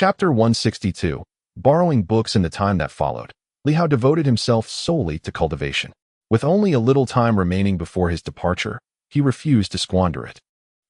Chapter 162. Borrowing books in the time that followed, Li Hao devoted himself solely to cultivation. With only a little time remaining before his departure, he refused to squander it.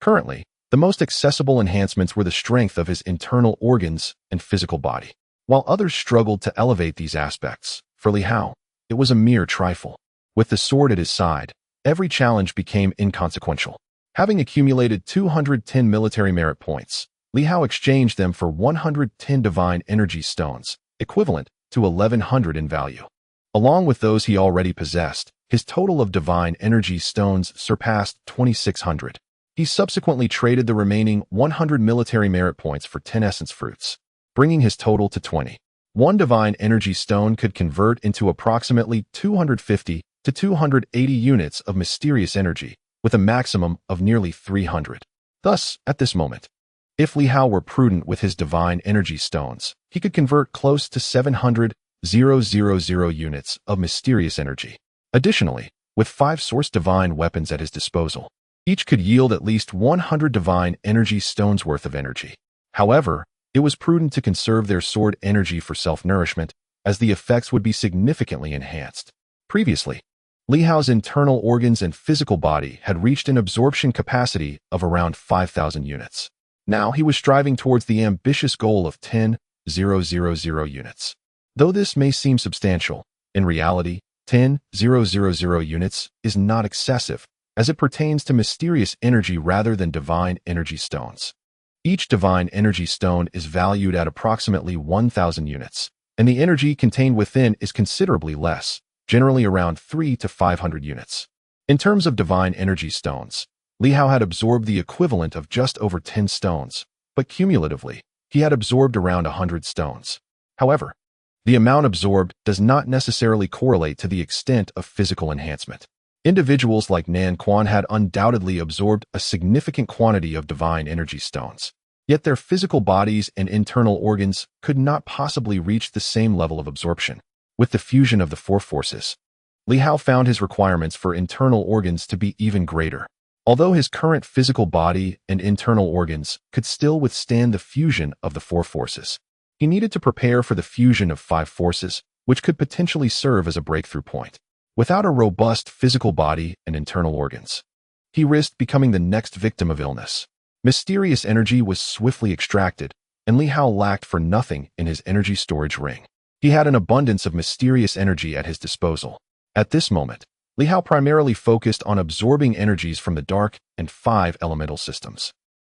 Currently, the most accessible enhancements were the strength of his internal organs and physical body. While others struggled to elevate these aspects, for Li Hao, it was a mere trifle. With the sword at his side, every challenge became inconsequential. Having accumulated 210 military merit points, Li Hao exchanged them for 110 divine energy stones, equivalent to 1,100 in value. Along with those he already possessed, his total of divine energy stones surpassed 2,600. He subsequently traded the remaining 100 military merit points for 10 essence fruits, bringing his total to 20. One divine energy stone could convert into approximately 250 to 280 units of mysterious energy, with a maximum of nearly 300. Thus, at this moment, if Li Hao were prudent with his divine energy stones, he could convert close to 700,000 units of mysterious energy. Additionally, with 5 source divine weapons at his disposal, each could yield at least 100 divine energy stones worth of energy. However, it was prudent to conserve their sword energy for self-nourishment, as the effects would be significantly enhanced. Previously, Li Hao's internal organs and physical body had reached an absorption capacity of around 5,000 units. Now he was striving towards the ambitious goal of 10,000 units. Though this may seem substantial, in reality, 10,000 units is not excessive, as it pertains to mysterious energy rather than divine energy stones. Each divine energy stone is valued at approximately 1,000 units, and the energy contained within is considerably less, generally around 300 to 500 units. In terms of divine energy stones, Li Hao had absorbed the equivalent of just over 10 stones, but cumulatively, he had absorbed around 100 stones. However, the amount absorbed does not necessarily correlate to the extent of physical enhancement. Individuals like Nan Quan had undoubtedly absorbed a significant quantity of divine energy stones, yet their physical bodies and internal organs could not possibly reach the same level of absorption. With the fusion of the 4 forces, Li Hao found his requirements for internal organs to be even greater. Although his current physical body and internal organs could still withstand the fusion of the 4 forces, he needed to prepare for the fusion of 5 forces, which could potentially serve as a breakthrough point. Without a robust physical body and internal organs, he risked becoming the next victim of illness. Mysterious energy was swiftly extracted, and Li Hao lacked for nothing in his energy storage ring. He had an abundance of mysterious energy at his disposal. At this moment, Li Hao primarily focused on absorbing energies from the dark and 5 elemental systems,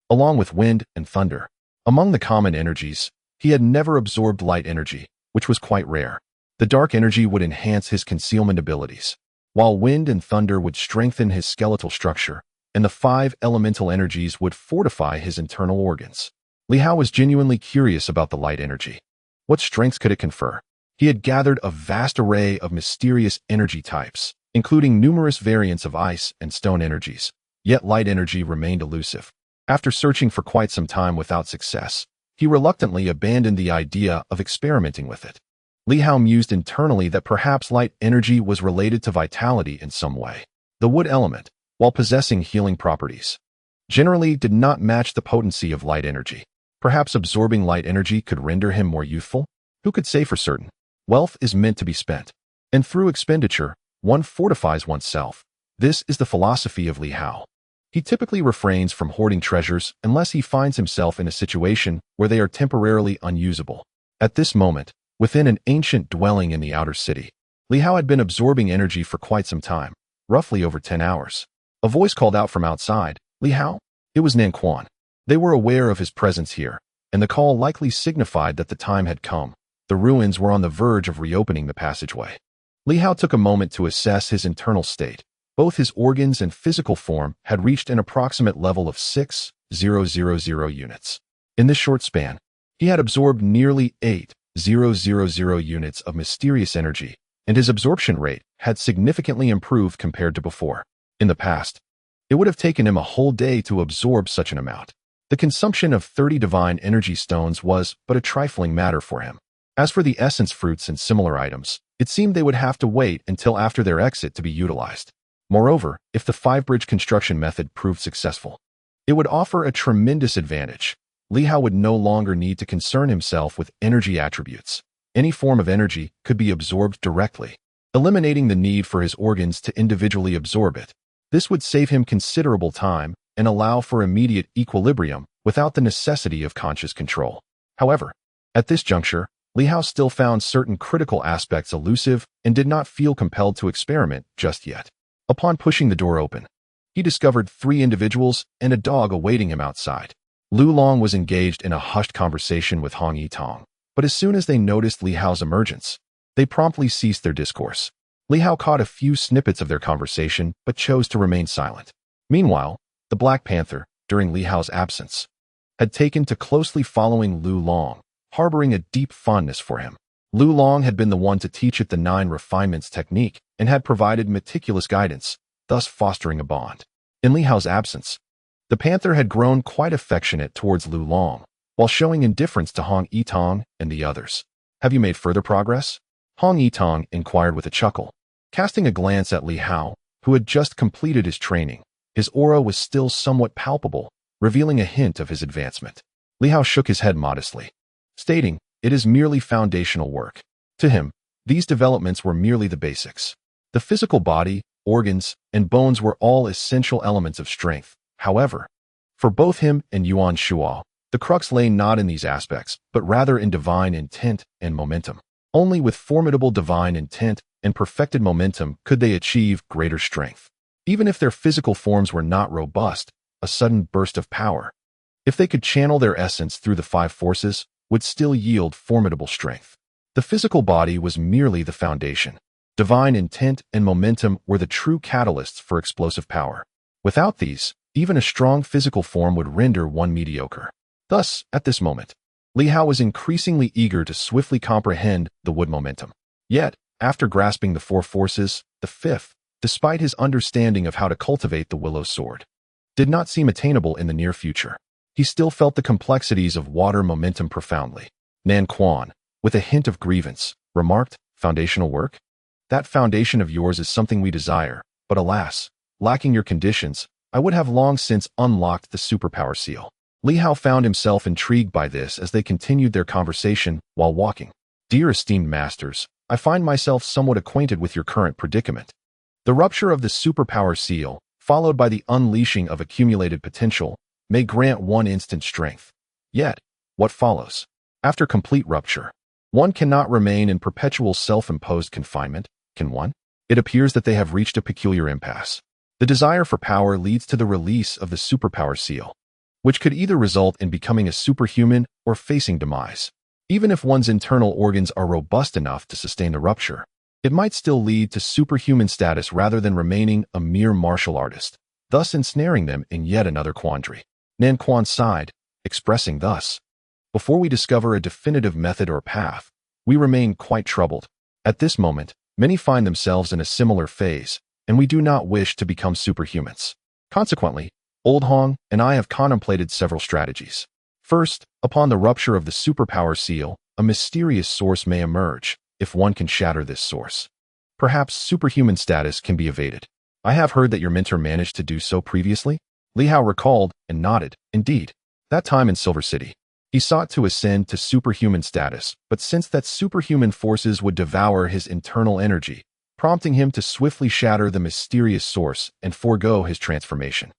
along with wind and thunder. Among the common energies, he had never absorbed light energy, which was quite rare. The dark energy would enhance his concealment abilities, while wind and thunder would strengthen his skeletal structure, and the 5 elemental energies would fortify his internal organs. Li Hao was genuinely curious about the light energy. What strengths could it confer? He had gathered a vast array of mysterious energy types, including numerous variants of ice and stone energies, yet light energy remained elusive. After searching for quite some time without success, he reluctantly abandoned the idea of experimenting with it. Li Hao mused internally that perhaps light energy was related to vitality in some way. The wood element, while possessing healing properties, generally did not match the potency of light energy. Perhaps absorbing light energy could render him more youthful? Who could say for certain? Wealth is meant to be spent, and through expenditure, one fortifies oneself. This is the philosophy of Li Hao. He typically refrains from hoarding treasures unless he finds himself in a situation where they are temporarily unusable. At this moment, within an ancient dwelling in the outer city, Li Hao had been absorbing energy for quite some time, roughly over 10 hours. A voice called out from outside, "Li Hao?" It was Nan Quan. They were aware of his presence here, and the call likely signified that the time had come. The ruins were on the verge of reopening the passageway. Li Hao took a moment to assess his internal state. Both his organs and physical form had reached an approximate level of 6,000 units. In this short span, he had absorbed nearly 8,000 units of mysterious energy, and his absorption rate had significantly improved compared to before. In the past, it would have taken him a whole day to absorb such an amount. The consumption of 30 divine energy stones was but a trifling matter for him. As for the essence fruits and similar items, it seemed they would have to wait until after their exit to be utilized. Moreover, if the 5-bridge construction method proved successful, it would offer a tremendous advantage. Li Hao would no longer need to concern himself with energy attributes. Any form of energy could be absorbed directly, eliminating the need for his organs to individually absorb it. This would save him considerable time and allow for immediate equilibrium without the necessity of conscious control. However, at this juncture, Li Hao still found certain critical aspects elusive and did not feel compelled to experiment just yet. Upon pushing the door open, he discovered 3 individuals and a dog awaiting him outside. Lu Long was engaged in a hushed conversation with Hong Yitong, but as soon as they noticed Li Hao's emergence, they promptly ceased their discourse. Li Hao caught a few snippets of their conversation but chose to remain silent. Meanwhile, the Black Panther, during Li Hao's absence, had taken to closely following Lu Long, harboring a deep fondness for him. Lu Long had been the one to teach it the 9 refinements technique and had provided meticulous guidance, thus fostering a bond. In Li Hao's absence, the panther had grown quite affectionate towards Lu Long, while showing indifference to Hong Yitong and the others. "Have you made further progress?" Hong Yitong inquired with a chuckle. Casting a glance at Li Hao, who had just completed his training, his aura was still somewhat palpable, revealing a hint of his advancement. Li Hao shook his head modestly, stating, "It is merely foundational work." To him, these developments were merely the basics. The physical body, organs, and bones were all essential elements of strength. However, for both him and Yuan Shuo, the crux lay not in these aspects, but rather in divine intent and momentum. Only with formidable divine intent and perfected momentum could they achieve greater strength. Even if their physical forms were not robust, a sudden burst of power, if they could channel their essence through the 5 forces, would still yield formidable strength. The physical body was merely the foundation. Divine intent and momentum were the true catalysts for explosive power. Without these, even a strong physical form would render one mediocre. Thus, at this moment, Li Hao was increasingly eager to swiftly comprehend the wood momentum. Yet, after grasping the 4 forces, the 5th, despite his understanding of how to cultivate the willow sword, did not seem attainable in the near future. He still felt the complexities of water momentum profoundly. Nan Quan, with a hint of grievance, remarked, "Foundational work? That foundation of yours is something we desire, but alas, lacking your conditions, I would have long since unlocked the superpower seal." Li Hao found himself intrigued by this as they continued their conversation while walking. "Dear esteemed masters, I find myself somewhat acquainted with your current predicament. The rupture of the superpower seal, followed by the unleashing of accumulated potential, may grant one instant strength. Yet, what follows? After complete rupture, one cannot remain in perpetual self-imposed confinement, can one? It appears that they have reached a peculiar impasse. The desire for power leads to the release of the superpower seal, which could either result in becoming a superhuman or facing demise. Even if one's internal organs are robust enough to sustain the rupture, it might still lead to superhuman status rather than remaining a mere martial artist, thus ensnaring them in yet another quandary." Nan Quan sighed, expressing thus, "Before we discover a definitive method or path, we remain quite troubled. At this moment, many find themselves in a similar phase, and we do not wish to become superhumans. Consequently, Old Hong and I have contemplated several strategies. First, upon the rupture of the superpower seal, a mysterious source may emerge. If one can shatter this source, perhaps superhuman status can be evaded. I have heard that your mentor managed to do so previously." Li Hao recalled and nodded. Indeed, that time in Silver City, he sought to ascend to superhuman status, but sensed that superhuman forces would devour his internal energy, prompting him to swiftly shatter the mysterious source and forego his transformation.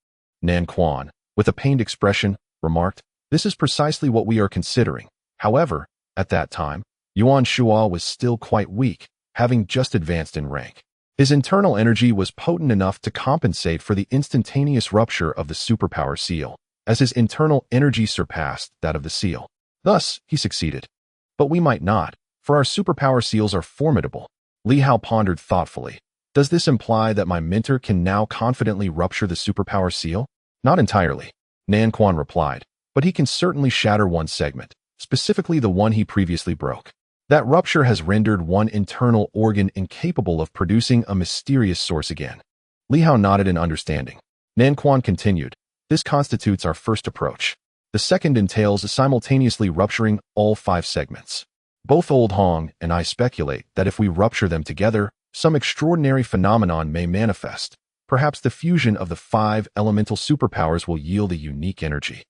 Nan Quan, with a pained expression, remarked, "This is precisely what we are considering." However, at that time, Yuan Shuo was still quite weak, having just advanced in rank. His internal energy was potent enough to compensate for the instantaneous rupture of the superpower seal, as his internal energy surpassed that of the seal. Thus, he succeeded. But we might not, for our superpower seals are formidable. Li Hao pondered thoughtfully. Does this imply that my mentor can now confidently rupture the superpower seal? Not entirely, Nan Quan replied, but he can certainly shatter one segment, specifically the one he previously broke. That rupture has rendered one internal organ incapable of producing a mysterious source again. Li Hao nodded in understanding. Nan Quan continued, "This constitutes our first approach. The second entails simultaneously rupturing all 5 segments. Both Old Hong and I speculate that if we rupture them together, some extraordinary phenomenon may manifest. Perhaps the fusion of the 5 elemental superpowers will yield a unique energy."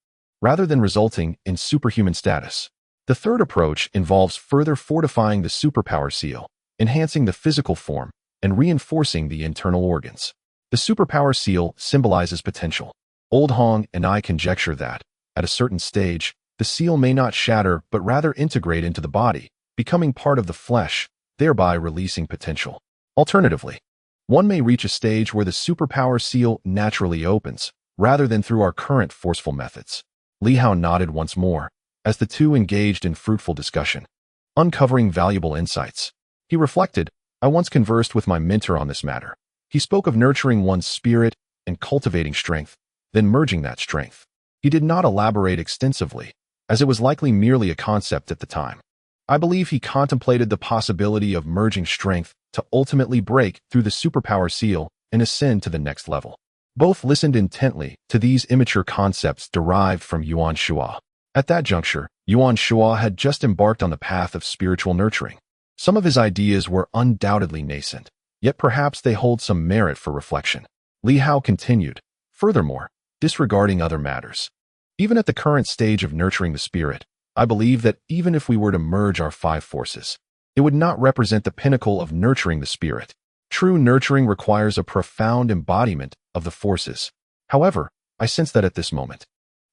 rather than resulting in superhuman status. The third approach involves further fortifying the superpower seal, enhancing the physical form, and reinforcing the internal organs. The superpower seal symbolizes potential. Old Hong and I conjecture that, at a certain stage, the seal may not shatter but rather integrate into the body, becoming part of the flesh, thereby releasing potential. Alternatively, one may reach a stage where the superpower seal naturally opens, rather than through our current forceful methods. Li Hao nodded once more, as the two engaged in fruitful discussion, uncovering valuable insights. He reflected, I once conversed with my mentor on this matter. He spoke of nurturing one's spirit and cultivating strength, then merging that strength. He did not elaborate extensively, as it was likely merely a concept at the time. I believe he contemplated the possibility of merging strength to ultimately break through the superpower seal and ascend to the next level. Both listened intently to these immature concepts derived from Yuan Shua. At that juncture, Yuan Shua had just embarked on the path of spiritual nurturing. Some of his ideas were undoubtedly nascent, yet perhaps they hold some merit for reflection. Li Hao continued, furthermore, disregarding other matters. Even at the current stage of nurturing the spirit, I believe that even if we were to merge our 5 forces, it would not represent the pinnacle of nurturing the spirit. True nurturing requires a profound embodiment of the forces. However, I sense that at this moment,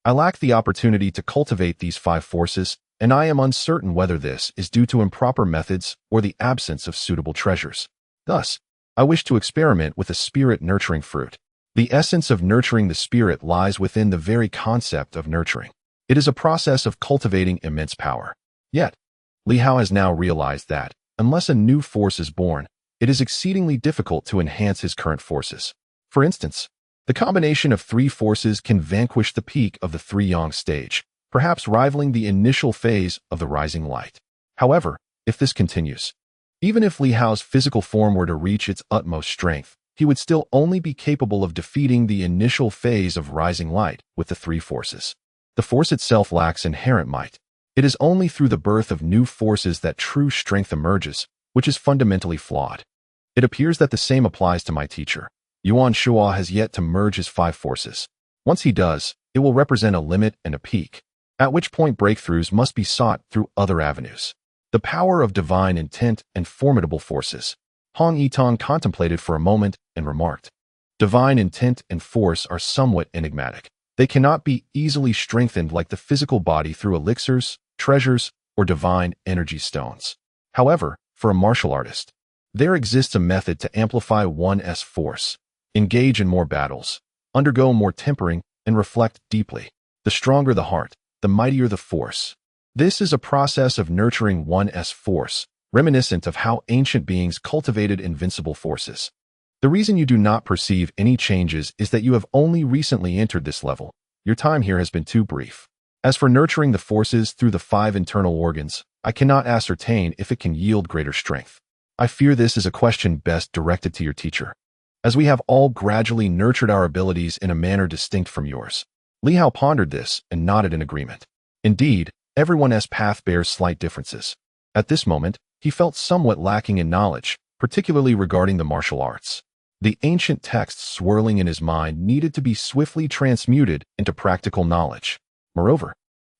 I lack the opportunity to cultivate these 5 forces, and I am uncertain whether this is due to improper methods or the absence of suitable treasures. Thus, I wish to experiment with a spirit-nurturing fruit. The essence of nurturing the spirit lies within the very concept of nurturing. It is a process of cultivating immense power. Yet, Li Hao has now realized that, unless a new force is born, it is exceedingly difficult to enhance his current forces. For instance, the combination of 3 forces can vanquish the peak of the 3-yang stage, perhaps rivaling the initial phase of the rising light. However, if this continues, even if Li Hao's physical form were to reach its utmost strength, he would still only be capable of defeating the initial phase of rising light with the 3 forces. The force itself lacks inherent might. It is only through the birth of new forces that true strength emerges, which is fundamentally flawed. It appears that the same applies to my teacher. Yuan Shua has yet to merge his 5 forces. Once he does, it will represent a limit and a peak, at which point breakthroughs must be sought through other avenues. The power of divine intent and formidable forces. Hong Yitong contemplated for a moment and remarked, divine intent and force are somewhat enigmatic. They cannot be easily strengthened like the physical body through elixirs, treasures, or divine energy stones. However, for a martial artist, there exists a method to amplify one's force, engage in more battles, undergo more tempering, and reflect deeply. The stronger the heart, the mightier the force. This is a process of nurturing one's force, reminiscent of how ancient beings cultivated invincible forces. The reason you do not perceive any changes is that you have only recently entered this level. Your time here has been too brief. As for nurturing the forces through the 5 internal organs, I cannot ascertain if it can yield greater strength. I fear this is a question best directed to your teacher, as we have all gradually nurtured our abilities in a manner distinct from yours. Li Hao pondered this and nodded in agreement. Indeed, everyone's path bears slight differences. At this moment, he felt somewhat lacking in knowledge, particularly regarding the martial arts. The ancient texts swirling in his mind needed to be swiftly transmuted into practical knowledge. Moreover,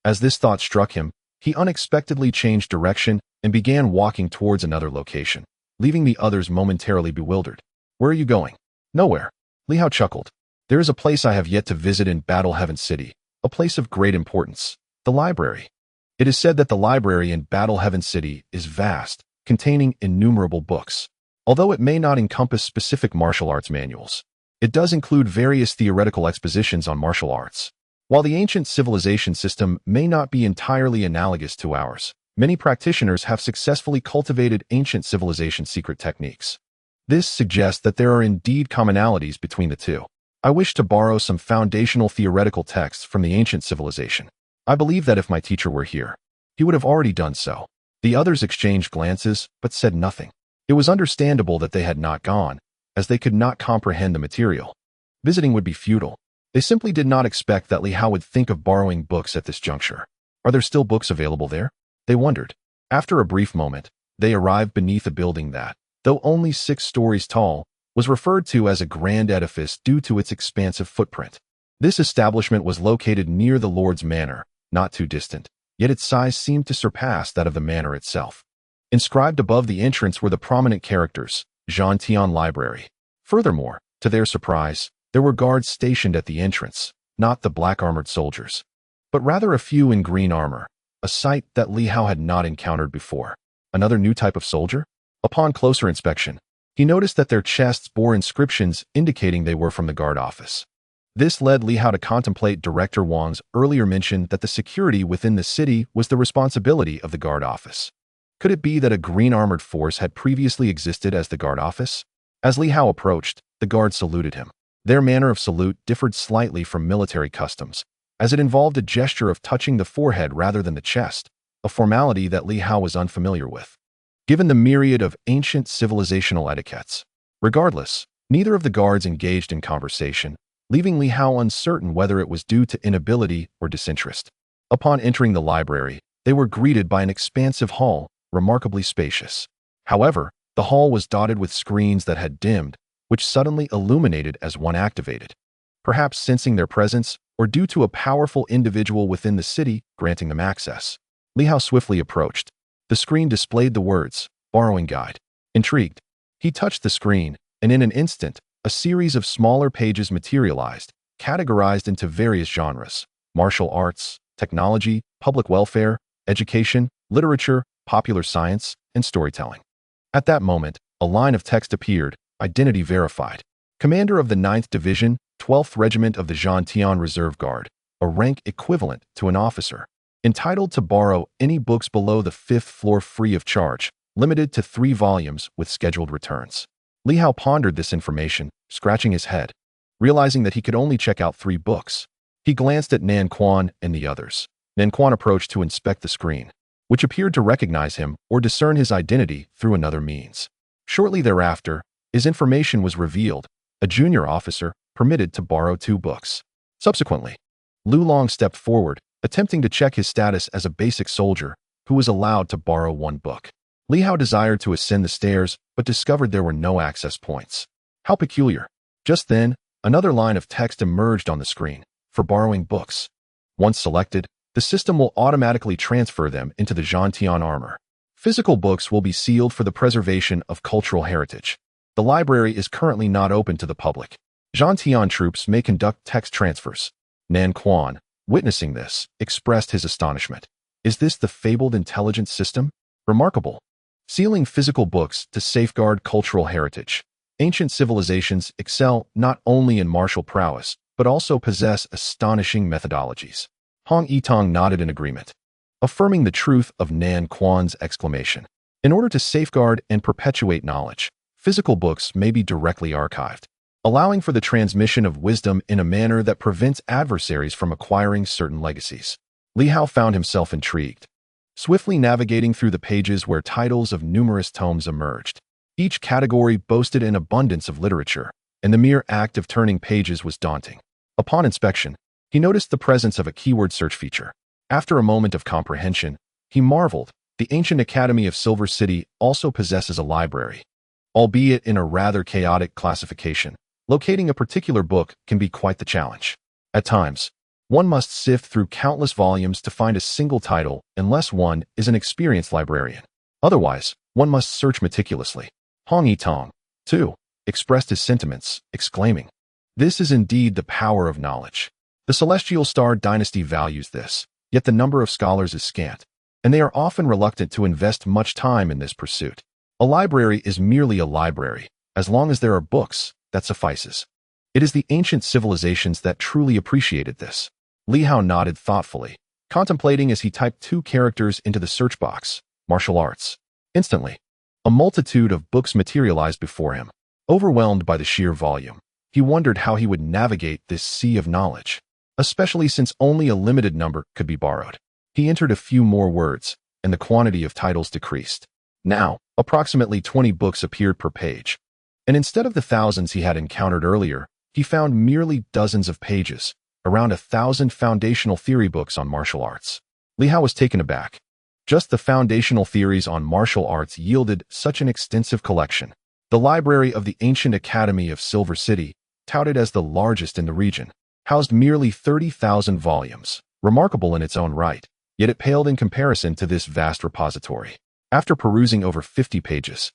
as this thought struck him, he unexpectedly changed direction and began walking towards another location, leaving the others momentarily bewildered. Where are you going? Nowhere. Li Hao chuckled. There is a place I have yet to visit in Battle Heaven City, a place of great importance, the library. It is said that the library in Battle Heaven City is vast, containing innumerable books. Although it may not encompass specific martial arts manuals, it does include various theoretical expositions on martial arts. While the ancient civilization system may not be entirely analogous to ours, many practitioners have successfully cultivated ancient civilization secret techniques. This suggests that there are indeed commonalities between the two. I wish to borrow some foundational theoretical texts from the ancient civilization. I believe that if my teacher were here, he would have already done so. The others exchanged glances, but said nothing. It was understandable that they had not gone, as they could not comprehend the material. Visiting would be futile. They simply did not expect that Li Hao would think of borrowing books at this juncture. Are there still books available there? They wondered. After a brief moment, they arrived beneath a building that, though only 6 stories tall, was referred to as a grand edifice due to its expansive footprint. This establishment was located near the Lord's Manor, not too distant, yet its size seemed to surpass that of the manor itself. Inscribed above the entrance were the prominent characters, Jean Tian Library. Furthermore, to their surprise, there were guards stationed at the entrance, not the black-armored soldiers, but rather a few in green armor, a sight that Li Hao had not encountered before. Another new type of soldier? Upon closer inspection, he noticed that their chests bore inscriptions indicating they were from the guard office. This led Li Hao to contemplate Director Wang's earlier mention that the security within the city was the responsibility of the guard office. Could it be that a green-armored force had previously existed as the guard office? As Li Hao approached, the guard saluted him. Their manner of salute differed slightly from military customs, as it involved a gesture of touching the forehead rather than the chest, a formality that Li Hao was unfamiliar with, given the myriad of ancient civilizational etiquettes. Regardless, neither of the guards engaged in conversation, leaving Li Hao uncertain whether it was due to inability or disinterest. Upon entering the library, they were greeted by an expansive hall, remarkably spacious. However, the hall was dotted with screens that had dimmed, which suddenly illuminated as one activated. Perhaps sensing their presence, or due to a powerful individual within the city granting them access. Li Hao swiftly approached. The screen displayed the words, "Borrowing Guide." Intrigued, he touched the screen, and in an instant, a series of smaller pages materialized, categorized into various genres: martial arts, technology, public welfare, education, literature, popular science, and storytelling. At that moment, a line of text appeared, identity verified. Commander of the 9th Division, 12th Regiment of the Zhantian Reserve Guard, a rank equivalent to an officer. Entitled to borrow any books below the 5th floor free of charge, limited to 3 volumes with scheduled returns. Li Hao pondered this information, scratching his head. Realizing that he could only check out 3 books, he glanced at Nan Quan and the others. Nan Quan approached to inspect the screen, which appeared to recognize him or discern his identity through another means. Shortly thereafter, his information was revealed: a junior officer permitted to borrow 2 books. Subsequently, Lu Long stepped forward, attempting to check his status as a basic soldier who was allowed to borrow 1 book. Li Hao desired to ascend the stairs, but discovered there were no access points. How peculiar. Just then, another line of text emerged on the screen: for borrowing books. Once selected, the system will automatically transfer them into the Zhantian armor. Physical books will be sealed for the preservation of cultural heritage. The library is currently not open to the public. Zhantian troops may conduct text transfers. Nan Quan, witnessing this, expressed his astonishment. Is this the fabled intelligence system? Remarkable. Sealing physical books to safeguard cultural heritage. Ancient civilizations excel not only in martial prowess, but also possess astonishing methodologies. Hong Yitong nodded in agreement, affirming the truth of Nan Quan's exclamation. In order to safeguard and perpetuate knowledge, physical books may be directly archived, allowing for the transmission of wisdom in a manner that prevents adversaries from acquiring certain legacies. Li Hao found himself intrigued, swiftly navigating through the pages where titles of numerous tomes emerged. Each category boasted an abundance of literature, and the mere act of turning pages was daunting. Upon inspection, he noticed the presence of a keyword search feature. After a moment of comprehension, he marveled. The ancient Academy of Silver City also possesses a library. Albeit in a rather chaotic classification, locating a particular book can be quite the challenge. At times, one must sift through countless volumes to find a single title unless one is an experienced librarian. Otherwise, one must search meticulously. Hong Yitong, too, expressed his sentiments, exclaiming, "This is indeed the power of knowledge." The Celestial Star Dynasty values this, yet the number of scholars is scant, and they are often reluctant to invest much time in this pursuit. A library is merely a library. As long as there are books, that suffices. It is the ancient civilizations that truly appreciated this. Li Hao nodded thoughtfully, contemplating as he typed 2 characters into the search box: martial arts. Instantly, a multitude of books materialized before him. Overwhelmed by the sheer volume, he wondered how he would navigate this sea of knowledge, especially since only a limited number could be borrowed. He entered a few more words, and the quantity of titles decreased. Now, approximately 20 books appeared per page, and instead of the thousands he had encountered earlier, he found merely dozens of pages, around 1,000 foundational theory books on martial arts. Li Hao was taken aback. Just the foundational theories on martial arts yielded such an extensive collection. The library of the ancient Academy of Silver City, touted as the largest in the region, housed merely 30,000 volumes, remarkable in its own right, yet it paled in comparison to this vast repository. After perusing over 50 pages,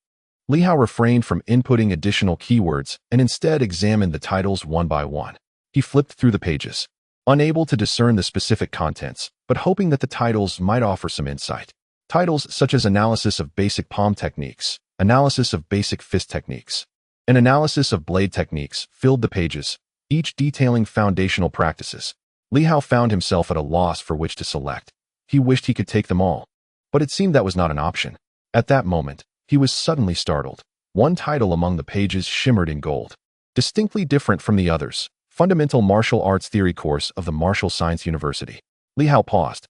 Li Hao refrained from inputting additional keywords and instead examined the titles one by one. He flipped through the pages, unable to discern the specific contents, but hoping that the titles might offer some insight. Titles such as Analysis of Basic Palm Techniques, Analysis of Basic Fist Techniques, and Analysis of Blade Techniques filled the pages, each detailing foundational practices. Li Hao found himself at a loss for which to select. He wished he could take them all, but it seemed that was not an option. At that moment, he was suddenly startled. One title among the pages shimmered in gold, distinctly different from the others. Fundamental Martial Arts Theory Course of the Martial Science University. Li Hao paused.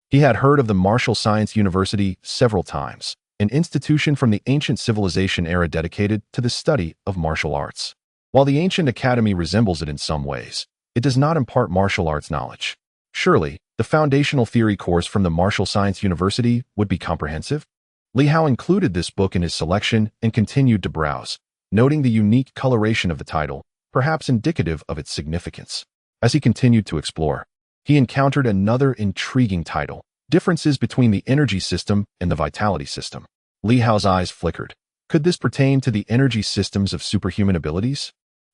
He had heard of the Martial Science University several times, an institution from the ancient civilization era dedicated to the study of martial arts. While the ancient academy resembles it in some ways, it does not impart martial arts knowledge. Surely, the foundational theory course from the Martial Science University would be comprehensive? Li Hao included this book in his selection and continued to browse, noting the unique coloration of the title, perhaps indicative of its significance. As he continued to explore, he encountered another intriguing title, Differences between the Energy System and the Vitality System. Li Hao's eyes flickered. Could this pertain to the energy systems of superhuman abilities?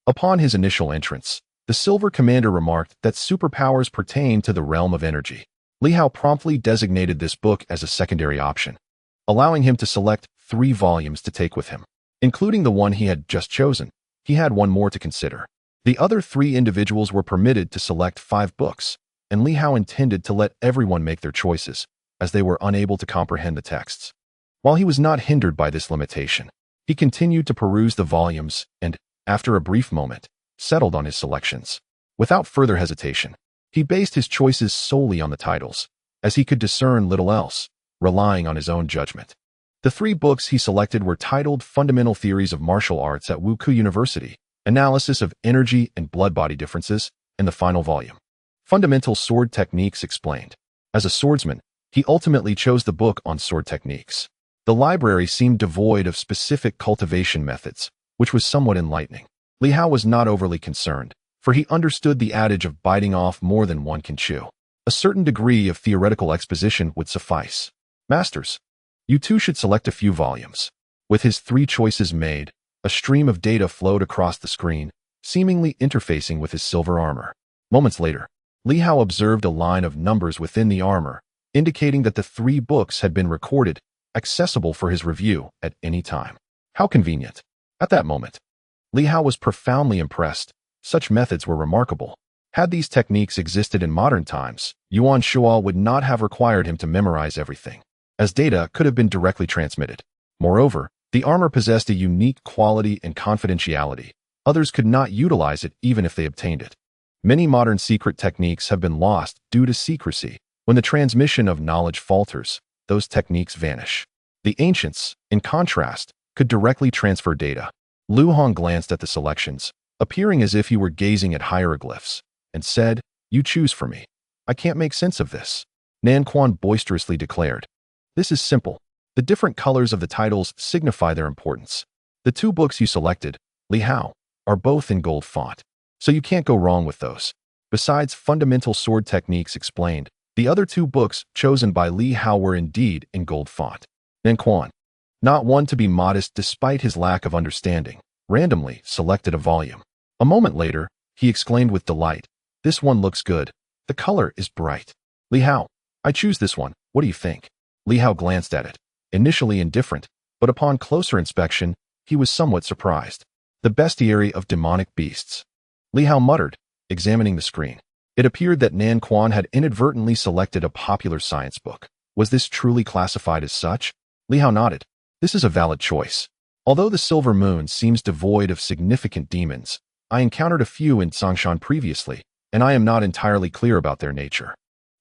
Upon his initial entrance, the Silver Commander remarked that superpowers pertain to the realm of energy. Li Hao promptly designated this book as a secondary option, allowing him to select 3 volumes to take with him. Including the one he had just chosen, he had one more to consider. The other 3 individuals were permitted to select 5 books, and Li Hao intended to let everyone make their choices, as they were unable to comprehend the texts. While he was not hindered by this limitation, he continued to peruse the volumes and, after a brief moment, settled on his selections. Without further hesitation, he based his choices solely on the titles, as he could discern little else, relying on his own judgment. The 3 books he selected were titled Fundamental Theories of Martial Arts at Wuku University, Analysis of Energy and Blood-Body Differences, and the final volume, Fundamental Sword Techniques Explained. As a swordsman, he ultimately chose the book on sword techniques. The library seemed devoid of specific cultivation methods, which was somewhat enlightening. Li Hao was not overly concerned, for he understood the adage of biting off more than one can chew. A certain degree of theoretical exposition would suffice. Masters, you too should select a few volumes. With his 3 choices made, a stream of data flowed across the screen, seemingly interfacing with his silver armor. Moments later, Li Hao observed a line of numbers within the armor, indicating that the 3 books had been recorded, accessible for his review at any time. How convenient. At that moment, Li Hao was profoundly impressed. Such methods were remarkable. Had these techniques existed in modern times, Yuan Shuo would not have required him to memorize everything, as data could have been directly transmitted. Moreover, the armor possessed a unique quality and confidentiality. Others could not utilize it even if they obtained it. Many modern secret techniques have been lost due to secrecy. When the transmission of knowledge falters, those techniques vanish. The ancients, in contrast, could directly transfer data. Lu Hong glanced at the selections, appearing as if he were gazing at hieroglyphs, and said, "You choose for me. I can't make sense of this." Nan Quan boisterously declared, "This is simple. The different colors of the titles signify their importance. The 2 books you selected, Li Hao, are both in gold font, so you can't go wrong with those. Besides Fundamental Sword Techniques Explained, the other 2 books chosen by Li Hao were indeed in gold font." Nan Quan, not one to be modest despite his lack of understanding, randomly selected a volume. A moment later, he exclaimed with delight, "This one looks good. The color is bright. Li Hao, I choose this one. What do you think?" Li Hao glanced at it, initially indifferent, but upon closer inspection, he was somewhat surprised. The Bestiary of Demonic Beasts. Li Hao muttered, examining the screen. It appeared that Nan Quan had inadvertently selected a popular science book. Was this truly classified as such? Li Hao nodded. This is a valid choice. Although the Silver Moon seems devoid of significant demons, I encountered a few in Songshan previously, and I am not entirely clear about their nature.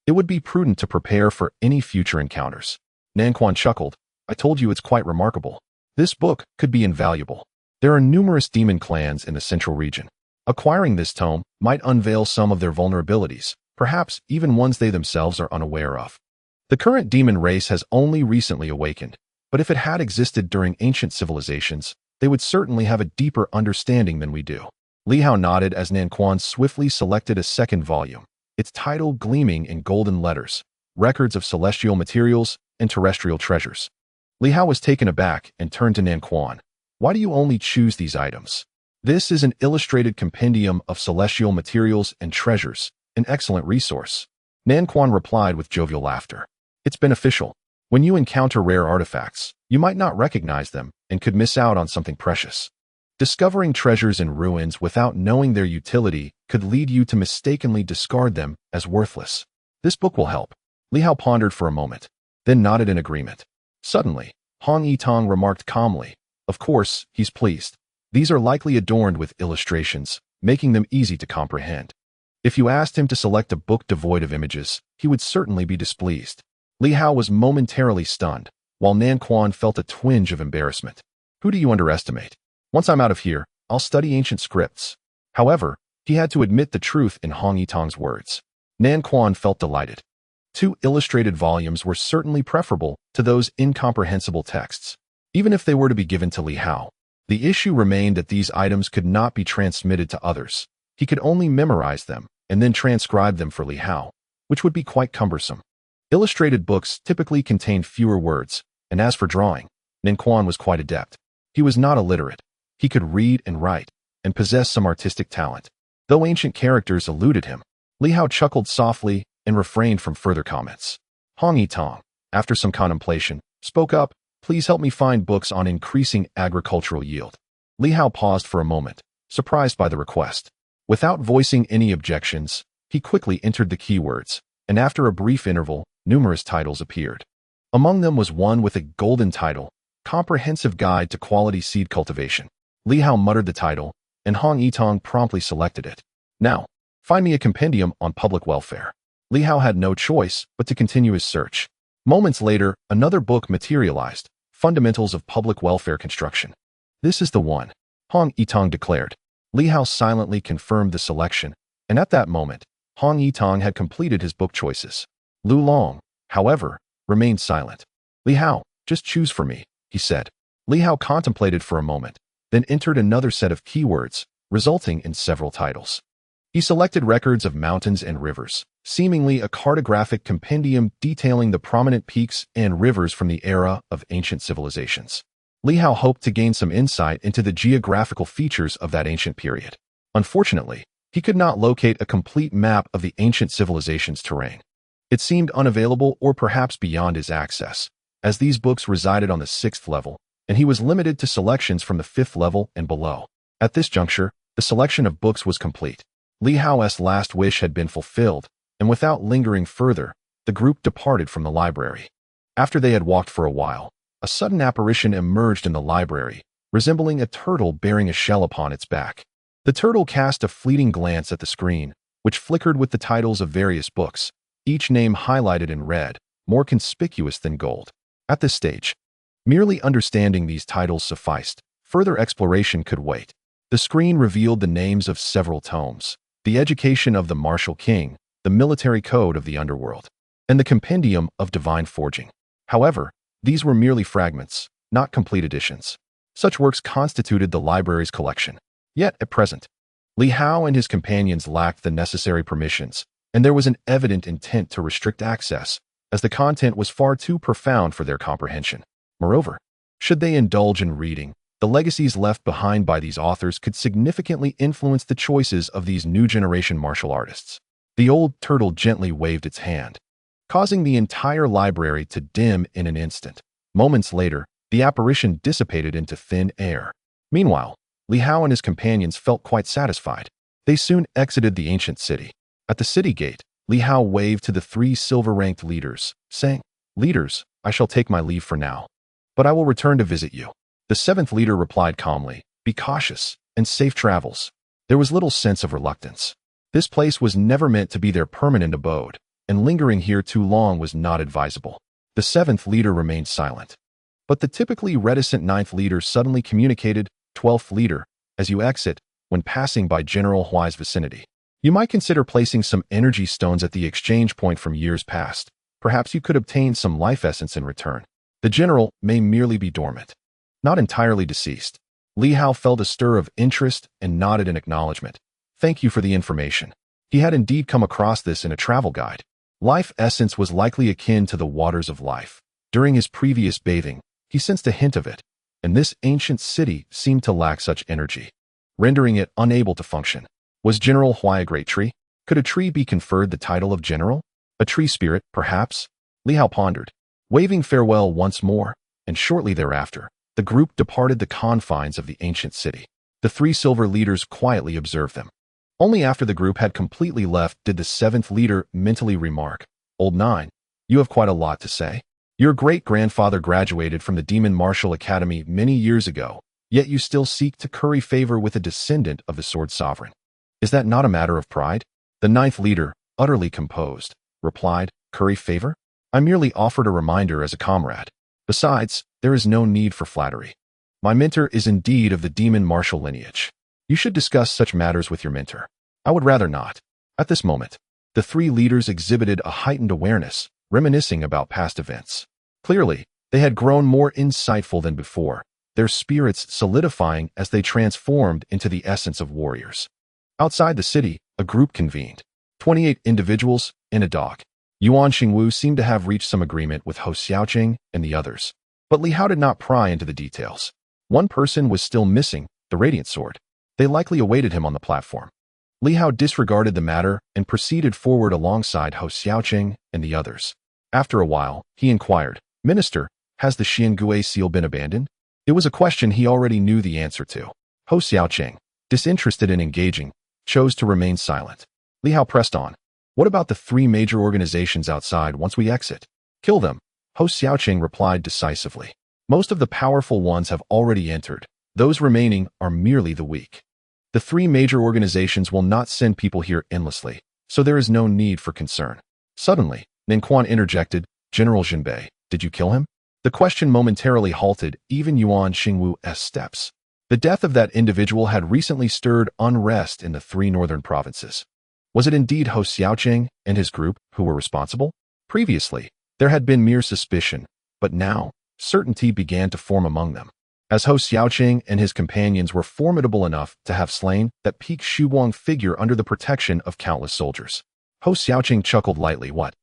It would be prudent to prepare for any future encounters. Nan Quan chuckled. I told you it's quite remarkable. This book could be invaluable. There are numerous demon clans in the central region. Acquiring this tome might unveil some of their vulnerabilities, perhaps even ones they themselves are unaware of. The current demon race has only recently awakened, but if it had existed during ancient civilizations, they would certainly have a deeper understanding than we do. Li Hao nodded as Nan Quan swiftly selected a second volume, its title gleaming in golden letters, Records of Celestial Materials and Terrestrial Treasures. Li Hao was taken aback and turned to Nan Quan. Why do you only choose these items? This is an illustrated compendium of celestial materials and treasures, an excellent resource. Nan Quan replied with jovial laughter. It's beneficial. When you encounter rare artifacts, you might not recognize them and could miss out on something precious. Discovering treasures in ruins without knowing their utility could lead you to mistakenly discard them as worthless. This book will help. Li Hao pondered for a moment, then nodded in agreement. Suddenly, Hong Yitong remarked calmly, "Of course, he's pleased. These are likely adorned with illustrations, making them easy to comprehend." If you asked him to select a book devoid of images, he would certainly be displeased. Li Hao was momentarily stunned, while Nan Quan felt a twinge of embarrassment. Who do you underestimate? Once I'm out of here, I'll study ancient scripts. However, he had to admit the truth in Hong Yitong's words. Nan Quan felt delighted. 2 illustrated volumes were certainly preferable to those incomprehensible texts, even if they were to be given to Li Hao. The issue remained that these items could not be transmitted to others. He could only memorize them and then transcribe them for Li Hao, which would be quite cumbersome. Illustrated books typically contain fewer words, and as for drawing, Nan Quan was quite adept. He was not illiterate. He could read and write, and possessed some artistic talent. Though ancient characters eluded him, Li Hao chuckled softly and refrained from further comments. Hong Yitong, after some contemplation, spoke up, "Please help me find books on increasing agricultural yield." Li Hao paused for a moment, surprised by the request. Without voicing any objections, he quickly entered the keywords, and after a brief interval, numerous titles appeared. Among them was one with a golden title, Comprehensive Guide to Quality Seed Cultivation. Li Hao muttered the title, and Hong Yitong promptly selected it. "Now, find me a compendium on public welfare." Li Hao had no choice but to continue his search. Moments later, another book materialized, Fundamentals of Public Welfare Construction. "This is the one," Hong Yitong declared. Li Hao silently confirmed the selection, and at that moment, Hong Yitong had completed his book choices. Lu Long, however, remained silent. "Li Hao, just choose for me," he said. Li Hao contemplated for a moment, then entered another set of keywords, resulting in several titles. He selected Records of Mountains and Rivers, seemingly a cartographic compendium detailing the prominent peaks and rivers from the era of ancient civilizations. Li Hao hoped to gain some insight into the geographical features of that ancient period. Unfortunately, he could not locate a complete map of the ancient civilization's terrain. It seemed unavailable or perhaps beyond his access, as these books resided on the 6th level, and he was limited to selections from the 5th level and below. At this juncture, the selection of books was complete. Li Hao's last wish had been fulfilled, and without lingering further, the group departed from the library. After they had walked for a while, a sudden apparition emerged in the library, resembling a turtle bearing a shell upon its back. The turtle cast a fleeting glance at the screen, which flickered with the titles of various books, each name highlighted in red, more conspicuous than gold. At this stage, merely understanding these titles sufficed. Further exploration could wait. The screen revealed the names of several tomes: The Education of the Martial King, The Military Code of the Underworld, and the Compendium of Divine Forging. However, these were merely fragments, not complete editions. Such works constituted the library's collection. Yet, at present, Li Hao and his companions lacked the necessary permissions, and there was an evident intent to restrict access, as the content was far too profound for their comprehension. Moreover, should they indulge in reading, the legacies left behind by these authors could significantly influence the choices of these new generation martial artists. The old turtle gently waved its hand, causing the entire library to dim in an instant. Moments later, the apparition dissipated into thin air. Meanwhile, Li Hao and his companions felt quite satisfied. They soon exited the ancient city. At the city gate, Li Hao waved to the 3 silver-ranked leaders, saying, "Leaders, I shall take my leave for now, but I will return to visit you." The 7th leader replied calmly, "Be cautious, and safe travels." There was little sense of reluctance. This place was never meant to be their permanent abode, and lingering here too long was not advisable. The 7th leader remained silent. But the typically reticent 9th leader suddenly communicated, "12th leader, as you exit, when passing by General Huai's vicinity, you might consider placing some energy stones at the exchange point from years past. Perhaps you could obtain some life essence in return. The general may merely be dormant, not entirely deceased." Li Hao felt a stir of interest and nodded in acknowledgement. Thank you for the information. He had indeed come across this in a travel guide. Life essence was likely akin to the waters of life. During his previous bathing, he sensed a hint of it, and this ancient city seemed to lack such energy, rendering it unable to function. Was General Huai a great tree? Could a tree be conferred the title of general? A tree spirit, perhaps? Li Hao pondered, waving farewell once more, and shortly thereafter, the group departed the confines of the ancient city. The three silver leaders quietly observed them. Only after the group had completely left did the seventh leader mentally remark, Old Nine, you have quite a lot to say. Your great-grandfather graduated from the Demon Martial Academy many years ago, yet you still seek to curry favor with a descendant of the Sword Sovereign. Is that not a matter of pride? The ninth leader, utterly composed, replied, curry favor? I merely offered a reminder as a comrade. Besides, there is no need for flattery. My mentor is indeed of the Demon Martial lineage. You should discuss such matters with your mentor. I would rather not. At this moment, the three leaders exhibited a heightened awareness, reminiscing about past events. Clearly, they had grown more insightful than before, their spirits solidifying as they transformed into the essence of warriors. Outside the city, a group convened. 28 individuals and a dog. Yuan Xingwu seemed to have reached some agreement with Ho Xiaoqing and the others, but Li Hao did not pry into the details. One person was still missing, the Radiant Sword. They likely awaited him on the platform. Li Hao disregarded the matter and proceeded forward alongside Ho Xiaoqing and the others. After a while, he inquired, Minister, has the Xiangui seal been abandoned? It was a question he already knew the answer to. Ho Xiaoqing, disinterested in engaging, chose to remain silent. Li Hao pressed on. What about the three major organizations outside once we exit? Kill them, Ho Xiaoqing replied decisively. Most of the powerful ones have already entered. Those remaining are merely the weak. The three major organizations will not send people here endlessly, so there is no need for concern. Suddenly, Ninquan interjected, General Jinbei, did you kill him? The question momentarily halted even Yuan Xingwu's steps. The death of that individual had recently stirred unrest in the three northern provinces. Was it indeed Ho Xiaoqing and his group who were responsible? Previously, there had been mere suspicion, but now, certainty began to form among them. As Ho Xiaoqing and his companions were formidable enough to have slain that peak Shuguang figure under the protection of countless soldiers. Ho Xiaoqing chuckled lightly. What?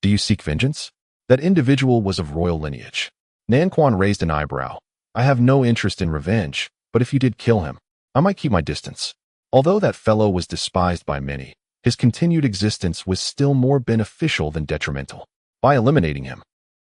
Do you seek vengeance? That individual was of royal lineage. Nanquan raised an eyebrow. I have no interest in revenge, but if you did kill him, I might keep my distance. Although that fellow was despised by many, his continued existence was still more beneficial than detrimental. By eliminating him,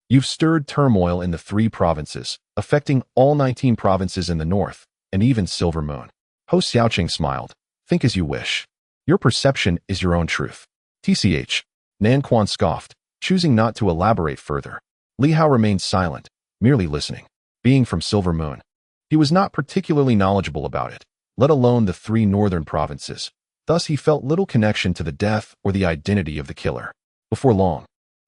you've stirred turmoil in the three provinces, affecting all 19 provinces in the north, and even Silver Moon. Ho Xiaoqing smiled. Think as you wish. Your perception is your own truth. TCH. Nanquan scoffed, choosing not to elaborate further. Li Hao remained silent, merely listening. Being from Silver Moon, he was not particularly knowledgeable about it, let alone the three northern provinces. Thus he felt little connection to the death or the identity of the killer. Before long,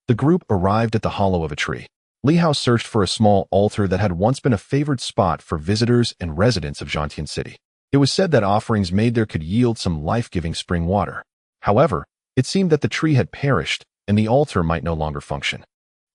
the group arrived at the hollow of a tree. Li Hao searched for a small altar that had once been a favored spot for visitors and residents of Zhantian City. It was said that offerings made there could yield some life-giving spring water. However, it seemed that the tree had perished and the altar might no longer function.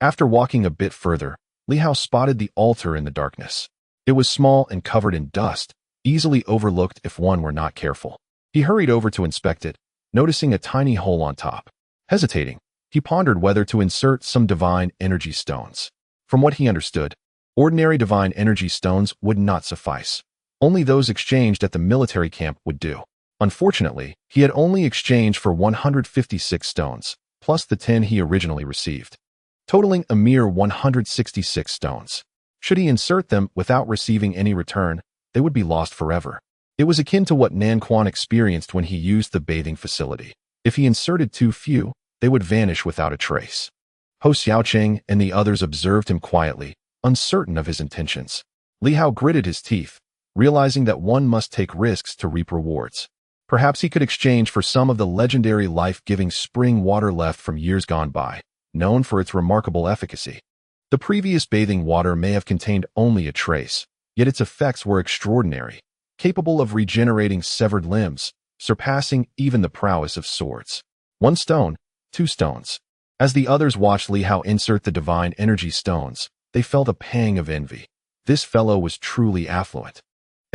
After walking a bit further, Li Hao spotted the altar in the darkness. It was small and covered in dust, easily overlooked if one were not careful. He hurried over to inspect it, noticing a tiny hole on top. Hesitating, he pondered whether to insert some divine energy stones. From what he understood, ordinary divine energy stones would not suffice. Only those exchanged at the military camp would do. Unfortunately, he had only exchanged for 156 stones, plus the 10 he originally received, totaling a mere 166 stones. Should he insert them without receiving any return, they would be lost forever. It was akin to what Nanquan experienced when he used the bathing facility. If he inserted too few, they would vanish without a trace. Ho Xiaoqing and the others observed him quietly, uncertain of his intentions. Li Hao gritted his teeth, realizing that one must take risks to reap rewards. Perhaps he could exchange for some of the legendary life-giving spring water left from years gone by, known for its remarkable efficacy. The previous bathing water may have contained only a trace, yet its effects were extraordinary, capable of regenerating severed limbs, surpassing even the prowess of swords. 1 stone, 2 stones. As the others watched Li Hao insert the divine energy stones, they felt a pang of envy. This fellow was truly affluent.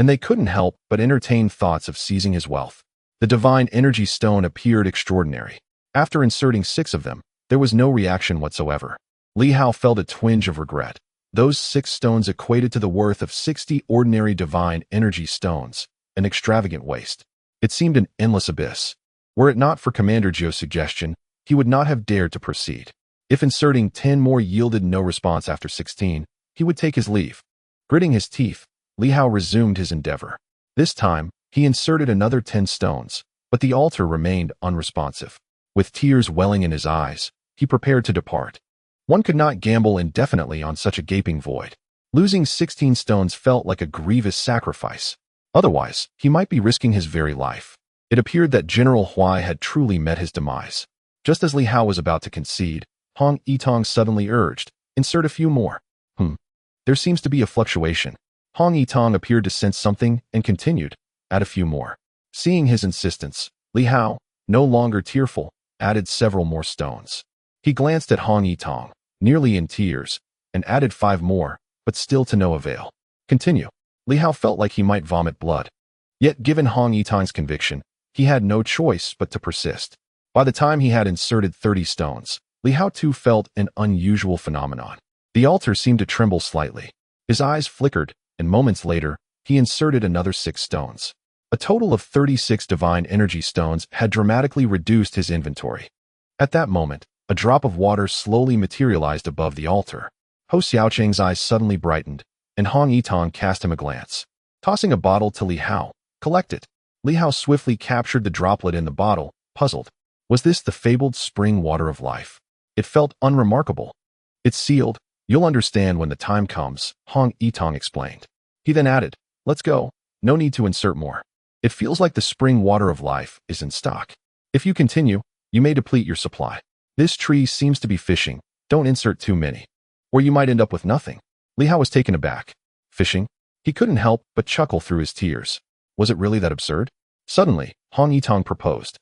and they couldn't help but entertain thoughts of seizing his wealth. The divine energy stone appeared extraordinary. After inserting 6 of them, there was no reaction whatsoever. Li Hao felt a twinge of regret. Those 6 stones equated to the worth of 60 ordinary divine energy stones, an extravagant waste. It seemed an endless abyss. Were it not for Commander Zhou's suggestion, he would not have dared to proceed. If inserting 10 more yielded no response after 16, he would take his leave. Gritting his teeth, Li Hao resumed his endeavor. This time, he inserted another 10 stones, but the altar remained unresponsive. With tears welling in his eyes, he prepared to depart. One could not gamble indefinitely on such a gaping void. Losing 16 stones felt like a grievous sacrifice. Otherwise, he might be risking his very life. It appeared that General Huai had truly met his demise. Just as Li Hao was about to concede, Hong Yitong suddenly urged, "Insert a few more." There seems to be a fluctuation. Hong Yitong appeared to sense something and continued, "Add a few more." Seeing his insistence, Li Hao, no longer tearful, added several more stones. He glanced at Hong Yitong, nearly in tears, and added 5 more, but still to no avail. "Continue." Li Hao felt like he might vomit blood. Yet given Hong Yitong's conviction, he had no choice but to persist. By the time he had inserted 30 stones, Li Hao too felt an unusual phenomenon. The altar seemed to tremble slightly. His eyes flickered, and moments later, he inserted another 6 stones. A total of 36 divine energy stones had dramatically reduced his inventory. At that moment, a drop of water slowly materialized above the altar. Ho Xiaoqing's eyes suddenly brightened, and Hong Yitong cast him a glance. Tossing a bottle to Li Hao, "Collect it." Li Hao swiftly captured the droplet in the bottle, puzzled. Was this the fabled spring water of life? It felt unremarkable. "It's sealed. You'll understand when the time comes," Hong Yitong explained. He then added, "Let's go. No need to insert more. It feels like the spring water of life is in stock. If you continue, you may deplete your supply. This tree seems to be fishing. Don't insert too many, or you might end up with nothing." Li Hao was taken aback. Fishing? He couldn't help but chuckle through his tears. Was it really that absurd? Suddenly, Hong Yitong proposed.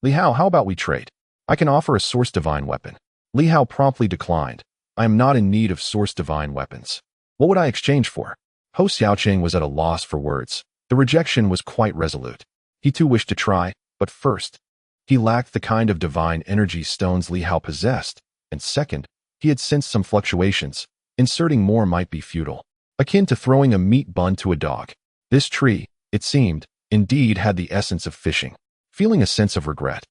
"Li Hao, how about we trade? I can offer a source divine weapon." Li Hao promptly declined. "I am not in need of source divine weapons. What would I exchange for?" Ho Xiaoqing was at a loss for words. The rejection was quite resolute. He too wished to try, but first, he lacked the kind of divine energy stones Li Hao possessed, and second, he had sensed some fluctuations. Inserting more might be futile, akin to throwing a meat bun to a dog. This tree, it seemed, indeed had the essence of fishing. Feeling a sense of regret,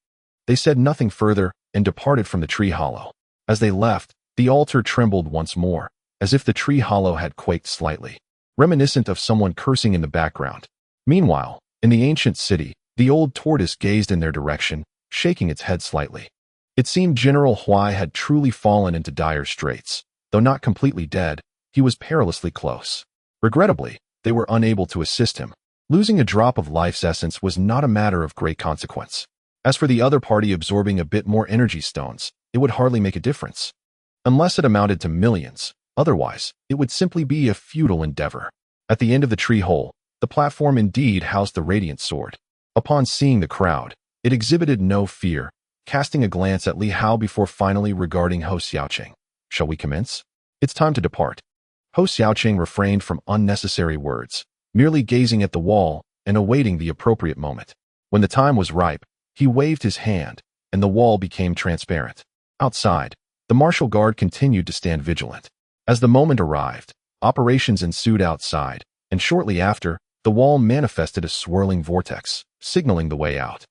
they said nothing further and departed from the tree hollow. As they left, the altar trembled once more, as if the tree hollow had quaked slightly, reminiscent of someone cursing in the background. Meanwhile, in the ancient city, the old tortoise gazed in their direction, shaking its head slightly. It seemed General Huai had truly fallen into dire straits. Though not completely dead, he was perilously close. Regrettably, they were unable to assist him. Losing a drop of life's essence was not a matter of great consequence. As for the other party absorbing a bit more energy stones, it would hardly make a difference. Unless it amounted to millions, otherwise, it would simply be a futile endeavor. At the end of the tree hole, the platform indeed housed the radiant sword. Upon seeing the crowd, it exhibited no fear, casting a glance at Li Hao before finally regarding Ho Xiaoqing. "Shall we commence? It's time to depart." Ho Xiaoqing refrained from unnecessary words, merely gazing at the wall and awaiting the appropriate moment. When the time was ripe, he waved his hand, and the wall became transparent. Outside, the martial guard continued to stand vigilant. As the moment arrived, operations ensued outside, and shortly after, the wall manifested a swirling vortex, signaling the way out.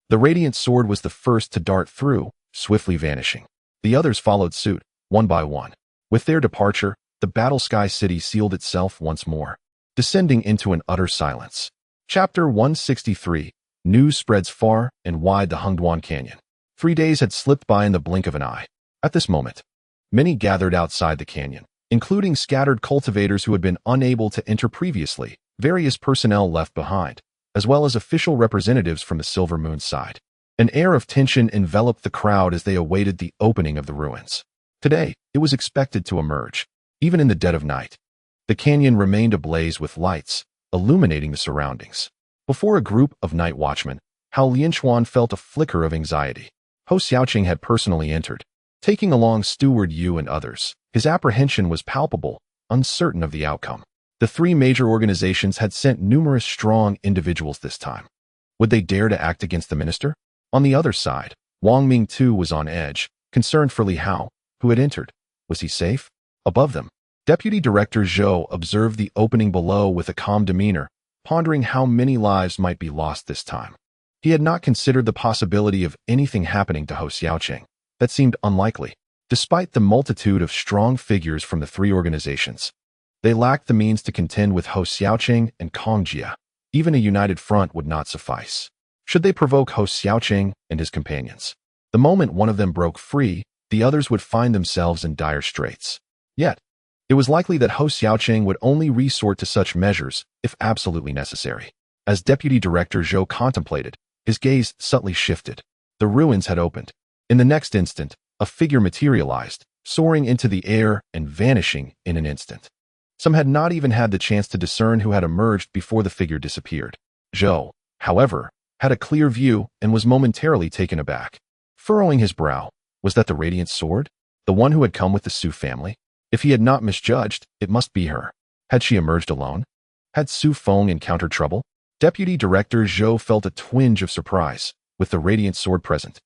The radiant sword was the first to dart through, swiftly vanishing. The others followed suit, one by one. With their departure, the Battle Sky City sealed itself once more, descending into an utter silence. Chapter 163. News spreads far and wide the Hengduan Canyon. 3 days had slipped by in the blink of an eye. At this moment, many gathered outside the canyon, including scattered cultivators who had been unable to enter previously, various personnel left behind, as well as official representatives from the Silver Moon side. An air of tension enveloped the crowd as they awaited the opening of the ruins. Today, it was expected to emerge, even in the dead of night. The canyon remained ablaze with lights, illuminating the surroundings. Before a group of night watchmen, Hao Lianchuan felt a flicker of anxiety. Ho Xiaoqing had personally entered, taking along Steward Yu and others. His apprehension was palpable, uncertain of the outcome. The three major organizations had sent numerous strong individuals this time. Would they dare to act against the minister? On the other side, Wang Ming too was on edge, concerned for Li Hao, who had entered. Was he safe? Above them, Deputy Director Zhou observed the opening below with a calm demeanor, pondering how many lives might be lost this time. He had not considered the possibility of anything happening to Hou Xiaoqing. That seemed unlikely. Despite the multitude of strong figures from the three organizations, they lacked the means to contend with Hou Xiaoqing and Kong Jia. Even a united front would not suffice. Should they provoke Hou Xiaoqing and his companions? The moment one of them broke free, the others would find themselves in dire straits. Yet, it was likely that Hou Xiaoqing would only resort to such measures if absolutely necessary. As Deputy Director Zhou contemplated, his gaze subtly shifted. The ruins had opened. In the next instant, a figure materialized, soaring into the air and vanishing in an instant. Some had not even had the chance to discern who had emerged before the figure disappeared. Zhou, however, had a clear view and was momentarily taken aback. Furrowing his brow, was that the radiant sword? The one who had come with the Su family? If he had not misjudged, it must be her. Had she emerged alone? Had Su Feng encountered trouble? Deputy Director Zhou felt a twinge of surprise, with the radiant sword present.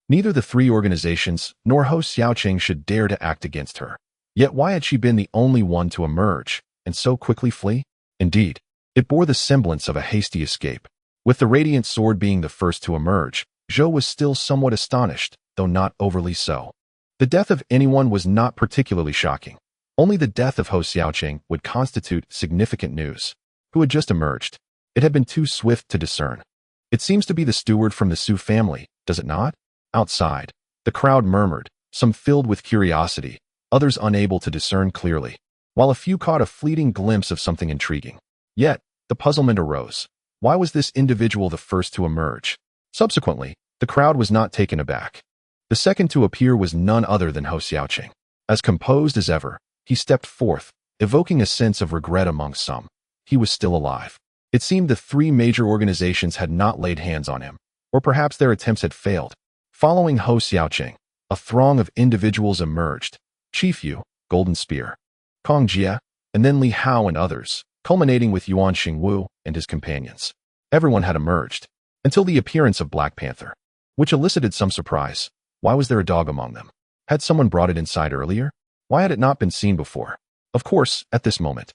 Neither the three organizations nor Hou Xiaoqing should dare to act against her. Yet why had she been the only one to emerge, and so quickly flee? Indeed, it bore the semblance of a hasty escape. With the radiant sword being the first to emerge, Zhou was still somewhat astonished, though not overly so. The death of anyone was not particularly shocking. Only the death of Hou Xiaoqing would constitute significant news. Who had just emerged? It had been too swift to discern. It seems to be the steward from the Su family, does it not? Outside, the crowd murmured, some filled with curiosity, others unable to discern clearly, while a few caught a fleeting glimpse of something intriguing. Yet, the puzzlement arose. Why was this individual the first to emerge? Subsequently, the crowd was not taken aback. The second to appear was none other than Hou Xiaoqing. As composed as ever, he stepped forth, evoking a sense of regret among some. He was still alive. It seemed the three major organizations had not laid hands on him, or perhaps their attempts had failed. Following Hou Xiaoqing, a throng of individuals emerged. Chief Yu, Golden Spear, Kong Jia, and then Li Hao and others, culminating with Yuan Xingwu and his companions. Everyone had emerged, until the appearance of Black Panther, which elicited some surprise. Why was there a dog among them? Had someone brought it inside earlier? Why had it not been seen before? Of course, at this moment,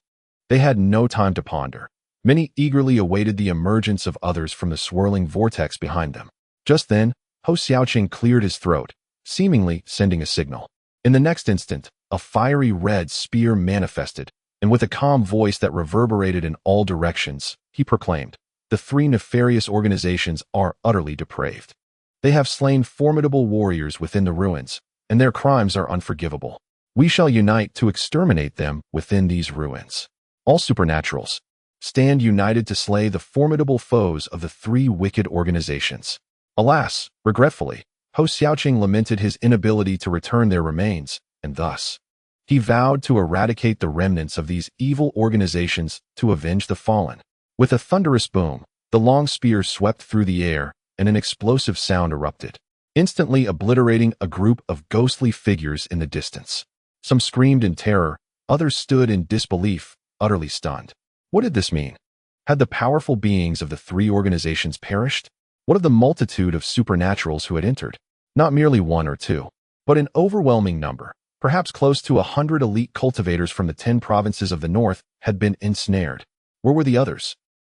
they had no time to ponder. Many eagerly awaited the emergence of others from the swirling vortex behind them. Just then, Hou Xiaoqing cleared his throat, seemingly sending a signal. In the next instant, a fiery red spear manifested, and with a calm voice that reverberated in all directions, he proclaimed, "The three nefarious organizations are utterly depraved. They have slain formidable warriors within the ruins, and their crimes are unforgivable. We shall unite to exterminate them within these ruins. All supernaturals, stand united to slay the formidable foes of the three wicked organizations." Alas, regretfully, Hou Xiaoqing lamented his inability to return their remains, and thus, he vowed to eradicate the remnants of these evil organizations to avenge the fallen. With a thunderous boom, the long spear swept through the air, and an explosive sound erupted, instantly obliterating a group of ghostly figures in the distance. Some screamed in terror, others stood in disbelief, utterly stunned. What did this mean? Had the powerful beings of the three organizations perished? What of the multitude of supernaturals who had entered? Not merely one or two, but an overwhelming number, perhaps close to 100 elite cultivators from the 10 provinces of the north, had been ensnared. Where were the others?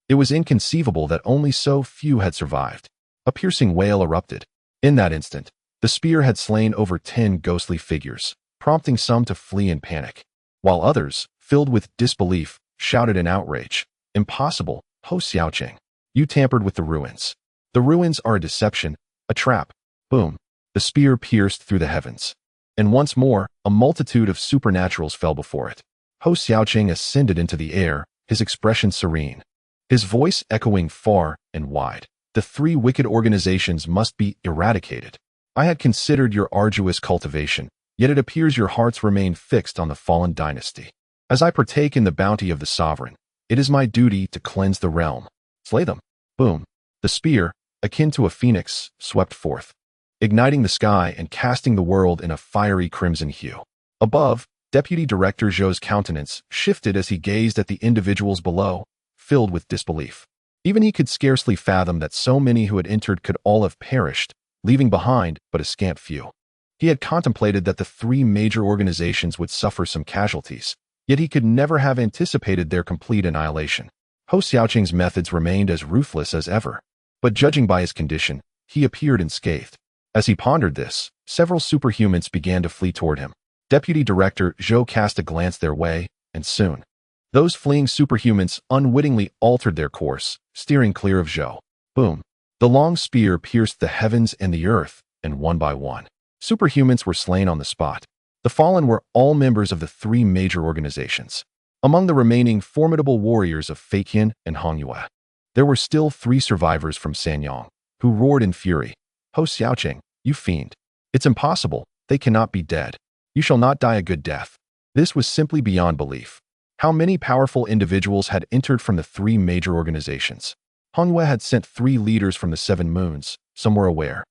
It was inconceivable that only so few had survived. A piercing wail erupted. In that instant, the spear had slain over 10 ghostly figures, prompting some to flee in panic, while others, filled with disbelief, shouted in outrage, "Impossible, Hou Xiaoqing. You tampered with the ruins. The ruins are a deception, a trap." Boom. The spear pierced through the heavens. And once more, a multitude of supernaturals fell before it. Hou Xiaoqing ascended into the air, his expression serene, his voice echoing far and wide. "The three wicked organizations must be eradicated. I had considered your arduous cultivation, yet it appears your hearts remain fixed on the fallen dynasty. As I partake in the bounty of the sovereign, it is my duty to cleanse the realm. Slay them." Boom. The spear, akin to a phoenix, swept forth, igniting the sky and casting the world in a fiery crimson hue. Above, Deputy Director Zhou's countenance shifted as he gazed at the individuals below, filled with disbelief. Even he could scarcely fathom that so many who had entered could all have perished, leaving behind but a scant few. He had contemplated that the three major organizations would suffer some casualties, yet he could never have anticipated their complete annihilation. Hou Xiaoqing's methods remained as ruthless as ever, but judging by his condition, he appeared unscathed. As he pondered this, several superhumans began to flee toward him. Deputy Director Zhou cast a glance their way, and soon, those fleeing superhumans unwittingly altered their course, steering clear of Zhou. Boom! The long spear pierced the heavens and the earth, and one by one, superhumans were slain on the spot. The fallen were all members of the three major organizations. Among the remaining formidable warriors of Feiqian and Hongyue, there were still 3 survivors from Sanyang, who roared in fury. Hou Xiaoqing, you fiend! It's impossible, they cannot be dead. You shall not die a good death. This was simply beyond belief. How many powerful individuals had entered from the 3 major organizations? Hongyue had sent 3 leaders from the 7 moons, some were aware,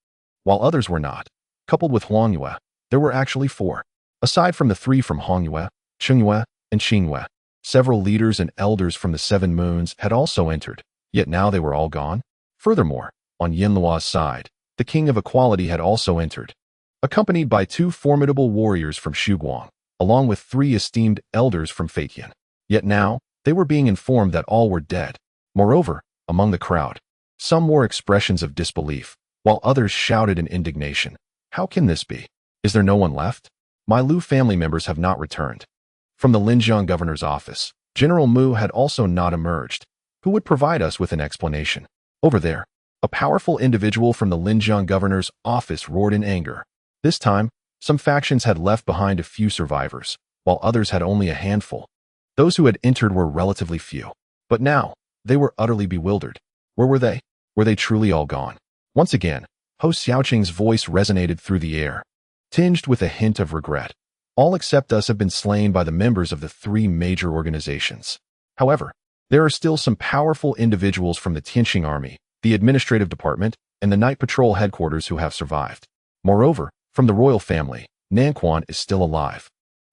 while others were not. Coupled with Huangyue, there were actually 4. Aside from the 3 from Hongyue, Chengyue, and Xingyue, several leaders and elders from the 7 moons had also entered, yet now they were all gone. Furthermore, on Yinluo's side, the King of Equality had also entered, accompanied by 2 formidable warriors from Shuguang, along with 3 esteemed elders from Feiqian. Yet now, they were being informed that all were dead. Moreover, among the crowd, some wore expressions of disbelief, while others shouted in indignation. How can this be? Is there no one left? My Lu family members have not returned. From the Linjiang governor's office, General Mu had also not emerged. Who would provide us with an explanation? Over there, a powerful individual from the Linjiang governor's office roared in anger. This time, some factions had left behind a few survivors, while others had only a handful. Those who had entered were relatively few. But now, they were utterly bewildered. Where were they? Were they truly all gone? Once again, Hou Xiaoqing's voice resonated through the air, tinged with a hint of regret. All except us have been slain by the members of the 3 major organizations. However, there are still some powerful individuals from the Tianqing Army, the Administrative Department, and the Night Patrol Headquarters who have survived. Moreover, from the royal family, Nanquan is still alive.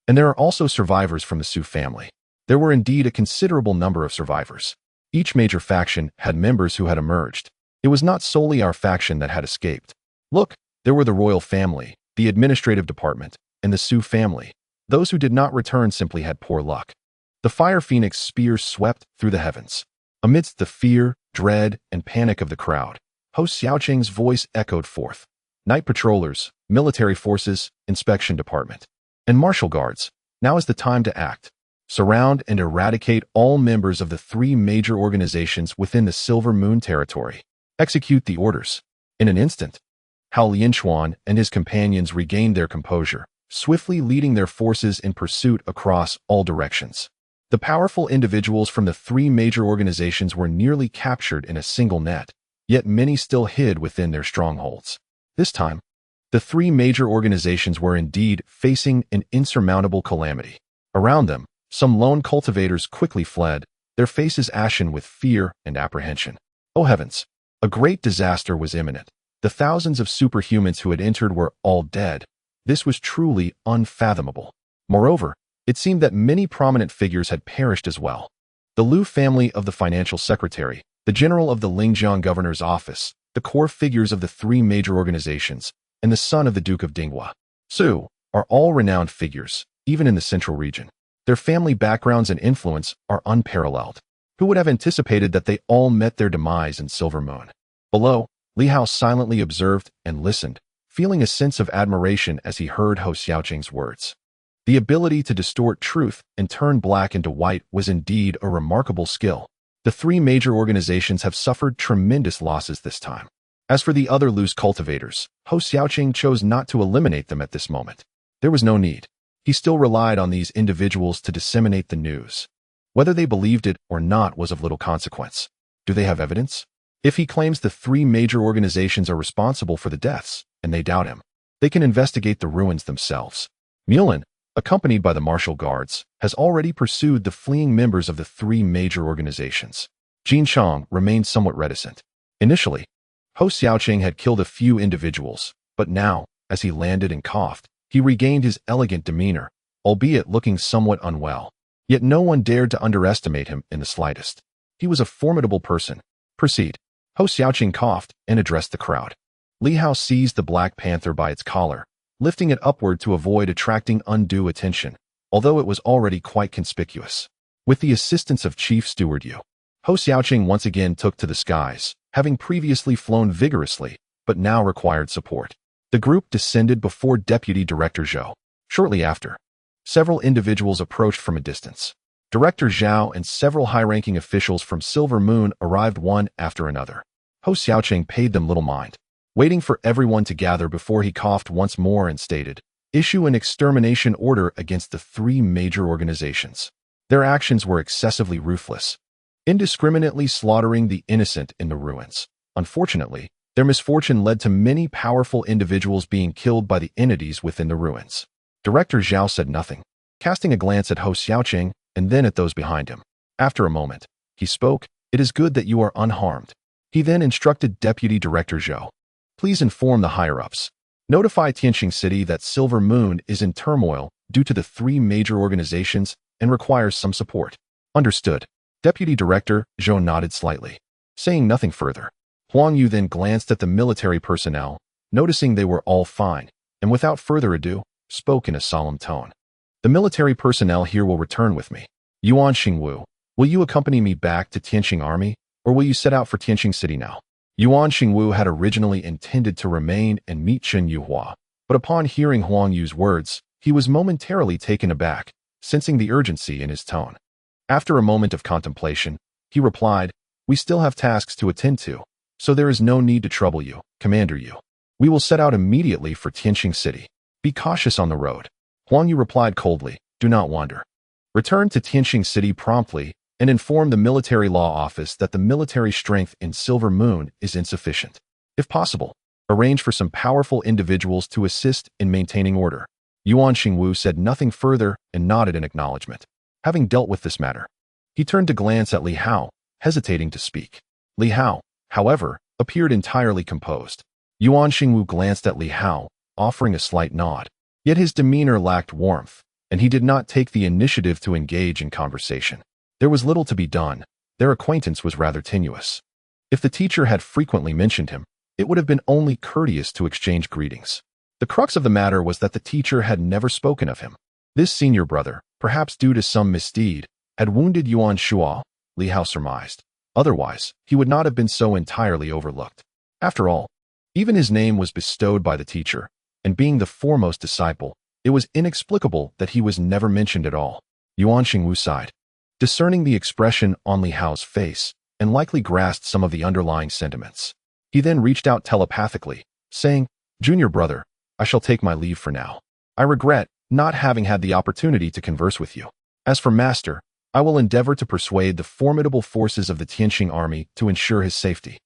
And there are also survivors from the Su family. There were indeed a considerable number of survivors. Each major faction had members who had emerged. It was not solely our faction that had escaped. Look, there were the royal family, the administrative department, and the Su family. Those who did not return simply had poor luck. The Fire Phoenix spear swept through the heavens. Amidst the fear, dread, and panic of the crowd, Hou Xiaoqing's voice echoed forth. Night patrollers, military forces, inspection department, and martial guards, now is the time to act. Surround and eradicate all members of the 3 major organizations within the Silver Moon territory. Execute the orders. In an instant, Hao Lianchuan and his companions regained their composure, swiftly leading their forces in pursuit across all directions. The powerful individuals from the 3 major organizations were nearly captured in a single net, yet many still hid within their strongholds. This time, the 3 major organizations were indeed facing an insurmountable calamity. Around them, some lone cultivators quickly fled, their faces ashen with fear and apprehension. Oh heavens! A great disaster was imminent. The thousands of superhumans who had entered were all dead. This was truly unfathomable. Moreover, it seemed that many prominent figures had perished as well. The Lu family of the financial secretary, the general of the Linjiang governor's office, the core figures of the 3 major organizations, and the son of the Duke of Dinghua, Su, are all renowned figures, even in the central region. Their family backgrounds and influence are unparalleled. Who would have anticipated that they all met their demise in Silver Moon? Below, Li Hao silently observed and listened, feeling a sense of admiration as he heard Hou Xiaoqing's words. The ability to distort truth and turn black into white was indeed a remarkable skill. The 3 major organizations have suffered tremendous losses this time. As for the other loose cultivators, Hou Xiaoqing chose not to eliminate them at this moment. There was no need. He still relied on these individuals to disseminate the news. Whether they believed it or not was of little consequence. Do they have evidence? If he claims the 3 major organizations are responsible for the deaths, and they doubt him, they can investigate the ruins themselves. Mulan, accompanied by the martial guards, has already pursued the fleeing members of the 3 major organizations. Jin Chang remained somewhat reticent. Initially, Hou Xiaoqing had killed a few individuals, but now, as he landed and coughed, he regained his elegant demeanor. albeit looking somewhat unwell. Yet no one dared to underestimate him in the slightest. He was a formidable person. Proceed. Hou Xiaoqing coughed and addressed the crowd. Li Hao seized the Black Panther by its collar, lifting it upward to avoid attracting undue attention, although it was already quite conspicuous. With the assistance of Chief Steward Yu, Hou Xiaoqing once again took to the skies, having previously flown vigorously, but now required support. The group descended before Deputy Director Zhou. Shortly after, several individuals approached from a distance. Director Zhao and several high-ranking officials from Silver Moon arrived one after another. Hou Xiaoqing paid them little mind, waiting for everyone to gather before he coughed once more and stated, "Issue an extermination order against the 3 major organizations. Their actions were excessively ruthless, indiscriminately slaughtering the innocent in the ruins. Unfortunately, their misfortune led to many powerful individuals being killed by the entities within the ruins." Director Zhao said nothing, casting a glance at Hou Xiaoqing and then at those behind him. After a moment, he spoke, "It is good that you are unharmed." He then instructed Deputy Director Zhou, "Please inform the higher-ups. Notify Tianqing City that Silver Moon is in turmoil due to the 3 major organizations and requires some support." Understood. Deputy Director Zhou nodded slightly, saying nothing further. Huang Yu then glanced at the military personnel, noticing they were all fine, and without further ado, spoke in a solemn tone. "The military personnel here will return with me. Yuan Xingwu, will you accompany me back to Tianqing Army, or will you set out for Tianqing City now?" Yuan Xingwu had originally intended to remain and meet Chen Yuhua, but upon hearing Huang Yu's words, he was momentarily taken aback, sensing the urgency in his tone. After a moment of contemplation, he replied, "We still have tasks to attend to, so there is no need to trouble you, Commander Yu. We will set out immediately for Tianqing City. Be cautious on the road." Huang Yu replied coldly, "Do not wander. Return to Tianqing City promptly and inform the military law office that the military strength in Silver Moon is insufficient. If possible, arrange for some powerful individuals to assist in maintaining order." Yuan Xingwu said nothing further and nodded in acknowledgement. Having dealt with this matter, he turned to glance at Li Hao, hesitating to speak. Li Hao, however, appeared entirely composed. Yuan Xingwu glanced at Li Hao, offering a slight nod. Yet his demeanor lacked warmth, and he did not take the initiative to engage in conversation. There was little to be done. Their acquaintance was rather tenuous. If the teacher had frequently mentioned him, it would have been only courteous to exchange greetings. The crux of the matter was that the teacher had never spoken of him. This senior brother, perhaps due to some misdeed, had wounded Yuan Shuo, Li Hao surmised. Otherwise, he would not have been so entirely overlooked. After all, even his name was bestowed by the teacher, and being the foremost disciple, it was inexplicable that he was never mentioned at all. Yuan Xingwu sighed, discerning the expression on Li Hao's face, and likely grasped some of the underlying sentiments. He then reached out telepathically, saying, "Junior brother, I shall take my leave for now. I regret not having had the opportunity to converse with you. As for Master, I will endeavor to persuade the formidable forces of the Tianqing army to ensure his safety.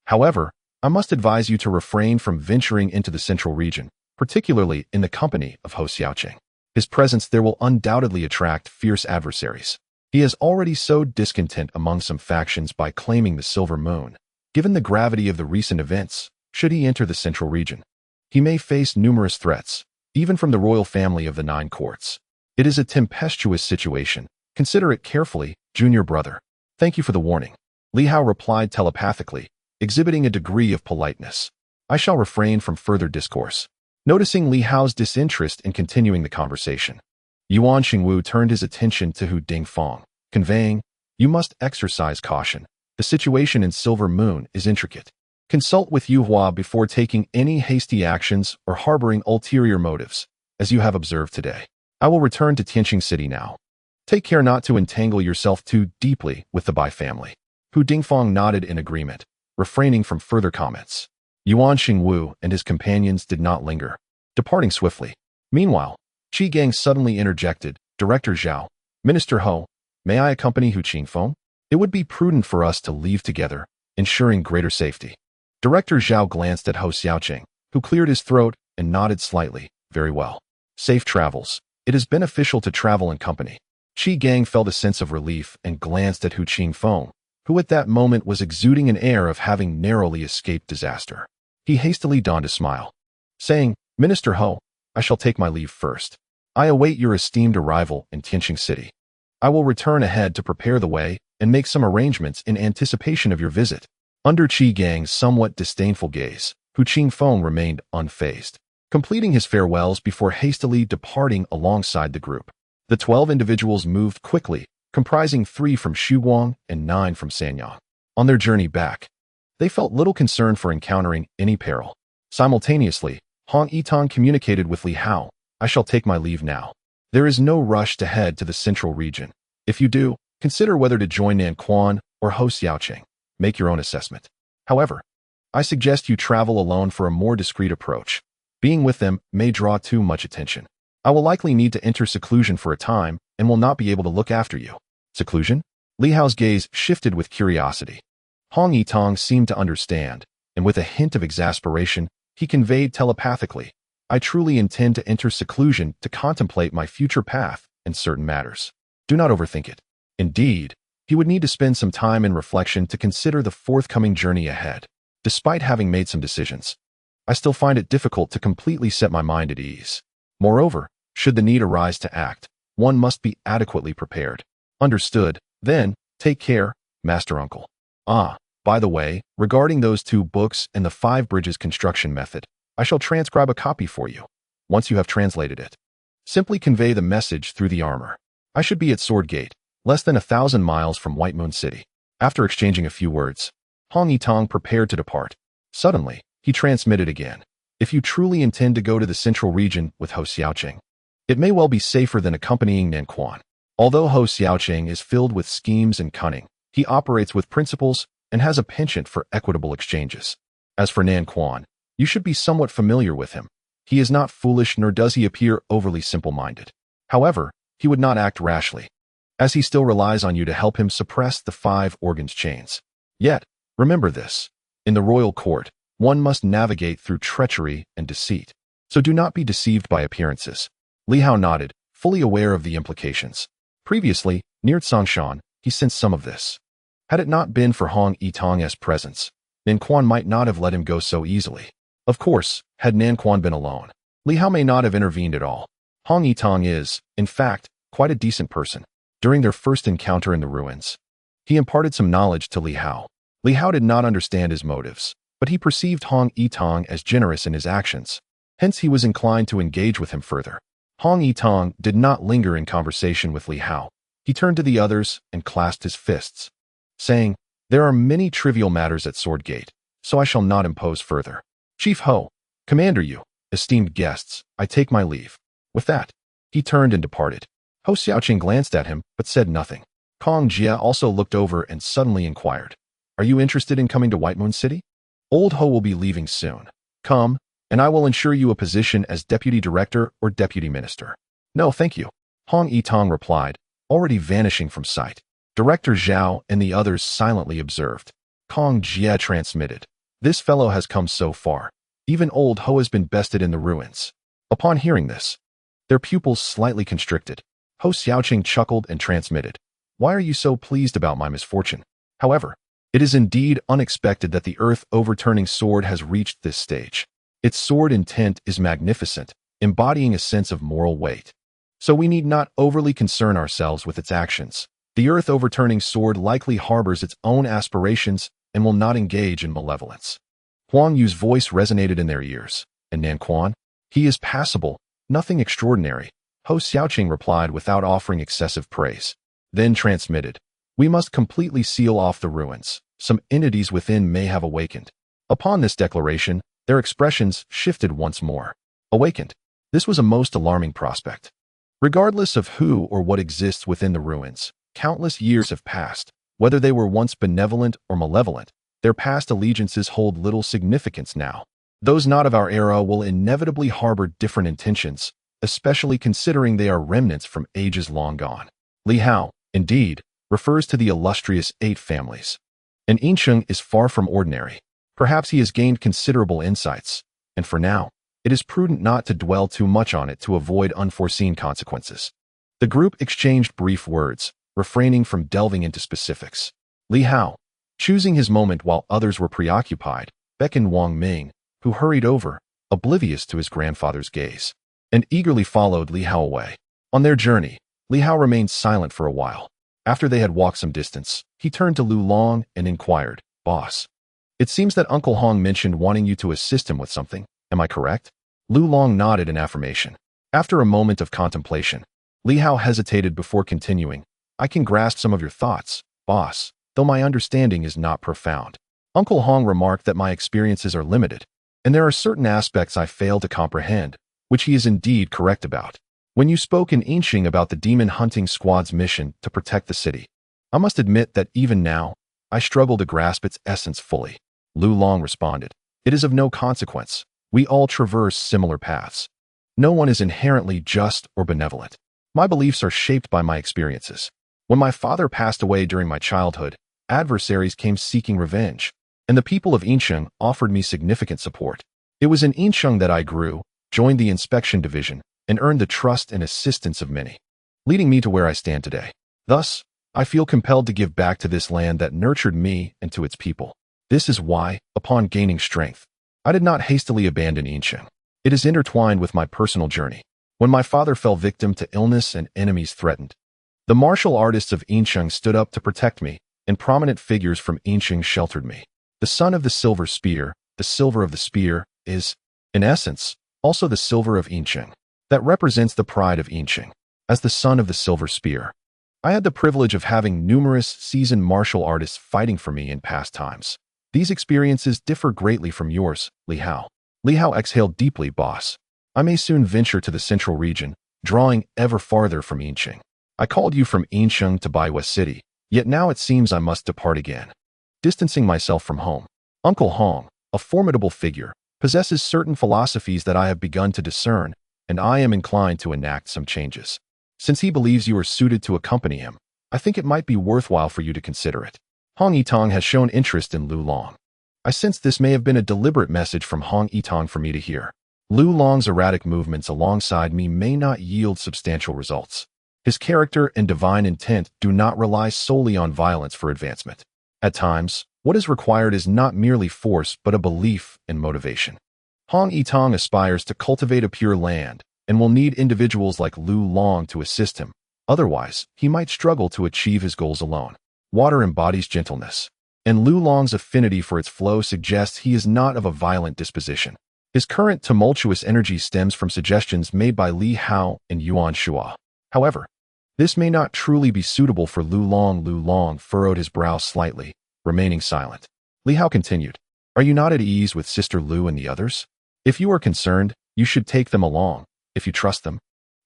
However, I must advise you to refrain from venturing into the central region, particularly in the company of Hou Xiaoqing. His presence there will undoubtedly attract fierce adversaries. He has already sowed discontent among some factions by claiming the Silver Moon. Given the gravity of the recent events, should he enter the central region, he may face numerous threats, even from the royal family of the 9 courts. It is a tempestuous situation. Consider it carefully, junior brother." "Thank you for the warning," Li Hao replied telepathically, exhibiting a degree of politeness. "I shall refrain from further discourse." Noticing Li Hao's disinterest in continuing the conversation, Yuan Xingwu turned his attention to Hu Dingfang, conveying, "You must exercise caution. The situation in Silver Moon is intricate. Consult with Yuhua before taking any hasty actions or harboring ulterior motives, as you have observed today. I will return to Tianqing City now. Take care not to entangle yourself too deeply with the Bai family." Hu Dingfang nodded in agreement, refraining from further comments. Yuan Xingwu and his companions did not linger, departing swiftly. Meanwhile, Qi Gang suddenly interjected, "Director Zhao, Minister Hou, may I accompany Hu Qingfeng? It would be prudent for us to leave together, ensuring greater safety." Director Zhao glanced at Hou Xiaoqing, who cleared his throat and nodded slightly. "Very well. Safe travels. It is beneficial to travel in company." Qi Gang felt a sense of relief and glanced at Hu Qingfeng, who at that moment was exuding an air of having narrowly escaped disaster. He hastily donned a smile, saying, "Minister Hou, I shall take my leave first. I await your esteemed arrival in Tianqing City. I will return ahead to prepare the way and make some arrangements in anticipation of your visit." Under Qi Gang's somewhat disdainful gaze, Hu Qingfeng remained unfazed, completing his farewells before hastily departing alongside the group. The 12 individuals moved quickly, comprising 3 from Shuguang and 9 from Sanyang. On their journey back, they felt little concern for encountering any peril. Simultaneously, Hong Yitong communicated with Li Hao, "I shall take my leave now. There is no rush to head to the central region. If you do, consider whether to join Nan Quan or Ho Xiaoqing. Make your own assessment. However, I suggest you travel alone for a more discreet approach. Being with them may draw too much attention. I will likely need to enter seclusion for a time and will not be able to look after you." Seclusion? Li Hao's gaze shifted with curiosity. Hong Yitong seemed to understand, and with a hint of exasperation, he conveyed telepathically, "I truly intend to enter seclusion to contemplate my future path and certain matters. Do not overthink it." Indeed, he would need to spend some time in reflection to consider the forthcoming journey ahead. Despite having made some decisions, I still find it difficult to completely set my mind at ease. Moreover, should the need arise to act, one must be adequately prepared. Understood. Then, take care, Master Uncle. By the way, regarding those 2 books and the 5 bridges construction method, I shall transcribe a copy for you. Once you have translated it, simply convey the message through the armor. I should be at Sword Gate, less than 1,000 miles from White Moon City. After exchanging a few words, Hong Yitong prepared to depart. Suddenly, he transmitted again. "If you truly intend to go to the central region with Ho Xiaoqing, it may well be safer than accompanying Nan Quan. Although Ho Xiaoqing is filled with schemes and cunning, he operates with principles and has a penchant for equitable exchanges. As for Nan Quan, you should be somewhat familiar with him. He is not foolish nor does he appear overly simple-minded. However, he would not act rashly, as he still relies on you to help him suppress the 5 organs chains. Yet, remember this, in the royal court, one must navigate through treachery and deceit, so do not be deceived by appearances." Li Hao nodded, fully aware of the implications. Previously, near Tsongshan, he sensed some of this. Had it not been for Hong Yitong's presence, Nan Quan might not have let him go so easily. Of course, had Nan Quan been alone, Li Hao may not have intervened at all. Hong Yitong is, in fact, quite a decent person. During their first encounter in the ruins, he imparted some knowledge to Li Hao. Li Hao did not understand his motives, but he perceived Hong Yitong as generous in his actions. Hence he was inclined to engage with him further. Hong Yitong did not linger in conversation with Li Hao. He turned to the others and clasped his fists, saying, "There are many trivial matters at Sword Gate, so I shall not impose further. Chief Ho, Commander Yu, esteemed guests, I take my leave." With that, he turned and departed. Ho Xiaoqing glanced at him, but said nothing. Kong Jia also looked over and suddenly inquired, "Are you interested in coming to White Moon City? Old Ho will be leaving soon. Come, and I will ensure you a position as Deputy Director or Deputy Minister." "No, thank you," Hong Yitong replied, already vanishing from sight. Director Zhao and the others silently observed. Kong Jia transmitted, "This fellow has come so far. Even old Ho has been bested in the ruins." Upon hearing this, their pupils slightly constricted. Ho Xiaoqing chuckled and transmitted, "Why are you so pleased about my misfortune? However, it is indeed unexpected that the earth-overturning sword has reached this stage. Its sword intent is magnificent, embodying a sense of moral weight. So we need not overly concern ourselves with its actions. The earth-overturning sword likely harbors its own aspirations and will not engage in malevolence." Huang Yu's voice resonated in their ears. "And Nan Quan? He is passable, nothing extraordinary," Ho Xiaoqing replied without offering excessive praise. Then transmitted, "We must completely seal off the ruins. Some entities within may have awakened." Upon this declaration, their expressions shifted once more. Awakened. This was a most alarming prospect. Regardless of who or what exists within the ruins, countless years have passed. Whether they were once benevolent or malevolent, their past allegiances hold little significance now. Those not of our era will inevitably harbor different intentions, especially considering they are remnants from ages long gone. Li Hao, indeed, refers to the illustrious 8 families. And Yinsheng is far from ordinary. Perhaps he has gained considerable insights, and for now, it is prudent not to dwell too much on it to avoid unforeseen consequences. The group exchanged brief words, refraining from delving into specifics. Li Hao, choosing his moment while others were preoccupied, beckoned Wang Ming, who hurried over, oblivious to his grandfather's gaze. and eagerly followed Li Hao away. On their journey, Li Hao remained silent for a while. After they had walked some distance, he turned to Lu Long and inquired, "Boss, it seems that Uncle Hong mentioned wanting you to assist him with something. Am I correct?" Lu Long nodded in affirmation. After a moment of contemplation, Li Hao hesitated before continuing, "I can grasp some of your thoughts, boss, though my understanding is not profound. Uncle Hong remarked that my experiences are limited, and there are certain aspects I fail to comprehend, which he is indeed correct about. When you spoke in Inqing about the demon hunting squad's mission to protect the city, I must admit that even now, I struggle to grasp its essence fully." Lu Long responded, "It is of no consequence. We all traverse similar paths. No one is inherently just or benevolent. My beliefs are shaped by my experiences. When my father passed away during my childhood, adversaries came seeking revenge, and the people of Inqing offered me significant support. It was in Inqing that I grew, joined the inspection division, and earned the trust and assistance of many, leading me to where I stand today. Thus, I feel compelled to give back to this land that nurtured me and to its people. This is why, upon gaining strength, I did not hastily abandon Inqing. It is intertwined with my personal journey. When my father fell victim to illness and enemies threatened, the martial artists of Inqing stood up to protect me, and prominent figures from Inqing sheltered me. The son of the silver spear, the silver of the spear, is, in essence, also the silver of Inqing. That represents the pride of Inqing. As the son of the silver spear, I had the privilege of having numerous seasoned martial artists fighting for me in past times. These experiences differ greatly from yours, Li Hao. Li Hao exhaled deeply, "Boss. I may soon venture to the central region, drawing ever farther from Inqing. I called you from Inqing to Baiwa City, yet now it seems I must depart again, distancing myself from home. Uncle Hong, a formidable figure, possesses certain philosophies that I have begun to discern, and I am inclined to enact some changes. Since he believes you are suited to accompany him, I think it might be worthwhile for you to consider it." Hong Yitong has shown interest in Lu Long. I sense this may have been a deliberate message from Hong Yitong for me to hear. Lu Long's erratic movements alongside me may not yield substantial results. His character and divine intent do not rely solely on violence for advancement. At times, what is required is not merely force but a belief and motivation. Hong Yitong aspires to cultivate a pure land and will need individuals like Lu Long to assist him. Otherwise, he might struggle to achieve his goals alone. Water embodies gentleness, and Lu Long's affinity for its flow suggests he is not of a violent disposition. His current tumultuous energy stems from suggestions made by Li Hao and Yuan Shua. However, this may not truly be suitable for Lu Long. Lu Long furrowed his brow slightly, remaining silent. Li Hao continued, "Are you not at ease with Sister Lu and the others? If you are concerned, you should take them along. If you trust them,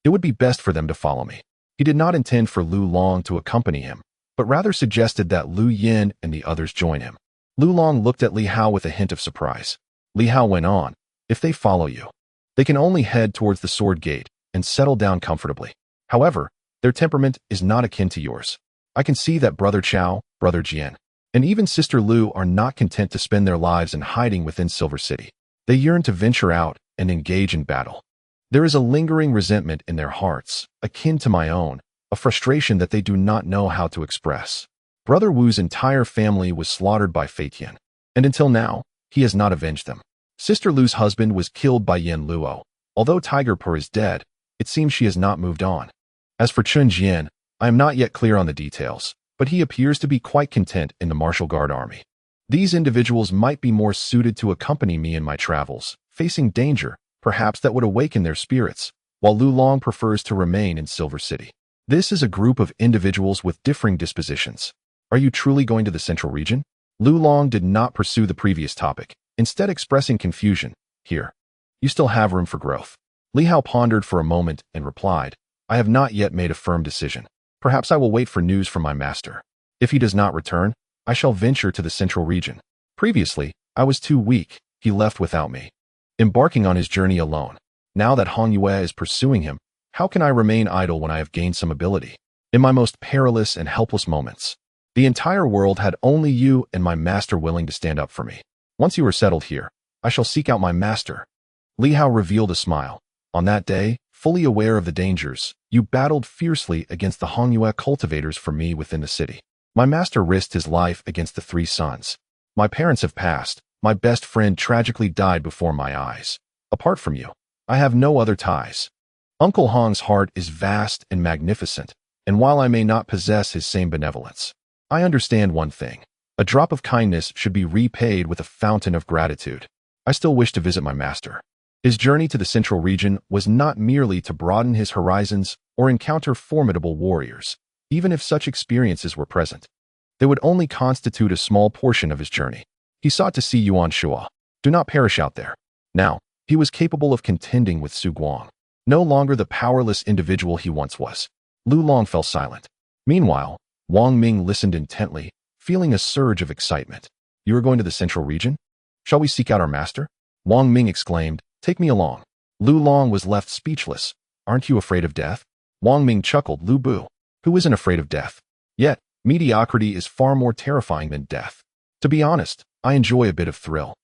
it would be best for them to follow me." He did not intend for Lu Long to accompany him, but rather suggested that Lu Yin and the others join him. Lu Long looked at Li Hao with a hint of surprise. Li Hao went on, "If they follow you, they can only head towards the sword gate and settle down comfortably. However, their temperament is not akin to yours. I can see that Brother Chao, Brother Jian, and even Sister Lu are not content to spend their lives in hiding within Silver City. They yearn to venture out and engage in battle. There is a lingering resentment in their hearts, akin to my own, a frustration that they do not know how to express. Brother Wu's entire family was slaughtered by Fei Tian, and until now, he has not avenged them. Sister Lu's husband was killed by Yen Luo. Although Tiger Pur is dead, it seems she has not moved on. As for Chun Jian, I am not yet clear on the details, but he appears to be quite content in the Martial Guard army. These individuals might be more suited to accompany me in my travels, facing danger, perhaps that would awaken their spirits, while Lu Long prefers to remain in Silver City. This is a group of individuals with differing dispositions. Are you truly going to the central region? Lu Long did not pursue the previous topic, instead expressing confusion. Here, you still have room for growth. Li Hao pondered for a moment and replied, I have not yet made a firm decision. Perhaps I will wait for news from my master. If he does not return, I shall venture to the central region. Previously, I was too weak. He left without me, embarking on his journey alone. Now that Hong Yue is pursuing him, how can I remain idle when I have gained some ability? In my most perilous and helpless moments, the entire world had only you and my master willing to stand up for me. Once you are settled here, I shall seek out my master. Li Hao revealed a smile. On that day, fully aware of the dangers, you battled fiercely against the Hong Yue cultivators for me within the city. My master risked his life against the 3 sons. My parents have passed. My best friend tragically died before my eyes. Apart from you, I have no other ties. Uncle Hong's heart is vast and magnificent, and while I may not possess his same benevolence, I understand one thing. A drop of kindness should be repaid with a fountain of gratitude. I still wish to visit my master. His journey to the central region was not merely to broaden his horizons or encounter formidable warriors. Even if such experiences were present, they would only constitute a small portion of his journey. He sought to see Yuan Shua. Do not perish out there. Now, he was capable of contending with Su Guang, no longer the powerless individual he once was. Lu Long fell silent. Meanwhile, Wang Ming listened intently, feeling a surge of excitement. You are going to the central region? Shall we seek out our master? Wang Ming exclaimed, take me along. Lu Long was left speechless. Aren't you afraid of death? Wang Ming chuckled. Lu Bu, who isn't afraid of death? Yet, mediocrity is far more terrifying than death. To be honest, I enjoy a bit of thrill.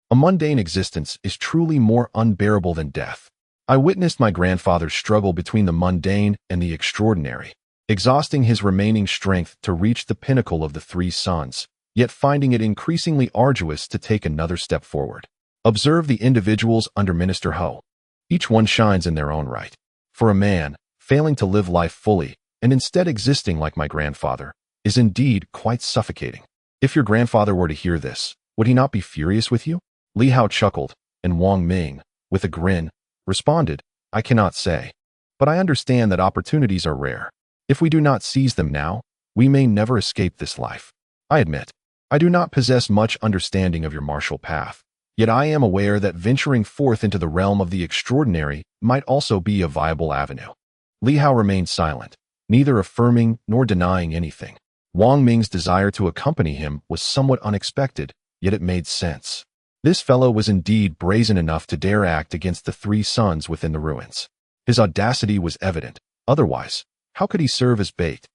A mundane existence is truly more unbearable than death. I witnessed my grandfather's struggle between the mundane and the extraordinary, exhausting his remaining strength to reach the pinnacle of the three suns, yet finding it increasingly arduous to take another step forward. Observe the individuals under Minister Ho. Each one shines in their own right. For a man, failing to live life fully, and instead existing like my grandfather, is indeed quite suffocating. If your grandfather were to hear this, would he not be furious with you? Li Hao chuckled, and Wang Ming, with a grin, responded, I cannot say. But I understand that opportunities are rare. If we do not seize them now, we may never escape this life. I admit, I do not possess much understanding of your martial path, yet I am aware that venturing forth into the realm of the extraordinary might also be a viable avenue. Li Hao remained silent, neither affirming nor denying anything. Wang Ming's desire to accompany him was somewhat unexpected, yet it made sense. This fellow was indeed brazen enough to dare act against the three suns within the ruins. His audacity was evident. Otherwise, how could he serve as bait?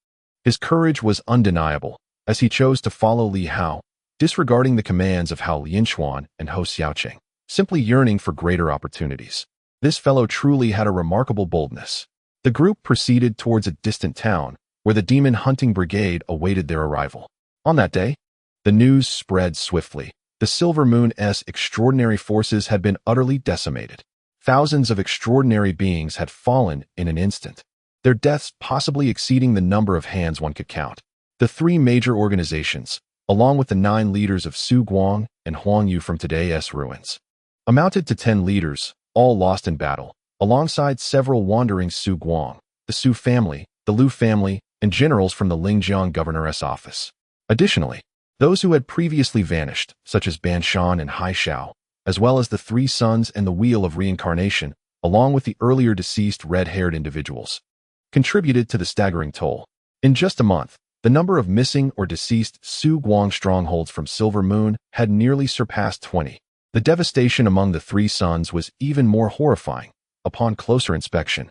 His courage was undeniable, as he chose to follow Li Hao, disregarding the commands of Hao Lianquan and Ho Xiaoqing, simply yearning for greater opportunities. This fellow truly had a remarkable boldness. The group proceeded towards a distant town, where the demon hunting brigade awaited their arrival. On that day, the news spread swiftly. The Silver Moon's extraordinary forces had been utterly decimated. Thousands of extraordinary beings had fallen in an instant, their deaths possibly exceeding the number of hands one could count. The three major organizations, along with the 9 leaders of Su Guang and Huang Yu from today's ruins, amounted to 10 leaders, all lost in battle, alongside several wandering Su Guang, the Su family, the Lu family, and generals from the Lingjiang governor's office. Additionally, those who had previously vanished, such as Ban Shan and Hai Shao, as well as the three sons and the wheel of reincarnation, along with the earlier deceased red-haired individuals, contributed to the staggering toll. In just a month, the number of missing or deceased Su Guang strongholds from Silver Moon had nearly surpassed 20. The devastation among the three sons was even more horrifying. Upon closer inspection,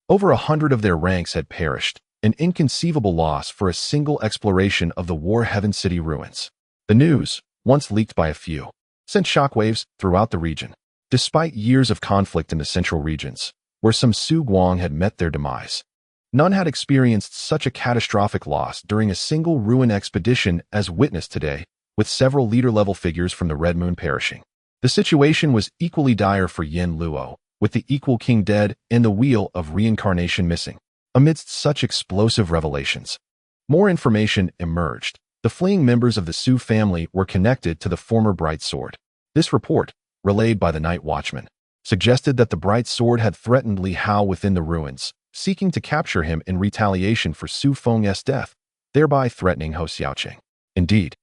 over 100 of their ranks had perished, an inconceivable loss for a single exploration of the War Heaven City ruins. The news, once leaked by a few, sent shockwaves throughout the region. Despite years of conflict in the central regions, where some Su Guang had met their demise, none had experienced such a catastrophic loss during a single ruin expedition as witnessed today, with several leader-level figures from the Red Moon perishing. The situation was equally dire for Yin Luo, with the Equal King dead and the Wheel of Reincarnation missing. Amidst such explosive revelations, more information emerged. The fleeing members of the Su family were connected to the former Bright Sword. This report, relayed by the Night Watchman, suggested that the Bright Sword had threatened Li Hao within the ruins, seeking to capture him in retaliation for Su Feng's death, thereby threatening Ho Xiaoqing. Indeed,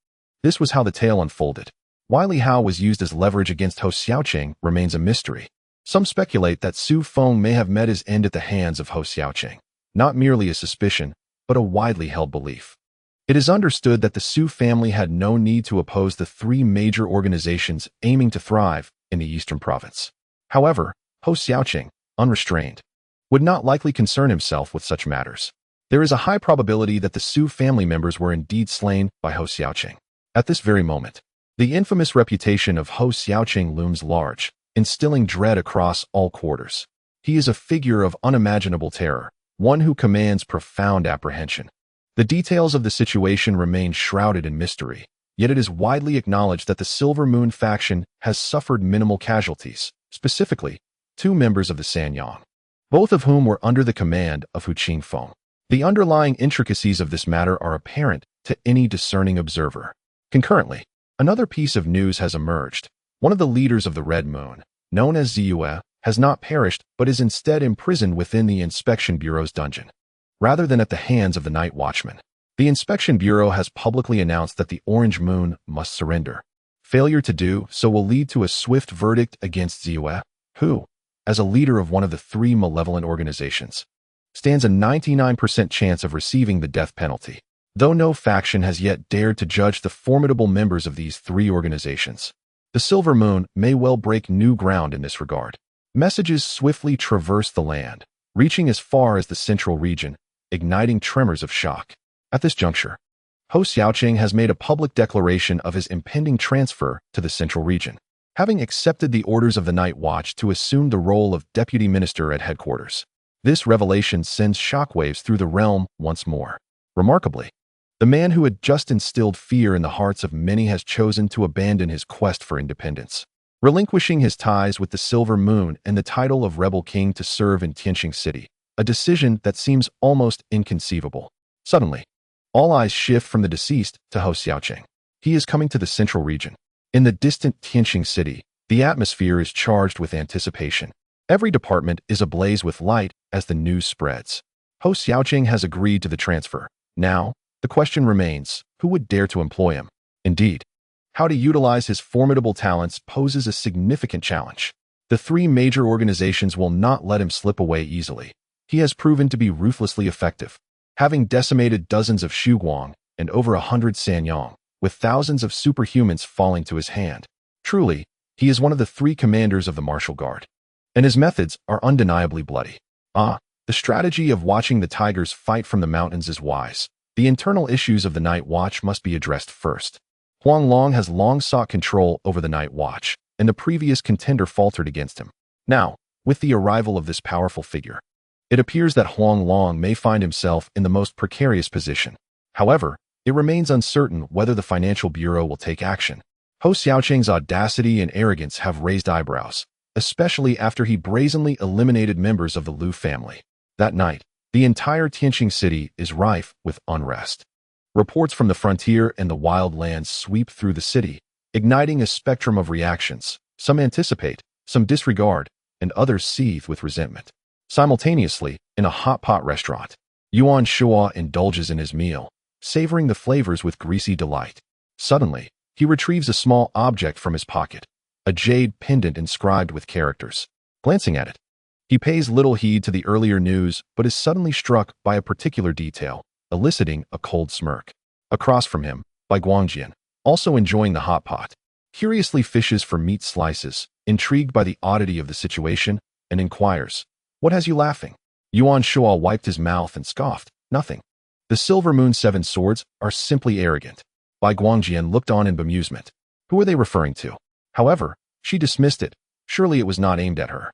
this was how the tale unfolded. Why Li Hao was used as leverage against Ho Xiaoqing remains a mystery. Some speculate that Su Feng may have met his end at the hands of Ho Xiaoqing. Not merely a suspicion, but a widely held belief. It is understood that the Su family had no need to oppose the 3 major organizations aiming to thrive in the eastern province. However, Ho Xiaoqing, unrestrained, would not likely concern himself with such matters. There is a high probability that the Su family members were indeed slain by Ho Xiaoqing. At this very moment, the infamous reputation of Ho Xiaoqing looms large, instilling dread across all quarters. He is a figure of unimaginable terror, one who commands profound apprehension. The details of the situation remain shrouded in mystery, yet it is widely acknowledged that the Silver Moon faction has suffered minimal casualties. Specifically, two members of the Sanyang, both of whom were under the command of Hu Qingfeng. The underlying intricacies of this matter are apparent to any discerning observer. Concurrently, another piece of news has emerged. One of the leaders of the Red Moon, known as Ziyue, has not perished but is instead imprisoned within the Inspection Bureau's dungeon, rather than at the hands of the Night Watchman. The Inspection Bureau has publicly announced that the Orange Moon must surrender. Failure to do so will lead to a swift verdict against Ziyue, who, as a leader of one of the three malevolent organizations, stands a 99% chance of receiving the death penalty. Though no faction has yet dared to judge the formidable members of these three organizations, the Silver Moon may well break new ground in this regard. Messages swiftly traverse the land, reaching as far as the central region, igniting tremors of shock. At this juncture, Hou Xiaoqing has made a public declaration of his impending transfer to the central region, having accepted the orders of the Night Watch to assume the role of deputy minister at headquarters. This revelation sends shockwaves through the realm once more. Remarkably, the man who had just instilled fear in the hearts of many has chosen to abandon his quest for independence, relinquishing his ties with the Silver Moon and the title of Rebel King to serve in Tianqing City, a decision that seems almost inconceivable. Suddenly, all eyes shift from the deceased to Hou Xiaoqing. He is coming to the central region. In the distant Tianqing City, the atmosphere is charged with anticipation. Every department is ablaze with light as the news spreads. Hou Xiaoqing has agreed to the transfer. Now, the question remains, who would dare to employ him? Indeed, how to utilize his formidable talents poses a significant challenge. The three major organizations will not let him slip away easily. He has proven to be ruthlessly effective, having decimated dozens of Shuguang and over 100 Sanyang, with thousands of superhumans falling to his hand. Truly, he is one of the three commanders of the martial guard, and his methods are undeniably bloody. The strategy of watching the tigers fight from the mountains is wise. The internal issues of the Night Watch must be addressed first. Huang Long has long sought control over the Night Watch, and the previous contender faltered against him. Now, with the arrival of this powerful figure, it appears that Huang Long may find himself in the most precarious position. However, it remains uncertain whether the Financial Bureau will take action. Hou Xiaoqing's audacity and arrogance have raised eyebrows, especially after he brazenly eliminated members of the Liu family. That night, the entire Tianqing City is rife with unrest. Reports from the frontier and the wild lands sweep through the city, igniting a spectrum of reactions. Some anticipate, some disregard, and others seethe with resentment. Simultaneously, in a hot pot restaurant, Yuan Shua indulges in his meal, savoring the flavors with greasy delight. Suddenly, he retrieves a small object from his pocket, a jade pendant inscribed with characters. Glancing at it, he pays little heed to the earlier news but is suddenly struck by a particular detail, eliciting a cold smirk. Across from him, Bai Guangjian, also enjoying the hot pot, curiously fishes for meat slices, intrigued by the oddity of the situation, and inquires, "What has you laughing?" Yuan Shua wiped his mouth and scoffed, "Nothing. The Silver Moon 7 swords are simply arrogant." Bai Guangjian looked on in bemusement. Who were they referring to? However, she dismissed it. Surely it was not aimed at her.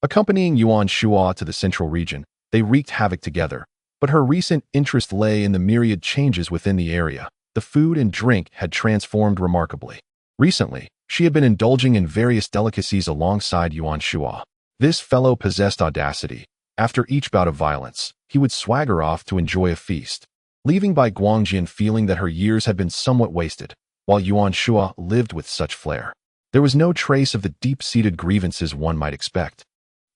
Accompanying Yuan Shua to the central region, they wreaked havoc together, but her recent interest lay in the myriad changes within the area. The food and drink had transformed remarkably. Recently, she had been indulging in various delicacies alongside Yuan Shua. This fellow possessed audacity. After each bout of violence, he would swagger off to enjoy a feast, leaving Bai Guangjian feeling that her years had been somewhat wasted, while Yuan Shua lived with such flair. There was no trace of the deep-seated grievances one might expect.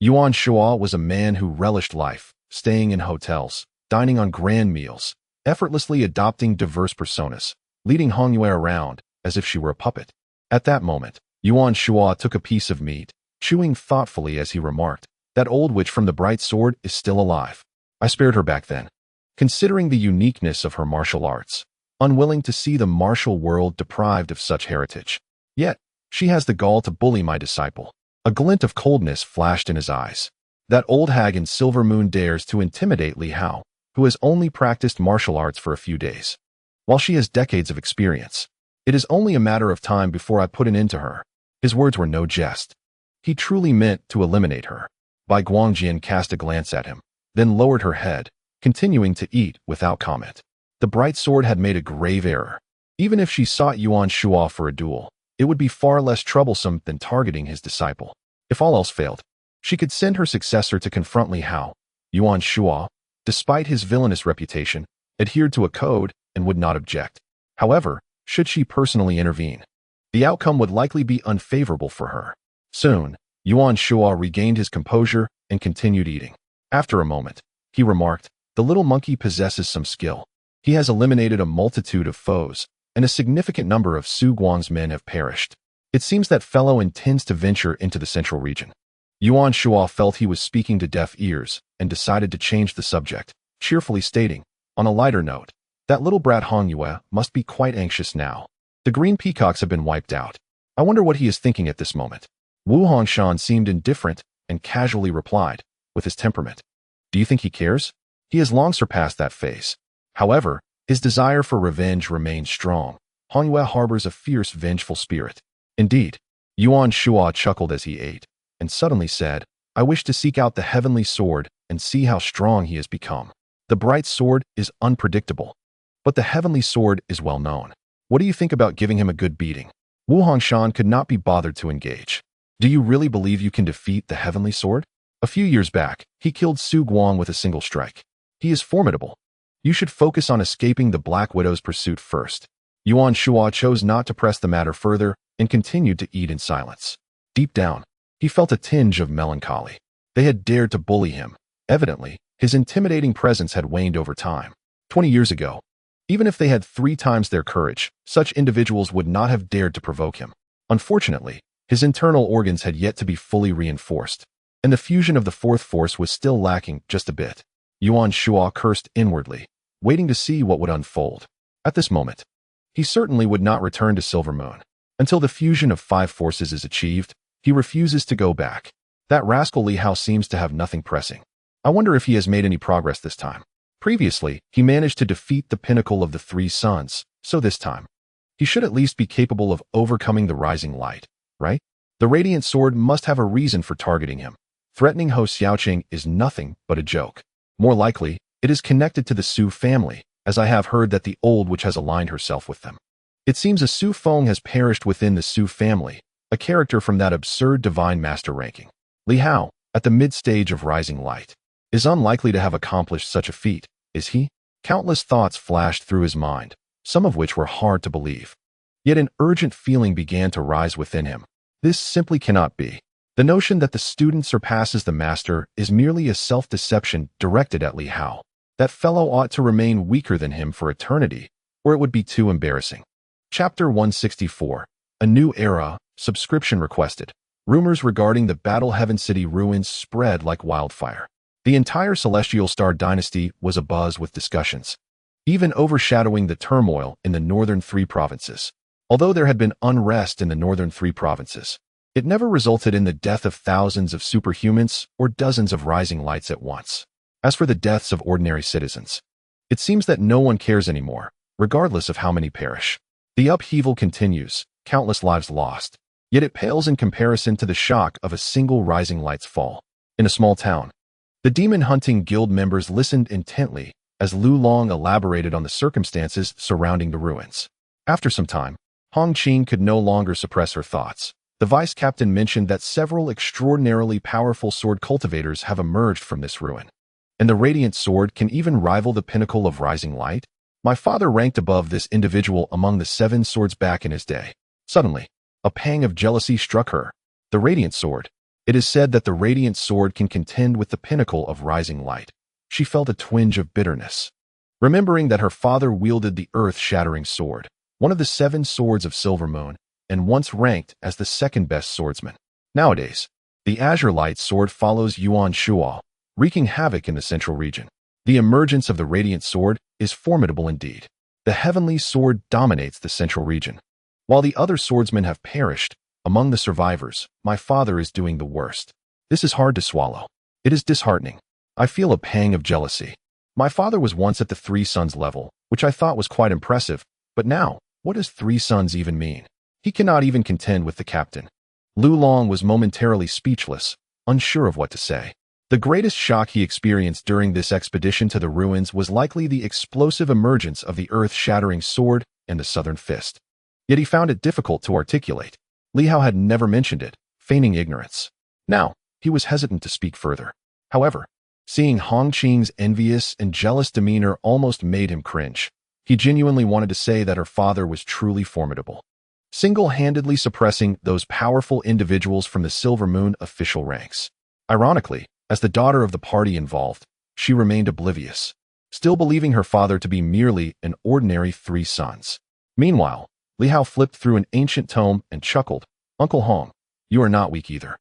Yuan Shua was a man who relished life, staying in hotels, dining on grand meals, effortlessly adopting diverse personas, leading Hong Yue around as if she were a puppet. At that moment, Yuan Shua took a piece of meat, chewing thoughtfully as he remarked, "That old witch from the bright sword is still alive. I spared her back then, considering the uniqueness of her martial arts, unwilling to see the martial world deprived of such heritage. Yet, she has the gall to bully my disciple." A glint of coldness flashed in his eyes. That old hag in Silver Moon dares to intimidate Li Hao, who has only practiced martial arts for a few days, while she has decades of experience. It is only a matter of time before I put an end to her. His words were no jest. He truly meant to eliminate her. Bai Guangjian cast a glance at him, then lowered her head, continuing to eat without comment. The bright sword had made a grave error. Even if she sought Yuan Shua for a duel, it would be far less troublesome than targeting his disciple. If all else failed, She could send her successor to confront Li Hao. Yuan Shuo, despite his villainous reputation, adhered to a code and would not object. However, should she personally intervene, the outcome would likely be unfavorable for her. Soon, Yuan Shuo regained his composure and continued eating. After a moment, he remarked, "The little monkey possesses some skill. He has eliminated a multitude of foes, and a significant number of Su Guang's men have perished. It seems that fellow intends to venture into the central region." Yuan Shuo felt he was speaking to deaf ears and decided to change the subject, cheerfully stating, on a lighter note, "That little brat Hong Yue must be quite anxious now. The green peacocks have been wiped out. I wonder what he is thinking at this moment." Wu Hongshan seemed indifferent and casually replied, with his temperament, "Do you think he cares? He has long surpassed that phase. However, his desire for revenge remains strong. Hong Yue harbors a fierce, vengeful spirit." Indeed, Yuan Shuo chuckled as he ate, and suddenly said, "I wish to seek out the heavenly sword and see how strong he has become. The bright sword is unpredictable, but the heavenly sword is well known. What do you think about giving him a good beating?" Wu Hongshan could not be bothered to engage. "Do you really believe you can defeat the heavenly sword? A few years back, he killed Su Guang with a single strike. He is formidable. You should focus on escaping the Black Widow's pursuit first." Yuan Shuo chose not to press the matter further and continued to eat in silence. Deep down, he felt a tinge of melancholy. They had dared to bully him. Evidently, his intimidating presence had waned over time. 20 years ago, even if they had 3 times their courage, such individuals would not have dared to provoke him. Unfortunately, his internal organs had yet to be fully reinforced, and the fusion of the fourth force was still lacking just a bit. Yuan Shuo cursed inwardly, waiting to see what would unfold. At this moment, he certainly would not return to Silver Moon. Until the fusion of 5 forces is achieved, he refuses to go back. That rascal Li Hao seems to have nothing pressing. I wonder if he has made any progress this time. Previously, he managed to defeat the pinnacle of the 3 suns, so this time, he should at least be capable of overcoming the rising light, right? The radiant sword must have a reason for targeting him. Threatening Ho Xiaoqing is nothing but a joke. More likely, it is connected to the Su family, as I have heard that the old witch has aligned herself with them. It seems a Su Feng has perished within the Su family, a character from that absurd divine master ranking. Li Hao, at the mid-stage of rising light, is unlikely to have accomplished such a feat, is he? Countless thoughts flashed through his mind, some of which were hard to believe. Yet an urgent feeling began to rise within him. This simply cannot be. The notion that the student surpasses the master is merely a self-deception directed at Li Hao. That fellow ought to remain weaker than him for eternity, or it would be too embarrassing. Chapter 164. A New Era. Subscription requested. Rumors regarding the Battle Heaven City ruins spread like wildfire. The entire Celestial Star dynasty was abuzz with discussions, even overshadowing the turmoil in the northern 3 provinces. Although there had been unrest in the northern 3 provinces, it never resulted in the death of thousands of superhumans or dozens of rising lights at once. As for the deaths of ordinary citizens, it seems that no one cares anymore, regardless of how many perish. The upheaval continues, countless lives lost, yet it pales in comparison to the shock of a single rising light's fall. In a small town, the demon hunting guild members listened intently as Lu Long elaborated on the circumstances surrounding the ruins. After some time, Hong Qing could no longer suppress her thoughts. The vice captain mentioned that several extraordinarily powerful sword cultivators have emerged from this ruin, and the radiant sword can even rival the pinnacle of rising light. My father ranked above this individual among the 7 swords back in his day. Suddenly, a pang of jealousy struck her. The radiant sword. It is said that the radiant sword can contend with the pinnacle of rising light. She felt a twinge of bitterness, remembering that her father wielded the earth-shattering sword, one of the 7 swords of Silver Moon, and once ranked as the 2nd-best swordsman. Nowadays, the Azure Light sword follows Yuan Shuo, wreaking havoc in the central region. The emergence of the radiant sword is formidable indeed. The heavenly sword dominates the central region. While the other swordsmen have perished, among the survivors, my father is doing the worst. This is hard to swallow. It is disheartening. I feel a pang of jealousy. My father was once at the 3 suns level, which I thought was quite impressive, but now, what does 3 suns even mean? He cannot even contend with the captain. Lu Long was momentarily speechless, unsure of what to say. The greatest shock he experienced during this expedition to the ruins was likely the explosive emergence of the earth-shattering sword and the southern fist. Yet he found it difficult to articulate. Li Hao had never mentioned it, feigning ignorance. Now, he was hesitant to speak further. However, seeing Hongqing's envious and jealous demeanor almost made him cringe. He genuinely wanted to say that her father was truly formidable, single-handedly suppressing those powerful individuals from the Silver Moon official ranks. Ironically, as the daughter of the party involved, she remained oblivious, still believing her father to be merely an ordinary 3 sons. Meanwhile, Li Hao flipped through an ancient tome and chuckled, "Uncle Hong, you are not weak either.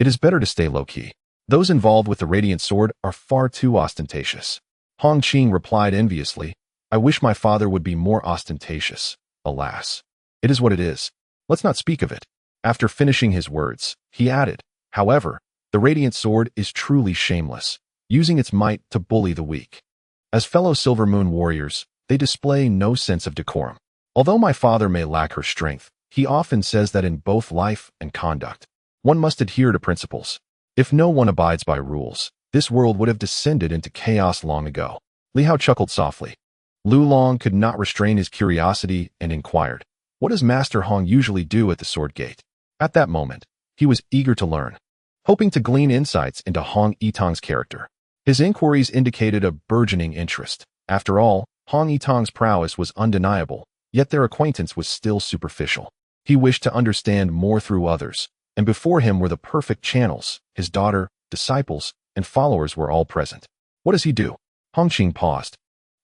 It is better to stay low-key. Those involved with the Radiant Sword are far too ostentatious." Hongqing replied enviously, "I wish my father would be more ostentatious. Alas, it is what it is. Let's not speak of it." After finishing his words, he added, "However, the Radiant Sword is truly shameless, using its might to bully the weak. As fellow Silver Moon warriors, they display no sense of decorum. Although my father may lack her strength, he often says that in both life and conduct, one must adhere to principles. If no one abides by rules, this world would have descended into chaos long ago." Li Hao chuckled softly. Lu Long could not restrain his curiosity and inquired, "What does Master Hong usually do at the Sword Gate?" At that moment, he was eager to learn, hoping to glean insights into Hong Yitang's character. His inquiries indicated a burgeoning interest. After all, Hong Yitang's prowess was undeniable, yet their acquaintance was still superficial. He wished to understand more through others, and before him were the perfect channels. His daughter, disciples, and followers were all present. "What does he do?" Hongqing paused,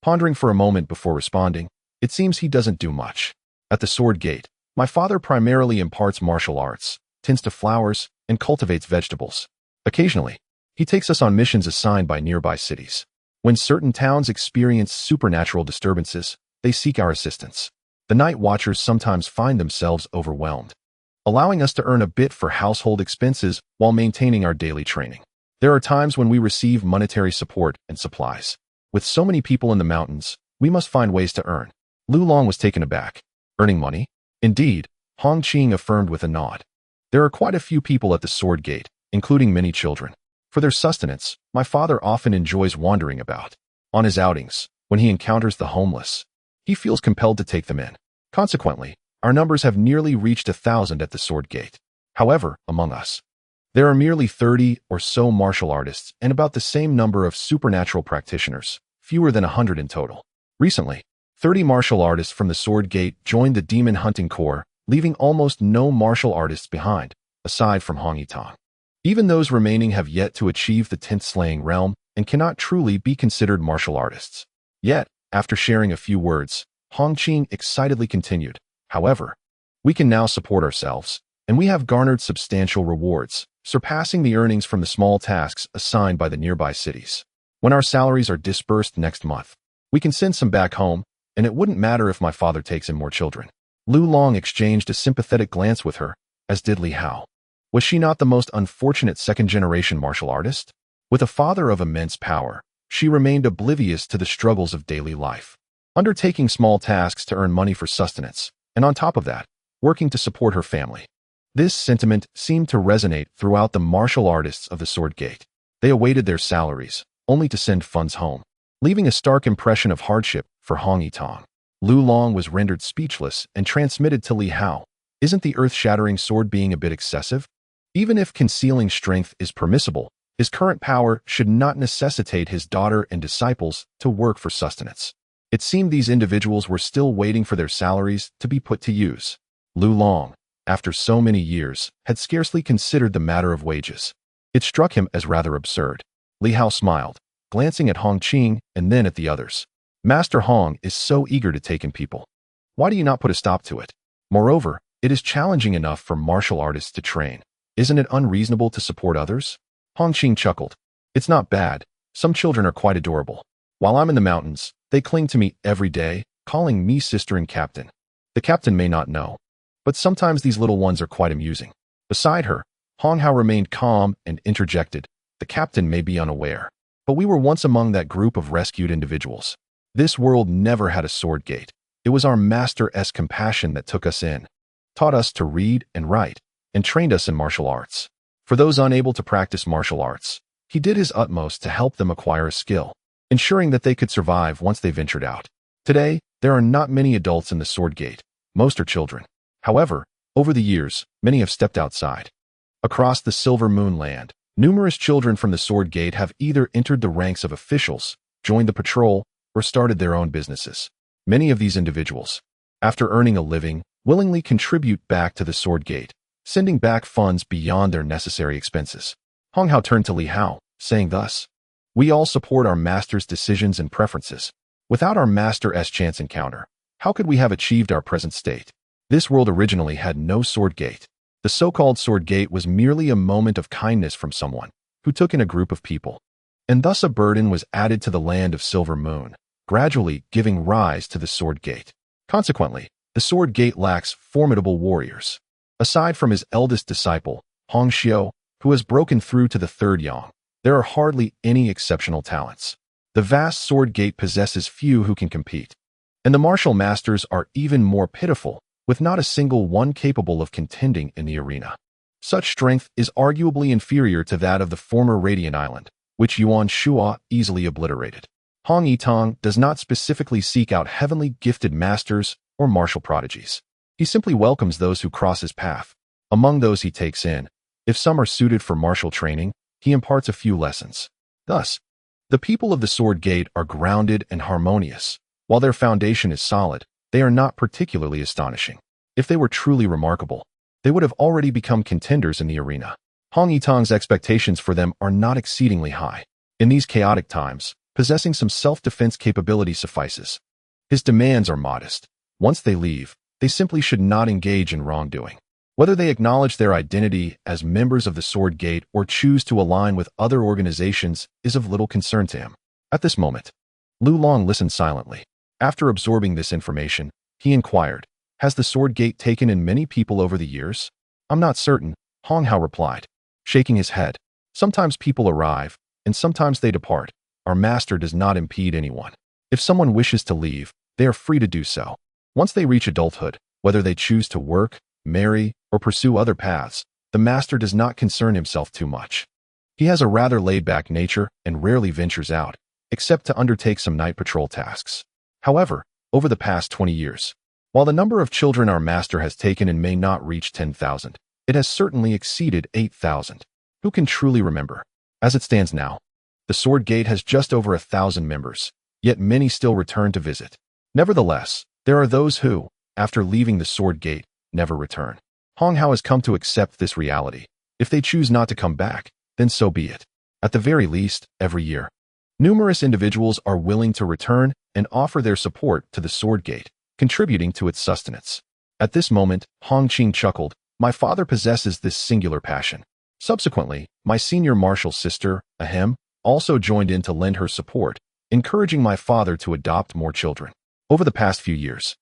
pondering for a moment before responding. "It seems he doesn't do much. At the Sword Gate, my father primarily imparts martial arts, tends to flowers, and cultivates vegetables. Occasionally, he takes us on missions assigned by nearby cities. When certain towns experience supernatural disturbances, they seek our assistance. The night watchers sometimes find themselves overwhelmed, allowing us to earn a bit for household expenses while maintaining our daily training. There are times when we receive monetary support and supplies. With so many people in the mountains, we must find ways to earn." Lu Long was taken aback. "Earning money?" "Indeed," Hongqing affirmed with a nod. "There are quite a few people at the Sword Gate, including many children. For their sustenance, my father often enjoys wandering about. On his outings, when he encounters the homeless, he feels compelled to take them in. Consequently, our numbers have nearly reached 1,000 at the Sword Gate. However, among us, there are merely 30 or so martial artists and about the same number of supernatural practitioners, fewer than 100 in total. Recently, 30 martial artists from the Sword Gate joined the Demon Hunting Corps, leaving almost no martial artists behind, aside from Hong Yitang. Even those remaining have yet to achieve the 10th slaying realm and cannot truly be considered martial artists. Yet, after sharing a few words, Hongqing excitedly continued, "However, we can now support ourselves, and we have garnered substantial rewards, surpassing the earnings from the small tasks assigned by the nearby cities. When our salaries are dispersed next month, we can send some back home, and it wouldn't matter if my father takes in more children." Lu Long exchanged a sympathetic glance with her, as did Li Hao. Was she not the most unfortunate second-generation martial artist? With a father of immense power, she remained oblivious to the struggles of daily life, undertaking small tasks to earn money for sustenance, and on top of that, working to support her family. This sentiment seemed to resonate throughout the martial artists of the Sword Gate. They awaited their salaries, only to send funds home, leaving a stark impression of hardship for Hong Yitang. Lu Long was rendered speechless and transmitted to Li Hao, "Isn't the earth-shattering sword being a bit excessive? Even if concealing strength is permissible, his current power should not necessitate his daughter and disciples to work for sustenance." It seemed these individuals were still waiting for their salaries to be put to use. Lu Long, after so many years, had scarcely considered the matter of wages. It struck him as rather absurd. Li Hao smiled, glancing at Hongqing and then at the others. "Master Hong is so eager to take in people. Why do you not put a stop to it? Moreover, it is challenging enough for martial artists to train. Isn't it unreasonable to support others?" Hongqing chuckled. "It's not bad. Some children are quite adorable. While I'm in the mountains, they cling to me every day, calling me sister and captain. The captain may not know, but sometimes these little ones are quite amusing." Beside her, Hong Hao remained calm and interjected, "The captain may be unaware, but we were once among that group of rescued individuals. This world never had a Sword Gate. It was our master's compassion that took us in, taught us to read and write, and trained us in martial arts. For those unable to practice martial arts, he did his utmost to help them acquire a skill, ensuring that they could survive once they ventured out. Today, there are not many adults in the Sword Gate. Most are children. However, over the years, many have stepped outside. Across the Silver Moon land, Numerous children from the Sword Gate have either entered the ranks of officials, joined the patrol, or started their own businesses. Many of these individuals, after earning a living, willingly contribute back to the Sword Gate, sending back funds beyond their necessary expenses. Hong Hao turned to Li Hao, saying thus, "We all support our master's decisions and preferences. Without our master's chance encounter, how could we have achieved our present state? This world originally had no Sword Gate. The so-called Sword Gate was merely a moment of kindness from someone who took in a group of people. And thus a burden was added to the land of Silver Moon, gradually giving rise to the Sword Gate. Consequently, the Sword Gate lacks formidable warriors. Aside from his eldest disciple, Hong Xiu, who has broken through to the third Yang, there are hardly any exceptional talents. The vast Sword Gate possesses few who can compete. And the martial masters are even more pitiful, with not a single one capable of contending in the arena. Such strength is arguably inferior to that of the former Radiant Island, which Yuan Shua easily obliterated. Hong Yitong does not specifically seek out heavenly gifted masters or martial prodigies. He simply welcomes those who cross his path. Among those he takes in, if some are suited for martial training, he imparts a few lessons. Thus, the people of the Sword Gate are grounded and harmonious. While their foundation is solid, they are not particularly astonishing. If they were truly remarkable, they would have already become contenders in the arena. Hong Yitong's expectations for them are not exceedingly high. In these chaotic times, possessing some self-defense capability suffices. His demands are modest. Once they leave, they simply should not engage in wrongdoing. Whether they acknowledge their identity as members of the Sword Gate or choose to align with other organizations is of little concern to him. At this moment, Lu Long listened silently. After absorbing this information, he inquired, "Has the Sword Gate taken in many people over the years?" "I'm not certain," Hong Hao replied, shaking his head. "Sometimes people arrive, and sometimes they depart. Our master does not impede anyone. If someone wishes to leave, they are free to do so. Once they reach adulthood, whether they choose to work, marry, or pursue other paths, the master does not concern himself too much. He has a rather laid-back nature and rarely ventures out, except to undertake some night patrol tasks. However, over the past 20 years, while the number of children our master has taken in may not reach 10,000, it has certainly exceeded 8,000. Who can truly remember? As it stands now, the Sword Gate has just over 1,000 members, yet many still return to visit. Nevertheless, there are those who, after leaving the Sword Gate, never return. Hong Hao has come to accept this reality. If they choose not to come back, then so be it. At the very least, every year, numerous individuals are willing to return and offer their support to the Sword Gate, contributing to its sustenance. At this moment, Hong Qing chuckled, "My father possesses this singular passion." Subsequently, my senior martial sister, Ahem, also joined in to lend her support, encouraging my father to adopt more children. Over the past few years,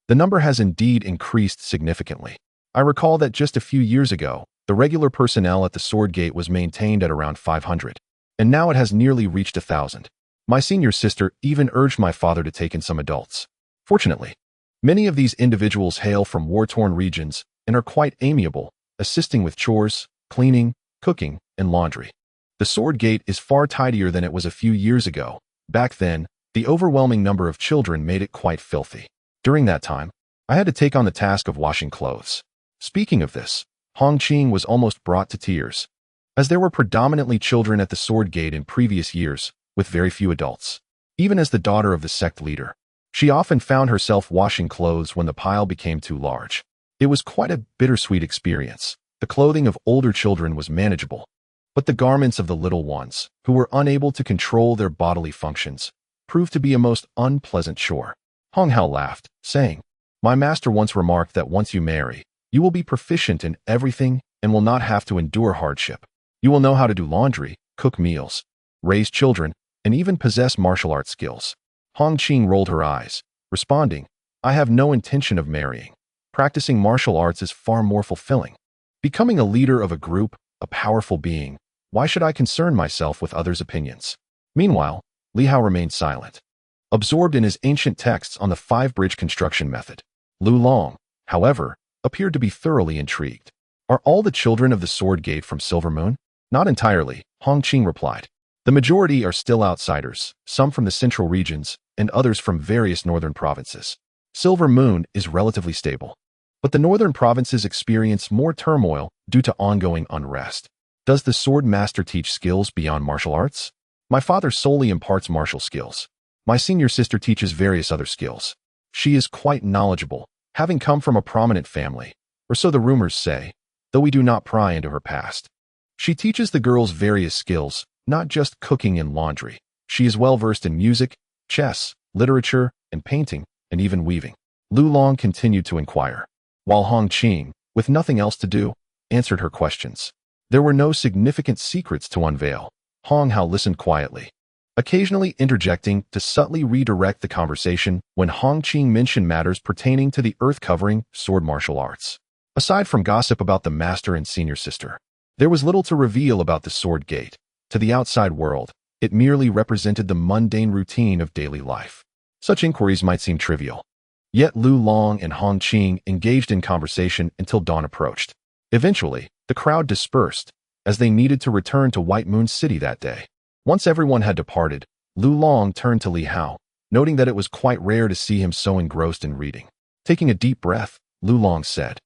the number has indeed increased significantly. I recall that just a few years ago, the regular personnel at the Sword Gate was maintained at around 500, and now it has nearly reached 1,000. My senior sister even urged my father to take in some adults. Fortunately, many of these individuals hail from war-torn regions and are quite amiable, assisting with chores, cleaning, cooking, and laundry. The Sword Gate is far tidier than it was a few years ago. Back then, the overwhelming number of children made it quite filthy. During that time, I had to take on the task of washing clothes. Speaking of this, Hong Qing was almost brought to tears, as there were predominantly children at the Sword Gate in previous years, with very few adults. Even as the daughter of the sect leader, she often found herself washing clothes when the pile became too large. It was quite a bittersweet experience. The clothing of older children was manageable, but the garments of the little ones, who were unable to control their bodily functions, proved to be a most unpleasant chore. Hong Hao laughed, saying, "My master once remarked that once you marry, you will be proficient in everything and will not have to endure hardship. You will know how to do laundry, cook meals, raise children, and even possess martial arts skills." Hong Qing rolled her eyes, responding, "I have no intention of marrying. Practicing martial arts is far more fulfilling. Becoming a leader of a group, a powerful being, why should I concern myself with others' opinions?" Meanwhile, Li Hao remained silent, absorbed in his ancient texts on the five-bridge construction method. Lu Long, however, appeared to be thoroughly intrigued. "Are all the children of the Sword Gate from Silver Moon?" "Not entirely," Hong Qing replied. "The majority are still outsiders, some from the central regions, and others from various northern provinces. Silver Moon is relatively stable, but the northern provinces experience more turmoil due to ongoing unrest. Does the sword master teach skills beyond martial arts? My father solely imparts martial skills. My senior sister teaches various other skills. She is quite knowledgeable, having come from a prominent family, or so the rumors say, though we do not pry into her past. She teaches the girls various skills, not just cooking and laundry. She is well versed in music, chess, literature, and painting, and even weaving. Lu Long continued to inquire, while Hong Qing, with nothing else to do, answered her questions. There were no significant secrets to unveil. Hong Hao listened quietly, occasionally interjecting to subtly redirect the conversation when Hong Qing mentioned matters pertaining to the earth-covering sword martial arts. Aside from gossip about the master and senior sister, there was little to reveal about the sword gate. To the outside world, it merely represented the mundane routine of daily life. Such inquiries might seem trivial. Yet Lu Long and Hong Qing engaged in conversation until dawn approached. Eventually, the crowd dispersed, as they needed to return to White Moon City that day. Once everyone had departed, Lu Long turned to Li Hao, noting that it was quite rare to see him so engrossed in reading. Taking a deep breath, Lu Long said,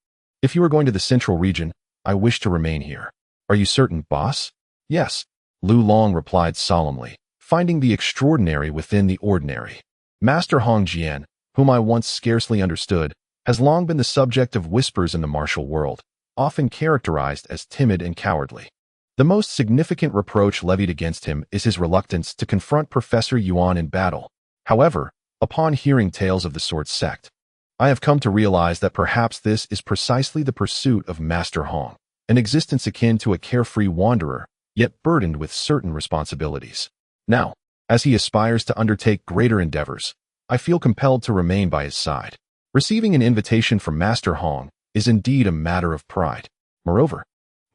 "If you are going to the central region, I wish to remain here." "Are you certain, boss?" "Yes," Lu Long replied solemnly, finding the extraordinary within the ordinary. Master Hong Jian, whom I once scarcely understood, has long been the subject of whispers in the martial world, often characterized as timid and cowardly. The most significant reproach levied against him is his reluctance to confront Professor Yuan in battle. However, upon hearing tales of the sword sect, I have come to realize that perhaps this is precisely the pursuit of Master Hong, an existence akin to a carefree wanderer, yet burdened with certain responsibilities. Now, as he aspires to undertake greater endeavors, I feel compelled to remain by his side. Receiving an invitation from Master Hong is indeed a matter of pride. Moreover,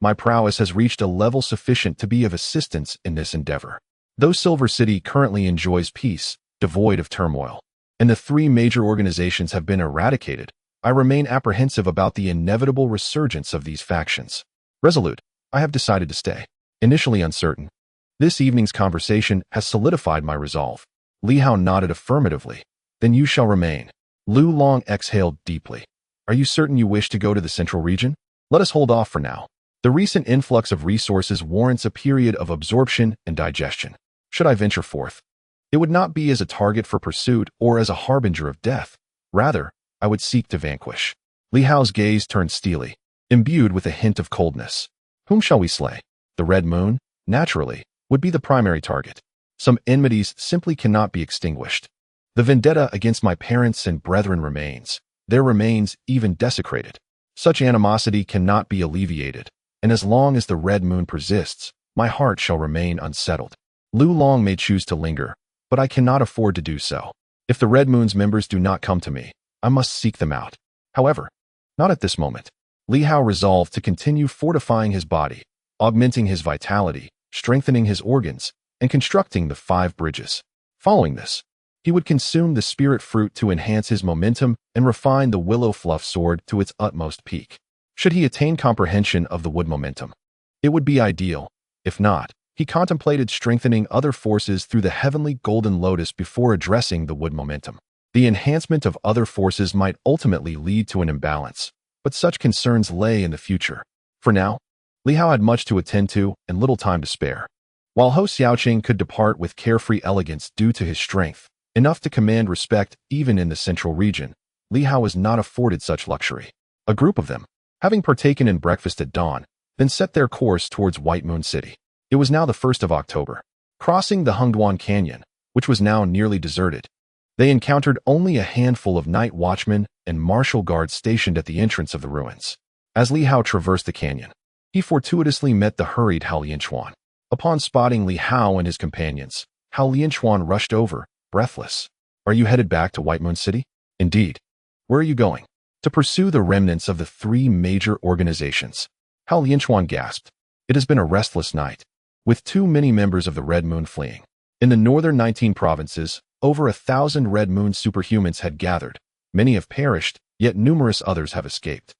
my prowess has reached a level sufficient to be of assistance in this endeavor. Though Silver City currently enjoys peace, devoid of turmoil, and the three major organizations have been eradicated, I remain apprehensive about the inevitable resurgence of these factions. Resolute, I have decided to stay. Initially uncertain, this evening's conversation has solidified my resolve. Li Hao nodded affirmatively. "Then you shall remain." Lu Long exhaled deeply. "Are you certain you wish to go to the central region? Let us hold off for now. The recent influx of resources warrants a period of absorption and digestion. Should I venture forth, it would not be as a target for pursuit or as a harbinger of death. Rather, I would seek to vanquish." Li Hao's gaze turned steely, imbued with a hint of coldness. "Whom shall we slay? The Red Moon, naturally, would be the primary target. Some enmities simply cannot be extinguished. The vendetta against my parents and brethren remains. There remains even desecrated. Such animosity cannot be alleviated, and as long as the Red Moon persists, my heart shall remain unsettled. Lu Long may choose to linger, but I cannot afford to do so. If the Red Moon's members do not come to me, I must seek them out. However, not at this moment." Li Hao resolved to continue fortifying his body, augmenting his vitality, strengthening his organs, and constructing the 5 bridges. Following this, he would consume the spirit fruit to enhance his momentum and refine the willow fluff sword to its utmost peak. Should he attain comprehension of the wood momentum, it would be ideal. If not, he contemplated strengthening other forces through the heavenly golden lotus before addressing the wood momentum. The enhancement of other forces might ultimately lead to an imbalance, but such concerns lay in the future. For now, Li Hao had much to attend to and little time to spare. While Ho Xiaoqing could depart with carefree elegance due to his strength, enough to command respect even in the central region, Li Hao was not afforded such luxury. A group of them, having partaken in breakfast at dawn, then set their course towards White Moon City. It was now the 1st of October. Crossing the Hengduan Canyon, which was now nearly deserted, they encountered only a handful of night watchmen and martial guards stationed at the entrance of the ruins. As Li Hao traversed the canyon, he fortuitously met the hurried Hao Lianquan. Upon spotting Li Hao and his companions, Hao Lianquan rushed over, breathless. "Are you headed back to White Moon City?" "Indeed." "Where are you going?" "To pursue the remnants of the 3 major organizations." Hao Lianquan gasped. "It has been a restless night, with too many members of the Red Moon fleeing." In the northern 19 provinces, over 1,000 Red Moon superhumans had gathered. Many have perished, yet numerous others have escaped.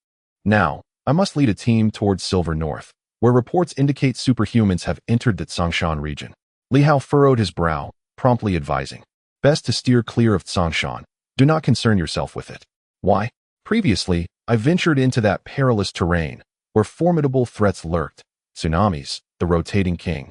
Now, I must lead a team towards Silver North, where reports indicate superhumans have entered the Tsongshan region. Li Hao furrowed his brow, promptly advising, "Best to steer clear of Tsongshan. Do not concern yourself with it." "Why?" "Previously, I ventured into that perilous terrain, where formidable threats lurked, tsunamis, the rotating king,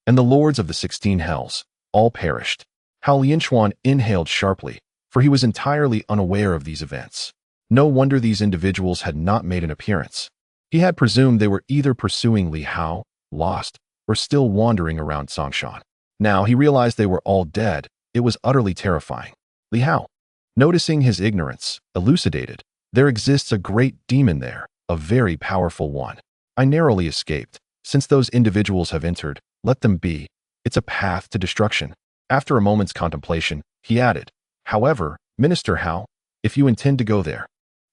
and the lords of the 16 hells, all perished. Hao Lianchuan inhaled sharply, for he was entirely unaware of these events. No wonder these individuals had not made an appearance. He had presumed they were either pursuing Li Hao, lost, or still wandering around Songshan. Now he realized they were all dead. It was utterly terrifying. Li Hao, noticing his ignorance, elucidated, "There exists a great demon there, a very powerful one. I narrowly escaped. Since those individuals have entered, let them be. It's a path to destruction." After a moment's contemplation, he added, "However, Minister Hao, if you intend to go there,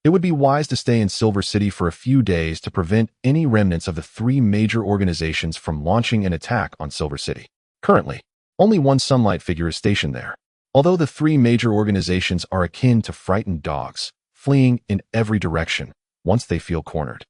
it would be wise to stay in Silver City for a few days to prevent any remnants of the 3 major organizations from launching an attack on Silver City. Currently, only one sunlight figure is stationed there. Although the 3 major organizations are akin to frightened dogs, fleeing in every direction once they feel cornered,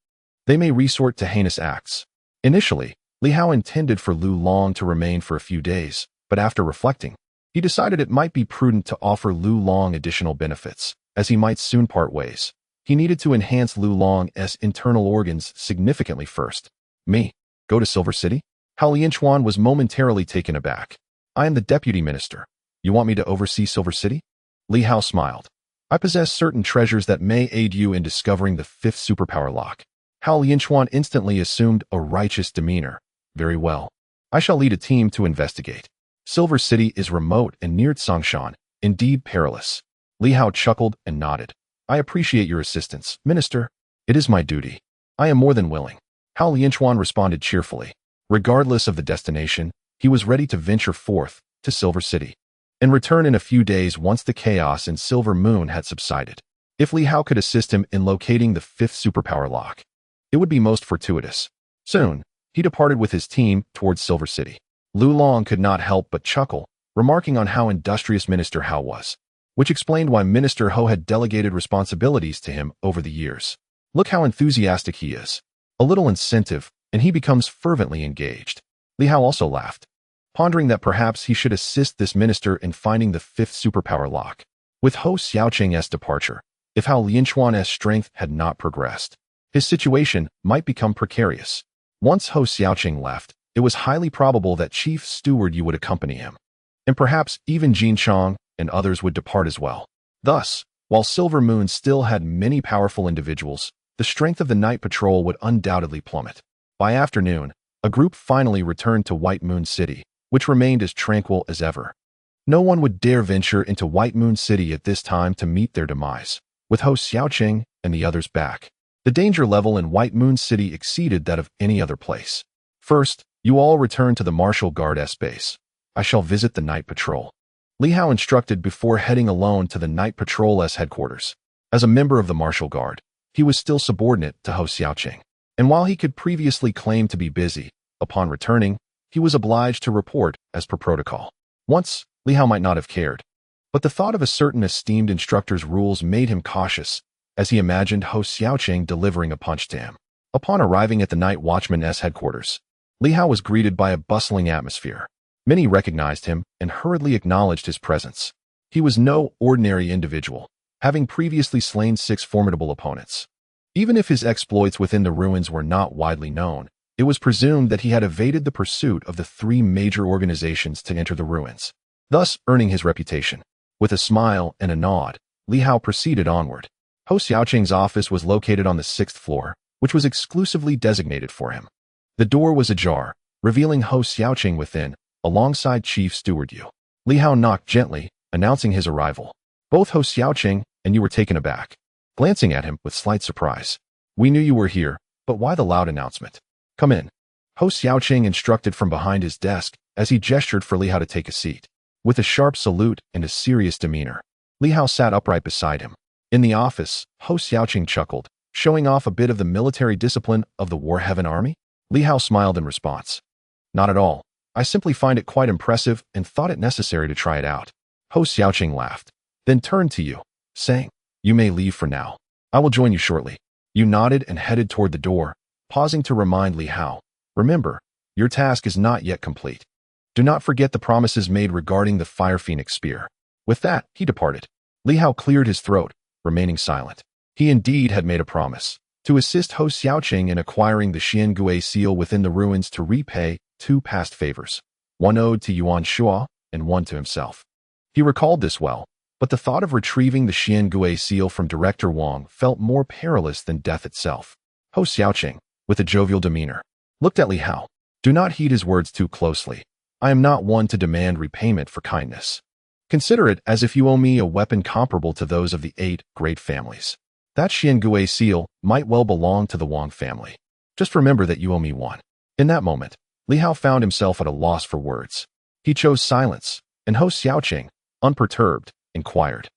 they may resort to heinous acts." Initially, Li Hao intended for Lu Long to remain for a few days, but after reflecting, he decided it might be prudent to offer Lu Long additional benefits, as he might soon part ways. He needed to enhance Lu Long's internal organs significantly first. "Me? Go to Silver City?" Hao Lianchuan was momentarily taken aback. "I am the deputy minister. You want me to oversee Silver City?" Li Hao smiled. "I possess certain treasures that may aid you in discovering the 5th superpower lock." Hao Lianchuan instantly assumed a righteous demeanor. "Very well. I shall lead a team to investigate. Silver City is remote and near Songshan, indeed perilous." Li Hao chuckled and nodded. "I appreciate your assistance, Minister. It is my duty. I am more than willing." Hao Lianchuan responded cheerfully. Regardless of the destination, he was ready to venture forth to Silver City and return in a few days once the chaos in Silver Moon had subsided. If Li Hao could assist him in locating the 5th superpower lock, it would be most fortuitous. Soon, he departed with his team towards Silver City. Lu Long could not help but chuckle, remarking on how industrious Minister Hao was, which explained why Minister Ho had delegated responsibilities to him over the years. Look how enthusiastic he is. A little incentive, and he becomes fervently engaged. Li Hao also laughed, pondering that perhaps he should assist this minister in finding the 5th superpower lock. With Ho Xiaoqing's departure, if Hao Lianchuan's strength had not progressed, his situation might become precarious. Once Ho Xiaoqing left, it was highly probable that Chief Steward Yu would accompany him, and perhaps even Jin Chong and others would depart as well. Thus, while Silver Moon still had many powerful individuals, the strength of the night patrol would undoubtedly plummet. By afternoon, a group finally returned to White Moon City, which remained as tranquil as ever. No one would dare venture into White Moon City at this time to meet their demise. With Ho Xiaoqing and the others back, the danger level in White Moon City exceeded that of any other place. "First, you all return to the Martial Guard's base. I shall visit the night patrol," Li Hao instructed before heading alone to the night patrol's headquarters. As a member of the Martial Guard, he was still subordinate to Ho Xiaoqing, and while he could previously claim to be busy, upon returning, he was obliged to report as per protocol. Once, Li Hao might not have cared, but the thought of a certain esteemed instructor's rules made him cautious, as he imagined Ho Xiaoqing delivering a punch to him. Upon arriving at the night watchman's headquarters, Li Hao was greeted by a bustling atmosphere. Many recognized him and hurriedly acknowledged his presence. He was no ordinary individual, having previously slain 6 formidable opponents. Even if his exploits within the ruins were not widely known, it was presumed that he had evaded the pursuit of the 3 major organizations to enter the ruins, thus earning his reputation. With a smile and a nod, Li Hao proceeded onward. Ho Xiaoqing's office was located on the 6th floor, which was exclusively designated for him. The door was ajar, revealing Ho Xiaoqing within, alongside Chief Steward Yu. Li Hao knocked gently, announcing his arrival. Both Ho Xiaoqing and Yu were taken aback, glancing at him with slight surprise. "We knew you were here, but why the loud announcement? Come in," Ho Xiaoqing instructed from behind his desk as he gestured for Li Hao to take a seat. With a sharp salute and a serious demeanor, Li Hao sat upright beside him. In the office, Ho Xiaoqing chuckled, showing off a bit of the military discipline of the War Heaven Army. Li Hao smiled in response. "Not at all. I simply find it quite impressive and thought it necessary to try it out." Ho Xiaoqing laughed, then turned to Yu, saying, "You may leave for now. I will join you shortly." Yu nodded and headed toward the door, pausing to remind Li Hao, "Remember, your task is not yet complete. Do not forget the promises made regarding the Fire Phoenix Spear." With that, he departed. Li Hao cleared his throat, remaining silent. He indeed had made a promise, to assist Ho Xiaoqing in acquiring the Xiangui seal within the ruins to repay 2 past favors, one owed to Yuan Shua and one to himself. He recalled this well, but the thought of retrieving the Xiangui seal from Director Wang felt more perilous than death itself. Ho Xiaoqing, with a jovial demeanor, looked at Li Hao. Do not heed his words too closely. I am not one to demand repayment for kindness. Consider it as if you owe me a weapon comparable to those of the 8 great families. That Xiangui seal might well belong to the Wang family. Just remember that you owe me one. In that moment, Li Hao found himself at a loss for words. He chose silence, and Ho Xiaoqing, unperturbed, inquired,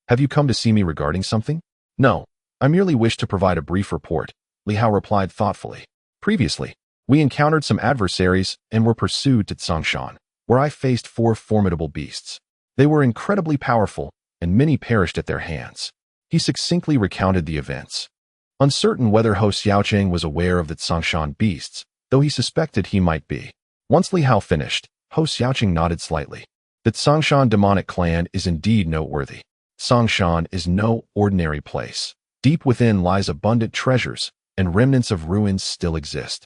"Have you come to see me regarding something?" "No, I merely wish to provide a brief report," Li Hao replied thoughtfully. "Previously, we encountered some adversaries and were pursued to Tsongshan, where I faced 4 formidable beasts. They were incredibly powerful, and many perished at their hands." He succinctly recounted the events. Uncertain whether Ho Xiaoqing was aware of the Tsongshan beasts, though he suspected he might be. Once Li Hao finished, Ho Xiaoqing nodded slightly. The Tsongshan demonic clan is indeed noteworthy. Tsongshan is no ordinary place. Deep within lies abundant treasures, and remnants of ruins still exist.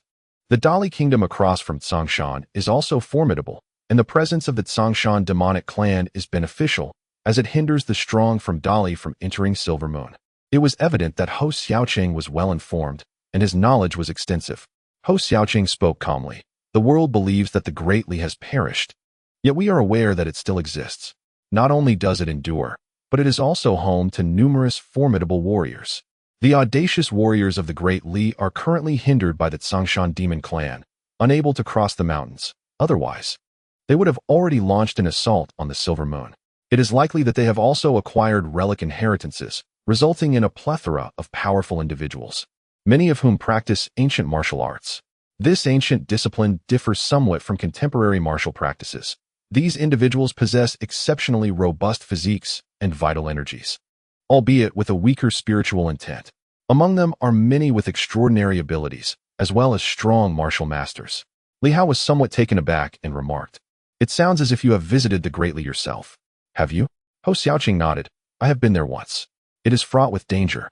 The Dali kingdom across from Tsongshan is also formidable, and the presence of the Tsongshan demonic clan is beneficial, as it hinders the strong from Dali from entering Silver Moon. It was evident that Ho Xiaoqing was well informed, and his knowledge was extensive. Ho Xiaoqing spoke calmly. The world believes that the Great Li has perished, yet we are aware that it still exists. Not only does it endure, but it is also home to numerous formidable warriors. The audacious warriors of the Great Li are currently hindered by the Tsongshan demon clan, unable to cross the mountains. Otherwise, they would have already launched an assault on the Silver Moon. It is likely that they have also acquired relic inheritances, resulting in a plethora of powerful individuals, many of whom practice ancient martial arts. This ancient discipline differs somewhat from contemporary martial practices. These individuals possess exceptionally robust physiques and vital energies, albeit with a weaker spiritual intent. Among them are many with extraordinary abilities, as well as strong martial masters. Li Hao was somewhat taken aback and remarked, "It sounds as if you have visited the Great Li yourself." "Have you?" Ho Xiaoqing nodded. "I have been there once. It is fraught with danger.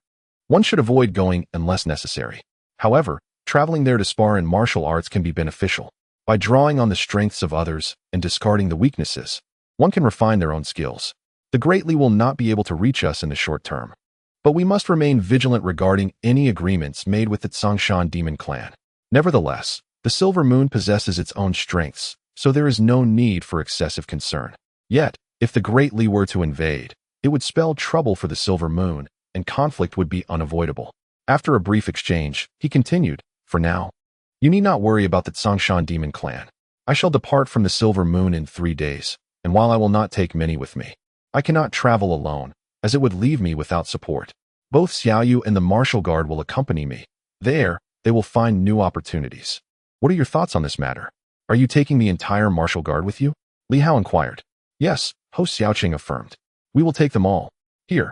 One should avoid going unless necessary. However, traveling there to spar in martial arts can be beneficial. By drawing on the strengths of others and discarding the weaknesses, one can refine their own skills. The Great Li will not be able to reach us in the short term, but we must remain vigilant regarding any agreements made with the Tsongshan demon clan. Nevertheless, the Silver Moon possesses its own strengths, so there is no need for excessive concern. Yet, if the Great Li were to invade, it would spell trouble for the Silver Moon, and conflict would be unavoidable." After a brief exchange, he continued, "For now, you need not worry about the Tsongshan demon clan. I shall depart from the Silver Moon in 3 days, and while I will not take many with me, I cannot travel alone, as it would leave me without support. Both Xiaoyu and the Martial Guard will accompany me. There, they will find new opportunities." "What are your thoughts on this matter? Are you taking the entire Martial Guard with you?" Li Hao inquired. "Yes," Ho Xiaoqing affirmed. "We will take them all. Here,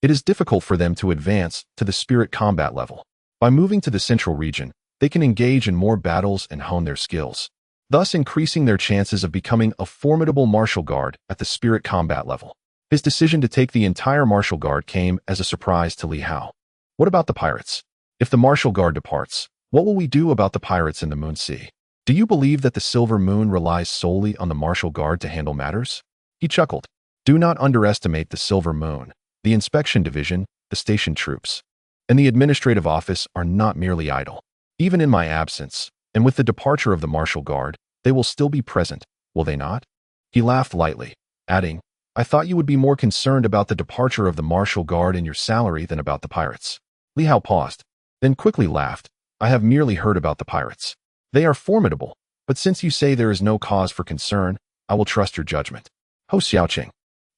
it is difficult for them to advance to the spirit combat level. By moving to the central region, they can engage in more battles and hone their skills, thus increasing their chances of becoming a formidable martial guard at the spirit combat level." His decision to take the entire martial guard came as a surprise to Li Hao. "What about the pirates? If the martial guard departs, what will we do about the pirates in the Moon Sea? Do you believe that the Silver Moon relies solely on the martial guard to handle matters?" He chuckled. "Do not underestimate the Silver Moon. The inspection division, the station troops, and the administrative office are not merely idle. Even in my absence, and with the departure of the martial guard, they will still be present, will they not?" He laughed lightly, adding, "I thought you would be more concerned about the departure of the martial guard and your salary than about the pirates." Li Hao paused, then quickly laughed. "I have merely heard about the pirates. They are formidable, but since you say there is no cause for concern, I will trust your judgment." Ho Xiaoqing,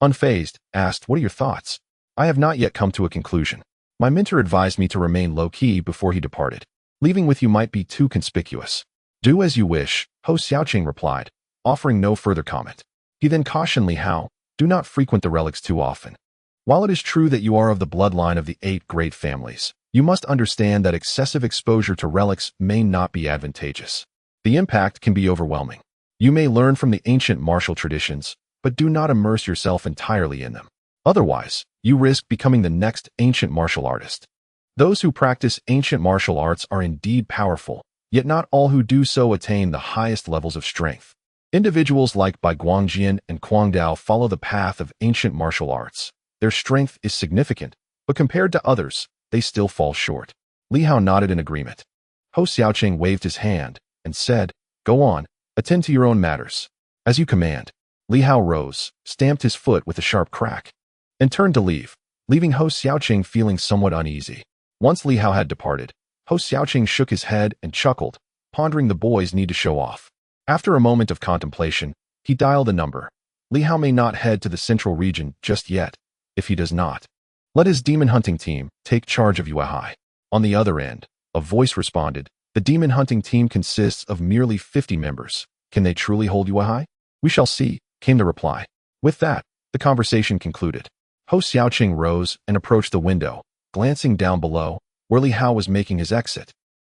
unfazed, asked, "What are your thoughts?" "I have not yet come to a conclusion. My mentor advised me to remain low-key before he departed. Leaving with you might be too conspicuous." "Do as you wish," Ho Xiaoqing replied, offering no further comment. He then cautioned Li Hao, "Do not frequent the relics too often. While it is true that you are of the bloodline of the 8 great families, you must understand that excessive exposure to relics may not be advantageous. The impact can be overwhelming. You may learn from the ancient martial traditions, but do not immerse yourself entirely in them. Otherwise, you risk becoming the next ancient martial artist." Those who practice ancient martial arts are indeed powerful, yet not all who do so attain the highest levels of strength. Individuals like Bai Guangjian and Kuang Dao follow the path of ancient martial arts. Their strength is significant, but compared to others, they still fall short. Li Hao nodded in agreement. Ho Xiaoqing waved his hand and said, "Go on, attend to your own matters." "As you command." Li Hao rose, stamped his foot with a sharp crack, and turned to leave, leaving Ho Xiaoqing feeling somewhat uneasy. Once Li Hao had departed, Ho Xiaoqing shook his head and chuckled, pondering the boy's need to show off. After a moment of contemplation, he dialed a number. Li Hao may not head to the central region just yet. If he does not, let his demon hunting team take charge of Yuehai. On the other end, a voice responded, "The demon hunting team consists of merely 50 members. Can they truly hold Yuehai?" "We shall see," came the reply. With that, the conversation concluded. Ho Xiaoqing rose and approached the window, glancing down below, where Li Hao was making his exit.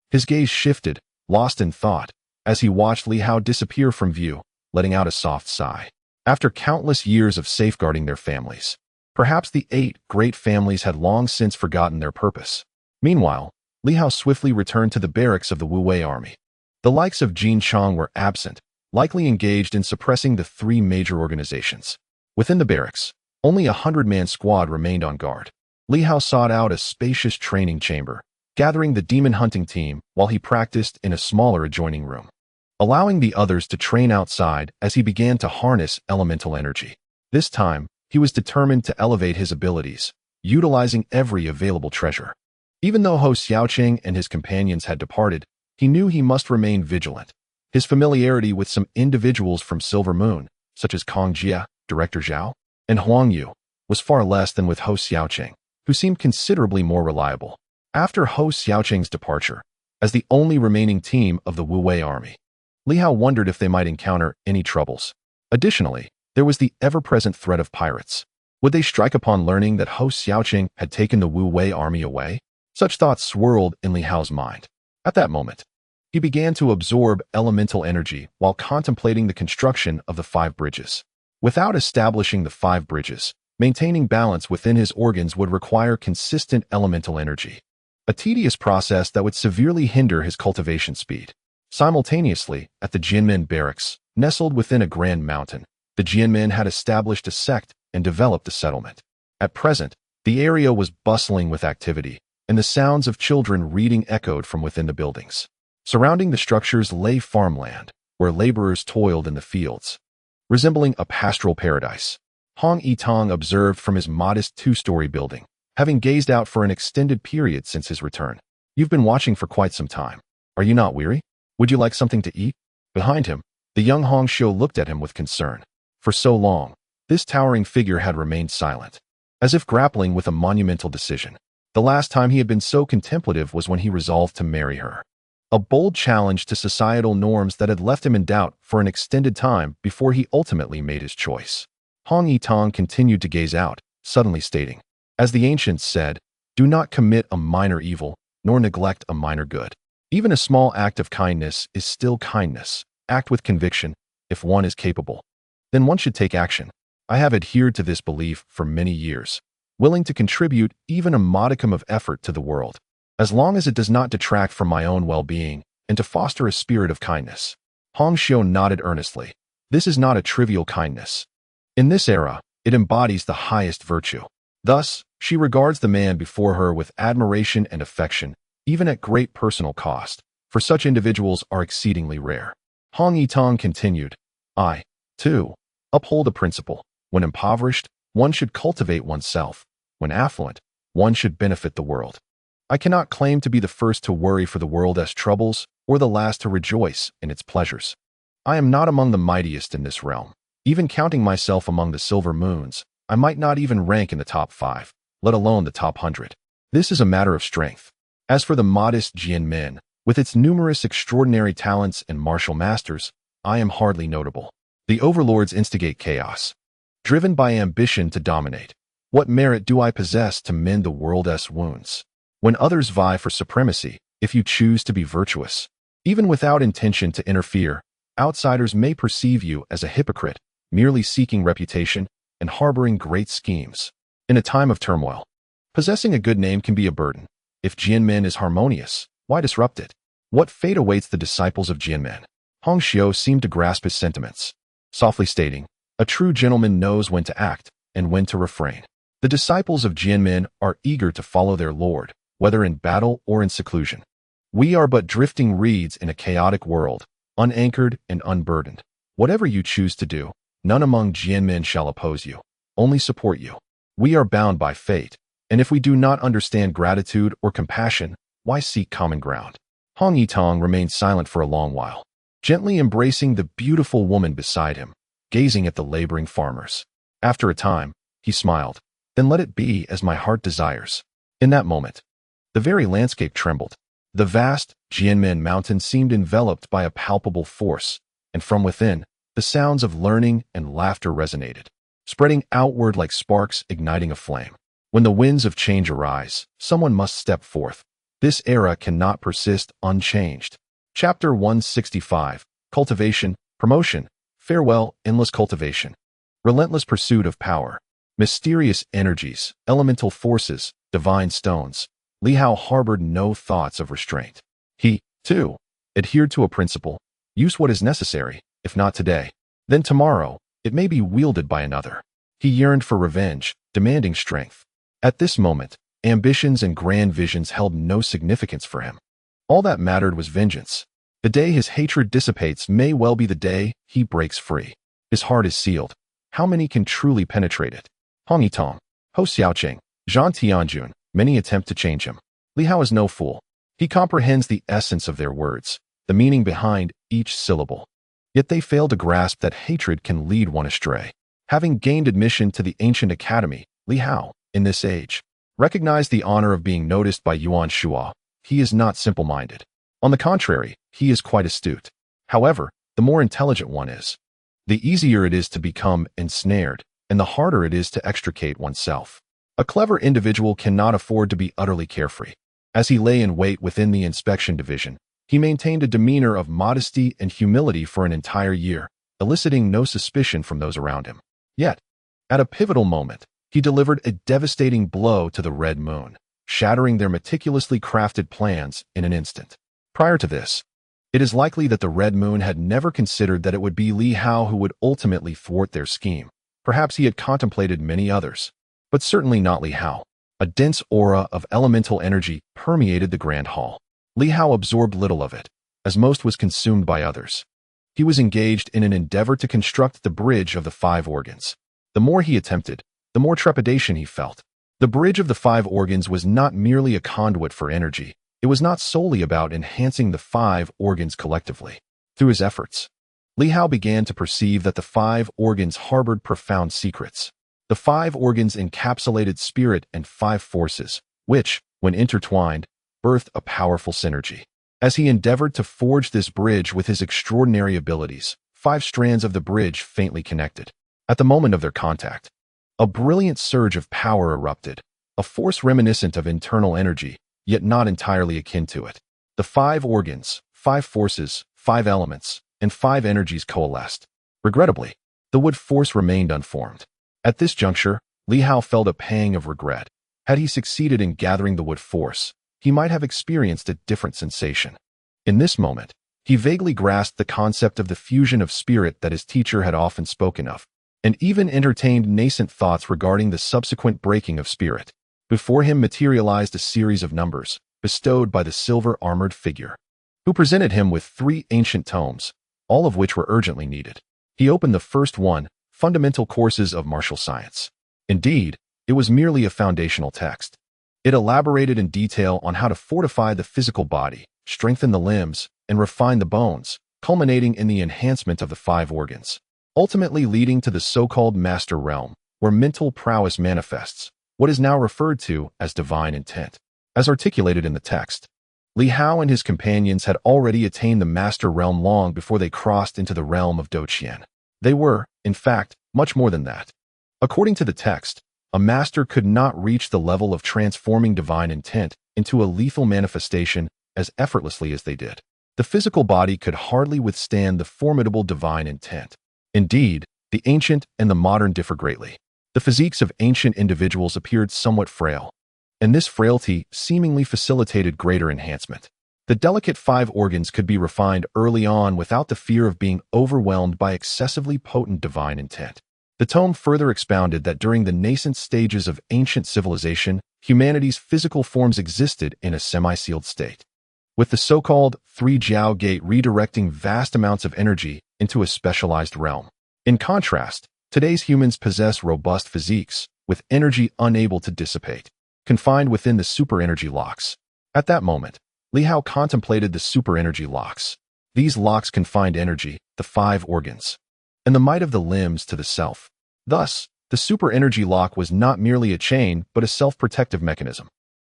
His gaze shifted, lost in thought, as he watched Li Hao disappear from view, letting out a soft sigh. After countless years of safeguarding their families, perhaps the 8 great families had long since forgotten their purpose. Meanwhile, Li Hao swiftly returned to the barracks of the Wu Wei army. The likes of Jin Chang were absent, likely engaged in suppressing the 3 major organizations. Within the barracks, only a 100-man squad remained on guard. Li Hao sought out a spacious training chamber, gathering the demon hunting team while he practiced in a smaller adjoining room, allowing the others to train outside as he began to harness elemental energy. This time, he was determined to elevate his abilities, utilizing every available treasure. Even though Ho Xiaoqing and his companions had departed, he knew he must remain vigilant. His familiarity with some individuals from Silver Moon, such as Kong Jia, Director Zhao, and Huang Yu, was far less than with Ho Xiaoqing, who seemed considerably more reliable. After Ho Xiaoqing's departure, as the only remaining team of the Wu Wei army, Li Hao wondered if they might encounter any troubles. Additionally, there was the ever-present threat of pirates. Would they strike upon learning that Ho Xiaoqing had taken the Wu Wei army away? Such thoughts swirled in Li Hao's mind. At that moment, he began to absorb elemental energy while contemplating the construction of the 5 bridges. Without establishing the 5 bridges, maintaining balance within his organs would require consistent elemental energy, a tedious process that would severely hinder his cultivation speed. Simultaneously, at the Jianmen barracks, nestled within a grand mountain, the Jianmen had established a sect and developed a settlement. At present, the area was bustling with activity, and the sounds of children reading echoed from within the buildings. Surrounding the structures lay farmland, where laborers toiled in the fields, resembling a pastoral paradise. Hong Yitong observed from his modest 2-story building, having gazed out for an extended period since his return. "You've been watching for quite some time. Are you not weary? Would you like something to eat?" Behind him, the young Hong Shou looked at him with concern. For so long, this towering figure had remained silent, as if grappling with a monumental decision. The last time he had been so contemplative was when he resolved to marry her. A bold challenge to societal norms that had left him in doubt for an extended time before he ultimately made his choice. Hong Yitong continued to gaze out, suddenly stating, "As the ancients said, do not commit a minor evil, nor neglect a minor good. Even a small act of kindness is still kindness. Act with conviction, if one is capable. Then one should take action. I have adhered to this belief for many years, willing to contribute even a modicum of effort to the world, as long as it does not detract from my own well-being, and to foster a spirit of kindness." Hong Shou nodded earnestly. This is not a trivial kindness. In this era, it embodies the highest virtue. Thus, she regards the man before her with admiration and affection, even at great personal cost, for such individuals are exceedingly rare. Hong Yitong continued, "I, too, uphold a principle. When impoverished, one should cultivate oneself. When affluent, one should benefit the world. I cannot claim to be the first to worry for the world's troubles or the last to rejoice in its pleasures. I am not among the mightiest in this realm. Even counting myself among the silver moons, I might not even rank in the top 5, let alone the top 100. This is a matter of strength. As for the modest Jianmen, with its numerous extraordinary talents and martial masters, I am hardly notable. The overlords instigate chaos, driven by ambition to dominate. What merit do I possess to mend the world's wounds? When others vie for supremacy, if you choose to be virtuous, even without intention to interfere, outsiders may perceive you as a hypocrite, merely seeking reputation and harboring great schemes. In a time of turmoil, possessing a good name can be a burden. If Jianmen is harmonious, why disrupt it? What fate awaits the disciples of Jianmen? Hong Xiu seemed to grasp his sentiments, softly stating, "A true gentleman knows when to act and when to refrain." The disciples of Jianmen are eager to follow their Lord, whether in battle or in seclusion. We are but drifting reeds in a chaotic world, unanchored and unburdened. Whatever you choose to do, none among Jianmen shall oppose you, only support you. We are bound by fate, and if we do not understand gratitude or compassion, why seek common ground? Hong Yitong remained silent for a long while, gently embracing the beautiful woman beside him, gazing at the laboring farmers. After a time, he smiled. "Then let it be as my heart desires." In that moment, the very landscape trembled. The vast Jianmen mountain seemed enveloped by a palpable force, and from within, the sounds of learning and laughter resonated, spreading outward like sparks igniting a flame. When the winds of change arise, someone must step forth. This era cannot persist unchanged. Chapter 165, Cultivation, Promotion, Farewell, Endless Cultivation. Relentless pursuit of power. Mysterious energies, elemental forces, divine stones. Li Hao harbored no thoughts of restraint. He, too, adhered to a principle: use what is necessary, if not today, then tomorrow, it may be wielded by another. He yearned for revenge, demanding strength. At this moment, ambitions and grand visions held no significance for him. All that mattered was vengeance. The day his hatred dissipates may well be the day he breaks free. His heart is sealed. How many can truly penetrate it? Hong Yitong, Ho Xiaoqing, Zhang Tianjun, many attempt to change him. Li Hao is no fool. He comprehends the essence of their words, the meaning behind each syllable. Yet they fail to grasp that hatred can lead one astray. Having gained admission to the ancient academy, Li Hao, in this age, recognized the honor of being noticed by Yuan Shuo. He is not simple-minded. On the contrary, he is quite astute. However, the more intelligent one is, the easier it is to become ensnared, and the harder it is to extricate oneself. A clever individual cannot afford to be utterly carefree. As he lay in wait within the inspection division, he maintained a demeanor of modesty and humility for an entire year, eliciting no suspicion from those around him. Yet, at a pivotal moment, he delivered a devastating blow to the Red Moon, shattering their meticulously crafted plans in an instant. Prior to this, it is likely that the Red Moon had never considered that it would be Li Hao who would ultimately thwart their scheme. Perhaps he had contemplated many others, but certainly not Li Hao. A dense aura of elemental energy permeated the grand hall. Li Hao absorbed little of it, as most was consumed by others. He was engaged in an endeavor to construct the bridge of the 5 organs. The more he attempted, the more trepidation he felt. The bridge of the 5 organs was not merely a conduit for energy. It was not solely about enhancing the 5 organs collectively. Through his efforts, Li Hao began to perceive that the 5 organs harbored profound secrets. The 5 organs encapsulated spirit and 5 forces, which, when intertwined, birthed a powerful synergy. As he endeavored to forge this bridge with his extraordinary abilities, 5 strands of the bridge faintly connected. At the moment of their contact, a brilliant surge of power erupted, a force reminiscent of internal energy, yet not entirely akin to it. The 5 organs, 5 forces, 5 elements, and 5 energies coalesced. Regrettably, the wood force remained unformed. At this juncture, Li Hao felt a pang of regret. Had he succeeded in gathering the wood force, he might have experienced a different sensation. In this moment, he vaguely grasped the concept of the fusion of spirit that his teacher had often spoken of, and even entertained nascent thoughts regarding the subsequent breaking of spirit. Before him materialized a series of numbers, bestowed by the silver-armored figure, who presented him with 3 ancient tomes, all of which were urgently needed. He opened the first one, Fundamental Courses of Martial Science. Indeed, it was merely a foundational text. It elaborated in detail on how to fortify the physical body, strengthen the limbs, and refine the bones, culminating in the enhancement of the 5 organs, ultimately leading to the so-called Master Realm, where mental prowess manifests, what is now referred to as divine intent. As articulated in the text, Li Hao and his companions had already attained the Master Realm long before they crossed into the realm of Doqian. They were, in fact, much more than that. According to the text, a master could not reach the level of transforming divine intent into a lethal manifestation as effortlessly as they did. The physical body could hardly withstand the formidable divine intent. Indeed, the ancient and the modern differ greatly. The physiques of ancient individuals appeared somewhat frail. and this frailty seemingly facilitated greater enhancement. The delicate 5 organs could be refined early on without the fear of being overwhelmed by excessively potent divine intent. The tome further expounded that during the nascent stages of ancient civilization, humanity's physical forms existed in a semi-sealed state, with the so-called 3-Jiao gate redirecting vast amounts of energy into a specialized realm. In contrast, today's humans possess robust physiques, with energy unable to dissipate, confined within the super-energy locks. At that moment, Li Hao contemplated the super-energy locks. These locks confined energy, the 5 organs, and the might of the limbs to the self. Thus, the super-energy lock was not merely a chain, but a self-protective mechanism.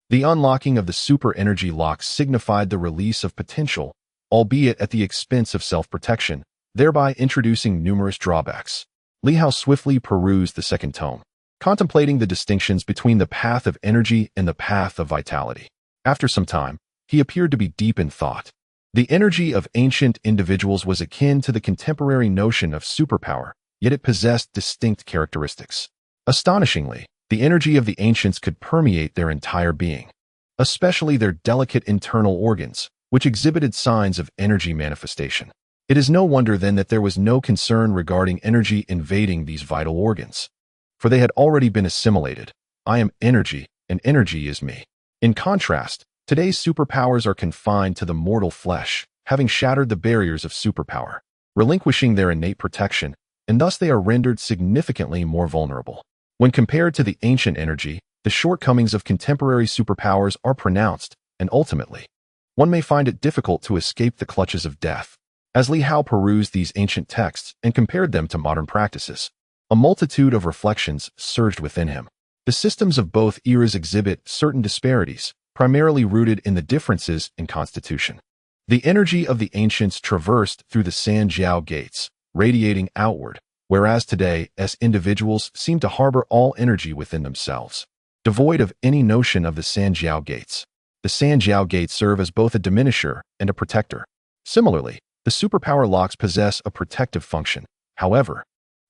The unlocking of the super-energy lock signified the release of potential, albeit at the expense of self-protection, thereby introducing numerous drawbacks. Li Hao swiftly perused the second tome, contemplating the distinctions between the path of energy and the path of vitality. After some time, he appeared to be deep in thought. The energy of ancient individuals was akin to the contemporary notion of superpower, yet it possessed distinct characteristics. Astonishingly, the energy of the ancients could permeate their entire being, especially their delicate internal organs, which exhibited signs of energy manifestation. It is no wonder then that there was no concern regarding energy invading these vital organs, for they had already been assimilated. I am energy, and energy is me. In contrast, today's superpowers are confined to the mortal flesh, having shattered the barriers of superpower, relinquishing their innate protection, and thus they are rendered significantly more vulnerable. When compared to the ancient energy, the shortcomings of contemporary superpowers are pronounced, and ultimately, one may find it difficult to escape the clutches of death. As Li Hao perused these ancient texts and compared them to modern practices, a multitude of reflections surged within him. The systems of both eras exhibit certain disparities, primarily rooted in the differences in constitution. The energy of the ancients traversed through the San-Jiao gates, radiating outward, whereas today, as individuals seem to harbor all energy within themselves, devoid of any notion of the San-Jiao gates. The San-Jiao gates serve as both a diminisher and a protector. Similarly, the superpower locks possess a protective function. However,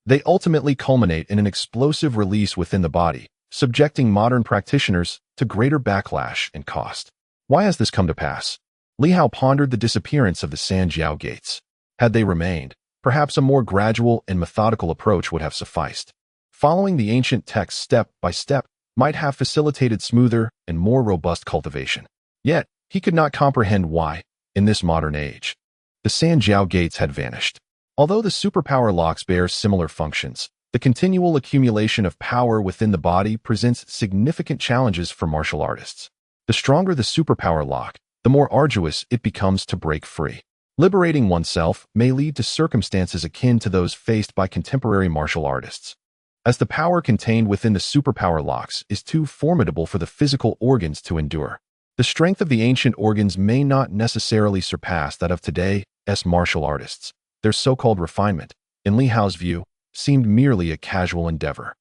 they ultimately culminate in an explosive release within the body, subjecting modern practitioners to greater backlash and cost. Why has this come to pass? Li Hao pondered the disappearance of the San-Jiao gates. Had they remained, perhaps a more gradual and methodical approach would have sufficed. Following the ancient text step by step might have facilitated smoother and more robust cultivation. Yet, he could not comprehend why, in this modern age, the San-Jiao gates had vanished. Although the superpower locks bear similar functions, the continual accumulation of power within the body presents significant challenges for martial artists. The stronger the superpower lock, the more arduous it becomes to break free. Liberating oneself may lead to circumstances akin to those faced by contemporary martial artists, as the power contained within the superpower locks is too formidable for the physical organs to endure. The strength of the ancient organs may not necessarily surpass that of today's martial artists. Their so-called refinement, in Li Hao's view, seemed merely a casual endeavor.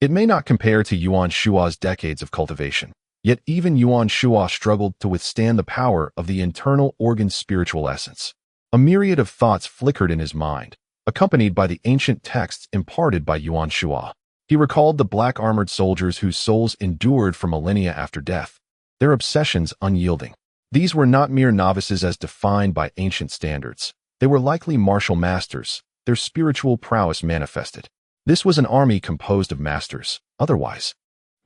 It may not compare to Yuan Shua's decades of cultivation, yet even Yuan Shua struggled to withstand the power of the internal organ's spiritual essence. A myriad of thoughts flickered in his mind, accompanied by the ancient texts imparted by Yuan Shua. He recalled the black-armored soldiers whose souls endured for millennia after death, their obsessions unyielding. These were not mere novices as defined by ancient standards. They were likely martial masters, their spiritual prowess manifested. This was an army composed of masters. Otherwise,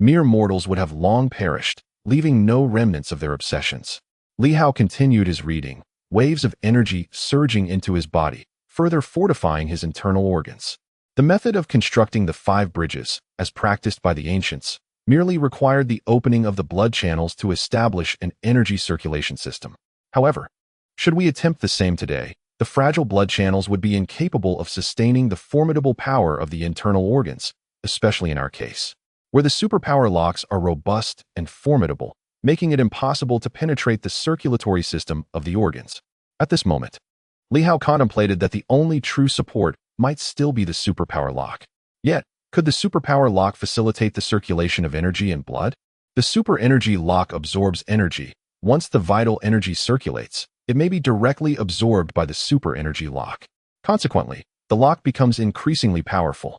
mere mortals would have long perished, leaving no remnants of their obsessions. Li Hao continued his reading, waves of energy surging into his body, further fortifying his internal organs. The method of constructing the 5 bridges, as practiced by the ancients, merely required the opening of the blood channels to establish an energy circulation system. However, should we attempt the same today, the fragile blood channels would be incapable of sustaining the formidable power of the internal organs, especially in our case, where the superpower locks are robust and formidable, making it impossible to penetrate the circulatory system of the organs. At this moment, Li Hao contemplated that the only true support might still be the superpower lock. Yet, could the superpower lock facilitate the circulation of energy and blood? The super energy lock absorbs energy. Once the vital energy circulates, it may be directly absorbed by the super energy lock. Consequently, the lock becomes increasingly powerful,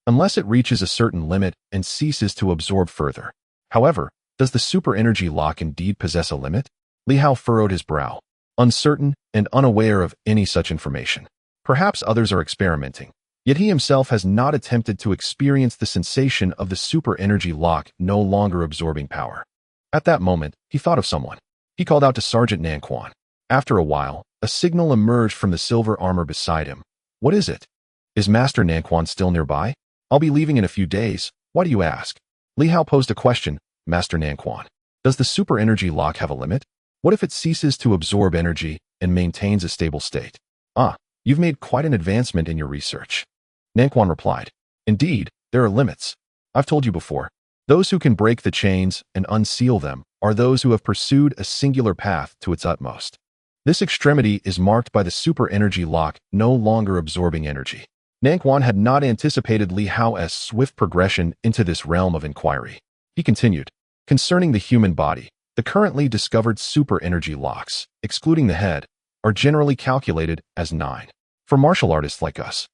unless it reaches a certain limit and ceases to absorb further. However, Does the super energy lock indeed possess a limit? Li Hao furrowed his brow, uncertain and unaware of any such information. Perhaps others are experimenting, yet he himself has not attempted to experience the sensation of the super energy lock no longer absorbing power. At that moment, he thought of someone. He called out to Sergeant Nanquan. After a while, a signal emerged from the silver armor beside him. What is it? Is Master Nanquan still nearby? I'll be leaving in a few days. Why do you ask? Li Hao posed a question. Master Nanquan, does the super energy lock have a limit? What if it ceases to absorb energy and maintains a stable state? Ah, you've made quite an advancement in your research. Nanquan replied. Indeed, there are limits. I've told you before. Those who can break the chains and unseal them are those who have pursued a singular path to its utmost. This extremity is marked by the super energy lock no longer absorbing energy. Nanquan had not anticipated Li Hao's swift progression into this realm of inquiry. He continued, concerning the human body, the currently discovered super energy locks, excluding the head, are generally calculated as 9. For martial artists like us,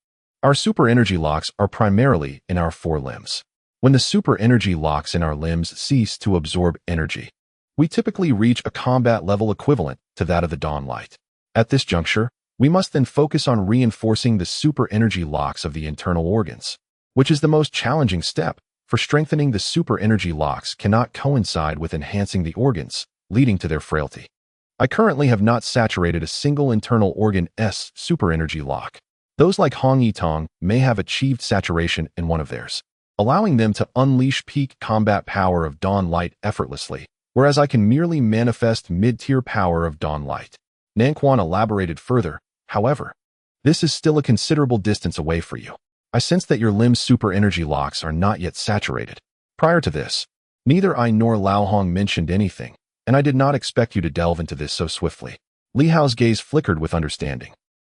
our super energy locks are primarily in our 4 limbs. When the super energy locks in our limbs cease to absorb energy, we typically reach a combat level equivalent to that of the dawn light. At this juncture, we must then focus on reinforcing the super energy locks of the internal organs, which is the most challenging step, for strengthening the super energy locks cannot coincide with enhancing the organs, leading to their frailty. I currently have not saturated a single internal organ's super energy lock. Those like Hong Yitong may have achieved saturation in one of theirs, allowing them to unleash peak combat power of dawn light effortlessly, whereas I can merely manifest mid-tier power of dawn light. Nanquan elaborated further, however, this is still a considerable distance away for you. I sense that your limb's super energy locks are not yet saturated. Prior to this, neither I nor Lao Hong mentioned anything, and I did not expect you to delve into this so swiftly. Li Hao's gaze flickered with understanding.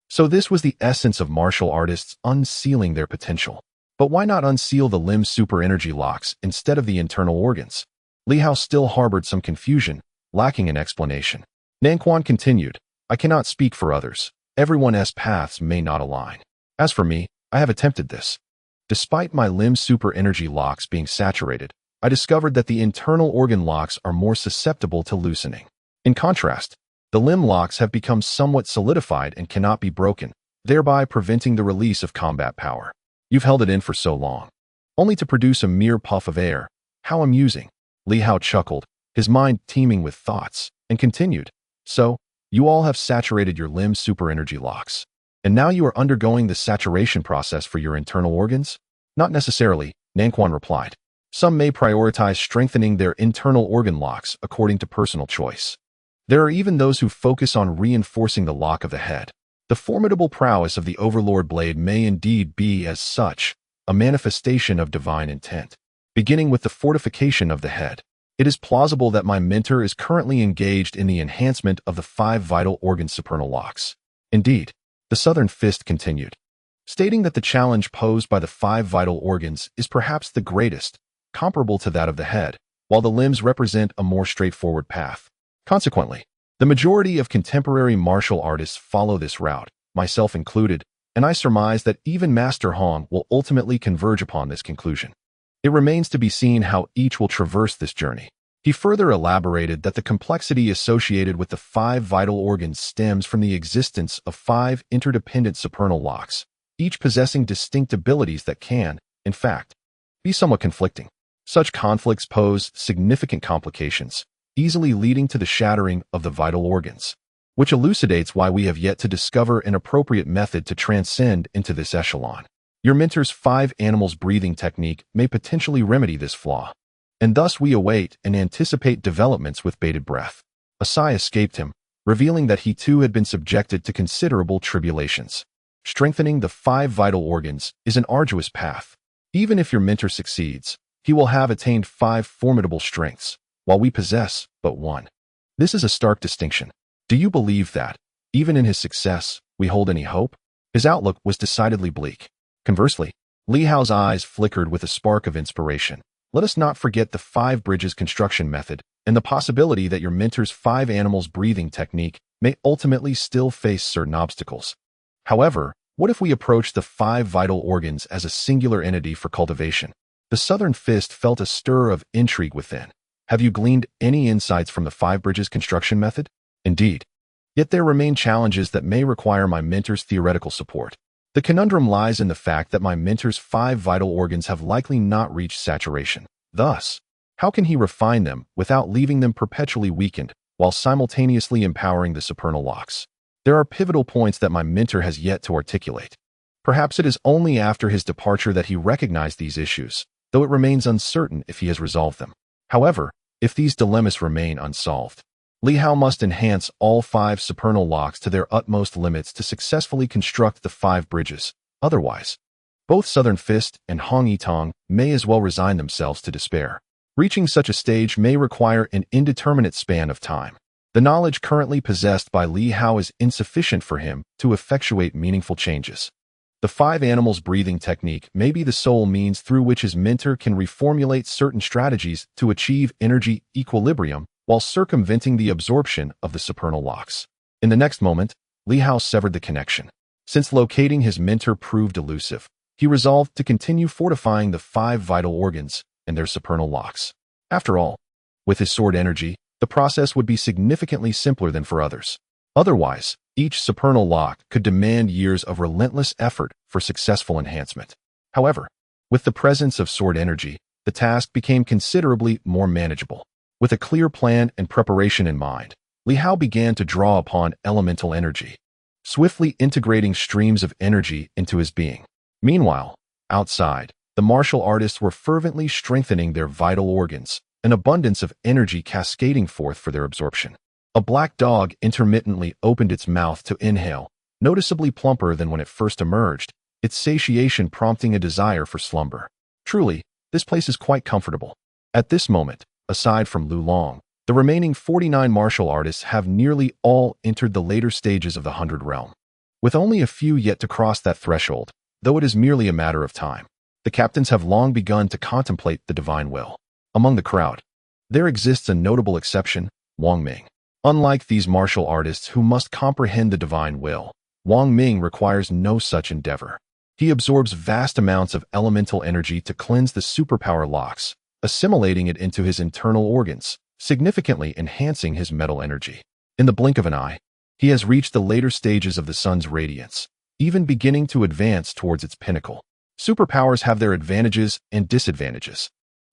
So this was the essence of martial artists unsealing their potential. But why not unseal the limb's super energy locks instead of the internal organs? Li Hao still harbored some confusion, lacking an explanation. Nanquan continued, I cannot speak for others. Everyone's paths may not align. As for me, I have attempted this. Despite my limb's super energy locks being saturated, I discovered that the internal organ locks are more susceptible to loosening. In contrast, the limb locks have become somewhat solidified and cannot be broken, thereby preventing the release of combat power. You've held it in for so long, only to produce a mere puff of air. How amusing. Li Hao chuckled, his mind teeming with thoughts, and continued, so, you all have saturated your limb's super energy locks. And now you are undergoing the saturation process for your internal organs? Not necessarily, Nanquan replied. Some may prioritize strengthening their internal organ locks according to personal choice. There are even those who focus on reinforcing the lock of the head. The formidable prowess of the Overlord Blade may indeed be, as such, a manifestation of divine intent. Beginning with the fortification of the head, it is plausible that my mentor is currently engaged in the enhancement of the 5 vital organ supernal locks. Indeed, the Southern Fist continued, stating that the challenge posed by the 5 vital organs is perhaps the greatest, comparable to that of the head, while the limbs represent a more straightforward path. Consequently, the majority of contemporary martial artists follow this route, myself included, and I surmise that even Master Hong will ultimately converge upon this conclusion. It remains to be seen how each will traverse this journey. He further elaborated that the complexity associated with the 5 vital organs stems from the existence of 5 interdependent supernal locks, each possessing distinct abilities that can, in fact, be somewhat conflicting. Such conflicts pose significant complications, easily leading to the shattering of the vital organs, which elucidates why we have yet to discover an appropriate method to transcend into this echelon. Your mentor's 5 animals breathing technique may potentially remedy this flaw, and thus we await and anticipate developments with bated breath. A sigh escaped him, revealing that he too had been subjected to considerable tribulations. Strengthening the 5 vital organs is an arduous path. Even if your mentor succeeds, he will have attained 5 formidable strengths, while we possess but 1. This is a stark distinction. Do you believe that, even in his success, we hold any hope? His outlook was decidedly bleak. Conversely, Li Hao's eyes flickered with a spark of inspiration. Let us not forget the 5 bridges construction method and the possibility that your mentor's 5 animals breathing technique may ultimately still face certain obstacles. However, what if we approach the 5 vital organs as a singular entity for cultivation? The Southern Fist felt a stir of intrigue within. Have you gleaned any insights from the 5 bridges construction method? Indeed. Yet there remain challenges that may require my mentor's theoretical support. The conundrum lies in the fact that my mentor's 5 vital organs have likely not reached saturation. Thus, how can he refine them without leaving them perpetually weakened while simultaneously empowering the supernal locks? There are pivotal points that my mentor has yet to articulate. Perhaps it is only after his departure that he recognized these issues, though it remains uncertain if he has resolved them. However, if these dilemmas remain unsolved, Li Hao must enhance all 5 supernal locks to their utmost limits to successfully construct the 5 bridges. Otherwise, both Southern Fist and Hong Yitong may as well resign themselves to despair. Reaching such a stage may require an indeterminate span of time. The knowledge currently possessed by Li Hao is insufficient for him to effectuate meaningful changes. The 5 animals breathing technique may be the sole means through which his mentor can reformulate certain strategies to achieve energy equilibrium while circumventing the absorption of the supernal locks. In the next moment, Li Hao severed the connection. Since locating his mentor proved elusive, he resolved to continue fortifying the 5 vital organs and their supernal locks. After all, with his sword energy, the process would be significantly simpler than for others. Otherwise, each supernal lock could demand years of relentless effort for successful enhancement. However, with the presence of sword energy, the task became considerably more manageable. With a clear plan and preparation in mind, Li Hao began to draw upon elemental energy, swiftly integrating streams of energy into his being. Meanwhile, outside, the martial artists were fervently strengthening their vital organs, an abundance of energy cascading forth for their absorption. A black dog intermittently opened its mouth to inhale, noticeably plumper than when it first emerged, its satiation prompting a desire for slumber. Truly, this place is quite comfortable. At this moment, aside from Lu Long, the remaining 49 martial artists have nearly all entered the later stages of the 100 realm. With only a few yet to cross that threshold, though it is merely a matter of time, the captains have long begun to contemplate the divine will. Among the crowd, there exists a notable exception, Wang Ming. Unlike these martial artists who must comprehend the divine will, Wang Ming requires no such endeavor. He absorbs vast amounts of elemental energy to cleanse the superpower locks, assimilating it into his internal organs, significantly enhancing his metal energy. In the blink of an eye, he has reached the later stages of the sun's radiance, even beginning to advance towards its pinnacle. Superpowers have their advantages and disadvantages.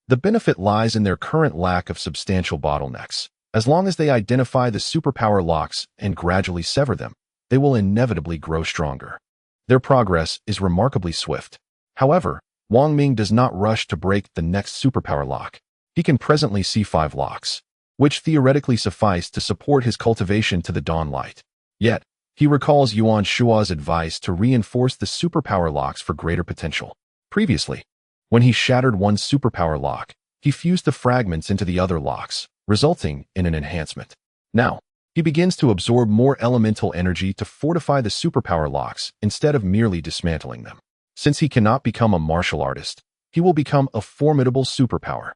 The benefit lies in their current lack of substantial bottlenecks. As long as they identify the superpower locks and gradually sever them, they will inevitably grow stronger. Their progress is remarkably swift. However, Wang Ming does not rush to break the next superpower lock. He can presently see 5 locks, which theoretically suffice to support his cultivation to the dawn light. Yet, he recalls Yuan Shua's advice to reinforce the superpower locks for greater potential. Previously, when he shattered one superpower lock, he fused the fragments into the other locks, resulting in an enhancement. Now, he begins to absorb more elemental energy to fortify the superpower locks instead of merely dismantling them. Since he cannot become a martial artist, he will become a formidable superpower.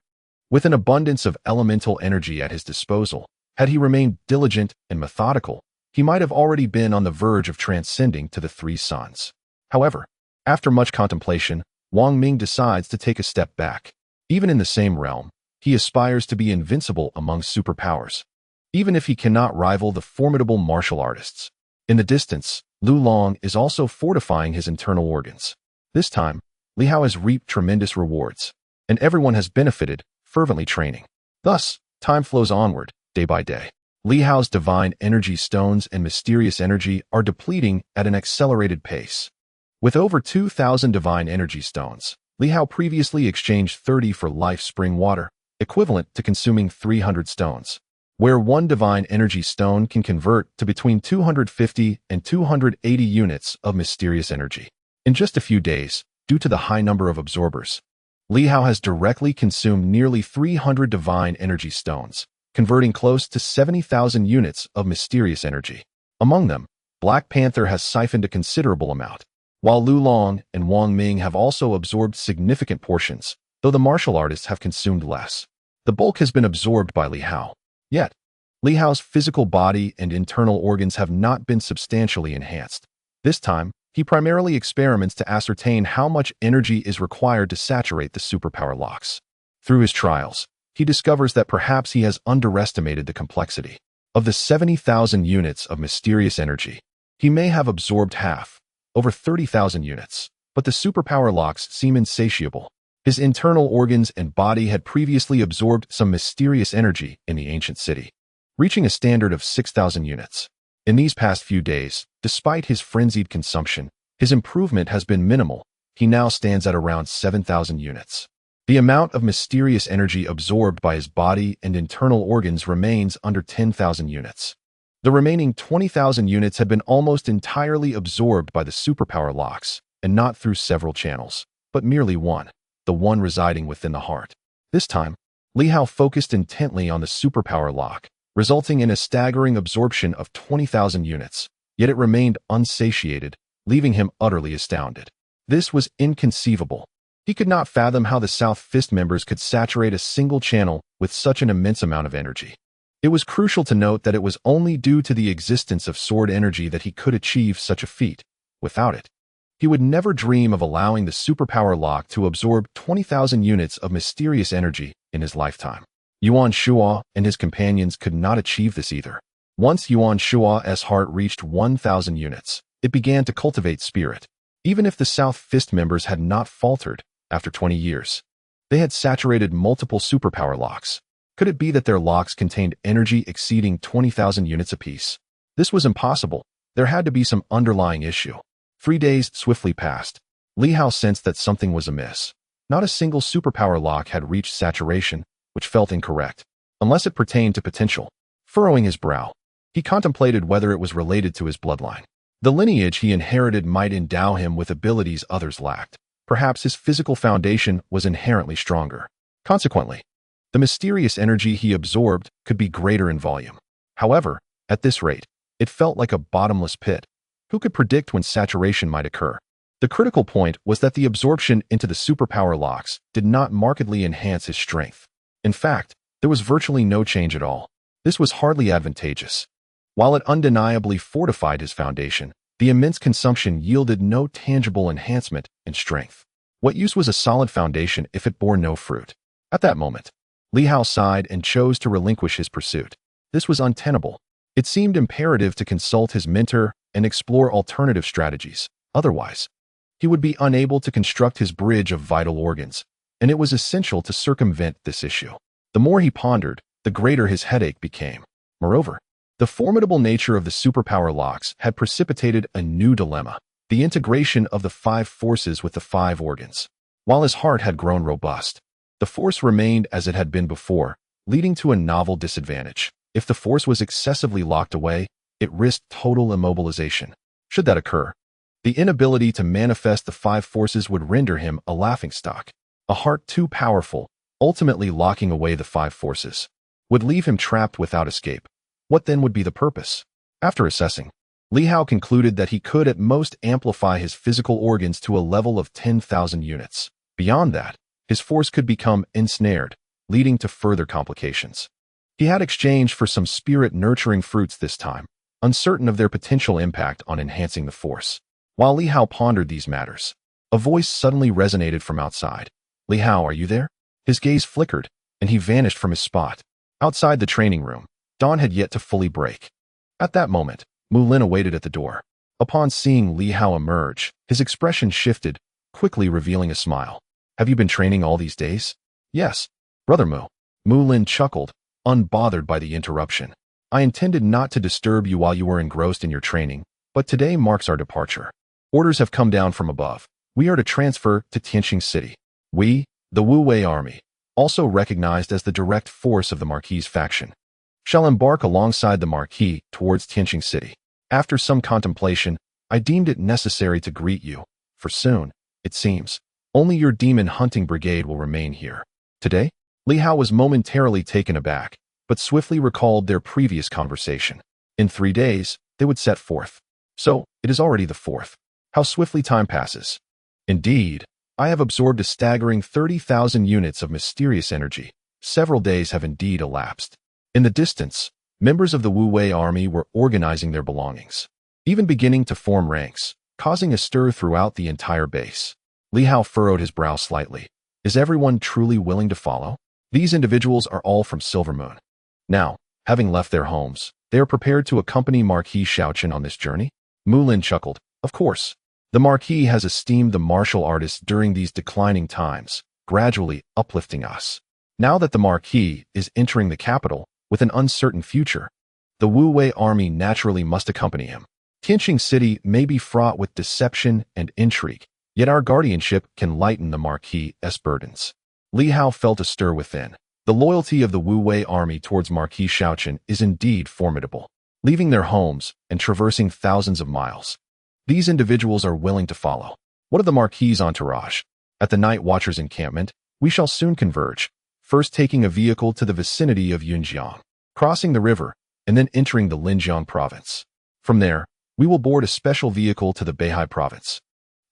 With an abundance of elemental energy at his disposal, had he remained diligent and methodical, he might have already been on the verge of transcending to the 3 suns. However, after much contemplation, Wang Ming decides to take a step back. Even in the same realm, he aspires to be invincible among superpowers, even if he cannot rival the formidable martial artists. In the distance, Lu Long is also fortifying his internal organs. This time, Li Hao has reaped tremendous rewards, and everyone has benefited, fervently training. Thus, time flows onward, day by day. Li Hao's divine energy stones and mysterious energy are depleting at an accelerated pace. With over 2,000 divine energy stones, Li Hao previously exchanged 30 for life spring water, equivalent to consuming 300 stones, where one divine energy stone can convert to between 250 and 280 units of mysterious energy. In just a few days, due to the high number of absorbers, Li Hao has directly consumed nearly 300 divine energy stones, converting close to 70,000 units of mysterious energy. Among them, Black Panther has siphoned a considerable amount, while Lu Long and Wang Ming have also absorbed significant portions, though the martial artists have consumed less. The bulk has been absorbed by Li Hao. Yet, Li Hao's physical body and internal organs have not been substantially enhanced. This time, he primarily experiments to ascertain how much energy is required to saturate the superpower locks. Through his trials, he discovers that perhaps he has underestimated the complexity. Of the 70,000 units of mysterious energy, he may have absorbed half, over 30,000 units, but the superpower locks seem insatiable. His internal organs and body had previously absorbed some mysterious energy in the ancient city, reaching a standard of 6,000 units. In these past few days, despite his frenzied consumption, his improvement has been minimal. He now stands at around 7,000 units. The amount of mysterious energy absorbed by his body and internal organs remains under 10,000 units. The remaining 20,000 units had been almost entirely absorbed by the superpower locks, and not through several channels, but merely one, the one residing within the heart. This time, Li Hao focused intently on the superpower lock, resulting in a staggering absorption of 20,000 units, yet it remained unsatiated, leaving him utterly astounded. This was inconceivable. He could not fathom how the South Fist members could saturate a single channel with such an immense amount of energy. It was crucial to note that it was only due to the existence of sword energy that he could achieve such a feat. Without it, he would never dream of allowing the superpower lock to absorb 20,000 units of mysterious energy in his lifetime. Yuan Shuo and his companions could not achieve this either. Once Yuan Shuo's heart reached 1,000 units, it began to cultivate spirit. Even if the South Fist members had not faltered, after 20 years, they had saturated multiple superpower locks. Could it be that their locks contained energy exceeding 20,000 units apiece? This was impossible. There had to be some underlying issue. 3 days swiftly passed. Li Hao sensed that something was amiss. Not a single superpower lock had reached saturation, which felt incorrect, unless it pertained to potential. Furrowing his brow, he contemplated whether it was related to his bloodline. The lineage he inherited might endow him with abilities others lacked. Perhaps his physical foundation was inherently stronger. Consequently, the mysterious energy he absorbed could be greater in volume. However, at this rate, it felt like a bottomless pit. Who could predict when saturation might occur? The critical point was that the absorption into the superpower locks did not markedly enhance his strength. In fact, there was virtually no change at all. This was hardly advantageous. While it undeniably fortified his foundation, the immense consumption yielded no tangible enhancement in strength. What use was a solid foundation if it bore no fruit? At that moment, Li Hao sighed and chose to relinquish his pursuit. This was untenable. It seemed imperative to consult his mentor and explore alternative strategies. Otherwise, he would be unable to construct his bridge of vital organs, and it was essential to circumvent this issue. The more he pondered, the greater his headache became. Moreover, the formidable nature of the superpower locks had precipitated a new dilemma: the integration of the 5 forces with the 5 organs. While his heart had grown robust, the force remained as it had been before, leading to a novel disadvantage. If the force was excessively locked away, it risked total immobilization. Should that occur, the inability to manifest the 5 forces would render him a laughingstock. A heart too powerful, ultimately locking away the 5 forces, would leave him trapped without escape. What then would be the purpose? After assessing, Li Hao concluded that he could at most amplify his physical organs to a level of 10,000 units. Beyond that, his force could become ensnared, leading to further complications. He had exchanged for some spirit-nurturing fruits this time, uncertain of their potential impact on enhancing the force. While Li Hao pondered these matters, a voice suddenly resonated from outside. "Li Hao, are you there?" His gaze flickered, and he vanished from his spot. Outside the training room, dawn had yet to fully break. At that moment, Mu Lin awaited at the door. Upon seeing Li Hao emerge, his expression shifted, quickly revealing a smile. "Have you been training all these days?" "Yes, Brother Mu." Mu Lin chuckled, unbothered by the interruption. "I intended not to disturb you while you were engrossed in your training, but today marks our departure. Orders have come down from above. We are to transfer to Tianqing City. We, the Wu Wei army, also recognized as the direct force of the Marquis faction, shall embark alongside the Marquis towards Tianqing City. After some contemplation, I deemed it necessary to greet you, for soon, it seems, only your demon hunting brigade will remain here." Today? Li Hao was momentarily taken aback, but swiftly recalled their previous conversation. In 3 days, they would set forth. So, it is already the 4th. How swiftly time passes. Indeed, I have absorbed a staggering 30,000 units of mysterious energy. Several days have indeed elapsed. In the distance, members of the Wu Wei army were organizing their belongings, even beginning to form ranks, causing a stir throughout the entire base. Li Hao furrowed his brow slightly. Is everyone truly willing to follow? These individuals are all from Silver Moon. Now, having left their homes, they are prepared to accompany Marquis Xiaochen on this journey? Mulin chuckled. Of course. The Marquis has esteemed the martial artists during these declining times, gradually uplifting us. Now that the Marquis is entering the capital with an uncertain future, the Wu Wei army naturally must accompany him. Tianqing City may be fraught with deception and intrigue, yet our guardianship can lighten the Marquis' burdens. Li Hao felt a stir within. The loyalty of the Wu Wei army towards Marquis Xiaochen is indeed formidable. Leaving their homes and traversing thousands of miles, these individuals are willing to follow. What of the Marquis' entourage? At the Night Watcher's encampment, we shall soon converge, first taking a vehicle to the vicinity of Yunjiang, crossing the river, and then entering the Linjiang province. From there, we will board a special vehicle to the Beihai province,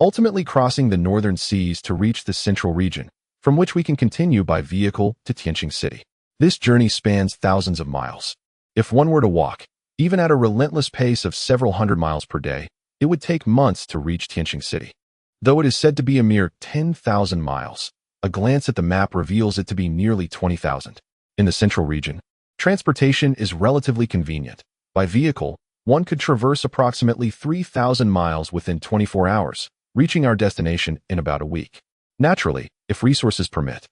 ultimately crossing the northern seas to reach the central region, from which we can continue by vehicle to Tianqing City. This journey spans thousands of miles. If one were to walk, even at a relentless pace of several hundred miles per day, it would take months to reach Tianqing City. Though it is said to be a mere 10,000 miles, a glance at the map reveals it to be nearly 20,000. In the central region, transportation is relatively convenient. By vehicle, one could traverse approximately 3,000 miles within 24 hours, reaching our destination in about a week. Naturally, if resources permit,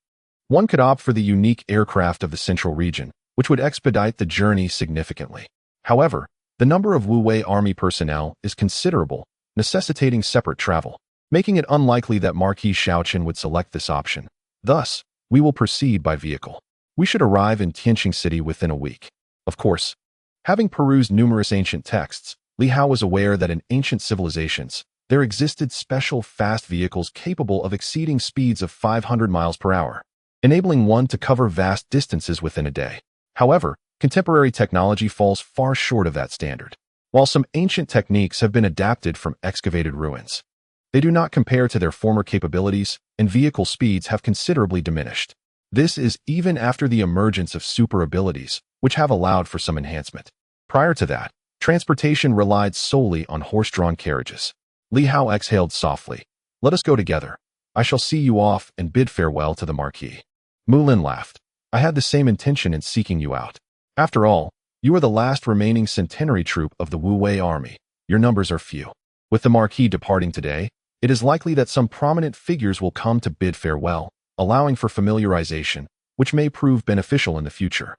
one could opt for the unique aircraft of the central region, which would expedite the journey significantly. However, the number of Wu Wei army personnel is considerable, necessitating separate travel, making it unlikely that Marquis Xiaochen would select this option. Thus, we will proceed by vehicle. We should arrive in Tianqing City within a week. Of course, having perused numerous ancient texts, Li Hao was aware that in ancient civilizations, there existed special fast vehicles capable of exceeding speeds of 500 miles per hour, enabling one to cover vast distances within a day. However, contemporary technology falls far short of that standard. While some ancient techniques have been adapted from excavated ruins, they do not compare to their former capabilities, and vehicle speeds have considerably diminished. This is even after the emergence of super abilities, which have allowed for some enhancement. Prior to that, transportation relied solely on horse-drawn carriages. Li Hao exhaled softly. Let us go together. I shall see you off and bid farewell to the Marquis. Mulin laughed. I had the same intention in seeking you out. After all, you are the last remaining centenary troop of the Wu Wei army. Your numbers are few. With the Marquis departing today, it is likely that some prominent figures will come to bid farewell, allowing for familiarization, which may prove beneficial in the future.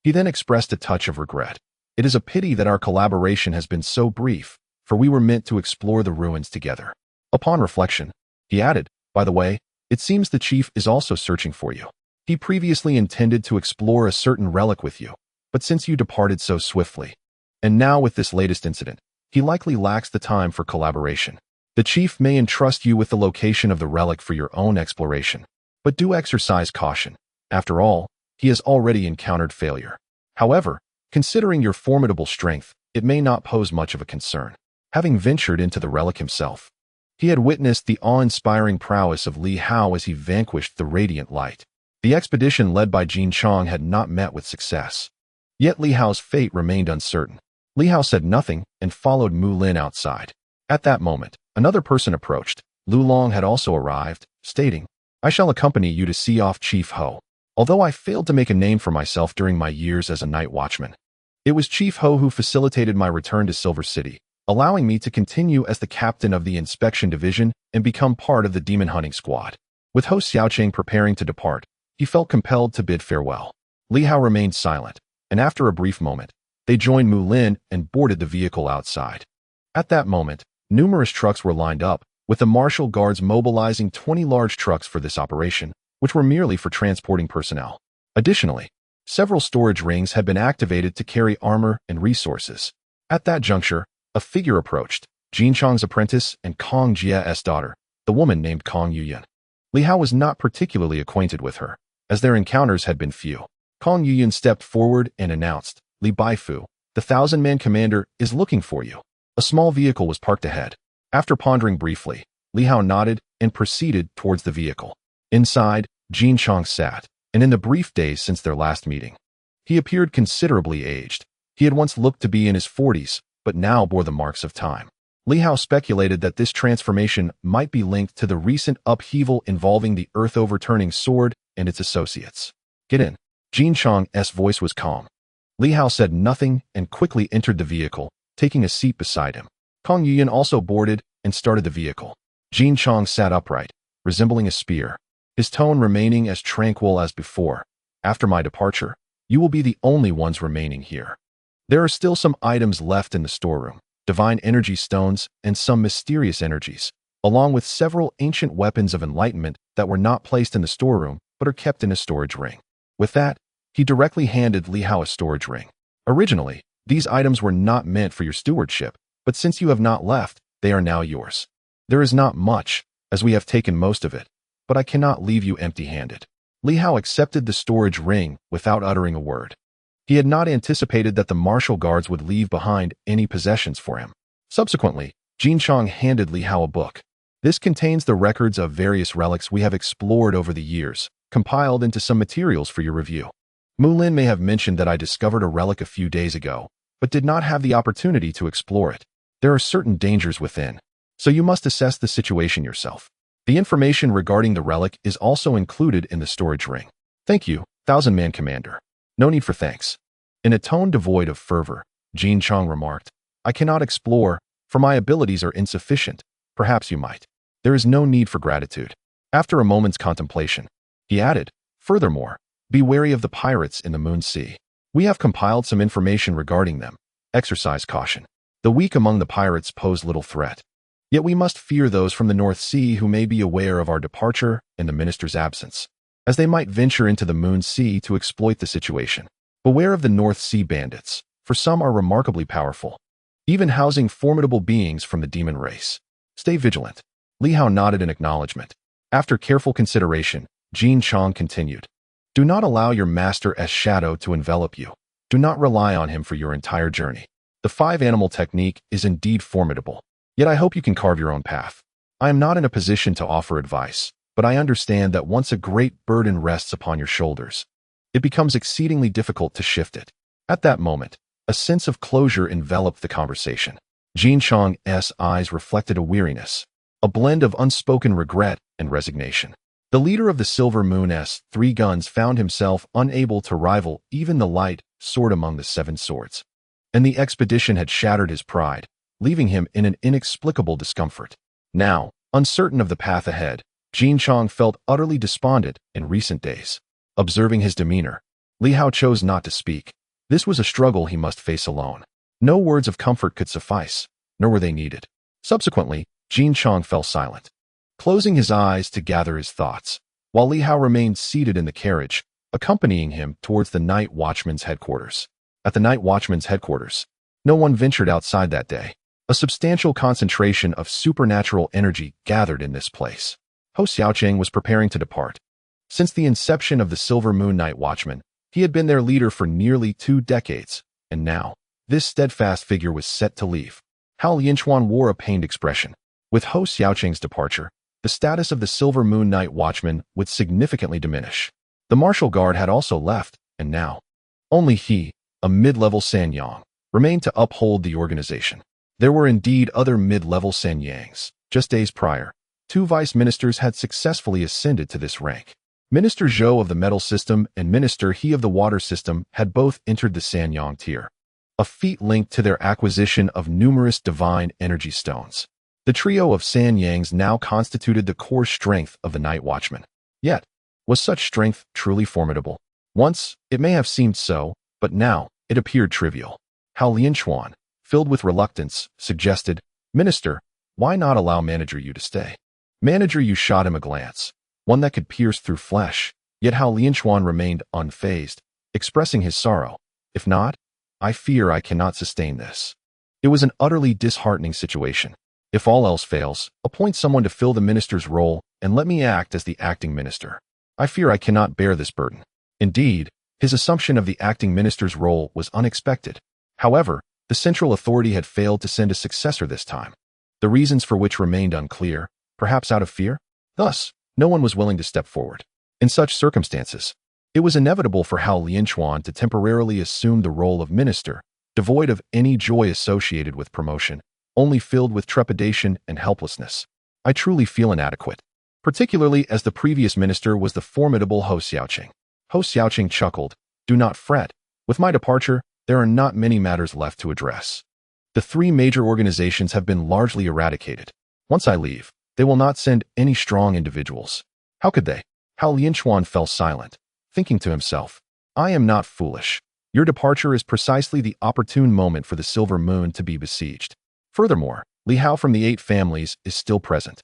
He then expressed a touch of regret. It is a pity that our collaboration has been so brief, for we were meant to explore the ruins together. Upon reflection, he added, by the way, it seems the chief is also searching for you. He previously intended to explore a certain relic with you, but since you departed so swiftly, and now with this latest incident, he likely lacks the time for collaboration. The chief may entrust you with the location of the relic for your own exploration, but do exercise caution. After all, he has already encountered failure. However, considering your formidable strength, it may not pose much of a concern. Having ventured into the relic himself, he had witnessed the awe-inspiring prowess of Li Hao as he vanquished the radiant light. The expedition led by Jin Chong had not met with success. Yet Li Hao's fate remained uncertain. Li Hao said nothing and followed Mu Lin outside. At that moment, another person approached. Lu Long had also arrived, stating, I shall accompany you to see off Chief Ho. Although I failed to make a name for myself during my years as a night watchman, it was Chief Ho who facilitated my return to Silver City, allowing me to continue as the captain of the inspection division and become part of the demon hunting squad. With Ho Xiaocheng preparing to depart, he felt compelled to bid farewell. Li Hao remained silent, and after a brief moment, they joined Mu Lin and boarded the vehicle outside. At that moment, numerous trucks were lined up, with the martial guards mobilizing 20 large trucks for this operation, which were merely for transporting personnel. Additionally, several storage rings had been activated to carry armor and resources. At that juncture, a figure approached, Jin Chong's apprentice and Kong Jia's daughter, the woman named Kong Yuyan. Li Hao was not particularly acquainted with her, as their encounters had been few. Kong Yuyan stepped forward and announced, Li Baifu, the 1,000-man commander, is looking for you. A small vehicle was parked ahead. After pondering briefly, Li Hao nodded and proceeded towards the vehicle. Inside, Jin Chong sat, and in the brief days since their last meeting, he appeared considerably aged. He had once looked to be in his 40s, but now bore the marks of time. Li Hao speculated that this transformation might be linked to the recent upheaval involving the earth-overturning sword and its associates. Get in. Jin Chang's voice was calm. Li Hao said nothing and quickly entered the vehicle, taking a seat beside him. Kong Yuyan also boarded and started the vehicle. Jin Chang sat upright, resembling a spear, his tone remaining as tranquil as before. After my departure, you will be the only ones remaining here. There are still some items left in the storeroom, divine energy stones and some mysterious energies, along with several ancient weapons of enlightenment that were not placed in the storeroom but are kept in a storage ring. With that, he directly handed Li Hao a storage ring. Originally, these items were not meant for your stewardship, but since you have not left, they are now yours. There is not much, as we have taken most of it, but I cannot leave you empty-handed. Li Hao accepted the storage ring without uttering a word. He had not anticipated that the martial guards would leave behind any possessions for him. Subsequently, Jin Chang handed Li Hao a book. This contains the records of various relics we have explored over the years, compiled into some materials for your review. Mulin may have mentioned that I discovered a relic a few days ago, but did not have the opportunity to explore it. There are certain dangers within, so you must assess the situation yourself. The information regarding the relic is also included in the storage ring. Thank you, Thousand-Man Commander. No need for thanks. In a tone devoid of fervor, Jin Chang remarked, I cannot explore, for my abilities are insufficient. Perhaps you might. There is no need for gratitude. After a moment's contemplation, he added, furthermore, be wary of the pirates in the Moon Sea. We have compiled some information regarding them. Exercise caution. The weak among the pirates pose little threat. Yet we must fear those from the North Sea who may be aware of our departure and the minister's absence, as they might venture into the Moon Sea to exploit the situation. Beware of the North Sea bandits, for some are remarkably powerful, even housing formidable beings from the demon race. Stay vigilant. Li Hao nodded in acknowledgement. After careful consideration, Jin Chang continued. Do not allow your master's shadow to envelop you. Do not rely on him for your entire journey. The 5-animal technique is indeed formidable, yet I hope you can carve your own path. I am not in a position to offer advice, but I understand that once a great burden rests upon your shoulders, it becomes exceedingly difficult to shift it. At that moment, a sense of closure enveloped the conversation. Jin Chang's eyes reflected a weariness, a blend of unspoken regret and resignation. The leader of the Silver Moon's 3 guns found himself unable to rival even the light sword among the 7 swords, and the expedition had shattered his pride, leaving him in an inexplicable discomfort. Now, uncertain of the path ahead, Jin Chang felt utterly despondent in recent days. Observing his demeanor, Li Hao chose not to speak. This was a struggle he must face alone. No words of comfort could suffice, nor were they needed. Subsequently, Jin Chang fell silent, closing his eyes to gather his thoughts, while Li Hao remained seated in the carriage, accompanying him towards the night watchman's headquarters. At the night watchman's headquarters, no one ventured outside that day. A substantial concentration of supernatural energy gathered in this place. Ho Xiaocheng was preparing to depart. Since the inception of the Silver Moon Night Watchman, he had been their leader for nearly 2 decades, and now, this steadfast figure was set to leave. Hao Lianchuan wore a pained expression. With Ho Xiaocheng's departure, the status of the Silver Moon Night Watchman would significantly diminish. The martial guard had also left, and now, only he, a mid-level Sanyang, remained to uphold the organization. There were indeed other mid-level Sanyangs. Just days prior, 2 vice ministers had successfully ascended to this rank. Minister Zhou of the metal system and Minister He of the water system had both entered the Sanyang tier, a feat linked to their acquisition of numerous divine energy stones. The trio of Sanyangs now constituted the core strength of the Night Watchman. Yet, was such strength truly formidable? Once, it may have seemed so, but now, it appeared trivial. Hao Lianchuan, filled with reluctance, suggested, Minister, why not allow Manager Yu to stay? Manager Yu shot him a glance, one that could pierce through flesh, yet Hao Lianchuan remained unfazed, expressing his sorrow. If not, I fear I cannot sustain this. It was an utterly disheartening situation. If all else fails, appoint someone to fill the minister's role and let me act as the acting minister. I fear I cannot bear this burden. Indeed, his assumption of the acting minister's role was unexpected. However, the central authority had failed to send a successor this time, the reasons for which remained unclear, perhaps out of fear. Thus, no one was willing to step forward. In such circumstances, it was inevitable for Hao Lianchuan to temporarily assume the role of minister, devoid of any joy associated with promotion, only filled with trepidation and helplessness. I truly feel inadequate, particularly as the previous minister was the formidable Ho Xiaocheng. Hou Xiaoqing chuckled. Do not fret. With my departure, there are not many matters left to address. The three major organizations have been largely eradicated. Once I leave, they will not send any strong individuals. How could they? Hao Lianquan fell silent, thinking to himself, I am not foolish. Your departure is precisely the opportune moment for the Silver Moon to be besieged. Furthermore, Li Hao from the 8 families is still present.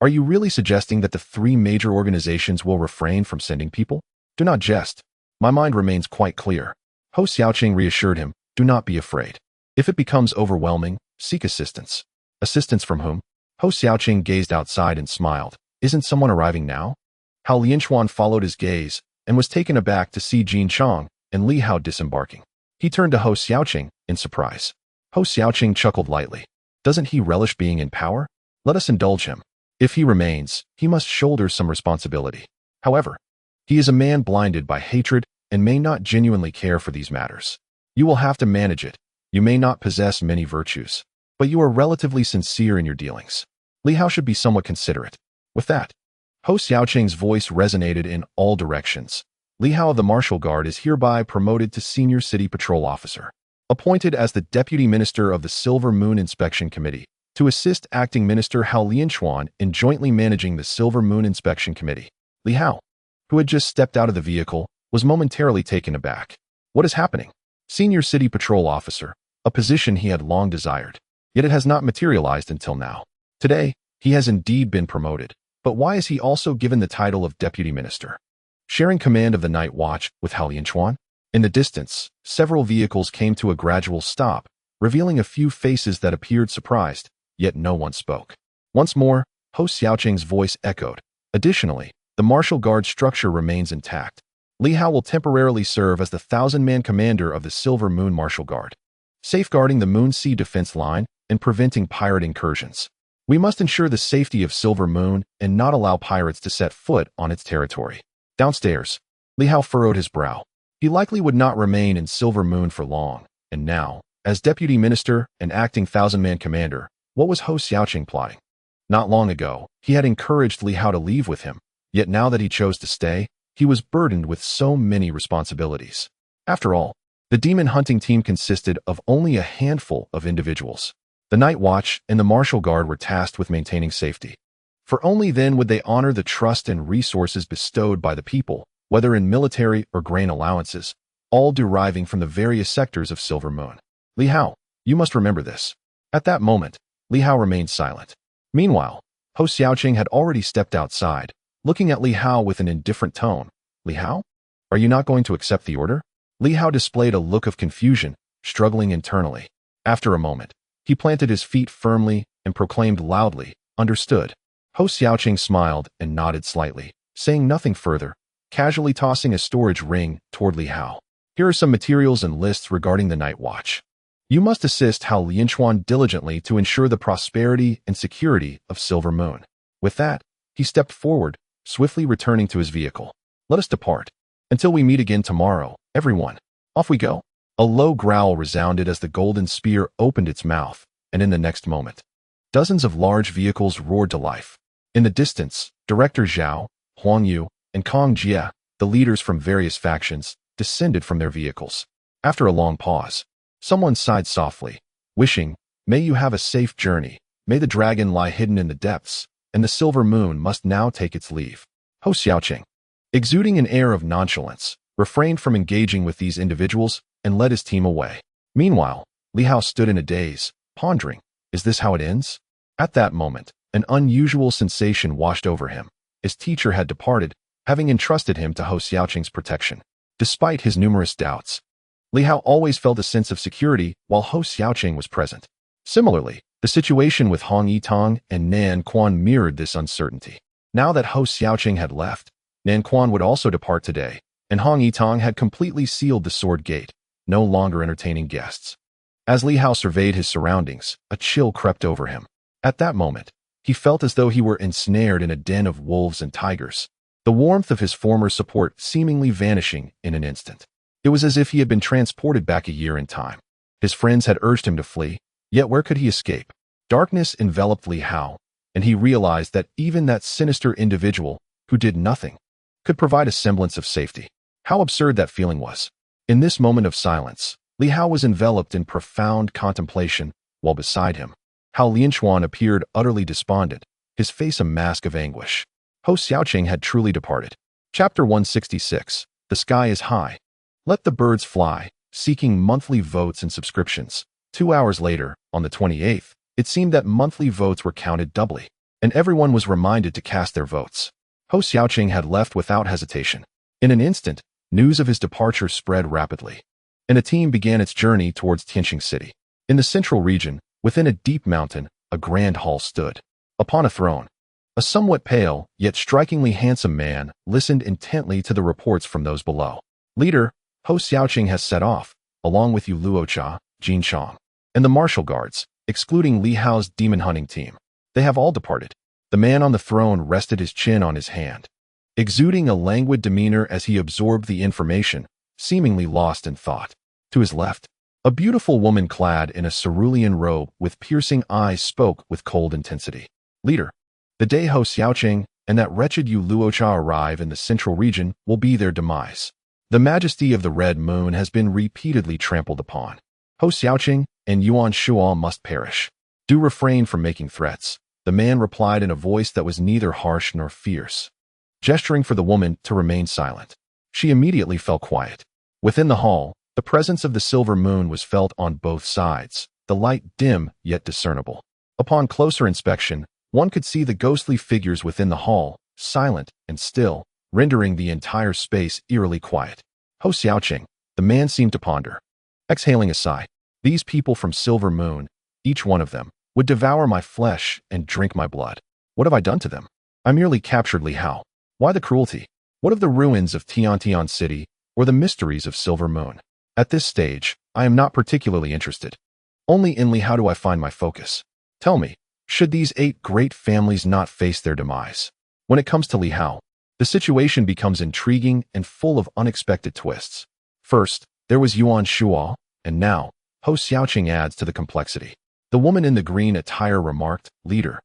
Are you really suggesting that the 3 major organizations will refrain from sending people? Do not jest. My mind remains quite clear. Hou Xiaoqing reassured him, do not be afraid. If it becomes overwhelming, seek assistance. Assistance from whom? Hou Xiaoqing gazed outside and smiled. Isn't someone arriving now? Hao Lianquan followed his gaze and was taken aback to see Jin Chang and Li Hao disembarking. He turned to Hou Xiaoqing in surprise. Hou Xiaoqing chuckled lightly. Doesn't he relish being in power? Let us indulge him. If he remains, he must shoulder some responsibility. However, he is a man blinded by hatred and may not genuinely care for these matters. You will have to manage it. You may not possess many virtues, but you are relatively sincere in your dealings. Li Hao should be somewhat considerate. With that, Hou Xiaoqing's voice resonated in all directions. Li Hao of the Martial Guard is hereby promoted to Senior City Patrol Officer, appointed as the Deputy Minister of the Silver Moon Inspection Committee, to assist Acting Minister Hao Lianquan in jointly managing the Silver Moon Inspection Committee. Li Hao, who had just stepped out of the vehicle, was momentarily taken aback. What is happening? Senior City Patrol Officer, a position he had long desired, yet it has not materialized until now. Today, he has indeed been promoted, but why is he also given the title of Deputy Minister? Sharing command of the night watch with Hao Lianquan? In the distance, several vehicles came to a gradual stop, revealing a few faces that appeared surprised, yet no one spoke. Once more, Hou Xiaoqing's voice echoed. Additionally, the martial guard structure remains intact. Li Hao will temporarily serve as the 1,000-man commander of the Silver Moon Martial Guard, safeguarding the Moon Sea defense line and preventing pirate incursions. We must ensure the safety of Silver Moon and not allow pirates to set foot on its territory. Downstairs, Li Hao furrowed his brow. He likely would not remain in Silver Moon for long, and now, as Deputy Minister and acting 1,000-man commander, what was Hou Xiaoqing plotting? Not long ago, he had encouraged Li Hao to leave with him, yet now that he chose to stay, he was burdened with so many responsibilities. After all, the demon hunting team consisted of only a handful of individuals. The Night Watch and the Martial Guard were tasked with maintaining safety, for only then would they honor the trust and resources bestowed by the people, whether in military or grain allowances, all deriving from the various sectors of Silver Moon. Li Hao, you must remember this. At that moment, Li Hao remained silent. Meanwhile, Hou Xiaoqing had already stepped outside, looking at Li Hao with an indifferent tone. Li Hao? Are you not going to accept the order? Li Hao displayed a look of confusion, struggling internally. After a moment, he planted his feet firmly and proclaimed loudly, understood. Hou Xiaoqing smiled and nodded slightly, saying nothing further, casually tossing a storage ring toward Li Hao. Here are some materials and lists regarding the Night Watch. You must assist Hao Lianquan diligently to ensure the prosperity and security of Silver Moon. With that, he stepped forward, swiftly returning to his vehicle. Let us depart. Until we meet again tomorrow, everyone. Off we go. A low growl resounded as the golden spear opened its mouth, and in the next moment, dozens of large vehicles roared to life. In the distance, Director Zhao, Huang Yu, and Kong Jie, the leaders from various factions, descended from their vehicles. After a long pause, someone sighed softly, wishing, may you have a safe journey, may the dragon lie hidden in the depths, and the Silver Moon must now take its leave. Hou Xiaoqing, exuding an air of nonchalance, refrained from engaging with these individuals and led his team away. Meanwhile, Li Hao stood in a daze, pondering, is this how it ends? At that moment, an unusual sensation washed over him. His teacher had departed, having entrusted him to Hou Xiaoqing's protection. Despite his numerous doubts, Li Hao always felt a sense of security while Hou Xiaoqing was present. Similarly, the situation with Hong Yitong and Nan Quan mirrored this uncertainty. Now that Hou Xiaoqing had left, Nan Quan would also depart today, and Hong Yitong had completely sealed the sword gate, no longer entertaining guests. As Li Hao surveyed his surroundings, a chill crept over him. At that moment, he felt as though he were ensnared in a den of wolves and tigers, the warmth of his former support seemingly vanishing in an instant. It was as if he had been transported back a year in time. His friends had urged him to flee, yet where could he escape? Darkness enveloped Li Hao, and he realized that even that sinister individual, who did nothing, could provide a semblance of safety. How absurd that feeling was. In this moment of silence, Li Hao was enveloped in profound contemplation, while beside him, Hao Lianchuan appeared utterly despondent, his face a mask of anguish. Ho Xiaoqing had truly departed. Chapter 166. The sky is high. Let the birds fly, seeking monthly votes and subscriptions. 2 hours later, on the 28th, it seemed that monthly votes were counted doubly, and everyone was reminded to cast their votes. Ho Xiaoqing had left without hesitation. In an instant, news of his departure spread rapidly, and a team began its journey towards Tianqing City. In the central region, within a deep mountain, a grand hall stood. Upon a throne, a somewhat pale, yet strikingly handsome man listened intently to the reports from those below. Leader, Ho Xiaoqing has set off, along with Yu Luocha, Jin Chong, and the martial guards, excluding Li Hao's demon hunting team. They have all departed. The man on the throne rested his chin on his hand, exuding a languid demeanor as he absorbed the information, seemingly lost in thought. To his left, a beautiful woman clad in a cerulean robe with piercing eyes spoke with cold intensity. Leader, the day Ho Xiaoqing and that wretched Yu Luocha arrive in the central region will be their demise. The majesty of the Red Moon has been repeatedly trampled upon. Ho Xiaoqing and Yuan Shuo must perish. Do refrain from making threats, the man replied in a voice that was neither harsh nor fierce. Gesturing for the woman to remain silent, she immediately fell quiet. Within the hall, the presence of the silver moon was felt on both sides, the light dim yet discernible. Upon closer inspection, one could see the ghostly figures within the hall, silent and still, rendering the entire space eerily quiet. Ho Xiaoqing, the man seemed to ponder. Exhaling a sigh, these people from Silver Moon, each one of them, would devour my flesh and drink my blood. What have I done to them? I merely captured Li Hao. Why the cruelty? What of the ruins of Tiantian City or the mysteries of Silver Moon? At this stage, I am not particularly interested. Only in Li Hao do I find my focus. Tell me, should these 8 great families not face their demise? When it comes to Li Hao, the situation becomes intriguing and full of unexpected twists. First, there was Yuan Shuo, and now, Ho Xiaoqing adds to the complexity. The woman in the green attire remarked, Leader,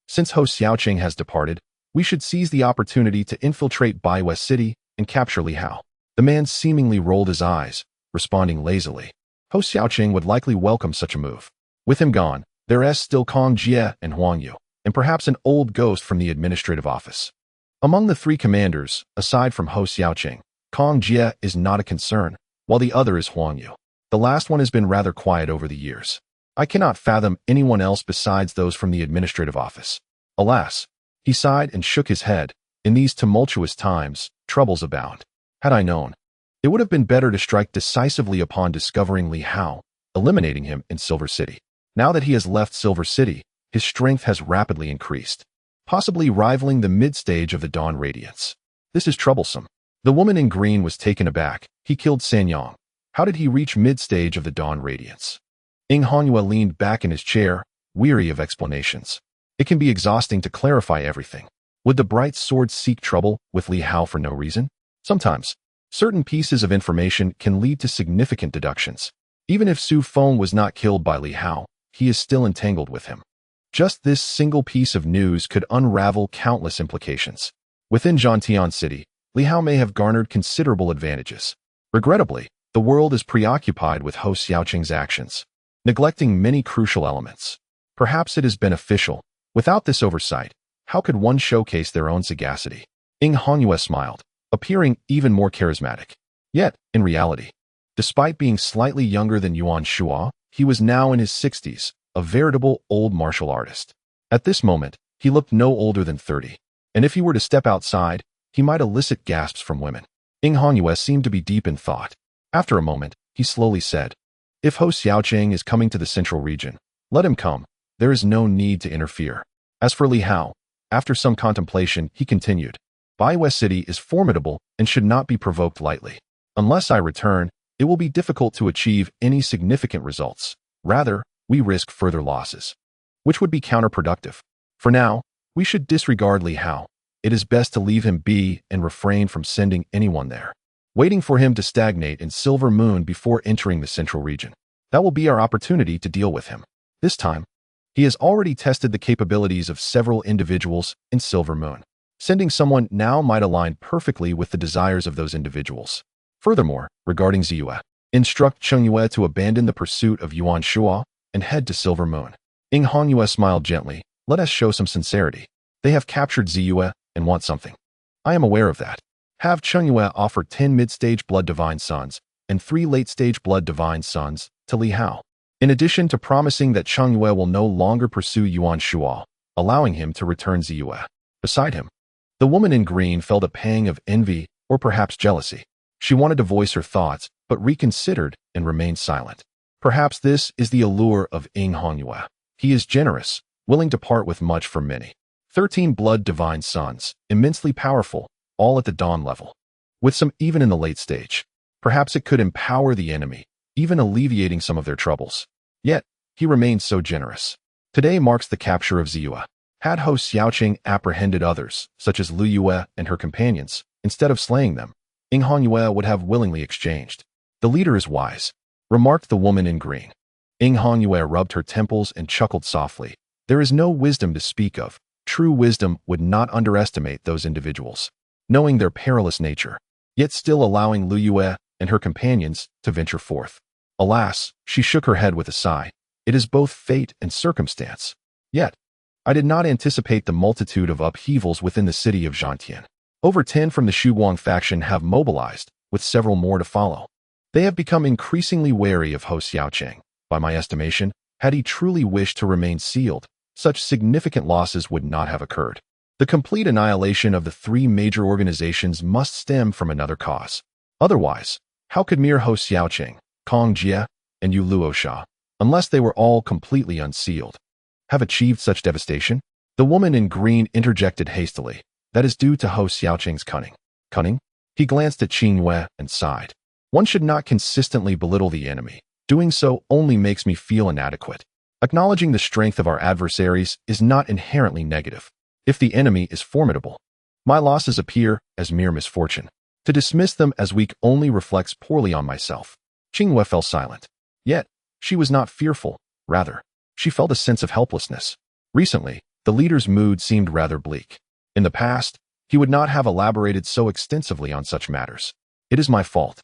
since Ho Xiaoqing has departed, we should seize the opportunity to infiltrate Baiwest City and capture Li Hao. The man seemingly rolled his eyes, responding lazily. Ho Xiaoqing would likely welcome such a move. With him gone, there is still Kong Jie and Huang Yu, and perhaps an old ghost from the administrative office. Among the 3 commanders, aside from Ho Xiaoqing, Kong Jie is not a concern, while the other is Huang Yu. The last one has been rather quiet over the years. I cannot fathom anyone else besides those from the administrative office. Alas, he sighed and shook his head. In these tumultuous times, troubles abound. Had I known, it would have been better to strike decisively upon discovering Li Hao, eliminating him in Silver City. Now that he has left Silver City, his strength has rapidly increased, possibly rivaling the mid-stage of the Dawn Radiance. This is troublesome. The woman in green was taken aback. He killed Sanyang. How did he reach mid-stage of the Dawn Radiance? Ing Hanyue leaned back in his chair, weary of explanations. It can be exhausting to clarify everything. Would the bright sword seek trouble with Li Hao for no reason? Sometimes, certain pieces of information can lead to significant deductions. Even if Su Feng was not killed by Li Hao, he is still entangled with him. Just this single piece of news could unravel countless implications. Within Zhantian City, Li Hao may have garnered considerable advantages. Regrettably, the world is preoccupied with Ho Xiaoqing's actions, neglecting many crucial elements. Perhaps it is beneficial. Without this oversight, how could one showcase their own sagacity? Ing Hanyue smiled, appearing even more charismatic. Yet, in reality, despite being slightly younger than Yuan Shuo, he was now in his 60s, a veritable old martial artist. At this moment, he looked no older than 30, and if he were to step outside, he might elicit gasps from women. Ing Hanyue seemed to be deep in thought. After a moment, he slowly said, If Ho Xiaoqing is coming to the central region, let him come. There is no need to interfere. As for Li Hao, after some contemplation, he continued, Baiwest City is formidable and should not be provoked lightly. Unless I return, it will be difficult to achieve any significant results. Rather, we risk further losses, which would be counterproductive. For now, we should disregard Li Hao. It is best to leave him be and refrain from sending anyone there, waiting for him to stagnate in Silver Moon before entering the central region. That will be our opportunity to deal with him. This time, he has already tested the capabilities of several individuals in Silver Moon. Sending someone now might align perfectly with the desires of those individuals. Furthermore, regarding Ziyue, instruct Chengyue to abandon the pursuit of Yuan Shuo and head to Silver Moon. Hongyue smiled gently. Let us show some sincerity. They have captured Ziyue and want something. I am aware of that. Have Chengyue offer 10 mid-stage Blood Divine Sons and 3 late-stage Blood Divine Sons to Li Hao, in addition to promising that Chengyue will no longer pursue Yuan Shuo, allowing him to return Ziyue. Beside him, the woman in green felt a pang of envy or perhaps jealousy. She wanted to voice her thoughts, but reconsidered and remained silent. Perhaps this is the allure of Hongyue. He is generous, willing to part with much for many. 13 Blood Divine Sons, immensely powerful, all at the dawn level, with some even in the late stage. Perhaps it could empower the enemy, even alleviating some of their troubles. Yet, he remained so generous. Today marks the capture of Ziyue. Had Hou Xiaoqing apprehended others, such as Lu Yue and her companions, instead of slaying them, Hongyue would have willingly exchanged. The leader is wise, remarked the woman in green. Hongyue rubbed her temples and chuckled softly. There is no wisdom to speak of. True wisdom would not underestimate those individuals, knowing their perilous nature, yet still allowing Lu Yue and her companions to venture forth. Alas, she shook her head with a sigh. It is both fate and circumstance. Yet, I did not anticipate the multitude of upheavals within the city of Zhantian. Over 10 from the Shuguang faction have mobilized, with several more to follow. They have become increasingly wary of Hou Xiaoqing. By my estimation, had he truly wished to remain sealed, such significant losses would not have occurred. The complete annihilation of the 3 major organizations must stem from another cause. Otherwise, how could mere Hou Xiaoqing, Kong Jie, and Yu Luosha, unless they were all completely unsealed, have achieved such devastation? The woman in green interjected hastily. That is due to Hou Xiaoqing's cunning. Cunning? He glanced at Qingyue and sighed. One should not consistently belittle the enemy. Doing so only makes me feel inadequate. Acknowledging the strength of our adversaries is not inherently negative. If the enemy is formidable, my losses appear as mere misfortune. To dismiss them as weak only reflects poorly on myself. Qingyue fell silent. Yet, she was not fearful. Rather, she felt a sense of helplessness. Recently, the leader's mood seemed rather bleak. In the past, he would not have elaborated so extensively on such matters. It is my fault.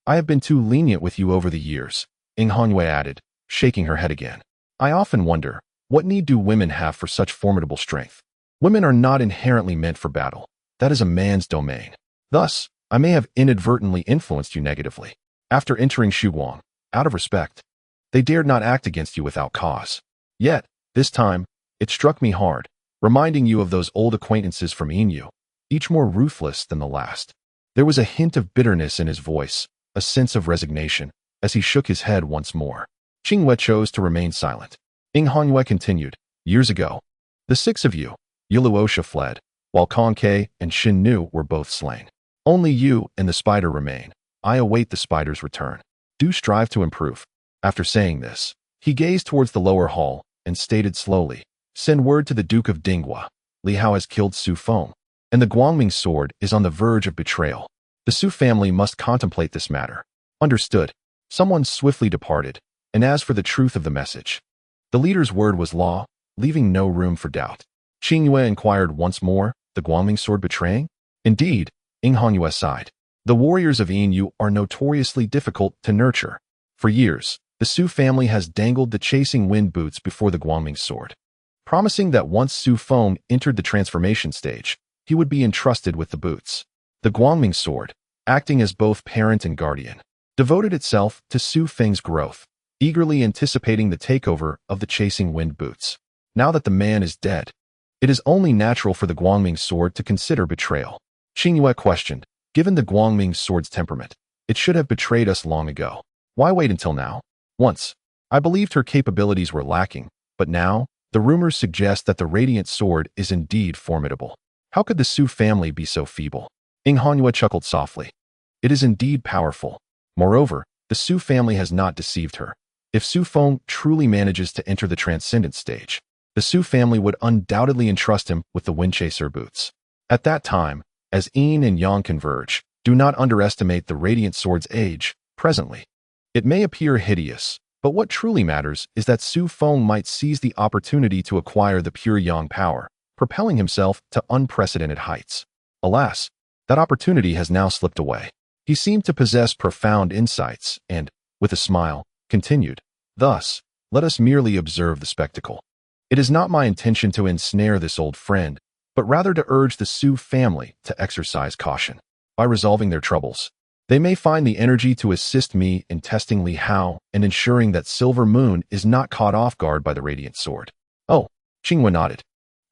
I have been too lenient with you over the years, Hongyue added, shaking her head again. I often wonder, what need do women have for such formidable strength? Women are not inherently meant for battle. That is a man's domain. Thus, I may have inadvertently influenced you negatively. After entering Shuguang, out of respect, they dared not act against you without cause. Yet, this time, it struck me hard, reminding you of those old acquaintances from Inu, each more ruthless than the last. There was a hint of bitterness in his voice, a sense of resignation, as he shook his head once more. Qingyue chose to remain silent. Hongyue continued, years ago, the 6 of you, Yu Luosha fled, while Kong Ke and Xin Nu were both slain. Only you and the spider remain. I await the spider's return. Do strive to improve. After saying this, he gazed towards the lower hall and stated slowly, send word to the Duke of Dinghua. Li Hao has killed Su Feng, and the Guangming sword is on the verge of betrayal. The Su family must contemplate this matter. Understood. Someone swiftly departed, and as for the truth of the message, the leader's word was law, leaving no room for doubt. Qingyue inquired once more, the Guangming sword betraying? Indeed, Hongyue sighed. The warriors of Inu are notoriously difficult to nurture. For years, the Su family has dangled the chasing wind boots before the Guangming sword, promising that once Su Feng entered the transformation stage, he would be entrusted with the boots. The Guangming sword, acting as both parent and guardian, devoted itself to Su Feng's growth, eagerly anticipating the takeover of the chasing wind boots. Now that the man is dead, it is only natural for the Guangming sword to consider betrayal. Qingyue questioned, given the Guangming sword's temperament, it should have betrayed us long ago. Why wait until now? Once, I believed her capabilities were lacking, but now, the rumors suggest that the radiant sword is indeed formidable. How could the Su family be so feeble? Hongyue chuckled softly. It is indeed powerful. Moreover, the Su family has not deceived her. If Su Feng truly manages to enter the transcendent stage, the Su family would undoubtedly entrust him with the Windchaser boots. At that time, as Yin and Yang converge, do not underestimate the radiant sword's age. Presently, it may appear hideous, but what truly matters is that Su Feng might seize the opportunity to acquire the pure Yang power, propelling himself to unprecedented heights. Alas, that opportunity has now slipped away. He seemed to possess profound insights and, with a smile, continued, "Thus, let us merely observe the spectacle. It is not my intention to ensnare this old friend, but rather to urge the Su family to exercise caution. By resolving their troubles, they may find the energy to assist me in testing Li Hao and ensuring that Silver Moon is not caught off guard by the Radiant Sword." "Oh," Qingyue nodded,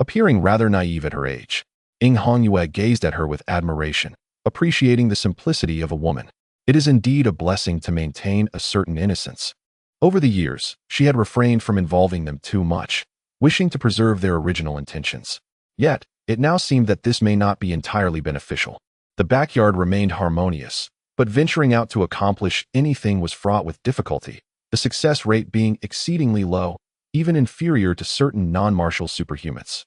appearing rather naive at her age. Hongyue gazed at her with admiration, appreciating the simplicity of a woman. It is indeed a blessing to maintain a certain innocence. Over the years, she had refrained from involving them too much, wishing to preserve their original intentions. Yet, it now seemed that this may not be entirely beneficial. The backyard remained harmonious, but venturing out to accomplish anything was fraught with difficulty, the success rate being exceedingly low, even inferior to certain non-martial superhumans.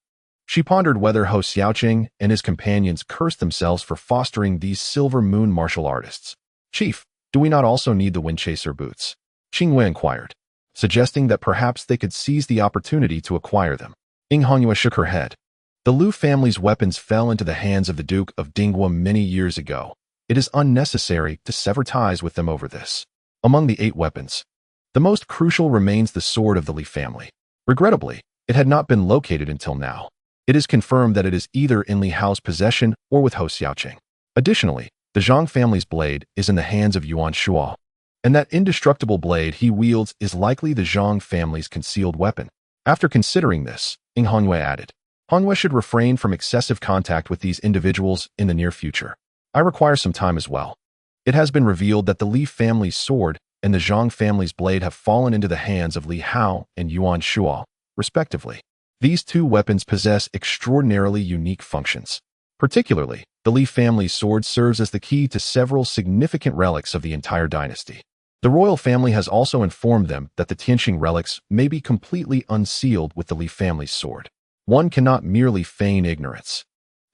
She pondered whether Hou Xiaoqing and his companions cursed themselves for fostering these Silver Moon martial artists. "Chief, do we not also need the Windchaser boots?" Qingyue inquired, suggesting that perhaps they could seize the opportunity to acquire them. Hongyue shook her head. The Lu family's weapons fell into the hands of the Duke of Dinghua many years ago. It is unnecessary to sever ties with them over this. Among the 8 weapons, the most crucial remains the sword of the Li family. Regrettably, it had not been located until now. It is confirmed that it is either in Li Hao's possession or with Hou Xiaoqing. Additionally, the Zhang family's blade is in the hands of Yuan Shuo, and that indestructible blade he wields is likely the Zhang family's concealed weapon. After considering this, Hongyue added, "Hongyue should refrain from excessive contact with these individuals in the near future. I require some time as well." It has been revealed that the Li family's sword and the Zhang family's blade have fallen into the hands of Li Hao and Yuan Shuo, respectively. These 2 weapons possess extraordinarily unique functions. Particularly, the Li family's sword serves as the key to several significant relics of the entire dynasty. The royal family has also informed them that the Tianqing relics may be completely unsealed with the Li family's sword. One cannot merely feign ignorance.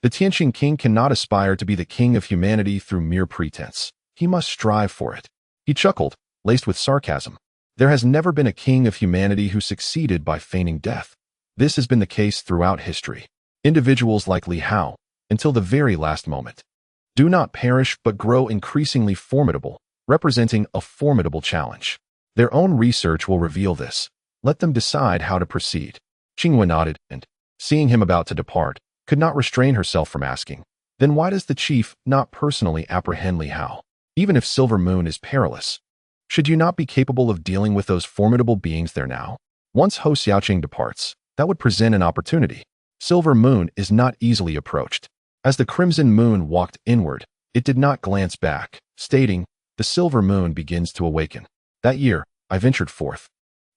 The Tianqing king cannot aspire to be the king of humanity through mere pretense. He must strive for it. He chuckled, laced with sarcasm. There has never been a king of humanity who succeeded by feigning death. This has been the case throughout history. Individuals like Li Hao, until the very last moment, do not perish but grow increasingly formidable, representing a formidable challenge. Their own research will reveal this. Let them decide how to proceed." Qingyue nodded and, seeing him about to depart, could not restrain herself from asking, "Then why does the chief not personally apprehend Li Hao? Even if Silver Moon is perilous, should you not be capable of dealing with those formidable beings there now? Once Hou Xiaoqing departs, that would present an opportunity. Silver Moon is not easily approached." As the Crimson Moon walked inward, it did not glance back, stating, "The Silver Moon begins to awaken. That year, I ventured forth.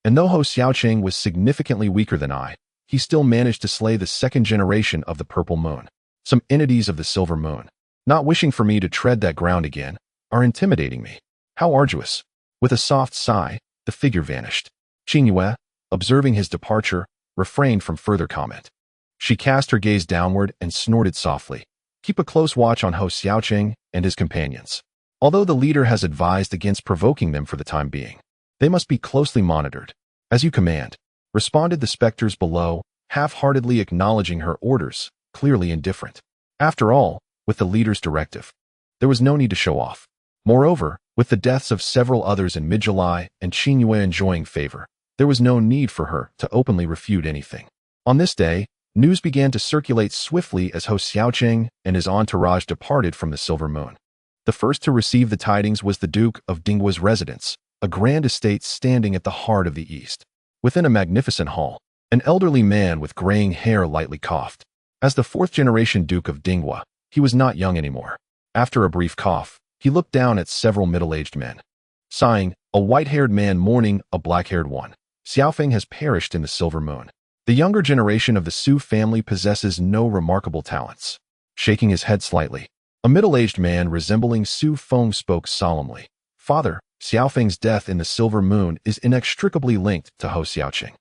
And though Hou Xiaoqing was significantly weaker than I, he still managed to slay the 2nd generation of the Purple Moon. Some entities of the Silver Moon, not wishing for me to tread that ground again, are intimidating me. How arduous." With a soft sigh, the figure vanished. Qingyue, observing his departure, refrained from further comment. She cast her gaze downward and snorted softly. "Keep a close watch on Hou Xiaoqing and his companions. Although the leader has advised against provoking them for the time being, they must be closely monitored." "As you command," responded the specters below, half-heartedly acknowledging her orders, clearly indifferent. After all, with the leader's directive, there was no need to show off. Moreover, with the deaths of several others in mid-July and Qingyue enjoying favor, there was no need for her to openly refute anything. On this day, news began to circulate swiftly as Hou Xiaoqing and his entourage departed from the Silver Moon. The first to receive the tidings was the Duke of Dinghua's residence, a grand estate standing at the heart of the East. Within a magnificent hall, an elderly man with graying hair lightly coughed. As the 4th-generation Duke of Dinghua, he was not young anymore. After a brief cough, he looked down at several middle-aged men. Sighing, a white-haired man mourning a black-haired one. Xiaofeng has perished in the Silver Moon. The younger generation of the Su family possesses no remarkable talents. Shaking his head slightly, a middle-aged man resembling Su Feng spoke solemnly. "Father, Xiaofeng's death in the Silver Moon is inextricably linked to Hou Xiaoqing.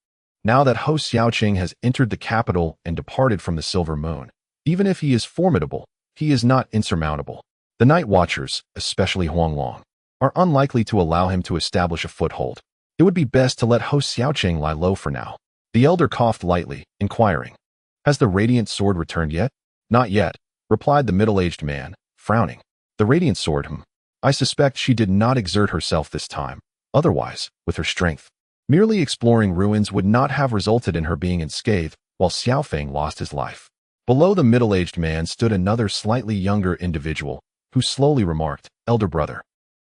Now that Hou Xiaoqing has entered the capital and departed from the Silver Moon, even if he is formidable, he is not insurmountable. The Night Watchers, especially Huanglong, are unlikely to allow him to establish a foothold. It would be best to let Hou Xiaoqing lie low for now." The elder coughed lightly, inquiring, "Has the Radiant Sword returned yet?" "Not yet," replied the middle-aged man, frowning. "The Radiant Sword, I suspect she did not exert herself this time. Otherwise, with her strength, merely exploring ruins would not have resulted in her being unscathed, while Xiaofeng lost his life. Below the middle-aged man stood another slightly younger individual, who slowly remarked, "Elder brother,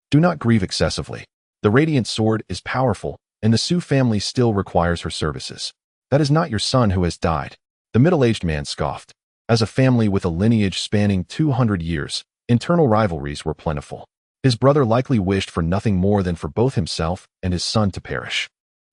do not grieve excessively. The radiant sword is powerful, and the Su family still requires her services. That is not your son who has died." The middle-aged man scoffed. As a family with a lineage spanning 200 years, internal rivalries were plentiful. His brother likely wished for nothing more than for both himself and his son to perish.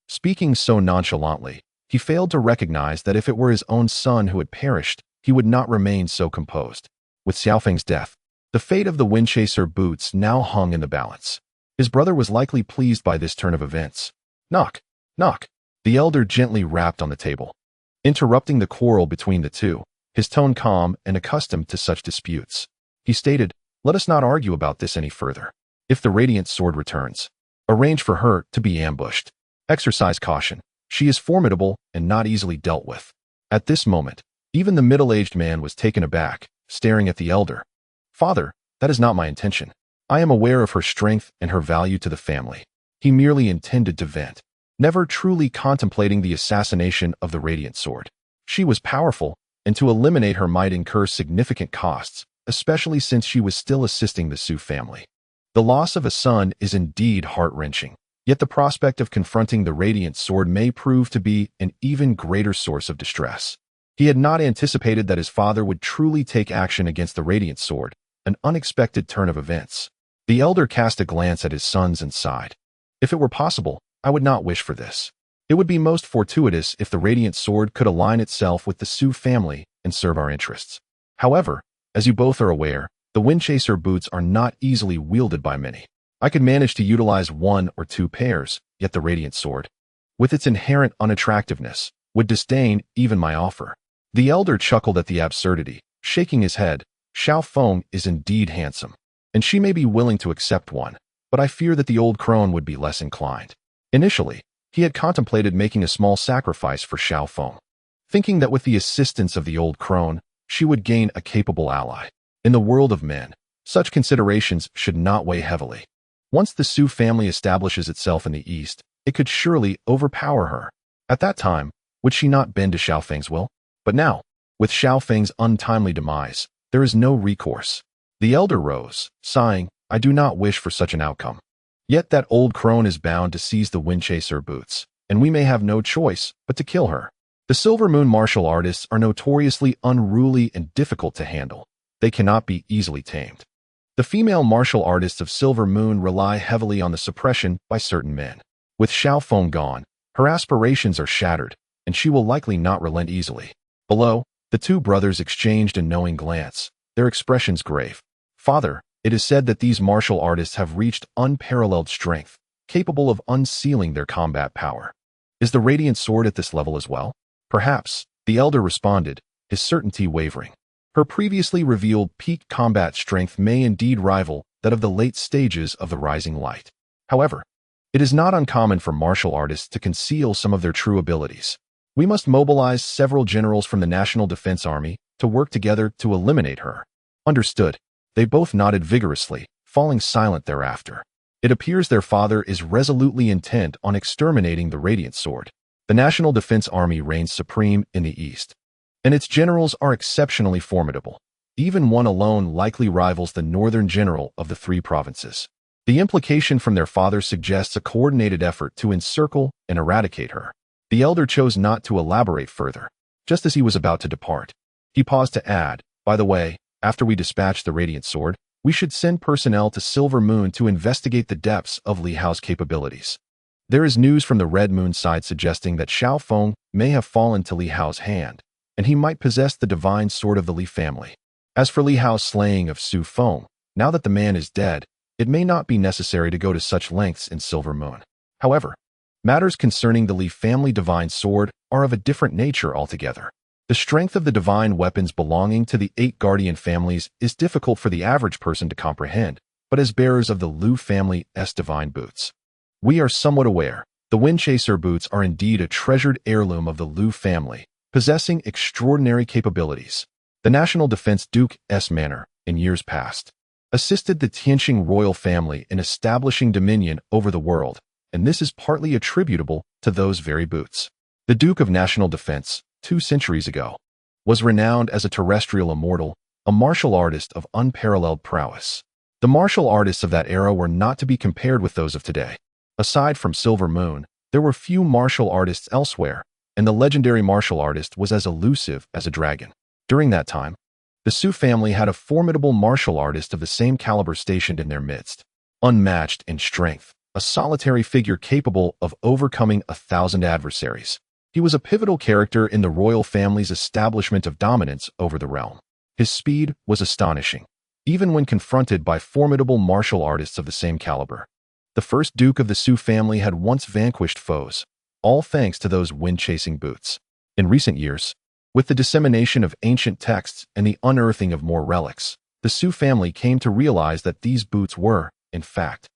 Speaking so nonchalantly, he failed to recognize that if it were his own son who had perished, he would not remain so composed. With Xiaofeng's death, the fate of the Windchaser boots now hung in the balance. His brother was likely pleased by this turn of events. "Knock, knock." The elder gently rapped on the table, interrupting the quarrel between the two, his tone calm and accustomed to such disputes. He stated, "Let us not argue about this any further. If the radiant sword returns, arrange for her to be ambushed. Exercise caution. She is formidable and not easily dealt with." At this moment, even the middle-aged man was taken aback, staring at the elder. "Father, that is not my intention. I am aware of her strength and her value to the family." He merely intended to vent, never truly contemplating the assassination of the radiant sword. She was powerful, and to eliminate her might incur significant costs, especially since she was still assisting the Su family. The loss of a son is indeed heart-wrenching, yet the prospect of confronting the radiant sword may prove to be an even greater source of distress. He had not anticipated that his father would truly take action against the radiant sword, an unexpected turn of events. The elder cast a glance at his sons and sighed. "If it were possible, I would not wish for this. It would be most fortuitous if the radiant sword could align itself with the Su family and serve our interests. However, as you both are aware, the Windchaser boots are not easily wielded by many. I could manage to utilize 1 or 2 pairs, yet the radiant sword, with its inherent unattractiveness, would disdain even my offer." The elder chuckled at the absurdity, shaking his head. "Xiaofeng is indeed handsome, and she may be willing to accept one, but I fear that the old crone would be less inclined." Initially, he had contemplated making a small sacrifice for Xiaofeng, thinking that with the assistance of the old crone, she would gain a capable ally. In the world of men, such considerations should not weigh heavily. Once the Su family establishes itself in the East, it could surely overpower her. At that time, would she not bend to Xiaofeng's will? But now, with Xiaofeng's untimely demise, there is no recourse. The elder rose, sighing, "I do not wish for such an outcome. Yet that old crone is bound to seize the Windchaser boots, and we may have no choice but to kill her." The Silver Moon martial artists are notoriously unruly and difficult to handle. They cannot be easily tamed. The female martial artists of Silver Moon rely heavily on the suppression by certain men. With Xiaofeng gone, her aspirations are shattered, and she will likely not relent easily. Below, the two brothers exchanged a knowing glance, their expressions grave. "Father, it is said that these martial artists have reached unparalleled strength, capable of unsealing their combat power. Is the radiant sword at this level as well?" "Perhaps," the elder responded, his certainty wavering. "Her previously revealed peak combat strength may indeed rival that of the late stages of the rising light. However, it is not uncommon for martial artists to conceal some of their true abilities. We must mobilize several generals from the National Defense Army to work together to eliminate her." "Understood." They both nodded vigorously, falling silent thereafter. It appears their father is resolutely intent on exterminating the radiant sword. The National Defense Army reigns supreme in the East, and its generals are exceptionally formidable. Even one alone likely rivals the northern general of the 3 provinces. The implication from their father suggests a coordinated effort to encircle and eradicate her. The elder chose not to elaborate further. Just as he was about to depart, he paused to add, "By the way, after we dispatch the radiant sword, we should send personnel to Silver Moon to investigate the depths of Li Hao's capabilities. There is news from the Red Moon side suggesting that Xiaofeng may have fallen to Li Hao's hand, and he might possess the divine sword of the Li family. As for Li Hao's slaying of Su Feng, now that the man is dead, it may not be necessary to go to such lengths in Silver Moon. However, matters concerning the Li family divine sword are of a different nature altogether. The strength of the divine weapons belonging to the 8 guardian families is difficult for the average person to comprehend, but as bearers of the Lu family's divine boots, we are somewhat aware. The Windchaser boots are indeed a treasured heirloom of the Lu family, possessing extraordinary capabilities. The National Defense Duke's manner, in years past, assisted the Tianqing royal family in establishing dominion over the world, and this is partly attributable to those very boots. The Duke of National Defense, 2 centuries ago, was renowned as a terrestrial immortal, a martial artist of unparalleled prowess. The martial artists of that era were not to be compared with those of today. Aside from Silver Moon, there were few martial artists elsewhere, and the legendary martial artist was as elusive as a dragon. During that time, the Su family had a formidable martial artist of the same caliber stationed in their midst. Unmatched in strength, a solitary figure capable of overcoming 1,000 adversaries. He was a pivotal character in the royal family's establishment of dominance over the realm. His speed was astonishing, even when confronted by formidable martial artists of the same caliber. The first Duke of the Su family had once vanquished foes, all thanks to those wind-chasing boots. In recent years, with the dissemination of ancient texts and the unearthing of more relics, the Su family came to realize that these boots were, in fact,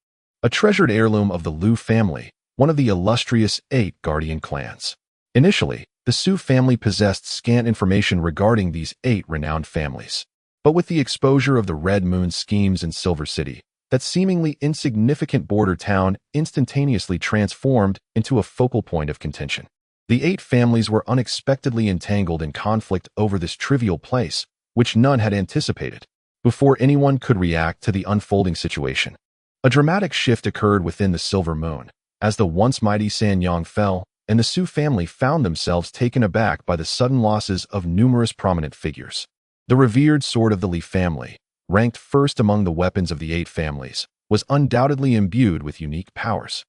a treasured heirloom of the Liu family, one of the illustrious 8 guardian clans. Initially, the Su family possessed scant information regarding these 8 renowned families. But with the exposure of the Red Moon schemes in Silver City, that seemingly insignificant border town instantaneously transformed into a focal point of contention. The 8 families were unexpectedly entangled in conflict over this trivial place, which none had anticipated. Before anyone could react to the unfolding situation, a dramatic shift occurred within the Silver Moon, as the once mighty Sanyang fell, and the Su family found themselves taken aback by the sudden losses of numerous prominent figures. The revered sword of the Li family, ranked first among the weapons of the 8 families, was undoubtedly imbued with unique powers.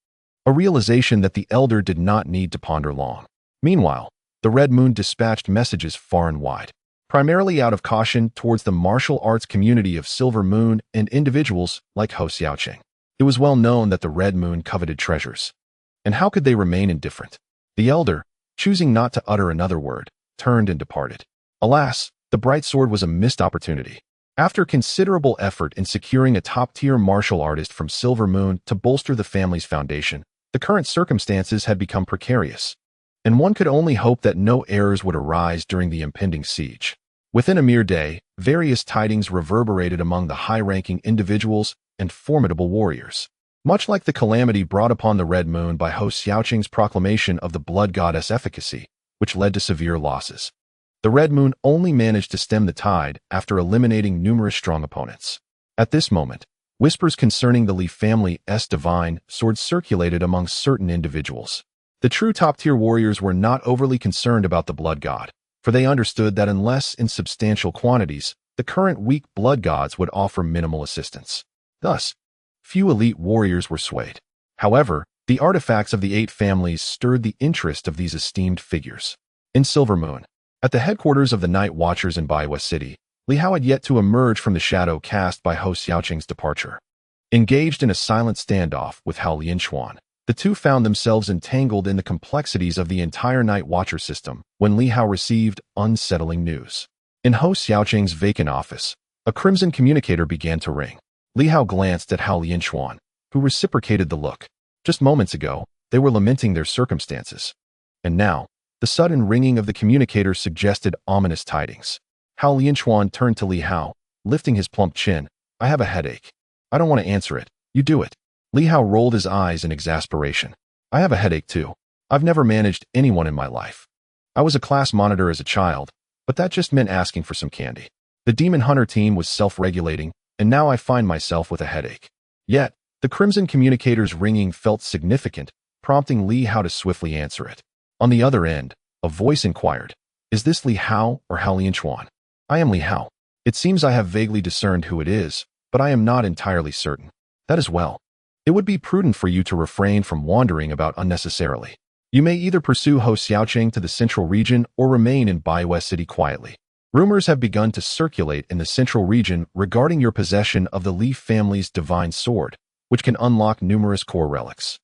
A realization that the elder did not need to ponder long. Meanwhile, the Red Moon dispatched messages far and wide, primarily out of caution towards the martial arts community of Silver Moon and individuals like Hou Xiaoqing. It was well known that the Red Moon coveted treasures. And how could they remain indifferent? The elder, choosing not to utter another word, turned and departed. Alas, the bright sword was a missed opportunity. After considerable effort in securing a top-tier martial artist from Silver Moon to bolster the family's foundation, the current circumstances had become precarious, and one could only hope that no errors would arise during the impending siege. Within a mere day, various tidings reverberated among the high-ranking individuals and formidable warriors. Much like the calamity brought upon the Red Moon by Hou Xiaoqing's proclamation of the blood goddess efficacy, which led to severe losses, the Red Moon only managed to stem the tide after eliminating numerous strong opponents. At this moment, whispers concerning the Li family's divine sword circulated among certain individuals. The true top-tier warriors were not overly concerned about the blood god, for they understood that unless in substantial quantities, the current weak blood gods would offer minimal assistance. Thus, few elite warriors were swayed. However, the artifacts of the 8 families stirred the interest of these esteemed figures. In Silver Moon, at the headquarters of the Night Watchers in Baiwa City, Li Hao had yet to emerge from the shadow cast by Hou Xiaoqing's departure. Engaged in a silent standoff with Hao Lianquan, the two found themselves entangled in the complexities of the entire Night Watcher system when Li Hao received unsettling news. In Hou Xiaoqing's vacant office, a crimson communicator began to ring. Li Hao glanced at Hao Lianquan, who reciprocated the look. Just moments ago, they were lamenting their circumstances. And now, the sudden ringing of the communicator suggested ominous tidings. Hao Lianquan turned to Li Hao, lifting his plump chin. "I have a headache. I don't want to answer it. You do it." Li Hao rolled his eyes in exasperation. "I have a headache too. I've never managed anyone in my life. I was a class monitor as a child, but that just meant asking for some candy. The Demon Hunter team was self-regulating, and now I find myself with a headache." Yet, the crimson communicator's ringing felt significant, prompting Li Hao to swiftly answer it. On the other end, a voice inquired, "Is this Li Hao or Hao Lianquan?" "I am Li Hao. It seems I have vaguely discerned who it is, but I am not entirely certain." "That is well. It would be prudent for you to refrain from wandering about unnecessarily. You may either pursue Hou Xiaoqing to the central region or remain in Baiwa City quietly. Rumors have begun to circulate in the central region regarding your possession of the Li family's divine sword, which can unlock numerous core relics,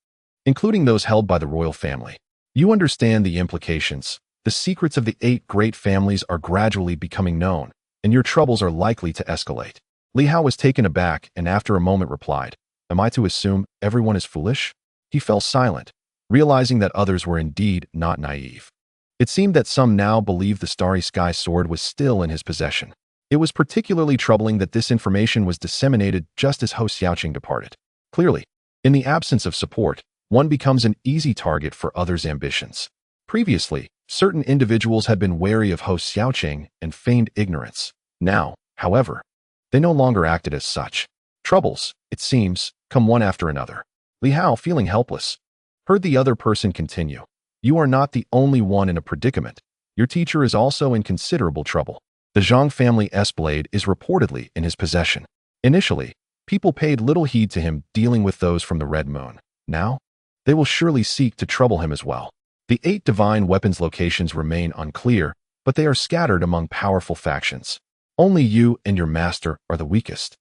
including those held by the royal family. You understand the implications. The secrets of the 8 great families are gradually becoming known, and your troubles are likely to escalate." Li Hao was taken aback and after a moment replied, "Am I to assume everyone is foolish?" He fell silent, realizing that others were indeed not naive. It seemed that some now believed the Starry Sky sword was still in his possession. It was particularly troubling that this information was disseminated just as Hou Xiaoqing departed. Clearly, in the absence of support, one becomes an easy target for others' ambitions. Previously, certain individuals had been wary of Hou Xiaoqing and feigned ignorance. Now, however, they no longer acted as such. Troubles, it seems, come one after another. Li Hao, feeling helpless, heard the other person continue. You are not the only one in a predicament. Your teacher is also in considerable trouble. The Zhang family S-blade is reportedly in his possession. Initially, people paid little heed to him dealing with those from the Red Moon. Now, they will surely seek to trouble him as well. The 8 divine weapons locations remain unclear, but they are scattered among powerful factions. Only you and your master are the weakest.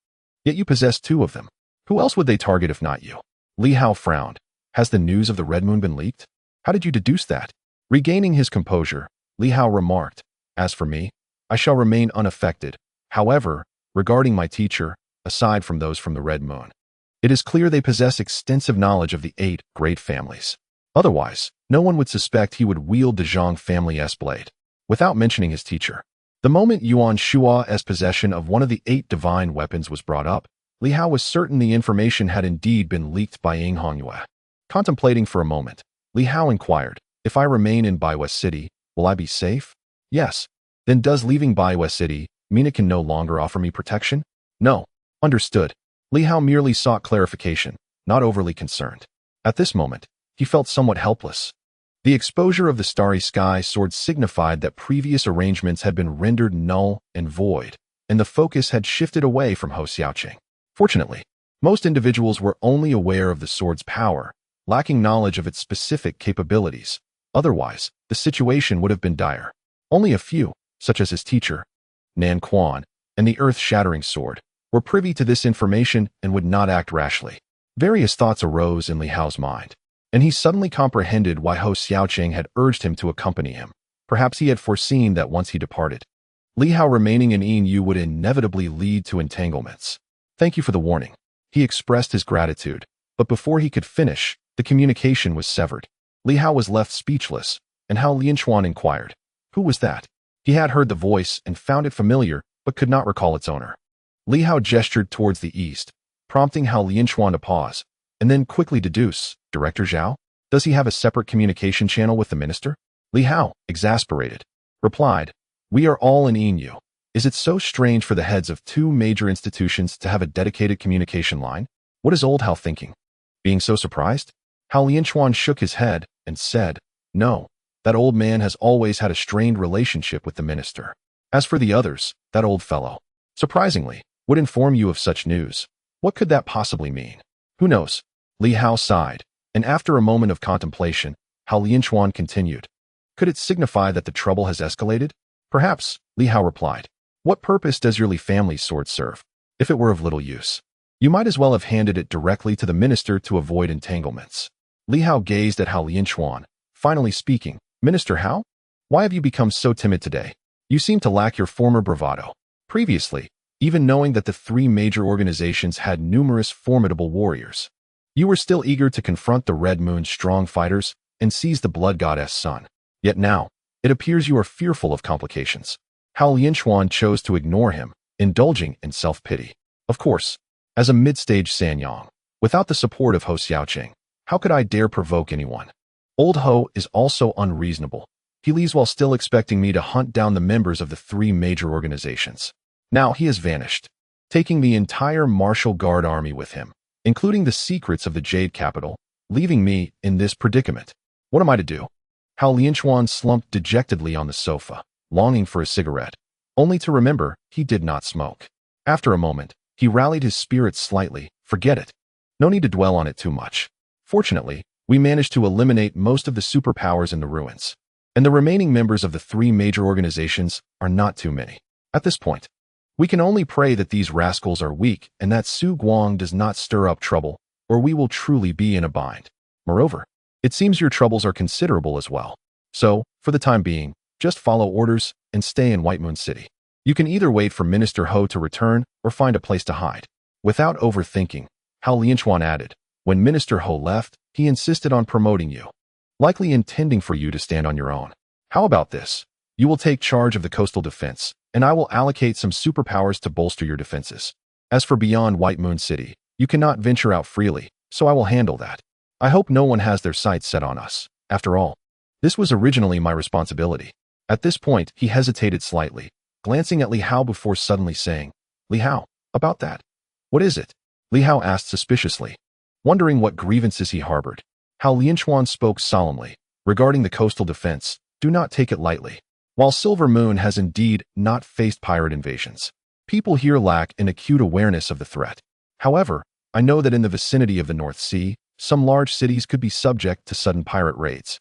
Yet you possess 2 of them. Who else would they target if not you? Li Hao frowned. Has the news of the Red Moon been leaked? How did you deduce that? Regaining his composure, Li Hao remarked, As for me, I shall remain unaffected. However, regarding my teacher, aside from those from the Red Moon, it is clear they possess extensive knowledge of the 8 great families. Otherwise, no one would suspect he would wield the Zhang family S-blade. Without mentioning his teacher, the moment Yuan Shua's possession of one of the 8 divine weapons was brought up, Li Hao was certain the information had indeed been leaked by Ying Hongyue. Contemplating for a moment, Li Hao inquired, If I remain in Baiwei City, will I be safe? Yes. Then does leaving Baiwei City mean it can no longer offer me protection? No. Understood. Li Hao merely sought clarification, not overly concerned. At this moment, he felt somewhat helpless. The exposure of the starry sky sword signified that previous arrangements had been rendered null and void, and the focus had shifted away from Hou Xiaoqing. Fortunately, most individuals were only aware of the sword's power, lacking knowledge of its specific capabilities. Otherwise, the situation would have been dire. Only a few, such as his teacher, Nan Quan, and the earth-shattering sword, were privy to this information and would not act rashly. Various thoughts arose in Li Hao's mind, and he suddenly comprehended why Hou Xiaoqing had urged him to accompany him. Perhaps he had foreseen that once he departed, Li Hao remaining in Yin would inevitably lead to entanglements. Thank you for the warning. He expressed his gratitude, but before he could finish, the communication was severed. Li Hao was left speechless, and Hao Lianchuan inquired, Who was that? He had heard the voice and found it familiar, but could not recall its owner. Li Hao gestured towards the east, prompting Hao Lianchuan to pause, and then quickly deduce, Director Zhao? Does he have a separate communication channel with the minister? Li Hao, exasperated, replied, We are all in Yin. Is it so strange for the heads of 2 major institutions to have a dedicated communication line? What is old Hao thinking? Being so surprised? Hao Lianchuan shook his head and said, No, that old man has always had a strained relationship with the minister. As for the others, that old fellow, surprisingly, would inform you of such news. What could that possibly mean? Who knows? Li Hao sighed, and after a moment of contemplation, Hao Lianchuan continued, Could it signify that the trouble has escalated? Perhaps, Li Hao replied. What purpose does your Li family's sword serve? If it were of little use, you might as well have handed it directly to the minister to avoid entanglements. Li Hao gazed at Hao Lianchuan, finally speaking, Minister Hao? Why have you become so timid today? You seem to lack your former bravado. Previously, even knowing that the 3 major organizations had numerous formidable warriors, you were still eager to confront the Red Moon's strong fighters and seize the Blood Goddess' son. Yet now, it appears you are fearful of complications. Hao Lianchuan chose to ignore him, indulging in self-pity. Of course, as a mid-stage Sanyang, without the support of Hou Xiaoqing, how could I dare provoke anyone? Old Hou is also unreasonable. He leaves while still expecting me to hunt down the members of the 3 major organizations. Now he has vanished, taking the entire Martial Guard army with him, including the secrets of the Jade Capital, leaving me in this predicament. What am I to do? Hao Lianchuan slumped dejectedly on the sofa, longing for a cigarette, only to remember he did not smoke. After a moment, he rallied his spirits slightly. Forget it. No need to dwell on it too much. Fortunately, we managed to eliminate most of the superpowers in the ruins, and the remaining members of the 3 major organizations are not too many. At this point, we can only pray that these rascals are weak and that Su Guang does not stir up trouble, or we will truly be in a bind. Moreover, it seems your troubles are considerable as well. So, for the time being, just follow orders and stay in White Moon City. You can either wait for Minister Hou to return or find a place to hide. Without overthinking, Hao Lianchuan added, when Minister Hou left, he insisted on promoting you, likely intending for you to stand on your own. How about this? You will take charge of the coastal defense, and I will allocate some superpowers to bolster your defenses. As for beyond White Moon City, you cannot venture out freely, so I will handle that. I hope no one has their sights set on us. After all, this was originally my responsibility. At this point, he hesitated slightly, glancing at Li Hao before suddenly saying, Li Hao, about that. What is it? Li Hao asked suspiciously, wondering what grievances he harbored. Hao Lianchuan spoke solemnly, regarding the coastal defense, do not take it lightly. While Silver Moon has indeed not faced pirate invasions, people here lack an acute awareness of the threat. However, I know that in the vicinity of the North Sea, some large cities could be subject to sudden pirate raids,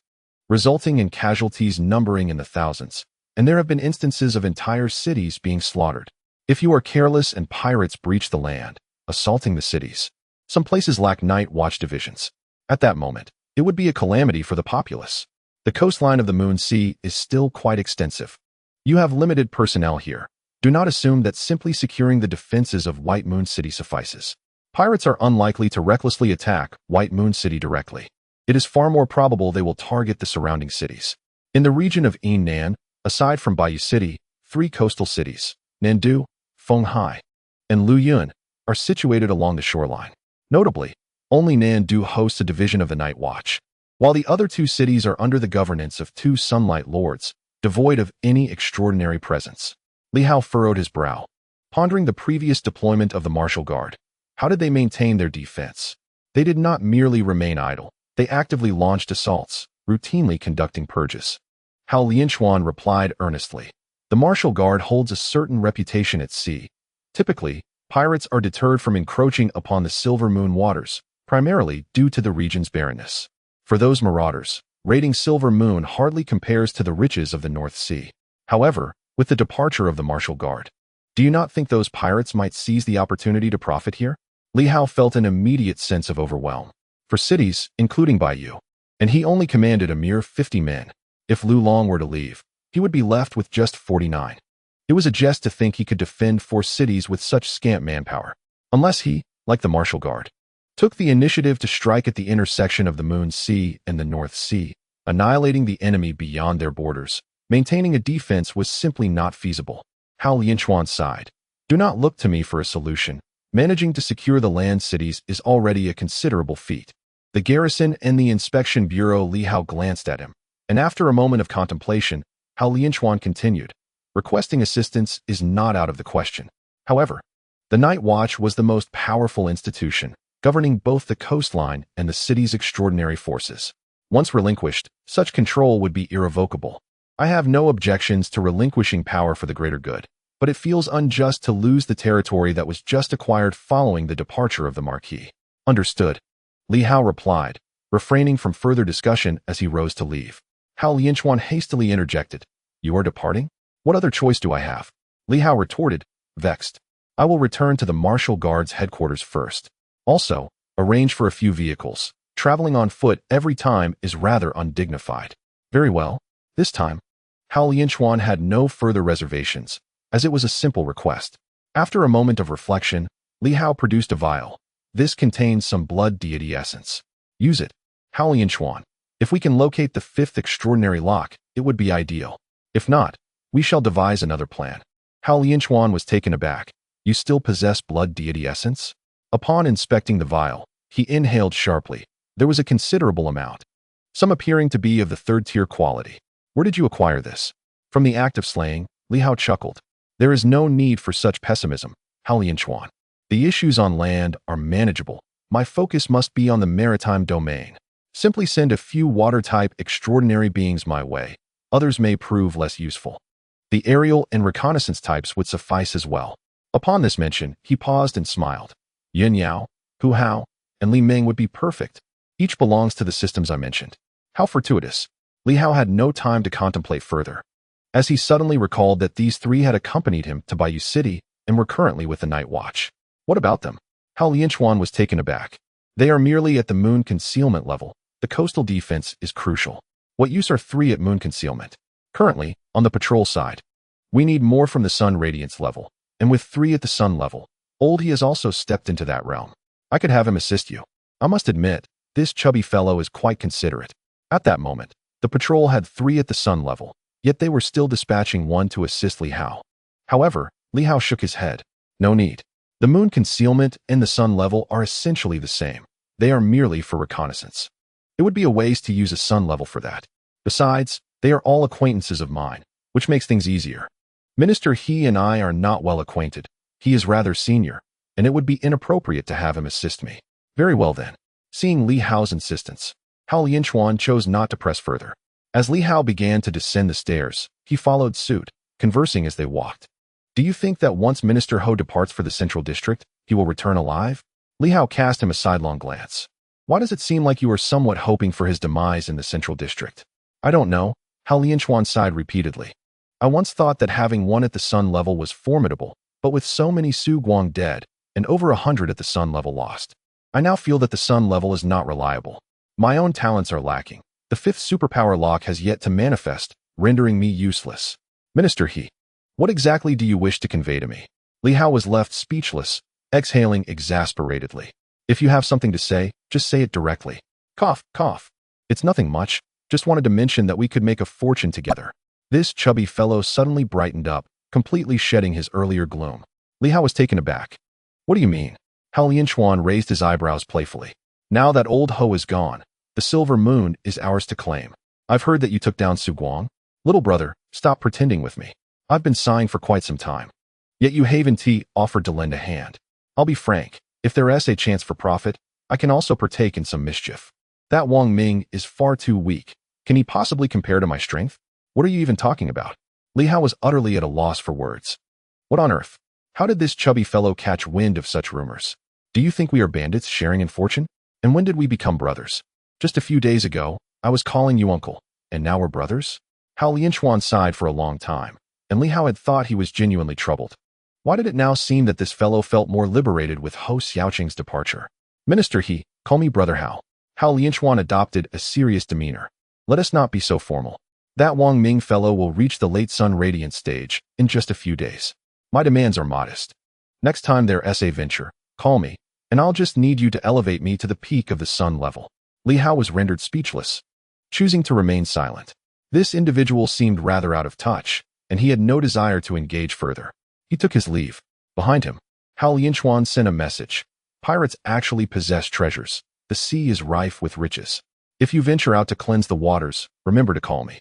resulting in casualties numbering in the thousands, and there have been instances of entire cities being slaughtered. If you are careless and pirates breach the land, assaulting the cities, some places lack night watch divisions. At that moment, it would be a calamity for the populace. The coastline of the Moon Sea is still quite extensive. You have limited personnel here. Do not assume that simply securing the defenses of White Moon City suffices. Pirates are unlikely to recklessly attack White Moon City directly. It is far more probable they will target the surrounding cities. In the region of Yunnan, aside from Bayou City, 3 coastal cities, Nandu, Fenghai, and Luyun, are situated along the shoreline. Notably, only Nandu hosts a division of the Night Watch, while the other 2 cities are under the governance of 2 Sunlight Lords, devoid of any extraordinary presence. Li Hao furrowed his brow, pondering the previous deployment of the Martial Guard. How did they maintain their defense? They did not merely remain idle. They actively launched assaults, routinely conducting purges. Hao Lianchuan replied earnestly. The Martial Guard holds a certain reputation at sea. Typically, pirates are deterred from encroaching upon the Silver Moon waters, primarily due to the region's barrenness. For those marauders, raiding Silver Moon hardly compares to the riches of the North Sea. However, with the departure of the Martial Guard, do you not think those pirates might seize the opportunity to profit here? Li Hao felt an immediate sense of overwhelm. For cities, including Bayou, and he only commanded a mere 50 men. If Lu Long were to leave, he would be left with just 49. It was a jest to think he could defend 4 cities with such scant manpower, unless he, like the Martial Guard, took the initiative to strike at the intersection of the Moon Sea and the North Sea, annihilating the enemy beyond their borders. Maintaining a defense was simply not feasible. Hao Lianchuan sighed. Do not look to me for a solution. Managing to secure the land cities is already a considerable feat. The garrison and the inspection bureau. Li Hao glanced at him, and after a moment of contemplation, Hao Lianchuan continued. Requesting assistance is not out of the question. However, the Night Watch was the most powerful institution, governing both the coastline and the city's extraordinary forces. Once relinquished, such control would be irrevocable. I have no objections to relinquishing power for the greater good, but it feels unjust to lose the territory that was just acquired following the departure of the Marquis. Understood, Li Hao replied, refraining from further discussion as he rose to leave. Hao Lianchuan hastily interjected, You are departing? What other choice do I have? Li Hao retorted, vexed. I will return to the Martial Guard's headquarters first. Also, arrange for a few vehicles. Traveling on foot every time is rather undignified. Very well. This time, Hao Lianchuan had no further reservations, as it was a simple request. After a moment of reflection, Li Hao produced a vial. This contains some blood deity essence. Use it. Hao Lianchuan. If we can locate the 5th extraordinary lock, it would be ideal. If not, we shall devise another plan. Hao Lianchuan was taken aback. You still possess blood deity essence? Upon inspecting the vial, he inhaled sharply. There was a considerable amount, some appearing to be of the 3rd-tier quality. Where did you acquire this? From the act of slaying, Li Hao chuckled. There is no need for such pessimism, Hao Lianchuan. The issues on land are manageable. My focus must be on the maritime domain. Simply send a few water-type extraordinary beings my way. Others may prove less useful. The aerial and reconnaissance types would suffice as well. Upon this mention, he paused and smiled. Yin Yao, Hu Hao, and Li Ming would be perfect. Each belongs to the systems I mentioned. How fortuitous. Li Hao had no time to contemplate further, as he suddenly recalled that these 3 had accompanied him to Bayou City and were currently with the Night Watch. What about them? Hao Lianchuan was taken aback. They are merely at the moon concealment level. The coastal defense is crucial. What use are 3 at moon concealment? Currently, on the patrol side, we need more from the sun radiance level, and with 3 at the sun level, he has also stepped into that realm. I could have him assist you. I must admit, this chubby fellow is quite considerate. At that moment, the patrol had 3 at the sun level, yet they were still dispatching 1 to assist Li Hao. However, Li Hao shook his head. No need. The moon concealment and the sun level are essentially the same. They are merely for reconnaissance. It would be a waste to use a sun level for that. Besides, they are all acquaintances of mine, which makes things easier. Minister He and I are not well acquainted. He is rather senior, and it would be inappropriate to have him assist me. Very well then. Seeing Li Hao's insistence, Hao Lianchuan chose not to press further. As Li Hao began to descend the stairs, he followed suit, conversing as they walked. Do you think that once Minister Ho departs for the Central District, he will return alive? Li Hao cast him a sidelong glance. Why does it seem like you are somewhat hoping for his demise in the Central District? I don't know, Hao Lianchuan sighed repeatedly. I once thought that having one at the sun level was formidable, but with so many Su Guang dead, and over 100 at the sun level lost, I now feel that the sun level is not reliable. My own talents are lacking. The fifth superpower lock has yet to manifest, rendering me useless. Minister He, what exactly do you wish to convey to me? Li Hao was left speechless, exhaling exasperatedly. If you have something to say, just say it directly. Cough, cough. It's nothing much, just wanted to mention that we could make a fortune together. This chubby fellow suddenly brightened up, completely shedding his earlier gloom. Li Hao was taken aback. What do you mean? Hao Lianchuan raised his eyebrows playfully. Now that old Ho is gone, the silver moon is ours to claim. I've heard that you took down Su Guang. Little brother, stop pretending with me. I've been sighing for quite some time. Yet you Haven Tea offered to lend a hand. I'll be frank, if there is a chance for profit, I can also partake in some mischief. That Wang Ming is far too weak. Can he possibly compare to my strength? What are you even talking about? Li Hao was utterly at a loss for words. What on earth? How did this chubby fellow catch wind of such rumors? Do you think we are bandits sharing in fortune? And when did we become brothers? Just a few days ago, I was calling you uncle, and now we're brothers? Hao Lianchuan sighed for a long time, and Li Hao had thought he was genuinely troubled. Why did it now seem that this fellow felt more liberated with Ho Xiaoqing's departure? Minister He, call me Brother Hao. Hao Lianchuan adopted a serious demeanor. Let us not be so formal. That Wang Ming fellow will reach the late sun radiant stage in just a few days. My demands are modest. Next time there's a venture, call me, and I'll just need you to elevate me to the peak of the sun level. Li Hao was rendered speechless, choosing to remain silent. This individual seemed rather out of touch, and he had no desire to engage further. He took his leave. Behind him, Hao Lianchuan sent a message. Pirates actually possess treasures. The sea is rife with riches. If you venture out to cleanse the waters, remember to call me.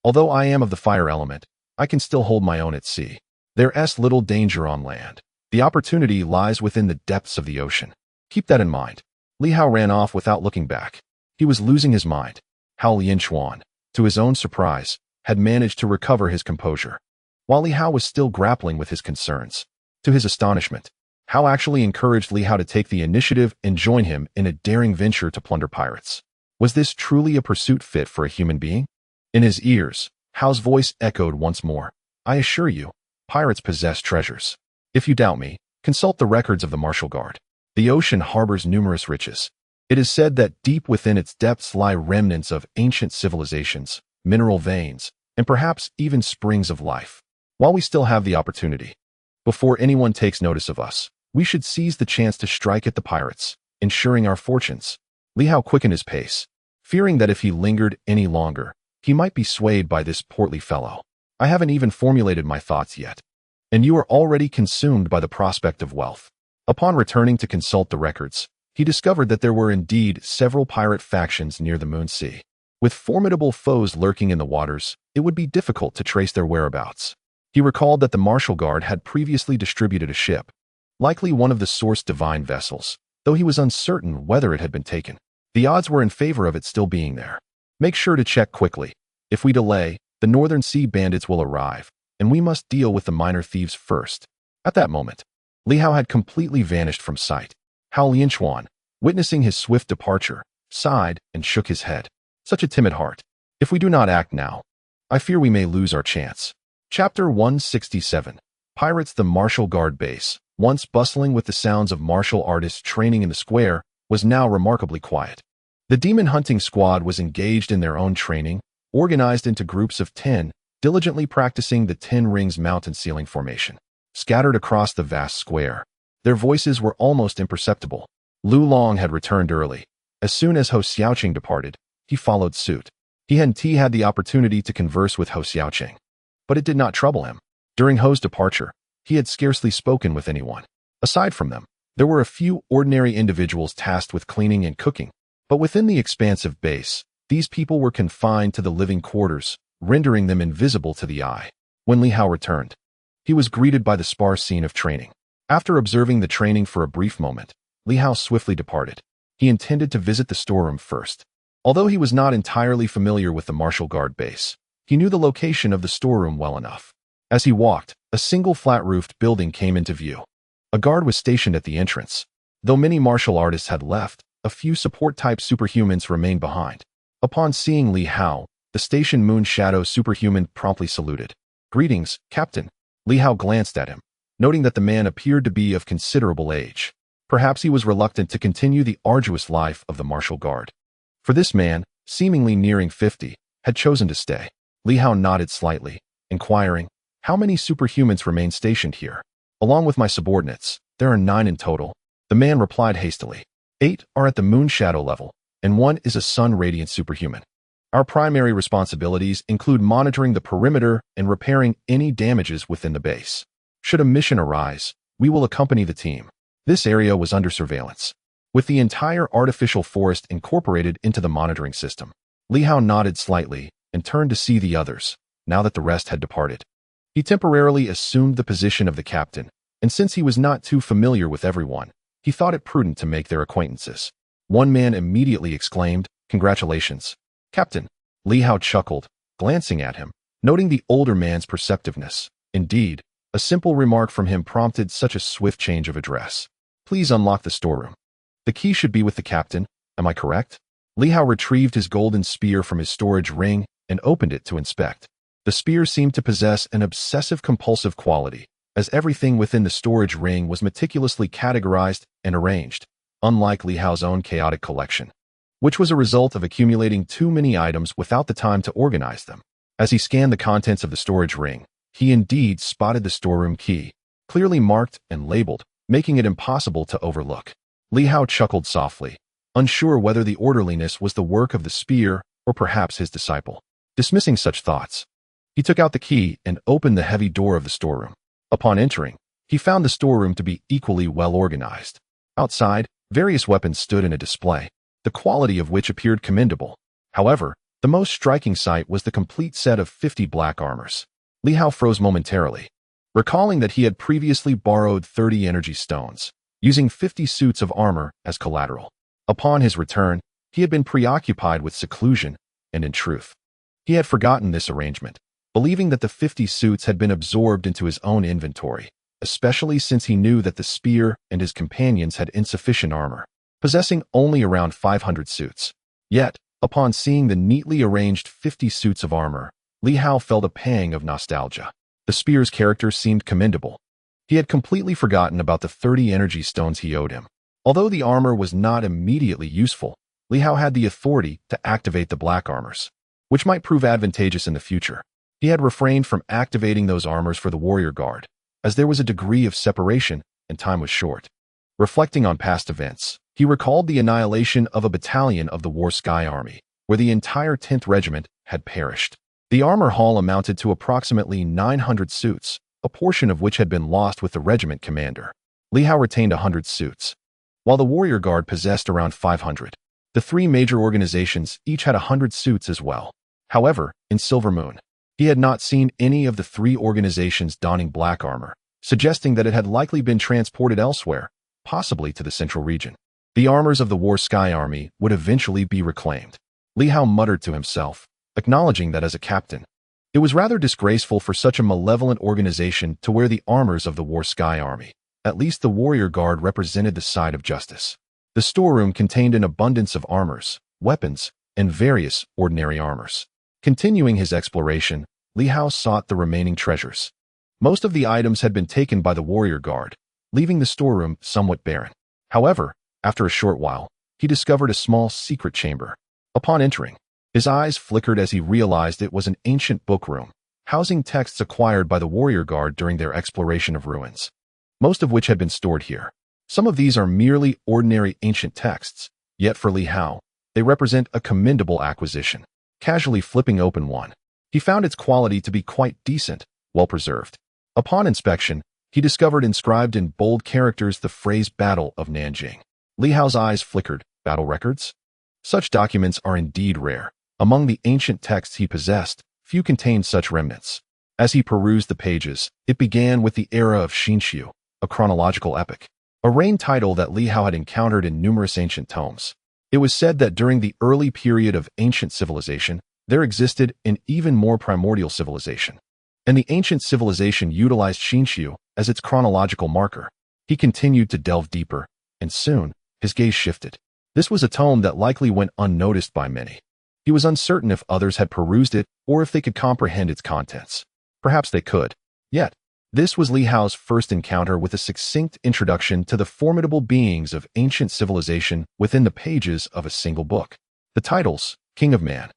Although I am of the fire element, I can still hold my own at sea. There's little danger on land. The opportunity lies within the depths of the ocean. Keep that in mind. Li Hao ran off without looking back. He was losing his mind. Hao Lianchuan, to his own surprise, had managed to recover his composure. While Li Hao was still grappling with his concerns, to his astonishment, Hao actually encouraged Li Hao to take the initiative and join him in a daring venture to plunder pirates. Was this truly a pursuit fit for a human being? In his ears, Hao's voice echoed once more. I assure you, pirates possess treasures. If you doubt me, consult the records of the Martial Guard. The ocean harbors numerous riches. It is said that deep within its depths lie remnants of ancient civilizations, mineral veins, and perhaps even springs of life. While we still have the opportunity, before anyone takes notice of us, we should seize the chance to strike at the pirates, ensuring our fortunes. Li Hao quickened his pace, fearing that if he lingered any longer, he might be swayed by this portly fellow. I haven't even formulated my thoughts yet, and you are already consumed by the prospect of wealth. Upon returning to consult the records, he discovered that there were indeed several pirate factions near the Moon Sea. With formidable foes lurking in the waters, it would be difficult to trace their whereabouts. He recalled that the Martial Guard had previously distributed a ship, likely one of the Source Divine vessels, though he was uncertain whether it had been taken. The odds were in favor of it still being there. Make sure to check quickly. If we delay, the Northern Sea bandits will arrive, and we must deal with the minor thieves first. At that moment, Li Hao had completely vanished from sight. Hao Lianchuan, witnessing his swift departure, sighed and shook his head. Such a timid heart. If we do not act now, I fear we may lose our chance. Chapter 167. Pirates. The Martial Guard base, once bustling with the sounds of martial artists training in the square, was now remarkably quiet. The demon hunting squad was engaged in their own training, organized into groups of 10, diligently practicing the 10 rings mountain ceiling formation. Scattered across the vast square, their voices were almost imperceptible. Lu Long had returned early. As soon as Ho Xiaoqing departed, he followed suit. He had the opportunity to converse with Ho Xiaoqing, but it did not trouble him. During Ho's departure, he had scarcely spoken with anyone. Aside from them, there were a few ordinary individuals tasked with cleaning and cooking, but within the expansive base, these people were confined to the living quarters, rendering them invisible to the eye. When Li Hao returned, he was greeted by the sparse scene of training. After observing the training for a brief moment, Li Hao swiftly departed. He intended to visit the storeroom first. Although he was not entirely familiar with the martial guard base, he knew the location of the storeroom well enough. As he walked, a single flat-roofed building came into view. A guard was stationed at the entrance. Though many martial artists had left, a few support-type superhumans remained behind. Upon seeing Li Hao, the station Moon Shadow superhuman promptly saluted. "Greetings, Captain." Li Hao glanced at him, noting that the man appeared to be of considerable age. Perhaps he was reluctant to continue the arduous life of the martial guard. For this man, seemingly nearing 50, had chosen to stay. Li Hao nodded slightly, inquiring, "How many superhumans remain stationed here?" "Along with my subordinates, there are 9 in total." The man replied hastily. 8 are at the Moon Shadow level, and 1 is a Sun Radiant superhuman. Our primary responsibilities include monitoring the perimeter and repairing any damages within the base. Should a mission arise, we will accompany the team. This area was under surveillance, with the entire artificial forest incorporated into the monitoring system. Li Hao nodded slightly and turned to see the others, now that the rest had departed. He temporarily assumed the position of the captain, and since he was not too familiar with everyone, he thought it prudent to make their acquaintances. One man immediately exclaimed, "Congratulations, Captain." Li Hao chuckled, glancing at him, noting the older man's perceptiveness. Indeed, a simple remark from him prompted such a swift change of address. "Please unlock the storeroom. The key should be with the captain, am I correct?" Li Hao retrieved his golden spear from his storage ring and opened it to inspect. The spear seemed to possess an obsessive-compulsive quality, as everything within the storage ring was meticulously categorized and arranged, unlike Li Hao's own chaotic collection, which was a result of accumulating too many items without the time to organize them. As he scanned the contents of the storage ring, he indeed spotted the storeroom key, clearly marked and labeled, making it impossible to overlook. Li Hao chuckled softly, unsure whether the orderliness was the work of the spear or perhaps his disciple. Dismissing such thoughts, he took out the key and opened the heavy door of the storeroom. Upon entering, he found the storeroom to be equally well organized. Outside, various weapons stood in a display, the quality of which appeared commendable. However, the most striking sight was the complete set of 50 black armors. Li Hao froze momentarily, recalling that he had previously borrowed 30 energy stones, using 50 suits of armor as collateral. Upon his return, he had been preoccupied with seclusion, and in truth, he had forgotten this arrangement, believing that the 50 suits had been absorbed into his own inventory, especially since he knew that the spear and his companions had insufficient armor, possessing only around 500 suits. Yet, upon seeing the neatly arranged 50 suits of armor, Li Hao felt a pang of nostalgia. The spear's character seemed commendable. He had completely forgotten about the 30 energy stones he owed him. Although the armor was not immediately useful, Li Hao had the authority to activate the black armors, which might prove advantageous in the future. He had refrained from activating those armors for the warrior guard, as there was a degree of separation and time was short. Reflecting on past events, he recalled the annihilation of a battalion of the War Sky Army, where the entire 10th Regiment had perished. The armor haul amounted to approximately 900 suits, a portion of which had been lost with the regiment commander. Li Hao retained 100 suits, while the warrior guard possessed around 500. The 3 major organizations each had 100 suits as well. However, in Silver Moon, he had not seen any of the 3 organizations donning black armor, suggesting that it had likely been transported elsewhere, possibly to the central region. The armors of the War Sky Army would eventually be reclaimed. Li Hao muttered to himself, acknowledging that as a captain, it was rather disgraceful for such a malevolent organization to wear the armors of the War Sky Army. At least the warrior guard represented the side of justice. The storeroom contained an abundance of armors, weapons, and various ordinary armors. Continuing his exploration, Li Hao sought the remaining treasures. Most of the items had been taken by the warrior guard, leaving the storeroom somewhat barren. However, after a short while, he discovered a small secret chamber. Upon entering, his eyes flickered as he realized it was an ancient book room, housing texts acquired by the warrior guard during their exploration of ruins, most of which had been stored here. Some of these are merely ordinary ancient texts, yet for Li Hao, they represent a commendable acquisition. Casually flipping open one, he found its quality to be quite decent, well preserved. Upon inspection, he discovered inscribed in bold characters the phrase Battle of Nanjing. Li Hao's eyes flickered. Battle records? Such documents are indeed rare. Among the ancient texts he possessed, few contained such remnants. As he perused the pages, it began with the era of Xinqiu, a chronological epoch, a reign title that Li Hao had encountered in numerous ancient tomes. It was said that during the early period of ancient civilization, there existed an even more primordial civilization, and the ancient civilization utilized Xinqiu as its chronological marker. He continued to delve deeper, and soon, his gaze shifted. This was a tome that likely went unnoticed by many. He was uncertain if others had perused it or if they could comprehend its contents. Perhaps they could. Yet, this was Li Hao's first encounter with a succinct introduction to the formidable beings of ancient civilization within the pages of a single book. The titles, King of Man,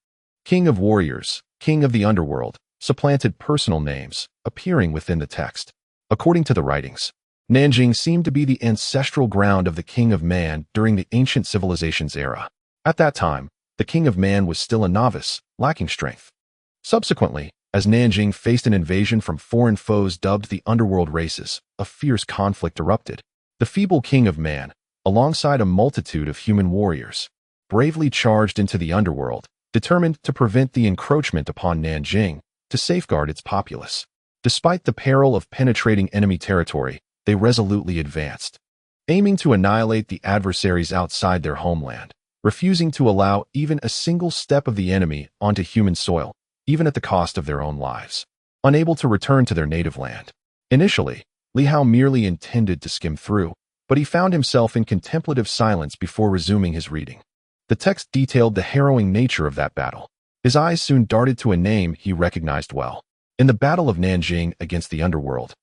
King of Warriors, King of the Underworld, supplanted personal names, appearing within the text. According to the writings, Nanjing seemed to be the ancestral ground of the King of Man during the ancient civilization's era. At that time, the King of Man was still a novice, lacking strength. Subsequently, as Nanjing faced an invasion from foreign foes dubbed the underworld races, a fierce conflict erupted. The feeble King of Man, alongside a multitude of human warriors, bravely charged into the underworld, determined to prevent the encroachment upon Nanjing, to safeguard its populace. Despite the peril of penetrating enemy territory, they resolutely advanced, aiming to annihilate the adversaries outside their homeland, refusing to allow even a single step of the enemy onto human soil, even at the cost of their own lives. Unable to return to their native land. Initially, Li Hao merely intended to skim through, but he found himself in contemplative silence before resuming his reading. The text detailed the harrowing nature of that battle. His eyes soon darted to a name he recognized well. In the Battle of Nanjing against the underworld,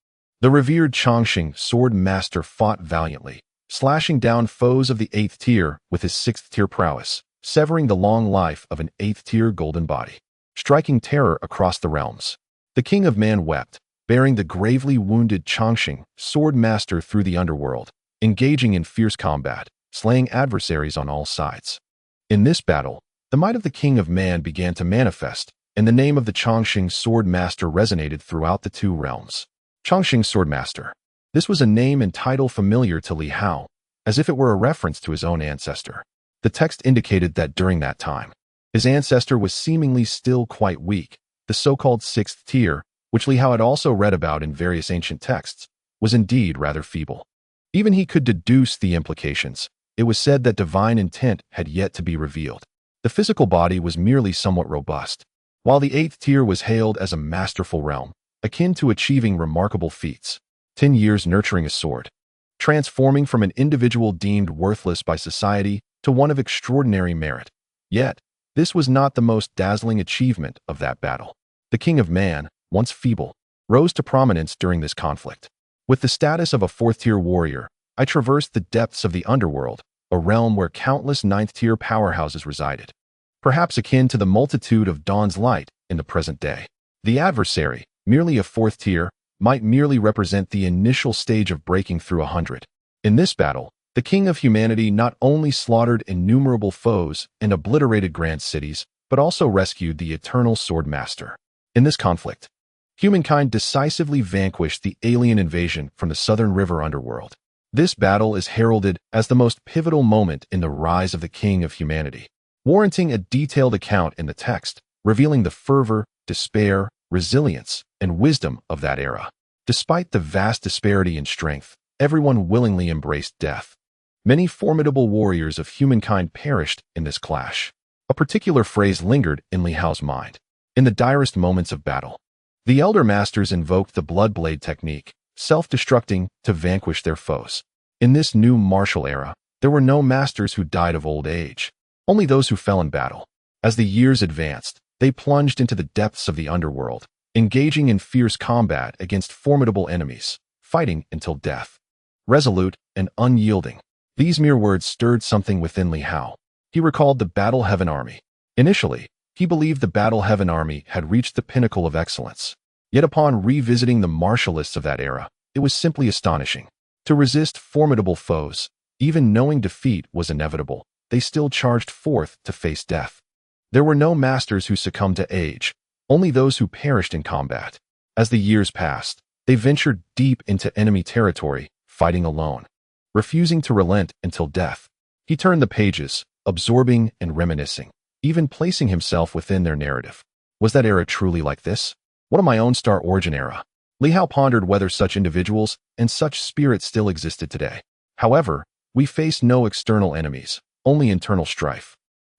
the revered Chongqing sword master fought valiantly, slashing down foes of the 8th tier with his 6th tier prowess, severing the long life of an 8th tier golden body, striking terror across the realms. The King of Man wept, bearing the gravely wounded Chongqing sword master through the underworld, engaging in fierce combat, slaying adversaries on all sides. In this battle, the might of the King of Man began to manifest, and the name of the Chongqing sword master resonated throughout the two realms. Chongqing sword master. This was a name and title familiar to Li Hao, as if it were a reference to his own ancestor. The text indicated that during that time, his ancestor was seemingly still quite weak. The so-called 6th tier, which Li Hao had also read about in various ancient texts, was indeed rather feeble. Even he could deduce the implications. It was said that divine intent had yet to be revealed. The physical body was merely somewhat robust, while the 8th tier was hailed as a masterful realm, akin to achieving remarkable feats. 10 years nurturing a sword, transforming from an individual deemed worthless by society to one of extraordinary merit. Yet, this was not the most dazzling achievement of that battle. The King of Man, once feeble, rose to prominence during this conflict. With the status of a 4th-tier warrior, I traversed the depths of the underworld, a realm where countless 9th-tier powerhouses resided, perhaps akin to the multitude of Dawn's Light in the present day. The adversary, merely a 4th tier, might merely represent the initial stage of breaking through 100. In this battle, the King of Humanity not only slaughtered innumerable foes and obliterated grand cities, but also rescued the Eternal Sword Master. In this conflict, humankind decisively vanquished the alien invasion from the Southern River underworld. This battle is heralded as the most pivotal moment in the rise of the King of Humanity, warranting a detailed account in the text, revealing the fervor, despair, resilience, and wisdom of that era. Despite the vast disparity in strength, everyone willingly embraced death. Many formidable warriors of humankind perished in this clash. A particular phrase lingered in Li Hao's mind. In the direst moments of battle, the Elder Masters invoked the blood blade technique, self-destructing to vanquish their foes. In this new martial era, there were no masters who died of old age, only those who fell in battle. As the years advanced, they plunged into the depths of the underworld, engaging in fierce combat against formidable enemies, fighting until death. Resolute and unyielding, these mere words stirred something within Li Hao. He recalled the Battle Heaven Army. Initially, he believed the Battle Heaven Army had reached the pinnacle of excellence. Yet upon revisiting the martial lists of that era, it was simply astonishing. To resist formidable foes, even knowing defeat was inevitable, they still charged forth to face death. There were no masters who succumbed to age, only those who perished in combat. As the years passed, They ventured deep into enemy territory, fighting alone, refusing to relent until death. He turned the pages, absorbing and reminiscing, even placing himself within their narrative. Was that era truly like this? What of my own Star Origin era? Li Hao pondered whether such individuals and such spirits still existed today. However, we face no external enemies, only internal strife.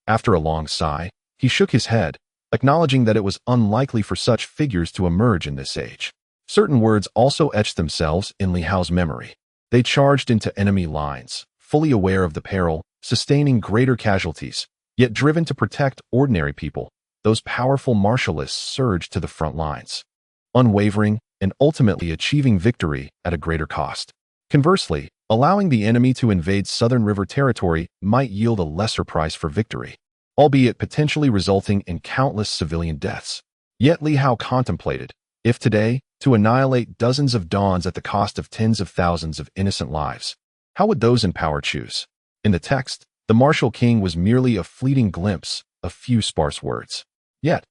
After a long sigh, he shook his head, acknowledging that it was unlikely for such figures to emerge in this age. Certain words also etched themselves in Li Hao's memory. They charged into enemy lines, fully aware of the peril, sustaining greater casualties, yet driven to protect ordinary people. Those powerful martialists surged to the front lines, unwavering and ultimately achieving victory at a greater cost. Conversely, allowing the enemy to invade Southern River territory might yield a lesser price for victory, albeit potentially resulting in countless civilian deaths. Yet Li Hao contemplated, if today, to annihilate dozens of dawns at the cost of tens of thousands of innocent lives, how would those in power choose? In the text, the martial king was merely a fleeting glimpse, a few sparse words. Yet,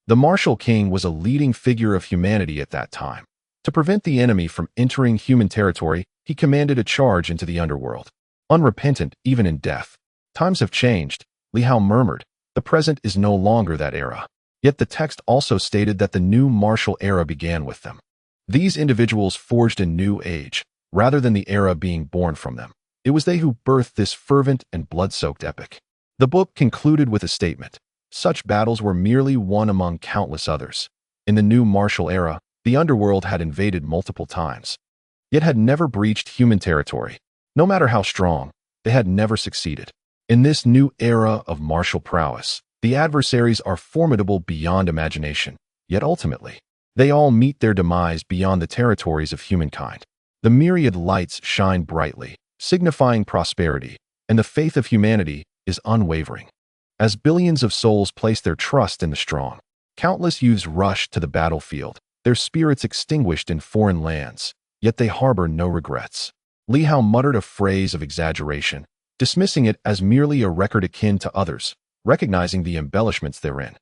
the martial king was a leading figure of humanity at that time. To prevent the enemy from entering human territory, he commanded a charge into the underworld. Unrepentant even in death. Times have changed, Li Hao murmured. The present is no longer that era. Yet the text also stated that the new martial era began with them. These individuals forged a new age, rather than the era being born from them. It was they who birthed this fervent and blood-soaked epic. The book concluded with a statement. Such battles were merely one among countless others. In the new martial era, the underworld had invaded multiple times, yet had never breached human territory. No matter how strong, they had never succeeded. In this new era of martial prowess, the adversaries are formidable beyond imagination, yet ultimately, they all meet their demise beyond the territories of humankind. The myriad lights shine brightly, signifying prosperity, and the faith of humanity is unwavering. As billions of souls place their trust in the strong, countless youths rush to the battlefield, their spirits extinguished in foreign lands, yet they harbor no regrets. Li Hao muttered a phrase of exaggeration, dismissing it as merely a record akin to others, recognizing the embellishments therein.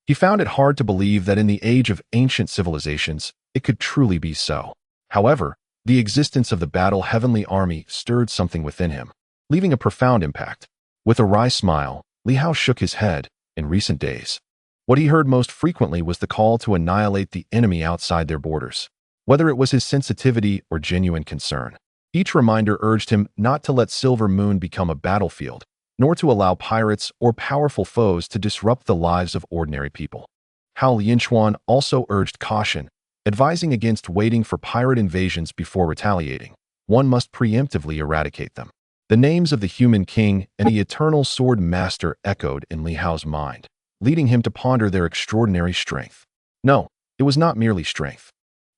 He found it hard to believe that in the age of ancient civilizations, it could truly be so. However, the existence of the battle heavenly army stirred something within him, leaving a profound impact. With a wry smile, Li Hao shook his head. In recent days, what he heard most frequently was the call to annihilate the enemy outside their borders. Whether it was his sensitivity or genuine concern, each reminder urged him not to let Silver Moon become a battlefield, nor to allow pirates or powerful foes to disrupt the lives of ordinary people. Hao Lianchuan also urged caution, advising against waiting for pirate invasions before retaliating. One must preemptively eradicate them. The names of the human king and the eternal sword master echoed in Li Hao's mind, leading him to ponder their extraordinary strength. No, it was not merely strength.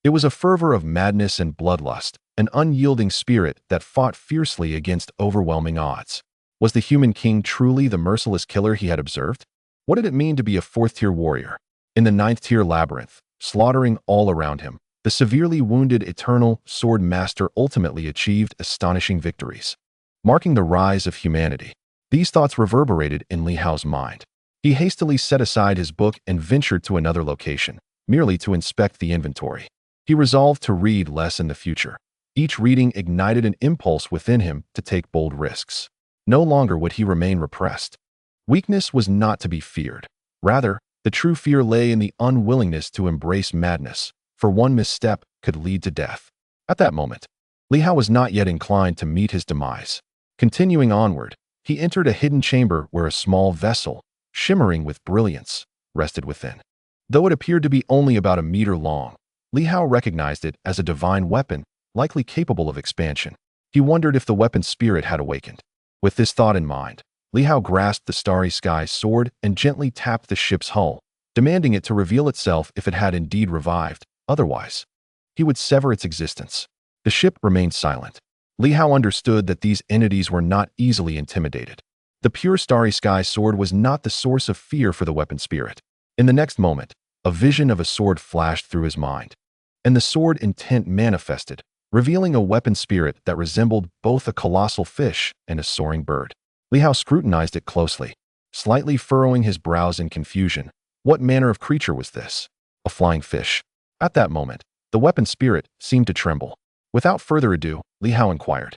It was a fervor of madness and bloodlust, an unyielding spirit that fought fiercely against overwhelming odds. Was the human king truly the merciless killer he had observed? What did it mean to be a fourth-tier warrior? In the ninth-tier labyrinth, slaughtering all around him, the severely wounded eternal sword master ultimately achieved astonishing victories, marking the rise of humanity. These thoughts reverberated in Li Hao's mind. He hastily set aside his book and ventured to another location, merely to inspect the inventory. He resolved to read less in the future. Each reading ignited an impulse within him to take bold risks. No longer would he remain repressed. Weakness was not to be feared. Rather, the true fear lay in the unwillingness to embrace madness, for one misstep could lead to death. At that moment, Li Hao was not yet inclined to meet his demise. Continuing onward, he entered a hidden chamber where a small vessel, shimmering with brilliance, rested within. Though it appeared to be only about a meter long, Li Hao recognized it as a divine weapon, likely capable of expansion. He wondered if the weapon's spirit had awakened. With this thought in mind, Li Hao grasped the starry sky sword and gently tapped the ship's hull, demanding it to reveal itself if it had indeed revived. Otherwise, he would sever its existence. The ship remained silent. Li Hao understood that these entities were not easily intimidated. The pure starry sky sword was not the source of fear for the weapon spirit. In the next moment, a vision of a sword flashed through his mind, and the sword intent manifested, revealing a weapon spirit that resembled both a colossal fish and a soaring bird. Li Hao scrutinized it closely, slightly furrowing his brows in confusion. What manner of creature was this? A flying fish. At that moment, The weapon spirit seemed to tremble. Without further ado, Li Hao inquired,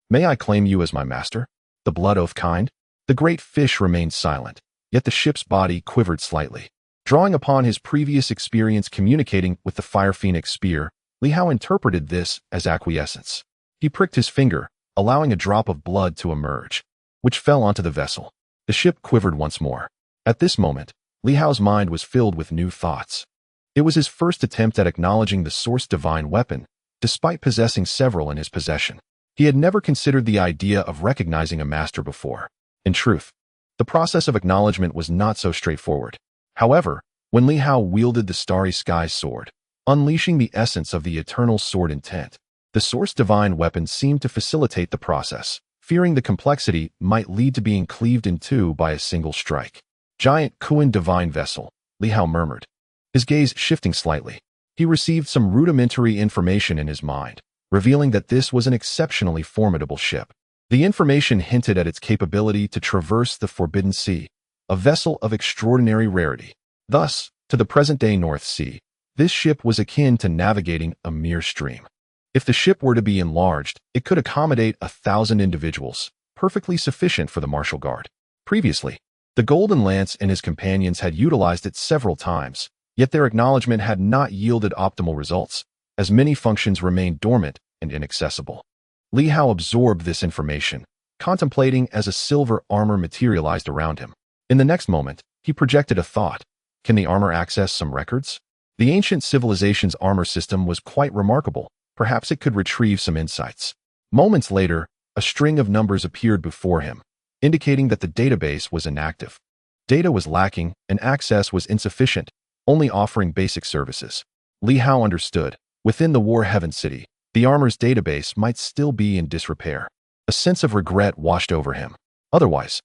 "May I claim you as my master? The blood oath kind?" The great fish remained silent, yet the ship's body quivered slightly. Drawing upon his previous experience communicating with the Fire Phoenix spear, Li Hao interpreted this as acquiescence. He pricked his finger, allowing a drop of blood to emerge, which fell onto the vessel. The ship quivered once more. At this moment, Li Hao's mind was filled with new thoughts. It was his first attempt at acknowledging the source divine weapon, despite possessing several in his possession. He had never considered the idea of recognizing a master before. In truth, the process of acknowledgement was not so straightforward. However, when Li Hao wielded the Starry Sky's sword, unleashing the essence of the eternal sword intent, the source divine weapon seemed to facilitate the process. Fearing the complexity might lead to being cleaved in two by a single strike. "Giant Kuan divine vessel," Li Hao murmured, his gaze shifting slightly. He received some rudimentary information in his mind, revealing that this was an exceptionally formidable ship. The information hinted at its capability to traverse the Forbidden Sea, a vessel of extraordinary rarity. Thus, to the present-day North Sea, this ship was akin to navigating a mere stream. If the ship were to be enlarged, it could accommodate 1,000 individuals, perfectly sufficient for the martial guard. Previously, the Golden Lance and his companions had utilized it several times, yet their acknowledgement had not yielded optimal results, as many functions remained dormant and inaccessible. Li Hao absorbed this information, contemplating as a silver armor materialized around him. In the next moment, he projected a thought. Can the armor access some records? The ancient civilization's armor system was quite remarkable. Perhaps it could retrieve some insights. Moments later, a string of numbers appeared before him, indicating that the database was inactive. Data was lacking and access was insufficient, only offering basic services. Li Hao understood. Within the War Heaven City, the armor's database might still be in disrepair. A sense of regret washed over him. Otherwise,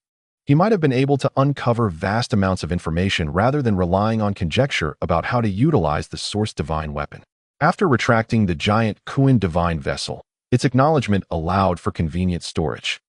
he might have been able to uncover vast amounts of information rather than relying on conjecture about how to utilize the source divine weapon. After retracting the giant Kuan divine vessel, its acknowledgement allowed for convenient storage.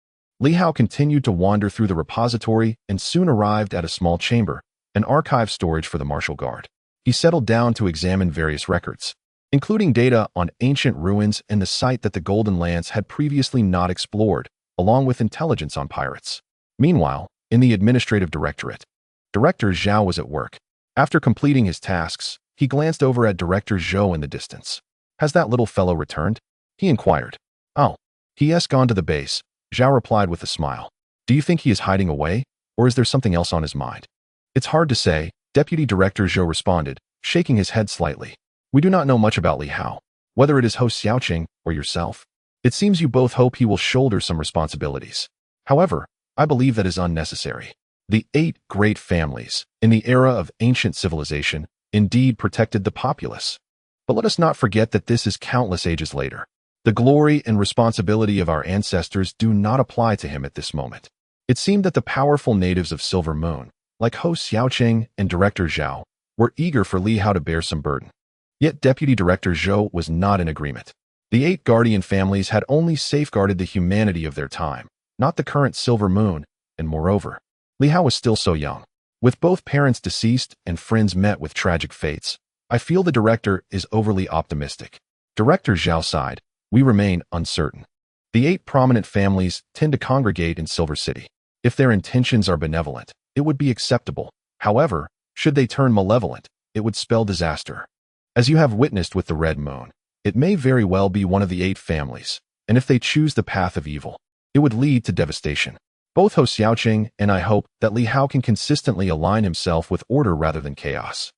Li Hao continued to wander through the repository and soon arrived at a small chamber, an archive storage for the martial guard. He settled down to examine various records, including data on ancient ruins and the site that the Golden Lance had previously not explored, along with intelligence on pirates. Meanwhile, in the administrative directorate, Director Zhao was at work. After completing his tasks, he glanced over at Director Zhou in the distance. "Has that little fellow returned?" he inquired. "Oh, he has gone to the base," Zhao replied with a smile. "Do you think he is hiding away, or is there something else on his mind?" "It's hard to say," Deputy Director Zhou responded, shaking his head slightly. "We do not know much about Li Hao, whether it is Ho Xiaoqing or yourself. It seems you both hope he will shoulder some responsibilities. However, I believe that is unnecessary. The 8 great families, in the era of ancient civilization, indeed protected the populace. But let us not forget that this is countless ages later. The glory and responsibility of our ancestors do not apply to him at this moment." It seemed that the powerful natives of Silver Moon, like Ho Xiaoqing and Director Zhao, were eager for Li Hao to bear some burden. Yet Deputy Director Zhou was not in agreement. The 8 guardian families had only safeguarded the humanity of their time, not the current Silver Moon, and moreover, Li Hao was still so young. With both parents deceased and friends met with tragic fates, I feel the director is overly optimistic. Director Zhao sighed. "We remain uncertain. The 8 prominent families tend to congregate in Silver City. If their intentions are benevolent, it would be acceptable. However, should they turn malevolent, it would spell disaster. As you have witnessed with the Red Moon, it may very well be one of the 8 families, and if they choose the path of evil, it would lead to devastation. Both Ho Xiaoqing and I hope that Li Hao can consistently align himself with order rather than chaos."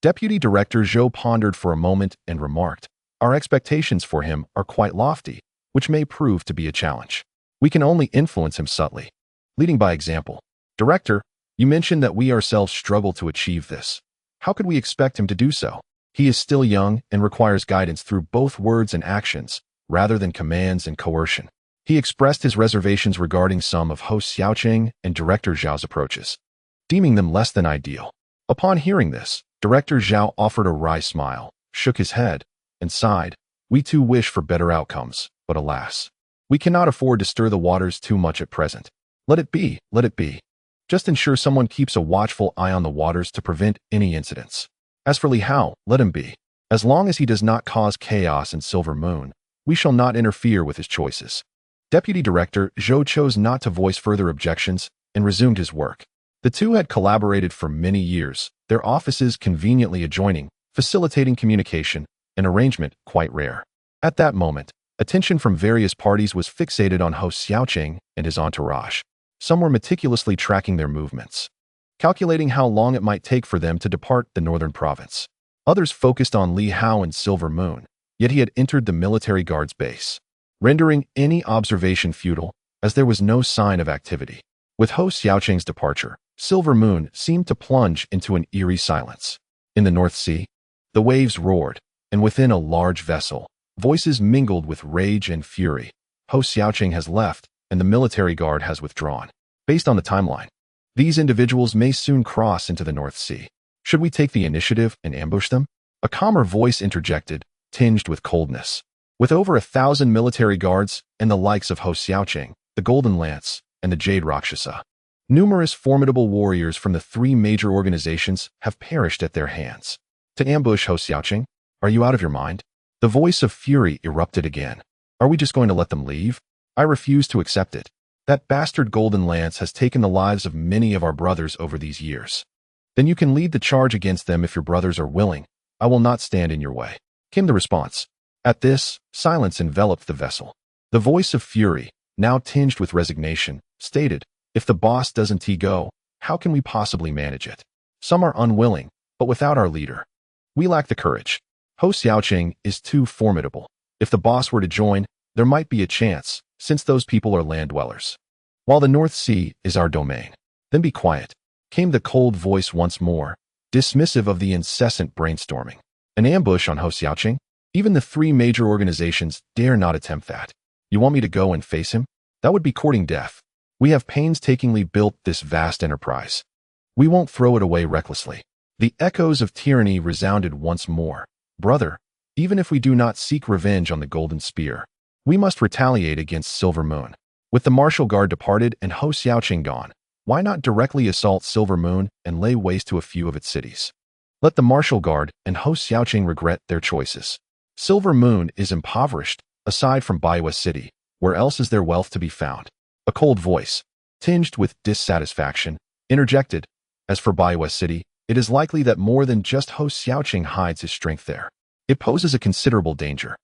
Deputy Director Zhou pondered for a moment and remarked, "Our expectations for him are quite lofty, which may prove to be a challenge. We can only influence him subtly, leading by example. Director, you mentioned that we ourselves struggle to achieve this. How could we expect him to do so? He is still young and requires guidance through both words and actions, rather than commands and coercion." He expressed his reservations regarding some of Ho Xiaoqing and Director Zhao's approaches, deeming them less than ideal. Upon hearing this, Director Zhao offered a wry smile, shook his head, and sighed. "We too wish for better outcomes, but alas, we cannot afford to stir the waters too much at present. Let it be, let it be. Just ensure someone keeps a watchful eye on the waters to prevent any incidents. As for Li Hao, let him be. As long as he does not cause chaos in Silver Moon, we shall not interfere with his choices. Deputy Director Zhou chose not to voice further objections and resumed his work. The two had collaborated for many years, their offices conveniently adjoining, facilitating communication, an arrangement quite rare. At that moment, attention from various parties was fixated on Hou Xiaoqing and his entourage. Some were meticulously tracking their movements, calculating how long it might take for them to depart the northern province. Others focused on Li Hao and Silver Moon, yet he had entered the military guard's base, rendering any observation futile, as there was no sign of activity. With Hou Xiaoqing's departure, Silver Moon seemed to plunge into an eerie silence. In the North Sea, the waves roared, and within a large vessel, voices mingled with rage and fury. Hou Xiaoqing has left, and the military guard has withdrawn. Based on the timeline, these individuals may soon cross into the North Sea. Should we take the initiative and ambush them? A calmer voice interjected, tinged with coldness. With over 1,000 military guards and the likes of Hou Xiaoqing, the Golden Lance, and the Jade Rakshasa, numerous formidable warriors from the three major organizations have perished at their hands. To ambush Hou Xiaoqing? Are you out of your mind? The voice of fury erupted again. Are we just going to let them leave? I refuse to accept it. That bastard Golden Lance has taken the lives of many of our brothers over these years. Then you can lead the charge against them if your brothers are willing. I will not stand in your way, came the response. At this, silence enveloped the vessel. The voice of fury, now tinged with resignation, stated, if the boss doesn't go, how can we possibly manage it? Some are unwilling, but without our leader, we lack the courage. Hou Xiaoqing is too formidable. If the boss were to join, there might be a chance, since those people are land dwellers. While the North Sea is our domain. Then be quiet, came the cold voice once more, dismissive of the incessant brainstorming. An ambush on Hou Xiaoqing? Even the three major organizations dare not attempt that. You want me to go and face him? That would be courting death. We have painstakingly built this vast enterprise. We won't throw it away recklessly. The echoes of tyranny resounded once more. Brother, even if we do not seek revenge on the Golden Spear, we must retaliate against Silver Moon. With the martial guard departed and Hou Xiaoqing gone, why not directly assault Silver Moon and lay waste to a few of its cities? Let the martial guard and Hou Xiaoqing regret their choices. Silver Moon is impoverished, aside from Baiwa City. Where else is there wealth to be found? A cold voice, tinged with dissatisfaction, interjected. As for Baiwa City, it is likely that more than just Hou Xiaoqing hides his strength there. It poses a considerable danger.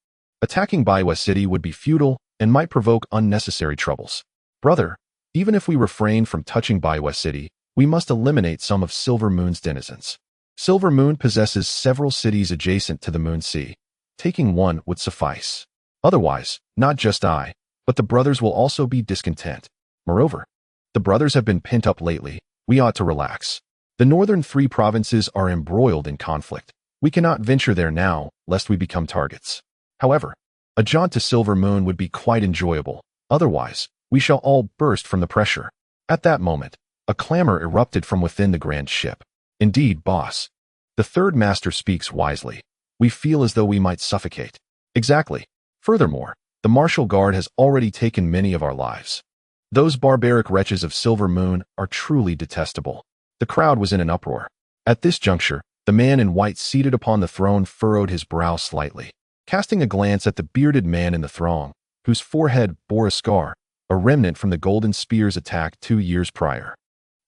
Attacking Baiwa City would be futile and might provoke unnecessary troubles. Brother, even if we refrain from touching Baiwa City, we must eliminate some of Silver Moon's denizens. Silver Moon possesses several cities adjacent to the Moon Sea. Taking one would suffice. Otherwise, not just I, but the brothers will also be discontent. Moreover, the brothers have been pent up lately. We ought to relax. The northern three provinces are embroiled in conflict. We cannot venture there now, lest we become targets. However, a jaunt to Silver Moon would be quite enjoyable. Otherwise, we shall all burst from the pressure. At that moment, a clamor erupted from within the grand ship. Indeed, boss. The third master speaks wisely. We feel as though we might suffocate. Exactly. Furthermore, the martial guard has already taken many of our lives. Those barbaric wretches of Silver Moon are truly detestable. The crowd was in an uproar. At this juncture, the man in white seated upon the throne furrowed his brow slightly, casting a glance at the bearded man in the throng, whose forehead bore a scar, a remnant from the Golden Spear's attack 2 years prior.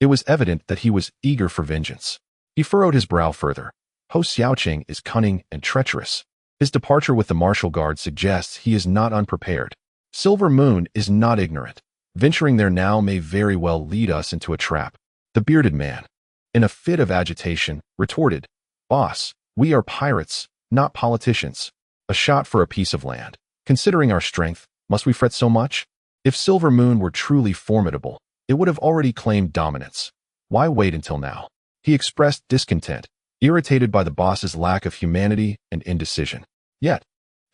It was evident that he was eager for vengeance. He furrowed his brow further. Hou Xiaoqing is cunning and treacherous. His departure with the martial guard suggests he is not unprepared. Silver Moon is not ignorant. Venturing there now may very well lead us into a trap. The bearded man, in a fit of agitation, retorted, Boss, we are pirates, not politicians. A shot for a piece of land. Considering our strength, must we fret so much? If Silver Moon were truly formidable, it would have already claimed dominance. Why wait until now? He expressed discontent, irritated by the boss's lack of humanity and indecision. Yet,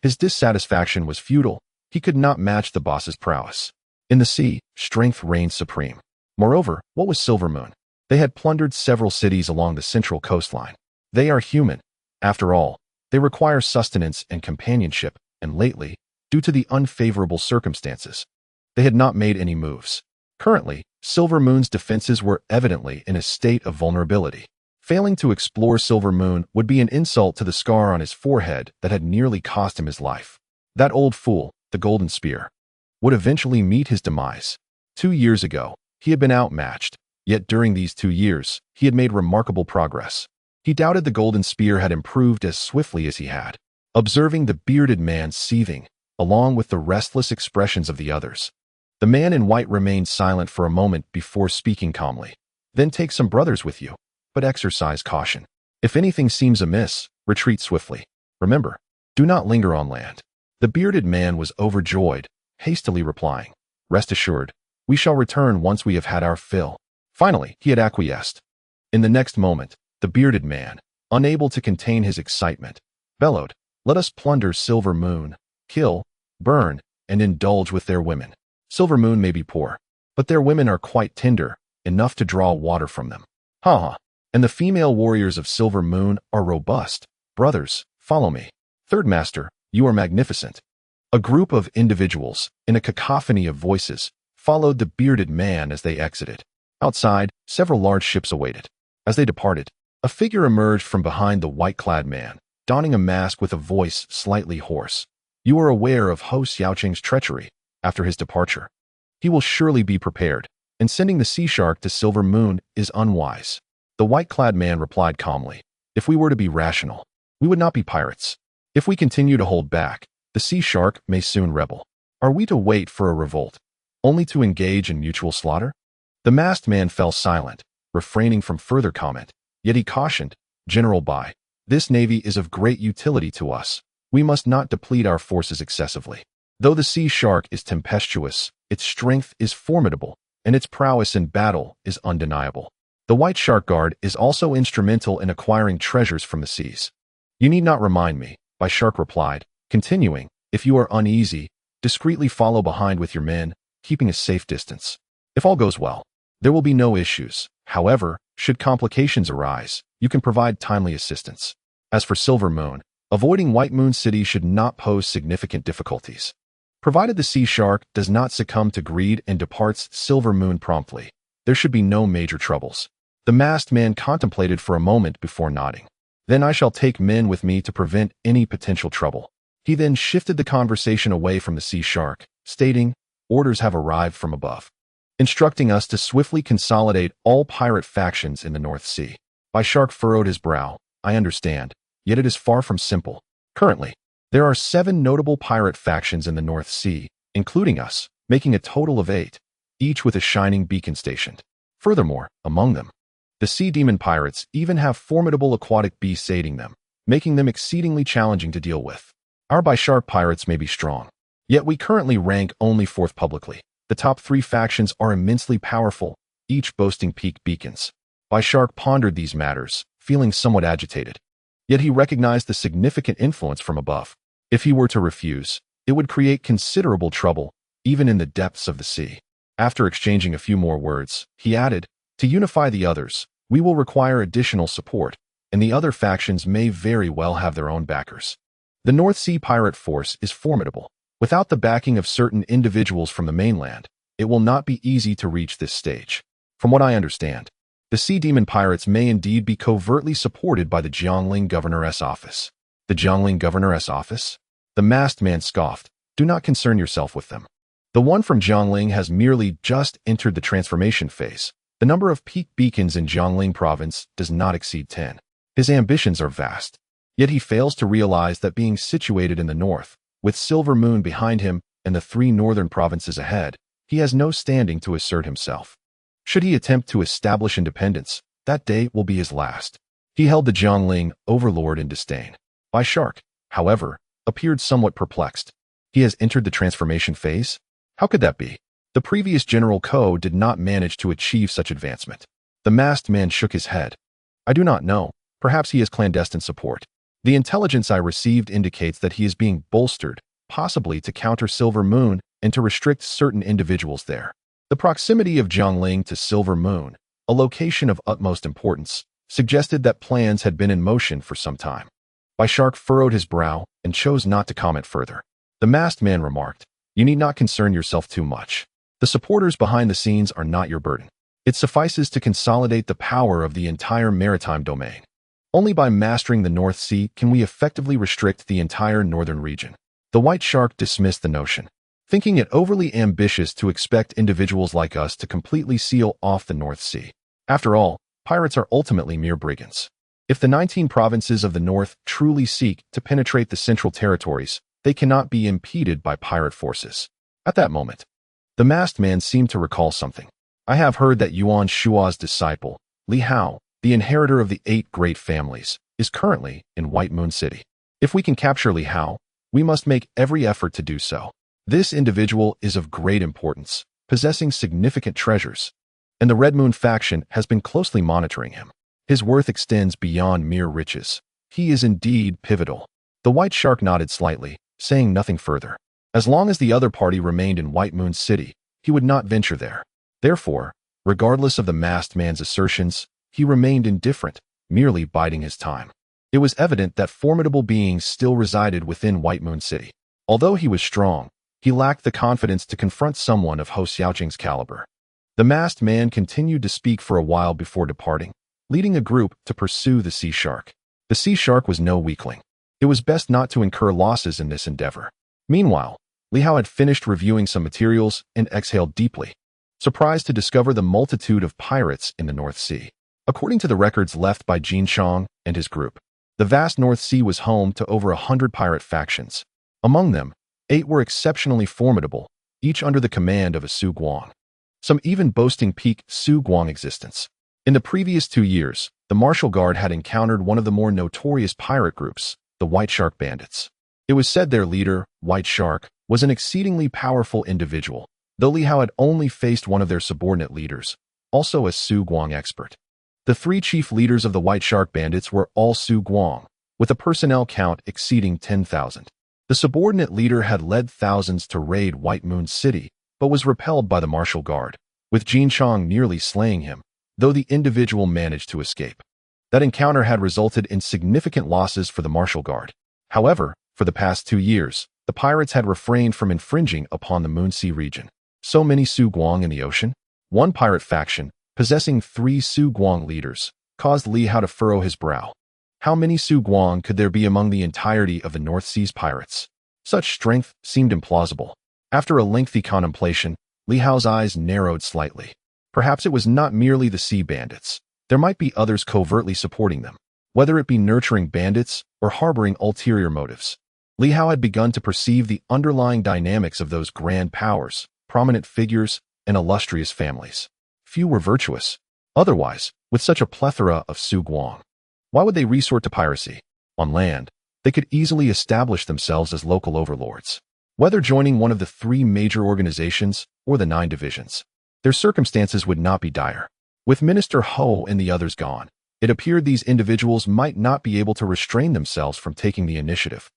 his dissatisfaction was futile. He could not match the boss's prowess. In the sea, strength reigned supreme. Moreover, what was Silver Moon? They had plundered several cities along the central coastline. They are human. After all, they require sustenance and companionship, and lately, due to the unfavorable circumstances, they had not made any moves. Currently, Silver Moon's defenses were evidently in a state of vulnerability. Failing to explore Silver Moon would be an insult to the scar on his forehead that had nearly cost him his life. That old fool, the Golden Spear, would eventually meet his demise. 2 years ago, he had been outmatched, yet during these 2 years, he had made remarkable progress. He doubted the Golden Spear had improved as swiftly as he had. Observing the bearded man seething, along with the restless expressions of the others, the man in white remained silent for a moment before speaking calmly. Then take some brothers with you, but exercise caution. If anything seems amiss, retreat swiftly. Remember, do not linger on land. The bearded man was overjoyed, hastily replying, "Rest assured, we shall return once we have had our fill." Finally, he had acquiesced. In the next moment, the bearded man, unable to contain his excitement, bellowed, "Let us plunder Silver Moon, kill, burn, and indulge with their women. Silver Moon may be poor, but their women are quite tender, enough to draw water from them. Ha ha! And the female warriors of Silver Moon are robust. Brothers, follow me. Third Master, you are magnificent." A group of individuals, in a cacophony of voices, followed the bearded man as they exited. Outside, several large ships awaited. As they departed, a figure emerged from behind the white-clad man, donning a mask with a voice slightly hoarse. "You are aware of Ho Xiaoqing's treachery after his departure. He will surely be prepared, and sending the sea shark to Silver Moon is unwise." The white-clad man replied calmly, "If we were to be rational, we would not be pirates. If we continue to hold back, the sea shark may soon rebel. Are we to wait for a revolt, only to engage in mutual slaughter?" The masked man fell silent, refraining from further comment, yet he cautioned, "General Bai, this navy is of great utility to us. We must not deplete our forces excessively. Though the sea shark is tempestuous, its strength is formidable, and its prowess in battle is undeniable. The White Shark Guard is also instrumental in acquiring treasures from the seas." "You need not remind me," Bai Shark replied, continuing, "If you are uneasy, discreetly follow behind with your men, keeping a safe distance. If all goes well, there will be no issues. However, should complications arise, you can provide timely assistance. As for Silver Moon, avoiding White Moon City should not pose significant difficulties. Provided the sea shark does not succumb to greed and departs Silver Moon promptly, there should be no major troubles." The masked man contemplated for a moment before nodding. "Then I shall take men with me to prevent any potential trouble." He then shifted the conversation away from the sea shark, stating, "Orders have arrived from above, instructing us to swiftly consolidate all pirate factions in the North Sea." Bai Shark furrowed his brow. "I understand, yet it is far from simple. Currently, there are 7 notable pirate factions in the North Sea, including us, making a total of 8, each with a shining beacon stationed. Furthermore, among them, the sea demon pirates even have formidable aquatic beasts aiding them, making them exceedingly challenging to deal with. Our Bai Shark pirates may be strong, yet we currently rank only 4th publicly. The top 3 factions are immensely powerful, each boasting peak beacons." Bai Shark pondered these matters, feeling somewhat agitated. Yet he recognized the significant influence from above. If he were to refuse, it would create considerable trouble, even in the depths of the sea. After exchanging a few more words, he added, "To unify the others, we will require additional support, and the other factions may very well have their own backers. The North Sea pirate force is formidable. Without the backing of certain individuals from the mainland, it will not be easy to reach this stage. From what I understand, the sea demon pirates may indeed be covertly supported by the Jiangling Governor's office." "The Jiangling Governor's office?" The masked man scoffed. "Do not concern yourself with them. The one from Jiangling has merely just entered the transformation phase. The number of peak beacons in Jiangling province does not exceed 10. His ambitions are vast, yet he fails to realize that being situated in the north, with Silver Moon behind him and the 3 northern provinces ahead, he has no standing to assert himself. Should he attempt to establish independence, that day will be his last." He held the Jiangling overlord in disdain. Bai Shark, however, appeared somewhat perplexed. "He has entered the transformation phase? How could that be? The previous General Ko did not manage to achieve such advancement." The masked man shook his head. "I do not know. Perhaps he has clandestine support. The intelligence I received indicates that he is being bolstered, possibly to counter Silver Moon and to restrict certain individuals there." The proximity of Jiangling to Silver Moon, a location of utmost importance, suggested that plans had been in motion for some time. Bai Shark furrowed his brow and chose not to comment further. The masked man remarked, "You need not concern yourself too much. The supporters behind the scenes are not your burden. It suffices to consolidate the power of the entire maritime domain. Only by mastering the North Sea can we effectively restrict the entire northern region. The white shark dismissed the notion, thinking it overly ambitious to expect individuals like us to completely seal off the North Sea. After all, pirates are ultimately mere brigands. If the 19 provinces of the North truly seek to penetrate the central territories, they cannot be impeded by pirate forces. At that moment, the masked man seemed to recall something. I have heard that Yuan Shua's disciple, Li Hao, the inheritor of the 8 great families, is currently in White Moon City. If we can capture Li Hao, we must make every effort to do so. This individual is of great importance, possessing significant treasures, and the Red Moon faction has been closely monitoring him. His worth extends beyond mere riches. He is indeed pivotal. The white shark nodded slightly, saying nothing further. As long as the other party remained in White Moon City, he would not venture there. Therefore, regardless of the masked man's assertions, he remained indifferent, merely biding his time. It was evident that formidable beings still resided within White Moon City. Although he was strong, he lacked the confidence to confront someone of Ho Xiaoqing's caliber. The masked man continued to speak for a while before departing, leading a group to pursue the sea shark. The sea shark was no weakling. It was best not to incur losses in this endeavor. Meanwhile, Li Hao had finished reviewing some materials and exhaled deeply, surprised to discover the multitude of pirates in the North Sea. According to the records left by Jin Chong and his group, the vast North Sea was home to over 100 pirate factions. Among them, 8 were exceptionally formidable, each under the command of a Su Guang. Some even boasting peak Su Guang existence. In the previous 2 years, the Martial Guard had encountered one of the more notorious pirate groups, the White Shark Bandits. It was said their leader, White Shark, was an exceedingly powerful individual, though Li Hao had only faced one of their subordinate leaders, also a Su Guang expert. The 3 chief leaders of the White Shark Bandits were all Su Guang, with a personnel count exceeding 10,000. The subordinate leader had led thousands to raid White Moon City, but was repelled by the Martial Guard, with Jin Chong nearly slaying him, though the individual managed to escape. That encounter had resulted in significant losses for the Martial Guard. However, for the past 2 years, the pirates had refrained from infringing upon the Moon Sea region. So many Su Guang in the ocean? One pirate faction, possessing 3 Su Guang leaders, caused Li Hao to furrow his brow. How many Su Guang could there be among the entirety of the North Sea's pirates? Such strength seemed implausible. After a lengthy contemplation, Li Hao's eyes narrowed slightly. Perhaps it was not merely the sea bandits. There might be others covertly supporting them, whether it be nurturing bandits or harboring ulterior motives. Li Hao had begun to perceive the underlying dynamics of those grand powers, prominent figures, and illustrious families. Few were virtuous. Otherwise, with such a plethora of Su Guang, why would they resort to piracy? On land, they could easily establish themselves as local overlords, whether joining one of the 3 major organizations or the 9 divisions. Their circumstances would not be dire. With Minister Ho and the others gone, it appeared these individuals might not be able to restrain themselves from taking the initiative.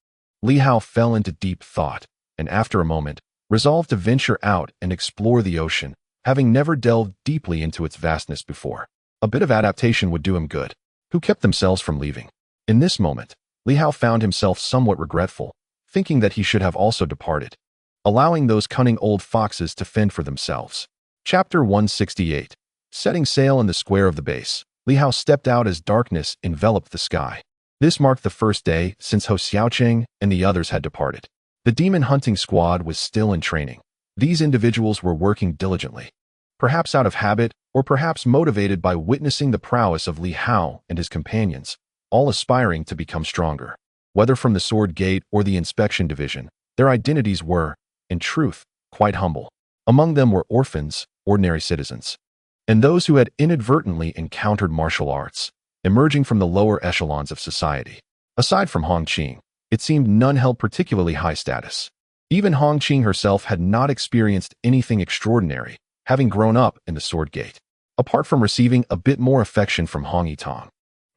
Li Hao fell into deep thought, and after a moment, resolved to venture out and explore the ocean, having never delved deeply into its vastness before. A bit of adaptation would do him good. Who kept themselves from leaving? In this moment, Li Hao found himself somewhat regretful, thinking that he should have also departed, allowing those cunning old foxes to fend for themselves. Chapter 168. Setting sail in the square of the base, Li Hao stepped out as darkness enveloped the sky. This marked the first day since Ho Xiaoqing and the others had departed. The demon hunting squad was still in training. These individuals were working diligently, perhaps out of habit or perhaps motivated by witnessing the prowess of Li Hao and his companions, all aspiring to become stronger. Whether from the Sword Gate or the Inspection Division, their identities were, in truth, quite humble. Among them were orphans, ordinary citizens, and those who had inadvertently encountered martial arts, emerging from the lower echelons of society. Aside from Hong Qing, it seemed none held particularly high status. Even Hong Qing herself had not experienced anything extraordinary, having grown up in the Sword Gate. Apart from receiving a bit more affection from Hong Yitong,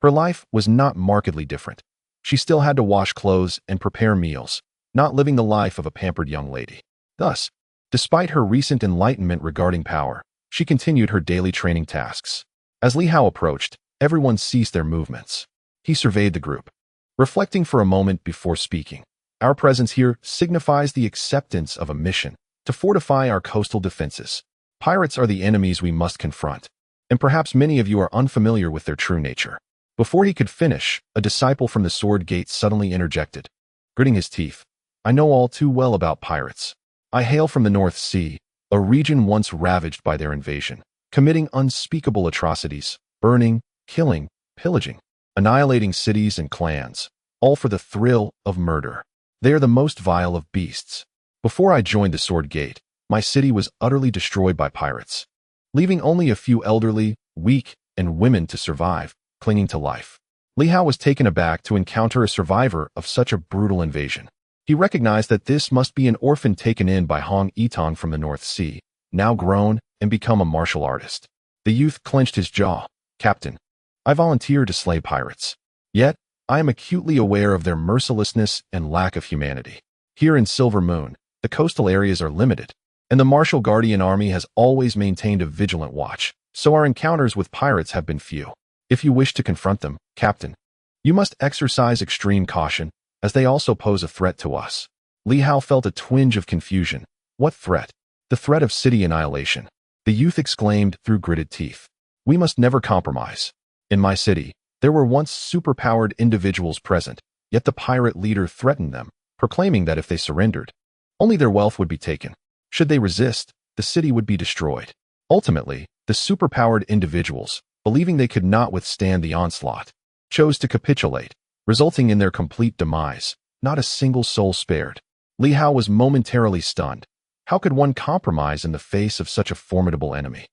her life was not markedly different. She still had to wash clothes and prepare meals, not living the life of a pampered young lady. Thus, despite her recent enlightenment regarding power, she continued her daily training tasks. As Li Hao approached, everyone ceased their movements. He surveyed the group, reflecting for a moment before speaking. Our presence here signifies the acceptance of a mission to fortify our coastal defenses. Pirates are the enemies we must confront. and perhaps many of you are unfamiliar with their true nature. Before he could finish, a disciple from the sword gate suddenly interjected, gritting his teeth. I know all too well about pirates. I hail from the North Sea, a region once ravaged by their invasion, committing unspeakable atrocities, burning, killing, pillaging, annihilating cities and clans, all for the thrill of murder. They are the most vile of beasts. Before I joined the Sword Gate, my city was utterly destroyed by pirates, leaving only a few elderly, weak, and women to survive, clinging to life. Li Hao was taken aback to encounter a survivor of such a brutal invasion. He recognized that this must be an orphan taken in by Hong Yitong from the North Sea, now grown and become a martial artist. The youth clenched his jaw. Captain, I volunteer to slay pirates. Yet, I am acutely aware of their mercilessness and lack of humanity. Here in Silver Moon, the coastal areas are limited, and the Martial Guardian Army has always maintained a vigilant watch, so our encounters with pirates have been few. If you wish to confront them, Captain, you must exercise extreme caution, as they also pose a threat to us. Li Hao felt a twinge of confusion. What threat? The threat of city annihilation. The youth exclaimed through gritted teeth. We must never compromise. In my city, there were once superpowered individuals present, yet the pirate leader threatened them, proclaiming that if they surrendered, only their wealth would be taken. Should they resist, the city would be destroyed. Ultimately, the superpowered individuals, believing they could not withstand the onslaught, chose to capitulate, resulting in their complete demise, not a single soul spared. Li Hao was momentarily stunned. How could one compromise in the face of such a formidable enemy?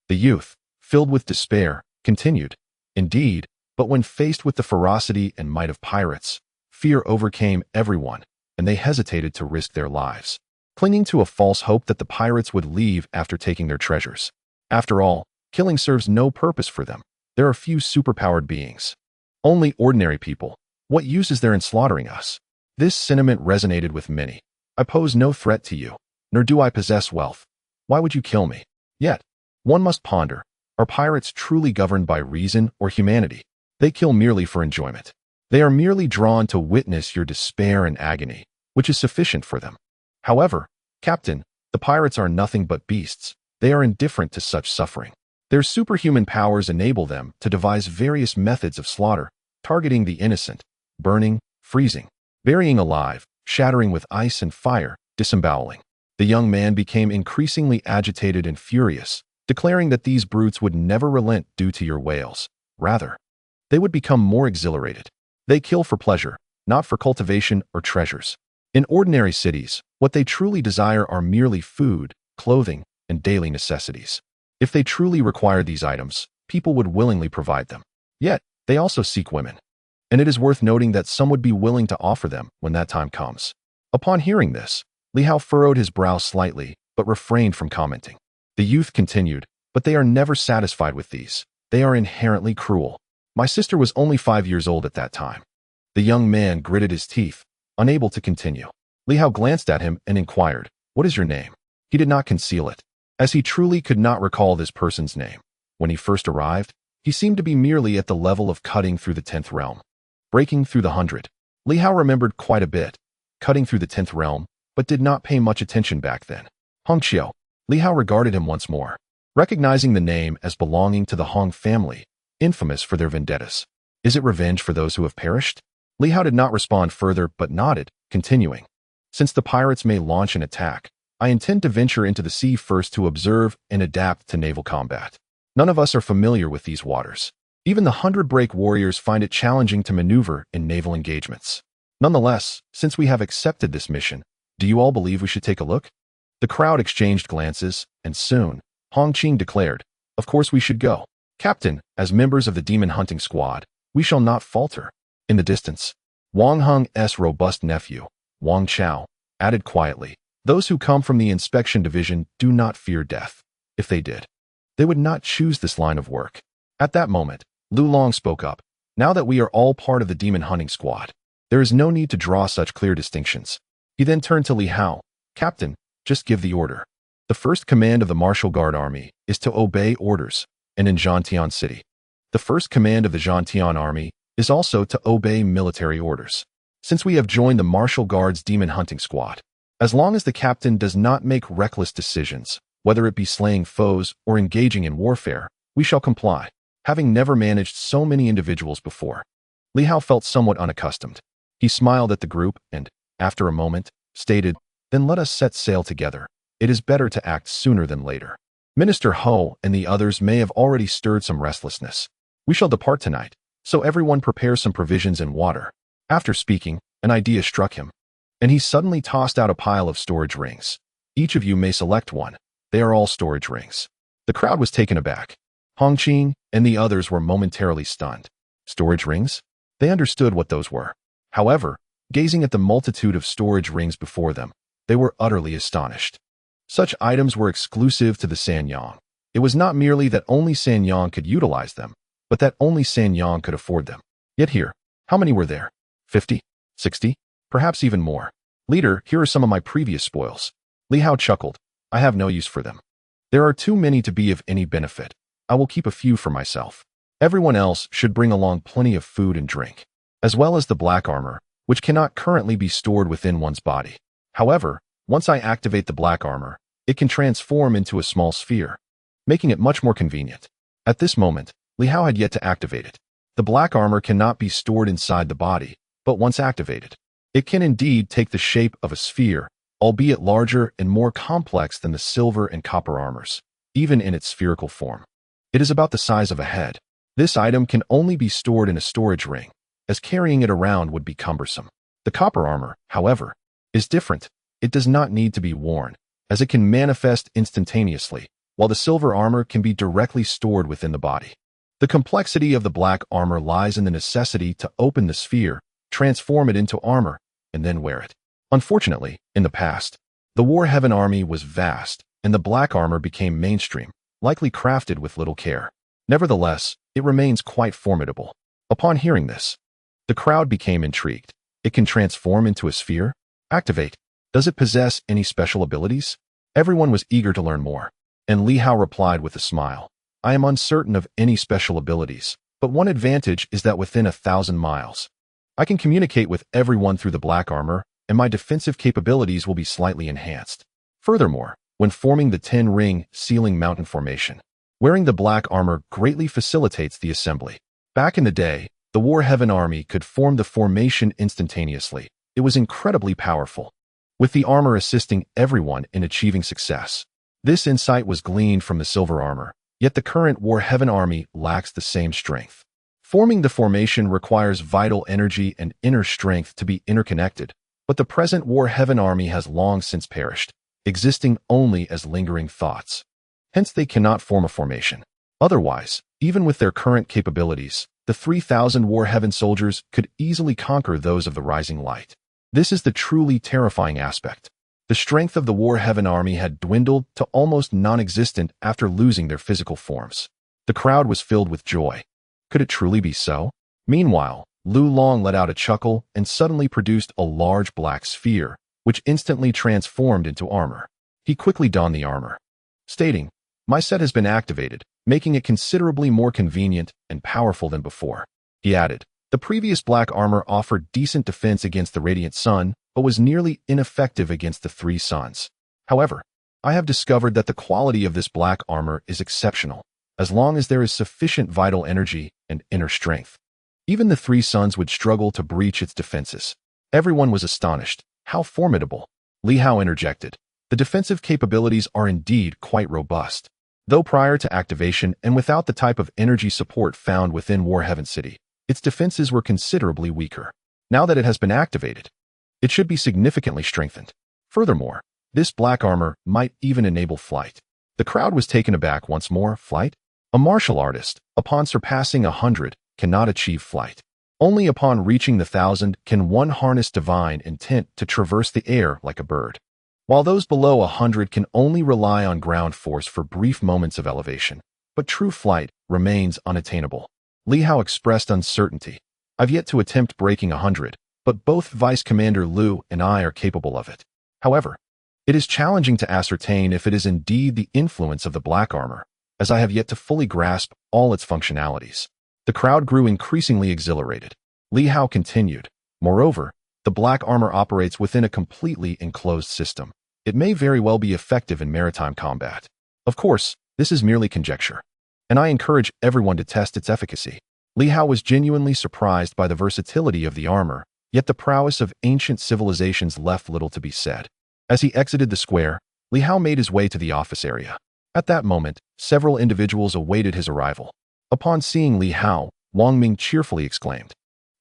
The youth, filled with despair, continued, Indeed, but when faced with the ferocity and might of pirates, fear overcame everyone, and they hesitated to risk their lives, clinging to a false hope that the pirates would leave after taking their treasures. After all, killing serves no purpose for them. There are few superpowered beings. Only ordinary people. What use is there in slaughtering us? This sentiment resonated with many. I pose no threat to you, nor do I possess wealth. Why would you kill me? Yet, one must ponder, are pirates truly governed by reason or humanity? They kill merely for enjoyment. They are merely drawn to witness your despair and agony, which is sufficient for them. However, Captain, the pirates are nothing but beasts. They are indifferent to such suffering. Their superhuman powers enable them to devise various methods of slaughter, targeting the innocent, burning, freezing, burying alive, shattering with ice and fire, disemboweling. The young man became increasingly agitated and furious, declaring that these brutes would never relent due to your wails. Rather, they would become more exhilarated. They kill for pleasure, not for cultivation or treasures. In ordinary cities, what they truly desire are merely food, clothing, and daily necessities. If they truly required these items, people would willingly provide them. Yet, they also seek women. And it is worth noting that some would be willing to offer them when that time comes. Upon hearing this, Li Hao furrowed his brow slightly, but refrained from commenting. The youth continued, but they are never satisfied with these. They are inherently cruel. My sister was only 5 years old at that time. The young man gritted his teeth, unable to continue. Li Hao glanced at him and inquired, What is your name? He did not conceal it, as he truly could not recall this person's name. When he first arrived, he seemed to be merely at the level of cutting through the 10th realm. Breaking through the 100. Li Hao remembered quite a bit, cutting through the 10th realm, but did not pay much attention back then. Hong Qiu. Li Hao regarded him once more, recognizing the name as belonging to the Hong family, infamous for their vendettas. Is it revenge for those who have perished? Li Hao did not respond further but nodded, continuing. Since the pirates may launch an attack, I intend to venture into the sea first to observe and adapt to naval combat. None of us are familiar with these waters. Even the 100-break warriors find it challenging to maneuver in naval engagements. Nonetheless, since we have accepted this mission, do you all believe we should take a look? The crowd exchanged glances, and soon, Hong Qing declared, Of course we should go. Captain, as members of the demon hunting squad, we shall not falter. In the distance, Wang Heng's robust nephew, Wang Chao, added quietly, Those who come from the inspection division do not fear death. If they did, they would not choose this line of work. At that moment, Lu Long spoke up. Now that we are all part of the demon hunting squad, there is no need to draw such clear distinctions. He then turned to Li Hao. Captain, just give the order. The first command of the Martial Guard Army is to obey orders, and in Zhantian City, the first command of the Zhantian Army is also to obey military orders. Since we have joined the Martial Guard's demon hunting squad, as long as the captain does not make reckless decisions, whether it be slaying foes or engaging in warfare, We shall comply. Having never managed so many individuals before, Li Hao felt somewhat unaccustomed. He smiled at the group and, after a moment, stated, "Then let us set sail together. It is better to act sooner than later." Minister Ho and the others may have already stirred some restlessness. "We shall depart tonight, so everyone prepare some provisions and water." After speaking, an idea struck him, and he suddenly tossed out a pile of storage rings. "Each of you may select one. They are all storage rings." The crowd was taken aback. Hongqing and the others were momentarily stunned. Storage rings? They understood what those were. However, gazing at the multitude of storage rings before them, they were utterly astonished. Such items were exclusive to the Sanyang. It was not merely that only Sanyang could utilize them, but that only Sanyang could afford them. Yet here, how many were there? 50? 60? Perhaps even more. "Leader, here are some of my previous spoils." Li Hao chuckled. "I have no use for them. There are too many to be of any benefit. I will keep a few for myself. Everyone else should bring along plenty of food and drink, as well as the black armor, which cannot currently be stored within one's body. However, once I activate the black armor, it can transform into a small sphere, making it much more convenient." At this moment, Li Hao had yet to activate it. The black armor cannot be stored inside the body, but once activated, it can indeed take the shape of a sphere, albeit larger and more complex than the silver and copper armors, even in its spherical form. It is about the size of a head. This item can only be stored in a storage ring, as carrying it around would be cumbersome. The copper armor, however, is different. It does not need to be worn, as it can manifest instantaneously, while the silver armor can be directly stored within the body. The complexity of the black armor lies in the necessity to open the sphere, transform it into armor, and then wear it. Unfortunately, in the past, the War Heaven army was vast, and the black armor became mainstream, likely crafted with little care. Nevertheless, it remains quite formidable. Upon hearing this, the crowd became intrigued. It can transform into a sphere? Activate. Does it possess any special abilities? Everyone was eager to learn more, and Li Hao replied with a smile. "I am uncertain of any special abilities, but one advantage is that within 1,000 miles, I can communicate with everyone through the black armor, and my defensive capabilities will be slightly enhanced. Furthermore, when forming the 10-ring ceiling mountain formation, wearing the black armor greatly facilitates the assembly." Back in the day, the War Heaven army could form the formation instantaneously. It was incredibly powerful, with the armor assisting everyone in achieving success. This insight was gleaned from the silver armor, yet the current War Heaven army lacks the same strength. Forming the formation requires vital energy and inner strength to be interconnected, but the present War Heaven army has long since perished, existing only as lingering thoughts. Hence they cannot form a formation. Otherwise, even with their current capabilities, the 3,000 War Heaven soldiers could easily conquer those of the Rising Light. This is the truly terrifying aspect. The strength of the War Heaven army had dwindled to almost non-existent after losing their physical forms. The crowd was filled with joy. Could it truly be so? Meanwhile, Lu Long let out a chuckle and suddenly produced a large black sphere, which instantly transformed into armor. He quickly donned the armor, stating, "My set has been activated, making it considerably more convenient and powerful than before." He added, "The previous black armor offered decent defense against the radiant sun, but was nearly ineffective against the 3 suns. However, I have discovered that the quality of this black armor is exceptional, as long as there is sufficient vital energy and inner strength. Even the 3 suns would struggle to breach its defenses." Everyone was astonished. How formidable! Li Hao interjected. "The defensive capabilities are indeed quite robust. Though prior to activation and without the type of energy support found within War Heaven City, its defenses were considerably weaker. Now that it has been activated, it should be significantly strengthened. Furthermore, this black armor might even enable flight." The crowd was taken aback once more. Flight? A martial artist, upon surpassing 100, cannot achieve flight. Only upon reaching the 1,000 can one harness divine intent to traverse the air like a bird, while those below 100 can only rely on ground force for brief moments of elevation. But true flight remains unattainable. Li Hao expressed uncertainty. "I've yet to attempt breaking 100, but both Vice Commander Lu and I are capable of it. However, it is challenging to ascertain if it is indeed the influence of the black armor, as I have yet to fully grasp all its functionalities." The crowd grew increasingly exhilarated. Li Hao continued, "Moreover, the black armor operates within a completely enclosed system. It may very well be effective in maritime combat. Of course, this is merely conjecture, and I encourage everyone to test its efficacy. Li Hao was genuinely surprised by the versatility of the armor, yet the prowess of ancient civilizations left little to be said. As he exited the square, Li Hao made his way to the office area. At that moment, several individuals awaited his arrival. Upon seeing Li Hao, Wang Ming cheerfully exclaimed,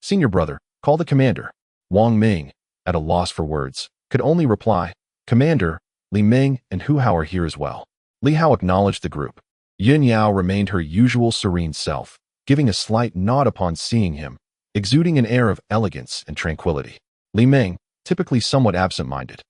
"Senior brother, call the commander." Wang Ming, at a loss for words, could only reply, "Commander, Li Ming and Hu Hao are here as well." Li Hao acknowledged the group. Yun Yao remained her usual serene self, giving a slight nod upon seeing him, exuding an air of elegance and tranquility. Li Ming, typically somewhat absent-minded,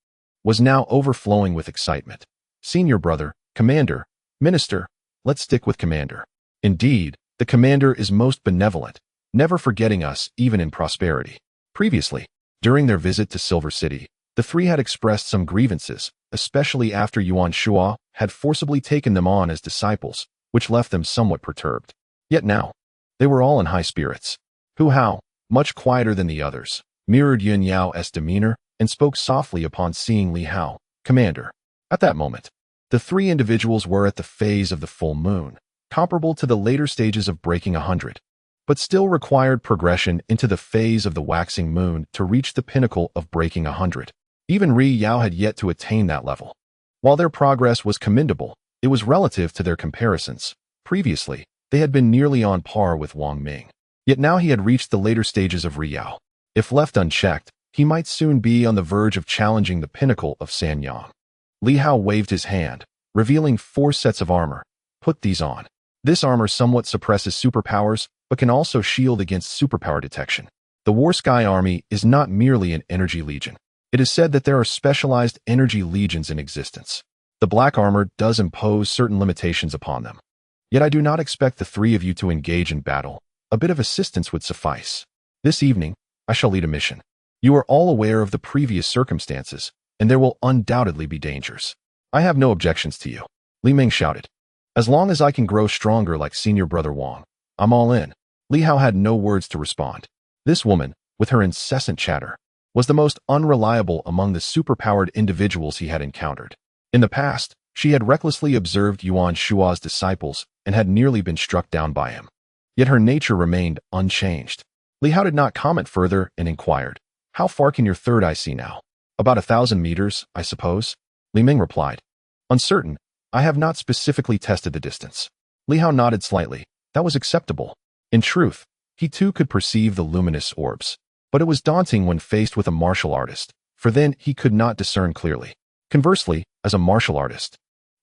was now overflowing with excitement. "Senior brother, commander, minister, let's stick with commander. Indeed, the commander is most benevolent, never forgetting us even in prosperity." Previously, during their visit to Silver City, the three had expressed some grievances, especially after Yuan Shua had forcibly taken them on as disciples, which left them somewhat perturbed. Yet now, they were all in high spirits. Hu Hao, much quieter than the others, mirrored Yun Yao's demeanor and spoke softly upon seeing Li Hao, "Commander." At that moment, the three individuals were at the phase of the full moon, comparable to the later stages of breaking 100, but still required progression into the phase of the waxing moon to reach the pinnacle of breaking 100. Even Ri Yao had yet to attain that level. While their progress was commendable, it was relative to their comparisons. Previously, they had been nearly on par with Wang Ming. Yet now he had reached the later stages of Ri Yao. If left unchecked, he might soon be on the verge of challenging the pinnacle of Sanyang. Li Hao waved his hand, revealing 4 sets of armor. "Put these on." This armor somewhat suppresses superpowers, but can also shield against superpower detection. The War Sky Army is not merely an energy legion. It is said that there are specialized energy legions in existence. The black armor does impose certain limitations upon them. Yet I do not expect the 3 of you to engage in battle. A bit of assistance would suffice. This evening, I shall lead a mission. You are all aware of the previous circumstances, and there will undoubtedly be dangers. I have no objections to you." Li Ming shouted. "As long as I can grow stronger like senior brother Wang, I'm all in." Li Hao had no words to respond. This woman, with her incessant chatter, was the most unreliable among the superpowered individuals he had encountered. In the past, she had recklessly observed Yuan Shua's disciples and had nearly been struck down by him. Yet her nature remained unchanged. Li Hao did not comment further and inquired, "How far can your third eye see now?" "About 1,000 meters, I suppose," Li Ming replied. "Uncertain, I have not specifically tested the distance." Li Hao nodded slightly. That was acceptable. In truth, he too could perceive the luminous orbs. But it was daunting when faced with a martial artist, for then he could not discern clearly. Conversely, as a martial artist,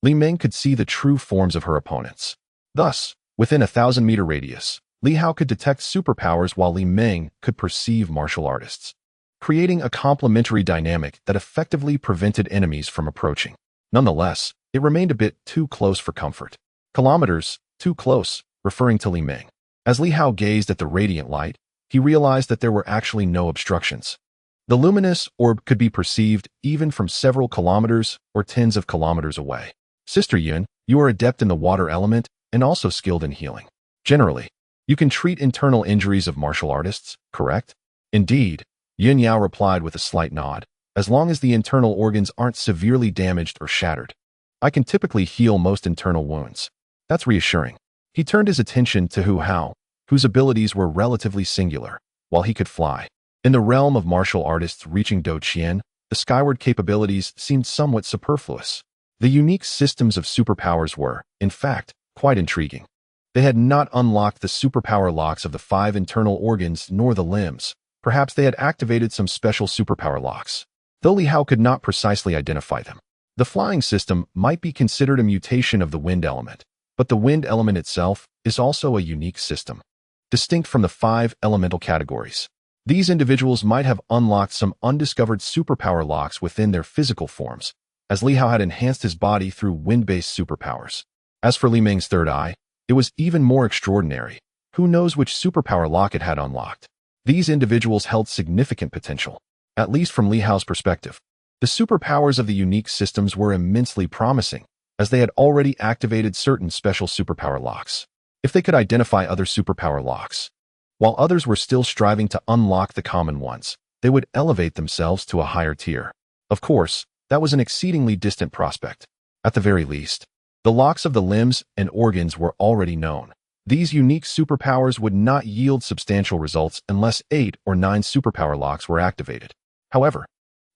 Li Ming could see the true forms of her opponents. Thus, within a 1,000-meter radius, Li Hao could detect superpowers while Li Ming could perceive martial artists, creating a complementary dynamic that effectively prevented enemies from approaching. Nonetheless, it remained a bit too close for comfort. Kilometers, too close, referring to Li Ming. As Li Hao gazed at the radiant light, he realized that there were actually no obstructions. The luminous orb could be perceived even from several kilometers or tens of kilometers away. "Sister Yun, you are adept in the water element and also skilled in healing. Generally, you can treat internal injuries of martial artists, correct?" "Indeed," Yun Yao replied with a slight nod, "as long as the internal organs aren't severely damaged or shattered. I can typically heal most internal wounds." That's reassuring. He turned his attention to Hu Hao, whose abilities were relatively singular, while he could fly. In the realm of martial artists reaching Do Qian, the skyward capabilities seemed somewhat superfluous. The unique systems of superpowers were, in fact, quite intriguing. They had not unlocked the superpower locks of the 5 internal organs nor the limbs. Perhaps they had activated some special superpower locks, though Li Hao could not precisely identify them. The flying system might be considered a mutation of the wind element, but the wind element itself is also a unique system, distinct from the 5 elemental categories. These individuals might have unlocked some undiscovered superpower locks within their physical forms, as Li Hao had enhanced his body through wind-based superpowers. As for Li Ming's third eye, it was even more extraordinary. Who knows which superpower lock it had unlocked? These individuals held significant potential, at least from Li Hao's perspective. The superpowers of the unique systems were immensely promising, as they had already activated certain special superpower locks. If they could identify other superpower locks, while others were still striving to unlock the common ones, they would elevate themselves to a higher tier. Of course, that was an exceedingly distant prospect. At the very least, The locks of the limbs and organs were already known. These unique superpowers would not yield substantial results unless 8 or 9 superpower locks were activated. However,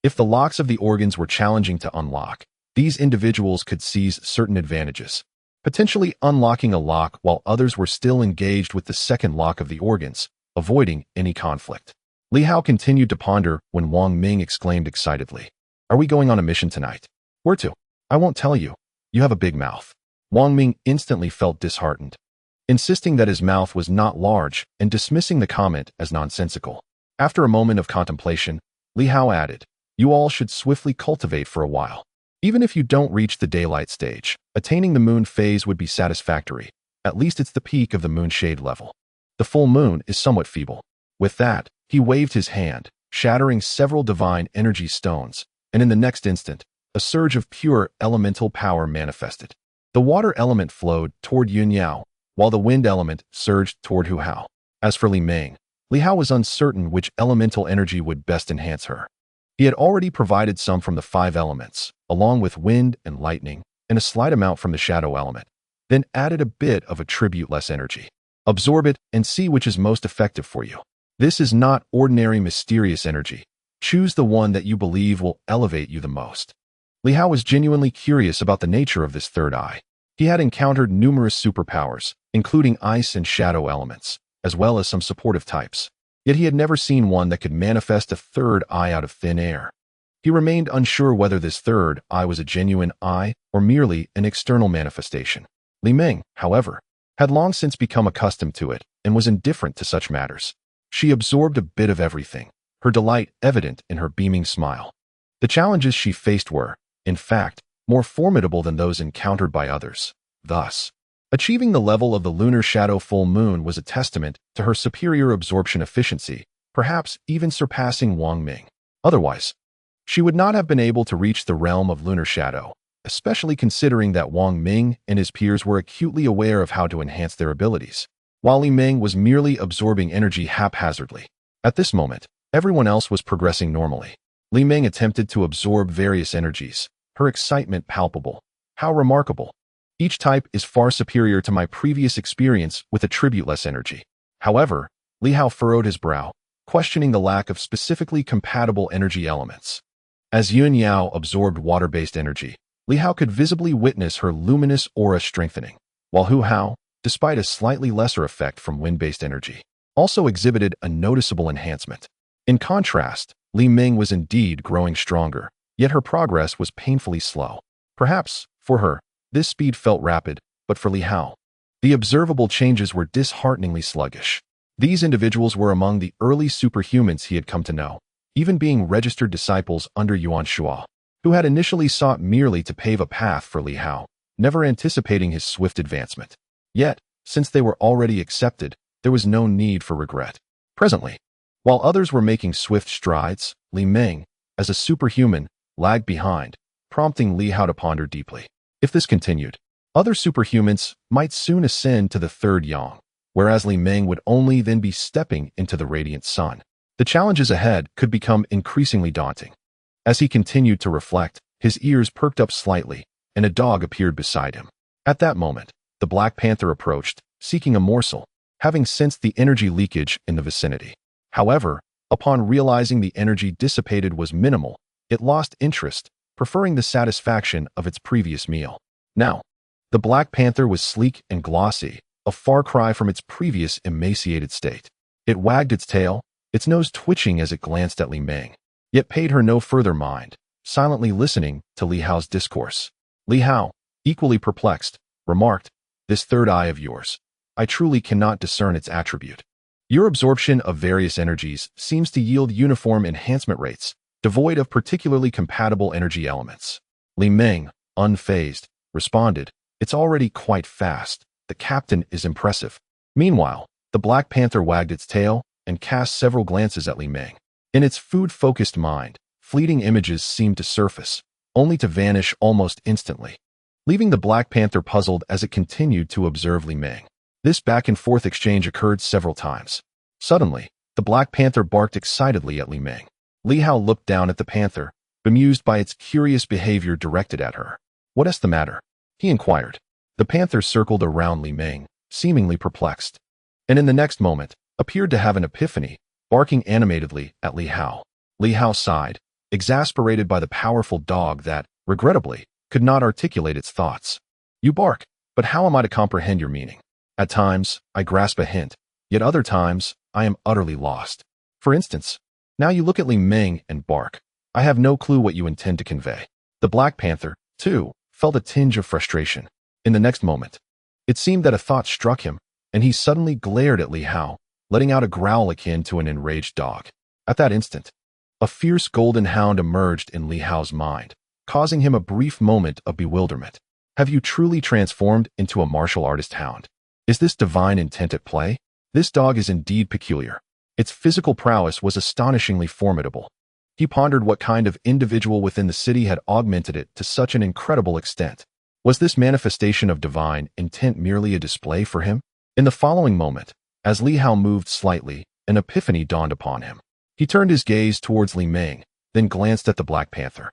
if the locks of the organs were challenging to unlock, these individuals could seize certain advantages, potentially unlocking a lock while others were still engaged with the second lock of the organs, avoiding any conflict. Li Hao continued to ponder when Wang Ming exclaimed excitedly, "Are we going on a mission tonight?" "Where to?" "I won't tell you. You have a big mouth." Wang Ming instantly felt disheartened, insisting that his mouth was not large and dismissing the comment as nonsensical. After a moment of contemplation, Li Hao added, "You all should swiftly cultivate for a while. Even if you don't reach the daylight stage, attaining the moon phase would be satisfactory. At least it's the peak of the moon shade level. The full moon is somewhat feeble." With that, he waved his hand, shattering several divine energy stones, and in the next instant, a surge of pure elemental power manifested. The water element flowed toward Yun Yao, while the wind element surged toward Hu Hao. As for Li Ming, Li Hao was uncertain which elemental energy would best enhance her. He had already provided some from the 5 elements, along with wind and lightning, and a slight amount from the shadow element, then added a bit of attribute-less energy. Absorb it and see which is most effective for you. This is not ordinary mysterious energy. Choose the one that you believe will elevate you the most. Li Hao was genuinely curious about the nature of this third eye. He had encountered numerous superpowers, including ice and shadow elements, as well as some supportive types. Yet he had never seen one that could manifest a third eye out of thin air. He remained unsure whether this third eye was a genuine eye or merely an external manifestation. Li Ming, however, had long since become accustomed to it and was indifferent to such matters. She absorbed a bit of everything, her delight evident in her beaming smile. The challenges she faced were, in fact, more formidable than those encountered by others. Thus, achieving the level of the lunar shadow full moon was a testament to her superior absorption efficiency, perhaps even surpassing Wang Ming. Otherwise, she would not have been able to reach the realm of lunar shadow, especially considering that Wang Ming and his peers were acutely aware of how to enhance their abilities, while Li Ming was merely absorbing energy haphazardly. At this moment, everyone else was progressing normally. Li Ming attempted to absorb various energies, her excitement palpable. "How remarkable! Each type is far superior to my previous experience with attribute-less energy." However, Li Hao furrowed his brow, questioning the lack of specifically compatible energy elements. As Yun Yao absorbed water-based energy, Li Hao could visibly witness her luminous aura strengthening, while Hu Hao, despite a slightly lesser effect from wind-based energy, also exhibited a noticeable enhancement. In contrast, Li Ming was indeed growing stronger, yet her progress was painfully slow. Perhaps, for her, this speed felt rapid, but for Li Hao, the observable changes were dishearteningly sluggish. These individuals were among the early superhumans he had come to know, even being registered disciples under Yuan Shuo, who had initially sought merely to pave a path for Li Hao, never anticipating his swift advancement. Yet, since they were already accepted, there was no need for regret. Presently, while others were making swift strides, Li Ming, as a superhuman, lagged behind, prompting Li Hao to ponder deeply. If this continued, other superhumans might soon ascend to the third yang, whereas Li Ming would only then be stepping into the radiant sun. The challenges ahead could become increasingly daunting. As he continued to reflect, his ears perked up slightly, and a dog appeared beside him. At that moment, the Black Panther approached, seeking a morsel, having sensed the energy leakage in the vicinity. However, upon realizing the energy dissipated was minimal, it lost interest, preferring the satisfaction of its previous meal. Now, the Black Panther was sleek and glossy, a far cry from its previous emaciated state. It wagged its tail, its nose twitching as it glanced at Li Ming, yet paid her no further mind, silently listening to Li Hao's discourse. Li Hao, equally perplexed, remarked, "This third eye of yours, I truly cannot discern its attribute. Your absorption of various energies seems to yield uniform enhancement rates, devoid of particularly compatible energy elements." Li Ming, unfazed, responded, "It's already quite fast. The captain is impressive." Meanwhile, the Black Panther wagged its tail and cast several glances at Li Ming. In its food-focused mind, fleeting images seemed to surface, only to vanish almost instantly, leaving the Black Panther puzzled as it continued to observe Li Ming. This back-and-forth exchange occurred several times. Suddenly, the Black Panther barked excitedly at Li Ming. Li Hao looked down at the panther, bemused by its curious behavior directed at her. "What is the matter?" he inquired. The panther circled around Li Meng, seemingly perplexed, and in the next moment, appeared to have an epiphany, barking animatedly at Li Hao. Li Hao sighed, exasperated by the powerful dog that, regrettably, could not articulate its thoughts. You bark, but how am I to comprehend your meaning? At times, I grasp a hint, yet other times, I am utterly lost. For instance, now you look at Li Meng and bark. I have no clue what you intend to convey. The Black Panther, too, felt a tinge of frustration. In the next moment, it seemed that a thought struck him, and he suddenly glared at Li Hao, letting out a growl akin to an enraged dog. At that instant, a fierce golden hound emerged in Li Hao's mind, causing him a brief moment of bewilderment. Have you truly transformed into a martial artist hound? Is this divine intent at play? This dog is indeed peculiar. Its physical prowess was astonishingly formidable. He pondered what kind of individual within the city had augmented it to such an incredible extent. Was this manifestation of divine intent merely a display for him? In the following moment, as Li Hao moved slightly, an epiphany dawned upon him. He turned his gaze towards Li Meng, then glanced at the Black Panther.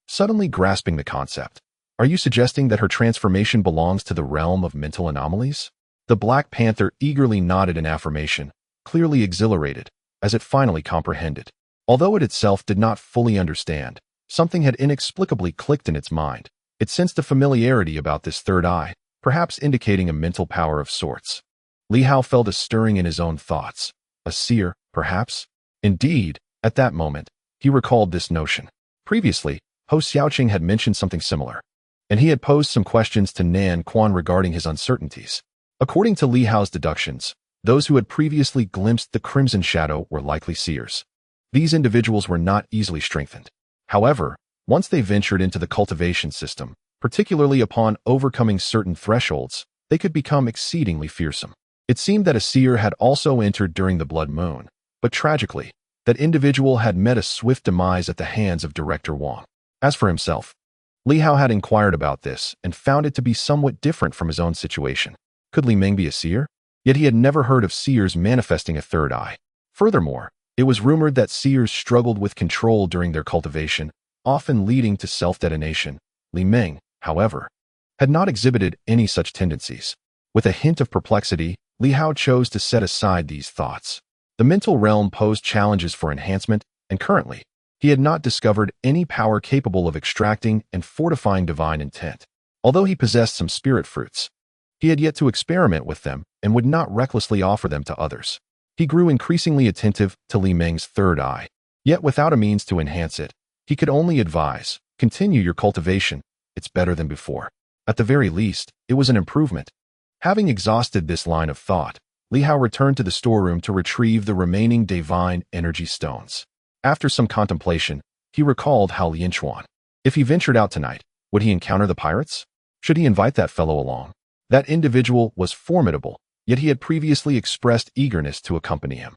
Suddenly grasping the concept, are you suggesting that her transformation belongs to the realm of mental anomalies? The Black Panther eagerly nodded in affirmation, clearly exhilarated, as it finally comprehended. Although it itself did not fully understand, something had inexplicably clicked in its mind. It sensed a familiarity about this third eye, perhaps indicating a mental power of sorts. Li Hao felt a stirring in his own thoughts. A seer, perhaps? Indeed, at that moment, he recalled this notion. Previously, Ho Xiaoqing had mentioned something similar, and he had posed some questions to Nan Quan regarding his uncertainties. According to Li Hao's deductions, those who had previously glimpsed the Crimson Shadow were likely seers. These individuals were not easily strengthened. However, once they ventured into the cultivation system, particularly upon overcoming certain thresholds, they could become exceedingly fearsome. It seemed that a seer had also entered during the blood moon, but tragically, that individual had met a swift demise at the hands of Director Wang. As for himself, Li Hao had inquired about this and found it to be somewhat different from his own situation. Could Li Meng be a seer? Yet he had never heard of seers manifesting a third eye. Furthermore, it was rumored that seers struggled with control during their cultivation, often leading to self-detonation. Li Meng, however, had not exhibited any such tendencies. With a hint of perplexity, Li Hao chose to set aside these thoughts. The mental realm posed challenges for enhancement, and currently, he had not discovered any power capable of extracting and fortifying divine intent. Although he possessed some spirit fruits, he had yet to experiment with them and would not recklessly offer them to others. He grew increasingly attentive to Li Meng's third eye, yet without a means to enhance it. He could only advise, continue your cultivation, it's better than before. At the very least, it was an improvement. Having exhausted this line of thought, Li Hao returned to the storeroom to retrieve the remaining divine energy stones. After some contemplation, he recalled Hao Lianchuan. If he ventured out tonight, would he encounter the pirates? Should he invite that fellow along? That individual was formidable, yet he had previously expressed eagerness to accompany him.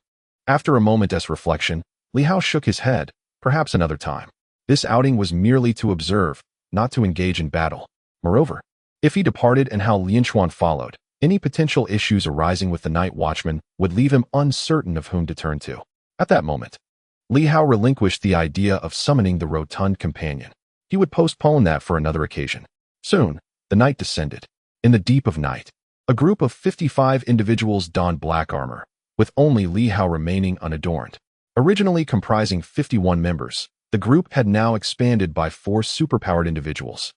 After a moment's reflection, Li Hao shook his head, perhaps another time. This outing was merely to observe, not to engage in battle. Moreover, if he departed and Hao Lianchuan followed, any potential issues arising with the night watchman would leave him uncertain of whom to turn to. At that moment, Li Hao relinquished the idea of summoning the rotund companion. He would postpone that for another occasion. Soon, the night descended. In the deep of night, a group of 55 individuals donned black armor, with only Li Hao remaining unadorned. Originally comprising 51 members, the group had now expanded by 4 superpowered individuals,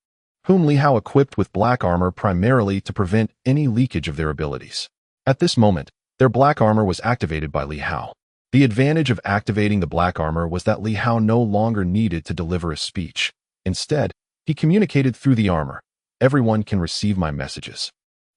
whom Li Hao equipped with black armor primarily to prevent any leakage of their abilities. At this moment, their black armor was activated by Li Hao. The advantage of activating the black armor was that Li Hao no longer needed to deliver a speech. Instead, he communicated through the armor. Everyone can receive my messages,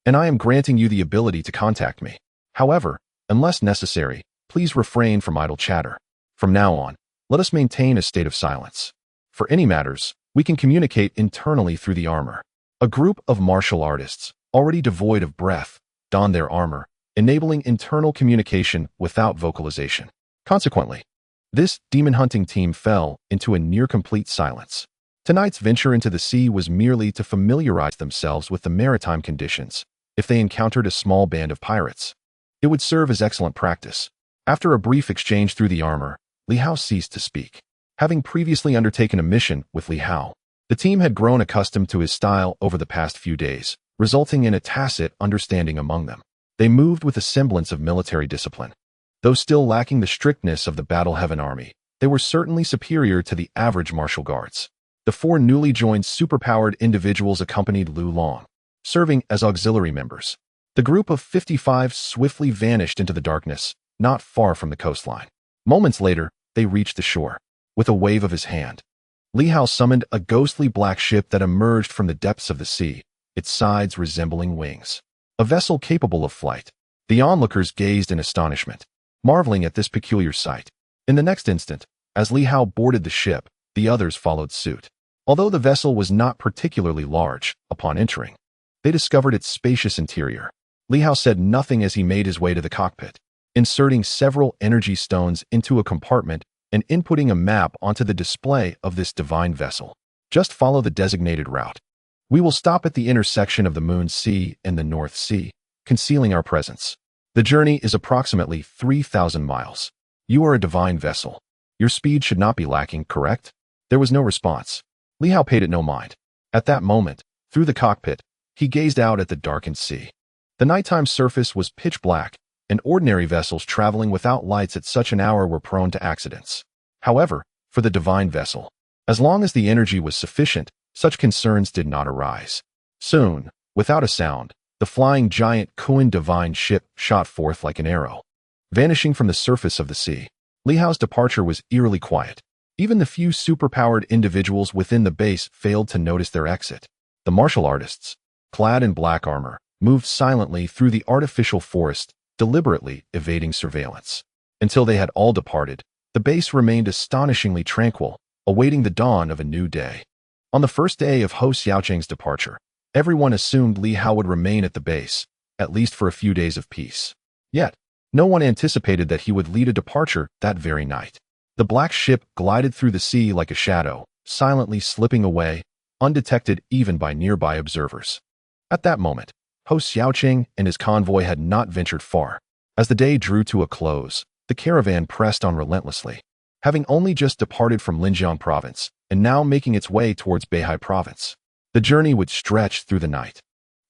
and I am granting you the ability to contact me. However, unless necessary, please refrain from idle chatter. From now on, let us maintain a state of silence. For any matters, we can communicate internally through the armor. A group of martial artists, already devoid of breath, donned their armor, enabling internal communication without vocalization. Consequently, this demon-hunting team fell into a near-complete silence. Tonight's venture into the sea was merely to familiarize themselves with the maritime conditions. If they encountered a small band of pirates, it would serve as excellent practice. After a brief exchange through the armor, Li Hao ceased to speak. Having previously undertaken a mission with Li Hao, The team had grown accustomed to his style over the past few days, resulting in a tacit understanding among them. They moved with a semblance of military discipline. Though still lacking the strictness of the Battle Heaven Army, they were certainly superior to the average martial guards. The 4 newly joined superpowered individuals accompanied Lu Long, serving as auxiliary members. The group of 55 swiftly vanished into the darkness, not far from the coastline. Moments later, they reached the shore. With a wave of his hand, Li Hao summoned a ghostly black ship that emerged from the depths of the sea, its sides resembling wings. A vessel capable of flight. The onlookers gazed in astonishment, marveling at this peculiar sight. In the next instant, as Li Hao boarded the ship, the others followed suit. Although the vessel was not particularly large, upon entering, they discovered its spacious interior. Li Hao said nothing as he made his way to the cockpit, inserting several energy stones into a compartment and inputting a map onto the display of this divine vessel. Just follow the designated route. We will stop at the intersection of the Moon Sea and the North Sea, concealing our presence. The journey is approximately 3,000 miles. You are a divine vessel. Your speed should not be lacking, correct? There was no response. Li Hao paid it no mind. At that moment, through the cockpit, he gazed out at the darkened sea. The nighttime surface was pitch black, and ordinary vessels traveling without lights at such an hour were prone to accidents. However, for the divine vessel, as long as the energy was sufficient, such concerns did not arise. Soon, without a sound, the flying giant Kuan divine ship shot forth like an arrow. Vanishing from the surface of the sea, Li Hao's departure was eerily quiet. Even the few superpowered individuals within the base failed to notice their exit. The martial artists, clad in black armor, moved silently through the artificial forest, deliberately evading surveillance. Until they had all departed, the base remained astonishingly tranquil, awaiting the dawn of a new day. On the first day of Hou Xiaoqing's departure, everyone assumed Li Hao would remain at the base, at least for a few days of peace. Yet, no one anticipated that he would lead a departure that very night. The black ship glided through the sea like a shadow, silently slipping away, undetected even by nearby observers. At that moment, Hou Xiaoqing and his convoy had not ventured far. As the day drew to a close, the caravan pressed on relentlessly. Having only just departed from Linjiang province, and now making its way towards Beihai province, the journey would stretch through the night.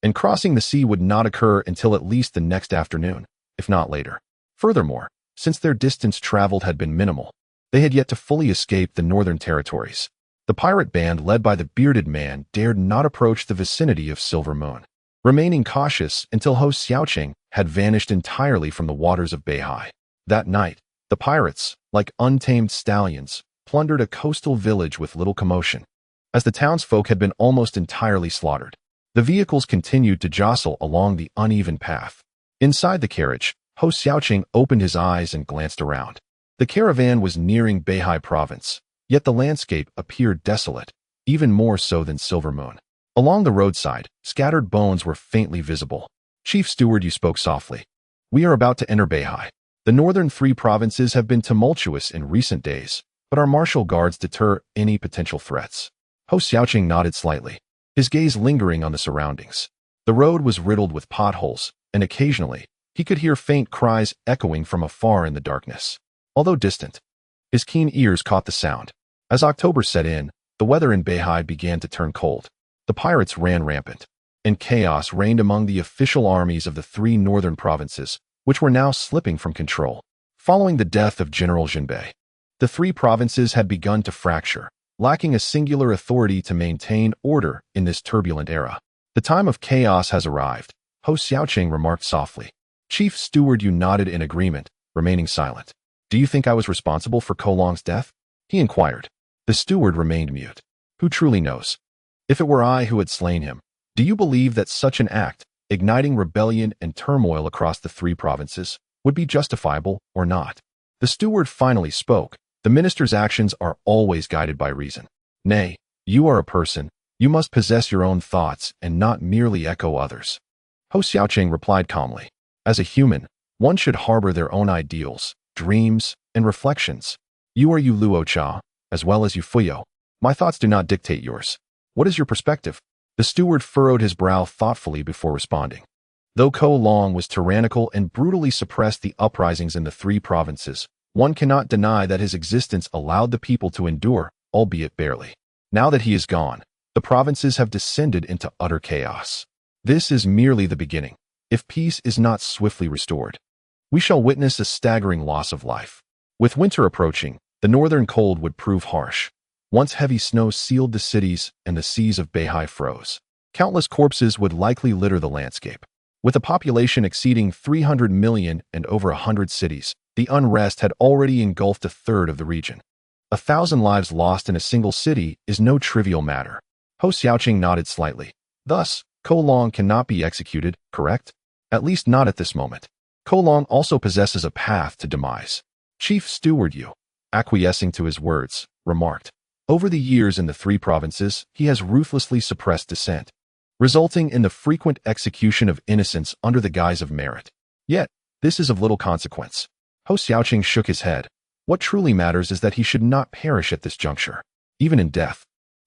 And crossing the sea would not occur until at least the next afternoon, if not later. Furthermore, since their distance traveled had been minimal, they had yet to fully escape the northern territories. The pirate band led by the bearded man dared not approach the vicinity of Silver Moon, remaining cautious until Hou Xiaoqing had vanished entirely from the waters of Beihai. That night, the pirates, like untamed stallions, plundered a coastal village with little commotion. As the townsfolk had been almost entirely slaughtered, the vehicles continued to jostle along the uneven path. Inside the carriage, Hou Xiaoqing opened his eyes and glanced around. The caravan was nearing Beihai province, yet the landscape appeared desolate, even more so than Silver Moon. Along the roadside, scattered bones were faintly visible. Chief Steward, you spoke softly. We are about to enter Beihai. The northern 3 provinces have been tumultuous in recent days, but our martial guards deter any potential threats. Hou Xiaoqing nodded slightly, his gaze lingering on the surroundings. The road was riddled with potholes, and occasionally, he could hear faint cries echoing from afar in the darkness. Although distant, his keen ears caught the sound. As October set in, the weather in Beihai began to turn cold. The pirates ran rampant, and chaos reigned among the official armies of the 3 northern provinces, which were now slipping from control. Following the death of General Jinbei, the 3 provinces had begun to fracture, lacking a singular authority to maintain order in this turbulent era. The time of chaos has arrived, Hou Xiaoqing remarked softly. Chief Steward, you nodded in agreement, remaining silent. Do you think I was responsible for Kolong's death? He inquired. The steward remained mute. Who truly knows? If it were I who had slain him, do you believe that such an act, igniting rebellion and turmoil across the 3 provinces, would be justifiable or not? The steward finally spoke. The minister's actions are always guided by reason. Nay, you are a person. You must possess your own thoughts and not merely echo others. Hou Xiaoqing replied calmly. As a human, one should harbor their own ideals, dreams, and reflections. You are you Luo Cha, as well as you Fuyo. My thoughts do not dictate yours. What is your perspective? The steward furrowed his brow thoughtfully before responding. Though Kolong was tyrannical and brutally suppressed the uprisings in the 3 provinces, one cannot deny that his existence allowed the people to endure, albeit barely. Now that he is gone, The provinces have descended into utter chaos. This is merely the beginning. If peace is not swiftly restored, we shall witness a staggering loss of life. With winter approaching, the northern cold would prove harsh. Once heavy snow sealed the cities and the seas of Beihai froze. Countless corpses would likely litter the landscape. With a population exceeding 300 million and over 100 cities, the unrest had already engulfed a third of the region. 1,000 lives lost in a single city is no trivial matter. Hou Xiaoqing nodded slightly. Thus, Ko Long cannot be executed, correct? At least not at this moment. Ko Long also possesses a path to demise. Chief Steward Yu, acquiescing to his words, remarked, over the years in the 3 provinces, he has ruthlessly suppressed dissent, resulting in the frequent execution of innocents under the guise of merit. Yet, this is of little consequence. Hou Xiaoqing shook his head. What truly matters is that he should not perish at this juncture. Even in death,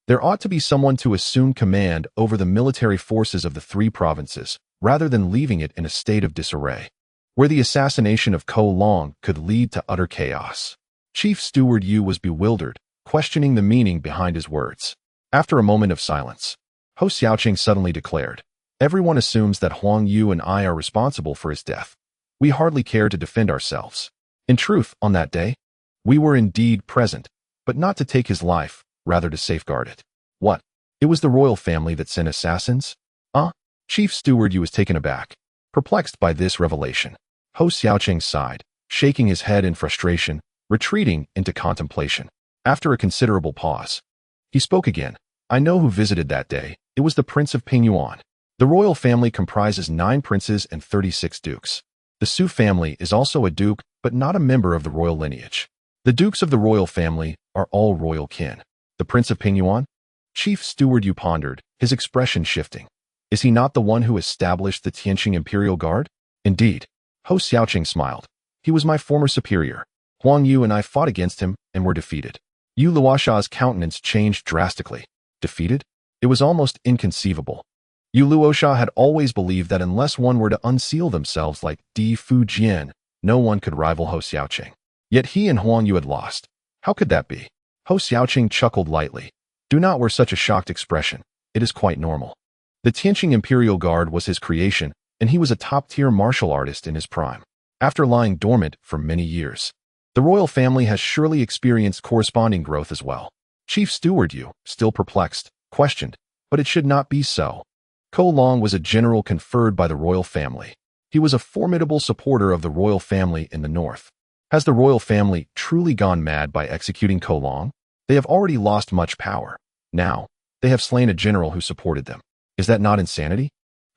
there ought to be someone to assume command over the military forces of the 3 provinces, rather than leaving it in a state of disarray, where the assassination of Ko Long could lead to utter chaos. Chief Steward Yu was bewildered, questioning the meaning behind his words. After a moment of silence, Hou Xiaoqing suddenly declared, everyone assumes that Huang Yu and I are responsible for his death. We hardly care to defend ourselves. In truth, on that day, we were indeed present, but not to take his life, rather to safeguard it. What? It was the royal family that sent assassins? Chief Steward Yu was taken aback, perplexed by this revelation. Hou Xiaoqing sighed, shaking his head in frustration, retreating into contemplation. After a considerable pause, he spoke again. I know who visited that day. It was the Prince of Pingyuan. The royal family comprises 9 princes and 36 dukes. The Su family is also a duke, but not a member of the royal lineage. The dukes of the royal family are all royal kin. The Prince of Pingyuan? Chief Steward Yu pondered, his expression shifting. Is he not the one who established the Tianqing Imperial Guard? Indeed. Hou Xiaoqing smiled. He was my former superior. Huang Yu and I fought against him and were defeated. Yu Luosha's countenance changed drastically. Defeated? It was almost inconceivable. Yu Luosha had always believed that unless one were to unseal themselves like Di Fujian, no one could rival Hou Xiaoqing. Yet he and Huang Yu had lost. How could that be? Hou Xiaoqing chuckled lightly. Do not wear such a shocked expression. It is quite normal. The Tianqing Imperial Guard was his creation, and he was a top-tier martial artist in his prime. After lying dormant for many years, the royal family has surely experienced corresponding growth as well. Chief Steward Yu, still perplexed, questioned, but it should not be so. Ko Long was a general conferred by the royal family. He was a formidable supporter of the royal family in the north. Has the royal family truly gone mad by executing Ko Long? They have already lost much power. Now, they have slain a general who supported them. Is that not insanity?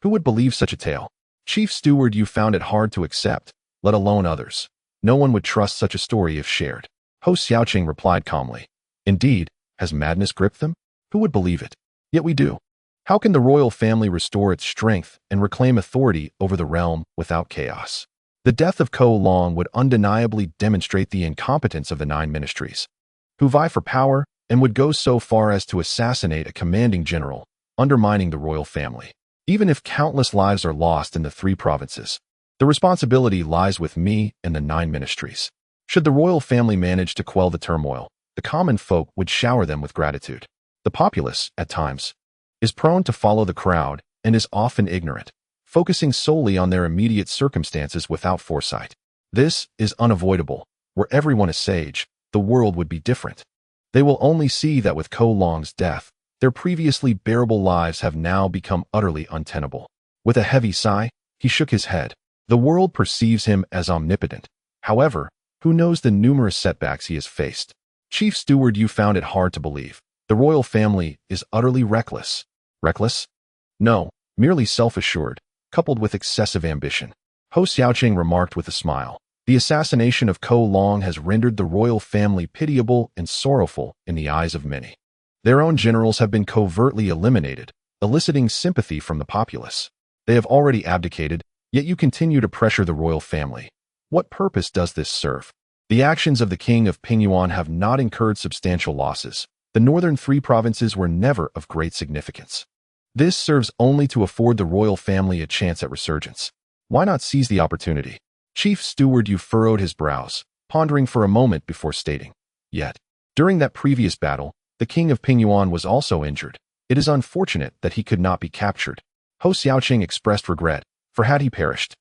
Who would believe such a tale? Chief Steward Yu found it hard to accept, let alone others. No one would trust such a story if shared. Hou Xiaoqing replied calmly. Indeed, has madness gripped them? Who would believe it? Yet we do. How can the royal family restore its strength and reclaim authority over the realm without chaos? The death of Ko Long would undeniably demonstrate the incompetence of the 9 ministries, who vie for power and would go so far as to assassinate a commanding general, undermining the royal family. Even if countless lives are lost in the 3 provinces, the responsibility lies with me and the 9 ministries. Should the royal family manage to quell the turmoil, the common folk would shower them with gratitude. The populace, at times, is prone to follow the crowd and is often ignorant, focusing solely on their immediate circumstances without foresight. This is unavoidable. Where everyone is sage, the world would be different. They will only see that with Ko Long's death, their previously bearable lives have now become utterly untenable. With a heavy sigh, he shook his head. The world perceives him as omnipotent. However, who knows the numerous setbacks he has faced? Chief Steward Yu found it hard to believe. The royal family is utterly reckless. Reckless? No, merely self-assured, coupled with excessive ambition. Hou Xiaoqing remarked with a smile. The assassination of Ko Long has rendered the royal family pitiable and sorrowful in the eyes of many. Their own generals have been covertly eliminated, eliciting sympathy from the populace. They have already abdicated, yet you continue to pressure the royal family. What purpose does this serve? The actions of the king of Pingyuan have not incurred substantial losses. The northern 3 provinces were never of great significance. This serves only to afford the royal family a chance at resurgence. Why not seize the opportunity? Chief Steward Yu furrowed his brows, pondering for a moment before stating. Yet, during that previous battle, the king of Pingyuan was also injured. It is unfortunate that he could not be captured. Hou Xiaoqing expressed regret, for had he perished,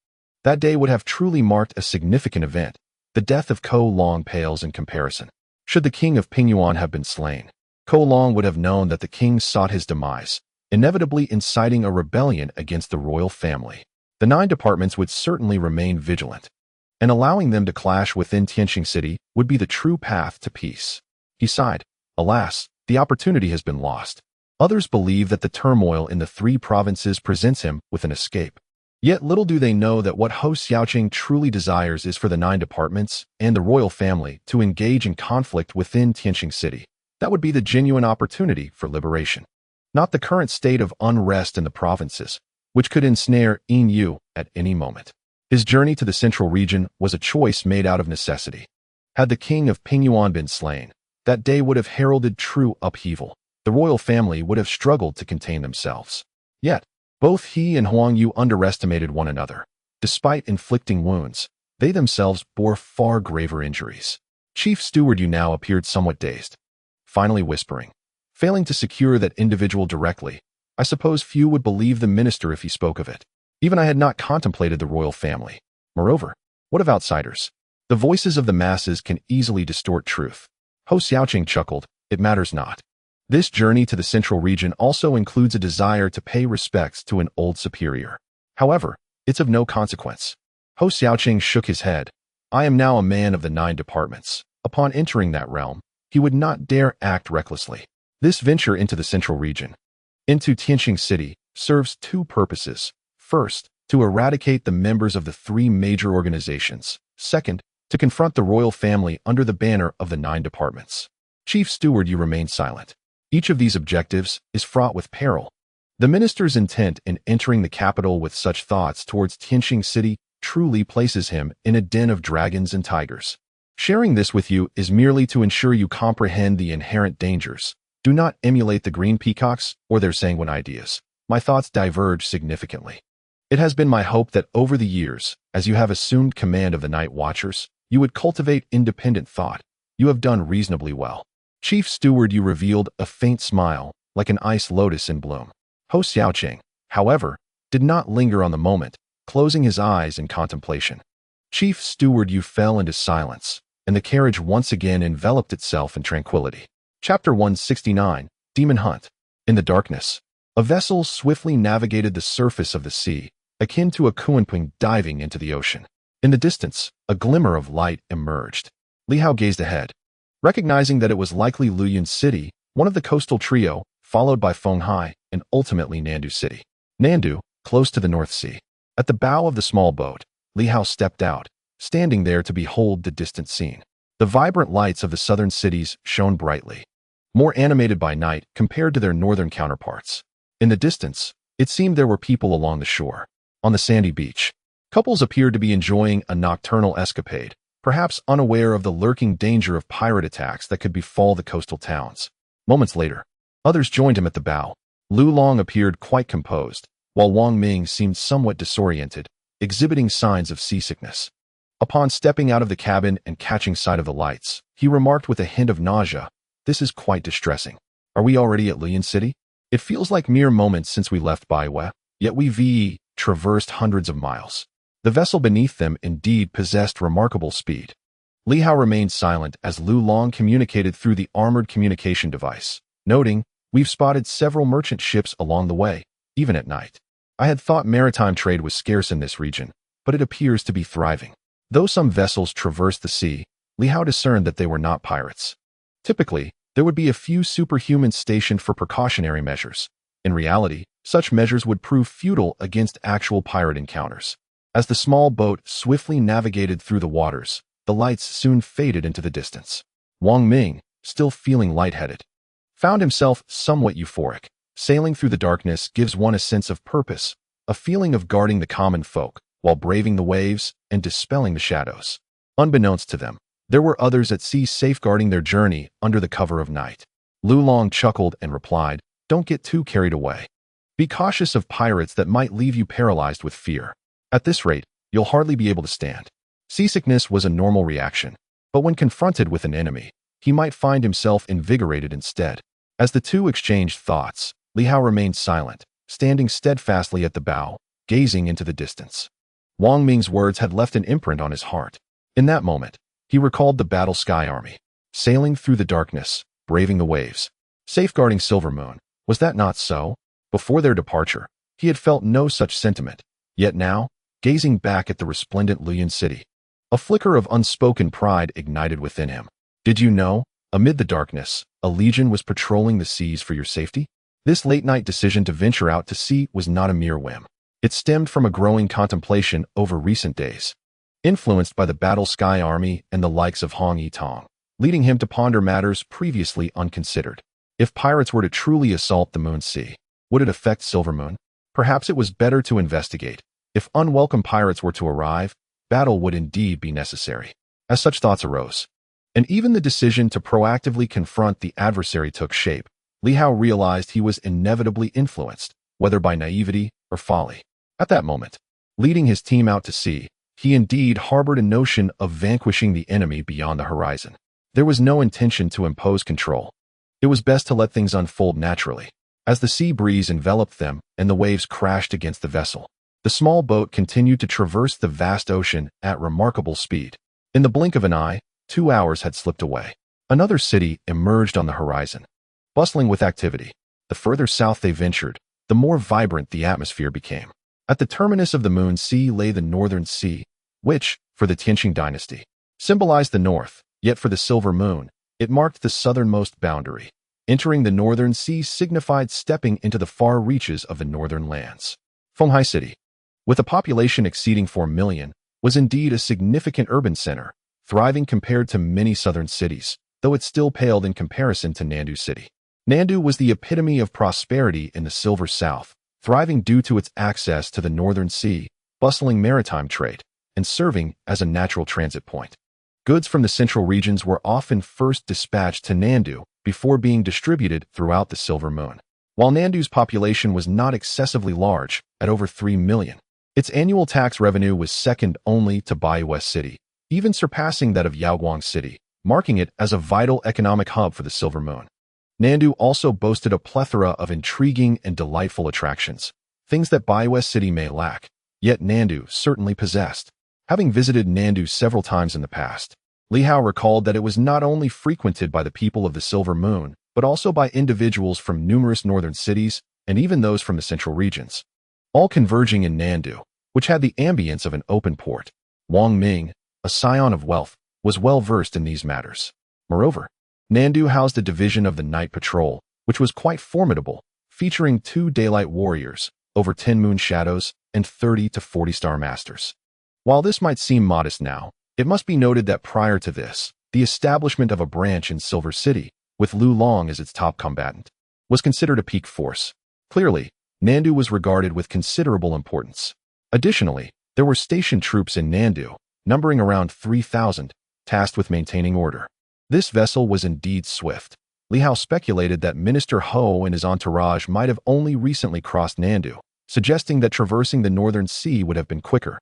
that day would have truly marked a significant event. The death of Ko Long pales in comparison. Should the king of Pingyuan have been slain, Ko Long would have known that the king sought his demise, inevitably inciting a rebellion against the royal family. The 9 departments would certainly remain vigilant, and allowing them to clash within Tianqing City would be the true path to peace. He sighed. Alas, the opportunity has been lost. Others believe that the turmoil in the 3 provinces presents him with an escape. Yet little do they know that what Hou Xiaoqing truly desires is for the 9 departments and the royal family to engage in conflict within Tianqing City. That would be the genuine opportunity for liberation, not the current state of unrest in the provinces, which could ensnare Yin Yu at any moment. His journey to the central region was a choice made out of necessity. Had the king of Pingyuan been slain, that day would have heralded true upheaval. The royal family would have struggled to contain themselves. Yet, both he and Huang Yu underestimated one another. Despite inflicting wounds, they themselves bore far graver injuries. Chief Steward Yu now appeared somewhat dazed, finally whispering, failing to secure that individual directly. I suppose few would believe the minister if he spoke of it. Even I had not contemplated the royal family. Moreover, what of outsiders? The voices of the masses can easily distort truth. Hou Xiaoqing chuckled. It matters not. This journey to the central region also includes a desire to pay respects to an old superior. However, it's of no consequence. Hou Xiaoqing shook his head. I am now a man of the 9 departments. Upon entering that realm, he would not dare act recklessly. This venture into the central region, into Tianqing City, serves 2 purposes. First, to eradicate the members of the 3 major organizations. Second, to confront the royal family under the banner of the 9 departments. Chief Steward Yu remained silent. Each of these objectives is fraught with peril. The minister's intent in entering the capital with such thoughts towards Tianqing City truly places him in a den of dragons and tigers. Sharing this with you is merely to ensure you comprehend the inherent dangers. Do not emulate the green peacocks or their sanguine ideas. My thoughts diverge significantly. It has been my hope that over the years, as you have assumed command of the Night Watchers, you would cultivate independent thought. You have done reasonably well. Chief Steward Yu revealed a faint smile, like an ice lotus in bloom. Hou Xiaoqing, however, did not linger on the moment, closing his eyes in contemplation. Chief Steward Yu fell into silence, and the carriage once again enveloped itself in tranquility. Chapter 169, Demon Hunt. In the darkness, a vessel swiftly navigated the surface of the sea, akin to a kunping diving into the ocean. In the distance, a glimmer of light emerged. Li Hao gazed ahead, recognizing that it was likely Luyun City, one of the coastal trio, followed by Fenghai, and ultimately Nandu City. Nandu, close to the North Sea. At the bow of the small boat, Li Hao stepped out, standing there to behold the distant scene. The vibrant lights of the southern cities shone brightly, more animated by night compared to their northern counterparts. In the distance, it seemed there were people along the shore. On the sandy beach, couples appeared to be enjoying a nocturnal escapade, perhaps unaware of the lurking danger of pirate attacks that could befall the coastal towns. Moments later, others joined him at the bow. Lu Long appeared quite composed, while Wang Ming seemed somewhat disoriented, exhibiting signs of seasickness. Upon stepping out of the cabin and catching sight of the lights, he remarked with a hint of nausea, "This is quite distressing. Are we already at Luyun City? It feels like mere moments since we left Baiwei, yet we've traversed hundreds of miles." The vessel beneath them indeed possessed remarkable speed. Li Hao remained silent as Lu Long communicated through the armored communication device, noting, "We've spotted several merchant ships along the way, even at night. I had thought maritime trade was scarce in this region, but it appears to be thriving." Though some vessels traversed the sea, Li Hao discerned that they were not pirates. Typically, there would be a few superhumans stationed for precautionary measures. In reality, such measures would prove futile against actual pirate encounters. As the small boat swiftly navigated through the waters, the lights soon faded into the distance. Wang Ming, still feeling lightheaded, found himself somewhat euphoric. Sailing through the darkness gives one a sense of purpose, a feeling of guarding the common folk, while braving the waves and dispelling the shadows. Unbeknownst to them, there were others at sea safeguarding their journey under the cover of night. Lu Long chuckled and replied, "Don't get too carried away. Be cautious of pirates that might leave you paralyzed with fear. At this rate, you'll hardly be able to stand." Seasickness was a normal reaction, but when confronted with an enemy, he might find himself invigorated instead. As the two exchanged thoughts, Li Hao remained silent, standing steadfastly at the bow, gazing into the distance. Wang Ming's words had left an imprint on his heart. In that moment, he recalled the battle sky army, sailing through the darkness, braving the waves, safeguarding Silver Moon. Was that not so? Before their departure, he had felt no such sentiment. Yet now, gazing back at the resplendent Luyan city, a flicker of unspoken pride ignited within him. Did you know, amid the darkness, a legion was patrolling the seas for your safety? This late-night decision to venture out to sea was not a mere whim. It stemmed from a growing contemplation over recent days, influenced by the battle sky army and the likes of Hong Yitong, leading him to ponder matters previously unconsidered. If pirates were to truly assault the Moon Sea, would it affect Silver Moon? Perhaps it was better to investigate. If unwelcome pirates were to arrive, battle would indeed be necessary. As such thoughts arose, and even the decision to proactively confront the adversary took shape, Li Hao realized he was inevitably influenced, whether by naivety or folly. At that moment, leading his team out to sea, he indeed harbored a notion of vanquishing the enemy beyond the horizon. There was no intention to impose control. It was best to let things unfold naturally. As the sea breeze enveloped them and the waves crashed against the vessel, the small boat continued to traverse the vast ocean at remarkable speed. In the blink of an eye, 2 hours had slipped away. Another city emerged on the horizon, bustling with activity. The further south they ventured, the more vibrant the atmosphere became. At the terminus of the Moon Sea lay the Northern Sea, which, for the Tianqing dynasty, symbolized the north, yet for the Silver Moon, it marked the southernmost boundary. Entering the Northern Sea signified stepping into the far reaches of the northern lands. Fenghai City, with a population exceeding 4 million, was indeed a significant urban center, thriving compared to many southern cities, though it still paled in comparison to Nandu City. Nandu was the epitome of prosperity in the Silver South, thriving due to its access to the Northern Sea, bustling maritime trade, and serving as a natural transit point. Goods from the central regions were often first dispatched to Nandu before being distributed throughout the Silver Moon. While Nandu's population was not excessively large, at over 3 million, its annual tax revenue was second only to Baiwest City, even surpassing that of Yaoguang City, marking it as a vital economic hub for the Silver Moon. Nandu also boasted a plethora of intriguing and delightful attractions, things that Baiwest City may lack, yet Nandu certainly possessed. Having visited Nandu several times in the past, Li Hao recalled that it was not only frequented by the people of the Silver Moon, but also by individuals from numerous northern cities and even those from the central regions, all converging in Nandu, which had the ambience of an open port. Wang Ming, a scion of wealth, was well versed in these matters. Moreover, Nandu housed a division of the Night Patrol, which was quite formidable, featuring 2 daylight warriors, over 10 moon shadows, and 30 to 40 star masters. While this might seem modest now, it must be noted that prior to this, the establishment of a branch in Silver City, with Lu Long as its top combatant, was considered a peak force. Clearly, Nandu was regarded with considerable importance. Additionally, there were stationed troops in Nandu, numbering around 3,000, tasked with maintaining order. This vessel was indeed swift. Li Hao speculated that Minister Ho and his entourage might have only recently crossed Nandu, suggesting that traversing the Northern Sea would have been quicker.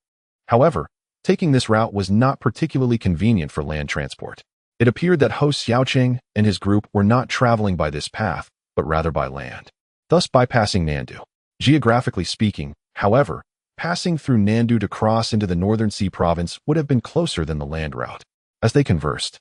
However, taking this route was not particularly convenient for land transport. It appeared that Ho Xiaoqing and his group were not traveling by this path, but rather by land, thus bypassing Nandu. Geographically speaking, however, passing through Nandu to cross into the Northern Sea province would have been closer than the land route. As they conversed,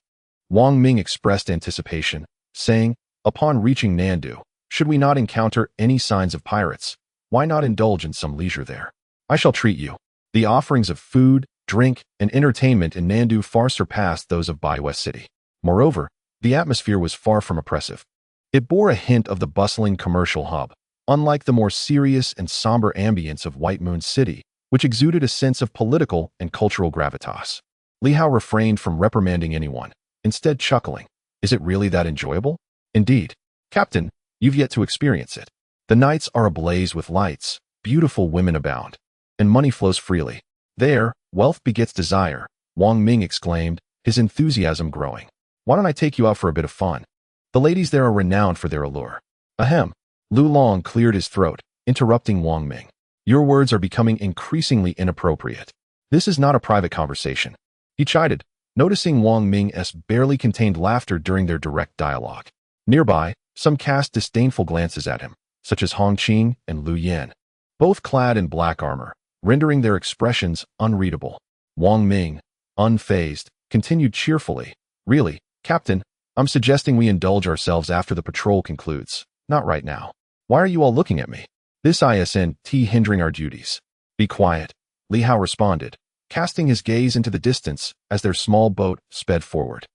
Wang Ming expressed anticipation, saying, "Upon reaching Nandu, should we not encounter any signs of pirates, why not indulge in some leisure there? I shall treat you." The offerings of food, drink, and entertainment in Nandu far surpassed those of Baiwest City. Moreover, the atmosphere was far from oppressive. It bore a hint of the bustling commercial hub, unlike the more serious and somber ambience of White Moon City, which exuded a sense of political and cultural gravitas. Li Hao refrained from reprimanding anyone, instead chuckling. Is it really that enjoyable? Indeed. Captain, you've yet to experience it. The nights are ablaze with lights, beautiful women abound, and money flows freely. There, wealth begets desire, Wang Ming exclaimed, his enthusiasm growing. Why don't I take you out for a bit of fun? The ladies there are renowned for their allure. Ahem. Lu Long cleared his throat, interrupting Wang Ming. Your words are becoming increasingly inappropriate. This is not a private conversation. He chided, noticing Wang Ming's barely contained laughter during their direct dialogue. Nearby, some cast disdainful glances at him, such as Hongqing and Liu Yan, both clad in black armor, rendering their expressions unreadable. Wang Ming, unfazed, continued cheerfully. Really, Captain, I'm suggesting we indulge ourselves after the patrol concludes, not right now. Why are you all looking at me? This isn't hindering our duties. Be quiet, Li Hao responded, casting his gaze into the distance as their small boat sped forward.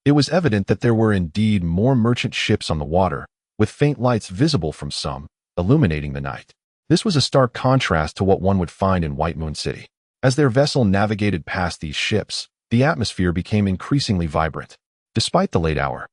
It was evident that there were indeed more merchant ships on the water, with faint lights visible from some, illuminating the night. This was a stark contrast to what one would find in White Moon City. As their vessel navigated past these ships, the atmosphere became increasingly vibrant. Despite the late hour,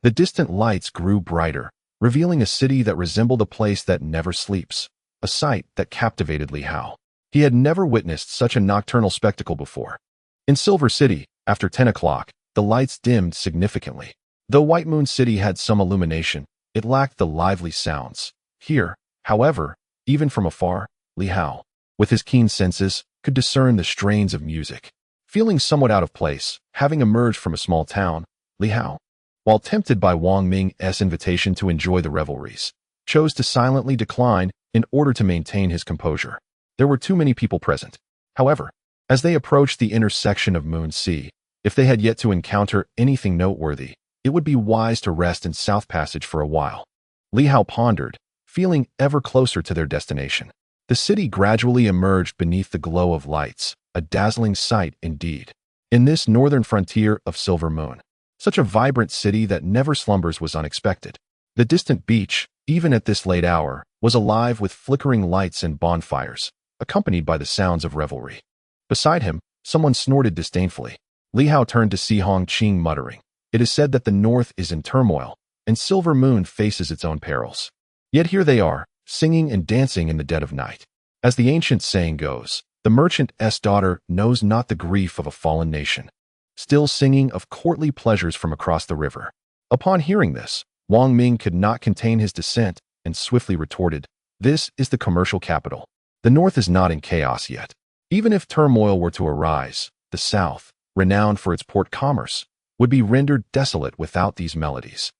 the distant lights grew brighter, revealing a city that resembled a place that never sleeps, a sight that captivated Li Hao. He had never witnessed such a nocturnal spectacle before. In Silver City, after 10 o'clock, the lights dimmed significantly. Though White Moon City had some illumination, it lacked the lively sounds. Here, however, even from afar, Li Hao, with his keen senses, could discern the strains of music. Feeling somewhat out of place, having emerged from a small town, Li Hao, while tempted by Wang Ming's invitation to enjoy the revelries, chose to silently decline in order to maintain his composure. There were too many people present. However, as they approached the intersection of Moon Sea, if they had yet to encounter anything noteworthy, it would be wise to rest in South Passage for a while. Li Hao pondered, feeling ever closer to their destination. The city gradually emerged beneath the glow of lights, a dazzling sight indeed. In this northern frontier of Silver Moon, such a vibrant city that never slumbers was unexpected. The distant beach, even at this late hour, was alive with flickering lights and bonfires, accompanied by the sounds of revelry. Beside him, someone snorted disdainfully. Li Hao turned to see Hongqing muttering, "It is said that the north is in turmoil, and Silver Moon faces its own perils. Yet here they are, singing and dancing in the dead of night. As the ancient saying goes, the merchant's daughter knows not the grief of a fallen nation." Still singing of courtly pleasures from across the river. Upon hearing this, Wang Ming could not contain his dissent and swiftly retorted, "This is the commercial capital. The north is not in chaos yet. Even if turmoil were to arise, the south, renowned for its port commerce, would be rendered desolate without these melodies.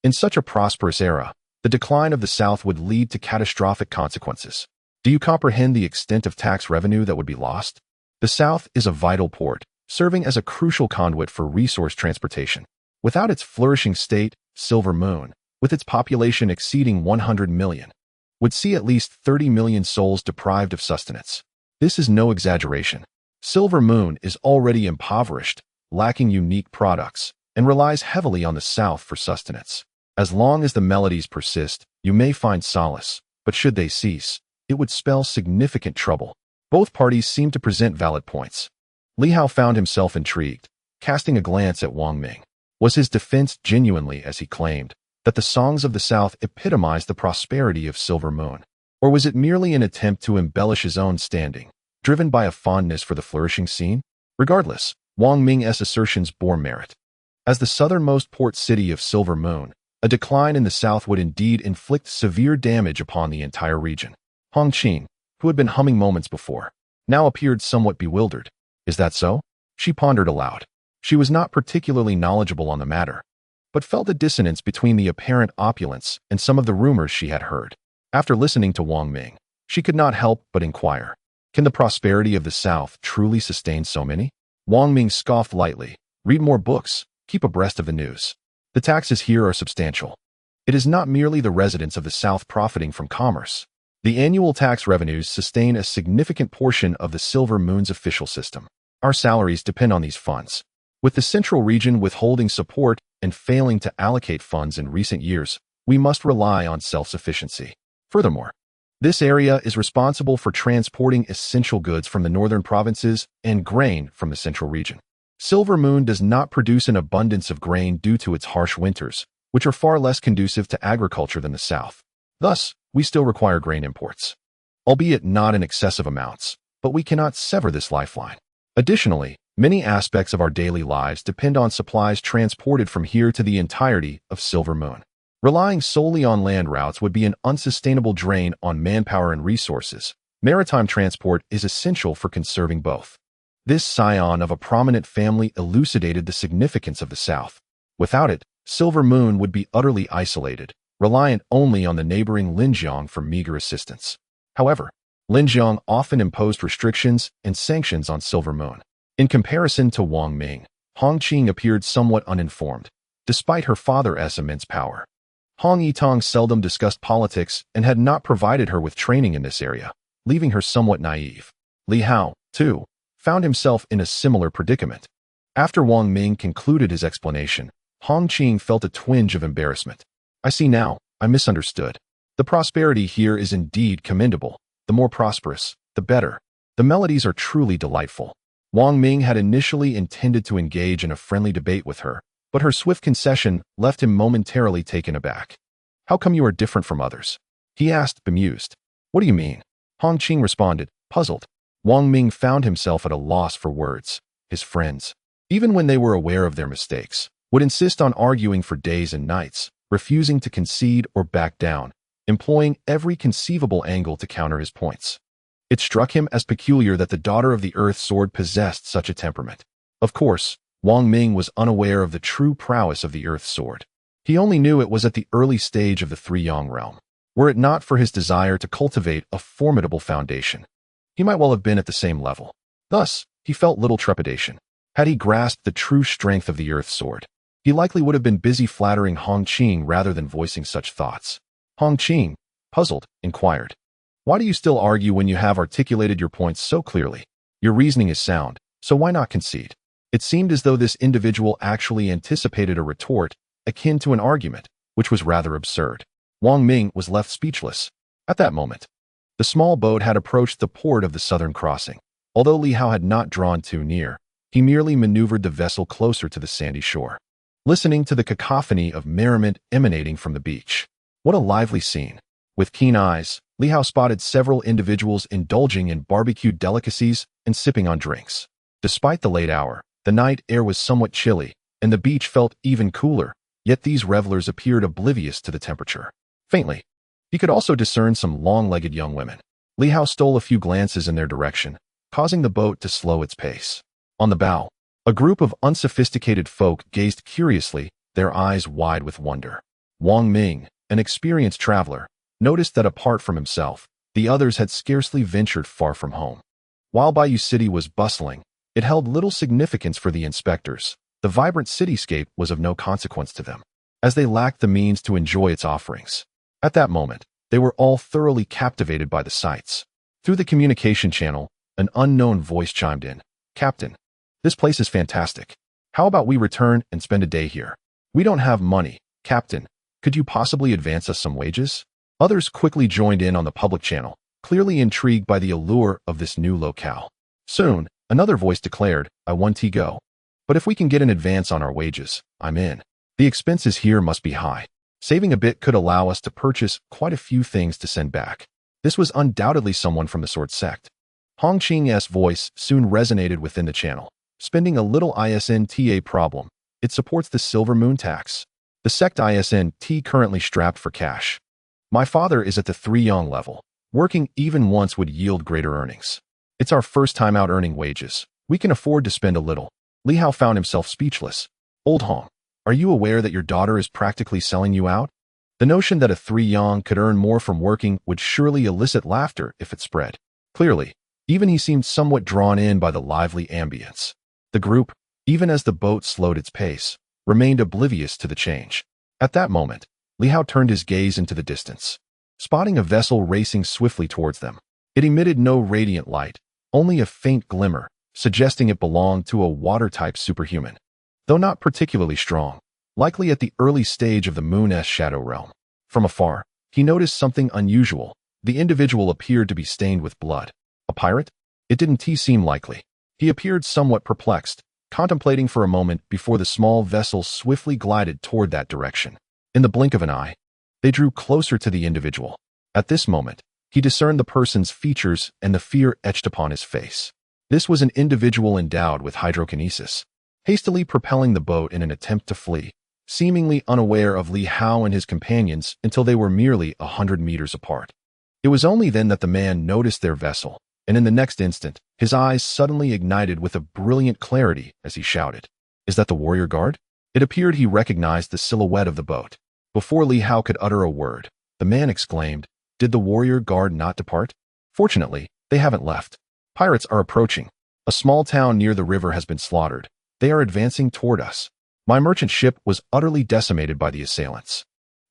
In such a prosperous era, the decline of the south would lead to catastrophic consequences. Do you comprehend the extent of tax revenue that would be lost? The south is a vital port, serving as a crucial conduit for resource transportation. Without its flourishing state, Silver Moon, with its population exceeding 100 million, would see at least 30 million souls deprived of sustenance. This is no exaggeration. Silver Moon is already impoverished, lacking unique products, and relies heavily on the south for sustenance. As long as the melodies persist, you may find solace, but should they cease, it would spell significant trouble. Both parties seem to present valid points. Li Hao found himself intrigued, casting a glance at Wang Ming. Was his defense genuinely as he claimed, that the songs of the South epitomized the prosperity of Silver Moon? Or was it merely an attempt to embellish his own standing, driven by a fondness for the flourishing scene? Regardless, Wang Ming's assertions bore merit. As the southernmost port city of Silver Moon, a decline in the south would indeed inflict severe damage upon the entire region. Hongqing, who had been humming moments before, now appeared somewhat bewildered. Is that so? She pondered aloud. She was not particularly knowledgeable on the matter, but felt a dissonance between the apparent opulence and some of the rumors she had heard. After listening to Wang Ming, she could not help but inquire, can the prosperity of the South truly sustain so many? Wang Ming scoffed lightly. Read more books, keep abreast of the news. The taxes here are substantial. It is not merely the residents of the South profiting from commerce. The annual tax revenues sustain a significant portion of the Silver Moon's official system. Our salaries depend on these funds. With the central region withholding support and failing to allocate funds in recent years, we must rely on self-sufficiency. Furthermore, this area is responsible for transporting essential goods from the northern provinces and grain from the central region. Silver Moon does not produce an abundance of grain due to its harsh winters, which are far less conducive to agriculture than the South. Thus, we still require grain imports, albeit not in excessive amounts, but we cannot sever this lifeline. Additionally, many aspects of our daily lives depend on supplies transported from here to the entirety of Silver Moon. Relying solely on land routes would be an unsustainable drain on manpower and resources. Maritime transport is essential for conserving both. This scion of a prominent family elucidated the significance of the South. Without it, Silver Moon would be utterly isolated, reliant only on the neighboring Linjiang for meager assistance. However, Linjiang often imposed restrictions and sanctions on Silver Moon. In comparison to Wang Ming, Hong Qing appeared somewhat uninformed, despite her father's immense power. Hong Yitong seldom discussed politics and had not provided her with training in this area, leaving her somewhat naive. Li Hao, too, found himself in a similar predicament. After Wang Ming concluded his explanation, Hong Qing felt a twinge of embarrassment. I see now, I misunderstood. The prosperity here is indeed commendable. The more prosperous, the better. The melodies are truly delightful. Wang Ming had initially intended to engage in a friendly debate with her, but her swift concession left him momentarily taken aback. How come you are different from others? He asked, bemused. What do you mean? Hong Qing responded, puzzled. Wang Ming found himself at a loss for words. His friends, even when they were aware of their mistakes, would insist on arguing for days and nights, refusing to concede or back down, employing every conceivable angle to counter his points. It struck him as peculiar that the daughter of the Earth Sword possessed such a temperament. Of course, Wang Ming was unaware of the true prowess of the Earth Sword. He only knew it was at the early stage of the Three-Yang realm. Were it not for his desire to cultivate a formidable foundation, he might well have been at the same level. Thus, he felt little trepidation. Had he grasped the true strength of the Earth Sword, he likely would have been busy flattering Hong Qing rather than voicing such thoughts. Hong Qing, puzzled, inquired, why do you still argue when you have articulated your points so clearly? Your reasoning is sound, so why not concede? It seemed as though this individual actually anticipated a retort akin to an argument, which was rather absurd. Wang Ming was left speechless. At that moment, the small boat had approached the port of the southern crossing. Although Li Hao had not drawn too near, he merely maneuvered the vessel closer to the sandy shore, listening to the cacophony of merriment emanating from the beach. What a lively scene. With keen eyes, Li Hao spotted several individuals indulging in barbecued delicacies and sipping on drinks. Despite the late hour, the night air was somewhat chilly, and the beach felt even cooler, yet these revelers appeared oblivious to the temperature. Faintly, he could also discern some long-legged young women. Li Hao stole a few glances in their direction, causing the boat to slow its pace. On the bow, a group of unsophisticated folk gazed curiously, their eyes wide with wonder. Wang Ming, an experienced traveler, noticed that apart from himself, the others had scarcely ventured far from home. While Bayou City was bustling, it held little significance for the inspectors. The vibrant cityscape was of no consequence to them, as they lacked the means to enjoy its offerings. At that moment, they were all thoroughly captivated by the sights. Through the communication channel, an unknown voice chimed in. Captain, this place is fantastic. How about we return and spend a day here? We don't have money, Captain. Could you possibly advance us some wages? Others quickly joined in on the public channel, clearly intrigued by the allure of this new locale. Soon, another voice declared, I want to go. But if we can get an advance on our wages, I'm in. The expenses here must be high. Saving a bit could allow us to purchase quite a few things to send back. This was undoubtedly someone from the Sword sect. Hong Qing's voice soon resonated within the channel. Spending a little ISNT problem. It supports the Silver Moon tax. The sect ISNT currently strapped for cash. My father is at the Three-Yang level. Working even once would yield greater earnings. It's our first time out earning wages. We can afford to spend a little. Li Hao found himself speechless. Old Hong, are you aware that your daughter is practically selling you out? The notion that a Three-Yang could earn more from working would surely elicit laughter if it spread. Clearly, even he seemed somewhat drawn in by the lively ambience. The group, even as the boat slowed its pace, remained oblivious to the change. At that moment, Li Hao turned his gaze into the distance, spotting a vessel racing swiftly towards them. It emitted no radiant light, only a faint glimmer, suggesting it belonged to a water-type superhuman. Though not particularly strong, likely at the early stage of the Moon's shadow realm. From afar, he noticed something unusual. The individual appeared to be stained with blood. A pirate? It didn't seem likely. He appeared somewhat perplexed, contemplating for a moment before the small vessel swiftly glided toward that direction. In the blink of an eye, they drew closer to the individual. At this moment, he discerned the person's features and the fear etched upon his face. This was an individual endowed with hydrokinesis, hastily propelling the boat in an attempt to flee, seemingly unaware of Li Hao and his companions until they were merely 100 meters apart. It was only then that the man noticed their vessel, and in the next instant, his eyes suddenly ignited with a brilliant clarity as he shouted, "Is that the warrior guard?" It appeared he recognized the silhouette of the boat. Before Li Hao could utter a word, the man exclaimed, "Did the warrior guard not depart? Fortunately, they haven't left. Pirates are approaching. A small town near the river has been slaughtered. They are advancing toward us. My merchant ship was utterly decimated by the assailants.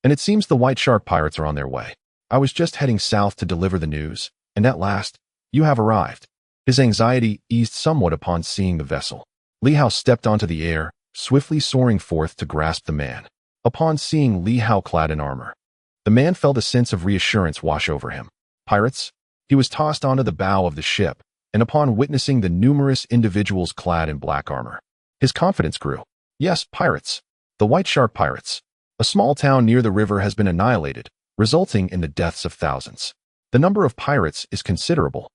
And it seems the white shark pirates are on their way. I was just heading south to deliver the news, and at last, you have arrived." His anxiety eased somewhat upon seeing the vessel. Li Hao stepped onto the air, swiftly soaring forth to grasp the man. Upon seeing Li Hao clad in armor, the man felt a sense of reassurance wash over him. Pirates? He was tossed onto the bow of the ship, and upon witnessing the numerous individuals clad in black armor, his confidence grew. Yes, pirates. The white shark pirates. A small town near the river has been annihilated, resulting in the deaths of thousands. The number of pirates is considerable.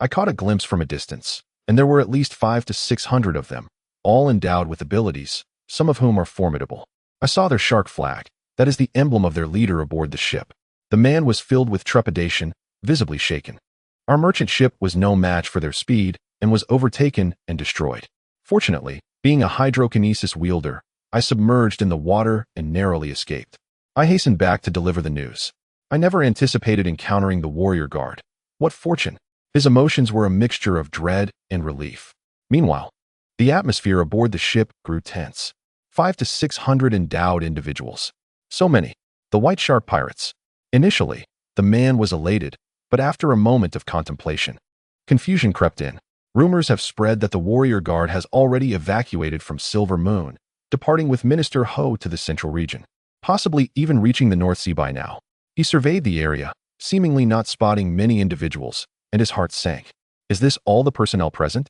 I caught a glimpse from a distance, and there were at least 500 to 600 of them, all endowed with abilities, some of whom are formidable. I saw their shark flag. That is the emblem of their leader aboard the ship. The man was filled with trepidation, visibly shaken. Our merchant ship was no match for their speed and was overtaken and destroyed. Fortunately, being a hydrokinesis wielder, I submerged in the water and narrowly escaped. I hastened back to deliver the news. I never anticipated encountering the warrior guard. What fortune! His emotions were a mixture of dread and relief. Meanwhile, the atmosphere aboard the ship grew tense. 500 to 600 endowed individuals. So many. The white shark pirates. Initially, the man was elated, but after a moment of contemplation, confusion crept in. Rumors have spread that the warrior guard has already evacuated from Silver Moon, departing with Minister Ho to the central region, possibly even reaching the North Sea by now. He surveyed the area, seemingly not spotting many individuals, and his heart sank. Is this all the personnel present?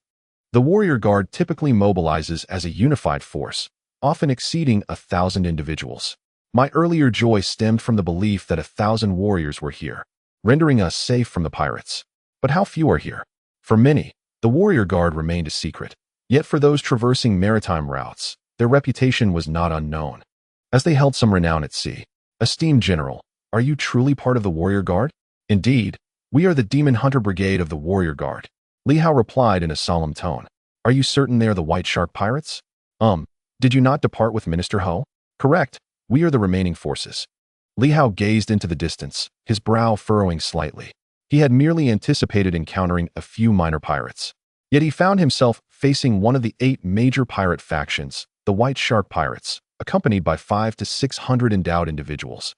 The warrior guard typically mobilizes as a unified force, often exceeding 1,000 individuals. My earlier joy stemmed from the belief that 1,000 warriors were here, rendering us safe from the pirates. But how few are here? For many, the warrior guard remained a secret. Yet for those traversing maritime routes, their reputation was not unknown, as they held some renown at sea. Esteemed General, are you truly part of the warrior guard? Indeed, we are the Demon Hunter Brigade of the warrior guard. Li Hao replied in a solemn tone. Are you certain they are the white shark pirates? Did you not depart with Minister Ho? Correct. We are the remaining forces. Li Hao gazed into the distance, his brow furrowing slightly. He had merely anticipated encountering a few minor pirates. Yet he found himself facing one of the 8 major pirate factions, the White Shark Pirates, accompanied by 500 to 600 endowed individuals.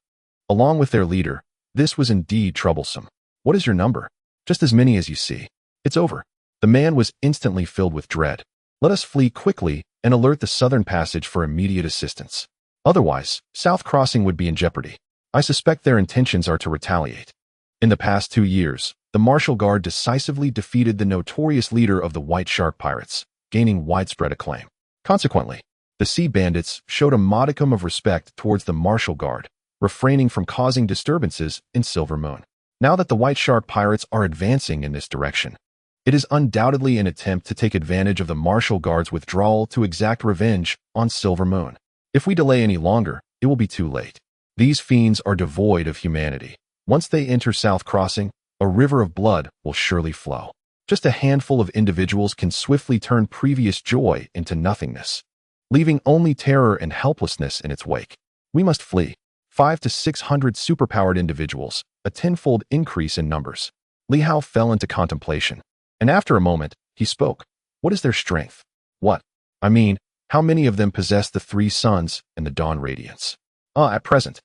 Along with their leader, this was indeed troublesome. What is your number? Just as many as you see. It's over. The man was instantly filled with dread. Let us flee quickly and alert the southern passage for immediate assistance. Otherwise, South Crossing would be in jeopardy. I suspect their intentions are to retaliate. In the past 2 years, the Martial Guard decisively defeated the notorious leader of the White Shark Pirates, gaining widespread acclaim. Consequently, the Sea Bandits showed a modicum of respect towards the Martial Guard, refraining from causing disturbances in Silver Moon. Now that the White Shark Pirates are advancing in this direction, it is undoubtedly an attempt to take advantage of the Martial Guard's withdrawal to exact revenge on Silver Moon. If we delay any longer, it will be too late. These fiends are devoid of humanity. Once they enter South Crossing, a river of blood will surely flow. Just a handful of individuals can swiftly turn previous joy into nothingness, leaving only terror and helplessness in its wake. We must flee. 500 to 600 superpowered individuals, a tenfold increase in numbers. Li Hao fell into contemplation, and after a moment, he spoke. What is their strength? What? I mean, how many of them possess the 3 suns and the dawn radiance? At present.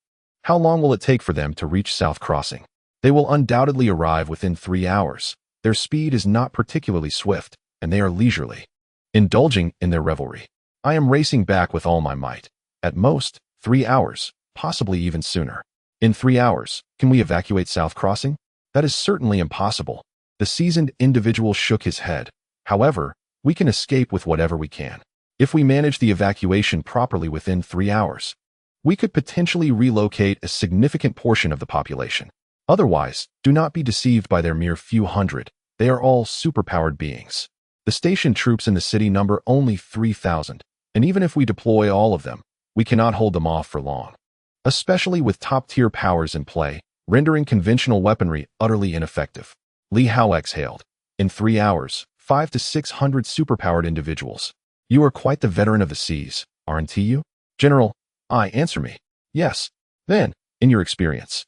How long will it take for them to reach South Crossing? They will undoubtedly arrive within 3 hours. Their speed is not particularly swift, and they are leisurely, indulging in their revelry. I am racing back with all my might. At most, 3 hours, possibly even sooner. In 3 hours, can we evacuate South Crossing? That is certainly impossible. The seasoned individual shook his head. However, we can escape with whatever we can. If we manage the evacuation properly within 3 hours, we could potentially relocate a significant portion of the population. Otherwise, do not be deceived by their mere few hundred. They are all superpowered beings. The station troops in the city number only 3,000, and even if we deploy all of them, we cannot hold them off for long. Especially with top-tier powers in play, rendering conventional weaponry utterly ineffective. Li Hao exhaled. In 3 hours, 500 to 600 superpowered individuals. You are quite the veteran of the seas, aren't you? General, answer me. Yes. Then, in your experience,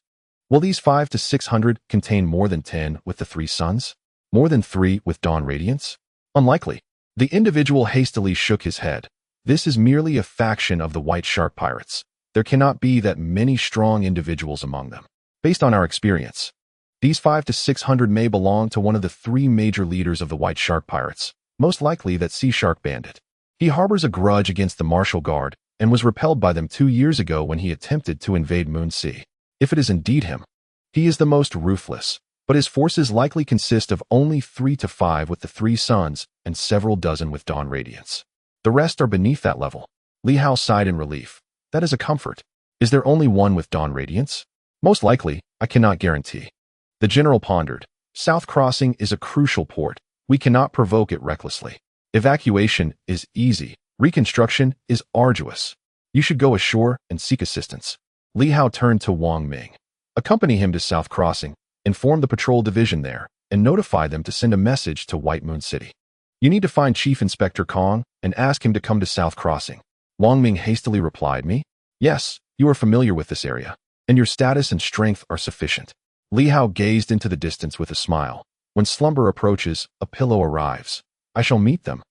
will these 5 to 600 contain more than 10 with the 3 suns? More than 3 with dawn radiance? Unlikely. The individual hastily shook his head. This is merely a faction of the White Shark Pirates. There cannot be that many strong individuals among them. Based on our experience, these 5 to 600 may belong to one of the 3 major leaders of the White Shark Pirates, most likely that Sea Shark Bandit. He harbors a grudge against the Martial Guard and was repelled by them 2 years ago when he attempted to invade Moon Sea. If it is indeed him, he is the most ruthless, but his forces likely consist of only 3 to 5 with the 3 suns and several dozen with dawn radiance. The rest are beneath that level. Li Hao sighed in relief. That is a comfort. Is there only one with dawn radiance? Most likely, I cannot guarantee. The general pondered. South Crossing is a crucial port. We cannot provoke it recklessly. Evacuation is easy. Reconstruction is arduous. You should go ashore and seek assistance. Li Hao turned to Wang Ming. Accompany him to South Crossing, inform the patrol division there, and notify them to send a message to White Moon City. You need to find Chief Inspector Kong and ask him to come to South Crossing. Wang Ming hastily replied, Me? Yes, you are familiar with this area, and your status and strength are sufficient. Li Hao gazed into the distance with a smile. When slumber approaches, a pillow arrives. I shall meet them.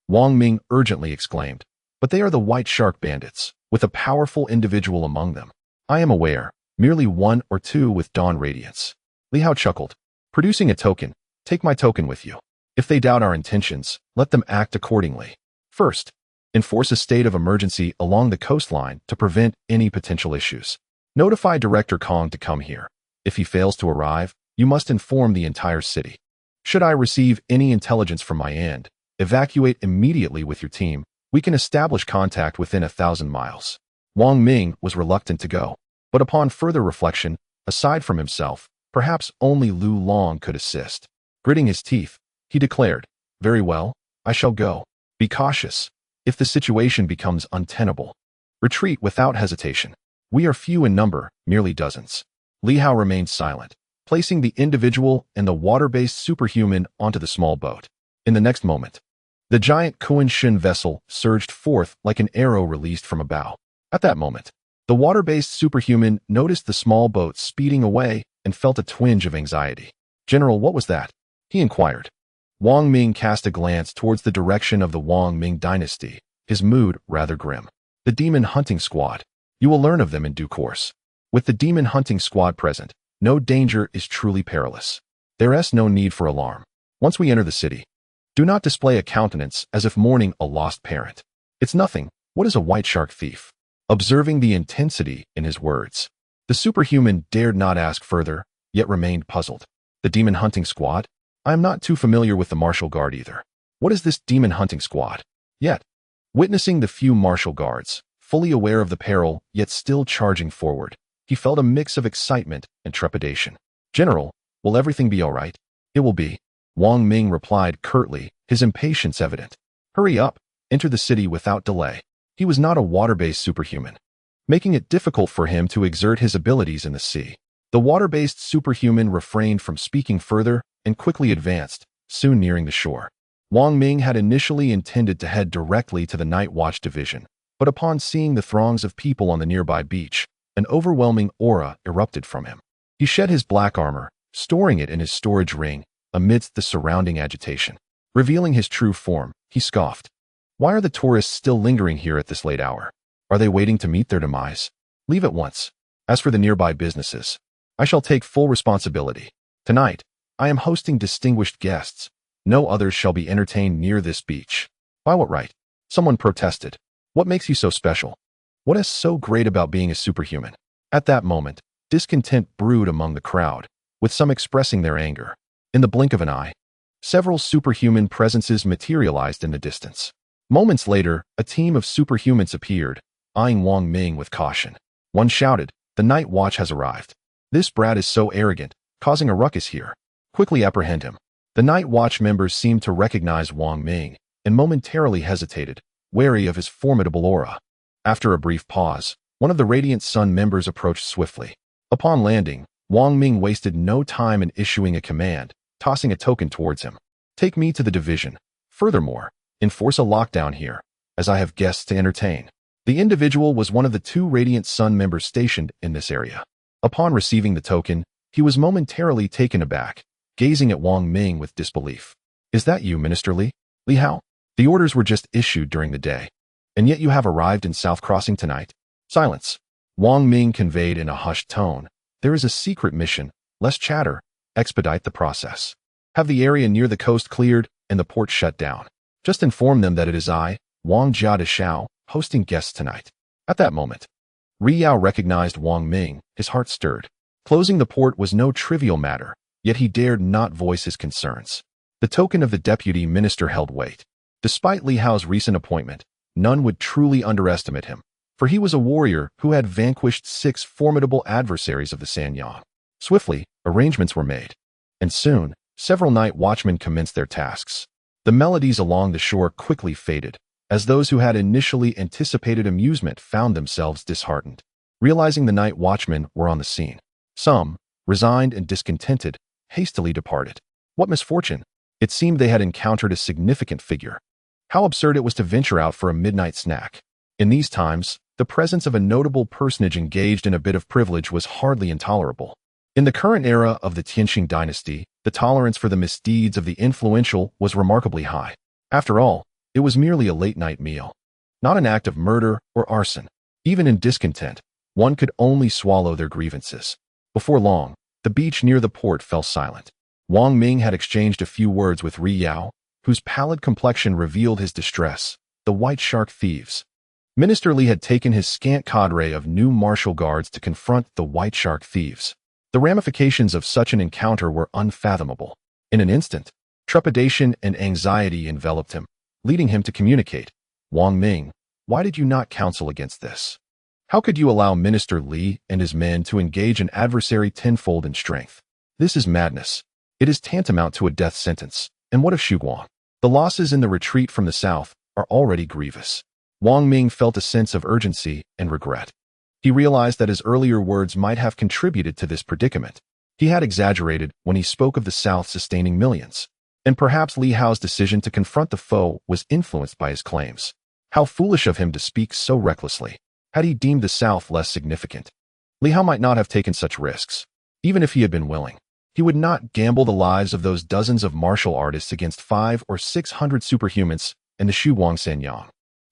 Wang Ming urgently exclaimed. But they are the White Shark Bandits, with a powerful individual among them. I am aware, merely 1 or 2 with dawn radiance. Li Hao chuckled. Producing a token, take my token with you. If they doubt our intentions, let them act accordingly. First, enforce a state of emergency along the coastline to prevent any potential issues. Notify Director Kong to come here. If he fails to arrive, you must inform the entire city. Should I receive any intelligence from my end, evacuate immediately with your team. We can establish contact within 1,000 miles. Wang Ming was reluctant to go, but upon further reflection, aside from himself, perhaps only Lu Long could assist. Gritting his teeth, he declared, Very well, I shall go. Be cautious. If the situation becomes untenable, retreat without hesitation. We are few in number, merely dozens. Li Hao remained silent, placing the individual and the water-based superhuman onto the small boat. In the next moment, the giant Kuan-Shin vessel surged forth like an arrow released from a bow. At that moment, the water-based superhuman noticed the small boat speeding away and felt a twinge of anxiety. General, what was that? He inquired. Wang Ming cast a glance towards the direction of the Wang Ming dynasty, his mood rather grim. The demon hunting squad. You will learn of them in due course. With the demon hunting squad present, no danger is truly perilous. There is no need for alarm. Once we enter the city, do not display a countenance as if mourning a lost parent. It's nothing. What is a white shark thief? Observing the intensity in his words, the superhuman dared not ask further, yet remained puzzled. The demon hunting squad? I am not too familiar with the martial guard either. What is this demon hunting squad? Yet, witnessing the few martial guards, fully aware of the peril, yet still charging forward, he felt a mix of excitement and trepidation. General, will everything be all right? It will be. Wang Ming replied curtly, his impatience evident. Hurry up, enter the city without delay. He was not a water-based superhuman, making it difficult for him to exert his abilities in the sea. The water-based superhuman refrained from speaking further and quickly advanced, soon nearing the shore. Wang Ming had initially intended to head directly to the Night Watch division, but upon seeing the throngs of people on the nearby beach, an overwhelming aura erupted from him. He shed his black armor, storing it in his storage ring, amidst the surrounding agitation. Revealing his true form, he scoffed. Why are the tourists still lingering here at this late hour? Are they waiting to meet their demise? Leave at once. As for the nearby businesses, I shall take full responsibility. Tonight, I am hosting distinguished guests. No others shall be entertained near this beach. By what right? Someone protested. What makes you so special? What is so great about being a superhuman? At that moment, discontent brewed among the crowd, with some expressing their anger. In the blink of an eye, several superhuman presences materialized in the distance. Moments later, a team of superhumans appeared, eyeing Wang Ming with caution. One shouted, The Night Watch has arrived. This brat is so arrogant, causing a ruckus here. Quickly apprehend him. The Night Watch members seemed to recognize Wang Ming and momentarily hesitated, wary of his formidable aura. After a brief pause, one of the Radiant Sun members approached swiftly. Upon landing, Wang Ming wasted no time in issuing a command, tossing a token towards him. Take me to the division. Furthermore, enforce a lockdown here, as I have guests to entertain. The individual was one of the 2 Radiant Sun members stationed in this area. Upon receiving the token, he was momentarily taken aback, gazing at Wang Ming with disbelief. Is that you, Minister Li? Li Hao? The orders were just issued during the day, and yet you have arrived in South Crossing tonight? Silence. Wang Ming conveyed in a hushed tone. There is a secret mission. Less chatter. Expedite the process. Have the area near the coast cleared and the port shut down. Just inform them that it is I, Wang Jia de Shao, hosting guests tonight. At that moment, Li Hao recognized Wang Ming. His heart stirred. Closing the port was no trivial matter, yet he dared not voice his concerns. The token of the deputy minister held weight. Despite Li Hao's recent appointment, none would truly underestimate him, for he was a warrior who had vanquished 6 formidable adversaries of the Sanyang. Swiftly, arrangements were made, and soon, several night watchmen commenced their tasks. The melodies along the shore quickly faded, as those who had initially anticipated amusement found themselves disheartened. Realizing the night watchmen were on the scene, some, resigned and discontented, hastily departed. What misfortune! It seemed they had encountered a significant figure. How absurd it was to venture out for a midnight snack. In these times, the presence of a notable personage engaged in a bit of privilege was hardly intolerable. In the current era of the Tianqing dynasty, the tolerance for the misdeeds of the influential was remarkably high. After all, it was merely a late-night meal, not an act of murder or arson. Even in discontent, one could only swallow their grievances. Before long, the beach near the port fell silent. Wang Ming had exchanged a few words with Li Hao, whose pallid complexion revealed his distress. The White Shark thieves. Minister Li had taken his scant cadre of new martial guards to confront the White Shark thieves. The ramifications of such an encounter were unfathomable. In an instant, trepidation and anxiety enveloped him, leading him to communicate. Wang Ming, why did you not counsel against this? How could you allow Minister Li and his men to engage an adversary tenfold in strength? This is madness. It is tantamount to a death sentence. And what of Xuguang? The losses in the retreat from the south are already grievous. Wang Ming felt a sense of urgency and regret. He realized that his earlier words might have contributed to this predicament. He had exaggerated when he spoke of the South sustaining millions, and perhaps Li Hao's decision to confront the foe was influenced by his claims. How foolish of him to speak so recklessly. Had he deemed the South less significant, Li Hao might not have taken such risks. Even if he had been willing, he would not gamble the lives of those dozens of martial artists against 500 or 600 superhumans and the Xuguang Sanyang.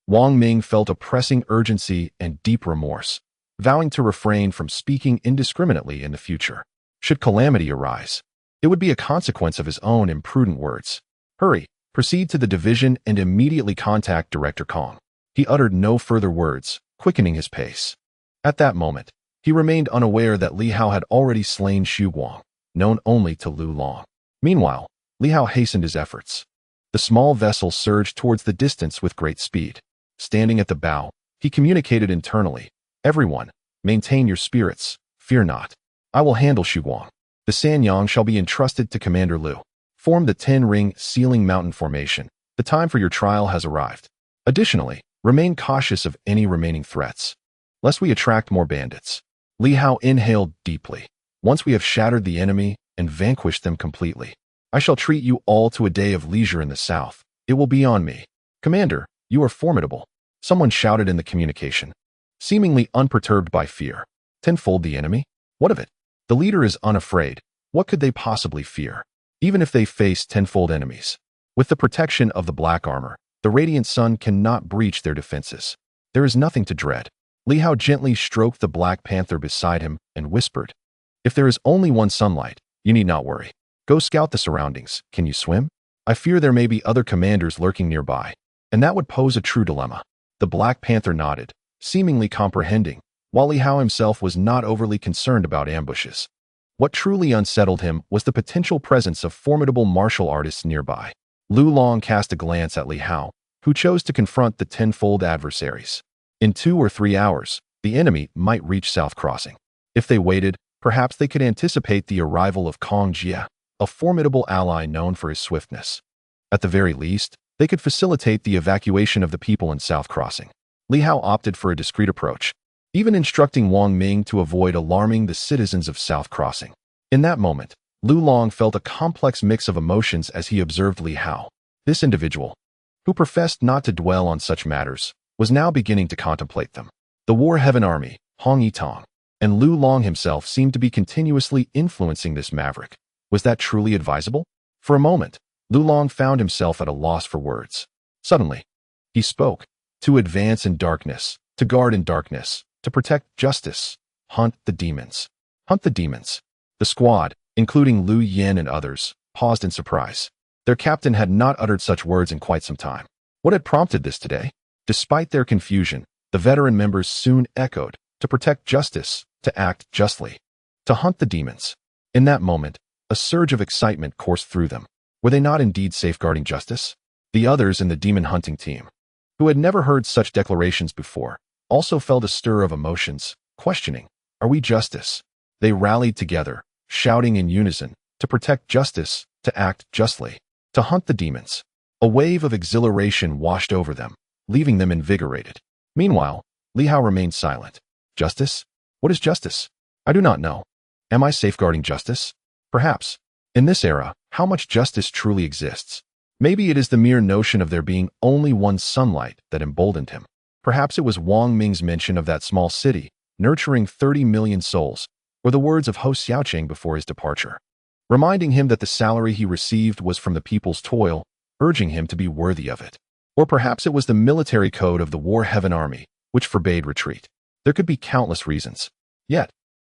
Wang Ming felt a pressing urgency and deep remorse, vowing to refrain from speaking indiscriminately in the future. Should calamity arise, it would be a consequence of his own imprudent words. Hurry, proceed to the division and immediately contact Director Kong. He uttered no further words, quickening his pace. At that moment, he remained unaware that Li Hao had already slain Xuguang, known only to Lu Long. Meanwhile, Li Hao hastened his efforts. The small vessel surged towards the distance with great speed. Standing at the bow, he communicated internally. Everyone, maintain your spirits, fear not. I will handle Xuguang. The Sanyang shall be entrusted to Commander Lu. Form the 10-ring sealing mountain formation. The time for your trial has arrived. Additionally, remain cautious of any remaining threats, lest we attract more bandits. Li Hao inhaled deeply. Once we have shattered the enemy and vanquished them completely, I shall treat you all to a day of leisure in the south. It will be on me. Commander, you are formidable, someone shouted in the communication, seemingly unperturbed by fear. Tenfold the enemy? What of it? The leader is unafraid. What could they possibly fear? Even if they face tenfold enemies. With the protection of the black armor, the radiant sun cannot breach their defenses. There is nothing to dread. Li Hao gently stroked the Black Panther beside him and whispered, if there is only one sunlight, you need not worry. Go scout the surroundings. Can you swim? I fear there may be other commanders lurking nearby, and that would pose a true dilemma. The Black Panther nodded, seemingly comprehending, while Li Hao himself was not overly concerned about ambushes. What truly unsettled him was the potential presence of formidable martial artists nearby. Lu Long cast a glance at Li Hao, who chose to confront the tenfold adversaries. In 2 or 3 hours, the enemy might reach South Crossing. If they waited, perhaps they could anticipate the arrival of Kong Jia, a formidable ally known for his swiftness. At the very least, they could facilitate the evacuation of the people in South Crossing. Li Hao opted for a discreet approach, even instructing Wang Ming to avoid alarming the citizens of South Crossing. In that moment, Lu Long felt a complex mix of emotions as he observed Li Hao. This individual, who professed not to dwell on such matters, was now beginning to contemplate them. The War Heaven Army, Hong Yitong, and Lu Long himself seemed to be continuously influencing this maverick. Was that truly advisable? For a moment, Lu Long found himself at a loss for words. Suddenly, he spoke. To advance in darkness, to guard in darkness, to protect justice, hunt the demons. Hunt the demons. The squad, including Lu Yin and others, paused in surprise. Their captain had not uttered such words in quite some time. What had prompted this today? Despite their confusion, the veteran members soon echoed, to protect justice, to act justly, to hunt the demons. In that moment, a surge of excitement coursed through them. Were they not indeed safeguarding justice? The others in the demon hunting team, who had never heard such declarations before, also felt a stir of emotions, questioning, are we justice? They rallied together, shouting in unison, to protect justice, to act justly, to hunt the demons. A wave of exhilaration washed over them, leaving them invigorated. Meanwhile, Li Hao remained silent. Justice? What is justice? I do not know. Am I safeguarding justice? Perhaps. In this era, how much justice truly exists? Maybe it is the mere notion of there being only one sunlight that emboldened him. Perhaps it was Wang Ming's mention of that small city, nurturing 30 million souls, or the words of Hou Xiaoqing before his departure, reminding him that the salary he received was from the people's toil, urging him to be worthy of it. Or perhaps it was the military code of the War Heaven Army, which forbade retreat. There could be countless reasons. Yet,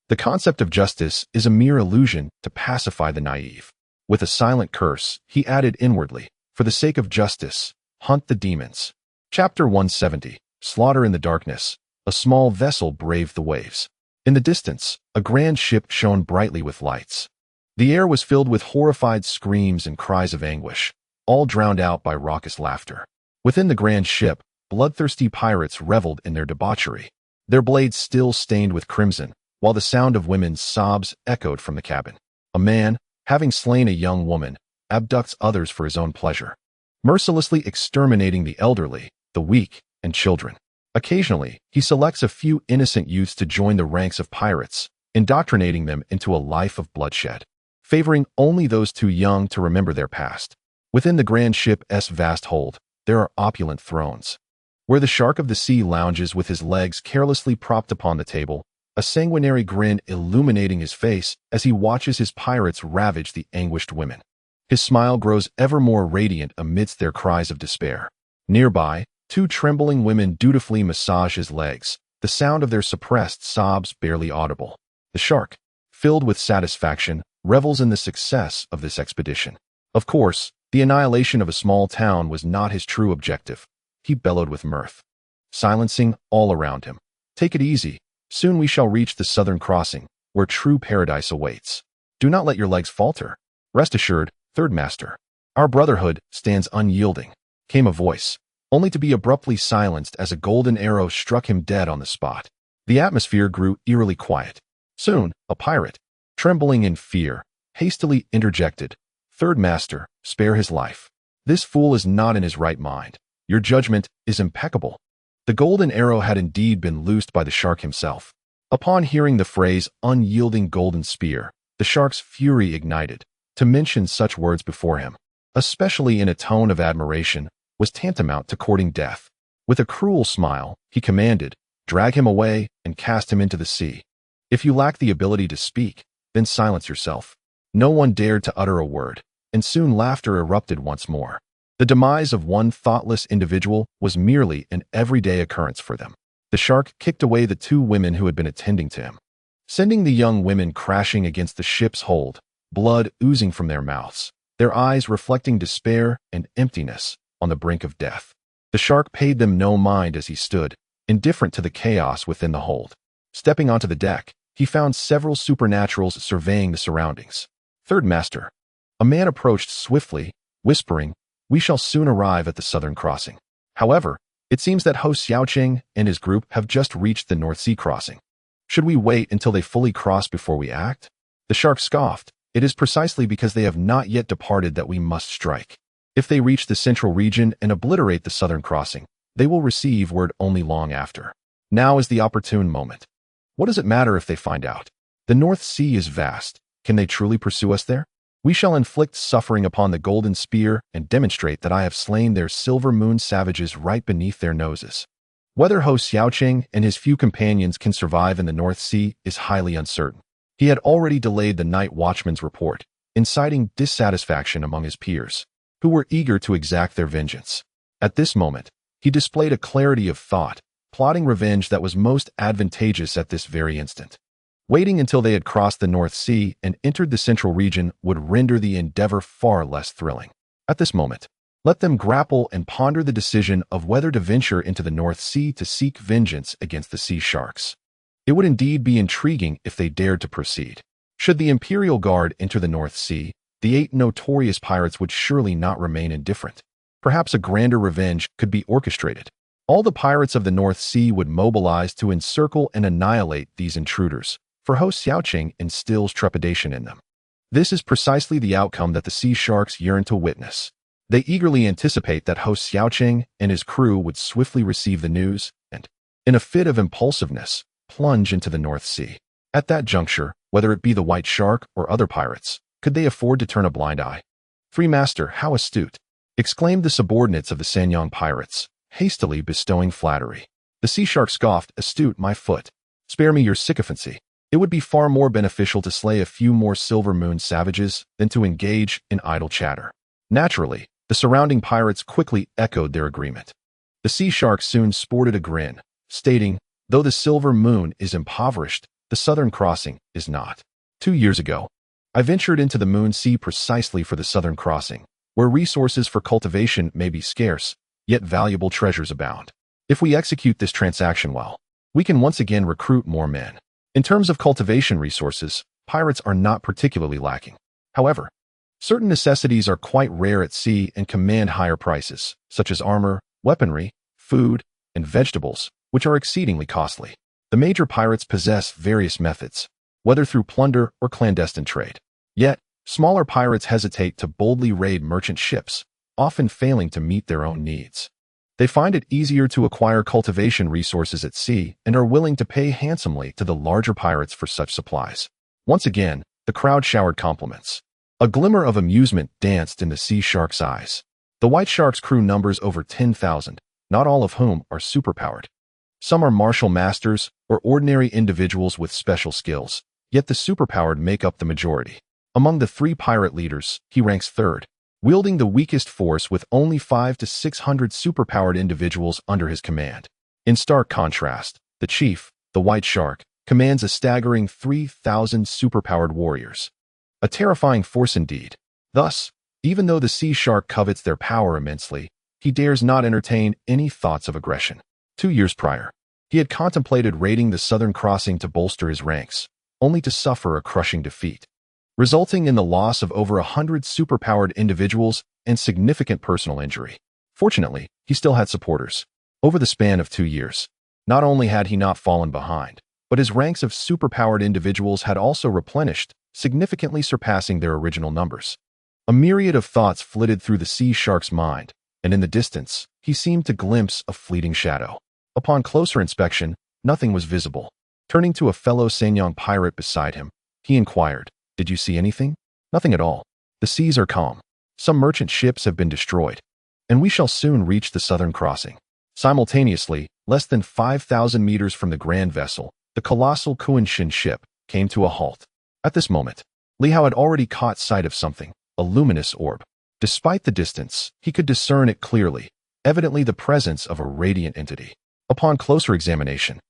the concept of justice is a mere illusion to pacify the naive. With a silent curse, he added inwardly, for the sake of justice, hunt the demons. Chapter 170, Slaughter in the Darkness. A small vessel braved the waves. In the distance, a grand ship shone brightly with lights. The air was filled with horrified screams and cries of anguish, all drowned out by raucous laughter. Within the grand ship, bloodthirsty pirates reveled in their debauchery, their blades still stained with crimson, while the sound of women's sobs echoed from the cabin. A man, having slain a young woman, abducts others for his own pleasure, mercilessly exterminating the elderly, the weak, and children. Occasionally, he selects a few innocent youths to join the ranks of pirates, indoctrinating them into a life of bloodshed, favoring only those too young to remember their past. Within the grand ship's vast hold, there are opulent thrones, where the shark of the sea lounges with his legs carelessly propped upon the table, a sanguinary grin illuminating his face as he watches his pirates ravage the anguished women. His smile grows ever more radiant amidst their cries of despair. Nearby, two trembling women dutifully massage his legs, the sound of their suppressed sobs barely audible. The shark, filled with satisfaction, revels in the success of this expedition. Of course, the annihilation of a small town was not his true objective. He bellowed with mirth, silencing all around him. Take it easy. Soon we shall reach the southern crossing, where true paradise awaits. Do not let your legs falter. Rest assured, Third Master. Our brotherhood stands unyielding, came a voice, only to be abruptly silenced as a golden arrow struck him dead on the spot. The atmosphere grew eerily quiet. Soon, a pirate, trembling in fear, hastily interjected, Third Master, spare his life. This fool is not in his right mind. Your judgment is impeccable. The golden arrow had indeed been loosed by the shark himself. Upon hearing the phrase, unyielding golden spear, the shark's fury ignited. To mention such words before him, especially in a tone of admiration, was tantamount to courting death. With a cruel smile, he commanded, drag him away and cast him into the sea. If you lack the ability to speak, then silence yourself. No one dared to utter a word, and soon laughter erupted once more. The demise of one thoughtless individual was merely an everyday occurrence for them. The shark kicked away the two women who had been attending to him, sending the young women crashing against the ship's hold, blood oozing from their mouths, their eyes reflecting despair and emptiness on the brink of death. The shark paid them no mind as he stood, indifferent to the chaos within the hold. Stepping onto the deck, he found several supernaturals surveying the surroundings. Third Master. A man approached swiftly, whispering, we shall soon arrive at the southern crossing. However, it seems that Hou Xiaoqing and his group have just reached the North Sea crossing. Should we wait until they fully cross before we act? The shark scoffed. It is precisely because they have not yet departed that we must strike. If they reach the central region and obliterate the southern crossing, they will receive word only long after. Now is the opportune moment. What does it matter if they find out? The North Sea is vast. Can they truly pursue us there? We shall inflict suffering upon the golden spear and demonstrate that I have slain their silver moon savages right beneath their noses. Whether Hou Xiaoqing and his few companions can survive in the North Sea is highly uncertain. He had already delayed the night watchman's report, inciting dissatisfaction among his peers, who were eager to exact their vengeance. At this moment, he displayed a clarity of thought, plotting revenge that was most advantageous at this very instant. Waiting until they had crossed the North Sea and entered the central region would render the endeavor far less thrilling. At this moment, let them grapple and ponder the decision of whether to venture into the North Sea to seek vengeance against the sea sharks. It would indeed be intriguing if they dared to proceed. Should the Imperial Guard enter the North Sea, the 8 notorious pirates would surely not remain indifferent. Perhaps a grander revenge could be orchestrated. All the pirates of the North Sea would mobilize to encircle and annihilate these intruders, for Hou Xiaoqing instills trepidation in them. This is precisely the outcome that the sea sharks yearn to witness. They eagerly anticipate that Hou Xiaoqing and his crew would swiftly receive the news and, in a fit of impulsiveness, plunge into the North Sea. At that juncture, whether it be the White Shark or other pirates, could they afford to turn a blind eye? "Free master, how astute!" exclaimed the subordinates of the Sanyang pirates, hastily bestowing flattery. The sea shark scoffed, "Astute, my foot! Spare me your sycophancy. It would be far more beneficial to slay a few more Silver Moon savages than to engage in idle chatter." Naturally, the surrounding pirates quickly echoed their agreement. The sea shark soon sported a grin, stating, "Though the Silver Moon is impoverished, the Southern Crossing is not. 2 years ago, I ventured into the Moon Sea precisely for the Southern Crossing, where resources for cultivation may be scarce, yet valuable treasures abound. If we execute this transaction well, we can once again recruit more men. In terms of cultivation resources, pirates are not particularly lacking. However, certain necessities are quite rare at sea and command higher prices, such as armor, weaponry, food, and vegetables, which are exceedingly costly. The major pirates possess various methods, whether through plunder or clandestine trade. Yet, smaller pirates hesitate to boldly raid merchant ships, often failing to meet their own needs. They find it easier to acquire cultivation resources at sea and are willing to pay handsomely to the larger pirates for such supplies. Once again, the crowd showered compliments. A glimmer of amusement danced in the sea shark's eyes. The White Shark's crew numbers over 10,000, not all of whom are superpowered. Some are martial masters or ordinary individuals with special skills, yet the superpowered make up the majority. Among the 3 pirate leaders, he ranks third, wielding the weakest force with only 500 to 600 superpowered individuals under his command. In stark contrast, the chief, the White Shark, commands a staggering 3,000 superpowered warriors. A terrifying force indeed. Thus, even though the sea shark covets their power immensely, he dares not entertain any thoughts of aggression. 2 years prior, he had contemplated raiding the Southern Crossing to bolster his ranks, only to suffer a crushing defeat, resulting in the loss of over 100 superpowered individuals and significant personal injury. Fortunately, he still had supporters. Over the span of 2 years, not only had he not fallen behind, but his ranks of superpowered individuals had also replenished, significantly surpassing their original numbers. A myriad of thoughts flitted through the sea shark's mind, and in the distance, he seemed to glimpse a fleeting shadow. Upon closer inspection, nothing was visible. Turning to a fellow Sanyang pirate beside him, he inquired, "Did you see anything?" "Nothing at all. The seas are calm. Some merchant ships have been destroyed, and we shall soon reach the Southern Crossing." Simultaneously, less than 5,000 meters from the grand vessel, the colossal Kunshin ship came to a halt. At this moment, Li Hao had already caught sight of something, a luminous orb. Despite the distance, he could discern it clearly, evidently the presence of a radiant entity. Upon closer examination,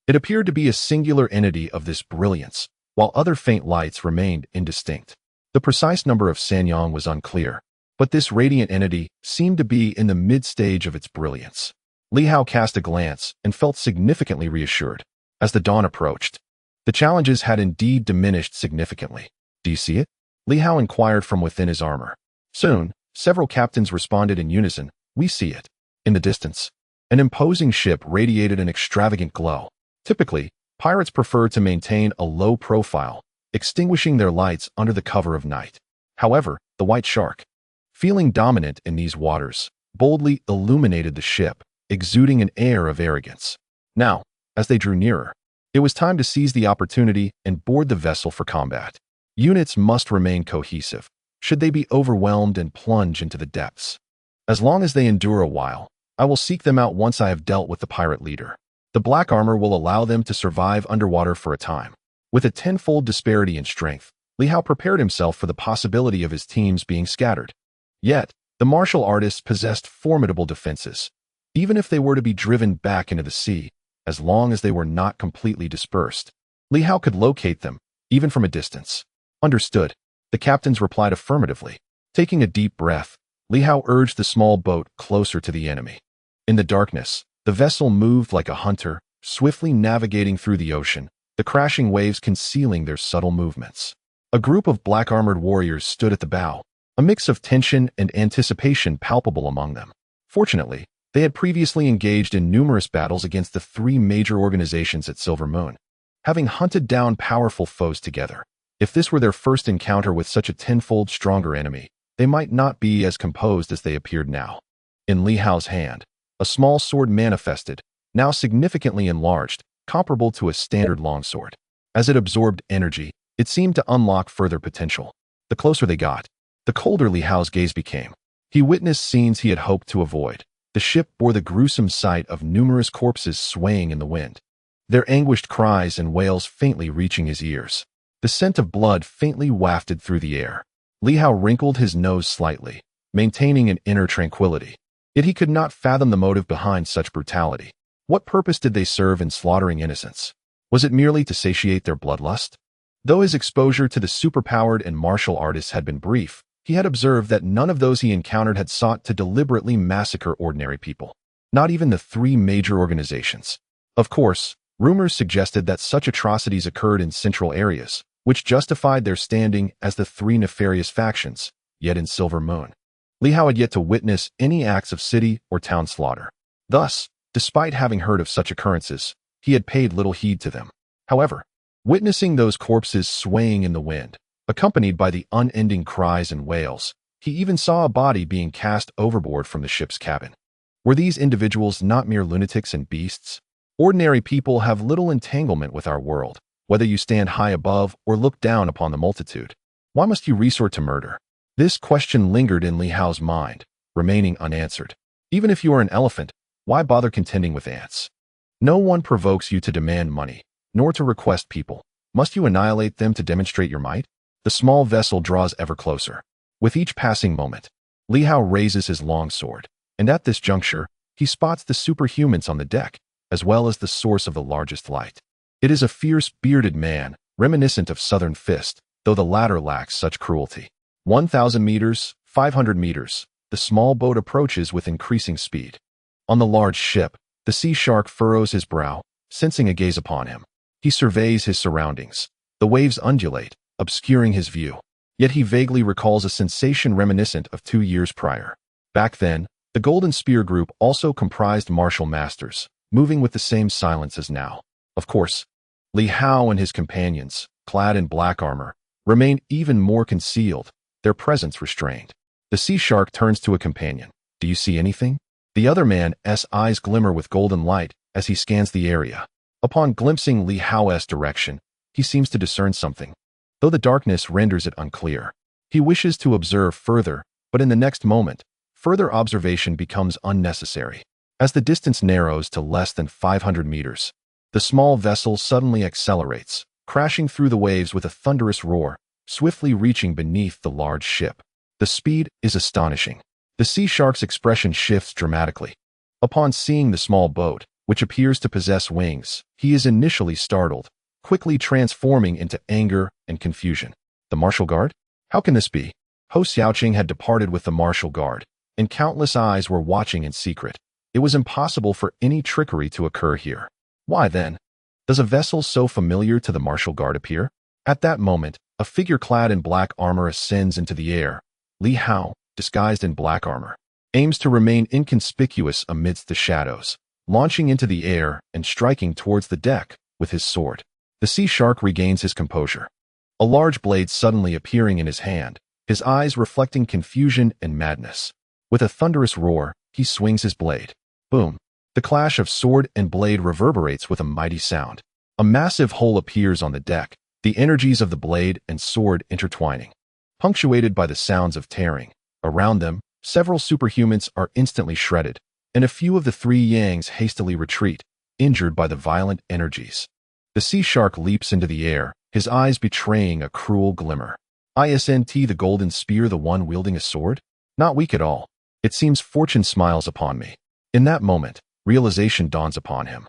it appeared to be a singular entity of this brilliance, while other faint lights remained indistinct. The precise number of Sanyang was unclear, but this radiant entity seemed to be in the mid-stage of its brilliance. Li Hao cast a glance and felt significantly reassured. As the dawn approached, the challenges had indeed diminished significantly. "Do you see it?" Li Hao inquired from within his armor. Soon, several captains responded in unison, "We see it." In the distance, an imposing ship radiated an extravagant glow. Typically, pirates prefer to maintain a low profile, extinguishing their lights under the cover of night. However, the White Shark, feeling dominant in these waters, boldly illuminated the ship, exuding an air of arrogance. Now, as they drew nearer, it was time to seize the opportunity and board the vessel for combat. Units must remain cohesive, should they be overwhelmed and plunge into the depths. As long as they endure a while, I will seek them out once I have dealt with the pirate leader. The black armor will allow them to survive underwater for a time. With a tenfold disparity in strength, Li Hao prepared himself for the possibility of his teams being scattered. Yet, the martial artists possessed formidable defenses. Even if they were to be driven back into the sea, as long as they were not completely dispersed, Li Hao could locate them, even from a distance. Understood. The captains replied affirmatively. Taking a deep breath, Li Hao urged the small boat closer to the enemy. In the darkness, the vessel moved like a hunter, swiftly navigating through the ocean, the crashing waves concealing their subtle movements. A group of black-armored warriors stood at the bow, a mix of tension and anticipation palpable among them. Fortunately, they had previously engaged in numerous battles against the three major organizations at Silver Moon, having hunted down powerful foes together. If this were their first encounter with such a tenfold stronger enemy, they might not be as composed as they appeared now. In Li Hao's hand, a small sword manifested, now significantly enlarged, comparable to a standard longsword. As it absorbed energy, it seemed to unlock further potential. The closer they got, the colder Li Hao's gaze became. He witnessed scenes he had hoped to avoid. The ship bore the gruesome sight of numerous corpses swaying in the wind, their anguished cries and wails faintly reaching his ears. The scent of blood faintly wafted through the air. Li Hao wrinkled his nose slightly, maintaining an inner tranquility. Yet he could not fathom the motive behind such brutality. What purpose did they serve in slaughtering innocents? Was it merely to satiate their bloodlust? Though his exposure to the superpowered and martial artists had been brief, he had observed that none of those he encountered had sought to deliberately massacre ordinary people. Not even the three major organizations. Of course, rumors suggested that such atrocities occurred in central areas, which justified their standing as the three nefarious factions, yet in Silver Moon, Li Hao had yet to witness any acts of city or town slaughter. Thus, despite having heard of such occurrences, he had paid little heed to them. However, witnessing those corpses swaying in the wind, accompanied by the unending cries and wails, he even saw a body being cast overboard from the ship's cabin. Were these individuals not mere lunatics and beasts? Ordinary people have little entanglement with our world, whether you stand high above or look down upon the multitude. Why must you resort to murder? This question lingered in Li Hao's mind, remaining unanswered. Even if you are an elephant, why bother contending with ants? No one provokes you to demand money, nor to request people. Must you annihilate them to demonstrate your might? The small vessel draws ever closer. With each passing moment, Li Hao raises his long sword, and at this juncture, he spots the superhumans on the deck, as well as the source of the largest light. It is a fierce, bearded man, reminiscent of Southern Fist, though the latter lacks such cruelty. 1,000 meters, 500 meters, the small boat approaches with increasing speed. On the large ship, the sea shark furrows his brow, sensing a gaze upon him. He surveys his surroundings. The waves undulate, obscuring his view. Yet he vaguely recalls a sensation reminiscent of 2 years prior. Back then, the Golden Spear group also comprised martial masters, moving with the same silence as now. Of course, Li Hao and his companions, clad in black armor, remain even more concealed, their presence restrained. The sea shark turns to a companion. Do you see anything? The other man's eyes glimmer with golden light as he scans the area. Upon glimpsing Li Hao's direction, he seems to discern something, though the darkness renders it unclear. He wishes to observe further, but in the next moment, further observation becomes unnecessary. As the distance narrows to less than 500 meters, the small vessel suddenly accelerates, crashing through the waves with a thunderous roar, swiftly reaching beneath the large ship. The speed is astonishing. The sea shark's expression shifts dramatically. Upon seeing the small boat, which appears to possess wings, he is initially startled, quickly transforming into anger and confusion. The martial guard? How can this be? Ho Xiaoqing had departed with the martial guard, and countless eyes were watching in secret. It was impossible for any trickery to occur here. Why then? Does a vessel so familiar to the martial guard appear? At that moment, a figure clad in black armor ascends into the air. Li Hao, disguised in black armor, aims to remain inconspicuous amidst the shadows, launching into the air and striking towards the deck with his sword. The sea shark regains his composure, a large blade suddenly appearing in his hand, his eyes reflecting confusion and madness. With a thunderous roar, he swings his blade. Boom! The clash of sword and blade reverberates with a mighty sound. A massive hole appears on the deck, the energies of the blade and sword intertwining, punctuated by the sounds of tearing. Around them, several superhumans are instantly shredded, and a few of the three Yangs hastily retreat, injured by the violent energies. The sea shark leaps into the air, his eyes betraying a cruel glimmer. Isn't the golden spear the one wielding a sword? Not weak at all. It seems fortune smiles upon me. In that moment, realization dawns upon him.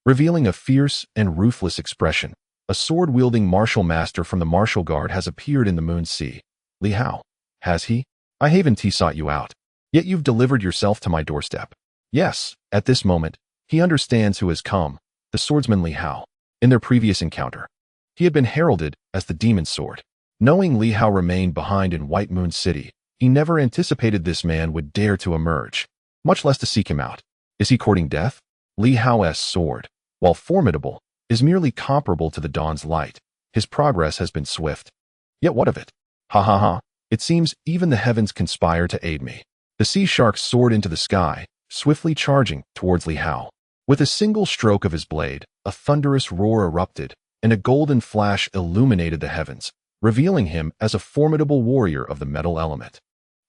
Revealing a fierce and ruthless expression, a sword-wielding martial master from the martial guard has appeared in the Moon Sea. Li Hao. Has he? I haven't sought you out. Yet you've delivered yourself to my doorstep. Yes, at this moment, he understands who has come, the swordsman Li Hao. In their previous encounter, he had been heralded as the demon sword. Knowing Li Hao remained behind in White Moon City, he never anticipated this man would dare to emerge, much less to seek him out. Is he courting death? Li Hao's sword, while formidable, is merely comparable to the dawn's light. His progress has been swift. Yet what of it? Ha ha ha, it seems even the heavens conspire to aid me. The sea shark soared into the sky, swiftly charging towards Li Hao. With a single stroke of his blade, a thunderous roar erupted, and a golden flash illuminated the heavens, revealing him as a formidable warrior of the metal element.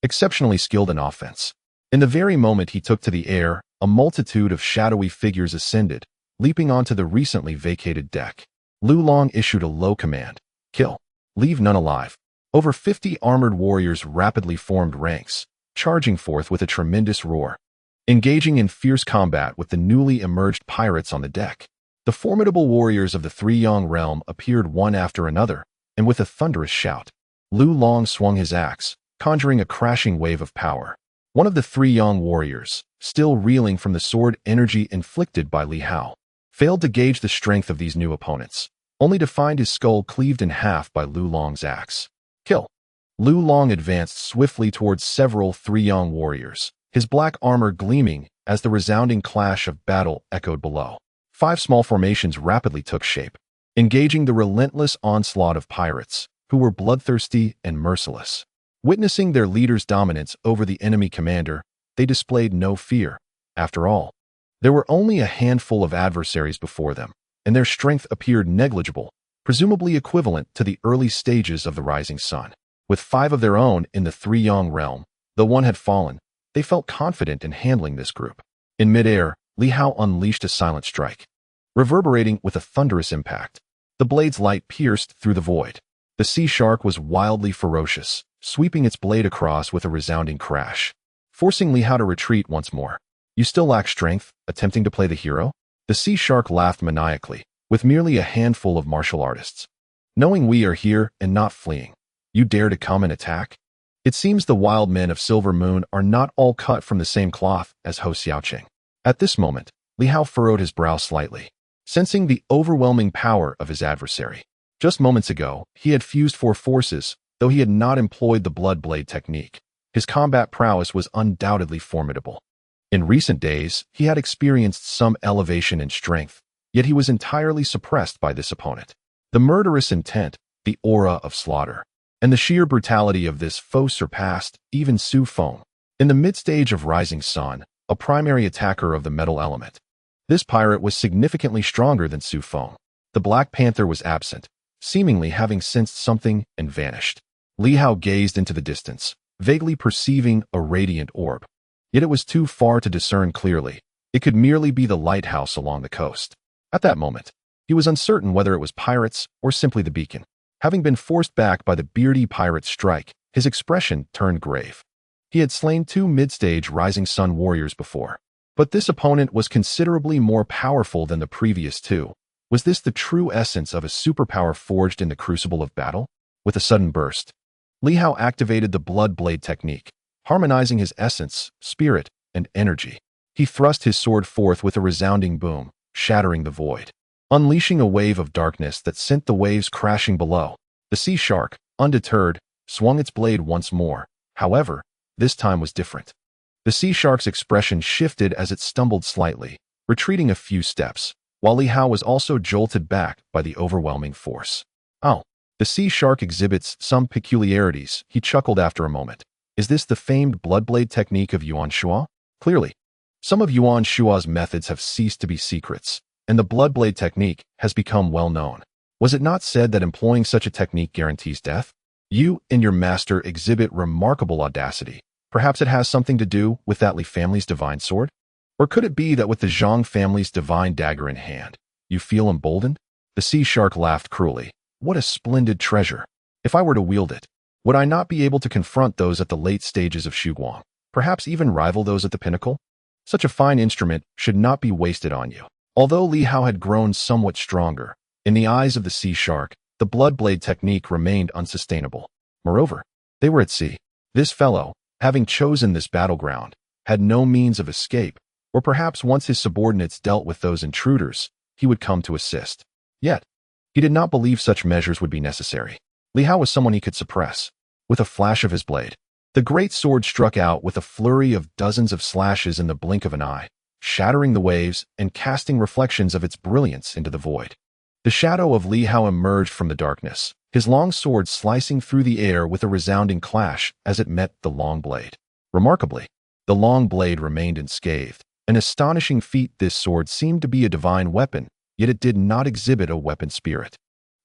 Exceptionally skilled in offense. In the very moment he took to the air, a multitude of shadowy figures ascended, leaping onto the recently vacated deck. Lu Long issued a low command. Kill. Leave none alive. Over 50 armored warriors rapidly formed ranks, charging forth with a tremendous roar. Engaging in fierce combat with the newly emerged pirates on the deck. The formidable warriors of the Three Yang realm appeared one after another, and with a thunderous shout, Lu Long swung his axe, conjuring a crashing wave of power. One of the Three Yang warriors, still reeling from the sword energy inflicted by Li Hao, failed to gauge the strength of these new opponents, only to find his skull cleaved in half by Lu Long's axe. Kill. Lu Long advanced swiftly towards several Three Yang warriors, his black armor gleaming as the resounding clash of battle echoed below. 5 small formations rapidly took shape, engaging the relentless onslaught of pirates, who were bloodthirsty and merciless. Witnessing their leader's dominance over the enemy commander, they displayed no fear. After all, there were only a handful of adversaries before them, and their strength appeared negligible, presumably equivalent to the early stages of the rising sun. With 5 of their own in the Three Yang realm, though one had fallen, they felt confident in handling this group. In midair, Li Hao unleashed a silent strike, reverberating with a thunderous impact. The blade's light pierced through the void. The sea shark was wildly ferocious, sweeping its blade across with a resounding crash, forcing Li Hao to retreat once more. You still lack strength, attempting to play the hero? The sea shark laughed maniacally, with merely a handful of martial artists. Knowing we are here and not fleeing, you dare to come and attack? It seems the wild men of Silver Moon are not all cut from the same cloth as Ho Xiaoqing. At this moment, Li Hao furrowed his brow slightly, sensing the overwhelming power of his adversary. Just moments ago, he had fused 4 forces, though he had not employed the blood blade technique. His combat prowess was undoubtedly formidable. In recent days, he had experienced some elevation in strength, yet he was entirely suppressed by this opponent. The murderous intent, the aura of slaughter, and the sheer brutality of this foe surpassed even Su Feng. In the mid-stage of Rising Sun, a primary attacker of the metal element, this pirate was significantly stronger than Su Feng. The Black Panther was absent, seemingly having sensed something and vanished. Li Hao gazed into the distance, vaguely perceiving a radiant orb. Yet it was too far to discern clearly. It could merely be the lighthouse along the coast. At that moment, he was uncertain whether it was pirates or simply the beacon. Having been forced back by the beardy pirate's strike, his expression turned grave. He had slain 2 mid-stage Rising Sun warriors before, but this opponent was considerably more powerful than the previous 2. Was this the true essence of a superpower forged in the crucible of battle? With a sudden burst, Li Hao activated the blood blade technique, harmonizing his essence, spirit, and energy. He thrust his sword forth with a resounding boom, shattering the void, unleashing a wave of darkness that sent the waves crashing below. The sea shark, undeterred, swung its blade once more. However, this time was different. The sea shark's expression shifted as it stumbled slightly, retreating a few steps, while Li Hao was also jolted back by the overwhelming force. Oh, the sea shark exhibits some peculiarities, he chuckled after a moment. Is this the famed bloodblade technique of Yuan Shua? Clearly. Some of Yuan Shua's methods have ceased to be secrets, and the bloodblade technique has become well known. Was it not said that employing such a technique guarantees death? You and your master exhibit remarkable audacity. Perhaps it has something to do with that Li family's divine sword? Or could it be that with the Zhang family's divine dagger in hand, you feel emboldened? The sea shark laughed cruelly. What a splendid treasure! If I were to wield it, would I not be able to confront those at the late stages of Shuguang, perhaps even rival those at the pinnacle? Such a fine instrument should not be wasted on you. Although Li Hao had grown somewhat stronger, in the eyes of the sea shark, the blood blade technique remained unsustainable. Moreover, they were at sea. This fellow, having chosen this battleground, had no means of escape, or perhaps once his subordinates dealt with those intruders, he would come to assist. Yet, he did not believe such measures would be necessary. Li Hao was someone he could suppress. With a flash of his blade, the great sword struck out with a flurry of dozens of slashes in the blink of an eye, shattering the waves and casting reflections of its brilliance into the void. The shadow of Li Hao emerged from the darkness, his long sword slicing through the air with a resounding clash as it met the long blade. Remarkably, the long blade remained unscathed. An astonishing feat. This sword seemed to be a divine weapon, yet it did not exhibit a weapon spirit.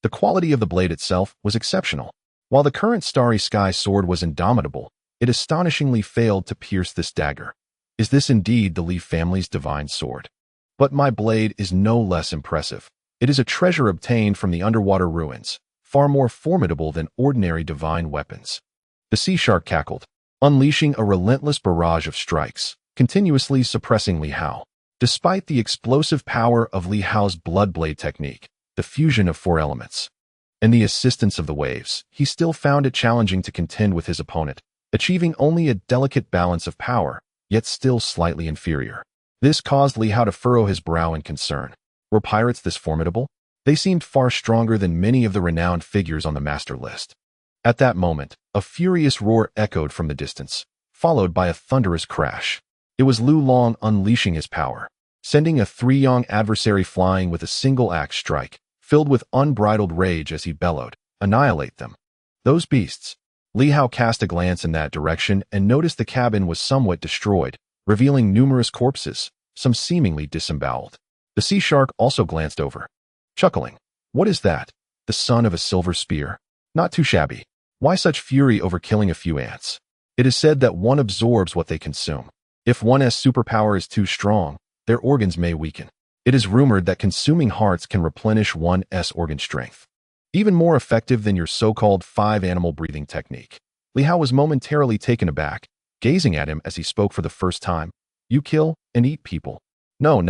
The quality of the blade itself was exceptional. While the current Starry Sky sword was indomitable, it astonishingly failed to pierce this dagger. Is this indeed the Li family's divine sword? But my blade is no less impressive. It is a treasure obtained from the underwater ruins, far more formidable than ordinary divine weapons. The sea shark cackled, unleashing a relentless barrage of strikes, continuously suppressing Li Hao. Despite the explosive power of Li Hao's blood blade technique, the fusion of 4 elements, and the assistance of the waves, he still found it challenging to contend with his opponent, achieving only a delicate balance of power, yet still slightly inferior. This caused Li Hao to furrow his brow in concern. Were pirates this formidable? They seemed far stronger than many of the renowned figures on the master list. At that moment, a furious roar echoed from the distance, followed by a thunderous crash. It was Lu Long unleashing his power, sending a 3 young adversary flying with a single axe strike, filled with unbridled rage as he bellowed, "Annihilate them! Those beasts!" Li Hao cast a glance in that direction and noticed the cabin was somewhat destroyed, revealing numerous corpses, some seemingly disemboweled. The sea shark also glanced over, chuckling. What is that? The son of a silver spear? Not too shabby. Why such fury over killing a few ants? It is said that one absorbs what they consume. If one's superpower is too strong, their organs may weaken. It is rumored that consuming hearts can replenish one's organ strength. Even more effective than your so-called 5-animal breathing technique. Li Hao was momentarily taken aback, gazing at him as he spoke for the first time. You kill and eat people. No.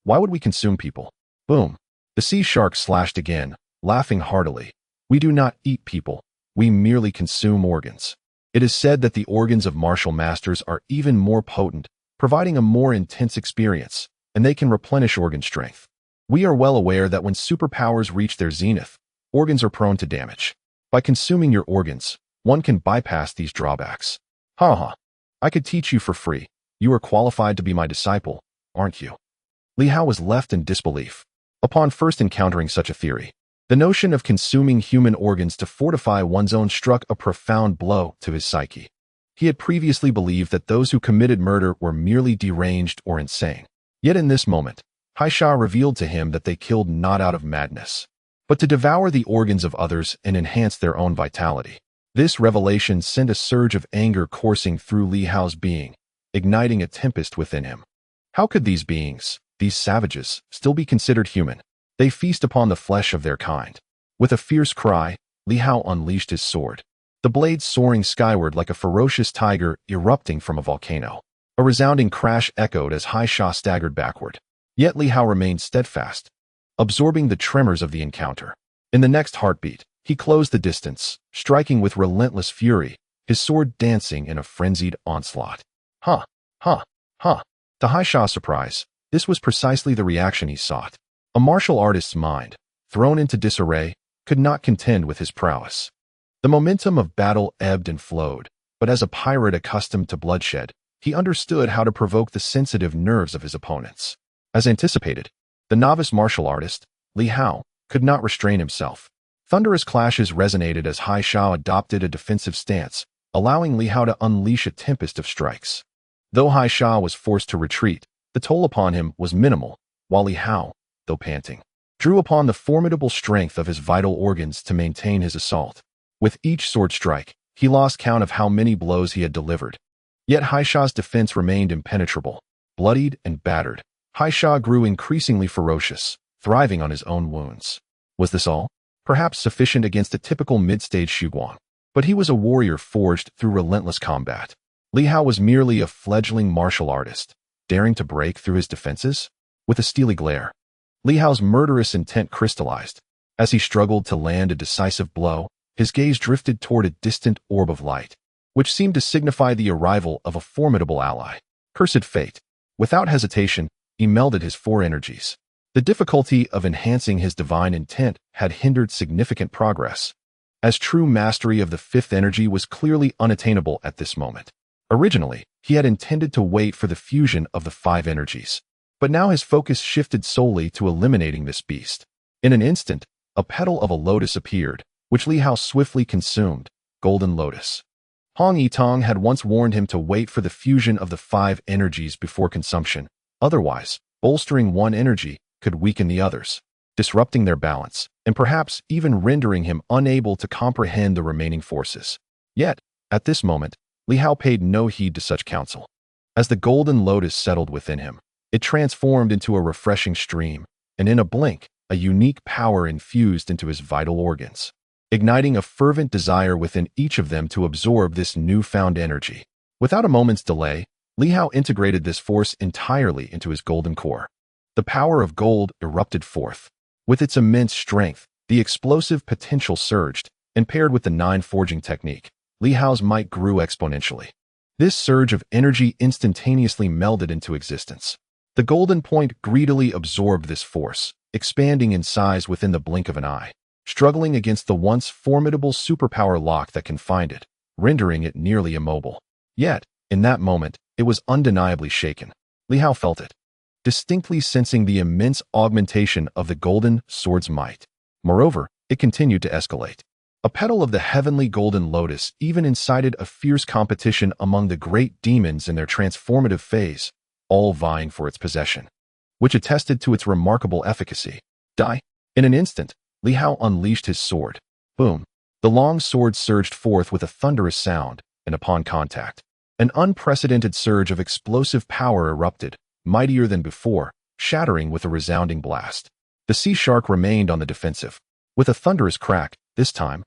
Why would we consume people? Boom. The sea shark slashed again, laughing heartily. We do not eat people. We merely consume organs. It is said that the organs of martial masters are even more potent, providing a more intense experience, and they can replenish organ strength. We are well aware that when superpowers reach their zenith, organs are prone to damage. By consuming your organs, one can bypass these drawbacks. I could teach you for free. You are qualified to be my disciple, aren't you? Li Hao was left in disbelief. Upon first encountering such a theory, the notion of consuming human organs to fortify one's own struck a profound blow to his psyche. He had previously believed that those who committed murder were merely deranged or insane. Yet in this moment, Haisha revealed to him that they killed not out of madness, but to devour the organs of others and enhance their own vitality. This revelation sent a surge of anger coursing through Li Hao's being, igniting a tempest within him. How could these beings, these savages, still be considered human? They feast upon the flesh of their kind. With a fierce cry, Li Hao unleashed his sword, the blade soaring skyward like a ferocious tiger erupting from a volcano. A resounding crash echoed as Haisha staggered backward. Yet Li Hao remained steadfast, absorbing the tremors of the encounter. In the next heartbeat, he closed the distance, striking with relentless fury, his sword dancing in a frenzied onslaught. To Haisha's surprise, this was precisely the reaction he sought. A martial artist's mind, thrown into disarray, could not contend with his prowess. The momentum of battle ebbed and flowed, but as a pirate accustomed to bloodshed, he understood how to provoke the sensitive nerves of his opponents. As anticipated, the novice martial artist, Li Hao, could not restrain himself. Thunderous clashes resonated as Haisha adopted a defensive stance, allowing Li Hao to unleash a tempest of strikes. Though Haisha was forced to retreat, the toll upon him was minimal, while Li Hao, though panting, drew upon the formidable strength of his vital organs to maintain his assault. With each sword strike, he lost count of how many blows he had delivered. Yet Haisha's defense remained impenetrable. bloodied and battered, Haisha grew increasingly ferocious, thriving on his own wounds. Was this all? Perhaps sufficient against a typical mid-stage Shuguang. But he was a warrior forged through relentless combat. Li Hao was merely a fledgling martial artist, daring to break through his defenses? With a steely glare, Li Hao's murderous intent crystallized. As he struggled to land a decisive blow, his gaze drifted toward a distant orb of light, which seemed to signify the arrival of a formidable ally. Cursed fate. Without hesitation, he melded his four energies. The difficulty of enhancing his divine intent had hindered significant progress, as true mastery of the fifth energy was clearly unattainable at this moment. Originally, he had intended to wait for the fusion of the five energies, but now his focus shifted solely to eliminating this beast. In an instant, a petal of a lotus appeared, which Li Hao swiftly consumed. Golden lotus. Hong Yitong had once warned him to wait for the fusion of the five energies before consumption. Otherwise, bolstering one energy could weaken the others, disrupting their balance, and perhaps even rendering him unable to comprehend the remaining forces. Yet, at this moment, Li Hao paid no heed to such counsel. As the golden lotus settled within him, it transformed into a refreshing stream, and in a blink, a unique power infused into his vital organs, igniting a fervent desire within each of them to absorb this newfound energy. Without a moment's delay, Li Hao integrated this force entirely into his golden core. The power of gold erupted forth. With its immense strength, the explosive potential surged, and paired with the nine forging technique, Li Hao's might grew exponentially. This surge of energy instantaneously melded into existence. The golden point greedily absorbed this force, expanding in size within the blink of an eye, struggling against the once formidable superpower lock that confined it, rendering it nearly immobile. Yet, in that moment, it was undeniably shaken. Li Hao felt it, distinctly sensing the immense augmentation of the golden sword's might. Moreover, it continued to escalate. A petal of the heavenly golden lotus even incited a fierce competition among the great demons in their transformative phase, all vying for its possession, which attested to its remarkable efficacy. Die! In an instant, Li Hao unleashed his sword. Boom! The long sword surged forth with a thunderous sound, and upon contact, an unprecedented surge of explosive power erupted, mightier than before, shattering with a resounding blast. The sea shark remained on the defensive. With a thunderous crack, this time,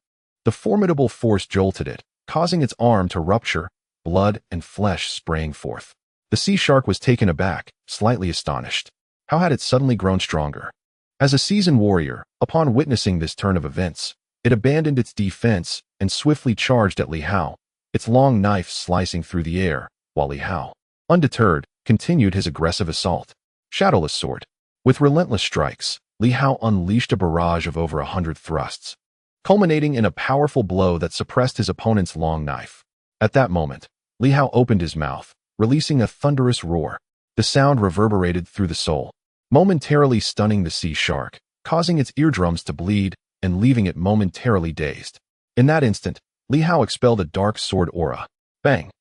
the formidable force jolted it, causing its arm to rupture, blood and flesh spraying forth. The sea shark was taken aback, slightly astonished. How had it suddenly grown stronger? As a seasoned warrior, upon witnessing this turn of events, it abandoned its defense and swiftly charged at Li Hao, its long knife slicing through the air, while Li Hao, undeterred, continued his aggressive assault. Shadowless sword. With relentless strikes, Li Hao unleashed a barrage of over 100 thrusts, culminating in a powerful blow that suppressed his opponent's long knife. At that moment, Li Hao opened his mouth, releasing a thunderous roar. The sound reverberated through the soul, momentarily stunning the sea shark, causing its eardrums to bleed and leaving it momentarily dazed. In that instant, Li Hao expelled a dark sword aura. Bang!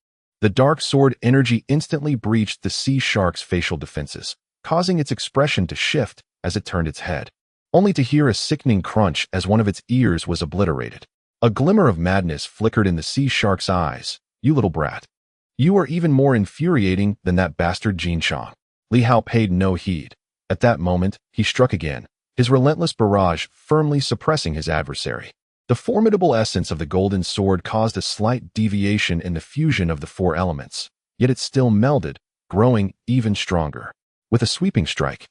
The dark sword energy instantly breached the sea shark's facial defenses, causing its expression to shift as it turned its head, only to hear a sickening crunch as one of its ears was obliterated. A glimmer of madness flickered in the sea shark's eyes. You little brat. You are even more infuriating than that bastard Jin Chang. Li Hao paid no heed. At that moment, he struck again, his relentless barrage firmly suppressing his adversary. The formidable essence of the golden sword caused a slight deviation in the fusion of the four elements, yet it still melded, growing even stronger. With a sweeping strike,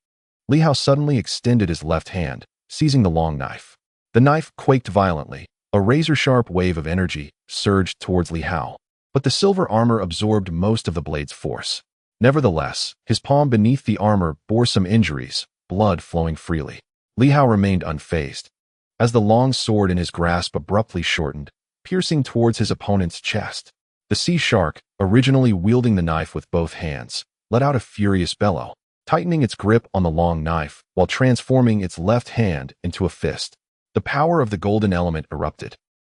Li Hao suddenly extended his left hand, seizing the long knife. The knife quaked violently. A razor-sharp wave of energy surged towards Li Hao, but the silver armor absorbed most of the blade's force. Nevertheless, his palm beneath the armor bore some injuries, blood flowing freely. Li Hao remained unfazed, as the long sword in his grasp abruptly shortened, piercing towards his opponent's chest. The sea shark, originally wielding the knife with both hands, let out a furious bellow, tightening its grip on the long knife while transforming its left hand into a fist. The power of the golden element erupted,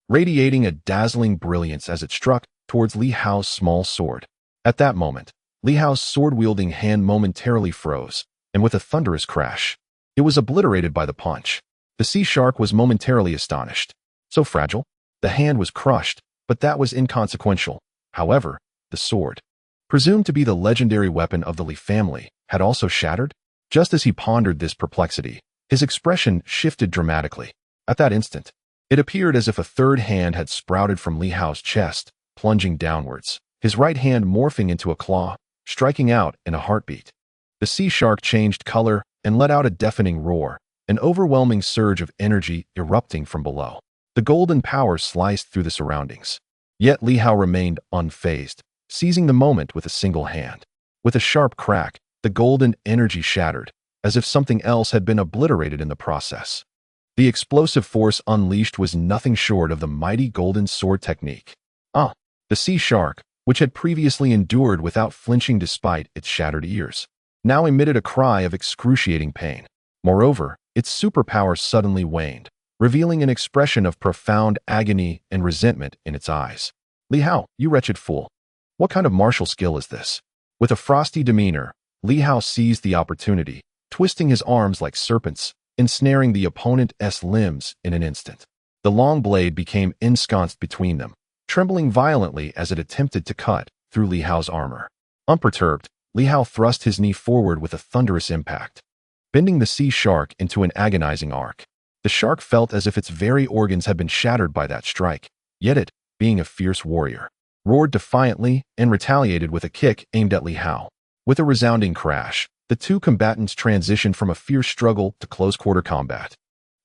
radiating a dazzling brilliance as it struck towards Li Hao's small sword. At that moment, Li Hao's sword-wielding hand momentarily froze, and with a thunderous crash, it was obliterated by the punch. The sea shark was momentarily astonished. So fragile? The hand was crushed, but that was inconsequential. However, the sword. presumed to be the legendary weapon of the Li family, had also shattered? Just as he pondered this perplexity, his expression shifted dramatically. At that instant, it appeared as if a third hand had sprouted from Li Hao's chest, plunging downwards, his right hand morphing into a claw, striking out in a heartbeat. The sea shark changed color and let out a deafening roar, an overwhelming surge of energy erupting from below. The golden power sliced through the surroundings. Yet Li Hao remained unfazed, seizing the moment with a single hand. With a sharp crack, the golden energy shattered, as if something else had been obliterated in the process. The explosive force unleashed was nothing short of the mighty golden sword technique. The sea shark, which had previously endured without flinching despite its shattered ears, now emitted a cry of excruciating pain. Moreover, its superpower suddenly waned, revealing an expression of profound agony and resentment in its eyes. Li Hao, you wretched fool. What kind of martial skill is this? With a frosty demeanor, Li Hao seized the opportunity, twisting his arms like serpents, ensnaring the opponent's limbs in an instant. The long blade became ensconced between them, trembling violently as it attempted to cut through Li Hao's armor. Unperturbed, Li Hao thrust his knee forward with a thunderous impact, bending the sea shark into an agonizing arc. The shark felt as if its very organs had been shattered by that strike, yet it, being a fierce warrior, roared defiantly and retaliated with a kick aimed at Li Hao. With a resounding crash, the two combatants transitioned from a fierce struggle to close-quarter combat.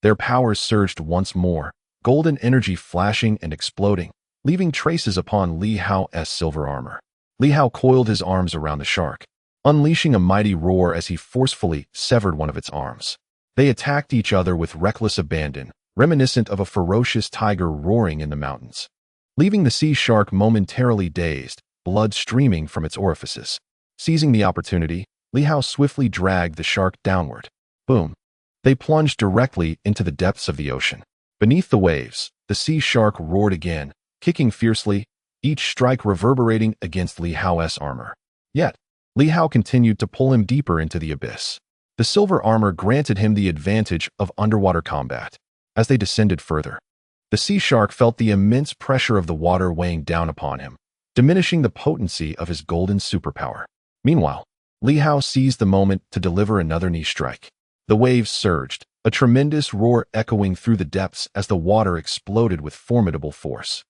Their powers surged once more, golden energy flashing and exploding, leaving traces upon Li Hao's silver armor. Li Hao coiled his arms around the shark, unleashing a mighty roar as he forcefully severed one of its arms. They attacked each other with reckless abandon, reminiscent of a ferocious tiger roaring in the mountains, leaving the sea shark momentarily dazed, blood streaming from its orifices. Seizing the opportunity, Li Hao swiftly dragged the shark downward. Boom! They plunged directly into the depths of the ocean. Beneath the waves, the sea shark roared again, kicking fiercely, each strike reverberating against Li Hao's armor. Yet, Li Hao continued to pull him deeper into the abyss. The silver armor granted him the advantage of underwater combat. As they descended further, the sea shark felt the immense pressure of the water weighing down upon him, diminishing the potency of his golden superpower. Meanwhile, Li Hao seized the moment to deliver another knee strike. The waves surged, a tremendous roar echoing through the depths as the water exploded with formidable force.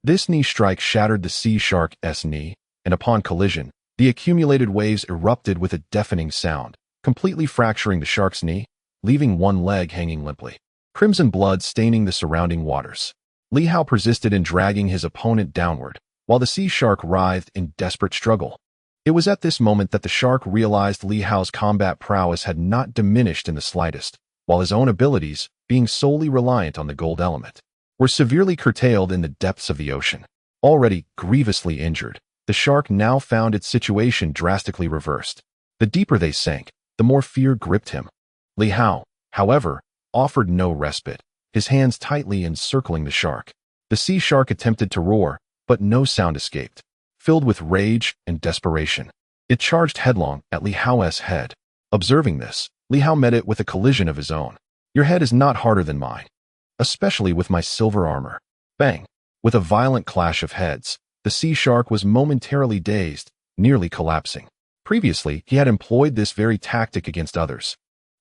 This knee strike shattered the sea shark's knee, and upon collision, the accumulated waves erupted with a deafening sound, completely fracturing the shark's knee, leaving one leg hanging limply. Crimson blood staining the surrounding waters. Li Hao persisted in dragging his opponent downward, while the sea shark writhed in desperate struggle. It was at this moment that the shark realized Li Hao's combat prowess had not diminished in the slightest, while his own abilities, being solely reliant on the gold element, were severely curtailed in the depths of the ocean. Already grievously injured, the shark now found its situation drastically reversed. The deeper they sank, the more fear gripped him. Li Hao, however, offered no respite, his hands tightly encircling the shark. The sea shark attempted to roar, but no sound escaped. Filled with rage and desperation, it charged headlong at Li Hao's head. Observing this, Li Hao met it with a collision of his own. Your head is not harder than mine, especially with my silver armor. Bang! With a violent clash of heads, the sea shark was momentarily dazed, nearly collapsing. Previously, he had employed this very tactic against others,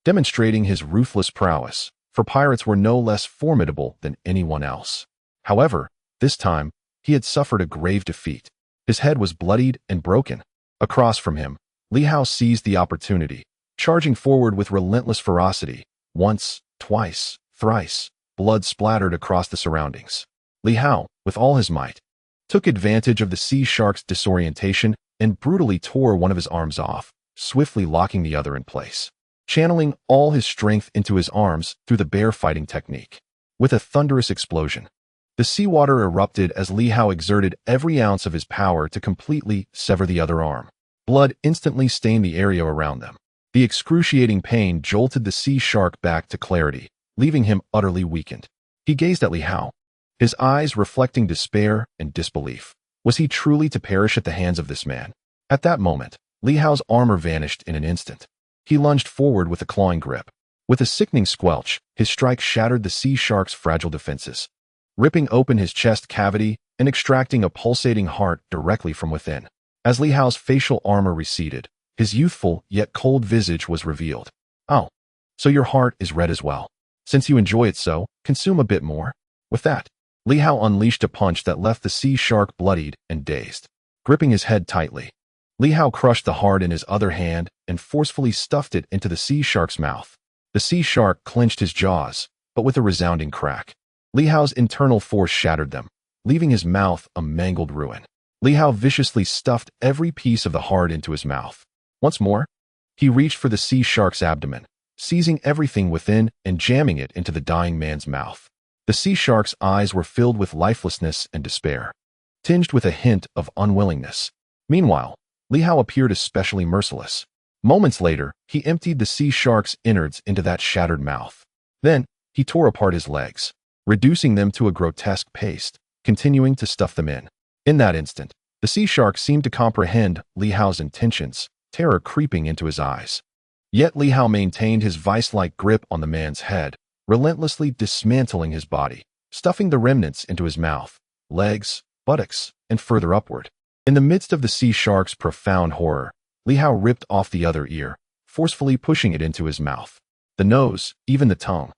demonstrating his ruthless prowess, for pirates were no less formidable than anyone else. However, this time, he had suffered a grave defeat. His head was bloodied and broken. Across from him, Li Hao seized the opportunity, charging forward with relentless ferocity. Once, twice, thrice, blood splattered across the surroundings. Li Hao, with all his might, took advantage of the sea shark's disorientation and brutally tore one of his arms off, swiftly locking the other in place, channeling all his strength into his arms through the bear fighting technique. With a thunderous explosion, the seawater erupted as Li Hao exerted every ounce of his power to completely sever the other arm. Blood instantly stained the area around them. The excruciating pain jolted the sea shark back to clarity, leaving him utterly weakened. He gazed at Li Hao, his eyes reflecting despair and disbelief. Was he truly to perish at the hands of this man? At that moment, Li Hao's armor vanished in an instant. He lunged forward with a clawing grip. With a sickening squelch, his strike shattered the sea shark's fragile defenses, ripping open his chest cavity and extracting a pulsating heart directly from within. As Li Hao's facial armor receded, his youthful yet cold visage was revealed. "Oh, so your heart is red as well. Since you enjoy it so, consume a bit more." With that, Li Hao unleashed a punch that left the sea shark bloodied and dazed. Gripping his head tightly, Li Hao crushed the heart in his other hand and forcefully stuffed it into the sea shark's mouth. The sea shark clenched his jaws, but with a resounding crack. Li Hao's internal force shattered them, leaving his mouth a mangled ruin. Li Hao viciously stuffed every piece of the heart into his mouth. Once more, he reached for the sea shark's abdomen, seizing everything within and jamming it into the dying man's mouth. The sea shark's eyes were filled with lifelessness and despair, tinged with a hint of unwillingness. Meanwhile, Li Hao appeared especially merciless. Moments later, he emptied the sea shark's innards into that shattered mouth. Then, he tore apart his legs, reducing them to a grotesque paste, continuing to stuff them in. In that instant, the sea shark seemed to comprehend Li Hao's intentions, terror creeping into his eyes. Yet Li Hao maintained his vice-like grip on the man's head, relentlessly dismantling his body, stuffing the remnants into his mouth, legs, buttocks, and further upward. In the midst of the sea shark's profound horror, Li Hao ripped off the other ear, forcefully pushing it into his mouth. The nose, even the tongue,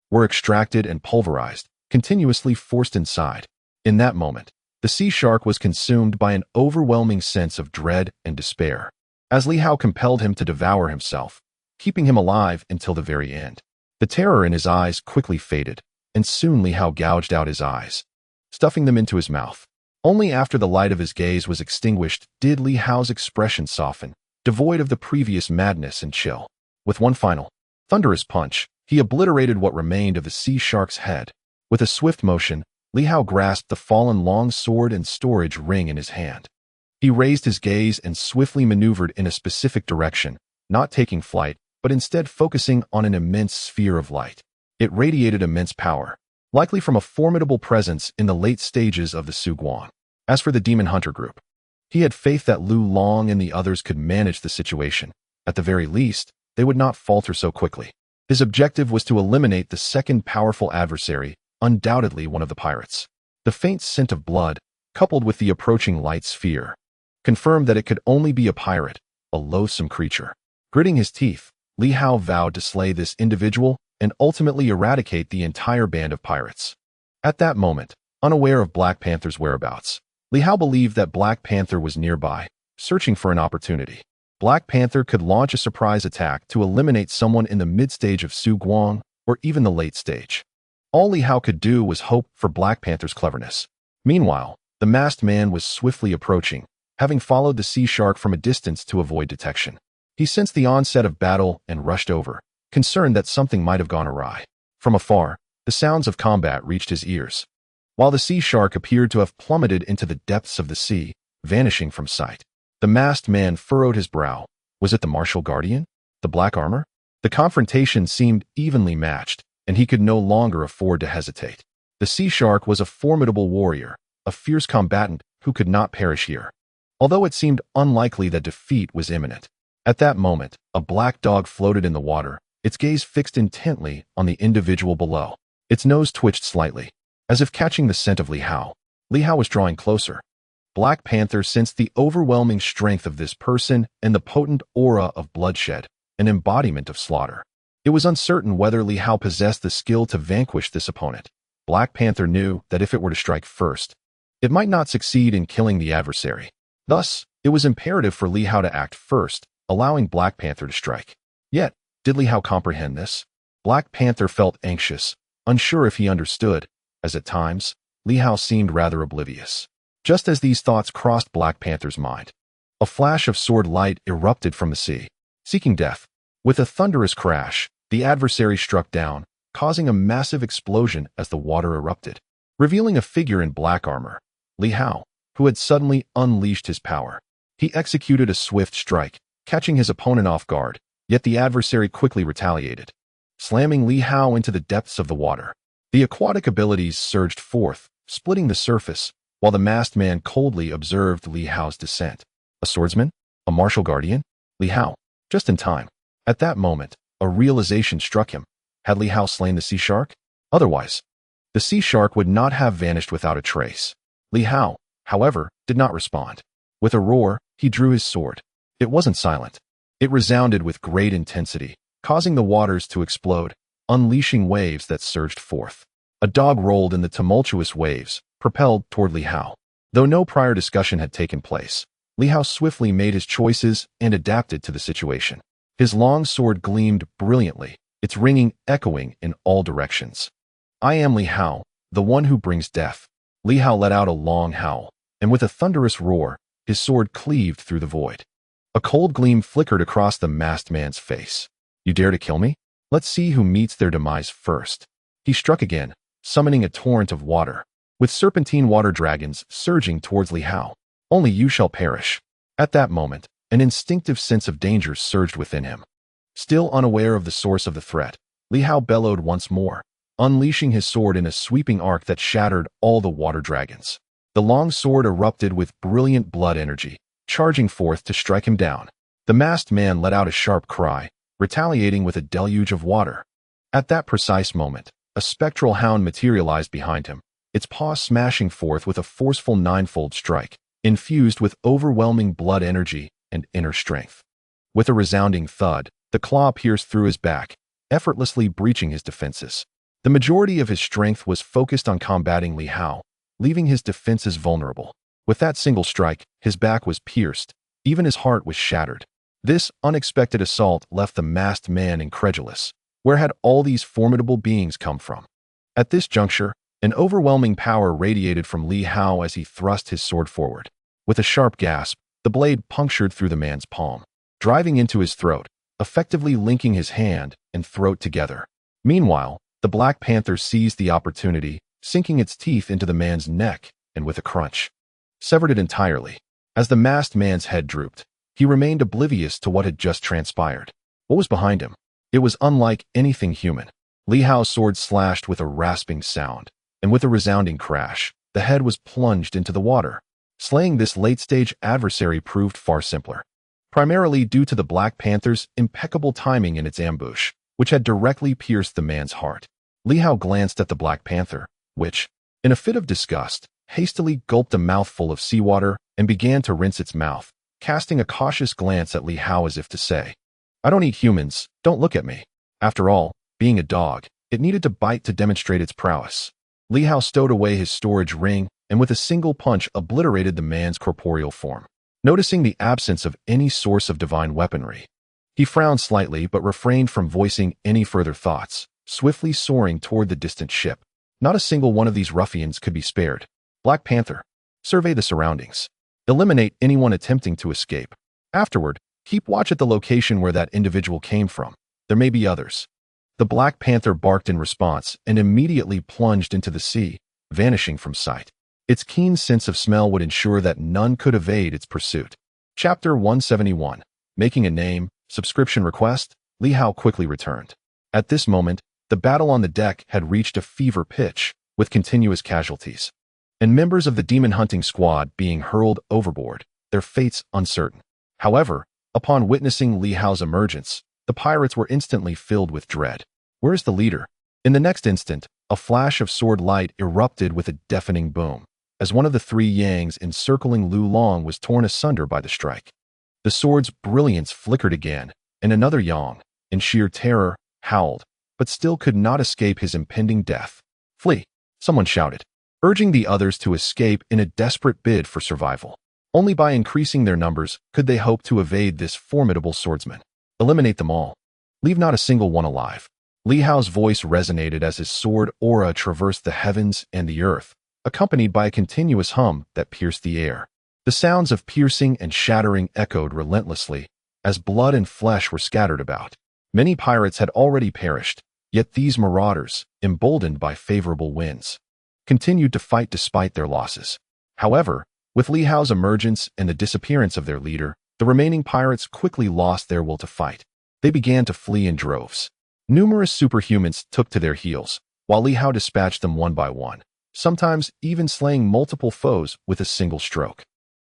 were extracted and pulverized, continuously forced inside. In that moment, the sea shark was consumed by an overwhelming sense of dread and despair, as Li Hao compelled him to devour himself, keeping him alive until the very end. The terror in his eyes quickly faded, and soon Li Hao gouged out his eyes, stuffing them into his mouth. Only after the light of his gaze was extinguished did Li Hao's expression soften, devoid of the previous madness and chill. With one final, thunderous punch, he obliterated what remained of the sea shark's head. With a swift motion, Li Hao grasped the fallen long sword and storage ring in his hand. He raised his gaze and swiftly maneuvered in a specific direction, not taking flight, but instead focusing on an immense sphere of light. It radiated immense power, likely from a formidable presence in the late stages of the Suguan. As for the Demon Hunter group, he had faith that Lu Long and the others could manage the situation. At the very least, they would not falter so quickly. His objective was to eliminate the second powerful adversary, undoubtedly one of the pirates. The faint scent of blood, coupled with the approaching light sphere, confirmed that it could only be a pirate, a loathsome creature. Gritting his teeth, Li Hao vowed to slay this individual and ultimately eradicate the entire band of pirates. At that moment, unaware of Black Panther's whereabouts, Li Hao believed that Black Panther was nearby, searching for an opportunity. Black Panther could launch a surprise attack to eliminate someone in the mid-stage of Su Guang or even the late stage. All Li Hao could do was hope for Black Panther's cleverness. Meanwhile, the masked man was swiftly approaching, having followed the sea shark from a distance to avoid detection. He sensed the onset of battle and rushed over, concerned that something might have gone awry. From afar, the sounds of combat reached his ears, while the sea shark appeared to have plummeted into the depths of the sea, vanishing from sight. The masked man furrowed his brow. Was it the martial guardian? The black armor? The confrontation seemed evenly matched, and he could no longer afford to hesitate. The sea shark was a formidable warrior, a fierce combatant who could not perish here. Although it seemed unlikely that defeat was imminent. At that moment, a black dog floated in the water, its gaze fixed intently on the individual below. Its nose twitched slightly, as if catching the scent of Li Hao. Li Hao was drawing closer. Black Panther sensed the overwhelming strength of this person and the potent aura of bloodshed, an embodiment of slaughter. It was uncertain whether Li Hao possessed the skill to vanquish this opponent. Black Panther knew that if it were to strike first, it might not succeed in killing the adversary. Thus, it was imperative for Li Hao to act first, allowing Black Panther to strike. Yet, did Li Hao comprehend this? Black Panther felt anxious, unsure if he understood, as at times, Li Hao seemed rather oblivious. Just as these thoughts crossed Black Panther's mind, a flash of sword light erupted from the sea, seeking death. With a thunderous crash, the adversary struck down, causing a massive explosion as the water erupted, revealing a figure in black armor, Li Hao, who had suddenly unleashed his power. He executed a swift strike, catching his opponent off guard, yet the adversary quickly retaliated, slamming Li Hao into the depths of the water. The aquatic abilities surged forth, splitting the surface, while the masked man coldly observed Li Hao's descent. A swordsman? A martial guardian? Li Hao, just in time. At that moment, a realization struck him. Had Li Hao slain the sea shark? Otherwise, the sea shark would not have vanished without a trace. Li Hao, however, did not respond. With a roar, He drew his sword. It wasn't silent. It resounded with great intensity, causing the waters to explode, unleashing waves that surged forth. A dog rolled in the tumultuous waves, propelled toward Li Hao. Though no prior discussion had taken place, Li Hao swiftly made his choices and adapted to the situation. His long sword gleamed brilliantly, its ringing echoing in all directions. "I am Li Hao, the one who brings death." Li Hao let out a long howl, and with a thunderous roar, his sword cleaved through the void. A cold gleam flickered across the masked man's face. "You dare to kill me? Let's see who meets their demise first." He struck again, summoning a torrent of water, with serpentine water dragons surging towards Li Hao. "Only you shall perish." At that moment, an instinctive sense of danger surged within him. Still unaware of the source of the threat, Li Hao bellowed once more, unleashing his sword in a sweeping arc that shattered all the water dragons. The long sword erupted with brilliant blood energy, charging forth to strike him down. The masked man let out a sharp cry, retaliating with a deluge of water. At that precise moment, a spectral hound materialized behind him, its paw smashing forth with a forceful ninefold strike, infused with overwhelming blood energy and inner strength. With a resounding thud, the claw pierced through his back, effortlessly breaching his defenses. The majority of his strength was focused on combating Li Hao, leaving his defenses vulnerable. With that single strike, his back was pierced, even his heart was shattered. This unexpected assault left the masked man incredulous. Where had all these formidable beings come from? At this juncture, an overwhelming power radiated from Li Hao as he thrust his sword forward. With a sharp gasp, the blade punctured through the man's palm, driving into his throat, effectively linking his hand and throat together. Meanwhile, the Black Panther seized the opportunity, sinking its teeth into the man's neck, and with a crunch, severed it entirely. As the masked man's head drooped, he remained oblivious to what had just transpired. What was behind him? It was unlike anything human. Li Hao's sword slashed with a rasping sound, and with a resounding crash, the head was plunged into the water. Slaying this late-stage adversary proved far simpler, primarily due to the Black Panther's impeccable timing in its ambush, which had directly pierced the man's heart. Li Hao glanced at the Black Panther, which, in a fit of disgust, hastily gulped a mouthful of seawater and began to rinse its mouth, casting a cautious glance at Li Hao as if to say, "I don't eat humans, don't look at me." After all, being a dog, it needed to bite to demonstrate its prowess. Li Hao stowed away his storage ring and with a single punch obliterated the man's corporeal form. Noticing the absence of any source of divine weaponry, he frowned slightly but refrained from voicing any further thoughts, swiftly soaring toward the distant ship. Not a single one of these ruffians could be spared. Black Panther, survey the surroundings. Eliminate anyone attempting to escape. Afterward, keep watch at the location where that individual came from. There may be others. The Black Panther barked in response and immediately plunged into the sea, vanishing from sight. Its keen sense of smell would ensure that none could evade its pursuit. Chapter 171. Making a name, subscription request. Li Hao quickly returned. At this moment, the battle on the deck had reached a fever pitch, with continuous casualties, and members of the demon hunting squad being hurled overboard, their fates uncertain. However, upon witnessing Li Hao's emergence, the pirates were instantly filled with dread. Where is the leader? In the next instant, a flash of sword light erupted with a deafening boom, as one of the three yangs encircling Lu Long was torn asunder by the strike. The sword's brilliance flickered again, and another yang, in sheer terror, howled, but still could not escape his impending death. "Flee!" someone shouted, urging the others to escape in a desperate bid for survival. Only by increasing their numbers could they hope to evade this formidable swordsman. "Eliminate them all. Leave not a single one alive." Li Hao's voice resonated as his sword aura traversed the heavens and the earth, accompanied by a continuous hum that pierced the air. The sounds of piercing and shattering echoed relentlessly, as blood and flesh were scattered about. Many pirates had already perished, yet these marauders, emboldened by favorable winds, continued to fight despite their losses. However, with Li Hao's emergence and the disappearance of their leader, the remaining pirates quickly lost their will to fight. They began to flee in droves. Numerous superhumans took to their heels, while Li Hao dispatched them one by one, sometimes even slaying multiple foes with a single stroke.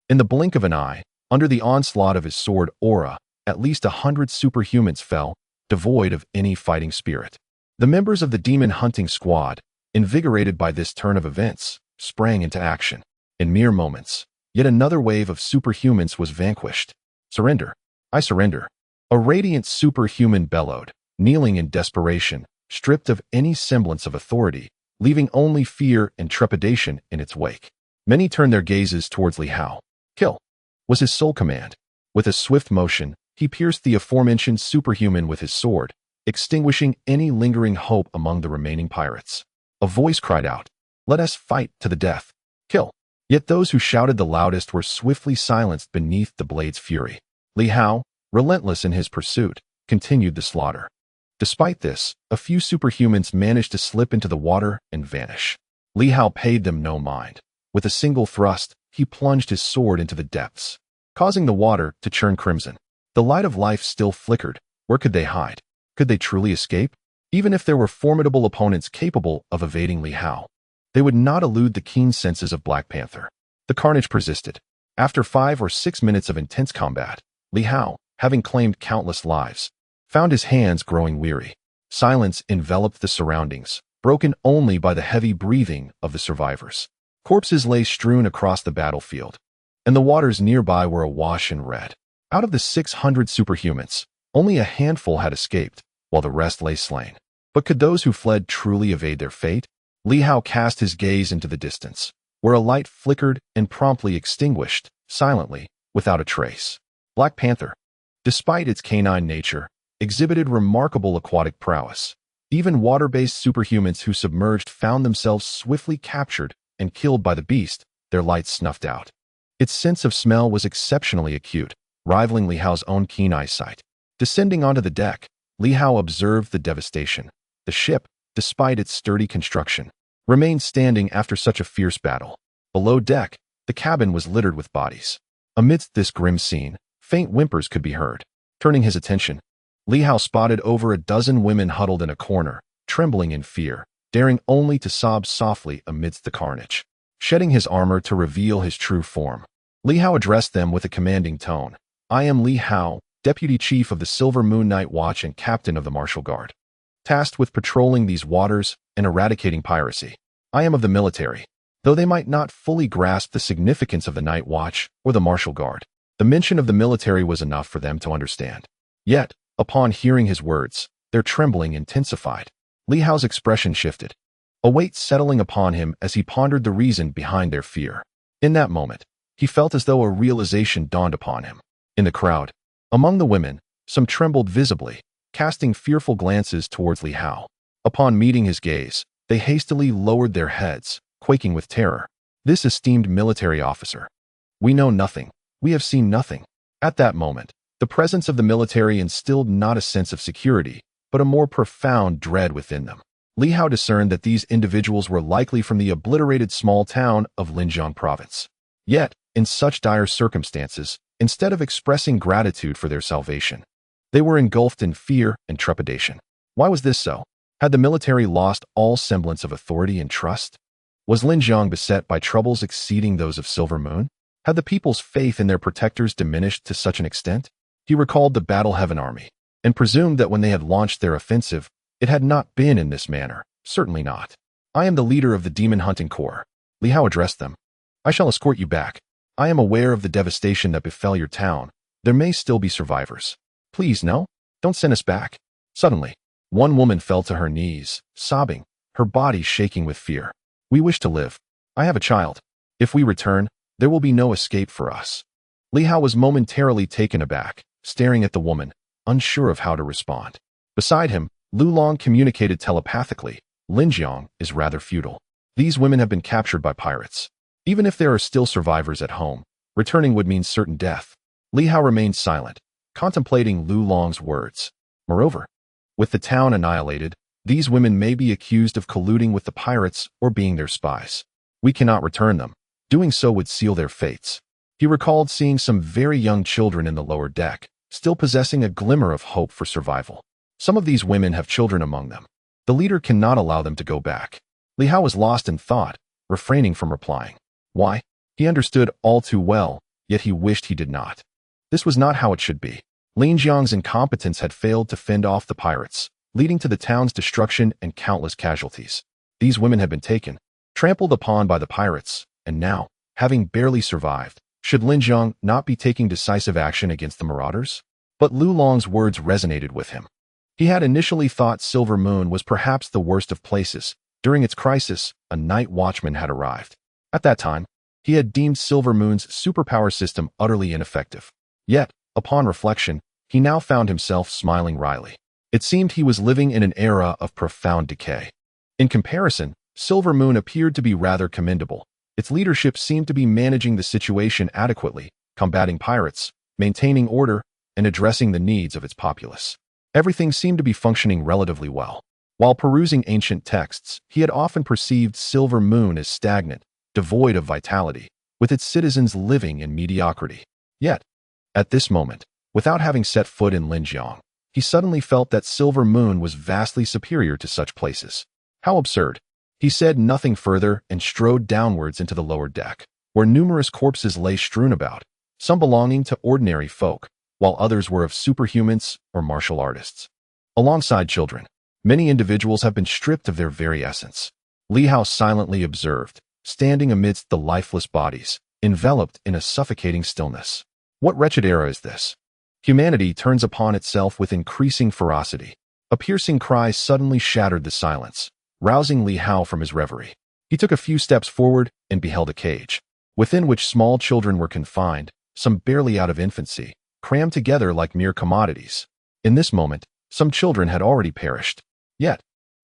In the blink of an eye, under the onslaught of his sword aura, at least 100 superhumans fell, devoid of any fighting spirit. The members of the demon hunting squad, invigorated by this turn of events, sprang into action. In mere moments, Yet another wave of superhumans was vanquished. Surrender. I surrender. A radiant superhuman bellowed, kneeling in desperation, stripped of any semblance of authority, leaving only fear and trepidation in its wake. Many turned their gazes towards Li Hao. Kill was his sole command. With a swift motion, he pierced the aforementioned superhuman with his sword, extinguishing any lingering hope among the remaining pirates. A voice cried out, "Let us fight to the death. Kill." Yet those who shouted the loudest were swiftly silenced beneath the blade's fury. Li Hao, relentless in his pursuit, continued the slaughter. Despite this, a few superhumans managed to slip into the water and vanish. Li Hao paid them no mind. With a single thrust, he plunged his sword into the depths, causing the water to churn crimson. The light of life still flickered. Where could they hide? Could they truly escape? Even if there were formidable opponents capable of evading Li Hao, they would not elude the keen senses of Black Panther. The carnage persisted. After 5 or 6 minutes of intense combat, Li Hao, having claimed countless lives, found his hands growing weary. Silence enveloped the surroundings, broken only by the heavy breathing of the survivors. Corpses lay strewn across the battlefield, and the waters nearby were awash in red. Out of the 600 superhumans, only a handful had escaped, while the rest lay slain. But could those who fled truly evade their fate? Li Hao cast his gaze into the distance, where a light flickered and promptly extinguished, silently, without a trace. Black Panther, despite its canine nature, exhibited remarkable aquatic prowess. Even water-based superhumans who submerged found themselves swiftly captured and killed by the beast, their lights snuffed out. Its sense of smell was exceptionally acute, rivaling Li Hao's own keen eyesight. Descending onto the deck, Li Hao observed the devastation. The ship, despite its sturdy construction, remained standing after such a fierce battle. Below deck, the cabin was littered with bodies. Amidst this grim scene, faint whimpers could be heard. Turning his attention, Li Hao spotted over a dozen women huddled in a corner, trembling in fear, daring only to sob softly amidst the carnage. Shedding his armor to reveal his true form, Li Hao addressed them with a commanding tone. "I am Li Hao, Deputy Chief of the Silver Moon Night Watch and Captain of the Martial Guard, tasked with patrolling these waters and eradicating piracy. I am of the military." Though they might not fully grasp the significance of the Night Watch or the Martial Guard, the mention of the military was enough for them to understand. Yet, upon hearing his words, their trembling intensified. Li Hao's expression shifted, a weight settling upon him as he pondered the reason behind their fear. In that moment, he felt as though a realization dawned upon him. In the crowd, among the women, some trembled visibly, casting fearful glances towards Li Hao. Upon meeting his gaze, they hastily lowered their heads, quaking with terror. This esteemed military officer. "We know nothing. We have seen nothing." At that moment, the presence of the military instilled not a sense of security, but a more profound dread within them. Li Hao discerned that these individuals were likely from the obliterated small town of Linjiang Province. Yet, in such dire circumstances, instead of expressing gratitude for their salvation, they were engulfed in fear and trepidation. Why was this so? Had the military lost all semblance of authority and trust? Was Linjiang beset by troubles exceeding those of Silver Moon? Had the people's faith in their protectors diminished to such an extent? He recalled the Battle Heaven Army, and presumed that when they had launched their offensive, it had not been in this manner. Certainly not. "I am the leader of the Demon Hunting Corps," Li Hao addressed them. "I shall escort you back. I am aware of the devastation that befell your town. There may still be survivors. Please, no, don't send us back." Suddenly, one woman fell to her knees, sobbing, her body shaking with fear. "We wish to live. I have a child. If we return, there will be no escape for us." Li Hao was momentarily taken aback, staring at the woman, unsure of how to respond. Beside him, Lu Long communicated telepathically. "Linjiang is rather futile. These women have been captured by pirates. Even if there are still survivors at home, returning would mean certain death." Li Hao remained silent, contemplating Lu Long's words. Moreover, with the town annihilated, these women may be accused of colluding with the pirates or being their spies. "We cannot return them. Doing so would seal their fates." He recalled seeing some very young children in the lower deck, still possessing a glimmer of hope for survival. Some of these women have children among them. The leader cannot allow them to go back. Li Hao was lost in thought, refraining from replying. Why? He understood all too well, yet he wished he did not. This was not how it should be. Linjiang's incompetence had failed to fend off the pirates, leading to the town's destruction and countless casualties. These women had been taken, trampled upon by the pirates, and now, having barely survived, Should Lin Jiang not be taking decisive action against the marauders? But Lu Long's words resonated with him. He had initially thought Silver Moon was perhaps the worst of places. During its crisis, a night watchman had arrived. At that time, he had deemed Silver Moon's superpower system utterly ineffective. Yet, upon reflection, he now found himself smiling wryly. It seemed he was living in an era of profound decay. In comparison, Silver Moon appeared to be rather commendable. Its leadership seemed to be managing the situation adequately, combating pirates, maintaining order, and addressing the needs of its populace. Everything seemed to be functioning relatively well. While perusing ancient texts, he had often perceived Silver Moon as stagnant, devoid of vitality, with its citizens living in mediocrity. Yet, at this moment, without having set foot in Linjiang, he suddenly felt that Silver Moon was vastly superior to such places. How absurd! He said nothing further and strode downwards into the lower deck, where numerous corpses lay strewn about, some belonging to ordinary folk, while others were of superhumans or martial artists. Alongside children, many individuals have been stripped of their very essence. Li Hao silently observed, standing amidst the lifeless bodies, enveloped in a suffocating stillness. What wretched era is this? Humanity turns upon itself with increasing ferocity. A piercing cry suddenly shattered the silence, rousing Li Hao from his reverie. He took a few steps forward and beheld a cage, within which small children were confined, some barely out of infancy, crammed together like mere commodities. In this moment, some children had already perished. Yet,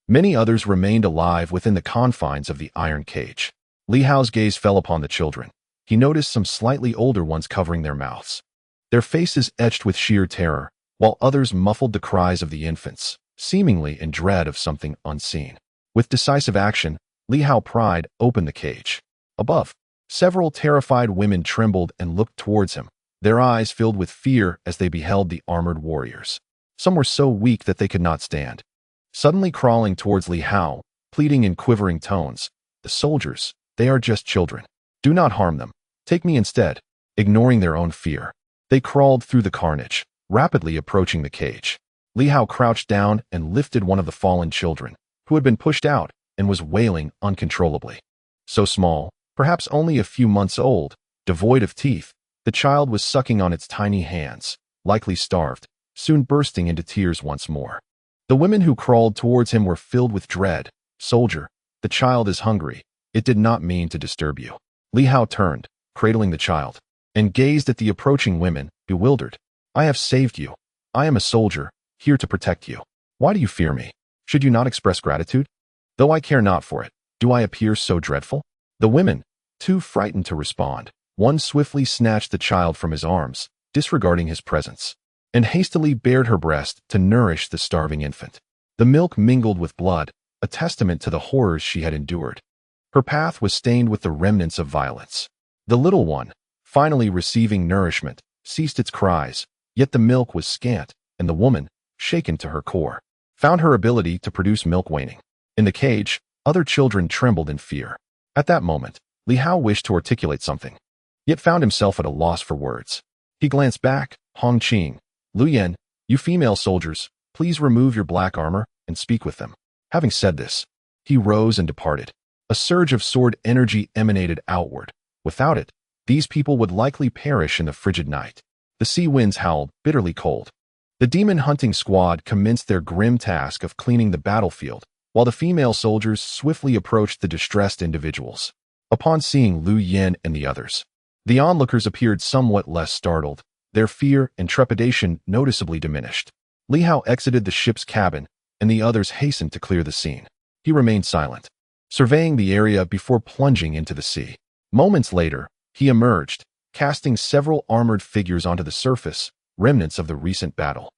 many others remained alive within the confines of the iron cage. Li Hao's gaze fell upon the children. He noticed some slightly older ones covering their mouths, their faces etched with sheer terror, while others muffled the cries of the infants, seemingly in dread of something unseen. With decisive action, Li Hao pried open the cage. Above, several terrified women trembled and looked towards him, their eyes filled with fear as they beheld the armored warriors. Some were so weak that they could not stand. Suddenly crawling towards Li Hao, pleading in quivering tones, "The soldiers, they are just children. Do not harm them. Take me instead." Ignoring their own fear, they crawled through the carnage, rapidly approaching the cage. Li Hao crouched down and lifted one of the fallen children, who had been pushed out and was wailing uncontrollably. So small, perhaps only a few months old, devoid of teeth, the child was sucking on its tiny hands, likely starved, soon bursting into tears once more. The women who crawled towards him were filled with dread. "Soldier, the child is hungry. It did not mean to disturb you." Li Hao turned, cradling the child, and gazed at the approaching women, bewildered. "I have saved you. I am a soldier, here to protect you. Why do you fear me? Should you not express gratitude? Though I care not for it, do I appear so dreadful?" The women, too frightened to respond, one swiftly snatched the child from his arms, disregarding his presence, and hastily bared her breast to nourish the starving infant. The milk mingled with blood, a testament to the horrors she had endured. Her path was stained with the remnants of violence. The little one, finally receiving nourishment, ceased its cries, yet the milk was scant, and the woman, shaken to her core, found her ability to produce milk waning. In the cage, other children trembled in fear. At that moment, Li Hao wished to articulate something, yet found himself at a loss for words. He glanced back. "Hong Qing, Lu Yan, you female soldiers, please remove your black armor and speak with them." Having said this, he rose and departed. A surge of sword energy emanated outward. Without it, these people would likely perish in the frigid night. The sea winds howled, bitterly cold. The demon hunting squad commenced their grim task of cleaning the battlefield, while the female soldiers swiftly approached the distressed individuals. Upon seeing Lu Yan and the others, the onlookers appeared somewhat less startled, their fear and trepidation noticeably diminished. Li Hao exited the ship's cabin, and the others hastened to clear the scene. He remained silent, surveying the area before plunging into the sea. Moments later, he emerged, casting several armored figures onto the surface, remnants of the recent battle,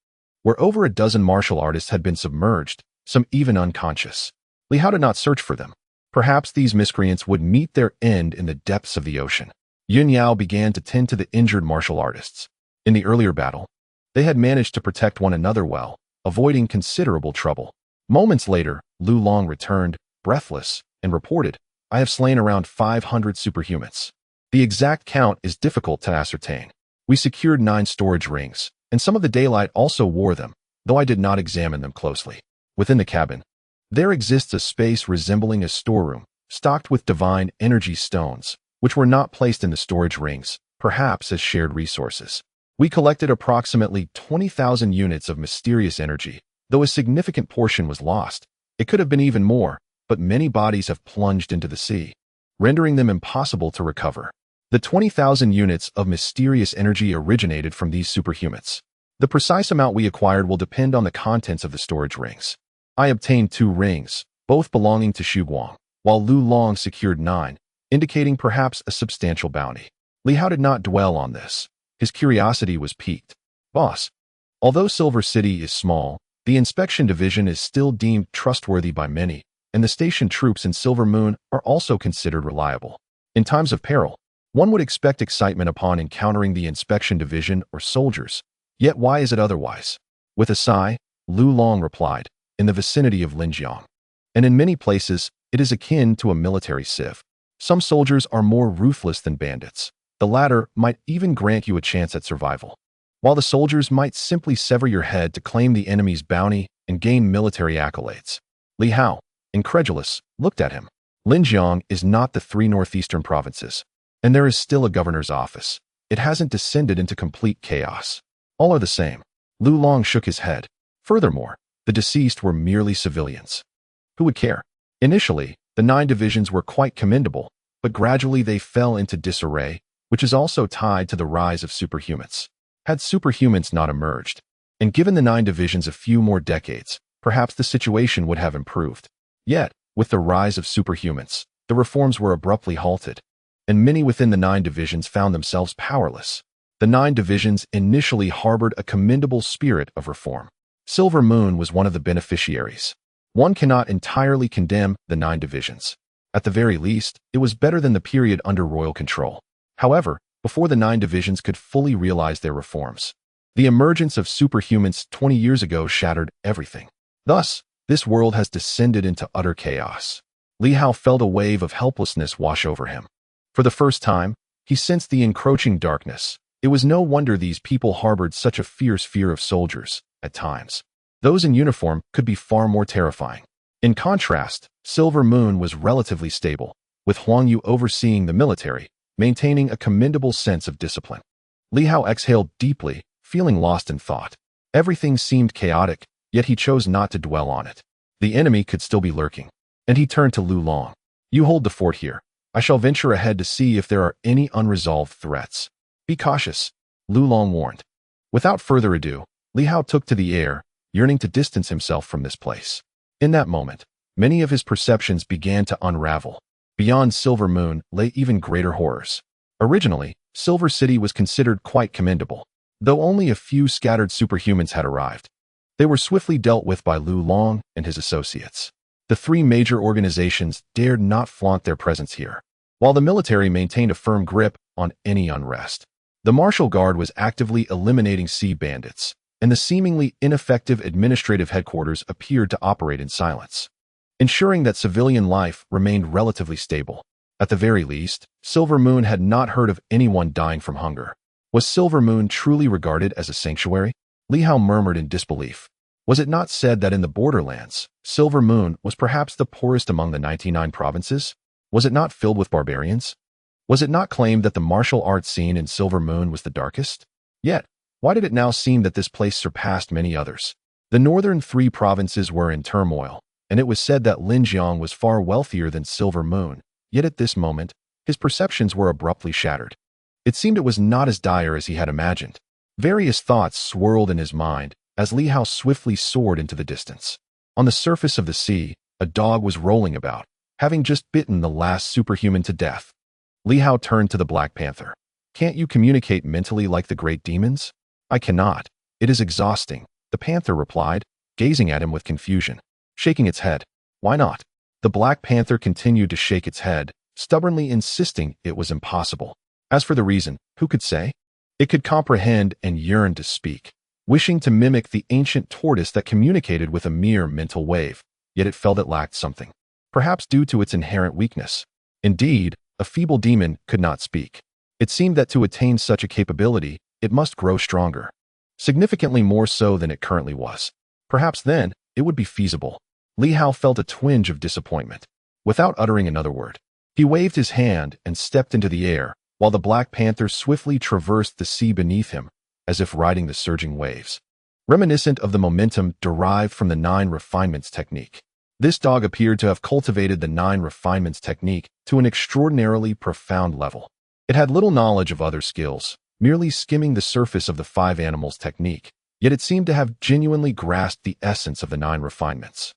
where over a dozen martial artists had been submerged, some even unconscious. Li Hao did not search for them. Perhaps these miscreants would meet their end in the depths of the ocean. Yun Yao began to tend to the injured martial artists. In the earlier battle, they had managed to protect one another well, avoiding considerable trouble. Moments later, Lu Long returned, breathless, and reported, "I have slain around 500 superhumans. The exact count is difficult to ascertain. We secured 9 storage rings, and some of the daylight also wore them, though I did not examine them closely." Within the cabin, there exists a space resembling a storeroom, stocked with divine energy stones, which were not placed in the storage rings, perhaps as shared resources. We collected approximately 20,000 units of mysterious energy, though a significant portion was lost. It could have been even more, but many bodies have plunged into the sea, rendering them impossible to recover. The 20,000 units of mysterious energy originated from these superhumans. The precise amount we acquired will depend on the contents of the storage rings. I obtained 2 rings, both belonging to Xu Guang, while Lu Long secured 9, indicating perhaps a substantial bounty. Li Hao did not dwell on this. His curiosity was piqued. Boss, although Silver City is small, the inspection division is still deemed trustworthy by many, and the station troops in Silver Moon are also considered reliable. In times of peril, one would expect excitement upon encountering the inspection division or soldiers. Yet why is it otherwise? With a sigh, Lu Long replied, in the vicinity of Linjiang. And in many places, it is akin to a military civ. Some soldiers are more ruthless than bandits. The latter might even grant you a chance at survival, while the soldiers might simply sever your head to claim the enemy's bounty and gain military accolades. Li Hao, incredulous, looked at him. Linjiang is not the 3 northeastern provinces, and there is still a governor's office. It hasn't descended into complete chaos. All are the same. Lu Long shook his head. Furthermore, the deceased were merely civilians. Who would care? Initially, the 9 divisions were quite commendable, but gradually they fell into disarray, which is also tied to the rise of superhumans. Had superhumans not emerged, and given the 9 divisions a few more decades, perhaps the situation would have improved. Yet, with the rise of superhumans, the reforms were abruptly halted, and many within the 9 divisions found themselves powerless. The 9 divisions initially harbored a commendable spirit of reform. Silver Moon was one of the beneficiaries. One cannot entirely condemn the 9 divisions. At the very least, it was better than the period under royal control. However, before the 9 divisions could fully realize their reforms, the emergence of superhumans 20 years ago shattered everything. Thus, this world has descended into utter chaos. Li Hao felt a wave of helplessness wash over him. For the first time, he sensed the encroaching darkness. It was no wonder these people harbored such a fierce fear of soldiers, at times. Those in uniform could be far more terrifying. In contrast, Silver Moon was relatively stable, with Huang Yu overseeing the military, maintaining a commendable sense of discipline. Li Hao exhaled deeply, feeling lost in thought. Everything seemed chaotic, yet he chose not to dwell on it. The enemy could still be lurking, and he turned to Lu Long. You hold the fort here. I shall venture ahead to see if there are any unresolved threats. Be cautious, Lu Long warned. Without further ado, Li Hao took to the air, yearning to distance himself from this place. In that moment, many of his perceptions began to unravel. Beyond Silver Moon lay even greater horrors. Originally, Silver City was considered quite commendable, though only a few scattered superhumans had arrived. They were swiftly dealt with by Lu Long and his associates. The 3 major organizations dared not flaunt their presence here, while the military maintained a firm grip on any unrest. The Martial Guard was actively eliminating sea bandits, and the seemingly ineffective administrative headquarters appeared to operate in silence, ensuring that civilian life remained relatively stable. At the very least, Silver Moon had not heard of anyone dying from hunger. Was Silver Moon truly regarded as a sanctuary? Li Hao murmured in disbelief. Was it not said that in the borderlands, Silver Moon was perhaps the poorest among the 99 provinces? Was it not filled with barbarians? Was it not claimed that the martial arts scene in Silver Moon was the darkest? Yet, why did it now seem that this place surpassed many others? The northern 3 provinces were in turmoil, and it was said that Linjiang was far wealthier than Silver Moon. Yet at this moment, his perceptions were abruptly shattered. It seemed it was not as dire as he had imagined. Various thoughts swirled in his mind as Li Hao swiftly soared into the distance. On the surface of the sea, a dog was rolling about, having just bitten the last superhuman to death. Li Hao turned to the Black Panther. Can't you communicate mentally like the great demons? I cannot. It is exhausting, the panther replied, gazing at him with confusion, shaking its head. Why not? The Black Panther continued to shake its head, stubbornly insisting it was impossible. As for the reason, who could say? It could comprehend and yearned to speak, wishing to mimic the ancient tortoise that communicated with a mere mental wave, yet it felt it lacked something, perhaps due to its inherent weakness. Indeed, a feeble demon could not speak. It seemed that to attain such a capability, it must grow stronger, significantly more so than it currently was. Perhaps then, it would be feasible. Li Hao felt a twinge of disappointment. Without uttering another word, he waved his hand and stepped into the air, while the Black Panther swiftly traversed the sea beneath him, as if riding the surging waves. Reminiscent of the momentum derived from the 9 refinements technique. This dog appeared to have cultivated the 9 refinements technique to an extraordinarily profound level. It had little knowledge of other skills, merely skimming the surface of the 5 animals technique, yet it seemed to have genuinely grasped the essence of the 9 refinements.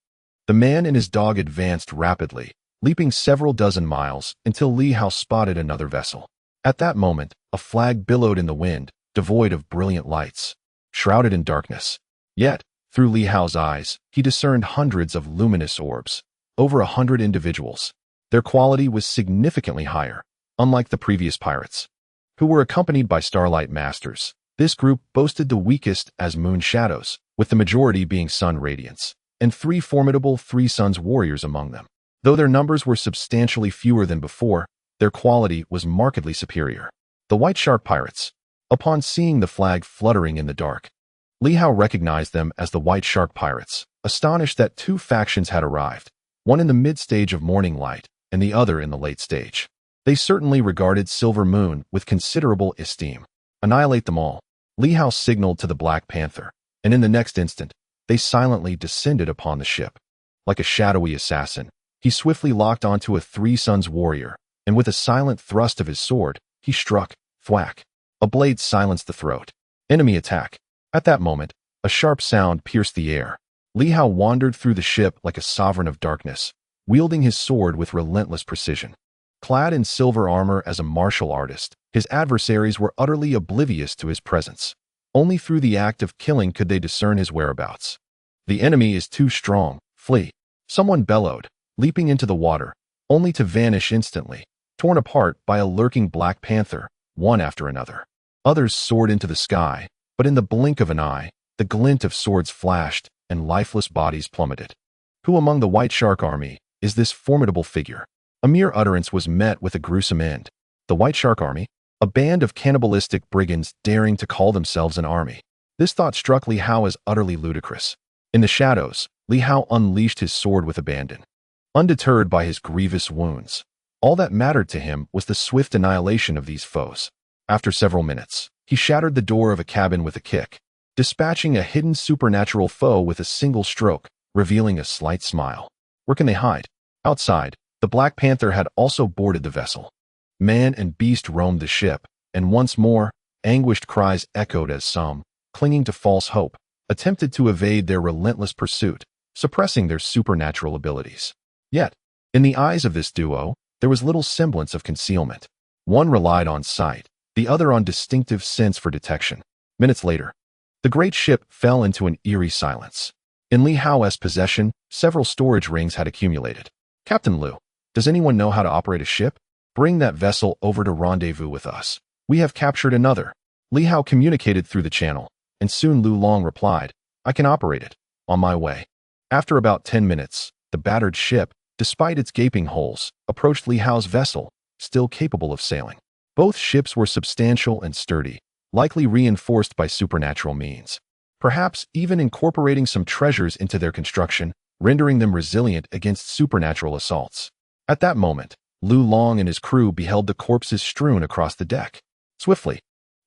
The man and his dog advanced rapidly, leaping several dozen miles until Li Hao spotted another vessel. At that moment, a flag billowed in the wind, devoid of brilliant lights, shrouded in darkness. Yet, through Li Hao's eyes, he discerned hundreds of luminous orbs, over 100 individuals. Their quality was significantly higher, unlike the previous pirates, who were accompanied by starlight masters. This group boasted the weakest as moon shadows, with the majority being sun radiants, and 3 formidable 3 suns warriors among them. Though their numbers were substantially fewer than before, their quality was markedly superior. The White Shark Pirates. Upon seeing the flag fluttering in the dark, Li Hao recognized them as the White Shark Pirates, astonished that 2 factions had arrived, one in the mid-stage of morning light and the other in the late stage. They certainly regarded Silver Moon with considerable esteem. Annihilate them all, Li Hao signaled to the Black Panther, and in the next instant, they silently descended upon the ship. Like a shadowy assassin, he swiftly locked onto a 3 suns warrior, and with a silent thrust of his sword, he struck, thwack. A blade silenced the throat. Enemy attack. At that moment, a sharp sound pierced the air. Li Hao wandered through the ship like a sovereign of darkness, wielding his sword with relentless precision. Clad in silver armor as a martial artist, his adversaries were utterly oblivious to his presence. Only through the act of killing could they discern his whereabouts. The enemy is too strong. Flee. Someone bellowed, leaping into the water, only to vanish instantly, torn apart by a lurking Black Panther, one after another. Others soared into the sky, but in the blink of an eye, the glint of swords flashed and lifeless bodies plummeted. Who among the White Shark Army is this formidable figure? A mere utterance was met with a gruesome end. The White Shark Army? A band of cannibalistic brigands daring to call themselves an army. This thought struck Li Hao as utterly ludicrous. In the shadows, Li Hao unleashed his sword with abandon. Undeterred by his grievous wounds, all that mattered to him was the swift annihilation of these foes. After several minutes, he shattered the door of a cabin with a kick, dispatching a hidden supernatural foe with a single stroke, revealing a slight smile. Where can they hide? Outside, the Black Panther had also boarded the vessel. Man and beast roamed the ship, and once more, anguished cries echoed as some, clinging to false hope, attempted to evade their relentless pursuit, suppressing their supernatural abilities. Yet, in the eyes of this duo, there was little semblance of concealment. One relied on sight, the other on distinctive sense for detection. Minutes later, the great ship fell into an eerie silence. In Li Hao's possession, several storage rings had accumulated. Captain Liu, does anyone know how to operate a ship? Bring that vessel over to rendezvous with us. We have captured another. Li Hao communicated through the channel, and soon Lu Long replied, I can operate it. On my way. After about 10 minutes, the battered ship, despite its gaping holes, approached Li Hao's vessel, still capable of sailing. Both ships were substantial and sturdy, likely reinforced by supernatural means. Perhaps even incorporating some treasures into their construction, rendering them resilient against supernatural assaults. At that moment, Lu Long and his crew beheld the corpses strewn across the deck. Swiftly,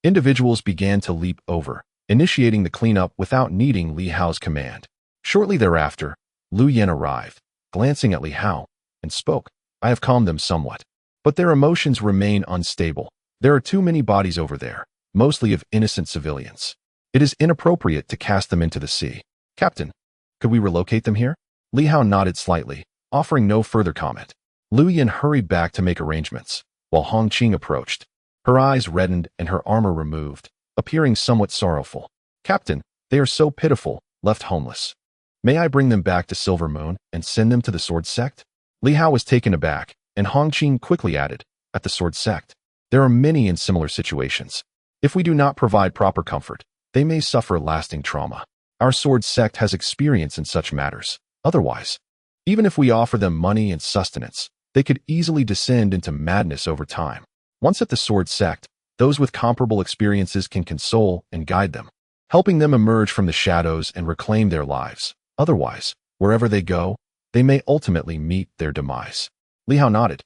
individuals began to leap over, initiating the cleanup without needing Li Hao's command. Shortly thereafter, Lu Yan arrived, glancing at Li Hao, and spoke. I have calmed them somewhat, but their emotions remain unstable. There are too many bodies over there, mostly of innocent civilians. It is inappropriate to cast them into the sea. Captain, could we relocate them here? Li Hao nodded slightly, offering no further comment. Lu Yan hurried back to make arrangements, while Hong Qing approached. Her eyes reddened and her armor removed, appearing somewhat sorrowful. Captain, they are so pitiful, left homeless. May I bring them back to Silver Moon and send them to the Sword Sect? Li Hao was taken aback, and Hong Qing quickly added, at the Sword Sect. There are many in similar situations. If we do not provide proper comfort, they may suffer lasting trauma. Our Sword Sect has experience in such matters. Otherwise, even if we offer them money and sustenance, they could easily descend into madness over time. Once at the Sword Sect, those with comparable experiences can console and guide them, helping them emerge from the shadows and reclaim their lives. Otherwise, wherever they go, they may ultimately meet their demise. Li Hao nodded.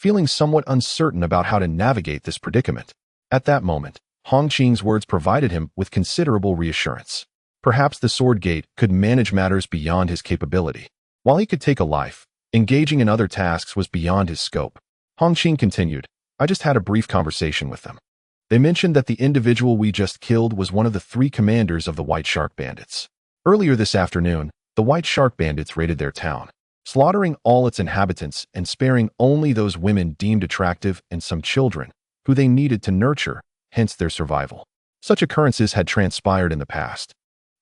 feeling somewhat uncertain about how to navigate this predicament. At that moment, Hong Qing's words provided him with considerable reassurance. Perhaps the sword gate could manage matters beyond his capability. While he could take a life, engaging in other tasks was beyond his scope. Hong Qing continued, I just had a brief conversation with them. They mentioned that the individual we just killed was one of the 3 commanders of the White Shark Bandits. Earlier this afternoon, the White Shark Bandits raided their town, slaughtering all its inhabitants and sparing only those women deemed attractive and some children, who they needed to nurture, hence their survival. Such occurrences had transpired in the past,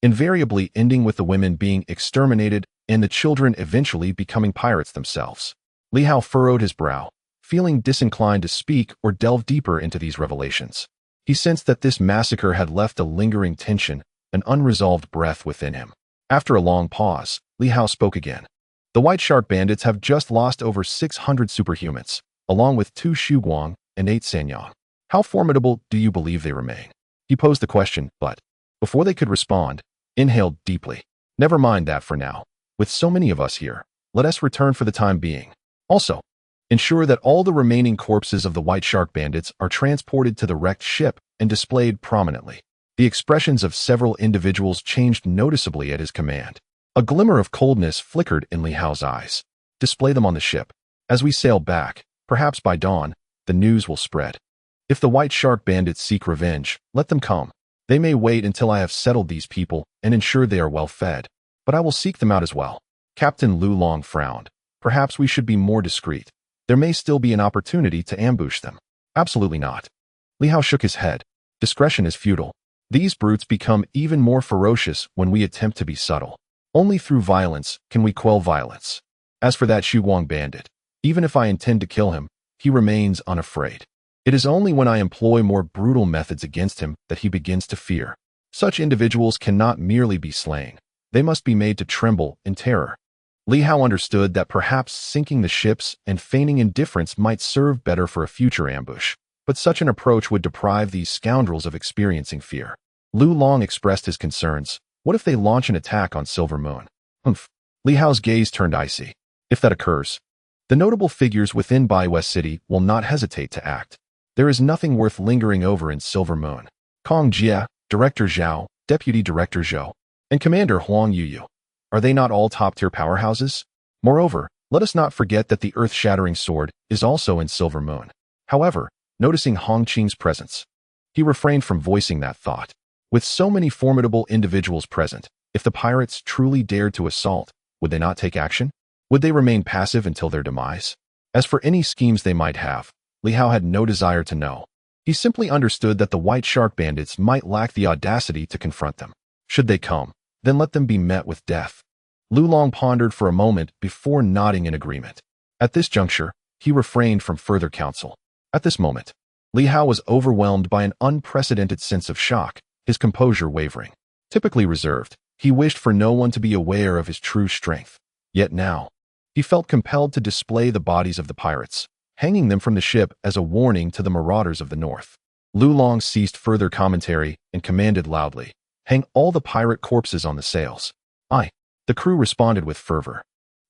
invariably ending with the women being exterminated and the children eventually becoming pirates themselves. Li Hao furrowed his brow, feeling disinclined to speak or delve deeper into these revelations. He sensed that this massacre had left a lingering tension, an unresolved breath within him. After a long pause, Li Hao spoke again. The White Shark Bandits have just lost over 600 superhumans, along with 2 Shuguang and 8 Sanyang. How formidable do you believe they remain? He posed the question, but, before they could respond, inhaled deeply. Never mind that for now. With so many of us here, let us return for the time being. Also, ensure that all the remaining corpses of the White Shark Bandits are transported to the wrecked ship and displayed prominently. The expressions of several individuals changed noticeably at his command. A glimmer of coldness flickered in Li Hao's eyes. Display them on the ship. As we sail back, perhaps by dawn, the news will spread. If the White Shark Bandits seek revenge, let them come. They may wait until I have settled these people and ensure they are well fed, but I will seek them out as well. Captain Lu Long frowned. Perhaps we should be more discreet. There may still be an opportunity to ambush them. Absolutely not. Li Hao shook his head. Discretion is futile. These brutes become even more ferocious when we attempt to be subtle. Only through violence can we quell violence. As for that Shuguang bandit, even if I intend to kill him, he remains unafraid. It is only when I employ more brutal methods against him that he begins to fear. Such individuals cannot merely be slain. They must be made to tremble in terror. Li Hao understood that perhaps sinking the ships and feigning indifference might serve better for a future ambush, but such an approach would deprive these scoundrels of experiencing fear. Lu Long expressed his concerns. What if they launch an attack on Silver Moon? Humph. Li Hao's gaze turned icy. If that occurs, the notable figures within Bai West City will not hesitate to act. There is nothing worth lingering over in Silver Moon. Kong Jia, Director Zhao, Deputy Director Zhou, and Commander Huang Yuyu. Are they not all top-tier powerhouses? Moreover, let us not forget that the earth-shattering sword is also in Silver Moon. However, noticing Hong Qing's presence, he refrained from voicing that thought. With so many formidable individuals present, if the pirates truly dared to assault, would they not take action? Would they remain passive until their demise? As for any schemes they might have, Li Hao had no desire to know. He simply understood that the White Shark Bandits might lack the audacity to confront them. Should they come, then let them be met with death. Lu Long pondered for a moment before nodding in agreement. At this juncture, he refrained from further counsel. At this moment, Li Hao was overwhelmed by an unprecedented sense of shock, his composure wavering. Typically reserved, he wished for no one to be aware of his true strength. Yet now, he felt compelled to display the bodies of the pirates, hanging them from the ship as a warning to the marauders of the north. Lu Long ceased further commentary and commanded loudly, "Hang all the pirate corpses on the sails." Aye. The crew responded with fervor.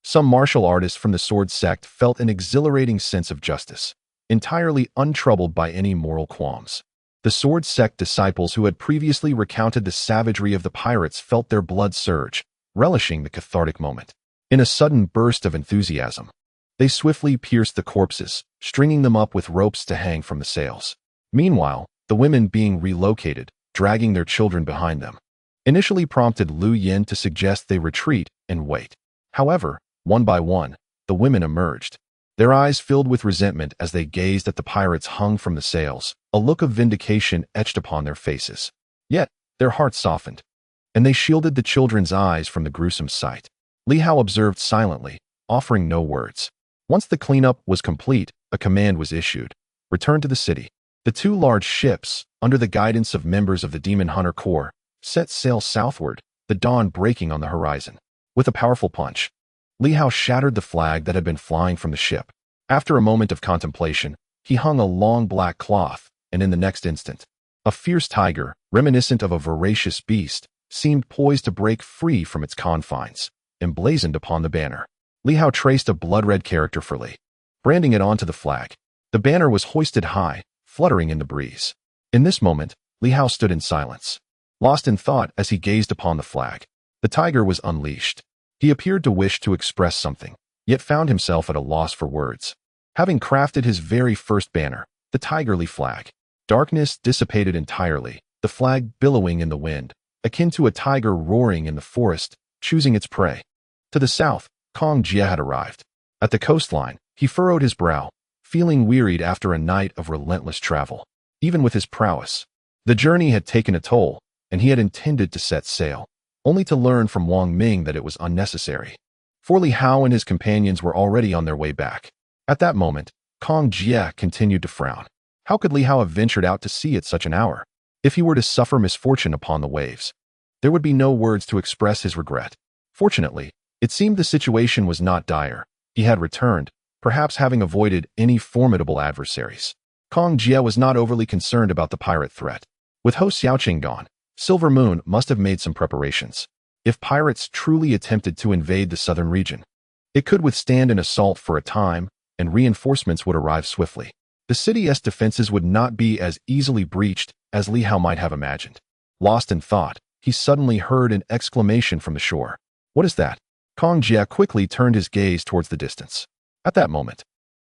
Some martial artists from the sword sect felt an exhilarating sense of justice, entirely untroubled by any moral qualms. The sword sect disciples who had previously recounted the savagery of the pirates felt their blood surge, relishing the cathartic moment. In a sudden burst of enthusiasm, they swiftly pierced the corpses, stringing them up with ropes to hang from the sails. Meanwhile, the women being relocated, dragging their children behind them, initially prompted Lu Yin to suggest they retreat and wait. However, one by one, the women emerged, their eyes filled with resentment as they gazed at the pirates hung from the sails, a look of vindication etched upon their faces. Yet, their hearts softened, and they shielded the children's eyes from the gruesome sight. Li Hao observed silently, offering no words. Once the cleanup was complete, a command was issued. Return to the city. The 2 large ships, under the guidance of members of the Demon Hunter Corps, set sail southward, the dawn breaking on the horizon. With a powerful punch, Li Hao shattered the flag that had been flying from the ship. After a moment of contemplation, he hung a long black cloth, and in the next instant, a fierce tiger, reminiscent of a voracious beast, seemed poised to break free from its confines, emblazoned upon the banner. Li Hao traced a blood-red character for Li. branding it onto the flag. The banner was hoisted high, fluttering in the breeze. In this moment, Li Hao stood in silence, lost in thought as he gazed upon the flag. The tiger was unleashed. He appeared to wish to express something, yet found himself at a loss for words. Having crafted his very first banner, the tigerly flag, darkness dissipated entirely, the flag billowing in the wind, akin to a tiger roaring in the forest, choosing its prey. To the south, Kong Jie had arrived. At the coastline, he furrowed his brow, feeling wearied after a night of relentless travel. Even with his prowess, the journey had taken a toll, and he had intended to set sail, only to learn from Wang Ming that it was unnecessary. For Li Hao and his companions were already on their way back. At that moment, Kong Jie continued to frown. How could Li Hao have ventured out to sea at such an hour? If he were to suffer misfortune upon the waves, there would be no words to express his regret. Fortunately, it seemed the situation was not dire. He had returned, perhaps having avoided any formidable adversaries. Kong Jie was not overly concerned about the pirate threat. With Ho Xiaoqing gone, Silver Moon must have made some preparations. If pirates truly attempted to invade the southern region, it could withstand an assault for a time, and reinforcements would arrive swiftly. The city's defenses would not be as easily breached as Li Hao might have imagined. Lost in thought, he suddenly heard an exclamation from the shore. What is that? Kong Jie quickly turned his gaze towards the distance. At that moment,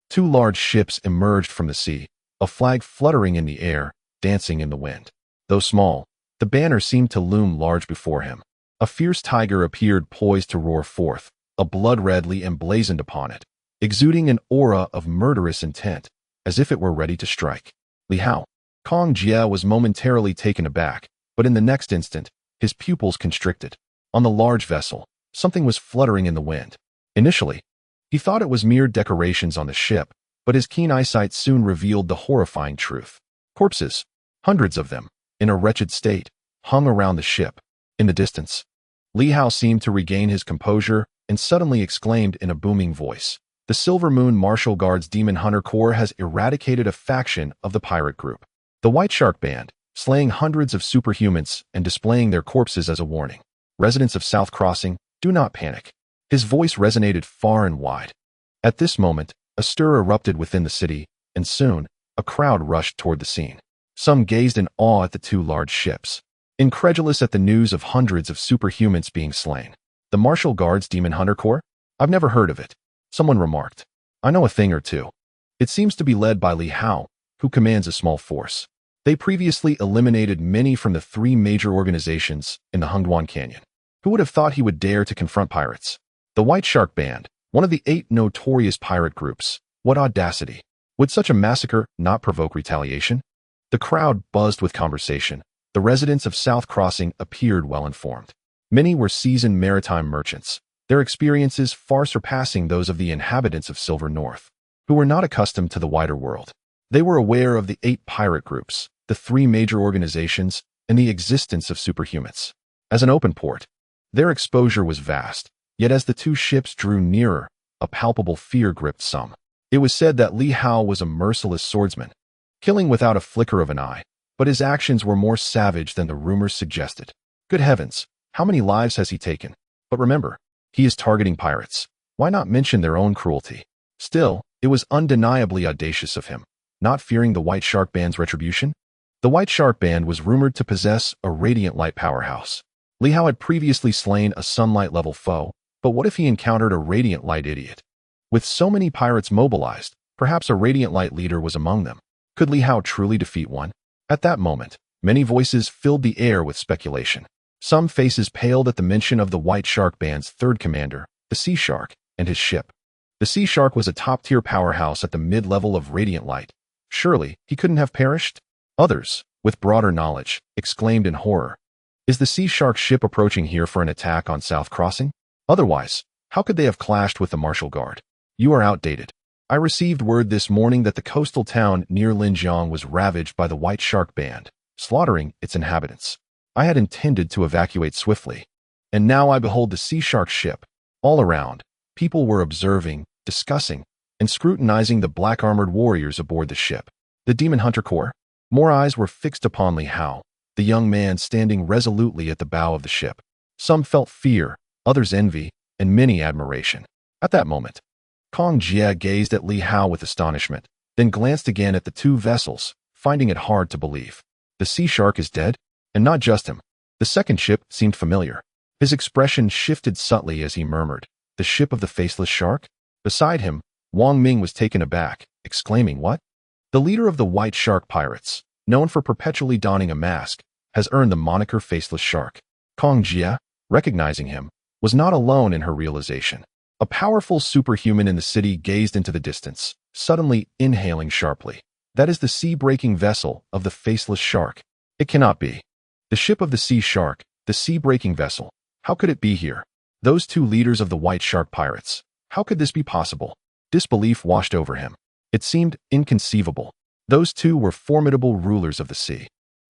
two large ships emerged from the sea, a flag fluttering in the air, dancing in the wind. Though small, the banner seemed to loom large before him. A fierce tiger appeared poised to roar forth, a blood redly emblazoned upon it, exuding an aura of murderous intent, as if it were ready to strike. Li Hao. Kong Jie was momentarily taken aback, but in the next instant, his pupils constricted. On the large vessel, something was fluttering in the wind. Initially, he thought it was mere decorations on the ship, but his keen eyesight soon revealed the horrifying truth. Corpses, hundreds of them, in a wretched state, hung around the ship. In the distance, Li Hao seemed to regain his composure and suddenly exclaimed in a booming voice, "The Silver Moon Martial Guard's Demon Hunter Corps has eradicated a faction of the pirate group. The White Shark Band, slaying hundreds of superhumans and displaying their corpses as a warning. Residents of South Crossing, do not panic." His voice resonated far and wide. At this moment, a stir erupted within the city, and soon, a crowd rushed toward the scene. Some gazed in awe at the two large ships, incredulous at the news of hundreds of superhumans being slain. "The Martial Guard's Demon Hunter Corps? I've never heard of it," someone remarked. "I know a thing or two. It seems to be led by Li Hao, who commands a small force. They previously eliminated many from the three major organizations in the Hengduan Canyon. Who would have thought he would dare to confront pirates? The White Shark Band, one of the 8 notorious pirate groups. What audacity! Would such a massacre not provoke retaliation?" The crowd buzzed with conversation. The residents of South Crossing appeared well informed. Many were seasoned maritime merchants, their experiences far surpassing those of the inhabitants of Silver North, who were not accustomed to the wider world. They were aware of the 8 pirate groups, the 3 major organizations, and the existence of superhumans. As an open port, their exposure was vast, yet as the two ships drew nearer, a palpable fear gripped some. It was said that Li Hao was a merciless swordsman, killing without a flicker of an eye, but his actions were more savage than the rumors suggested. Good heavens, how many lives has he taken? But remember, he is targeting pirates. Why not mention their own cruelty? Still, it was undeniably audacious of him, not fearing the White Shark Band's retribution. The White Shark Band was rumored to possess a radiant light powerhouse. Li Hao had previously slain a sunlight-level foe, but what if he encountered a radiant light idiot? With so many pirates mobilized, perhaps a radiant light leader was among them. Could Li Hao truly defeat one? At that moment, many voices filled the air with speculation. Some faces paled at the mention of the White Shark Band's third commander, the Sea Shark, and his ship. The Sea Shark was a top-tier powerhouse at the mid-level of radiant light. Surely, he couldn't have perished? Others, with broader knowledge, exclaimed in horror. Is the Sea Shark ship approaching here for an attack on South Crossing? Otherwise, how could they have clashed with the Martial Guard? You are outdated. I received word this morning that the coastal town near Linjiang was ravaged by the White Shark Band, slaughtering its inhabitants. I had intended to evacuate swiftly, and now I behold the Sea Shark ship. All around, people were observing, discussing, and scrutinizing the black-armored warriors aboard the ship. The Demon Hunter Corps? More eyes were fixed upon Li Hao, the young man standing resolutely at the bow of the ship. Some felt fear, others envy, and many admiration. At that moment, Kong Jie gazed at Li Hao with astonishment, then glanced again at the two vessels, finding it hard to believe. The sea shark is dead? And not just him. The second ship seemed familiar. His expression shifted subtly as he murmured, "The ship of the faceless shark?" Beside him, Wang Ming was taken aback, exclaiming, "What?" The leader of the White Shark Pirates, known for perpetually donning a mask, has earned the moniker Faceless Shark. Kong Jie, recognizing him, was not alone in her realization. A powerful superhuman in the city gazed into the distance, suddenly inhaling sharply. "That is the sea-breaking vessel of the Faceless Shark. It cannot be. The ship of the sea shark, the sea-breaking vessel. How could it be here? Those two leaders of the White Shark Pirates. How could this be possible?" Disbelief washed over him. It seemed inconceivable. Those two were formidable rulers of the sea.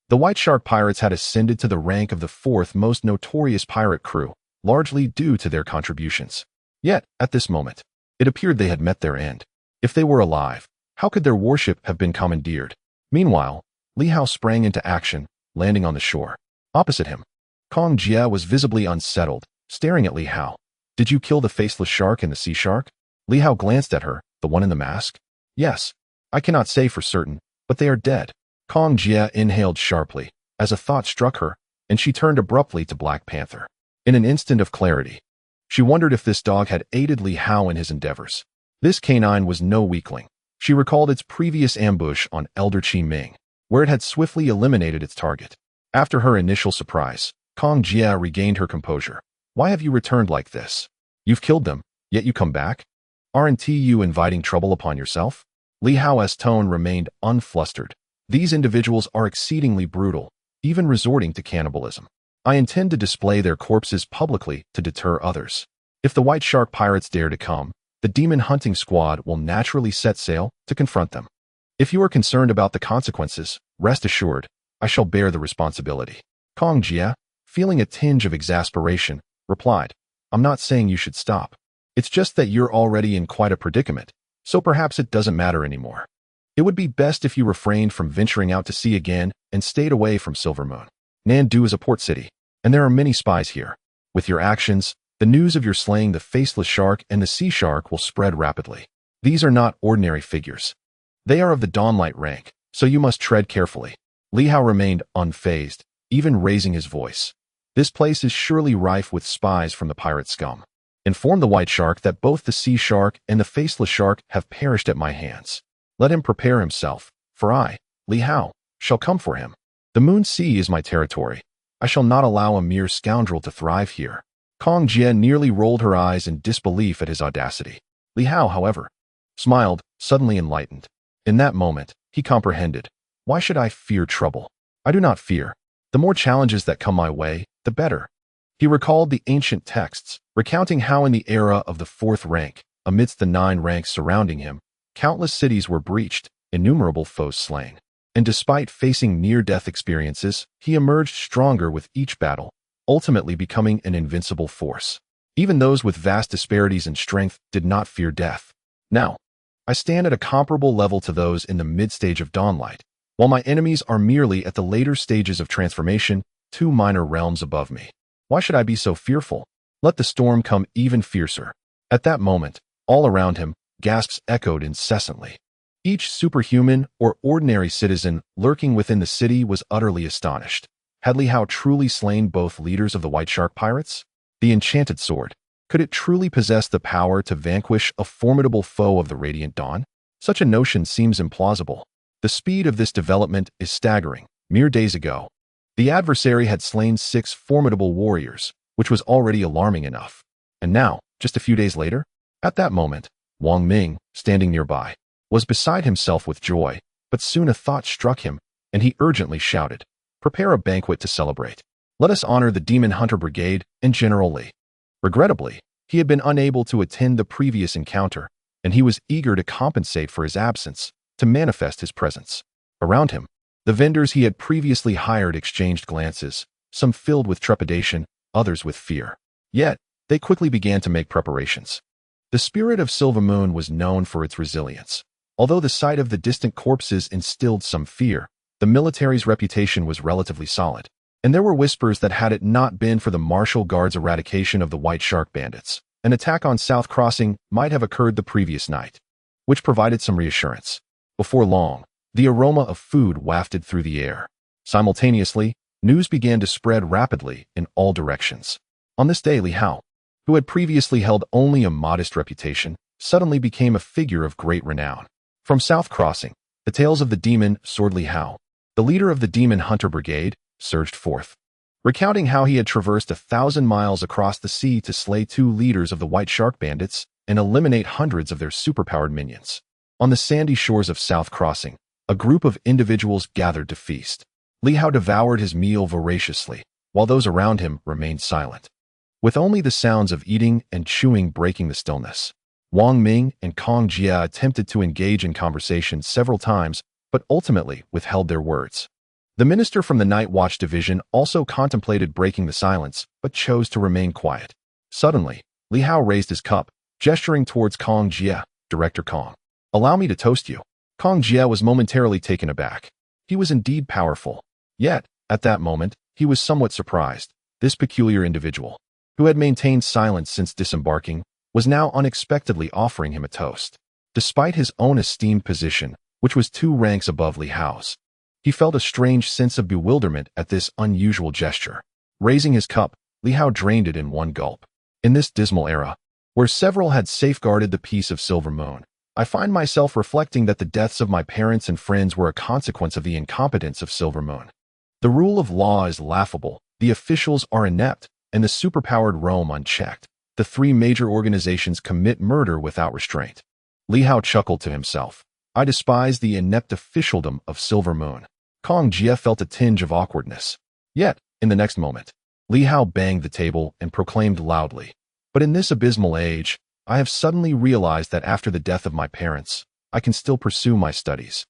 The White Shark Pirates had ascended to the rank of the fourth most notorious pirate crew, largely due to their contributions. Yet, at this moment, it appeared they had met their end. If they were alive, how could their warship have been commandeered? Meanwhile, Li Hao sprang into action, landing on the shore. Opposite him, Kong Jie was visibly unsettled, staring at Li Hao. "Did you kill the faceless shark and the sea shark?" Li Hao glanced at her, "The one in the mask?" "Yes. I cannot say for certain, but they are dead." Kong Jie inhaled sharply, as a thought struck her, and she turned abruptly to Black Panther. In an instant of clarity, she wondered if this dog had aided Li Hao in his endeavors. This canine was no weakling. She recalled its previous ambush on Elder Qi Ming, where it had swiftly eliminated its target. After her initial surprise, Kong Jie regained her composure. "Why have you returned like this? You've killed them, yet you come back? Aren't you inviting trouble upon yourself?" Li Hao's tone remained unflustered. "These individuals are exceedingly brutal, even resorting to cannibalism. I intend to display their corpses publicly to deter others. If the White Shark Pirates dare to come, the demon hunting squad will naturally set sail to confront them. If you are concerned about the consequences, rest assured, I shall bear the responsibility." Kong Jie, feeling a tinge of exasperation, replied, "I'm not saying you should stop. It's just that you're already in quite a predicament, so perhaps it doesn't matter anymore. It would be best if you refrained from venturing out to sea again and stayed away from Silver Moon. Nandu is a port city, and there are many spies here. With your actions, the news of your slaying the faceless shark and the sea shark will spread rapidly. These are not ordinary figures. They are of the Dawnlight rank, so you must tread carefully." Li Hao remained unfazed, even raising his voice. "This place is surely rife with spies from the pirate scum. Inform the White Shark that both the sea shark and the faceless shark have perished at my hands. Let him prepare himself, for I, Li Hao, shall come for him. The Moon Sea is my territory. I shall not allow a mere scoundrel to thrive here." Kong Jie nearly rolled her eyes in disbelief at his audacity. Li Hao, however, smiled, suddenly enlightened. In that moment, he comprehended. "Why should I fear trouble? I do not fear. The more challenges that come my way, the better." He recalled the ancient texts, recounting how in the era of the fourth rank, amidst the 9 ranks surrounding him, countless cities were breached, innumerable foes slain. And despite facing near-death experiences, he emerged stronger with each battle, ultimately becoming an invincible force. Even those with vast disparities in strength did not fear death. Now, I stand at a comparable level to those in the mid-stage of Dawnlight, while my enemies are merely at the later stages of transformation, 2 minor realms above me. Why should I be so fearful? Let the storm come even fiercer." At that moment, all around him, gasps echoed incessantly. Each superhuman or ordinary citizen lurking within the city was utterly astonished. Had Li Hao truly slain both leaders of the White Shark Pirates? The enchanted sword. Could it truly possess the power to vanquish a formidable foe of the Radiant Dawn? Such a notion seems implausible. The speed of this development is staggering. Mere days ago, the adversary had slain 6 formidable warriors, which was already alarming enough. And now, just a few days later, at that moment, Wang Ming, standing nearby, was beside himself with joy, but soon a thought struck him, and he urgently shouted, "Prepare a banquet to celebrate. Let us honor the Demon Hunter Brigade and General Li." Regrettably, he had been unable to attend the previous encounter, and he was eager to compensate for his absence, to manifest his presence. Around him, the vendors he had previously hired exchanged glances, some filled with trepidation, others with fear. Yet, they quickly began to make preparations. The spirit of Silver Moon was known for its resilience. Although the sight of the distant corpses instilled some fear, the military's reputation was relatively solid. And there were whispers that had it not been for the Martial Guard's eradication of the White Shark bandits, An attack on South Crossing might have occurred the previous night, which provided some reassurance. Before long, the aroma of food wafted through the air. Simultaneously, news began to spread rapidly in all directions. On this day, Li Hao, who had previously held only a modest reputation, suddenly became a figure of great renown. From South Crossing, the tales of the demon sword Li Hao, the leader of the Demon Hunter Brigade, surged forth, recounting how he had traversed 1,000 miles across the sea to slay 2 leaders of the White Shark Bandits and eliminate hundreds of their superpowered minions. On the sandy shores of South Crossing, a group of individuals gathered to feast. Li Hao devoured his meal voraciously, while those around him remained silent, with only the sounds of eating and chewing breaking the stillness. Wang Ming and Kong Jia attempted to engage in conversation several times, but ultimately withheld their words. The minister from the Night Watch Division also contemplated breaking the silence, but chose to remain quiet. Suddenly, Li Hao raised his cup, gesturing towards Kong Jia. "Director Kong, allow me to toast you." Kong Jia was momentarily taken aback. He was indeed powerful. Yet, at that moment, he was somewhat surprised. This peculiar individual, who had maintained silence since disembarking, was now unexpectedly offering him a toast. Despite his own esteemed position, which was 2 ranks above Li Hao's, he felt a strange sense of bewilderment at this unusual gesture. Raising his cup, Li Hao drained it in one gulp. In this dismal era, where several had safeguarded the peace of Silver Moon, I find myself reflecting that the deaths of my parents and friends were a consequence of the incompetence of Silver Moon. The rule of law is laughable, the officials are inept, and the superpowered roam unchecked. The 3 major organizations commit murder without restraint. Li Hao chuckled to himself. I despise the inept officialdom of Silver Moon. Kong Jia felt a tinge of awkwardness. Yet, in the next moment, Li Hao banged the table and proclaimed loudly, "But in this abysmal age, I have suddenly realized that after the death of my parents, I can still pursue my studies,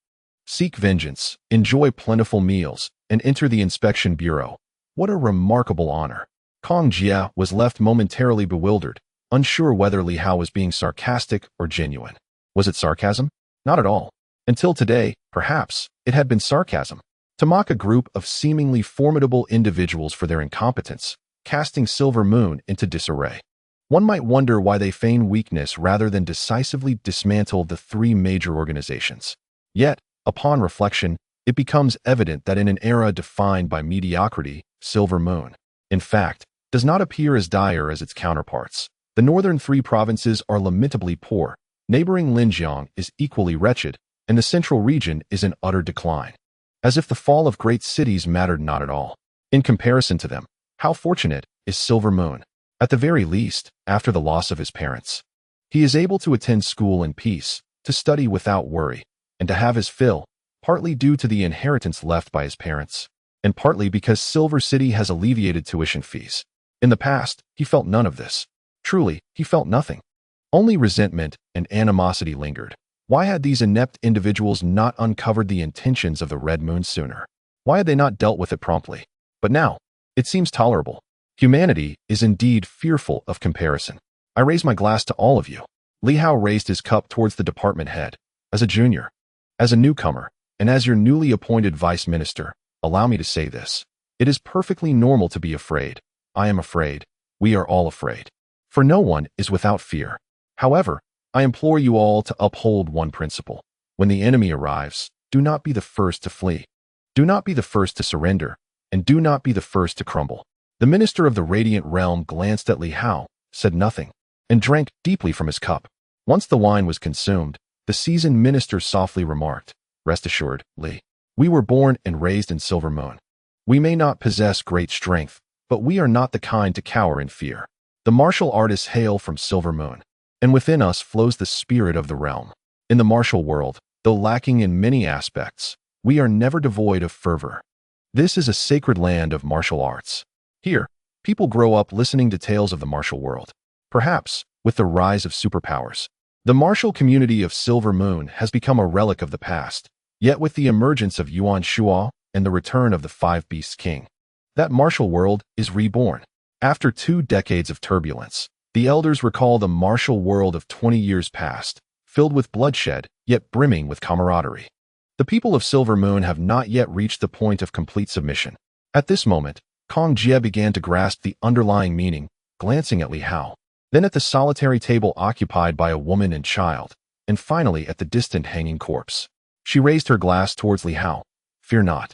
seek vengeance, enjoy plentiful meals, and enter the inspection bureau. What a remarkable honor." Kong Jia was left momentarily bewildered, unsure whether Li Hao was being sarcastic or genuine. Was it sarcasm? Not at all. Until today, perhaps, it had been sarcasm. To mock a group of seemingly formidable individuals for their incompetence, casting Silver Moon into disarray. One might wonder why they feign weakness rather than decisively dismantle the 3 major organizations. Yet, upon reflection, it becomes evident that in an era defined by mediocrity, Silver Moon, in fact, does not appear as dire as its counterparts. The northern 3 provinces are lamentably poor, neighboring Linjiang is equally wretched, and the central region is in utter decline. As if the fall of great cities mattered not at all. In comparison to them, how fortunate is Silver Moon? At the very least, after the loss of his parents, he is able to attend school in peace, to study without worry, and to have his fill, partly due to the inheritance left by his parents, and partly because Silver City has alleviated tuition fees. In the past, he felt none of this. Truly, he felt nothing. Only resentment and animosity lingered. Why had these inept individuals not uncovered the intentions of the Red Moon sooner? Why had they not dealt with it promptly? But now, it seems tolerable. Humanity is indeed fearful of comparison. I raise my glass to all of you. Li Hao raised his cup towards the department head. As a junior, as a newcomer, and as your newly appointed vice minister, allow me to say this. It is perfectly normal to be afraid. I am afraid. We are all afraid. For no one is without fear. However, I implore you all to uphold one principle. When the enemy arrives, do not be the first to flee. Do not be the first to surrender, and do not be the first to crumble. The minister of the Radiant Realm glanced at Li Hao, said nothing, and drank deeply from his cup. Once the wine was consumed, the seasoned minister softly remarked, "Rest assured, Li. We were born and raised in Silver Moon. We may not possess great strength, but we are not the kind to cower in fear. The martial artists hail from Silver Moon, and within us flows the spirit of the realm. In the martial world, though lacking in many aspects, we are never devoid of fervor. This is a sacred land of martial arts. Here, people grow up listening to tales of the martial world. Perhaps, with the rise of superpowers, the martial community of Silver Moon has become a relic of the past. Yet with the emergence of Yuan Shuo and the return of the 5 Beasts King, that martial world is reborn. After 2 decades of turbulence, the elders recall the martial world of 20 years past, filled with bloodshed, yet brimming with camaraderie. The people of Silver Moon have not yet reached the point of complete submission. At this moment, Kong Jia began to grasp the underlying meaning, glancing at Li Hao. then at the solitary table occupied by a woman and child, and finally at the distant hanging corpse. She raised her glass towards Li Hao. Fear not.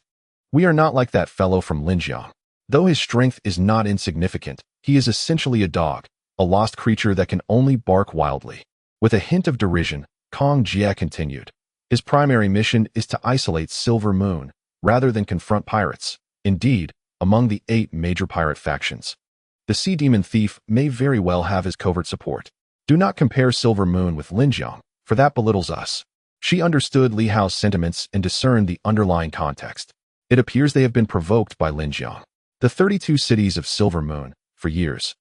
We are not like that fellow from Linjiang. Though his strength is not insignificant, he is essentially a dog, a lost creature that can only bark wildly. With a hint of derision, Kong Jie continued. His primary mission is to isolate Silver Moon, rather than confront pirates. Indeed, among the 8 major pirate factions, the Sea Demon Thief may very well have his covert support. Do not compare Silver Moon with Linjiang, for that belittles us. She understood Li Hao's sentiments and discerned the underlying context. It appears they have been provoked by Linjiang. The 32 cities of Silver Moon, for years,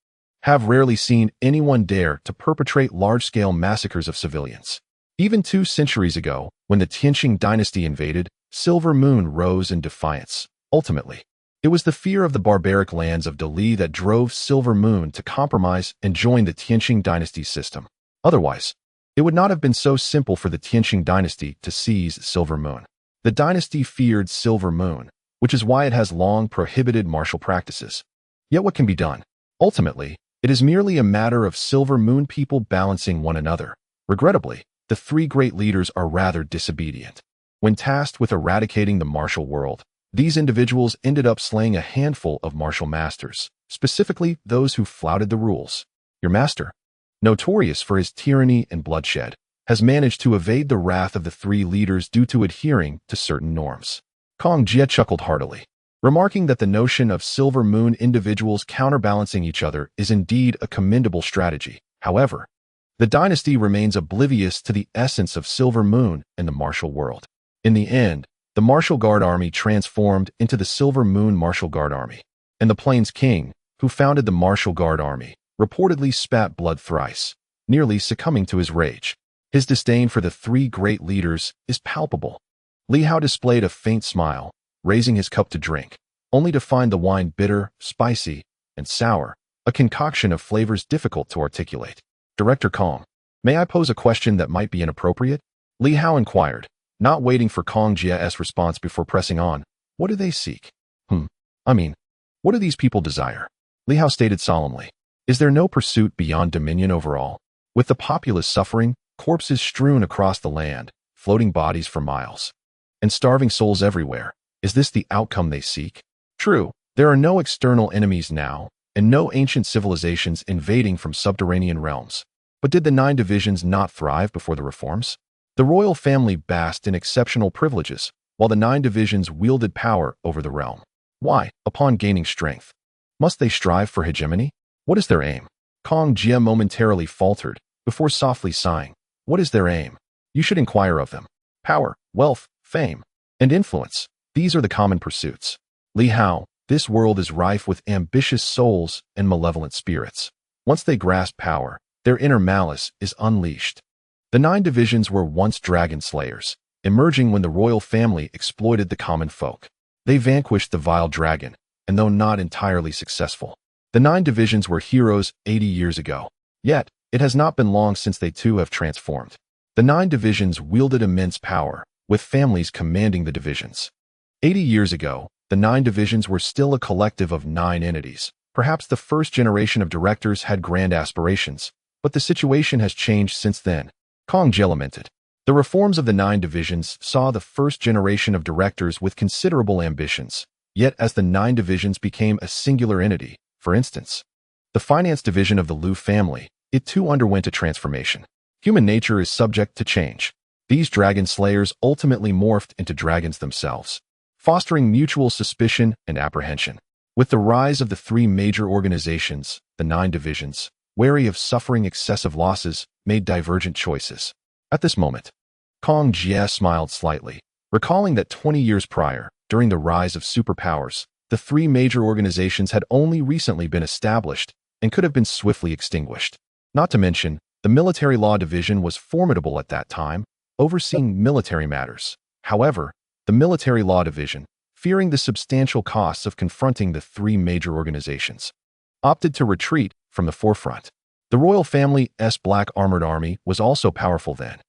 have rarely seen anyone dare to perpetrate large-scale massacres of civilians. Even 2 centuries ago, when the Tianqing dynasty invaded, Silver Moon rose in defiance. Ultimately, it was the fear of the barbaric lands of Dali that drove Silver Moon to compromise and join the Tianqing dynasty's system. Otherwise, it would not have been so simple for the Tianqing dynasty to seize Silver Moon. The dynasty feared Silver Moon, which is why it has long prohibited martial practices. Yet what can be done? Ultimately, it is merely a matter of Silver Moon people balancing one another. Regrettably, the 3 great leaders are rather disobedient. When tasked with eradicating the martial world, these individuals ended up slaying a handful of martial masters, specifically those who flouted the rules. Your master, notorious for his tyranny and bloodshed, has managed to evade the wrath of the 3 leaders due to adhering to certain norms. Kong Jie chuckled heartily, remarking that the notion of Silver Moon individuals counterbalancing each other is indeed a commendable strategy. However, the dynasty remains oblivious to the essence of Silver Moon and the martial world. In the end, the Martial Guard Army transformed into the Silver Moon Martial Guard Army, and the Plains King, who founded the Martial Guard Army, reportedly spat blood thrice, nearly succumbing to his rage. His disdain for the 3 great leaders is palpable. Li Hao displayed a faint smile, raising his cup to drink, only to find the wine bitter, spicy, and sour, a concoction of flavors difficult to articulate. Director Kong, may I pose a question that might be inappropriate? Li Hao inquired, not waiting for Kong Jie's response before pressing on. What do they seek? What do these people desire? Li Hao stated solemnly. Is there no pursuit beyond dominion over all? With the populace suffering, corpses strewn across the land, floating bodies for miles, and starving souls everywhere, is this the outcome they seek? True, there are no external enemies now, and no ancient civilizations invading from subterranean realms. But did the 9 divisions not thrive before the reforms? The royal family basked in exceptional privileges, while the 9 divisions wielded power over the realm. Why, upon gaining strength, must they strive for hegemony? What is their aim? Kong Jie momentarily faltered, before softly sighing. What is their aim? You should inquire of them. Power, wealth, fame, and influence. These are the common pursuits. Li Hao, this world is rife with ambitious souls and malevolent spirits. Once they grasp power, their inner malice is unleashed. The 9 divisions were once dragon slayers, emerging when the royal family exploited the common folk. They vanquished the vile dragon, and though not entirely successful, the 9 divisions were heroes 80 years ago. Yet, it has not been long since they too have transformed. The 9 divisions wielded immense power, with families commanding the divisions. 80 years ago, the 9 divisions were still a collective of 9 entities. Perhaps the first generation of directors had grand aspirations, but the situation has changed since then. Kong Jie lamented. The reforms of the 9 divisions saw the first generation of directors with considerable ambitions. Yet as the 9 divisions became a singular entity, for instance, the finance division of the Liu family, it too underwent a transformation. Human nature is subject to change. These dragon slayers ultimately morphed into dragons themselves, fostering mutual suspicion and apprehension. With the rise of the 3 major organizations, the 9 divisions, wary of suffering excessive losses, made divergent choices. At this moment, Kong Jie smiled slightly, recalling that 20 years prior, during the rise of superpowers, the 3 major organizations had only recently been established and could have been swiftly extinguished. Not to mention, the military law division was formidable at that time, overseeing military matters. However, the military law division, fearing the substantial costs of confronting the 3 major organizations, opted to retreat from the forefront. The royal family's black armored army was also powerful then.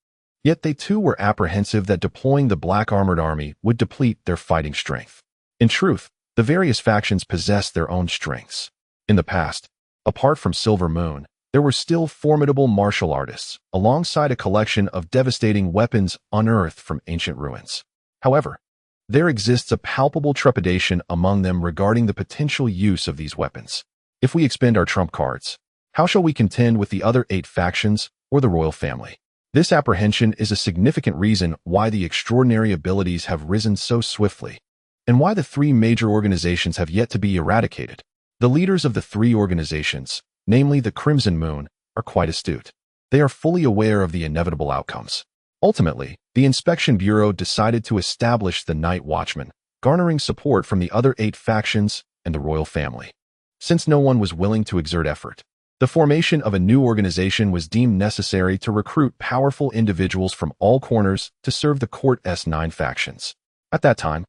Yet they too were apprehensive that deploying the black armored army would deplete their fighting strength. In truth, the various factions possessed their own strengths. In the past, apart from Silver Moon, there were still formidable martial artists, alongside a collection of devastating weapons unearthed from ancient ruins. However, there exists a palpable trepidation among them regarding the potential use of these weapons. If we expend our trump cards, how shall we contend with the other 8 factions or the royal family? This apprehension is a significant reason why the extraordinary abilities have risen so swiftly, and why the 3 major organizations have yet to be eradicated. The leaders of the 3 organizations, namely the Crimson Moon, are quite astute. They are fully aware of the inevitable outcomes. Ultimately, the Inspection Bureau decided to establish the Night Watchman, garnering support from the other 8 factions and the royal family. Since no one was willing to exert effort, the formation of a new organization was deemed necessary to recruit powerful individuals from all corners to serve the court's 9 factions. At that time,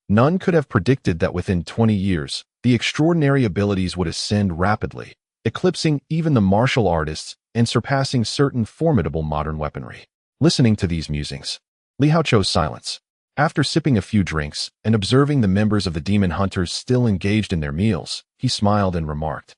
none could have predicted that within 20 years, the extraordinary abilities would ascend rapidly, eclipsing even the martial artists and surpassing certain formidable modern weaponry. Listening to these musings, Li Hao chose silence. After sipping a few drinks and observing the members of the demon hunters still engaged in their meals, he smiled and remarked,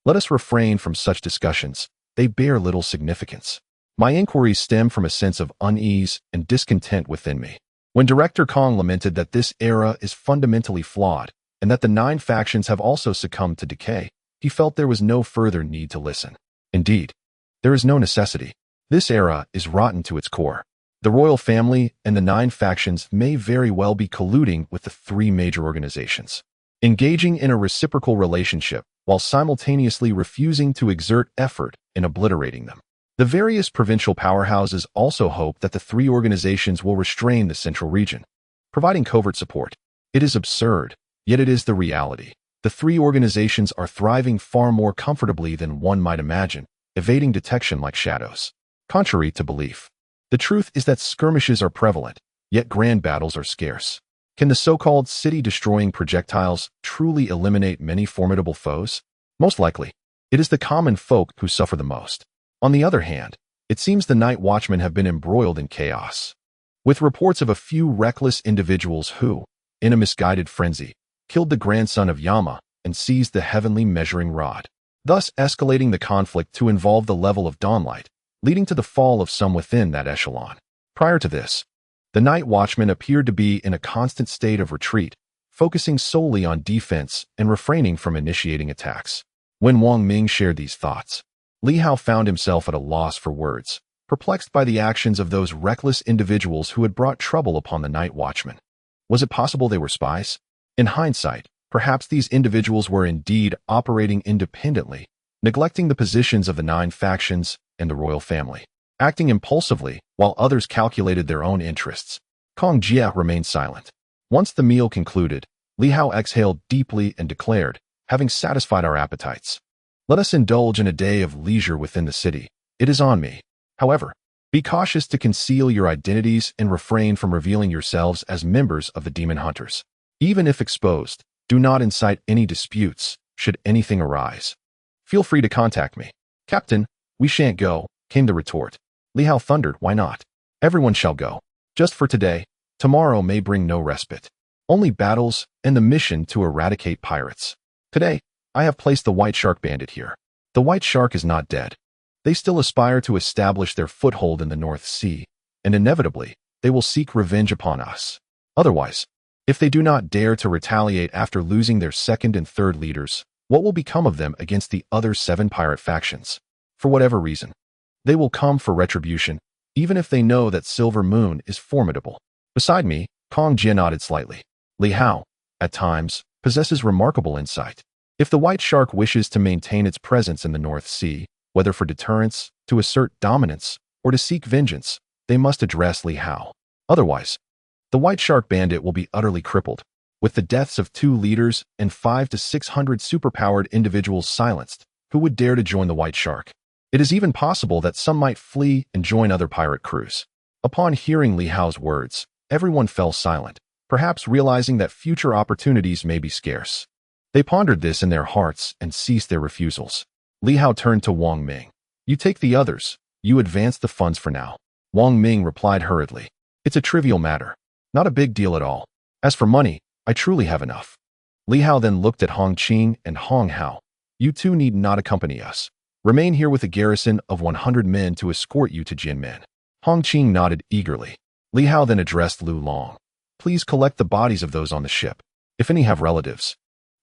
"Let us refrain from such discussions. They bear little significance. My inquiries stem from a sense of unease and discontent within me." When Director Kong lamented that this era is fundamentally flawed and that the 9 factions have also succumbed to decay, he felt there was no further need to listen. Indeed, there is no necessity. This era is rotten to its core. The royal family and the 9 factions may very well be colluding with the 3 major organizations, engaging in a reciprocal relationship while simultaneously refusing to exert effort in obliterating them. The various provincial powerhouses also hope that the 3 organizations will restrain the central region, providing covert support. It is absurd, yet it is the reality. The 3 organizations are thriving far more comfortably than one might imagine, evading detection like shadows. Contrary to belief, the truth is that skirmishes are prevalent, yet grand battles are scarce. Can the so-called city-destroying projectiles truly eliminate many formidable foes? Most likely, it is the common folk who suffer the most. On the other hand, it seems the Night Watchmen have been embroiled in chaos, with reports of a few reckless individuals who, in a misguided frenzy, killed the grandson of Yama and seized the heavenly measuring rod, thus escalating the conflict to involve the level of dawnlight, leading to the fall of some within that echelon. Prior to this, the Night Watchmen appeared to be in a constant state of retreat, focusing solely on defense and refraining from initiating attacks. When Wang Ming shared these thoughts, Li Hao found himself at a loss for words, perplexed by the actions of those reckless individuals who had brought trouble upon the Night Watchmen. Was it possible they were spies? In hindsight, perhaps these individuals were indeed operating independently, neglecting the positions of the 9 factions and the royal family, acting impulsively while others calculated their own interests. Kong Jie remained silent. Once the meal concluded, Li Hao exhaled deeply and declared, "Having satisfied our appetites, let us indulge in a day of leisure within the city. It is on me. However, be cautious to conceal your identities and refrain from revealing yourselves as members of the demon hunters. Even if exposed, do not incite any disputes, should anything arise. Feel free to contact me." "Captain, we shan't go," came the retort. Li Hao thundered, "Why not? Everyone shall go. Just for today. Tomorrow may bring no respite. Only battles and the mission to eradicate pirates. Today, I have placed the White Shark Bandit here. The White Shark is not dead. They still aspire to establish their foothold in the North Sea, and inevitably, they will seek revenge upon us. Otherwise, if they do not dare to retaliate after losing their 2nd and 3rd leaders, what will become of them against the other 7 pirate factions? For whatever reason, they will come for retribution, even if they know that Silver Moon is formidable." Beside me, Kong Jie nodded slightly. Li Hao, at times, possesses remarkable insight. If the White Shark wishes to maintain its presence in the North Sea, whether for deterrence, to assert dominance, or to seek vengeance, they must address Li Hao. Otherwise, the White Shark Bandit will be utterly crippled, with the deaths of 2 leaders and 500 to 600 superpowered individuals silenced, who would dare to join the White Shark. It is even possible that some might flee and join other pirate crews. Upon hearing Li Hao's words, everyone fell silent, perhaps realizing that future opportunities may be scarce. They pondered this in their hearts and ceased their refusals. Li Hao turned to Wang Ming. "You take the others. You advance the funds for now." Wang Ming replied hurriedly, "It's a trivial matter. Not a big deal at all. As for money, I truly have enough." Li Hao then looked at Hong Qing and Hong Hao. "You two need not accompany us. Remain here with a garrison of 100 men to escort you to Jinmen. Hong Qing nodded eagerly. Li Hao then addressed Lu Long. Please collect the bodies of those on the ship. If any have relatives,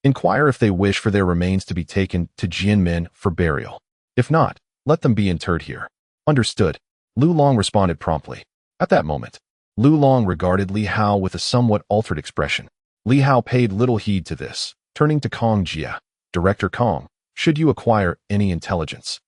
inquire if they wish for their remains to be taken to Jinmen for burial. If not, let them be interred here. Understood. Lu Long responded promptly. At that moment, Lu Long regarded Li Hao with a somewhat altered expression. Li Hao paid little heed to this, turning to Kong Jia. Director Kong, should you acquire any intelligence,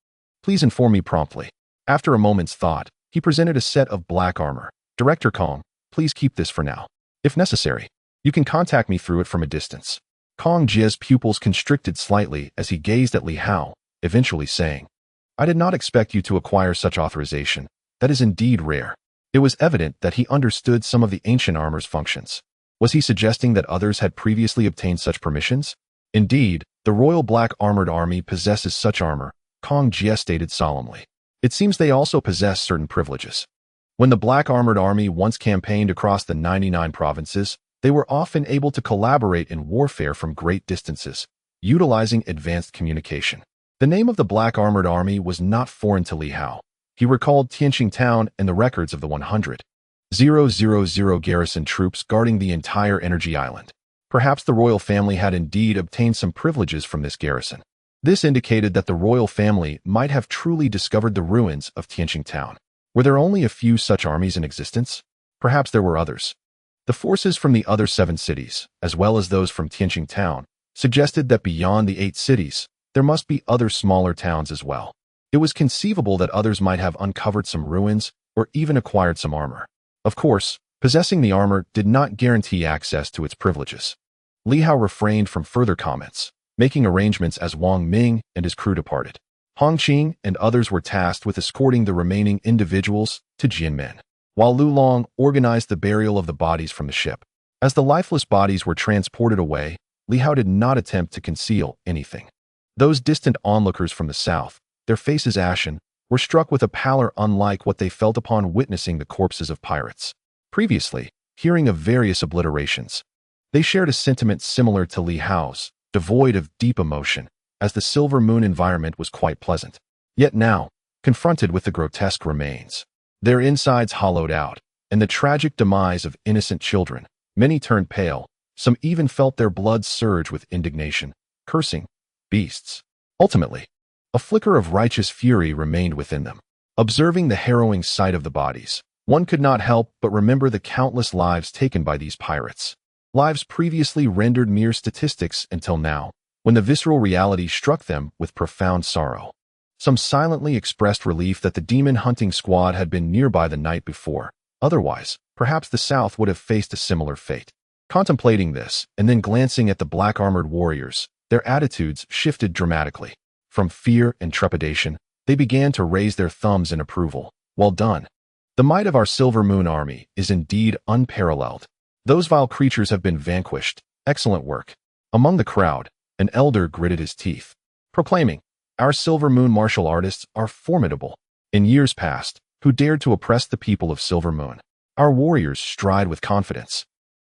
please inform me promptly. After a moment's thought, he presented a set of black armor. Director Kong, please keep this for now. If necessary, you can contact me through it from a distance. Kong Jia's pupils constricted slightly as he gazed at Li Hao, eventually saying, I did not expect you to acquire such authorization. That is indeed rare. It was evident that he understood some of the ancient armor's functions. Was he suggesting that others had previously obtained such permissions? Indeed, the Royal Black Armored Army possesses such armor, Kong Jia stated solemnly. It seems they also possess certain privileges. When the Black Armored Army once campaigned across the 99 provinces, they were often able to collaborate in warfare from great distances, utilizing advanced communication. The name of the Black Armored Army was not foreign to Li Hao. He recalled Tianqing Town and the records of the 100,000 garrison troops guarding the entire energy island. Perhaps the royal family had indeed obtained some privileges from this garrison. This indicated that the royal family might have truly discovered the ruins of Tianqing Town. Were there only a few such armies in existence? Perhaps there were others. The forces from the other 7 cities, as well as those from Tianqing Town, suggested that beyond the 8 cities, there must be other smaller towns as well. It was conceivable that others might have uncovered some ruins or even acquired some armor. Of course, possessing the armor did not guarantee access to its privileges. Li Hao refrained from further comments, making arrangements as Wang Ming and his crew departed. Hong Qing and others were tasked with escorting the remaining individuals to Jinmen, while Lu Long organized the burial of the bodies from the ship. As the lifeless bodies were transported away, Li Hao did not attempt to conceal anything. Those distant onlookers from the south, their faces ashen, were struck with a pallor unlike what they felt upon witnessing the corpses of pirates. Previously, hearing of various obliterations, they shared a sentiment similar to Li Hao's, devoid of deep emotion, as the Silver Moon environment was quite pleasant. Yet now, confronted with the grotesque remains, their insides hollowed out, and the tragic demise of innocent children, many turned pale, some even felt their blood surge with indignation, cursing beasts. Ultimately, a flicker of righteous fury remained within them. Observing the harrowing sight of the bodies, one could not help but remember the countless lives taken by these pirates. Lives previously rendered mere statistics until now, when the visceral reality struck them with profound sorrow. Some silently expressed relief that the demon-hunting squad had been nearby the night before. Otherwise, perhaps the South would have faced a similar fate. Contemplating this, and then glancing at the black-armored warriors, their attitudes shifted dramatically. From fear and trepidation, they began to raise their thumbs in approval. Well done. The might of our Silver Moon army is indeed unparalleled. Those vile creatures have been vanquished. Excellent work. Among the crowd, an elder gritted his teeth, proclaiming, Our Silver Moon martial artists are formidable. In years past, who dared to oppress the people of Silver Moon? Our warriors stride with confidence.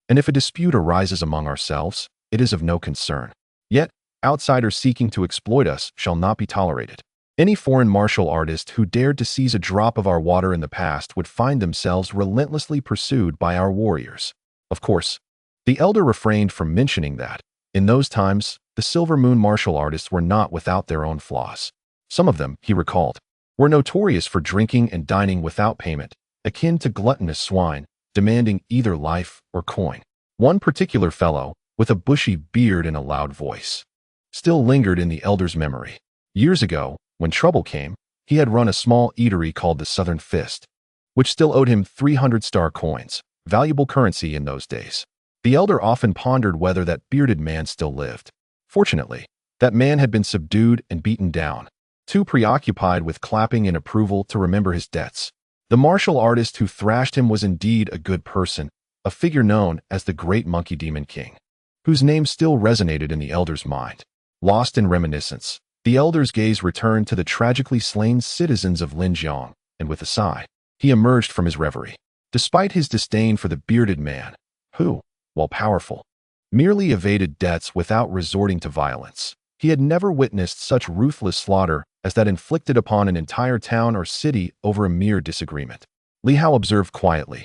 And if a dispute arises among ourselves, it is of no concern. Yet, outsiders seeking to exploit us shall not be tolerated. Any foreign martial artist who dared to seize a drop of our water in the past would find themselves relentlessly pursued by our warriors. Of course, the elder refrained from mentioning that, in those times, the Silver Moon martial artists were not without their own flaws. Some of them, he recalled, were notorious for drinking and dining without payment, akin to gluttonous swine, demanding either life or coin. One particular fellow, with a bushy beard and a loud voice, still lingered in the elder's memory. Years ago, when trouble came, he had run a small eatery called the Southern Fist, which still owed him 300 star coins, valuable currency in those days. The elder often pondered whether that bearded man still lived. Fortunately, that man had been subdued and beaten down, too preoccupied with clapping in approval to remember his debts. The martial artist who thrashed him was indeed a good person, a figure known as the Great Monkey Demon King, whose name still resonated in the elder's mind. Lost in reminiscence, the elder's gaze returned to the tragically slain citizens of Linjiang, and with a sigh, he emerged from his reverie. Despite his disdain for the bearded man, who, while powerful, merely evaded debts without resorting to violence, he had never witnessed such ruthless slaughter as that inflicted upon an entire town or city over a mere disagreement. Li Hao observed quietly,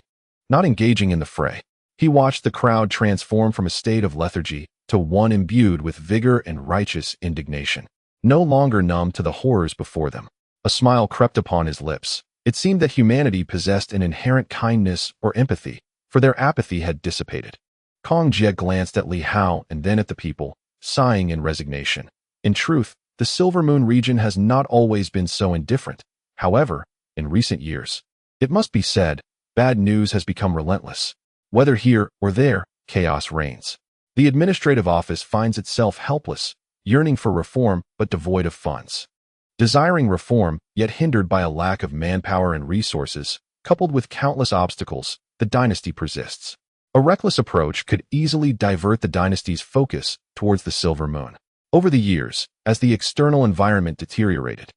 not engaging in the fray. He watched the crowd transform from a state of lethargy to one imbued with vigor and righteous indignation, no longer numb to the horrors before them. A smile crept upon his lips. It seemed that humanity possessed an inherent kindness or empathy, for their apathy had dissipated. Kong Jie glanced at Li Hao and then at the people, sighing in resignation. In truth, the Silver Moon region has not always been so indifferent. However, in recent years, it must be said, bad news has become relentless. Whether here or there, chaos reigns. The administrative office finds itself helpless, yearning for reform but devoid of funds. Desiring reform, yet hindered by a lack of manpower and resources, coupled with countless obstacles, the dynasty persists. A reckless approach could easily divert the dynasty's focus towards the Silver Moon. Over the years, as the external environment deteriorated,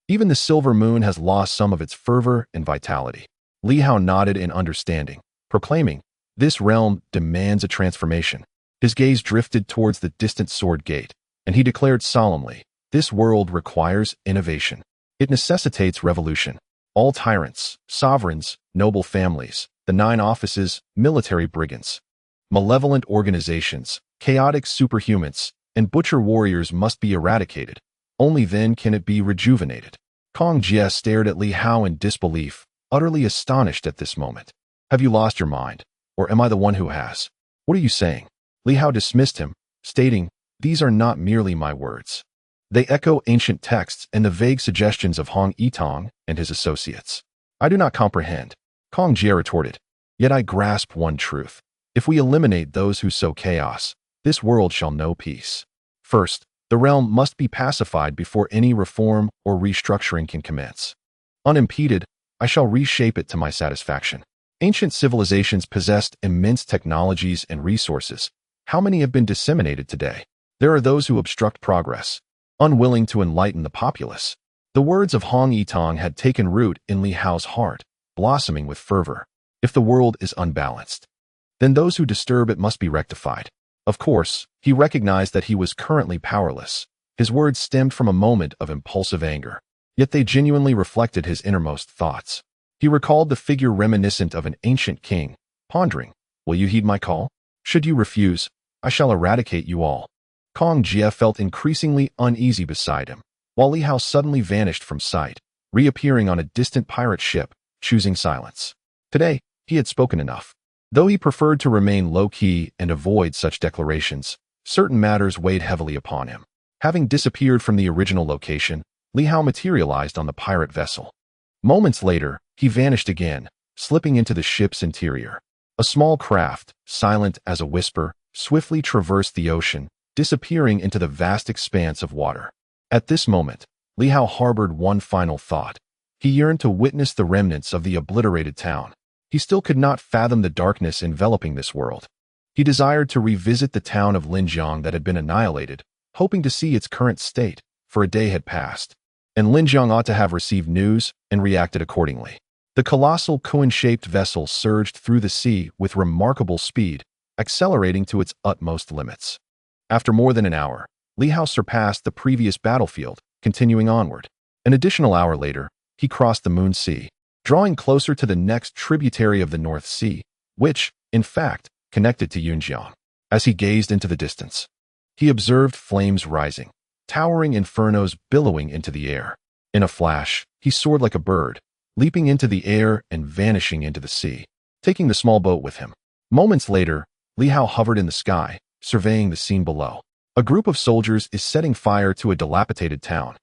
even the Silver Moon has lost some of its fervor and vitality. Li Hao nodded in understanding, proclaiming, "This realm demands a transformation." His gaze drifted towards the distant Sword Gate, and he declared solemnly, "This world requires innovation. It necessitates revolution. All tyrants, sovereigns, noble families, the 9 offices, military brigands, malevolent organizations, chaotic superhumans, and butcher warriors must be eradicated. Only then can it be rejuvenated." Kong Jie stared at Li Hao in disbelief, utterly astonished at this moment. "Have you lost your mind? Or am I the one who has? What are you saying?" Li Hao dismissed him, stating, "These are not merely my words. They echo ancient texts and the vague suggestions of Hong Yitong and his associates." "I do not comprehend," Kong Jie retorted. "Yet I grasp one truth. If we eliminate those who sow chaos, this world shall know peace. First, the realm must be pacified before any reform or restructuring can commence. Unimpeded, I shall reshape it to my satisfaction." Ancient civilizations possessed immense technologies and resources. How many have been disseminated today? There are those who obstruct progress, unwilling to enlighten the populace. The words of Hong Yitong had taken root in Li Hao's heart, blossoming with fervor. If the world is unbalanced, then those who disturb it must be rectified. Of course, he recognized that he was currently powerless. His words stemmed from a moment of impulsive anger, yet they genuinely reflected his innermost thoughts. He recalled the figure reminiscent of an ancient king, pondering, "Will you heed my call? Should you refuse, I shall eradicate you all." Kong Jie felt increasingly uneasy beside him, while Li Hao suddenly vanished from sight, reappearing on a distant pirate ship, choosing silence. Today, he had spoken enough. Though he preferred to remain low-key and avoid such declarations, certain matters weighed heavily upon him. Having disappeared from the original location, Li Hao materialized on the pirate vessel. Moments later, he vanished again, slipping into the ship's interior. A small craft, silent as a whisper, swiftly traversed the ocean, disappearing into the vast expanse of water. At this moment, Li Hao harbored one final thought. He yearned to witness the remnants of the obliterated town. He still could not fathom the darkness enveloping this world. He desired to revisit the town of Linjiang that had been annihilated, hoping to see its current state, for a day had passed, and Linjiang ought to have received news and reacted accordingly. The colossal coin-shaped vessel surged through the sea with remarkable speed, accelerating to its utmost limits. After more than an hour, Li Hao surpassed the previous battlefield, continuing onward. An additional hour later, he crossed the Moon Sea, drawing closer to the next tributary of the North Sea, which, in fact, connected to Yunjiang. As he gazed into the distance, he observed flames rising, towering infernos billowing into the air. In a flash, he soared like a bird, leaping into the air and vanishing into the sea, taking the small boat with him. Moments later, Li Hao hovered in the sky, surveying the scene below. A group of soldiers is setting fire to a dilapidated town,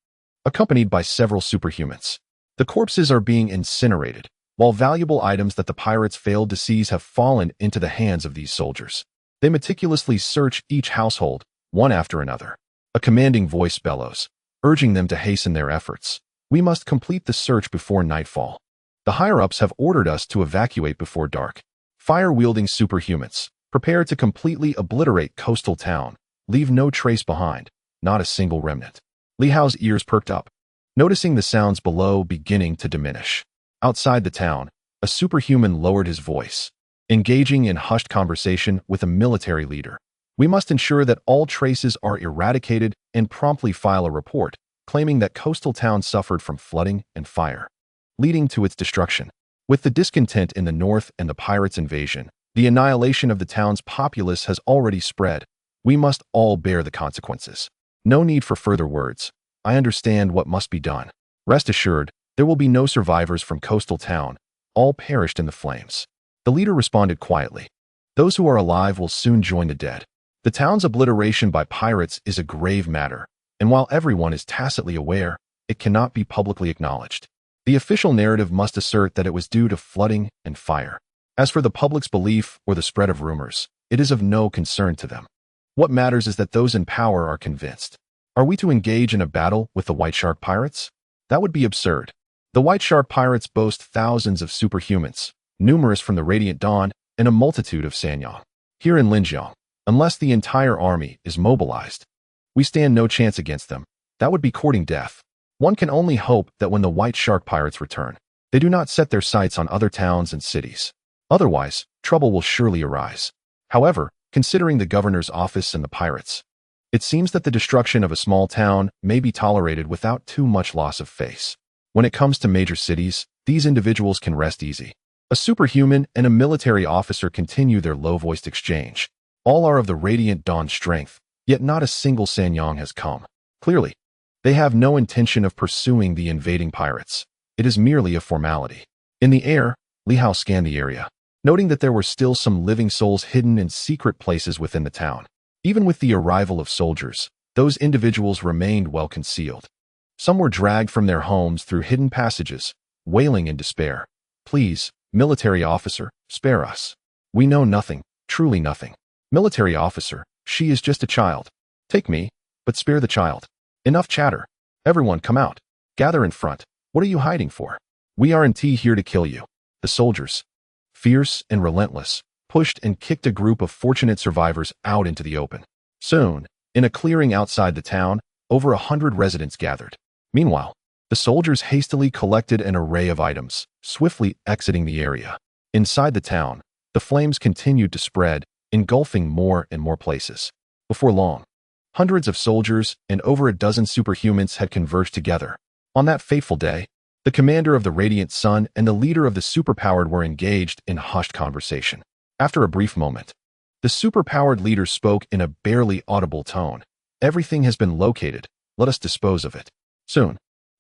accompanied by several superhumans. The corpses are being incinerated, while valuable items that the pirates failed to seize have fallen into the hands of these soldiers. They meticulously search each household, one after another. A commanding voice bellows, urging them to hasten their efforts. "We must complete the search before nightfall. The higher-ups have ordered us to evacuate before dark." Fire-wielding superhumans, prepare to completely obliterate coastal town, leave no trace behind, not a single remnant. Li Hao's ears perked up, noticing the sounds below beginning to diminish. Outside the town, a superhuman lowered his voice, engaging in hushed conversation with a military leader. "We must ensure that all traces are eradicated and promptly file a report," claiming that coastal towns suffered from flooding and fire, leading to its destruction. With the discontent in the north and the pirates' invasion, the annihilation of the town's populace has already spread. We must all bear the consequences. No need for further words. I understand what must be done. Rest assured, there will be no survivors from coastal town. All perished in the flames. The leader responded quietly. Those who are alive will soon join the dead. The town's obliteration by pirates is a grave matter, and while everyone is tacitly aware, it cannot be publicly acknowledged. The official narrative must assert that it was due to flooding and fire. As for the public's belief or the spread of rumors, it is of no concern to them. What matters is that those in power are convinced. Are we to engage in a battle with the White Shark pirates? That would be absurd. The White Shark pirates boast thousands of superhumans, numerous from the Radiant Dawn, and a multitude of Sanyang. Here in Linjiang, unless the entire army is mobilized, we stand no chance against them. That would be courting death. One can only hope that when the White Shark pirates return, they do not set their sights on other towns and cities. Otherwise, trouble will surely arise. However, considering the governor's office and the pirates, it seems that the destruction of a small town may be tolerated without too much loss of face. When it comes to major cities, these individuals can rest easy. A superhuman and a military officer continue their low-voiced exchange. All are of the Radiant Dawn strength, yet not a single Sanyang has come. Clearly, they have no intention of pursuing the invading pirates. It is merely a formality. In the air, Li Hao scanned the area, noting that there were still some living souls hidden in secret places within the town. Even with the arrival of soldiers, those individuals remained well concealed. Some were dragged from their homes through hidden passages, wailing in despair. Please, military officer, spare us. We know nothing, truly nothing. Military officer, she is just a child. Take me, but spare the child. Enough chatter. Everyone come out. Gather in front. What are you hiding for? We aren't here to kill you. The soldiers, fierce and relentless, pushed and kicked a group of fortunate survivors out into the open. Soon, in a clearing outside the town, over 100 residents gathered. Meanwhile, the soldiers hastily collected an array of items, swiftly exiting the area. Inside the town, the flames continued to spread, engulfing more and more places. Before long, hundreds of soldiers and over a dozen superhumans had converged together. On that fateful day, the commander of the Radiant Sun and the leader of the superpowered were engaged in hushed conversation. After a brief moment, the superpowered leader spoke in a barely audible tone. Everything has been located. Let us dispose of it. Soon,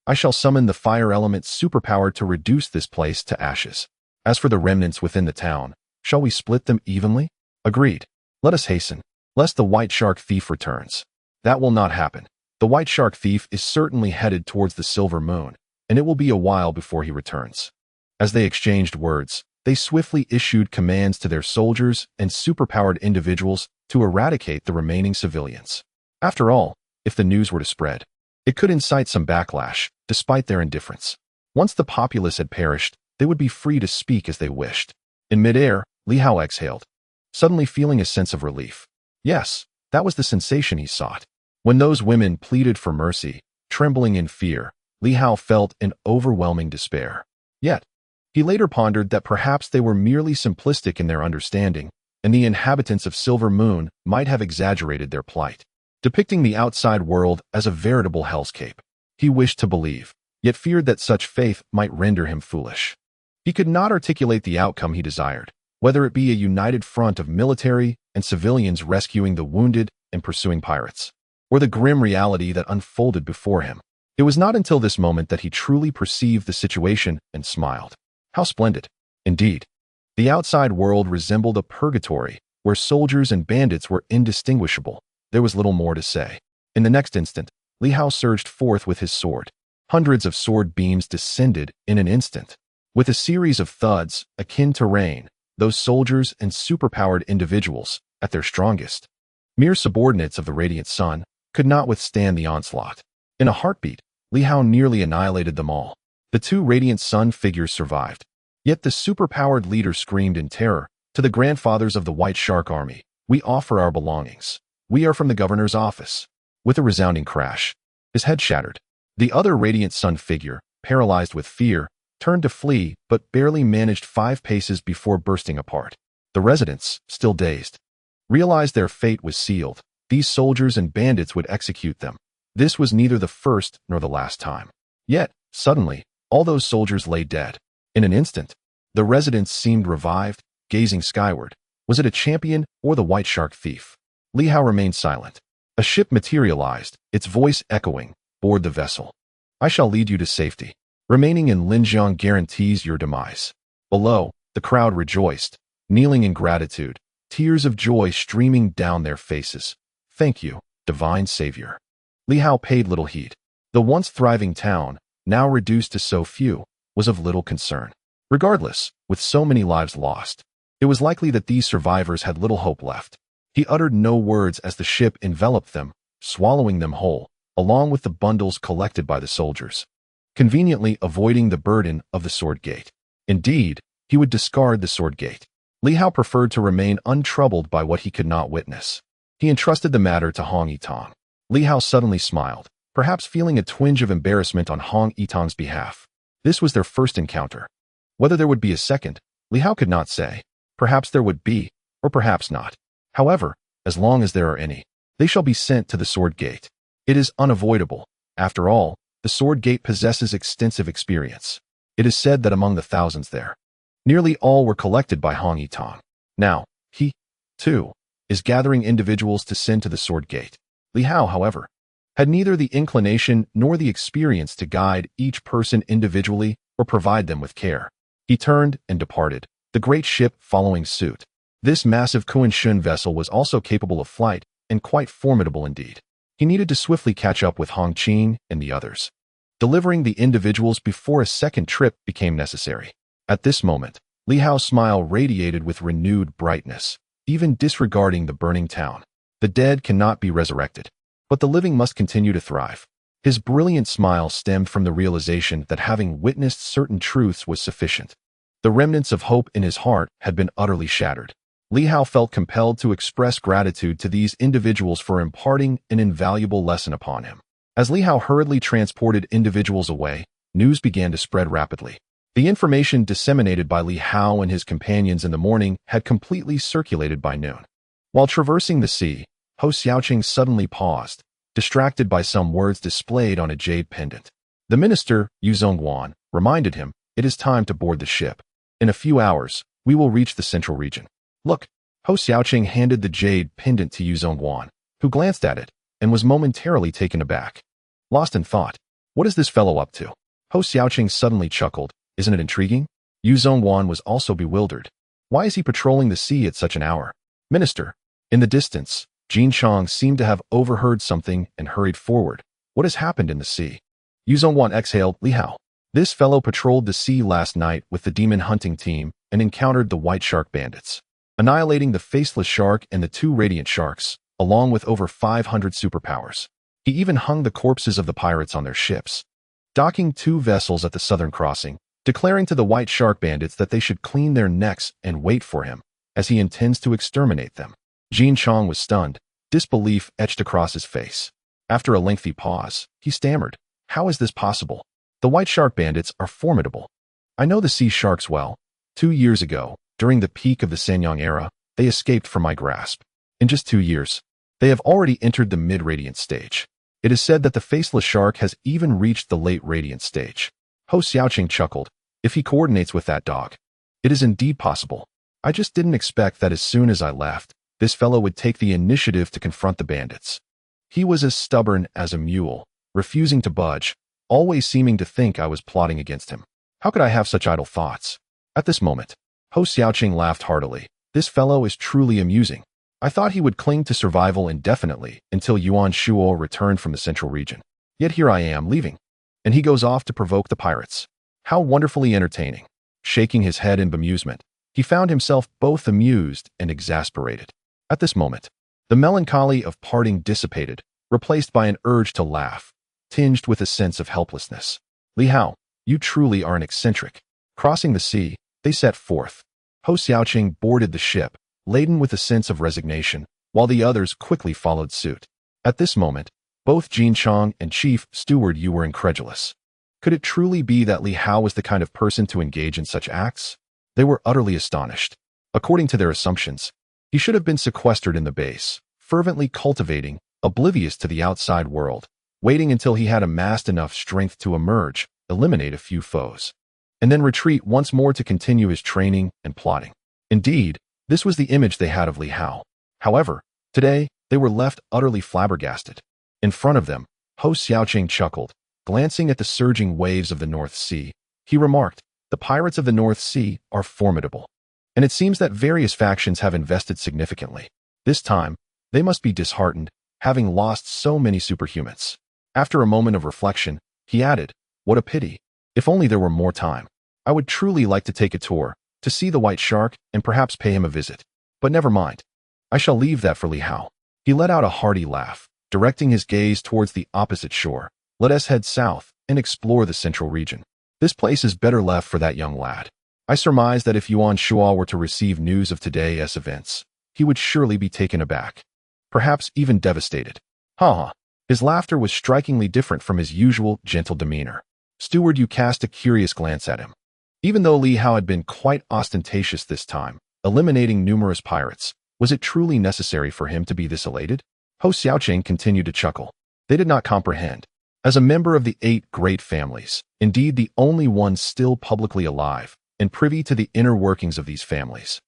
I shall summon the fire element superpower to reduce this place to ashes. As for the remnants within the town, shall we split them evenly? Agreed. Let us hasten, lest the White Shark thief returns. That will not happen. The White Shark thief is certainly headed towards the Silver Moon, and it will be a while before he returns. As they exchanged words, they swiftly issued commands to their soldiers and superpowered individuals to eradicate the remaining civilians. After all, if the news were to spread, it could incite some backlash, despite their indifference. Once the populace had perished, they would be free to speak as they wished. In midair, Li Hao exhaled, suddenly feeling a sense of relief. Yes, that was the sensation he sought. When those women pleaded for mercy, trembling in fear, Li Hao felt an overwhelming despair. Yet, he later pondered that perhaps they were merely simplistic in their understanding, and the inhabitants of Silver Moon might have exaggerated their plight, depicting the outside world as a veritable hellscape. He wished to believe, yet feared that such faith might render him foolish. He could not articulate the outcome he desired, whether it be a united front of military and civilians rescuing the wounded and pursuing pirates, or the grim reality that unfolded before him. It was not until this moment that he truly perceived the situation and smiled. How splendid! Indeed, the outside world resembled a purgatory where soldiers and bandits were indistinguishable. There was little more to say. In the next instant, Li Hao surged forth with his sword. Hundreds of sword beams descended in an instant. With a series of thuds akin to rain, those soldiers and superpowered individuals, at their strongest, mere subordinates of the Radiant Sun, could not withstand the onslaught. In a heartbeat, Li Hao nearly annihilated them all. The two Radiant Sun figures survived. Yet the superpowered leader screamed in terror, "To the grandfathers of the White Shark Army, we offer our belongings. We are from the governor's office." With a resounding crash, his head shattered. The other Radiant Sun figure, paralyzed with fear, turned to flee but barely managed 5 paces before bursting apart. The residents, still dazed, realized their fate was sealed. These soldiers and bandits would execute them. This was neither the first nor the last time. Yet, suddenly, all those soldiers lay dead. In an instant, the residents seemed revived, gazing skyward. Was it a champion or the white shark thief? Li Hao remained silent. A ship materialized, its voice echoing. Board the vessel. I shall lead you to safety. Remaining in Linjiang guarantees your demise. Below, the crowd rejoiced, kneeling in gratitude, tears of joy streaming down their faces. Thank you, divine savior. Li Hao paid little heed. The once thriving town, now reduced to so few, was of little concern. Regardless, with so many lives lost, it was likely that these survivors had little hope left. He uttered no words as the ship enveloped them, swallowing them whole, along with the bundles collected by the soldiers, conveniently avoiding the burden of the sword gate. Indeed, he would discard the sword gate. Li Hao preferred to remain untroubled by what he could not witness. He entrusted the matter to Hong Yitong. Li Hao suddenly smiled, perhaps feeling a twinge of embarrassment on Hong Yitong's behalf. This was their first encounter. Whether there would be a second, Li Hao could not say. Perhaps there would be, or perhaps not. However, as long as there are any, they shall be sent to the sword gate. It is unavoidable. After all, the sword gate possesses extensive experience. It is said that among the thousands there, nearly all were collected by Hong Yitong. Now, he, too, is gathering individuals to send to the sword gate. Li Hao, however, had neither the inclination nor the experience to guide each person individually or provide them with care. He turned and departed, the great ship following suit. This massive Kuan-Shun vessel was also capable of flight, and quite formidable indeed. He needed to swiftly catch up with Hong Qin and the others, delivering the individuals before a second trip became necessary. At this moment, Li Hao's smile radiated with renewed brightness, even disregarding the burning town. The dead cannot be resurrected, but the living must continue to thrive. His brilliant smile stemmed from the realization that having witnessed certain truths was sufficient. The remnants of hope in his heart had been utterly shattered. Li Hao felt compelled to express gratitude to these individuals for imparting an invaluable lesson upon him. As Li Hao hurriedly transported individuals away, news began to spread rapidly. The information disseminated by Li Hao and his companions in the morning had completely circulated by noon. While traversing the sea, Ho Xiaoqing suddenly paused, distracted by some words displayed on a jade pendant. The minister, Yu Zhongguan, reminded him, "It is time to board the ship. In a few hours, we will reach the central region." "Look." Ho Xiaoqing handed the jade pendant to Yu Zhongguan, who glanced at it and was momentarily taken aback. Lost in thought. What is this fellow up to? Ho Xiaoqing suddenly chuckled. Isn't it intriguing? Yu Zhongguan was also bewildered. Why is he patrolling the sea at such an hour? Minister. In the distance, Jin Chong seemed to have overheard something and hurried forward. What has happened in the sea? Yu Zhongguan exhaled. Li Hao. This fellow patrolled the sea last night with the demon hunting team and encountered the white shark bandits, annihilating the faceless shark and the two radiant sharks, along with over 500 superpowers. He even hung the corpses of the pirates on their ships, docking 2 vessels at the southern crossing, declaring to the white shark bandits that they should clean their necks and wait for him, as he intends to exterminate them. Jin Chong was stunned, disbelief etched across his face. After a lengthy pause, he stammered, "How is this possible? The white shark bandits are formidable. I know the sea sharks well. 2 years ago, during the peak of the Sanyang era, they escaped from my grasp. In just 2 years, they have already entered the mid-radiant stage. It is said that the faceless shark has even reached the late radiant stage." Ho Xiaoqing chuckled. "If he coordinates with that dog, it is indeed possible. I just didn't expect that as soon as I left, this fellow would take the initiative to confront the bandits. He was as stubborn as a mule, refusing to budge, always seeming to think I was plotting against him. How could I have such idle thoughts?" At this moment, Ho Xiaoqing laughed heartily. "This fellow is truly amusing. I thought he would cling to survival indefinitely until Yuan Shuo returned from the central region. Yet here I am, leaving, and he goes off to provoke the pirates. How wonderfully entertaining." Shaking his head in bemusement, he found himself both amused and exasperated. At this moment, the melancholy of parting dissipated, replaced by an urge to laugh, tinged with a sense of helplessness. "Li Hao, you truly are an eccentric." Crossing the sea, they set forth. Ho Xiaoqing boarded the ship, laden with a sense of resignation, while the others quickly followed suit. At this moment, both Jin Chong and Chief Steward Yu were incredulous. Could it truly be that Li Hao was the kind of person to engage in such acts? They were utterly astonished. According to their assumptions, he should have been sequestered in the base, fervently cultivating, oblivious to the outside world, waiting until he had amassed enough strength to emerge, eliminate a few foes, and then retreat once more to continue his training and plotting. Indeed, this was the image they had of Li Hao. However, today, they were left utterly flabbergasted. In front of them, Hou Xiaoqing chuckled. Glancing at the surging waves of the North Sea, he remarked, "The pirates of the North Sea are formidable, and it seems that various factions have invested significantly. This time, they must be disheartened, having lost so many superhumans." After a moment of reflection, he added, "What a pity. If only there were more time. I would truly like to take a tour, to see the white shark and perhaps pay him a visit. But never mind. I shall leave that for Li Hao." He let out a hearty laugh, directing his gaze towards the opposite shore. "Let us head south and explore the central region. This place is better left for that young lad. I surmise that if Yuan Shuo were to receive news of today's events, he would surely be taken aback, perhaps even devastated." Ha ha. His laughter was strikingly different from his usual gentle demeanor. Steward Yu cast a curious glance at him. Even though Li Hao had been quite ostentatious this time, eliminating numerous pirates, was it truly necessary for him to be this elated? Hou Xiaoqing continued to chuckle. They did not comprehend. As a member of the 8 great families, indeed the only one still publicly alive, and privy to the inner workings of these families,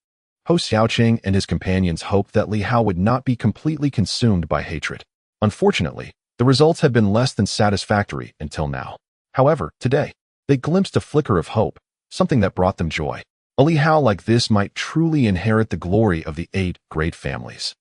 Hou Xiaoqing and his companions hoped that Li Hao would not be completely consumed by hatred. Unfortunately, the results had been less than satisfactory until now. However, today, they glimpsed a flicker of hope, something that brought them joy. A Li Hao like this might truly inherit the glory of the 8 great families.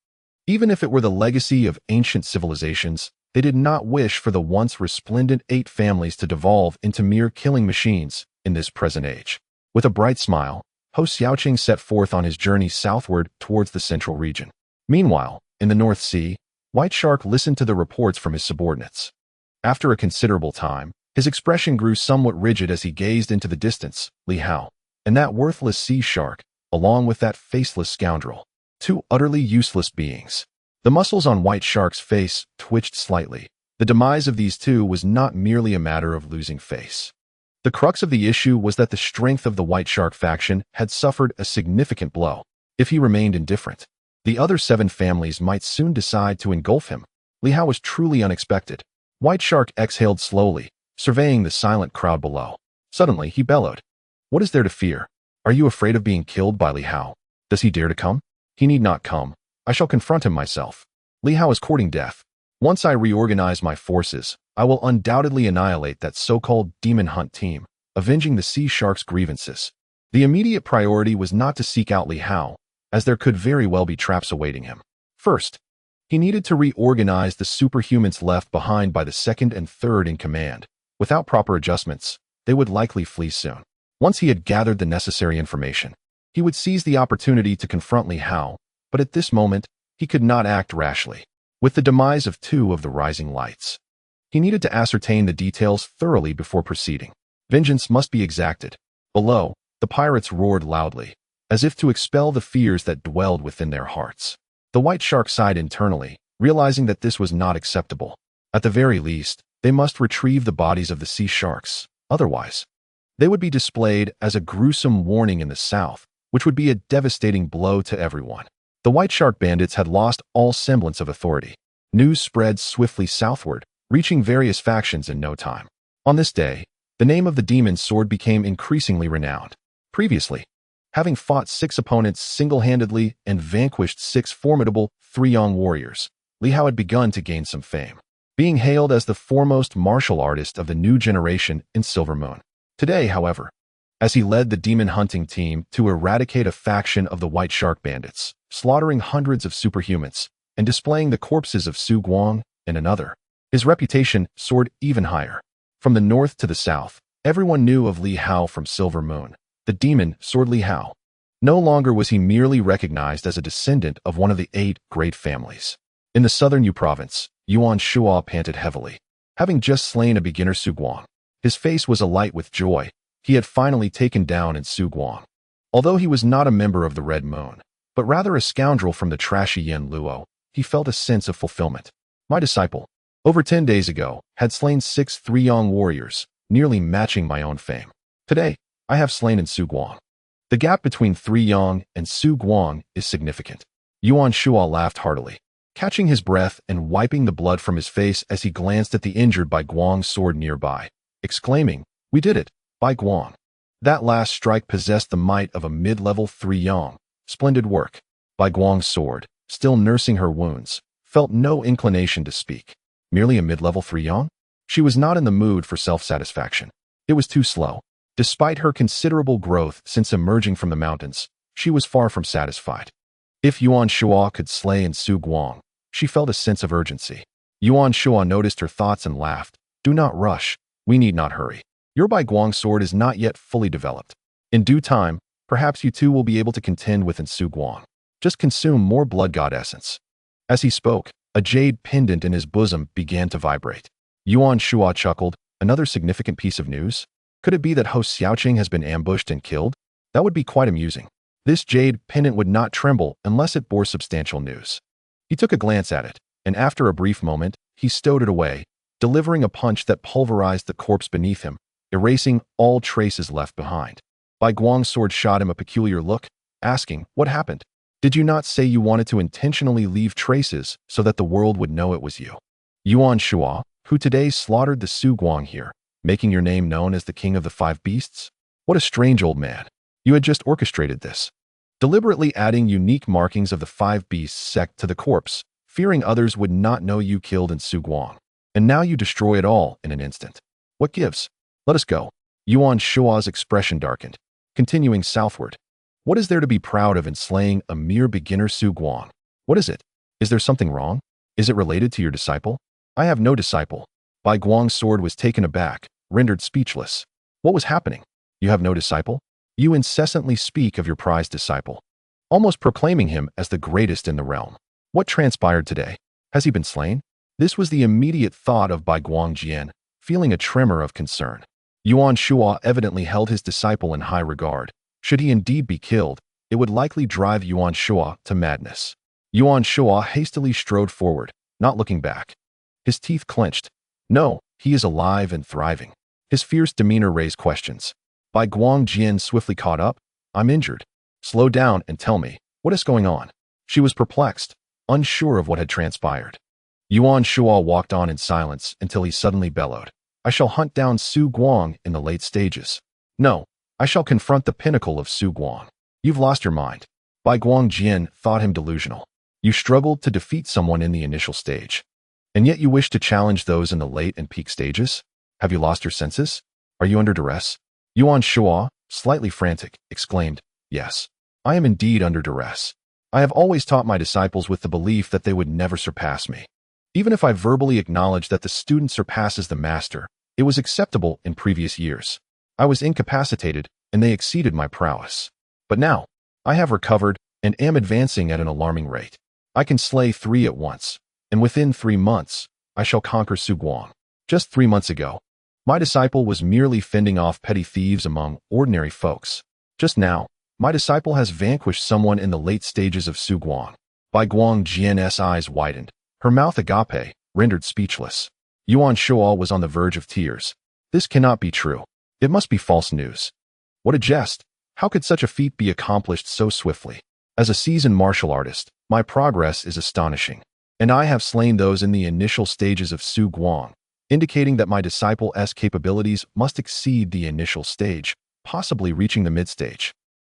Even if it were the legacy of ancient civilizations, they did not wish for the once resplendent 8 families to devolve into mere killing machines in this present age. With a bright smile, Hou Xiaoqing set forth on his journey southward towards the central region. Meanwhile, in the North Sea, White Shark listened to the reports from his subordinates. After a considerable time, his expression grew somewhat rigid as he gazed into the distance. Li Hao, and that worthless sea shark, along with that faceless scoundrel. 2 utterly useless beings. The muscles on White Shark's face twitched slightly. The demise of these 2 was not merely a matter of losing face. The crux of the issue was that the strength of the White Shark faction had suffered a significant blow. If he remained indifferent, the other 7 families might soon decide to engulf him. Li Hao was truly unexpected. White Shark exhaled slowly, surveying the silent crowd below. Suddenly, he bellowed, "What is there to fear? Are you afraid of being killed by Li Hao? Does he dare to come? He need not come. I shall confront him myself. Li Hao is courting death. Once I reorganize my forces, I will undoubtedly annihilate that so-called demon hunt team, avenging the sea shark's grievances." The immediate priority was not to seek out Li Hao, as there could very well be traps awaiting him. First, he needed to reorganize the superhumans left behind by the 2nd and 3rd in command. Without proper adjustments, they would likely flee soon. Once he had gathered the necessary information, he would seize the opportunity to confront Li Hao, but at this moment, he could not act rashly. With the demise of 2 of the rising lights, he needed to ascertain the details thoroughly before proceeding. Vengeance must be exacted. Below, the pirates roared loudly, as if to expel the fears that dwelled within their hearts. The White Shark sighed internally, realizing that this was not acceptable. At the very least, they must retrieve the bodies of the sea sharks. Otherwise, they would be displayed as a gruesome warning in the south, which would be a devastating blow to everyone. The White Shark bandits had lost all semblance of authority. News spread swiftly southward, reaching various factions in no time. On this day, the name of the demon sword became increasingly renowned. Previously, having fought 6 opponents single-handedly and vanquished 6 formidable 3-young warriors, Li Hao had begun to gain some fame, being hailed as the foremost martial artist of the new generation in Silver Moon. Today, however, as he led the demon hunting team to eradicate a faction of the White Shark bandits, slaughtering hundreds of superhumans, and displaying the corpses of Su Guang and another, his reputation soared even higher. From the north to the south, everyone knew of Li Hao from Silver Moon, the demon sword Li Hao. No longer was he merely recognized as a descendant of one of the 8 great families. In the southern Yu province, Yuan Shuo panted heavily. Having just slain a beginner Su Guang, his face was alight with joy. He had finally taken down Su Guang. Although he was not a member of the Red Moon, but rather a scoundrel from the trashy Yen Luo, he felt a sense of fulfillment. My disciple, over 10 days ago, had slain 6 3-young warriors, nearly matching my own fame. Today, I have slain Su Guang. The gap between 3-young and Su Guang is significant. Yuan Shuo laughed heartily. catching his breath and wiping the blood from his face as he glanced at the injured Bai Guang's sword nearby, exclaiming, "We did it, Bai Guang. That last strike possessed the might of a mid-level 3 Yang. Splendid work." Bai Guang's sword, still nursing her wounds, felt no inclination to speak. Merely a mid-level 3 Yang? She was not in the mood for self-satisfaction. It was too slow. Despite her considerable growth since emerging from the mountains, she was far from satisfied. If Yuan Shuo could slay in Su Guang, she felt a sense of urgency. Yuan Shuo noticed her thoughts and laughed. "Do not rush. We need not hurry. Your Bai Guang sword is not yet fully developed. In due time, perhaps you two will be able to contend with Su Guang. Just consume more blood god essence." As he spoke, a jade pendant in his bosom began to vibrate. Yuan Shuo chuckled. Another significant piece of news? Could it be that Ho Xiaoqing has been ambushed and killed? That would be quite amusing. This jade pendant would not tremble unless it bore substantial news. He took a glance at it, and after a brief moment, he stowed it away, delivering a punch that pulverized the corpse beneath him, erasing all traces left behind. Bai Guang's sword shot him a peculiar look, asking, "What happened? Did you not say you wanted to intentionally leave traces so that the world would know it was you?" Yuan Shuo, who today slaughtered the Su Guang here, making your name known as the King of the Five Beasts? What a strange old man. You had just orchestrated this. Deliberately adding unique markings of the Five Beasts sect to the corpse, fearing others would not know you killed in Su Guang. And now you destroy it all in an instant. What gives? Let us go. Yuan Shuo's expression darkened, continuing southward. What is there to be proud of in slaying a mere beginner Su Guang? What is it? Is there something wrong? Is it related to your disciple? I have no disciple. Bai Guang's sword was taken aback, rendered speechless. What was happening? You have no disciple? You incessantly speak of your prized disciple, almost proclaiming him as the greatest in the realm. What transpired today? Has he been slain? This was the immediate thought of Bai Guangjian, feeling a tremor of concern. Yuan Shuo evidently held his disciple in high regard. Should he indeed be killed, it would likely drive Yuan Shuo to madness. Yuan Shuo hastily strode forward, not looking back. His teeth clenched. No, he is alive and thriving. His fierce demeanor raised questions. Bai Guangjian swiftly caught up. I'm injured. Slow down and tell me, what is going on? She was perplexed, unsure of what had transpired. Yuan Shuo walked on in silence until he suddenly bellowed. I shall hunt down Su Guang in the late stages. No, I shall confront the pinnacle of Su Guang. You've lost your mind. Bai Guangjian thought him delusional. You struggled to defeat someone in the initial stage. And yet you wish to challenge those in the late and peak stages? Have you lost your senses? Are you under duress? Yuan Shuo, slightly frantic, exclaimed, Yes, I am indeed under duress. I have always taught my disciples with the belief that they would never surpass me. Even if I verbally acknowledged that the student surpasses the master, it was acceptable in previous years. I was incapacitated, and they exceeded my prowess. But now, I have recovered and am advancing at an alarming rate. I can slay 3 at once, and within 3 months, I shall conquer Su Guang. Just 3 months ago, my disciple was merely fending off petty thieves among ordinary folks. Just now, my disciple has vanquished someone in the late stages of Su Guang. Bai Guangjian's eyes widened, her mouth agape, rendered speechless. Yuan Shuo was on the verge of tears. This cannot be true. It must be false news. What a jest! How could such a feat be accomplished so swiftly? As a seasoned martial artist, my progress is astonishing, and I have slain those in the initial stages of Su Guang, indicating that my disciple's capabilities must exceed the initial stage, possibly reaching the mid-stage,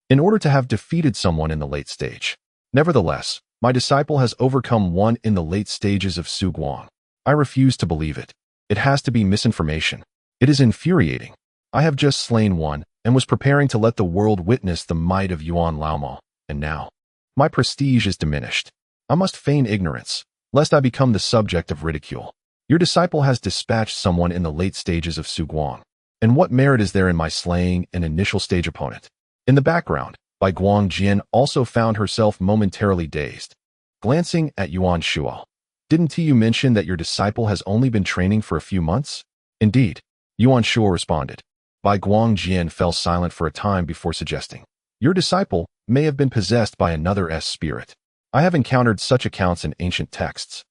in order to have defeated someone in the late stage. Nevertheless, my disciple has overcome one in the late stages of Su Guang. I refuse to believe it. It has to be misinformation. It is infuriating. I have just slain one and was preparing to let the world witness the might of Yuan Laomo, and now, my prestige is diminished. I must feign ignorance, lest I become the subject of ridicule. Your disciple has dispatched someone in the late stages of Su Guang. And what merit is there in my slaying an initial stage opponent? In the background, Bai Guangjian also found herself momentarily dazed. Glancing at Yuan Shuo, didn't you mention that your disciple has only been training for a few months? Indeed, Yuan Shuo responded. Bai Guangjian fell silent for a time before suggesting, Your disciple may have been possessed by another's spirit. I have encountered such accounts in ancient texts.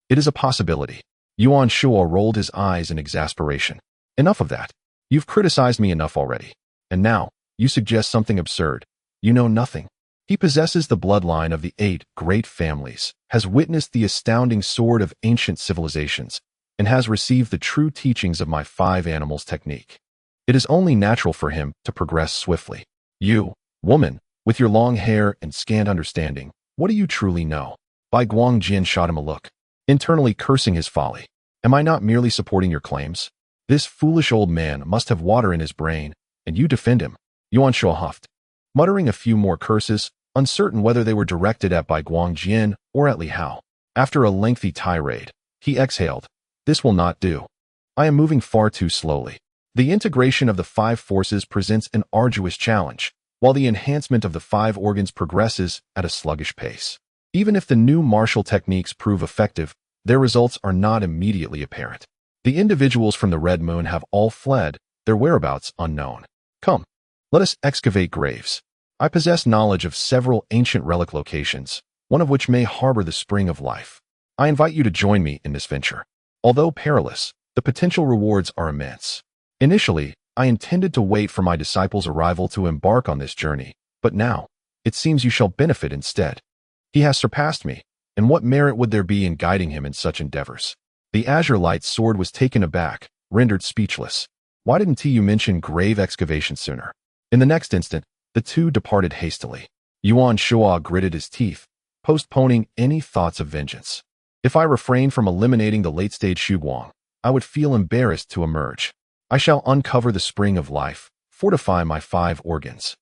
It is a possibility. Yuan Shuo rolled his eyes in exasperation. Enough of that. You've criticized me enough already. And now, you suggest something absurd. You know nothing. He possesses the bloodline of the 8 great families, has witnessed the astounding sword of ancient civilizations, and has received the true teachings of my 5 animals technique. It is only natural for him to progress swiftly. You, woman, with your long hair and scant understanding, what do you truly know? Bai Guangjin shot him a look, internally cursing his folly. Am I not merely supporting your claims? This foolish old man must have water in his brain, and you defend him. Yuan Shuo huffed, muttering a few more curses, uncertain whether they were directed at Bai Guangjin or at Li Hao. After a lengthy tirade, he exhaled. This will not do. I am moving far too slowly. The integration of the 5 forces presents an arduous challenge, while the enhancement of the 5 organs progresses at a sluggish pace. Even if the new martial techniques prove effective, their results are not immediately apparent. The individuals from the Red Moon have all fled, their whereabouts unknown. Come, let us excavate graves. I possess knowledge of several ancient relic locations, one of which may harbor the spring of life. I invite you to join me in this venture. Although perilous, the potential rewards are immense. Initially, I intended to wait for my disciple's arrival to embark on this journey, but now, it seems you shall benefit instead. He has surpassed me, and what merit would there be in guiding him in such endeavors? The Azure Light's sword was taken aback, rendered speechless. Why didn't you mention grave excavation sooner? In the next instant, the two departed hastily. Yuan Shuo gritted his teeth, postponing any thoughts of vengeance. If I refrained from eliminating the late-stage Shuguang, I would feel embarrassed to emerge. I shall uncover the spring of life, fortify my 5 organs,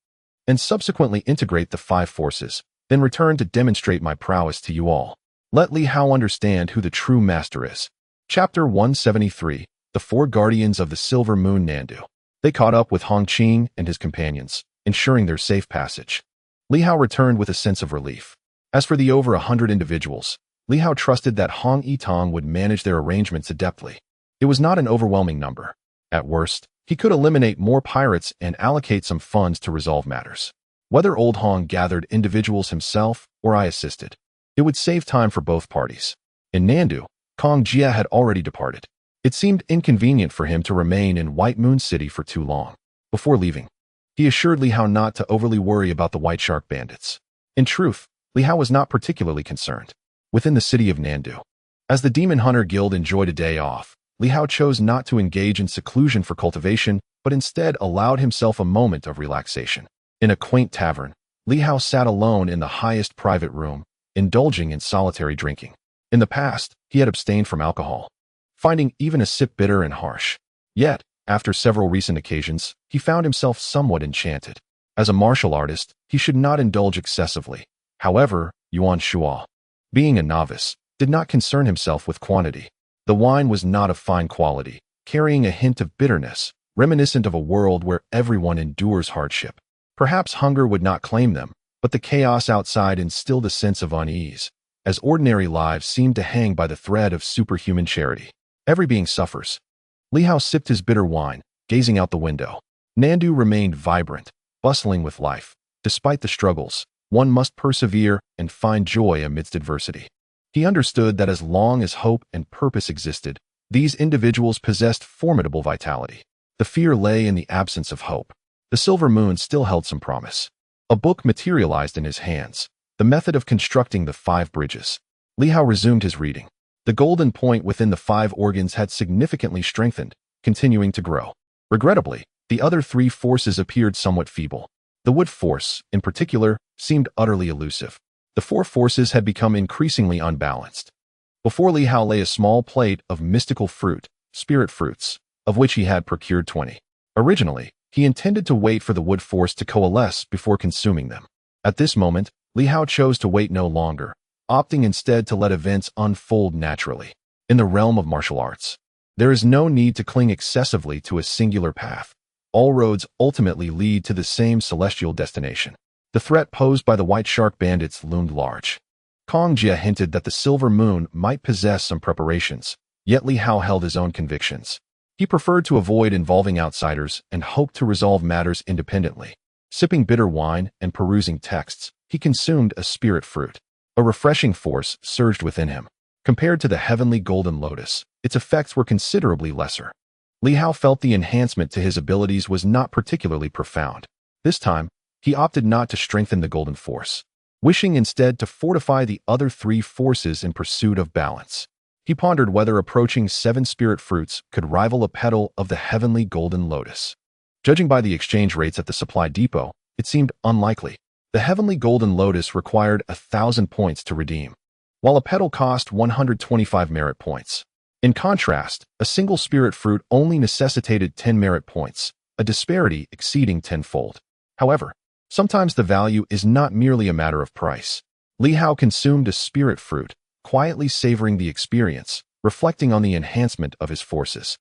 and subsequently integrate the 5 forces, then return to demonstrate my prowess to you all. Let Li Hao understand who the true master is. Chapter 173, The 4 Guardians of the Silver Moon Nandu. They caught up with Hong Qing and his companions, ensuring their safe passage. Li Hao returned with a sense of relief. As for the over 100 individuals, Li Hao trusted that Hong Yitong would manage their arrangements adeptly. It was not an overwhelming number. At worst, he could eliminate more pirates and allocate some funds to resolve matters. Whether Old Hong gathered individuals himself or I assisted, it would save time for both parties. In Nandu, Kong Jia had already departed. It seemed inconvenient for him to remain in White Moon City for too long. Before leaving, he assured Li Hao not to overly worry about the White Shark bandits. In truth, Li Hao was not particularly concerned. Within the city of Nandu, as the Demon Hunter Guild enjoyed a day off, Li Hao chose not to engage in seclusion for cultivation, but instead allowed himself a moment of relaxation. In a quaint tavern, Li Hao sat alone in the highest private room, indulging in solitary drinking. In the past, he had abstained from alcohol, finding even a sip bitter and harsh. Yet, after several recent occasions, he found himself somewhat enchanted. As a martial artist, he should not indulge excessively. However, Yuan Shuo, being a novice, did not concern himself with quantity. The wine was not of fine quality, carrying a hint of bitterness, reminiscent of a world where everyone endures hardship. Perhaps hunger would not claim them, but the chaos outside instilled a sense of unease, as ordinary lives seemed to hang by the thread of superhuman charity. Every being suffers. Li Hao sipped his bitter wine, gazing out the window. Nandu remained vibrant, bustling with life. Despite the struggles, one must persevere and find joy amidst adversity. He understood that as long as hope and purpose existed, these individuals possessed formidable vitality. The fear lay in the absence of hope. The Silver Moon still held some promise. A book materialized in his hands, The Method of Constructing the 5 Bridges. Li Hao resumed his reading. The golden point within the 5 organs had significantly strengthened, continuing to grow. Regrettably, the other 3 forces appeared somewhat feeble. The wood force, in particular, seemed utterly elusive. The 4 forces had become increasingly unbalanced. Before Li Hao lay a small plate of mystical fruit, spirit fruits, of which he had procured 20. Originally, he intended to wait for the wood force to coalesce before consuming them. At this moment, Li Hao chose to wait no longer, opting instead to let events unfold naturally. In the realm of martial arts, there is no need to cling excessively to a singular path. All roads ultimately lead to the same celestial destination. The threat posed by the White Shark bandits loomed large. Kong Jia hinted that the Silver Moon might possess some preparations, yet Li Hao held his own convictions. He preferred to avoid involving outsiders and hoped to resolve matters independently. Sipping bitter wine and perusing texts, he consumed a spirit fruit. A refreshing force surged within him. Compared to the heavenly golden lotus, its effects were considerably lesser. Li Hao felt the enhancement to his abilities was not particularly profound. This time, he opted not to strengthen the golden force, wishing instead to fortify the other three forces in pursuit of balance. He pondered whether approaching 7 spirit fruits could rival a petal of the heavenly golden lotus. Judging by the exchange rates at the supply depot, it seemed unlikely. The heavenly golden lotus required 1,000 points to redeem, while a petal cost 125 merit points. In contrast, a single spirit fruit only necessitated 10 merit points, a disparity exceeding tenfold. However, sometimes the value is not merely a matter of price. Li Hao consumed a spirit fruit, quietly savoring the experience, reflecting on the enhancement of his forces.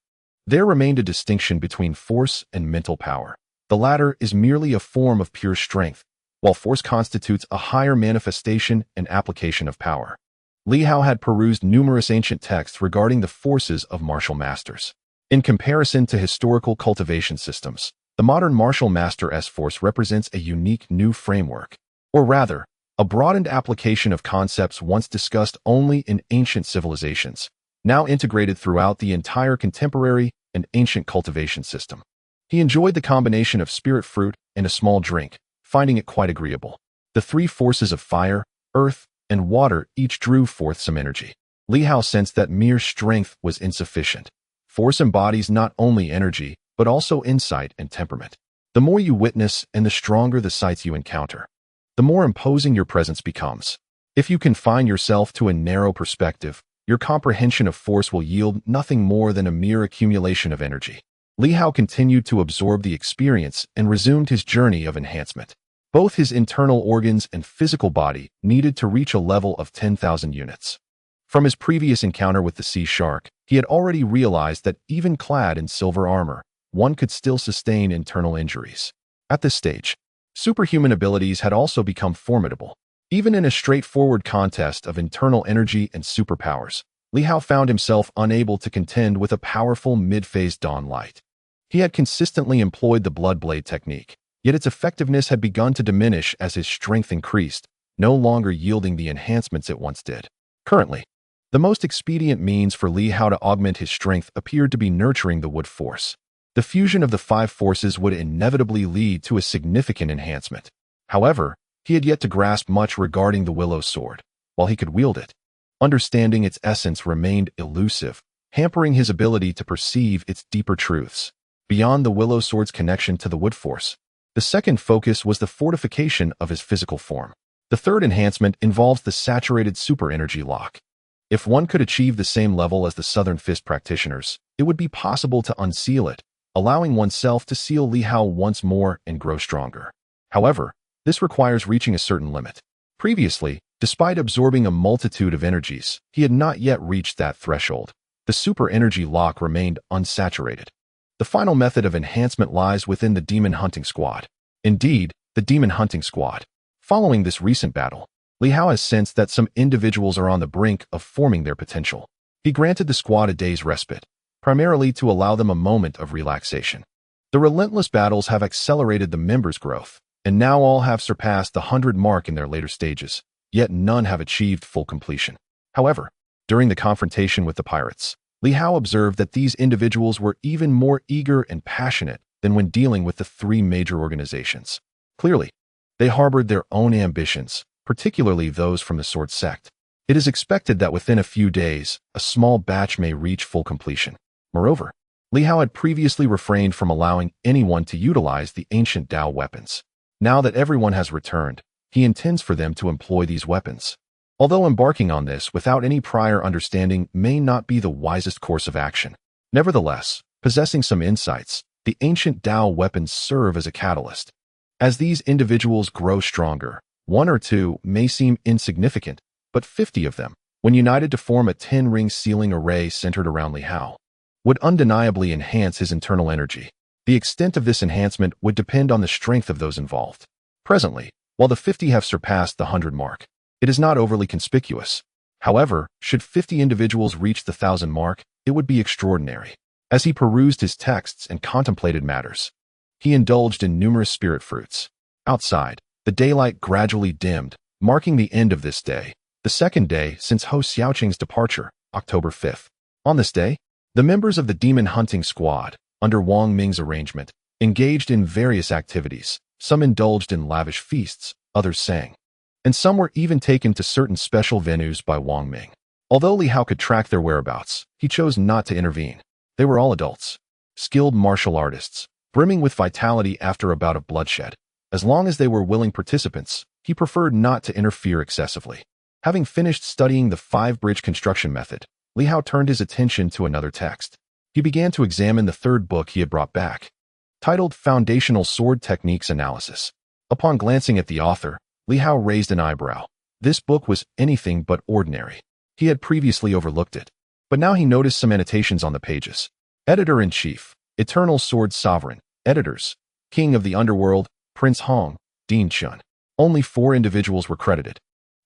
There remained a distinction between force and mental power. The latter is merely a form of pure strength, while force constitutes a higher manifestation and application of power. Li Hao had perused numerous ancient texts regarding the forces of martial masters. In comparison to historical cultivation systems, the modern martial master's force represents a unique new framework, or rather, a broadened application of concepts once discussed only in ancient civilizations, now integrated throughout the entire contemporary and ancient cultivation system. He enjoyed the combination of spirit fruit and a small drink, finding it quite agreeable. The three forces of fire, earth, and water each drew forth some energy. Li Hao sensed that mere strength was insufficient. Force embodies not only energy, but also insight and temperament. The more you witness and the stronger the sights you encounter, the more imposing your presence becomes. If you confine yourself to a narrow perspective, your comprehension of force will yield nothing more than a mere accumulation of energy. Li Hao continued to absorb the experience and resumed his journey of enhancement. Both his internal organs and physical body needed to reach a level of 10,000 units. From his previous encounter with the sea shark, he had already realized that even clad in silver armor, one could still sustain internal injuries. At this stage, superhuman abilities had also become formidable. Even in a straightforward contest of internal energy and superpowers, Li Hao found himself unable to contend with a powerful mid-phase dawn light. He had consistently employed the blood blade technique, yet its effectiveness had begun to diminish as his strength increased, no longer yielding the enhancements it once did. Currently, the most expedient means for Li Hao to augment his strength appeared to be nurturing the wood force. The fusion of the 5 forces would inevitably lead to a significant enhancement. However, he had yet to grasp much regarding the willow sword, while he could wield it. Understanding its essence remained elusive, hampering his ability to perceive its deeper truths. Beyond the willow sword's connection to the wood force, the second focus was the fortification of his physical form. The third enhancement involves the saturated super energy lock. If one could achieve the same level as the Southern Fist practitioners, it would be possible to unseal it, allowing oneself to seal Li Hao once more and grow stronger. However, this requires reaching a certain limit. Previously, despite absorbing a multitude of energies, he had not yet reached that threshold. The super energy lock remained unsaturated. The final method of enhancement lies within the Demon Hunting Squad. Indeed, the Demon Hunting Squad. Following this recent battle, Li Hao has sensed that some individuals are on the brink of forming their potential. He granted the squad a day's respite, primarily to allow them a moment of relaxation. The relentless battles have accelerated the members' growth, and now all have surpassed the 100 mark in their later stages, yet none have achieved full completion. However, during the confrontation with the pirates, Li Hao observed that these individuals were even more eager and passionate than when dealing with the 3 major organizations. Clearly, they harbored their own ambitions, particularly those from the Sword Sect. It is expected that within a few days, a small batch may reach full completion. Moreover, Li Hao had previously refrained from allowing anyone to utilize the ancient Dao weapons. Now that everyone has returned, he intends for them to employ these weapons. Although embarking on this without any prior understanding may not be the wisest course of action. Nevertheless, possessing some insights, the ancient Dao weapons serve as a catalyst. As these individuals grow stronger, 1 or 2 may seem insignificant, but 50 of them, when united to form a 10-ring sealing array centered around Li Hao, would undeniably enhance his internal energy. The extent of this enhancement would depend on the strength of those involved. Presently, while the 50 have surpassed the 100 mark, it is not overly conspicuous. However, should 50 individuals reach the 1,000 mark, it would be extraordinary. As he perused his texts and contemplated matters, he indulged in numerous spirit fruits. Outside, the daylight gradually dimmed, marking the end of this day, the second day since Ho Xiaoqing's departure, October 5th. On this day, the members of the Demon Hunting Squad, under Wang Ming's arrangement, engaged in various activities, Some indulged in lavish feasts, others sang. And some were even taken to certain special venues by Wang Ming. Although Li Hao could track their whereabouts, he chose not to intervene. They were all adults, skilled martial artists, brimming with vitality after a bout of bloodshed. As long as they were willing participants, he preferred not to interfere excessively. Having finished studying the 5-bridge construction method, Li Hao turned his attention to another text. He began to examine the third book he had brought back, titled Foundational Sword Techniques Analysis. Upon glancing at the author, Li Hao raised an eyebrow. This book was anything but ordinary. He had previously overlooked it, but now he noticed some annotations on the pages. Editor-in-Chief, Eternal Sword Sovereign, Editors, King of the Underworld, Prince Hong, Dean Chun. Only 4 individuals were credited.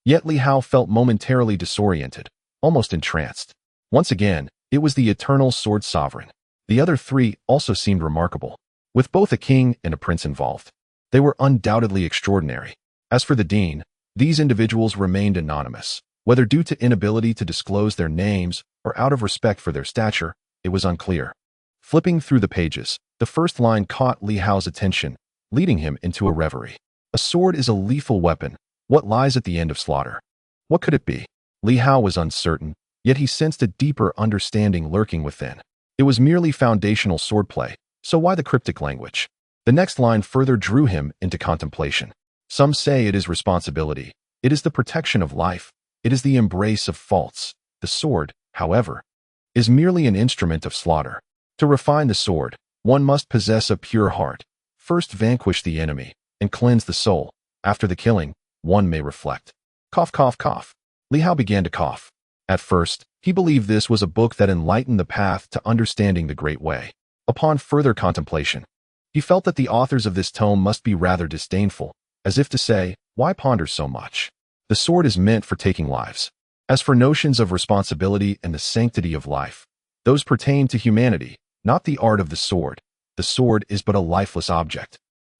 Yet Li Hao felt momentarily disoriented, almost entranced. Once again, it was the Eternal Sword Sovereign. The other 3 also seemed remarkable, with both a king and a prince involved. They were undoubtedly extraordinary. As for the dean, these individuals remained anonymous. Whether due to inability to disclose their names or out of respect for their stature, it was unclear. Flipping through the pages, the first line caught Li Hao's attention, leading him into a reverie. A sword is a lethal weapon. What lies at the end of slaughter? What could it be? Li Hao was uncertain, yet he sensed a deeper understanding lurking within. It was merely foundational swordplay, so why the cryptic language? The next line further drew him into contemplation. Some say it is responsibility. It is the protection of life. It is the embrace of faults. The sword, however, is merely an instrument of slaughter. To refine the sword, one must possess a pure heart. First vanquish the enemy and cleanse the soul. After the killing, one may reflect. Cough, cough, cough. Li Hao began to cough. At first, he believed this was a book that enlightened the path to understanding the Great Way. Upon further contemplation, he felt that the authors of this tome must be rather disdainful, as if to say, why ponder so much? The sword is meant for taking lives. As for notions of responsibility and the sanctity of life, those pertain to humanity, not the art of the sword. The sword is but a lifeless object,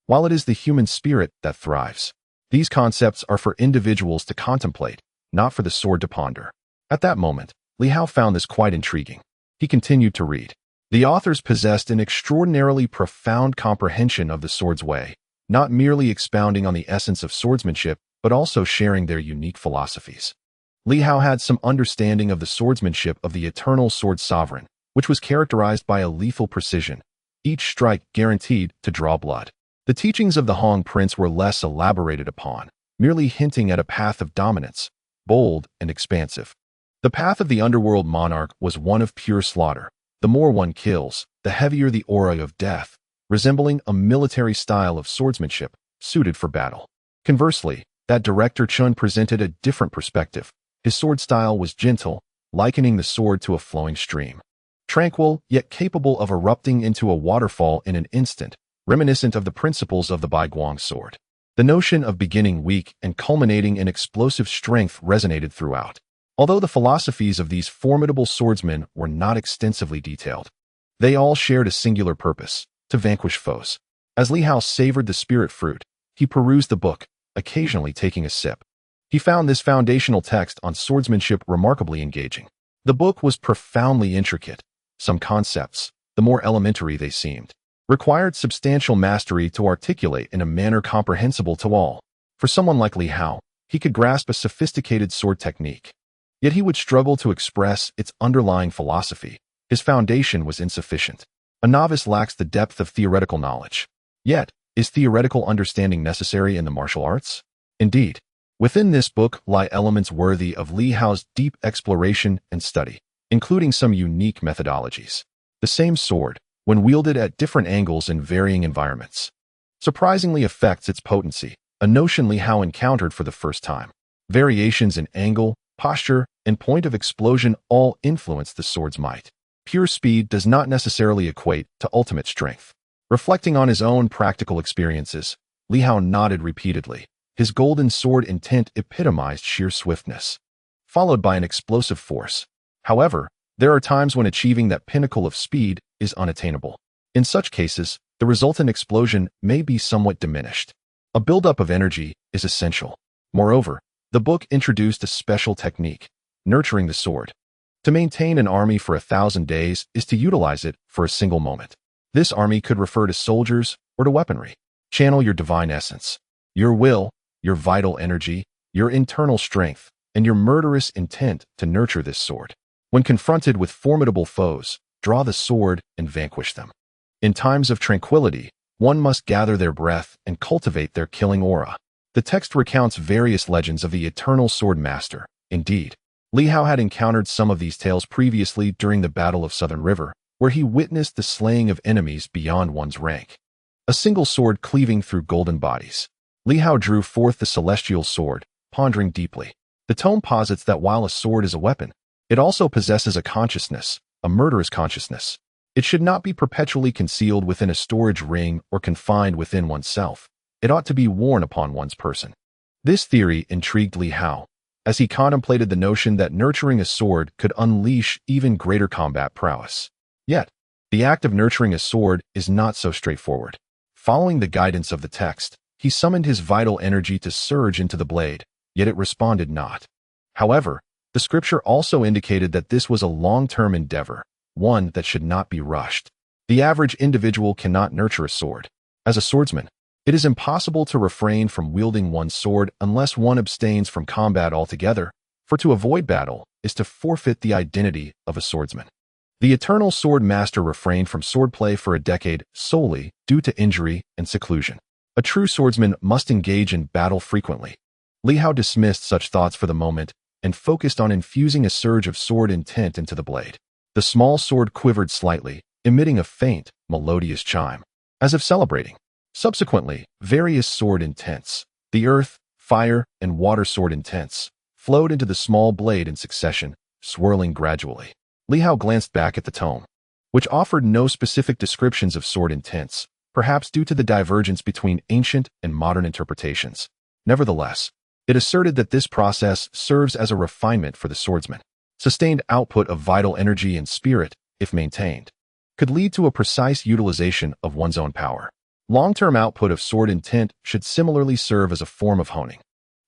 while it is the human spirit that thrives. These concepts are for individuals to contemplate, not for the sword to ponder. At that moment, Li Hao found this quite intriguing. He continued to read. The authors possessed an extraordinarily profound comprehension of the sword's way, not merely expounding on the essence of swordsmanship, but also sharing their unique philosophies. Li Hao had some understanding of the swordsmanship of the Eternal Sword Sovereign, which was characterized by a lethal precision, each strike guaranteed to draw blood. The teachings of the Hong Prince were less elaborated upon, merely hinting at a path of dominance, bold and expansive. The path of the underworld monarch was one of pure slaughter. The more one kills, the heavier the aura of death, resembling a military style of swordsmanship suited for battle. Conversely, that director Chun presented a different perspective. His sword style was gentle, likening the sword to a flowing stream. Tranquil, yet capable of erupting into a waterfall in an instant, reminiscent of the principles of the Baiguang sword. The notion of beginning weak and culminating in explosive strength resonated throughout. Although the philosophies of these formidable swordsmen were not extensively detailed, they all shared a singular purpose: to vanquish foes. As Li Hao savored the spirit fruit, he perused the book, occasionally taking a sip. He found this foundational text on swordsmanship remarkably engaging. The book was profoundly intricate. Some concepts, the more elementary they seemed, required substantial mastery to articulate in a manner comprehensible to all. For someone like Li Hao, he could grasp a sophisticated sword technique, yet he would struggle to express its underlying philosophy. His foundation was insufficient. A novice lacks the depth of theoretical knowledge. Yet, is theoretical understanding necessary in the martial arts? Indeed, within this book lie elements worthy of Li Hao's deep exploration and study, including some unique methodologies. The same sword, when wielded at different angles in varying environments, surprisingly affects its potency, a notion Li Hao encountered for the first time. Variations in angle, posture, and point of explosion all influence the sword's might. Pure speed does not necessarily equate to ultimate strength. Reflecting on his own practical experiences, Li Hao nodded repeatedly. His golden sword intent epitomized sheer swiftness, followed by an explosive force. However, there are times when achieving that pinnacle of speed is unattainable. In such cases, the resultant explosion may be somewhat diminished. A buildup of energy is essential. Moreover, the book introduced a special technique: nurturing the sword. To maintain an army for 1,000 days is to utilize it for a single moment. This army could refer to soldiers or to weaponry. Channel your divine essence, your will, your vital energy, your internal strength, and your murderous intent to nurture this sword. When confronted with formidable foes, draw the sword and vanquish them. In times of tranquility, one must gather their breath and cultivate their killing aura. The text recounts various legends of the eternal sword master. Indeed, Li Hao had encountered some of these tales previously during the Battle of Southern River, where he witnessed the slaying of enemies beyond one's rank. A single sword cleaving through golden bodies. Li Hao drew forth the celestial sword, pondering deeply. The tome posits that while a sword is a weapon, it also possesses a consciousness, a murderous consciousness. It should not be perpetually concealed within a storage ring or confined within oneself. It ought to be worn upon one's person. This theory intrigued Li Hao, as he contemplated the notion that nurturing a sword could unleash even greater combat prowess. Yet, the act of nurturing a sword is not so straightforward. Following the guidance of the text, he summoned his vital energy to surge into the blade, yet it responded not. However, the scripture also indicated that this was a long-term endeavor, one that should not be rushed. The average individual cannot nurture a sword. As a swordsman, it is impossible to refrain from wielding one's sword unless one abstains from combat altogether, for to avoid battle is to forfeit the identity of a swordsman. The eternal sword master refrained from swordplay for a decade solely due to injury and seclusion. A true swordsman must engage in battle frequently. Li Hao dismissed such thoughts for the moment and focused on infusing a surge of sword intent into the blade. The small sword quivered slightly, emitting a faint, melodious chime, as if celebrating. Subsequently, various sword intents, the earth, fire, and water sword intents, flowed into the small blade in succession, swirling gradually. Li Hao glanced back at the tome, which offered no specific descriptions of sword intents, perhaps due to the divergence between ancient and modern interpretations. Nevertheless, it asserted that this process serves as a refinement for the swordsman. Sustained output of vital energy and spirit, if maintained, could lead to a precise utilization of one's own power. Long-term output of sword intent should similarly serve as a form of honing.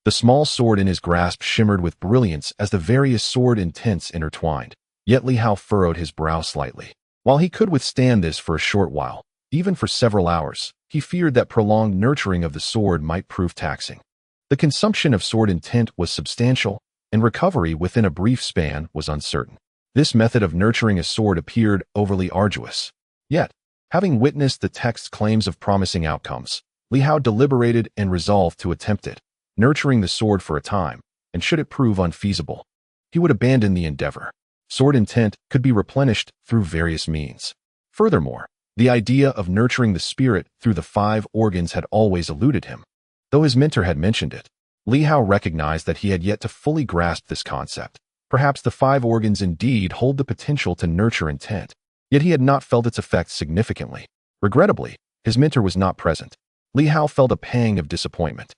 The small sword in his grasp shimmered with brilliance as the various sword intents intertwined. Yet Li Hao furrowed his brow slightly. While he could withstand this for a short while, even for several hours, he feared that prolonged nurturing of the sword might prove taxing. The consumption of sword intent was substantial, and recovery within a brief span was uncertain. This method of nurturing a sword appeared overly arduous. Yet, having witnessed the text's claims of promising outcomes, Li Hao deliberated and resolved to attempt it, nurturing the sword for a time, and should it prove unfeasible, he would abandon the endeavor. Sword intent could be replenished through various means. Furthermore, the idea of nurturing the spirit through the 5 organs had always eluded him. Though his mentor had mentioned it, Li Hao recognized that he had yet to fully grasp this concept. Perhaps the 5 organs indeed hold the potential to nurture intent, yet he had not felt its effects significantly. Regrettably, his mentor was not present. Li Hao felt a pang of disappointment.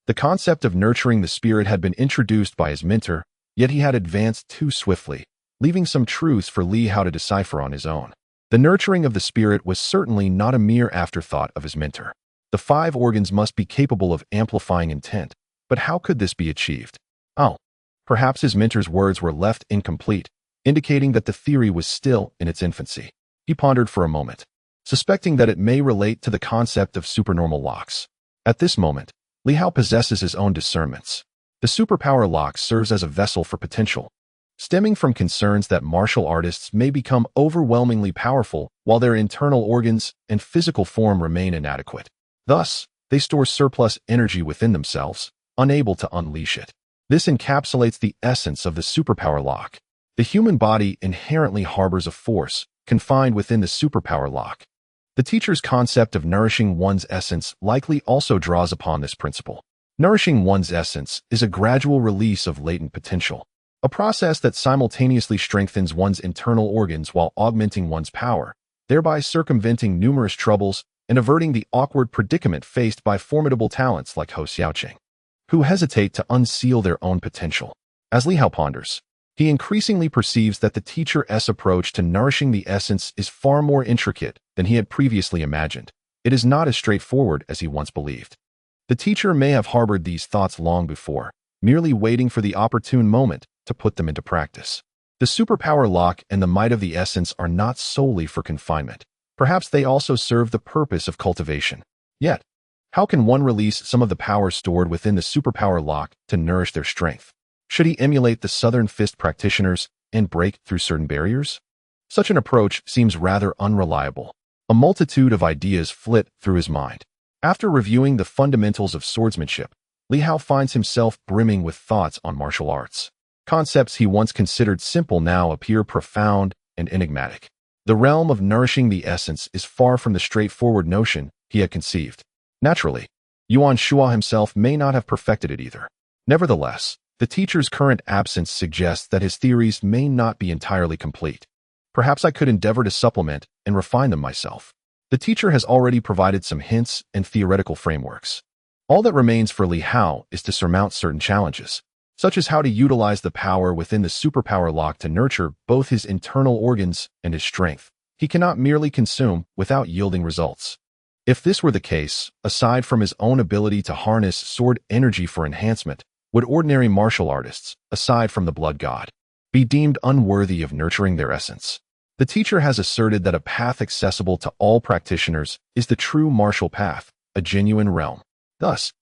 The concept of nurturing the spirit had been introduced by his mentor, yet he had advanced too swiftly, leaving some truths for Li Hao to decipher on his own. The nurturing of the spirit was certainly not a mere afterthought of his mentor. The 5 organs must be capable of amplifying intent, but how could this be achieved? Oh, perhaps his mentor's words were left incomplete, indicating that the theory was still in its infancy. He pondered for a moment, suspecting that it may relate to the concept of supernormal locks. At this moment, Li Hao possesses his own discernments. The superpower lock serves as a vessel for potential, stemming from concerns that martial artists may become overwhelmingly powerful while their internal organs and physical form remain inadequate. Thus, they store surplus energy within themselves, unable to unleash it. This encapsulates the essence of the superpower lock. The human body inherently harbors a force confined within the superpower lock. The teacher's concept of nourishing one's essence likely also draws upon this principle. Nourishing one's essence is a gradual release of latent potential, a process that simultaneously strengthens one's internal organs while augmenting one's power, thereby circumventing numerous troubles and averting the awkward predicament faced by formidable talents like Ho Xiaoqing, who hesitate to unseal their own potential. As Li Hao ponders, he increasingly perceives that the teacher's approach to nourishing the essence is far more intricate than he had previously imagined. It is not as straightforward as he once believed. The teacher may have harbored these thoughts long before, merely waiting for the opportune moment to put them into practice. The superpower lock and the might of the essence are not solely for confinement. Perhaps they also serve the purpose of cultivation. Yet, How can one release some of the power stored within the superpower lock to nourish their strength? Should he emulate the Southern Fist practitioners and break through certain barriers? Such an approach seems rather unreliable. A multitude of ideas flit through his mind. After reviewing the fundamentals of swordsmanship, Li Hao finds himself brimming with thoughts on martial arts. Concepts he once considered simple now appear profound and enigmatic. The realm of nourishing the essence is far from the straightforward notion he had conceived. Naturally, Yuan Shua himself may not have perfected it either. Nevertheless, the teacher's current absence suggests that his theories may not be entirely complete. Perhaps I could endeavor to supplement and refine them myself. The teacher has already provided some hints and theoretical frameworks. All that remains for Li Hao is to surmount certain challenges, such as how to utilize the power within the superpower lock to nurture both his internal organs and his strength. He cannot merely consume without yielding results. If this were the case, aside from his own ability to harness sword energy for enhancement, would ordinary martial artists, aside from the blood god, be deemed unworthy of nurturing their essence? The teacher has asserted that a path accessible to all practitioners is the true martial path, a genuine realm. Thus,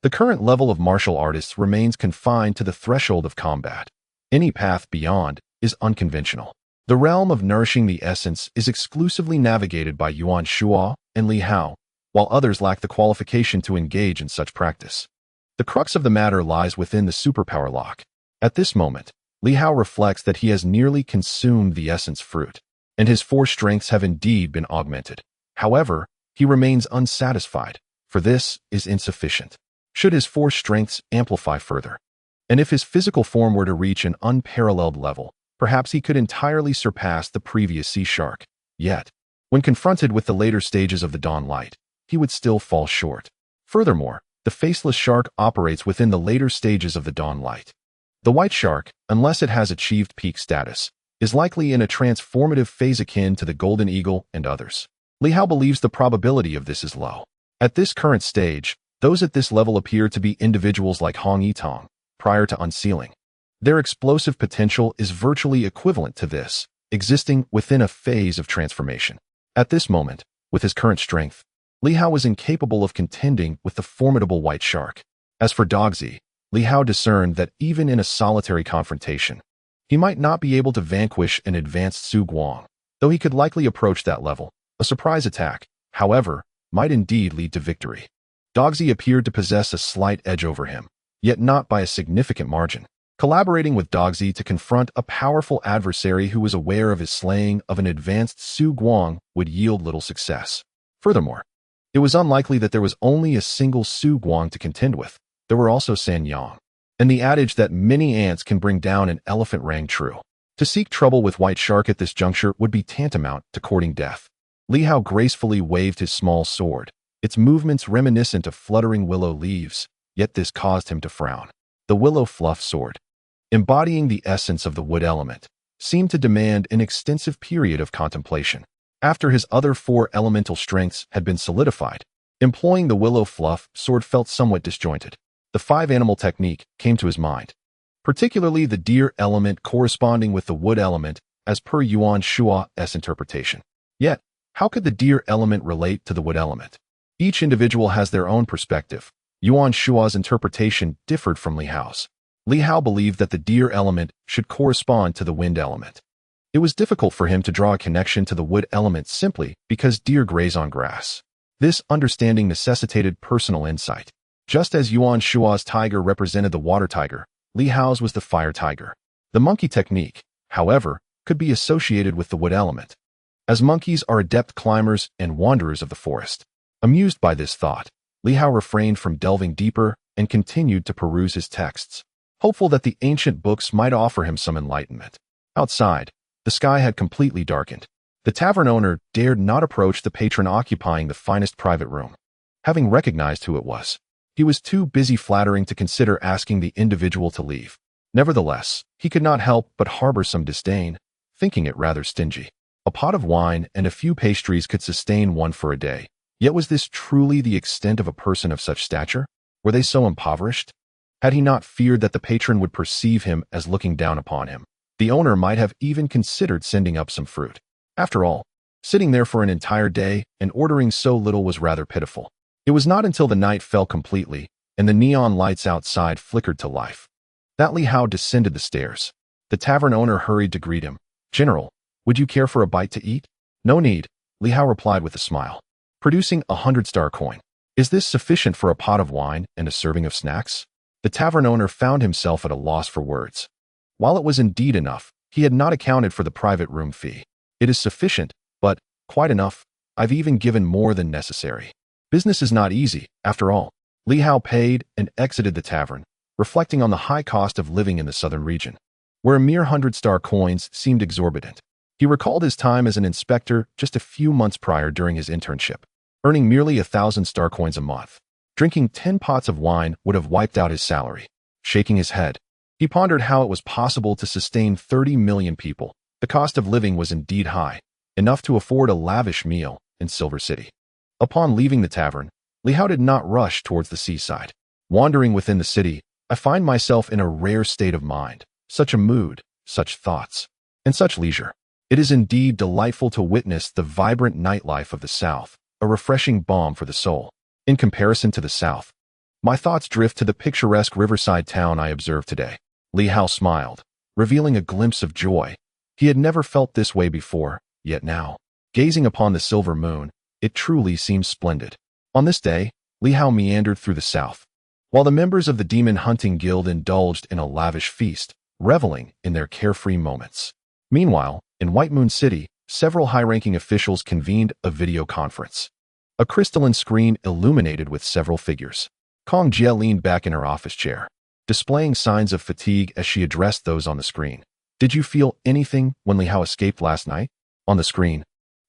the current level of martial artists remains confined to the threshold of combat. Any path beyond is unconventional. The realm of nourishing the essence is exclusively navigated by Yuan Shua and Li Hao, while others lack the qualification to engage in such practice. The crux of the matter lies within the superpower lock. At this moment, Li Hao reflects that he has nearly consumed the essence fruit, and his 4 strengths have indeed been augmented. However, he remains unsatisfied, for this is insufficient. Should his 4 strengths amplify further? And if his physical form were to reach an unparalleled level, perhaps he could entirely surpass the previous sea shark. Yet, when confronted with the later stages of the dawn light, he would still fall short. Furthermore, the faceless shark operates within the later stages of the dawn light. The white shark, unless it has achieved peak status, is likely in a transformative phase akin to the golden eagle and others. Li Hao believes the probability of this is low. At this current stage, those at this level appear to be individuals like Hong Yitong, prior to unsealing. Their explosive potential is virtually equivalent to this, existing within a phase of transformation. At this moment, with his current strength, Li Hao is incapable of contending with the formidable white shark. As for Dogzi, Li Hao discerned that even in a solitary confrontation, he might not be able to vanquish an advanced Su Guang, though he could likely approach that level. A surprise attack, however, might indeed lead to victory. Dogzi appeared to possess a slight edge over him, yet not by a significant margin. Collaborating with Dogzi to confront a powerful adversary who was aware of his slaying of an advanced Su Guang would yield little success. Furthermore, it was unlikely that there was only a single Su Guang to contend with. There were also San Yang, and the adage that many ants can bring down an elephant rang true. To seek trouble with White Shark at this juncture would be tantamount to courting death. Li Hao gracefully waved his small sword, its movements reminiscent of fluttering willow leaves, yet this caused him to frown. The willow fluff sword, embodying the essence of the wood element, seemed to demand an extensive period of contemplation. After his other 4 elemental strengths had been solidified, employing the willow fluff sword felt somewhat disjointed. The 5-animal technique came to his mind, particularly the deer element corresponding with the wood element as per Yuan Shua's interpretation. Yet, how could the deer element relate to the wood element? Each individual has their own perspective. Yuan Shua's interpretation differed from Li Hao's. Li Hao believed that the deer element should correspond to the wind element. It was difficult for him to draw a connection to the wood element simply because deer graze on grass. This understanding necessitated personal insight. Just as Yuan Shua's tiger represented the water tiger, Li Hao's was the fire tiger. The monkey technique, however, could be associated with the wood element, as monkeys are adept climbers and wanderers of the forest. Amused by this thought, Li Hao refrained from delving deeper and continued to peruse his texts, hopeful that the ancient books might offer him some enlightenment. Outside, the sky had completely darkened. The tavern owner dared not approach the patron occupying the finest private room. Having recognized who it was, he was too busy flattering to consider asking the individual to leave. Nevertheless, he could not help but harbor some disdain, thinking it rather stingy. A pot of wine and a few pastries could sustain one for a day. Yet was this truly the extent of a person of such stature? Were they so impoverished? Had he not feared that the patron would perceive him as looking down upon him, the owner might have even considered sending up some fruit. After all, sitting there for an entire day and ordering so little was rather pitiful. It was not until the night fell completely and the neon lights outside flickered to life that Li Hao descended the stairs. The tavern owner hurried to greet him. "General, would you care for a bite to eat?" "No need," Li Hao replied with a smile, producing a 100-star coin. "Is this sufficient for a pot of wine and a serving of snacks?" The tavern owner found himself at a loss for words. While it was indeed enough, he had not accounted for the private room fee. "It is sufficient, but quite enough. I've even given more than necessary. Business is not easy, after all." Li Hao paid and exited the tavern, reflecting on the high cost of living in the southern region, where a mere 100-star coins seemed exorbitant. He recalled his time as an inspector just a few months prior during his internship, earning merely 1,000-star coins a month. Drinking 10 pots of wine would have wiped out his salary. Shaking his head, he pondered how it was possible to sustain 30 million people. The cost of living was indeed high, enough to afford a lavish meal in Silver City. Upon leaving the tavern, Li Hao did not rush towards the seaside. "Wandering within the city, I find myself in a rare state of mind, such a mood, such thoughts, and such leisure. It is indeed delightful to witness the vibrant nightlife of the South, a refreshing balm for the soul. In comparison to the South, my thoughts drift to the picturesque riverside town I observed today." Li Hao smiled, revealing a glimpse of joy. He had never felt this way before, yet now, gazing upon the silver moon, it truly seemed splendid. On this day, Li Hao meandered through the South, while the members of the Demon Hunting Guild indulged in a lavish feast, reveling in their carefree moments. Meanwhile, in White Moon City, several high-ranking officials convened a video conference. A crystalline screen illuminated with several figures. Kong Jie leaned back in her office chair, displaying signs of fatigue as she addressed those on the screen. "Did you feel anything when Li Hao escaped last night?" On the screen,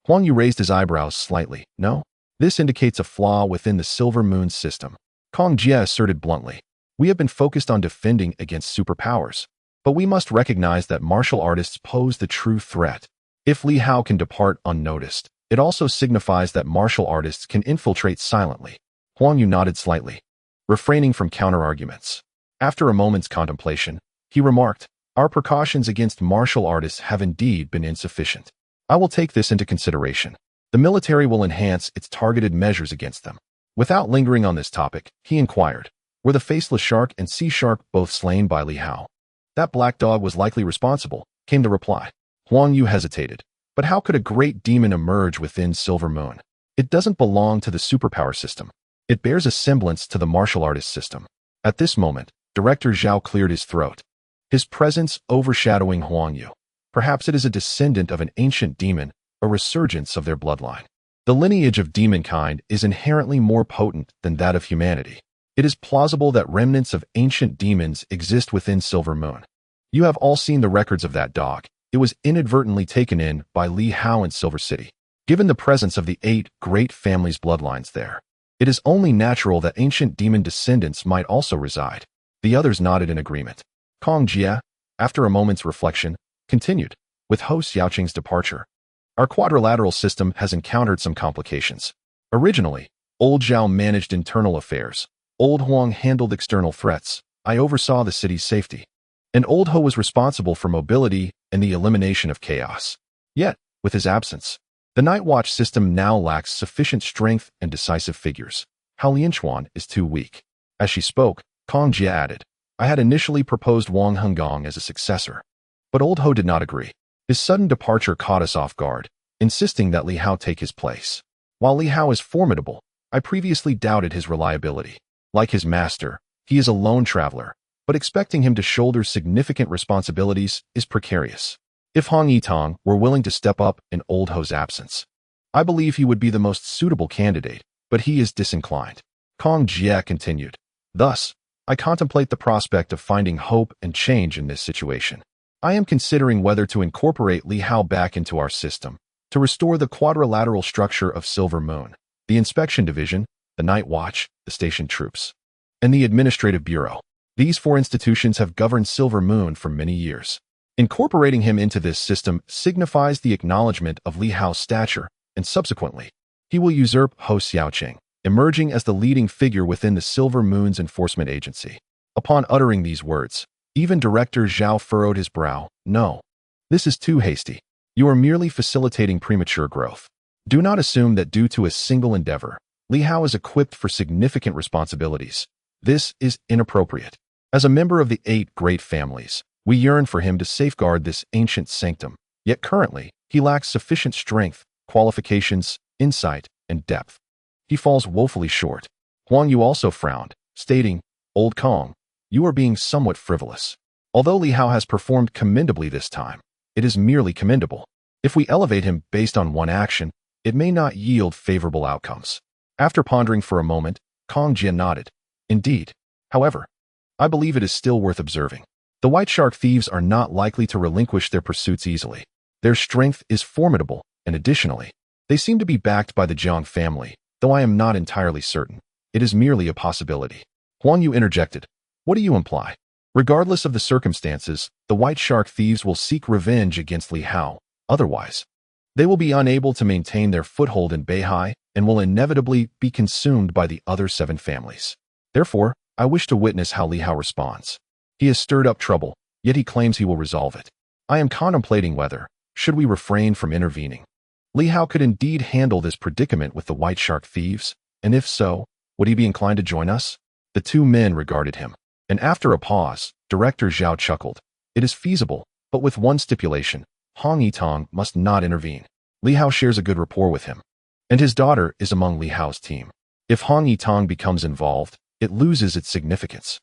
Huang Yu raised his eyebrows slightly. "No. This indicates a flaw within the Silver Moon system," Kong Jie asserted bluntly. "We have been focused on defending against superpowers, but we must recognize that martial artists pose the true threat. If Li Hao can depart unnoticed, it also signifies that martial artists can infiltrate silently." Huang Yu nodded slightly, refraining from counter-arguments. After a moment's contemplation, he remarked, "Our precautions against martial artists have indeed been insufficient. I will take this into consideration. The military will enhance its targeted measures against them." Without lingering on this topic, he inquired, "Were the faceless shark and sea shark both slain by Li Hao?" "That black dog was likely responsible," came the reply. Huang Yu hesitated. "But how could a great demon emerge within Silver Moon? It doesn't belong to the superpower system. It bears a semblance to the martial artist system." At this moment, Director Zhao cleared his throat, his presence overshadowing Huang Yu. "Perhaps it is a descendant of an ancient demon, a resurgence of their bloodline. The lineage of demonkind is inherently more potent than that of humanity. It is plausible that remnants of ancient demons exist within Silver Moon. You have all seen the records of that dog. It was inadvertently taken in by Li Hao in Silver City. Given the presence of the 8 great families' bloodlines there, it is only natural that ancient demon descendants might also reside." The others nodded in agreement. Kong Jie, after a moment's reflection, continued, "With Ho Xiaoqing's departure, our quadrilateral system has encountered some complications. Originally, Old Zhao managed internal affairs. Old Huang handled external threats. I oversaw the city's safety. And Old Ho was responsible for mobility and the elimination of chaos. Yet, with his absence, the Night Watch system now lacks sufficient strength and decisive figures. Hao Lianchuan is too weak." As she spoke, Kong Jie added, "I had initially proposed Wang Hengong as a successor, but Old Ho did not agree. His sudden departure caught us off guard, insisting that Li Hao take his place. While Li Hao is formidable, I previously doubted his reliability. Like his master, he is a lone traveler, but expecting him to shoulder significant responsibilities is precarious. If Hong Yitong were willing to step up in Old Ho's absence, I believe he would be the most suitable candidate, but he is disinclined." Kong Jie continued, "Thus, I contemplate the prospect of finding hope and change in this situation. I am considering whether to incorporate Li Hao back into our system, to restore the quadrilateral structure of Silver Moon, the Inspection Division, the Night Watch, the Station Troops, and the Administrative Bureau. These 4 institutions have governed Silver Moon for many years. Incorporating him into this system signifies the acknowledgement of Li Hao's stature, and subsequently, he will usurp Ho Xiaoqing, emerging as the leading figure within the Silver Moon's enforcement agency." Upon uttering these words, even Director Zhao furrowed his brow. "No, this is too hasty. You are merely facilitating premature growth. Do not assume that due to a single endeavor, Li Hao is equipped for significant responsibilities. This is inappropriate. As a member of the 8 great families, we yearn for him to safeguard this ancient sanctum. Yet currently, he lacks sufficient strength, qualifications, insight, and depth. He falls woefully short. Huang Yu also frowned, stating, "Old Kong, you are being somewhat frivolous. Although Li Hao has performed commendably this time, it is merely commendable. If we elevate him based on one action, it may not yield favorable outcomes." After pondering for a moment, Kong Jie nodded. "Indeed. However, I believe it is still worth observing. The White Shark thieves are not likely to relinquish their pursuits easily. Their strength is formidable, and additionally, they seem to be backed by the Jiang family, though I am not entirely certain. It is merely a possibility." Huang Yu interjected. "What do you imply?" "Regardless of the circumstances, the White Shark thieves will seek revenge against Li Hao. Otherwise, they will be unable to maintain their foothold in Beihai and will inevitably be consumed by the other 7 families. Therefore, I wish to witness how Li Hao responds. He has stirred up trouble, yet he claims he will resolve it. I am contemplating whether, should we refrain from intervening. Li Hao could indeed handle this predicament with the White Shark thieves, and if so, would he be inclined to join us?" The 2 men regarded him, and after a pause, Director Zhao chuckled. "It is feasible, but with one stipulation. Hong Yitong must not intervene. Li Hao shares a good rapport with him, and his daughter is among Li Hao's team. If Hong Yitong becomes involved, it loses its significance."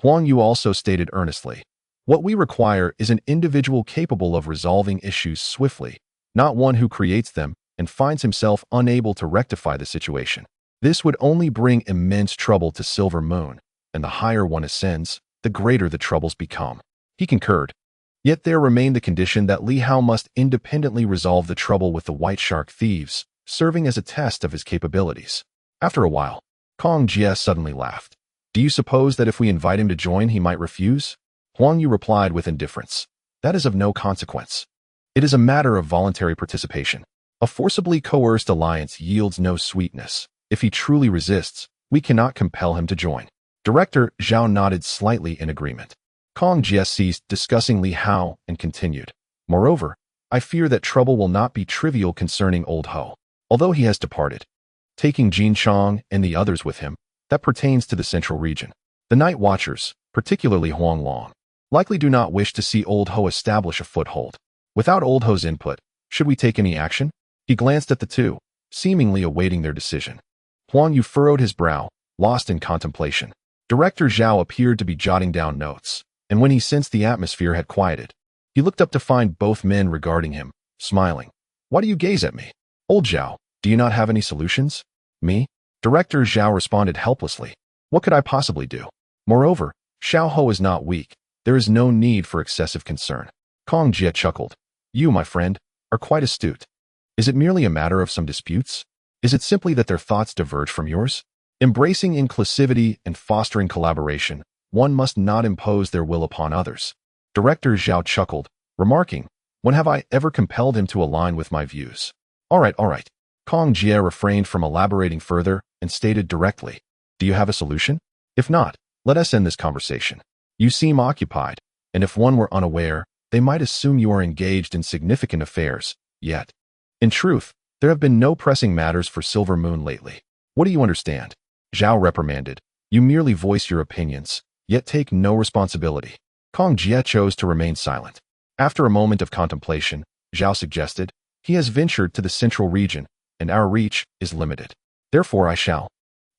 Huang Yu also stated earnestly, "What we require is an individual capable of resolving issues swiftly, not one who creates them and finds himself unable to rectify the situation. This would only bring immense trouble to Silver Moon, and the higher one ascends, the greater the troubles become." He concurred. Yet there remained the condition that Li Hao must independently resolve the trouble with the White Shark thieves, serving as a test of his capabilities. After a while, Kong Jie suddenly laughed. "Do you suppose that if we invite him to join, he might refuse?" Huang Yu replied with indifference. "That is of no consequence. It is a matter of voluntary participation. A forcibly coerced alliance yields no sweetness. If he truly resists, we cannot compel him to join." Director Zhao nodded slightly in agreement. Kong Jie ceased discussing Li Hao and continued. "Moreover, I fear that trouble will not be trivial concerning Old Ho, although he has departed, taking Jin Chong and the others with him. That pertains to the central region. The Night Watchers, particularly Huang Long, likely do not wish to see Old Ho establish a foothold. Without Old Ho's input, should we take any action?" He glanced at the 2, seemingly awaiting their decision. Huang Yu furrowed his brow, lost in contemplation. Director Zhao appeared to be jotting down notes, and when he sensed the atmosphere had quieted, he looked up to find both men regarding him, smiling. "Why do you gaze at me? Old Zhao, do you not have any solutions?" "Me?" Director Zhao responded helplessly. "What could I possibly do? Moreover, Xiao Ho is not weak. There is no need for excessive concern." Kong Jie chuckled. "You, my friend, are quite astute. Is it merely a matter of some disputes? Is it simply that their thoughts diverge from yours? Embracing inclusivity and fostering collaboration, one must not impose their will upon others." Director Zhao chuckled, remarking, "When have I ever compelled him to align with my views?" All right. Kong Jie refrained from elaborating further and stated directly, "Do you have a solution? If not, let us end this conversation. You seem occupied, and if one were unaware, they might assume you are engaged in significant affairs, yet. In truth, there have been no pressing matters for Silver Moon lately. What do you understand?" Zhao reprimanded. "You merely voice your opinions, yet take no responsibility." Kong Jie chose to remain silent. After a moment of contemplation, Zhao suggested, "He has ventured to the central region, and our reach is limited. Therefore I shall,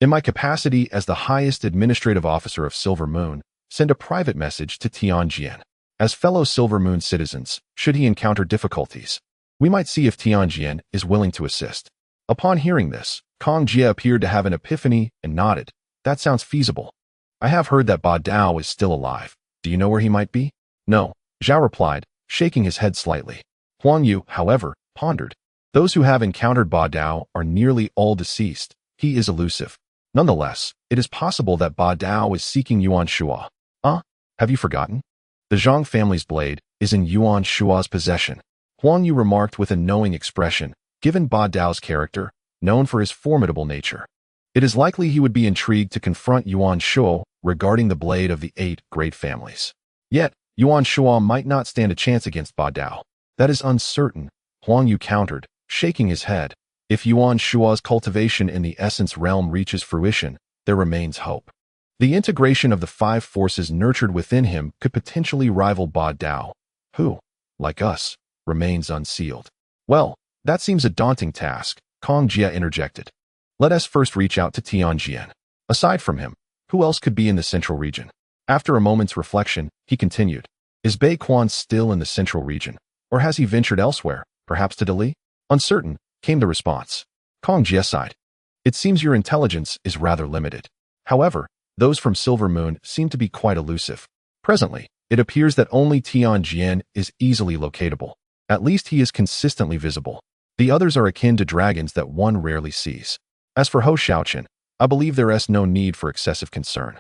in my capacity as the highest administrative officer of Silver Moon, send a private message to Tianjin. As fellow Silver Moon citizens, should he encounter difficulties, we might see if Tianjin is willing to assist." Upon hearing this, Kong Jie appeared to have an epiphany and nodded. "That sounds feasible. I have heard that Ba Dao is still alive. Do you know where he might be?" "No," Zhao replied, shaking his head slightly. Huang Yu, however, pondered. "Those who have encountered Ba Dao are nearly all deceased. He is elusive. Nonetheless, it is possible that Ba Dao is seeking Yuan Shua. Have you forgotten? The Zhang family's blade is in Yuan Shua's possession." Huang Yu remarked with a knowing expression, given Ba Dao's character, known for his formidable nature. It is likely he would be intrigued to confront Yuan Shua regarding the blade of the 8 great families. Yet, Yuan Shua might not stand a chance against Ba Dao. "That is uncertain," Huang Yu countered, shaking his head. If Yuan Shua's cultivation in the essence realm reaches fruition, there remains hope. The integration of the 5 forces nurtured within him could potentially rival Ba Dao, who, like us, remains unsealed. Well, that seems a daunting task, Kong Jia interjected. Let us first reach out to Tianjian. Aside from him, who else could be in the central region? After a moment's reflection, he continued. Is Bei Quan still in the central region, or has he ventured elsewhere, perhaps to Dali? Uncertain, came the response. Kong Jia sighed. It seems your intelligence is rather limited. However, those from Silver Moon seem to be quite elusive. Presently, it appears that only Tianjian is easily locatable. At least he is consistently visible. The others are akin to dragons that one rarely sees. As for Ho Xiaoqian, I believe there is no need for excessive concern.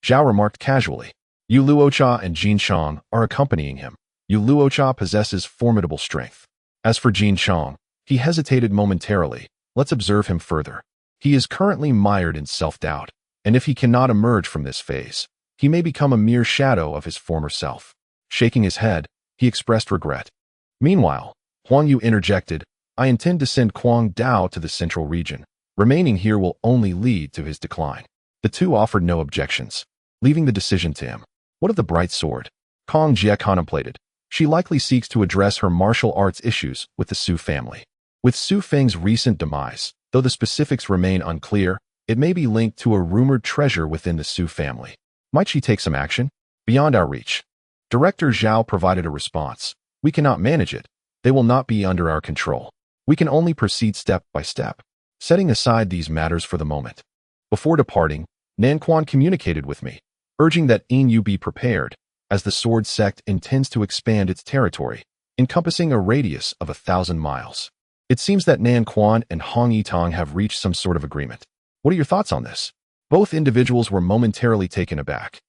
Zhao remarked casually. Yu Luocha and Jin Chong are accompanying him. Yu Luocha possesses formidable strength. As for Jin Chong, he hesitated momentarily. Let's observe him further. He is currently mired in self-doubt, and if he cannot emerge from this phase, he may become a mere shadow of his former self. Shaking his head, he expressed regret. Meanwhile, Huang Yu interjected, I intend to send Kuang Dao to the central region. Remaining here will only lead to his decline. The two offered no objections, leaving the decision to him. What of the bright sword? Kong Jia contemplated. She likely seeks to address her martial arts issues with the Su family. With Su Feng's recent demise, though the specifics remain unclear, it may be linked to a rumored treasure within the Su family. Might she take some action? Beyond our reach. Director Zhao provided a response. We cannot manage it. They will not be under our control. We can only proceed step by step, setting aside these matters for the moment. Before departing, Nan Quan communicated with me, urging that Yin be prepared, as the sword sect intends to expand its territory, encompassing a radius of 1,000 miles. It seems that Nan Quan and Hong Yitong have reached some sort of agreement. What are your thoughts on this? Both individuals were momentarily taken aback.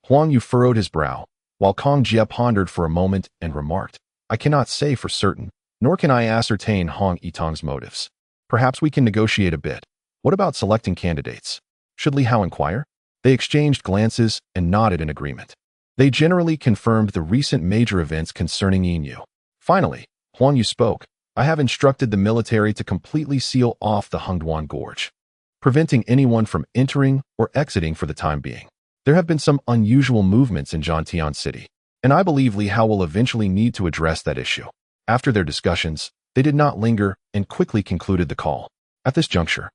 Huang Yu furrowed his brow, while Kong Jia pondered for a moment and remarked, I cannot say for certain, nor can I ascertain Hong Yitong's motives. Perhaps we can negotiate a bit. What about selecting candidates? Should Li Hao inquire? They exchanged glances and nodded in agreement. They generally confirmed the recent major events concerning Yin Yu. Finally, Huang Yu spoke. I have instructed the military to completely seal off the Hengduan Gorge, preventing anyone from entering or exiting for the time being. There have been some unusual movements in Zhangtian City, and I believe Li Hao will eventually need to address that issue. After their discussions, they did not linger and quickly concluded the call. At this juncture,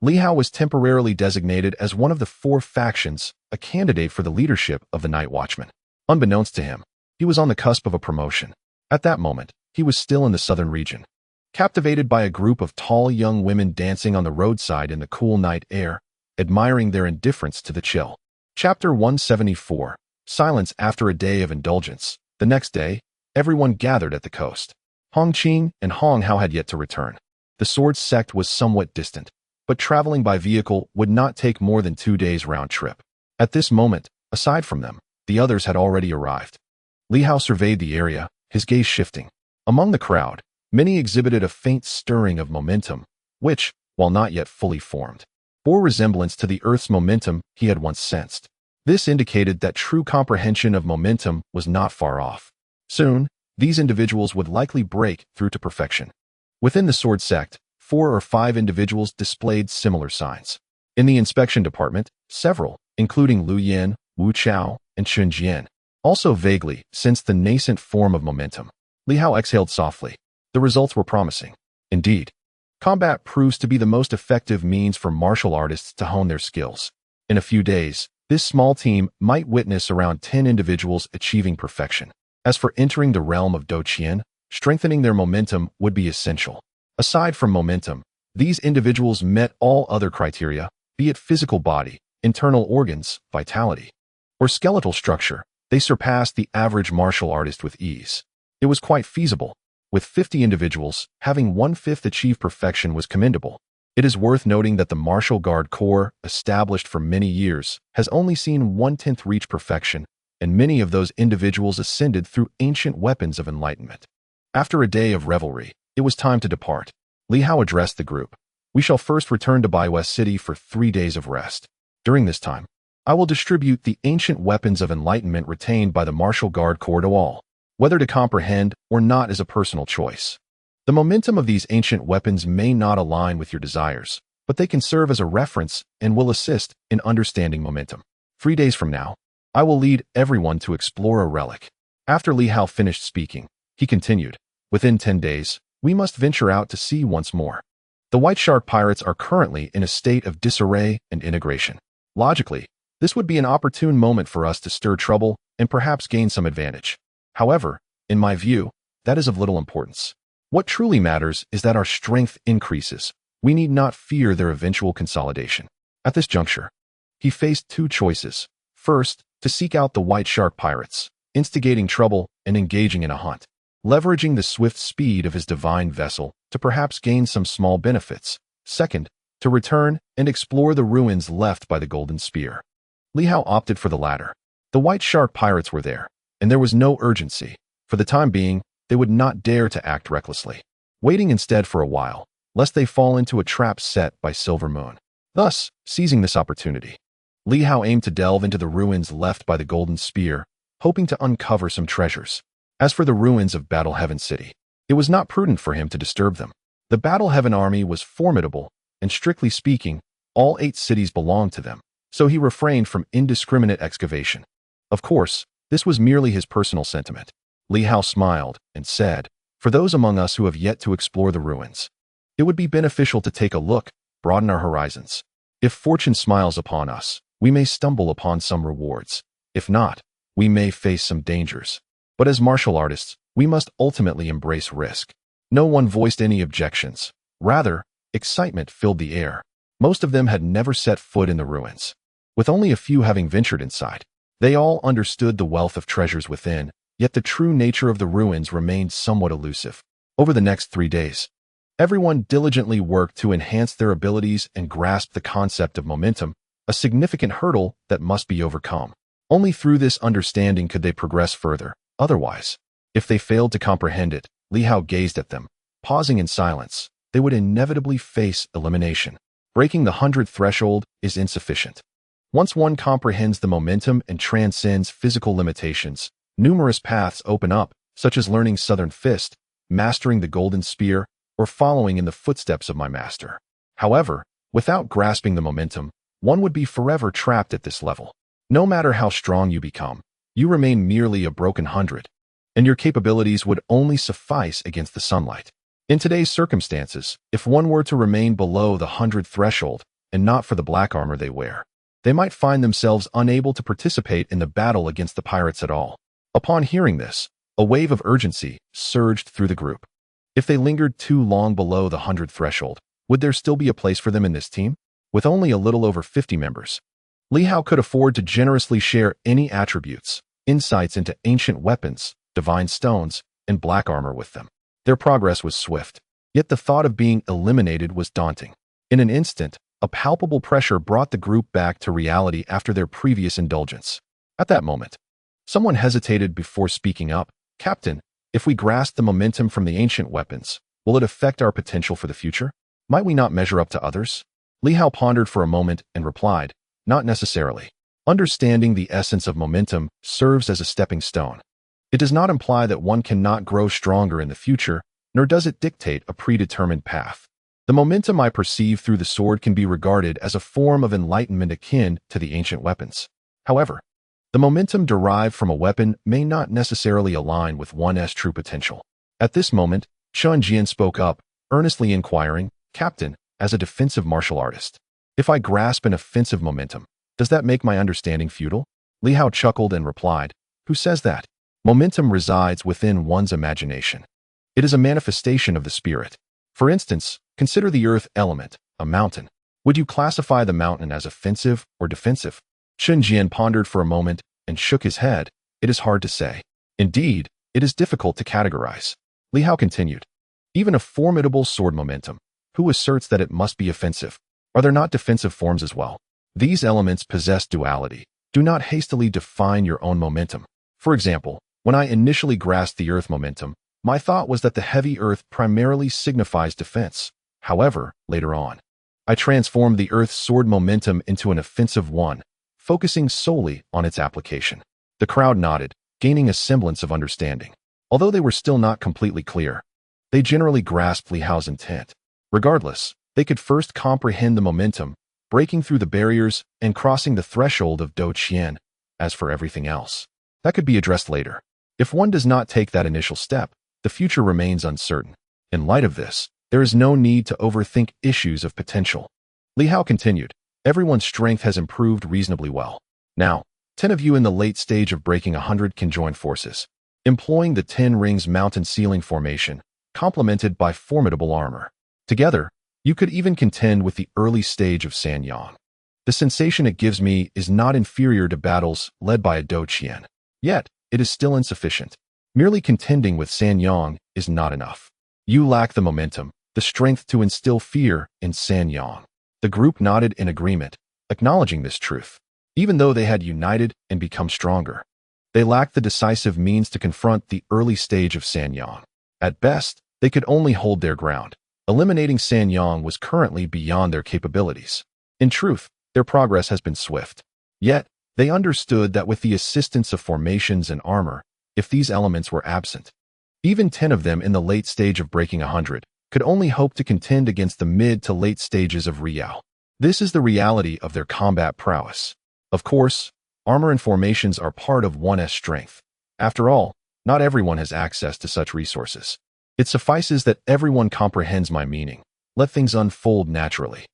Li Hao was temporarily designated as one of the 4 factions, a candidate for the leadership of the Night Watchmen. Unbeknownst to him, he was on the cusp of a promotion. At that moment, he was still in the southern region, captivated by a group of tall young women dancing on the roadside in the cool night air, admiring their indifference to the chill. Chapter 174. Silence after a day of indulgence. The next day, everyone gathered at the coast. Hong Qing and Hong Hao had yet to return. The sword sect was somewhat distant, but traveling by vehicle would not take more than 2 days round trip. At this moment, aside from them, the others had already arrived. Li Hao surveyed the area, his gaze shifting. Among the crowd, many exhibited a faint stirring of momentum, which, while not yet fully formed, bore resemblance to the Earth's momentum he had once sensed. This indicated that true comprehension of momentum was not far off. Soon, these individuals would likely break through to perfection. Within the sword sect, 4 or 5 individuals displayed similar signs. In the inspection department, several, including Lu Yin, Wu Chao, and Chun Jian, also vaguely sensed the nascent form of momentum. Li Hao exhaled softly. The results were promising. Indeed, combat proves to be the most effective means for martial artists to hone their skills. In a few days, this small team might witness around 10 individuals achieving perfection. As for entering the realm of Douqian, strengthening their momentum would be essential. Aside from momentum, these individuals met all other criteria, be it physical body, internal organs, vitality, or skeletal structure. They surpassed the average martial artist with ease. It was quite feasible. With 50 individuals, having 1/5 achieve perfection was commendable. It is worth noting that the Martial Guard Corps, established for many years, has only seen 1/10 reach perfection, and many of those individuals ascended through ancient weapons of enlightenment. After a day of revelry, it was time to depart. Li Hao addressed the group. We shall first return to Baiwest City for 3 days of rest. During this time, I will distribute the ancient weapons of enlightenment retained by the Martial Guard Corps to all. Whether to comprehend or not is a personal choice. The momentum of these ancient weapons may not align with your desires, but they can serve as a reference and will assist in understanding momentum. 3 days from now, I will lead everyone to explore a relic. After Li Hao finished speaking, he continued, within 10 days, we must venture out to sea once more. The White Shark pirates are currently in a state of disarray and integration. Logically, this would be an opportune moment for us to stir trouble and perhaps gain some advantage. However, in my view, that is of little importance. What truly matters is that our strength increases. We need not fear their eventual consolidation. At this juncture, he faced 2 choices. First, to seek out the White Shark pirates, instigating trouble and engaging in a hunt, leveraging the swift speed of his divine vessel to perhaps gain some small benefits. Second, to return and explore the ruins left by the Golden Spear. Li Hao opted for the latter. The White Shark pirates were there, and there was no urgency. For the time being, they would not dare to act recklessly, waiting instead for a while, lest they fall into a trap set by Silver Moon. Thus, seizing this opportunity, Li Hao aimed to delve into the ruins left by the Golden Spear, hoping to uncover some treasures. As for the ruins of Battle Heaven City, it was not prudent for him to disturb them. The Battle Heaven army was formidable, and strictly speaking, all 8 cities belonged to them, so he refrained from indiscriminate excavation. Of course, this was merely his personal sentiment. Li Hao smiled and said, for those among us who have yet to explore the ruins, it would be beneficial to take a look, broaden our horizons. If fortune smiles upon us, we may stumble upon some rewards. If not, we may face some dangers. But as martial artists, we must ultimately embrace risk. No one voiced any objections. Rather, excitement filled the air. Most of them had never set foot in the ruins, with only a few having ventured inside. They all understood the wealth of treasures within, yet the true nature of the ruins remained somewhat elusive. Over the next 3 days, everyone diligently worked to enhance their abilities and grasp the concept of momentum, a significant hurdle that must be overcome. Only through this understanding could they progress further. Otherwise, if they failed to comprehend it, Li Hao gazed at them, pausing in silence. They would inevitably face elimination. Breaking the 100th threshold is insufficient. Once one comprehends the momentum and transcends physical limitations, numerous paths open up, such as learning Southern Fist, mastering the Golden Spear, or following in the footsteps of my master. However, without grasping the momentum, one would be forever trapped at this level. No matter how strong you become, you remain merely a broken 100, and your capabilities would only suffice against the sunlight. In today's circumstances, if one were to remain below the 100th threshold, and not for the black armor they wear, they might find themselves unable to participate in the battle against the pirates at all. Upon hearing this, a wave of urgency surged through the group. If they lingered too long below the 100th threshold, would there still be a place for them in this team? With only a little over 50 members, Li Hao could afford to generously share any attributes, insights into ancient weapons, divine stones, and black armor with them. Their progress was swift, yet the thought of being eliminated was daunting. In an instant, a palpable pressure brought the group back to reality after their previous indulgence. At that moment, someone hesitated before speaking up. Captain, if we grasp the momentum from the ancient weapons, will it affect our potential for the future? Might we not measure up to others? Li Hao pondered for a moment and replied, not necessarily. Understanding the essence of momentum serves as a stepping stone. It does not imply that one cannot grow stronger in the future, nor does it dictate a predetermined path. The momentum I perceive through the sword can be regarded as a form of enlightenment akin to the ancient weapons. However, the momentum derived from a weapon may not necessarily align with one's true potential. At this moment, Chun Jian spoke up, earnestly inquiring, Captain, as a defensive martial artist, if I grasp an offensive momentum, does that make my understanding futile? Li Hao chuckled and replied, who says that? Momentum resides within one's imagination. It is a manifestation of the spirit. For instance, consider the earth element, a mountain. Would you classify the mountain as offensive or defensive? Chun Jian pondered for a moment and shook his head. It is hard to say. Indeed, it is difficult to categorize. Li Hao continued. Even a formidable sword momentum, who asserts that it must be offensive? Are there not defensive forms as well? These elements possess duality. Do not hastily define your own momentum. For example, when I initially grasped the earth momentum, my thought was that the heavy earth primarily signifies defense. However, later on, I transformed the earth's sword momentum into an offensive one, focusing solely on its application. The crowd nodded, gaining a semblance of understanding. Although they were still not completely clear, They generally grasped Li Hao's intent. Regardless, they could first comprehend the momentum, breaking through the barriers and crossing the threshold of Dou Qian. As for everything else, that could be addressed later. If one does not take that initial step, the future remains uncertain. In light of this, there is no need to overthink issues of potential. Li Hao continued, everyone's strength has improved reasonably well. Now, 10 of you in the late stage of breaking 100 can join forces, employing the 10 rings mountain ceiling formation, complemented by formidable armor. Together, you could even contend with the early stage of Sanyang. The sensation it gives me is not inferior to battles led by a Dou Qian. Yet, it is still insufficient. Merely contending with Sanyang is not enough. You lack the momentum, the strength to instill fear in Sanyang. The group nodded in agreement, acknowledging this truth. Even though they had united and become stronger, they lacked the decisive means to confront the early stage of Sanyang. At best, they could only hold their ground. Eliminating Sanyang was currently beyond their capabilities. In truth, their progress has been swift. Yet, they understood that with the assistance of formations and armor, if these elements were absent, even 10 of them in the late stage of breaking 100 could only hope to contend against the mid to late stages of Li Hao. This is the reality of their combat prowess. Of course, armor and formations are part of one's strength. After all, not everyone has access to such resources. It suffices that everyone comprehends my meaning. Let things unfold naturally.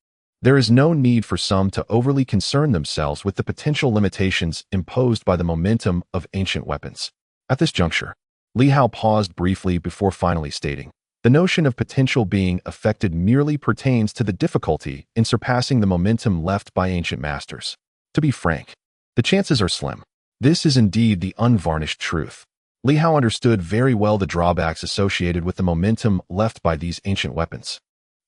There is no need for some to overly concern themselves with the potential limitations imposed by the momentum of ancient weapons. At this juncture, Li Hao paused briefly before finally stating, the notion of potential being affected merely pertains to the difficulty in surpassing the momentum left by ancient masters. To be frank, the chances are slim. This is indeed the unvarnished truth. Li Hao understood very well the drawbacks associated with the momentum left by these ancient weapons.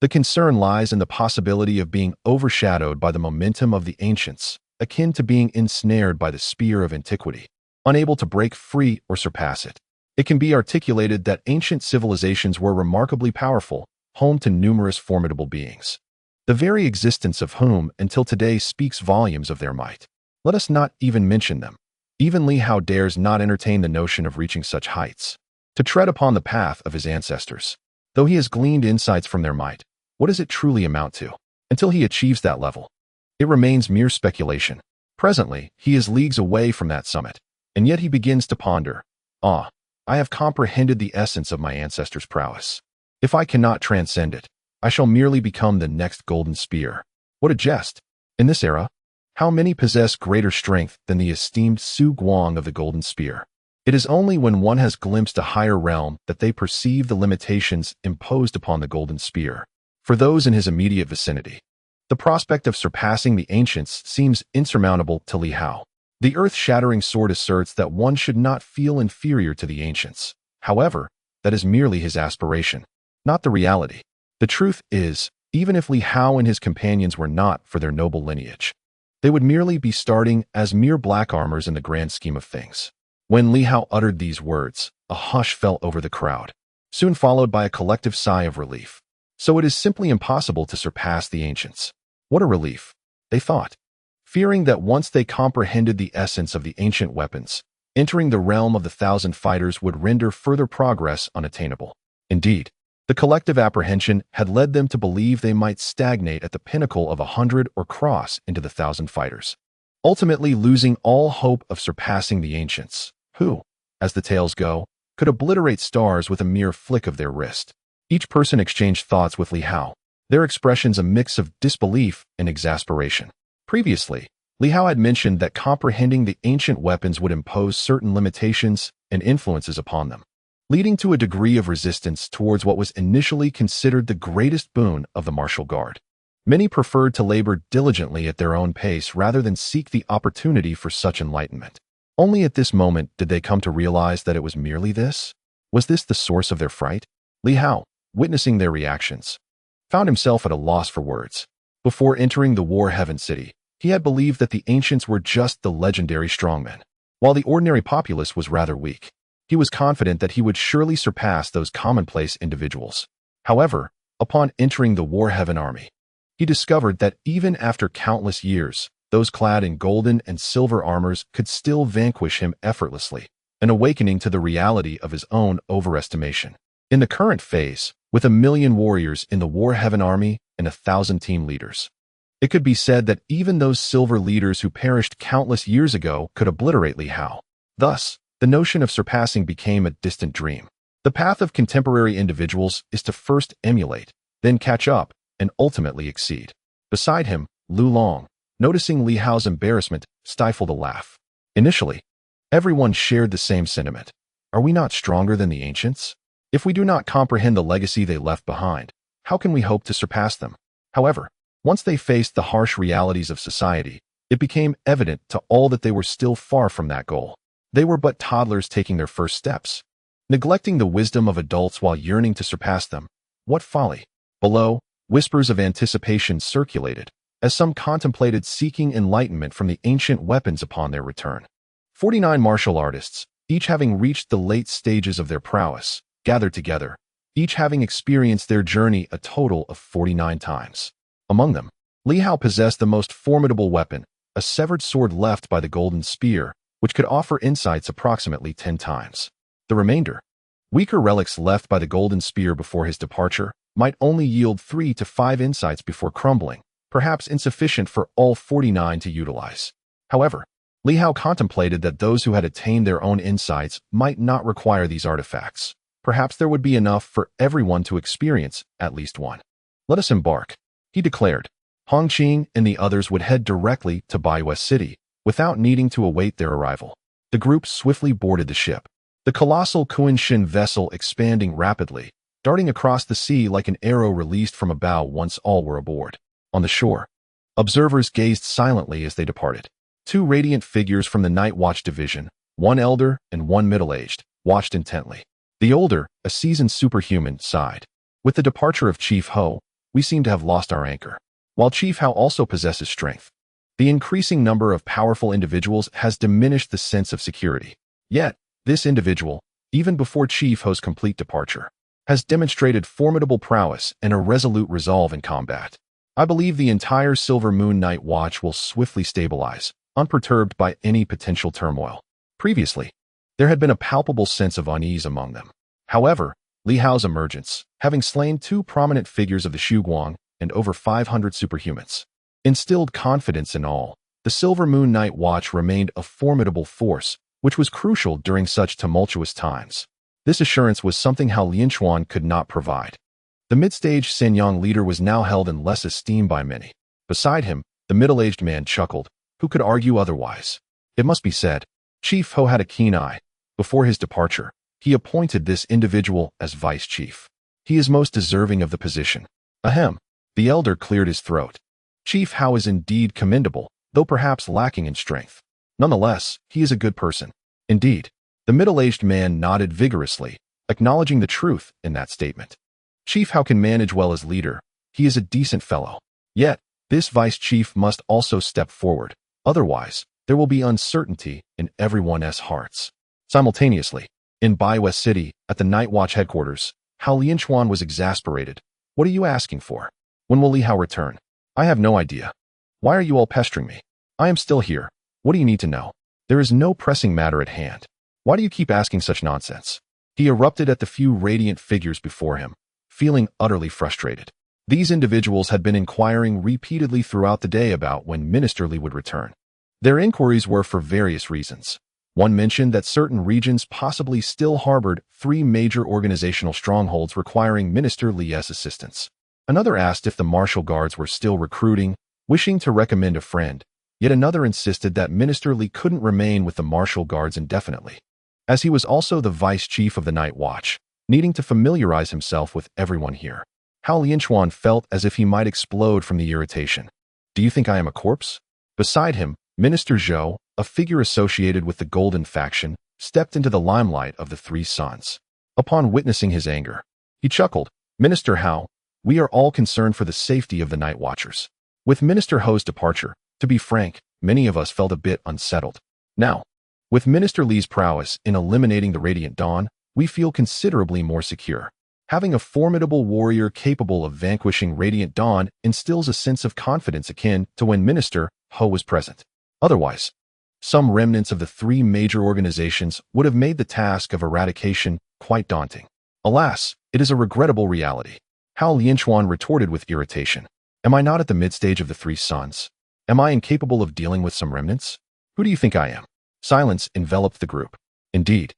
The concern lies in the possibility of being overshadowed by the momentum of the ancients, akin to being ensnared by the spear of antiquity, unable to break free or surpass it. It can be articulated that ancient civilizations were remarkably powerful, home to numerous formidable beings, the very existence of whom until today speaks volumes of their might. Let us not even mention them. Even Li Hao dares not entertain the notion of reaching such heights, to tread upon the path of his ancestors. Though he has gleaned insights from their might, what does it truly amount to? Until he achieves that level, it remains mere speculation. Presently, he is leagues away from that summit, and yet he begins to ponder, I have comprehended the essence of my ancestors' prowess. If I cannot transcend it, I shall merely become the next golden spear. What a jest! In this era, how many possess greater strength than the esteemed Su Guang of the golden spear? It is only when one has glimpsed a higher realm that they perceive the limitations imposed upon the golden spear. For those in his immediate vicinity, the prospect of surpassing the ancients seems insurmountable to Li Hao. The earth-shattering sword asserts that one should not feel inferior to the ancients. However, that is merely his aspiration, not the reality. The truth is, even if Li Hao and his companions were not for their noble lineage, they would merely be starting as mere black armors in the grand scheme of things. When Li Hao uttered these words, a hush fell over the crowd, soon followed by a collective sigh of relief. So it is simply impossible to surpass the ancients. What a relief, they thought, fearing that once they comprehended the essence of the ancient weapons, entering the realm of the 1,000 fighters would render further progress unattainable. Indeed, the collective apprehension had led them to believe they might stagnate at the pinnacle of 100 or cross into the 1,000 fighters, ultimately losing all hope of surpassing the ancients, who, as the tales go, could obliterate stars with a mere flick of their wrist. Each person exchanged thoughts with Li Hao, their expressions a mix of disbelief and exasperation. Previously, Li Hao had mentioned that comprehending the ancient weapons would impose certain limitations and influences upon them, leading to a degree of resistance towards what was initially considered the greatest boon of the martial guard. Many preferred to labor diligently at their own pace rather than seek the opportunity for such enlightenment. Only at this moment did they come to realize that it was merely this. Was this the source of their fright? Li Hao, witnessing their reactions, found himself at a loss for words. Before entering the War Heaven City, he had believed that the ancients were just the legendary strongmen, while the ordinary populace was rather weak. He was confident that he would surely surpass those commonplace individuals. However, upon entering the War Heaven army, he discovered that even after countless years, those clad in golden and silver armors could still vanquish him effortlessly, an awakening to the reality of his own overestimation. In the current phase, with 1,000,000 warriors in the War Heaven Army and 1,000 team leaders, it could be said that even those silver leaders who perished countless years ago could obliterate Li Hao. Thus, the notion of surpassing became a distant dream. The path of contemporary individuals is to first emulate, then catch up, and ultimately exceed. Beside him, Lu Long, noticing Li Hao's embarrassment, stifled a laugh. Initially, everyone shared the same sentiment. Are we not stronger than the ancients? If we do not comprehend the legacy they left behind, how can we hope to surpass them? However, once they faced the harsh realities of society, it became evident to all that they were still far from that goal. They were but toddlers taking their first steps, neglecting the wisdom of adults while yearning to surpass them. What folly! Below, whispers of anticipation circulated, as some contemplated seeking enlightenment from the ancient weapons upon their return. 49 martial artists, each having reached the late stages of their prowess, gathered together, each having experienced their journey a total of 49 times. Among them, Li Hao possessed the most formidable weapon, a severed sword left by the golden spear, which could offer insights approximately 10 times. The remainder, weaker relics left by the golden spear before his departure, might only yield 3 to 5 insights before crumbling, perhaps insufficient for all 49 to utilize. However, Li Hao contemplated that those who had attained their own insights might not require these artifacts. Perhaps there would be enough for everyone to experience at least one. Let us embark, he declared. Hong Qing and the others would head directly to Baiwest City, without needing to await their arrival. The group swiftly boarded the ship, the colossal Kunshin vessel expanding rapidly, darting across the sea like an arrow released from a bow once all were aboard. On the shore, observers gazed silently as they departed. 2 radiant figures from the Night Watch division, one elder and one middle-aged, watched intently. The older, a seasoned superhuman, sighed. With the departure of Chief Ho, we seem to have lost our anchor. While Chief Hao also possesses strength, the increasing number of powerful individuals has diminished the sense of security. Yet, this individual, even before Chief Ho's complete departure, has demonstrated formidable prowess and a resolute resolve in combat. I believe the entire Silver Moon Night Watch will swiftly stabilize, unperturbed by any potential turmoil. Previously, there had been a palpable sense of unease among them. However, Li Hao's emergence, having slain 2 prominent figures of the Shuguang and over 500 superhumans, instilled confidence in all. The Silver Moon Night Watch remained a formidable force, which was crucial during such tumultuous times. This assurance was something Hao Lianchuan could not provide. The mid-stage Shenyang leader was now held in less esteem by many. Beside him, the middle-aged man chuckled. Who could argue otherwise? It must be said, Chief Ho had a keen eye. Before his departure, he appointed this individual as vice chief. He is most deserving of the position. Ahem. The elder cleared his throat. Chief Hao is indeed commendable, though perhaps lacking in strength. Nonetheless, he is a good person. Indeed, the middle-aged man nodded vigorously, acknowledging the truth in that statement. Chief Hao can manage well as leader. He is a decent fellow. Yet, this vice chief must also step forward. Otherwise, there will be uncertainty in everyone's hearts. Simultaneously, in Baiwest City, at the Night Watch headquarters, Hao Lianchuan was exasperated. What are you asking for? When will Li Hao return? I have no idea. Why are you all pestering me? I am still here. What do you need to know? There is no pressing matter at hand. Why do you keep asking such nonsense? He erupted at the few radiant figures before him, feeling utterly frustrated. These individuals had been inquiring repeatedly throughout the day about when Minister Li would return. Their inquiries were for various reasons. One mentioned that certain regions possibly still harbored 3 major organizational strongholds requiring Minister Li's assistance. Another asked if the martial guards were still recruiting, wishing to recommend a friend. Yet another insisted that Minister Li couldn't remain with the martial guards indefinitely, as he was also the vice chief of the Night Watch, needing to familiarize himself with everyone here. Hao Lianchuan felt as if he might explode from the irritation. Do you think I am a corpse? Beside him, Minister Zhou, a figure associated with the Golden faction, stepped into the limelight of the 3 sons. Upon witnessing his anger, he chuckled. Minister Hao, we are all concerned for the safety of the Night Watchers. With Minister Ho's departure, to be frank, many of us felt a bit unsettled. Now, with Minister Li's prowess in eliminating the Radiant Dawn, we feel considerably more secure. Having a formidable warrior capable of vanquishing Radiant Dawn instills a sense of confidence akin to when Minister Ho was present. Otherwise, some remnants of the 3 major organizations would have made the task of eradication quite daunting. Alas, it is a regrettable reality. Hao Lianchuan retorted with irritation. Am I not at the mid-stage of the three suns? Am I incapable of dealing with some remnants? Who do you think I am? Silence enveloped the group. Indeed,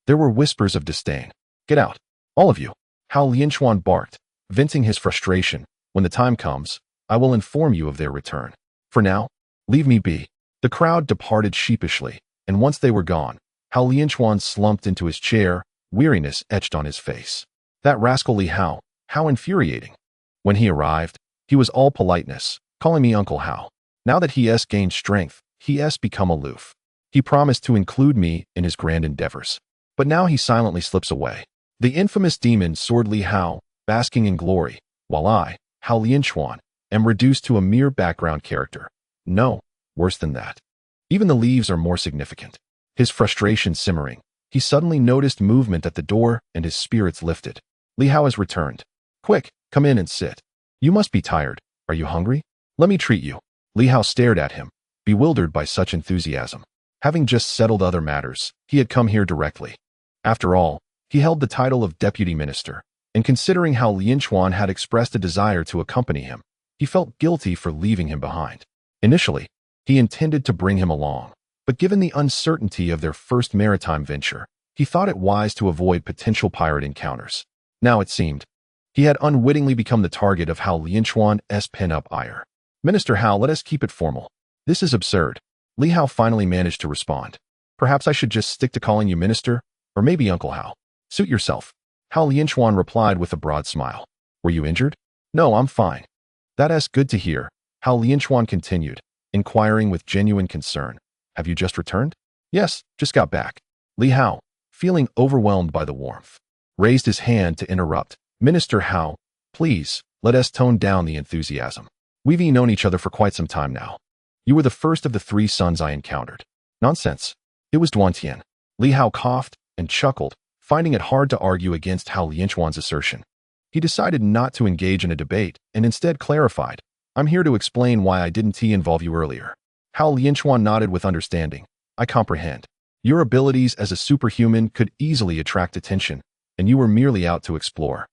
there were whispers of disdain. Get out, all of you. Hao Lianchuan barked, venting his frustration. When the time comes, I will inform you of their return. For now, leave me be. The crowd departed sheepishly, and once they were gone, Hao Lianchuan slumped into his chair, weariness etched on his face. That rascal Li Hao, how infuriating. When he arrived, he was all politeness, calling me Uncle Hao. Now that he has gained strength, he has become aloof. He promised to include me in his grand endeavors. But now he silently slips away. The infamous demon Sword Li Hao, basking in glory, while I, Hao Lianchuan, am reduced to a mere background character. No, worse than that. Even the leaves are more significant. His frustration simmering, he suddenly noticed movement at the door and his spirits lifted. Li Hao has returned. Quick, come in and sit. You must be tired. Are you hungry? Let me treat you. Li Hao stared at him, bewildered by such enthusiasm. Having just settled other matters, he had come here directly. After all, he held the title of deputy minister, and considering how Lianchuan had expressed a desire to accompany him, he felt guilty for leaving him behind. Initially, he intended to bring him along, but given the uncertainty of their first maritime venture, he thought it wise to avoid potential pirate encounters. Now it seemed, he had unwittingly become the target of Hao Lianchuan's pent-up ire. Minister Hao, let us keep it formal. This is absurd. Li Hao finally managed to respond. Perhaps I should just stick to calling you minister, or maybe Uncle Hao. Suit yourself. Hao Lianchuan replied with a broad smile. Were you injured? No, I'm fine. That's good to hear. Hao Lianchuan continued, inquiring with genuine concern. Have you just returned? Yes, just got back. Li Hao, feeling overwhelmed by the warmth, raised his hand to interrupt. Minister Hao, please, let us tone down the enthusiasm. We've known each other for quite some time now. You were the first of the three sons I encountered. Nonsense. It was Duantian. Li Hao coughed and chuckled, finding it hard to argue against Hao Lianchuan's assertion. He decided not to engage in a debate and instead clarified, I'm here to explain why I didn't involve you earlier. Hao Lianchuan nodded with understanding. I comprehend. Your abilities as a superhuman could easily attract attention, and you were merely out to explore.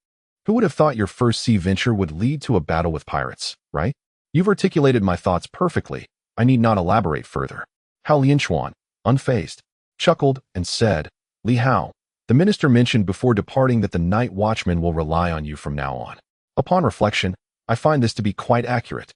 Who would have thought your first sea venture would lead to a battle with pirates, right? You've articulated my thoughts perfectly. I need not elaborate further. Hao Lianchuan, unfazed, chuckled and said, Li Hao, the minister mentioned before departing that the night watchman will rely on you from now on. Upon reflection, I find this to be quite accurate.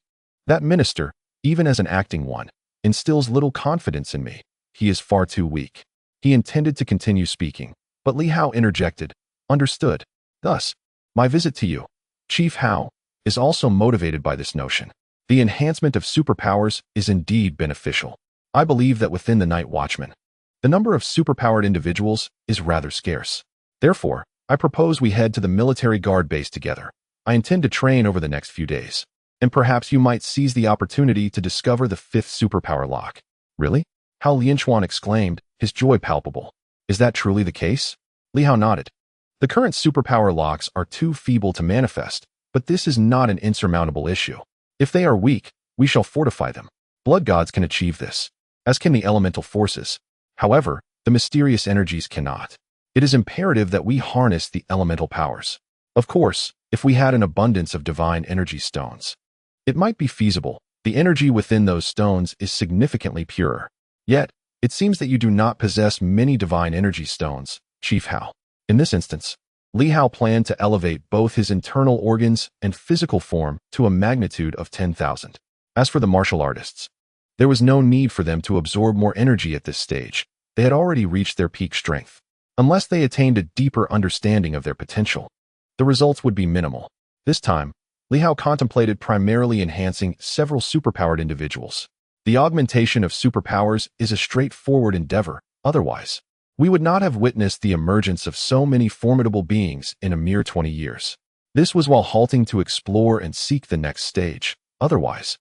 That minister, even as an acting one, instills little confidence in me. He is far too weak. He intended to continue speaking, but Li Hao interjected, understood. Thus, my visit to you, Chief Hao, is also motivated by this notion. The enhancement of superpowers is indeed beneficial. I believe that within the Night Watchman, the number of superpowered individuals is rather scarce. Therefore, I propose we head to the military guard base together. I intend to train over the next few days, and perhaps you might seize the opportunity to discover the fifth superpower lock. Really? Hao Lianchuan exclaimed, his joy palpable. Is that truly the case? Li Hao nodded. The current superpower locks are too feeble to manifest, but this is not an insurmountable issue. If they are weak, we shall fortify them. Blood gods can achieve this, as can the elemental forces. However, the mysterious energies cannot. It is imperative that we harness the elemental powers. Of course, if we had an abundance of divine energy stones, it might be feasible. The energy within those stones is significantly purer. Yet, it seems that you do not possess many divine energy stones, Chief Hao. In this instance, Li Hao planned to elevate both his internal organs and physical form to a magnitude of 10,000. As for the martial artists, there was no need for them to absorb more energy at this stage. They had already reached their peak strength. Unless they attained a deeper understanding of their potential, the results would be minimal. This time, Li Hao contemplated primarily enhancing several superpowered individuals. The augmentation of superpowers is a straightforward endeavor. Otherwise, we would not have witnessed the emergence of so many formidable beings in a mere 20 years. This was while halting to explore and seek the next stage. Otherwise,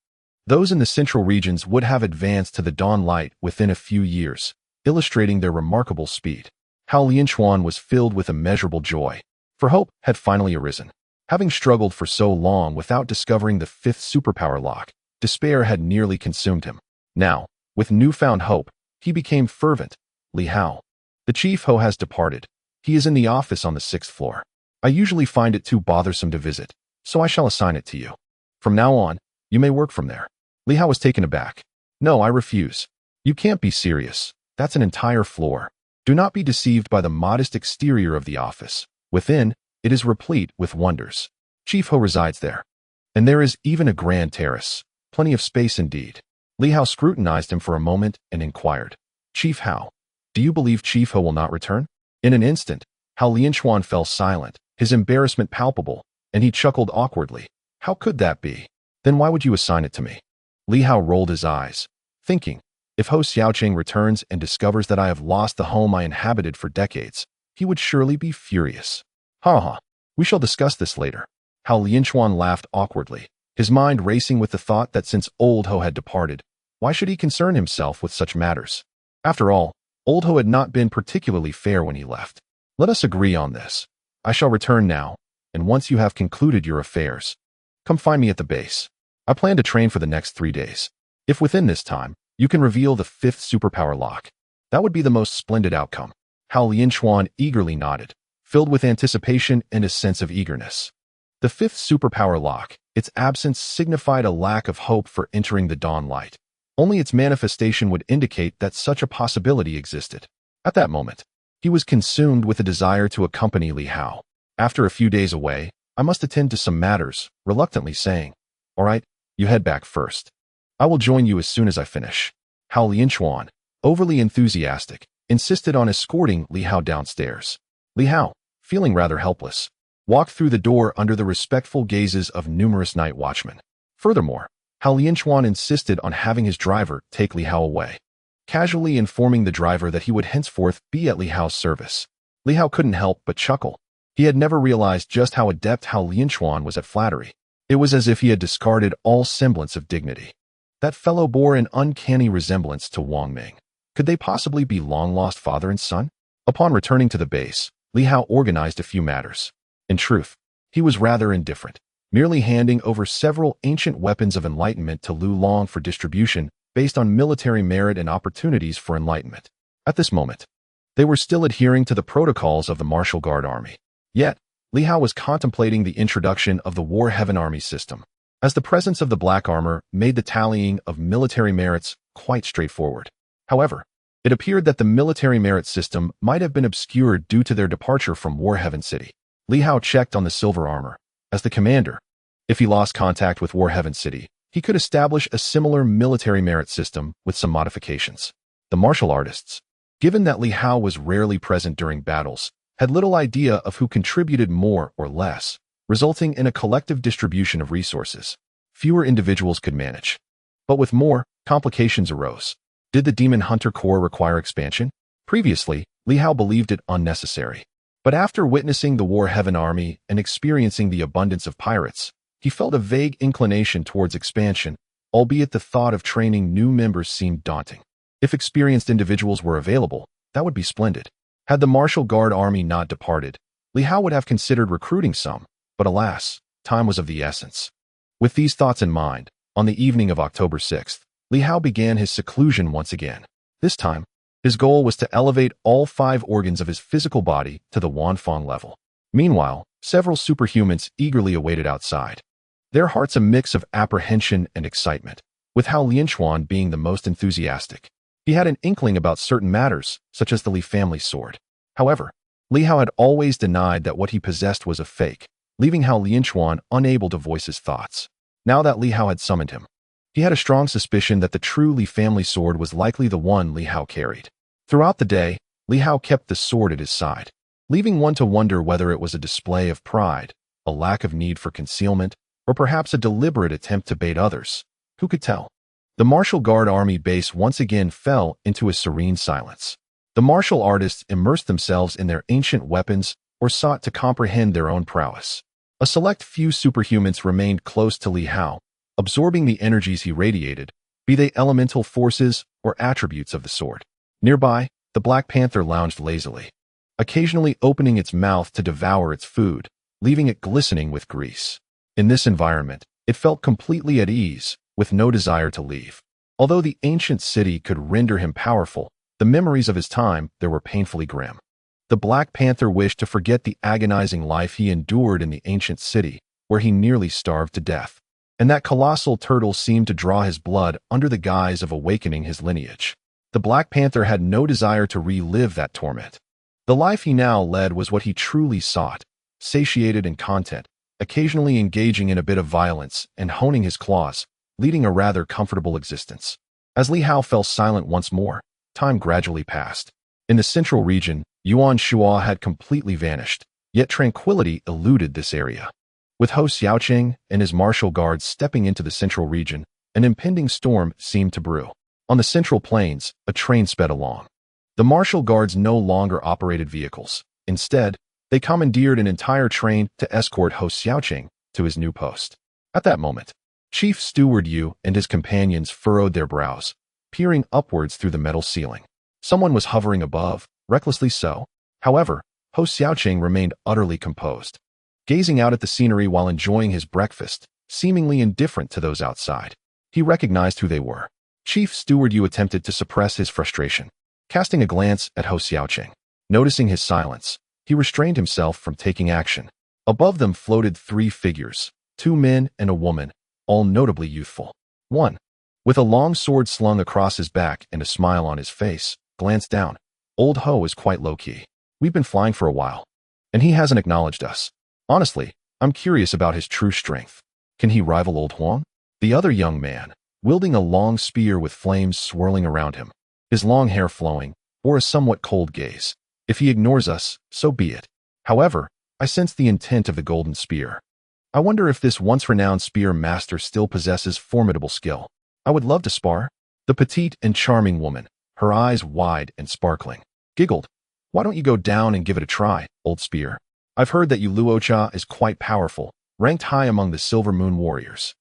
those in the central regions would have advanced to the dawn light within a few years, illustrating their remarkable speed. Hao Lianchuan was filled with immeasurable joy, for hope had finally arisen. Having struggled for so long without discovering the fifth superpower lock, despair had nearly consumed him. Now, with newfound hope, he became fervent. Li Hao, the Chief Ho has departed. He is in the office on the 6th floor. I usually find it too bothersome to visit, so I shall assign it to you. From now on, you may work from there. Li Hao was taken aback. No, I refuse. You can't be serious. That's an entire floor. Do not be deceived by the modest exterior of the office. Within, it is replete with wonders. Chief Ho resides there. And there is even a grand terrace. Plenty of space indeed. Li Hao scrutinized him for a moment and inquired, Chief Hao, do you believe Chief Ho will not return? In an instant, Hao Lianchuan fell silent, his embarrassment palpable, and he chuckled awkwardly. How could that be? Then why would you assign it to me? Li Hao rolled his eyes, thinking, if Ho Xiaoqing returns and discovers that I have lost the home I inhabited for decades, he would surely be furious. Ha ha, we shall discuss this later. Hao Lianchuan laughed awkwardly, his mind racing with the thought that since old Ho had departed, why should he concern himself with such matters? After all, old Ho had not been particularly fair when he left. Let us agree on this. I shall return now, and once you have concluded your affairs, come find me at the base. I plan to train for the next 3 days. If within this time, you can reveal the 5th superpower lock, that would be the most splendid outcome. Hao Lianchuan eagerly nodded, filled with anticipation and a sense of eagerness. The 5th superpower lock, its absence signified a lack of hope for entering the dawn light. Only its manifestation would indicate that such a possibility existed. At that moment, he was consumed with a desire to accompany Li Hao. After a few days away, I must attend to some matters, reluctantly saying, all right, you head back first. I will join you as soon as I finish. Hao Lianchuan, overly enthusiastic, insisted on escorting Li Hao downstairs. Li Hao, feeling rather helpless, walked through the door under the respectful gazes of numerous night watchmen. Furthermore, Hao Lianchuan insisted on having his driver take Li Hao away, casually informing the driver that he would henceforth be at Li Hao's service. Li Hao couldn't help but chuckle. He had never realized just how adept Hao Lianchuan was at flattery. It was as if he had discarded all semblance of dignity. That fellow bore an uncanny resemblance to Wang Ming. Could they possibly be long-lost father and son? Upon returning to the base, Li Hao organized a few matters. In truth, he was rather indifferent, merely handing over several ancient weapons of enlightenment to Lu Long for distribution based on military merit and opportunities for enlightenment. At this moment, they were still adhering to the protocols of the Martial Guard Army. Yet, Li Hao was contemplating the introduction of the War Heaven Army system, as the presence of the black armor made the tallying of military merits quite straightforward. However, it appeared that the military merit system might have been obscured due to their departure from War Heaven City. Li Hao checked on the silver armor. As the commander, if he lost contact with War Heaven City, he could establish a similar military merit system with some modifications. The martial artists, given that Li Hao was rarely present during battles, had little idea of who contributed more or less, resulting in a collective distribution of resources. Fewer individuals could manage. But with more, complications arose. Did the Demon Hunter Corps require expansion? Previously, Li Hao believed it unnecessary. But after witnessing the War Heaven Army and experiencing the abundance of pirates, he felt a vague inclination towards expansion, albeit the thought of training new members seemed daunting. If experienced individuals were available, that would be splendid. Had the Martial Guard Army not departed, Li Hao would have considered recruiting some, but alas, time was of the essence. With these thoughts in mind, on the evening of October 6th, Li Hao began his seclusion once again. This time, his goal was to elevate all 5 organs of his physical body to the Wanfeng level. Meanwhile, several superhumans eagerly awaited outside, their hearts a mix of apprehension and excitement, with Hao Lianchuan being the most enthusiastic. He had an inkling about certain matters, such as the Li family sword. However, Li Hao had always denied that what he possessed was a fake, leaving Hao Lianchuan unable to voice his thoughts. Now that Li Hao had summoned him, he had a strong suspicion that the true Li family sword was likely the one Li Hao carried. Throughout the day, Li Hao kept the sword at his side, leaving one to wonder whether it was a display of pride, a lack of need for concealment, or perhaps a deliberate attempt to bait others. Who could tell? The Martial Guard Army base once again fell into a serene silence. The martial artists immersed themselves in their ancient weapons or sought to comprehend their own prowess. A select few superhumans remained close to Li Hao, absorbing the energies he radiated, be they elemental forces or attributes of the sword. Nearby, the Black Panther lounged lazily, occasionally opening its mouth to devour its food, leaving it glistening with grease. In this environment, it felt completely at ease, with no desire to leave. Although the ancient city could render him powerful, the memories of his time there were painfully grim. The Black Panther wished to forget the agonizing life he endured in the ancient city, where he nearly starved to death. And that colossal turtle seemed to draw his blood under the guise of awakening his lineage. The Black Panther had no desire to relive that torment. The life he now led was what he truly sought, satiated in content, occasionally engaging in a bit of violence and honing his claws, leading a rather comfortable existence. As Li Hao fell silent once more, time gradually passed. In the central region, Yuan Shua had completely vanished, yet tranquility eluded this area. With Hou Xiaoqing and his martial guards stepping into the central region, an impending storm seemed to brew. On the central plains, a train sped along. The martial guards no longer operated vehicles. Instead, they commandeered an entire train to escort Hou Xiaoqing to his new post. At that moment, Chief Steward Yu and his companions furrowed their brows, peering upwards through the metal ceiling. Someone was hovering above, recklessly so. However, Hou Xiaoqing remained utterly composed, gazing out at the scenery while enjoying his breakfast, seemingly indifferent to those outside. He recognized who they were. Chief Steward Yu attempted to suppress his frustration, casting a glance at Hou Xiaoqing. Noticing his silence, he restrained himself from taking action. Above them floated three figures, two men and a woman, all notably youthful. One, with a long sword slung across his back and a smile on his face, glanced down. Old Ho is quite low-key. We've been flying for a while, and he hasn't acknowledged us. Honestly, I'm curious about his true strength. Can he rival Old Huang? The other young man, wielding a long spear with flames swirling around him, his long hair flowing, bore a somewhat cold gaze. If he ignores us, so be it. However, I sense the intent of the golden spear. I wonder if this once-renowned spear master still possesses formidable skill. I would love to spar. The petite and charming woman, her eyes wide and sparkling, giggled. Why don't you go down and give it a try, old spear? I've heard that Luocha is quite powerful, ranked high among the Silver Moon warriors.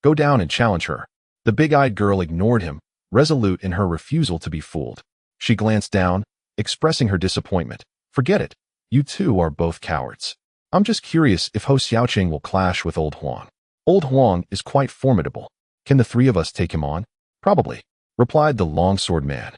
Go down and challenge her. The big-eyed girl ignored him, resolute in her refusal to be fooled. She glanced down, expressing her disappointment. Forget it. You two are both cowards. I'm just curious if Hou Xiaoqing will clash with Old Huang. Old Huang is quite formidable. Can the three of us take him on? Probably, replied the longsword man,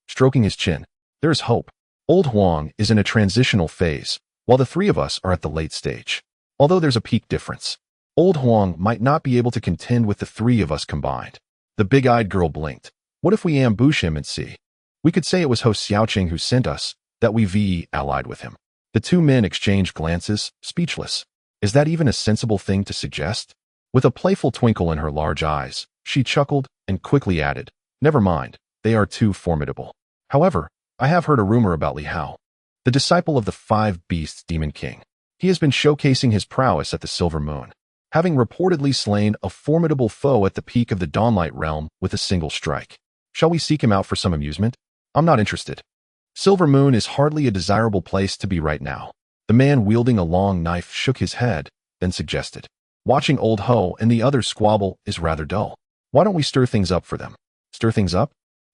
stroking his chin. There is hope. Old Huang is in a transitional phase, while the three of us are at the late stage. Although there's a peak difference, Old Huang might not be able to contend with the three of us combined. The big-eyed girl blinked. What if we ambush him and see? We could say it was Hou Xiaoqing who sent us, that we VE allied with him. The two men exchanged glances, speechless. Is that even a sensible thing to suggest? With a playful twinkle in her large eyes, she chuckled and quickly added, Never mind, they are too formidable. However, I have heard a rumor about Li Hao, the disciple of the Five Beasts Demon King. He has been showcasing his prowess at the Silver Moon, having reportedly slain a formidable foe at the peak of the Dawnlight realm with a single strike. Shall we seek him out for some amusement? I'm not interested. Silver Moon is hardly a desirable place to be right now. The man wielding a long knife shook his head, then suggested, Watching Old Ho and the others squabble is rather dull. Why don't we stir things up for them? Stir things up?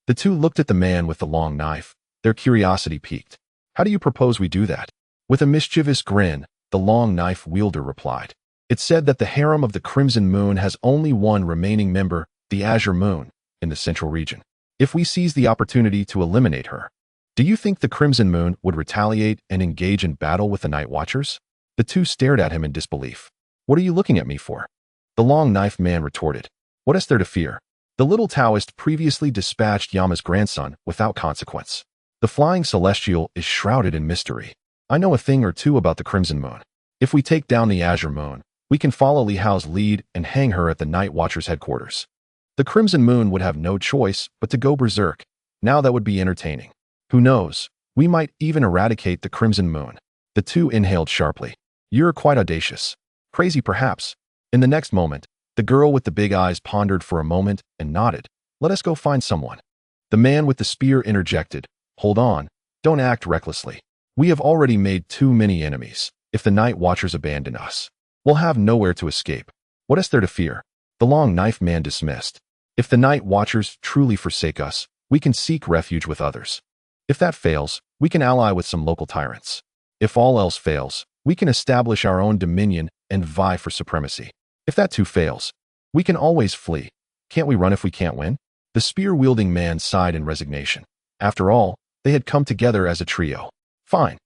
The two looked at the man with the long knife, their curiosity piqued. How do you propose we do that? With a mischievous grin, the long knife wielder replied. It's said that the harem of the Crimson Moon has only one remaining member, the Azure Moon, in the central region. If we seize the opportunity to eliminate her, do you think the Crimson Moon would retaliate and engage in battle with the Night Watchers? The two stared at him in disbelief. What are you looking at me for? The long knife man retorted. What is there to fear? The little Taoist previously dispatched Yama's grandson without consequence. The flying celestial is shrouded in mystery. I know a thing or two about the Crimson Moon. If we take down the Azure Moon, we can follow Li Hao's lead and hang her at the Night Watcher's headquarters. The Crimson Moon would have no choice but to go berserk. Now that would be entertaining. Who knows? We might even eradicate the Crimson Moon. The two inhaled sharply. You're quite audacious. Crazy perhaps. In the next moment, the girl with the big eyes pondered for a moment and nodded. Let us go find someone. The man with the spear interjected. Hold on. Don't act recklessly. We have already made too many enemies. If the Night Watchers abandon us, we'll have nowhere to escape. What is there to fear? The long knife man dismissed. If the Night Watchers truly forsake us, we can seek refuge with others. If that fails, we can ally with some local tyrants. If all else fails, we can establish our own dominion and vie for supremacy. If that too fails, we can always flee. Can't we run if we can't win? The spear-wielding man sighed in resignation. After all, they had come together as a trio. Fine.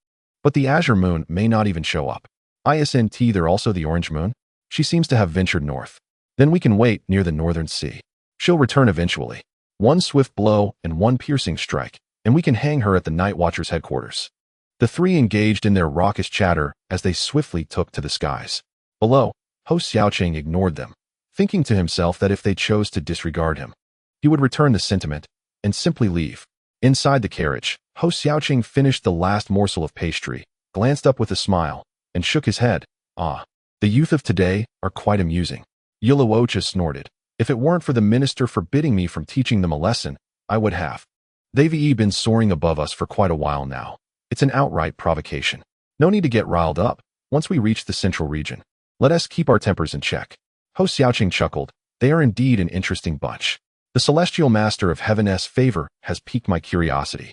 But the azure moon may not even show up. Isn't there also the orange moon? She seems to have ventured north. Then we can wait near the northern sea. She'll return eventually. One swift blow and one piercing strike, and we can hang her at the Night Watcher's headquarters. The three engaged in their raucous chatter as they swiftly took to the skies. Below, Ho Xiaoqing ignored them, thinking to himself that if they chose to disregard him, he would return the sentiment and simply leave. Inside the carriage, Ho Xiaoqing finished the last morsel of pastry, glanced up with a smile, and shook his head. Ah, the youth of today are quite amusing. Yiluocha snorted. If it weren't for the minister forbidding me from teaching them a lesson, I would have. They've been soaring above us for quite a while now. It's an outright provocation. No need to get riled up. Once we reach the central region, let us keep our tempers in check. Ho Xiaoqing chuckled. They are indeed an interesting bunch. The celestial master of heaven's favor has piqued my curiosity.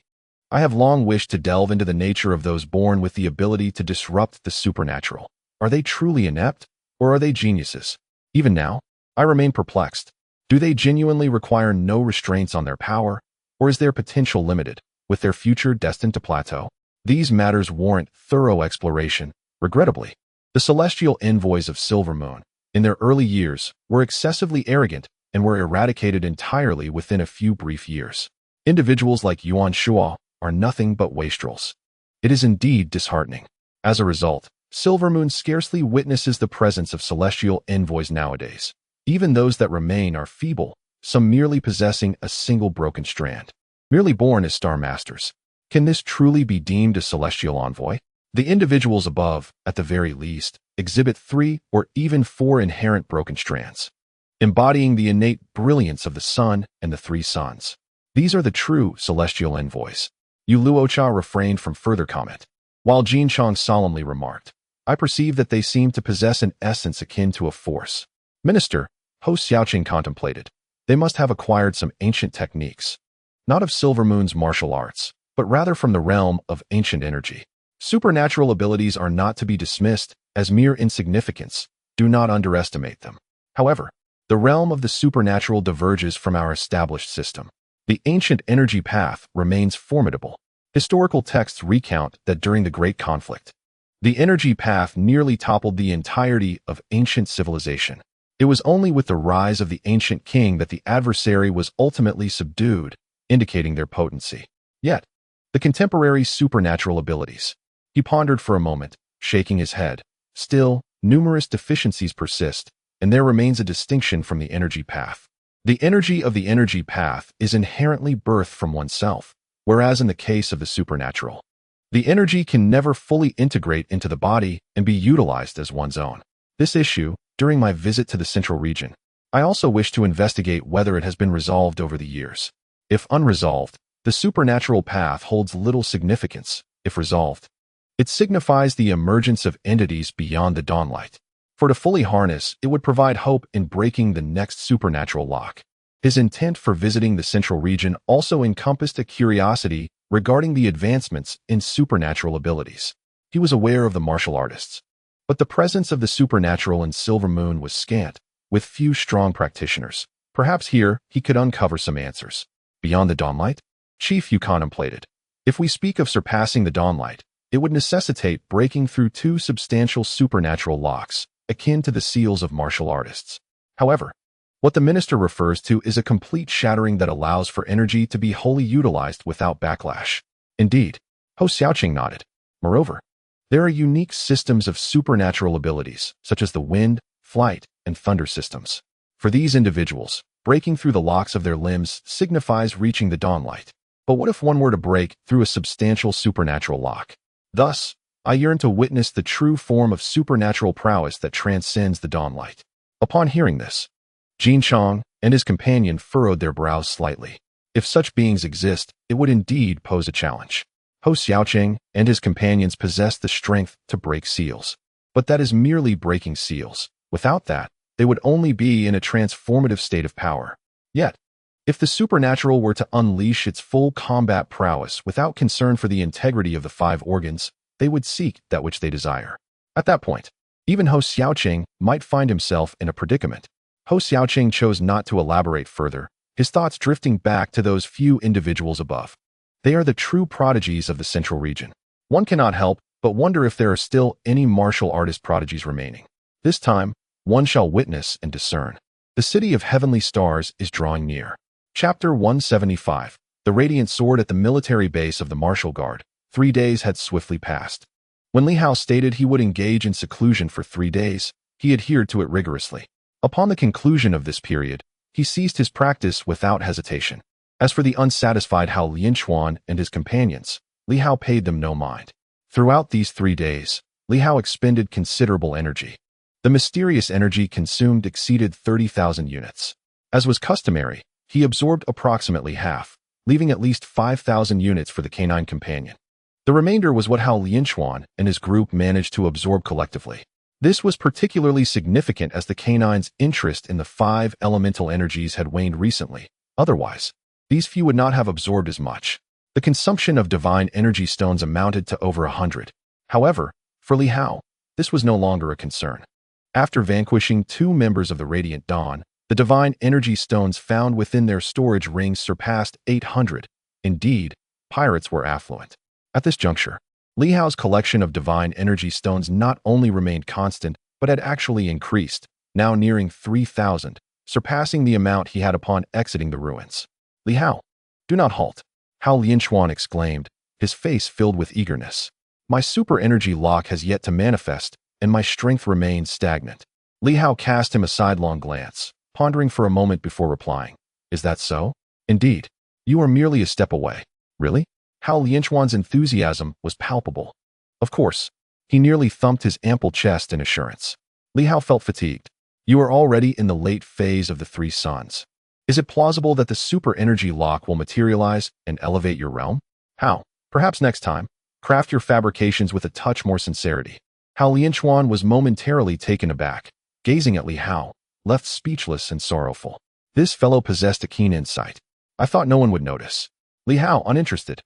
I have long wished to delve into the nature of those born with the ability to disrupt the supernatural. Are they truly inept, or are they geniuses? Even now, I remain perplexed. Do they genuinely require no restraints on their power, or is their potential limited, with their future destined to plateau? These matters warrant thorough exploration. Regrettably, the celestial envoys of Silver Moon, in their early years, were excessively arrogant and were eradicated entirely within a few brief years. Individuals like Yuan Shuo are nothing but wastrels. It is indeed disheartening. As a result, Silver Moon scarcely witnesses the presence of celestial envoys nowadays. Even those that remain are feeble, some merely possessing a single broken strand, merely born as star masters. Can this truly be deemed a celestial envoy? The individuals above, at the very least, exhibit 3 or even 4 inherent broken strands, embodying the innate brilliance of the sun and the 3 suns. These are the true celestial envoys. Yu Luocha refrained from further comment, while Jin Chong solemnly remarked, I perceive that they seem to possess an essence akin to a force. Minister, Ho Xiaoqing contemplated. They must have acquired some ancient techniques, not of Silver Moon's martial arts, but rather from the realm of ancient energy. Supernatural abilities are not to be dismissed as mere insignificance. Do not underestimate them. However, the realm of the supernatural diverges from our established system. The ancient energy path remains formidable. Historical texts recount that during the Great Conflict, the energy path nearly toppled the entirety of ancient civilization. It was only with the rise of the ancient king that the adversary was ultimately subdued, indicating their potency. Yet, the contemporary supernatural abilities. He pondered for a moment, shaking his head. Still, numerous deficiencies persist, and there remains a distinction from the energy path. The energy of the energy path is inherently birthed from oneself, whereas in the case of the supernatural, the energy can never fully integrate into the body and be utilized as one's own. This issue, during my visit to the central region, I also wish to investigate whether it has been resolved over the years. If unresolved, the supernatural path holds little significance. If resolved, it signifies the emergence of entities beyond the dawnlight. For to fully harness, it would provide hope in breaking the next supernatural lock. His intent for visiting the central region also encompassed a curiosity regarding the advancements in supernatural abilities. He was aware of the martial artists, but the presence of the supernatural in Silver Moon was scant, with few strong practitioners. Perhaps here he could uncover some answers. Beyond the dawnlight? Chief, you contemplated. If we speak of surpassing the dawnlight, it would necessitate breaking through 2 substantial supernatural locks, akin to the seals of martial artists. However, what the minister refers to is a complete shattering that allows for energy to be wholly utilized without backlash. Indeed, Ho Xiaoqing nodded. Moreover, there are unique systems of supernatural abilities, such as the wind, flight, and thunder systems. For these individuals, breaking through the locks of their limbs signifies reaching the dawnlight. But what if one were to break through a substantial supernatural lock? Thus, I yearn to witness the true form of supernatural prowess that transcends the dawnlight. Upon hearing this, Jin Chong and his companion furrowed their brows slightly. If such beings exist, it would indeed pose a challenge. Ho Xiaoqing and his companions possess the strength to break seals. But that is merely breaking seals. Without that, they would only be in a transformative state of power. Yet, if the supernatural were to unleash its full combat prowess without concern for the integrity of the 5 organs, they would seek that which they desire. At that point, even Ho Xiaoqing might find himself in a predicament. Ho Xiaoqing chose not to elaborate further, his thoughts drifting back to those few individuals above. They are the true prodigies of the central region. One cannot help but wonder if there are still any martial artist prodigies remaining. This time, one shall witness and discern. The city of heavenly stars is drawing near. Chapter 175. The radiant sword at the military base of the Martial Guard. 3 days had swiftly passed. When Li Hao stated he would engage in seclusion for 3 days, he adhered to it rigorously. Upon the conclusion of this period, he ceased his practice without hesitation. As for the unsatisfied Hao Lianquan and his companions, Li Hao paid them no mind. Throughout these 3 days, Li Hao expended considerable energy. The mysterious energy consumed exceeded 30,000 units. As was customary, he absorbed approximately half, leaving at least 5,000 units for the canine companion. The remainder was what Hao Lianquan and his group managed to absorb collectively. This was particularly significant as the canine's interest in the 5 elemental energies had waned recently. Otherwise, these few would not have absorbed as much. The consumption of divine energy stones amounted to over 100. However, for Li Hao, this was no longer a concern. After vanquishing 2 members of the Radiant Dawn, the divine energy stones found within their storage rings surpassed 800. Indeed, pirates were affluent. At this juncture, Li Hao's collection of divine energy stones not only remained constant, but had actually increased, now nearing 3,000, surpassing the amount he had upon exiting the ruins. Li Hao, do not halt, Hao Lianquan exclaimed, his face filled with eagerness. My super energy lock has yet to manifest, and my strength remains stagnant. Li Hao cast him a sidelong glance, pondering for a moment before replying. Is that so? Indeed. You are merely a step away. Really? Hao Lianquan's enthusiasm was palpable. Of course. He nearly thumped his ample chest in assurance. Li Hao felt fatigued. You are already in the late phase of the 3 suns. Is it plausible that the super energy lock will materialize and elevate your realm? How? Perhaps next time, craft your fabrications with a touch more sincerity. Hao Lianquan was momentarily taken aback, gazing at Li Hao, left speechless and sorrowful. This fellow possessed a keen insight. I thought no one would notice. Li Hao, uninterested,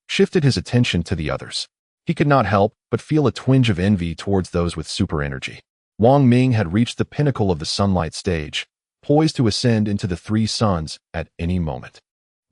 shifted his attention to the others. He could not help but feel a twinge of envy towards those with super energy. Wang Ming had reached the pinnacle of the sunlight stage, poised to ascend into the 3 suns at any moment.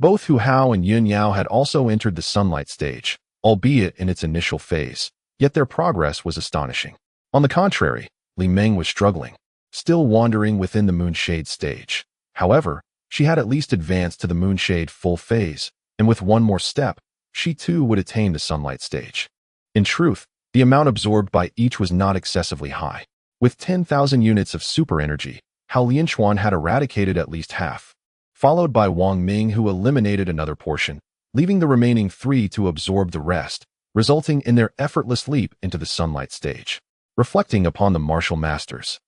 Both Hu Hao and Yun Yao had also entered the sunlight stage, albeit in its initial phase, yet their progress was astonishing. On the contrary, Li Meng was struggling, still wandering within the moonshade stage. However, she had at least advanced to the moonshade full phase, and with one more step, she too would attain the sunlight stage. In truth, the amount absorbed by each was not excessively high. With 10,000 units of super energy, Hao Lianquan had eradicated at least half, followed by Wang Ming, who eliminated another portion, leaving the remaining 3 to absorb the rest, resulting in their effortless leap into the sunlight stage. Reflecting upon the martial masters,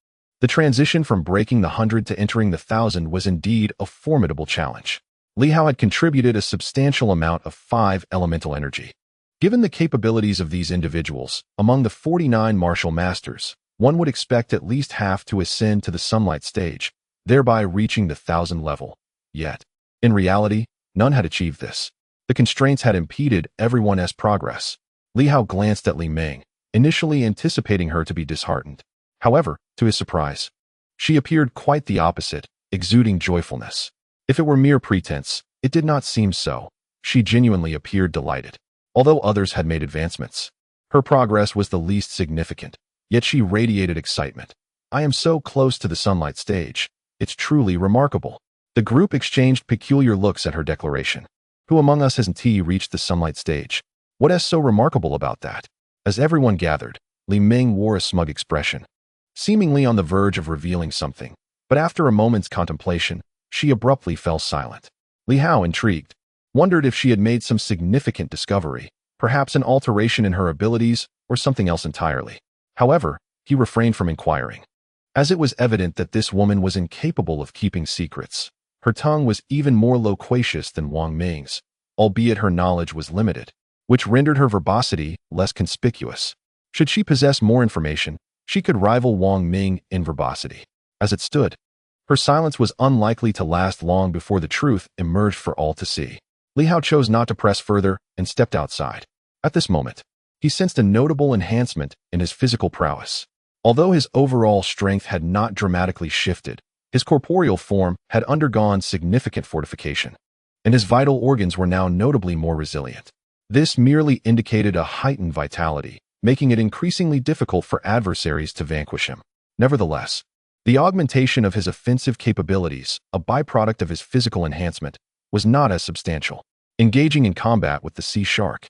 the transition from breaking the 100 to entering the 1,000 was indeed a formidable challenge. Li Hao had contributed a substantial amount of 5 elemental energy. Given the capabilities of these individuals, among the 49 martial masters, one would expect at least half to ascend to the sunlight stage, thereby reaching the 1,000 level. Yet, in reality, none had achieved this. The constraints had impeded everyone's progress. Li Hao glanced at Li Meng, initially anticipating her to be disheartened. However, to his surprise, she appeared quite the opposite, exuding joyfulness. If it were mere pretense, it did not seem so. She genuinely appeared delighted. Although others had made advancements, her progress was the least significant, yet she radiated excitement. I am so close to the sunlight stage. It's truly remarkable. The group exchanged peculiar looks at her declaration. Who among us hasn't reached the sunlight stage? What is so remarkable about that? As everyone gathered, Li Meng wore a smug expression, seemingly on the verge of revealing something, but after a moment's contemplation, she abruptly fell silent. Li Hao, intrigued, wondered if she had made some significant discovery, perhaps an alteration in her abilities or something else entirely. However, he refrained from inquiring, as it was evident that this woman was incapable of keeping secrets. Her tongue was even more loquacious than Wang Ming's, albeit her knowledge was limited, which rendered her verbosity less conspicuous. Should she possess more information, she could rival Wang Ming in verbosity. As it stood, her silence was unlikely to last long before the truth emerged for all to see. Li Hao chose not to press further and stepped outside. At this moment, he sensed a notable enhancement in his physical prowess. Although his overall strength had not dramatically shifted, his corporeal form had undergone significant fortification, and his vital organs were now notably more resilient. This merely indicated a heightened vitality, making it increasingly difficult for adversaries to vanquish him. Nevertheless, the augmentation of his offensive capabilities, a byproduct of his physical enhancement, was not as substantial. Engaging in combat with the sea shark,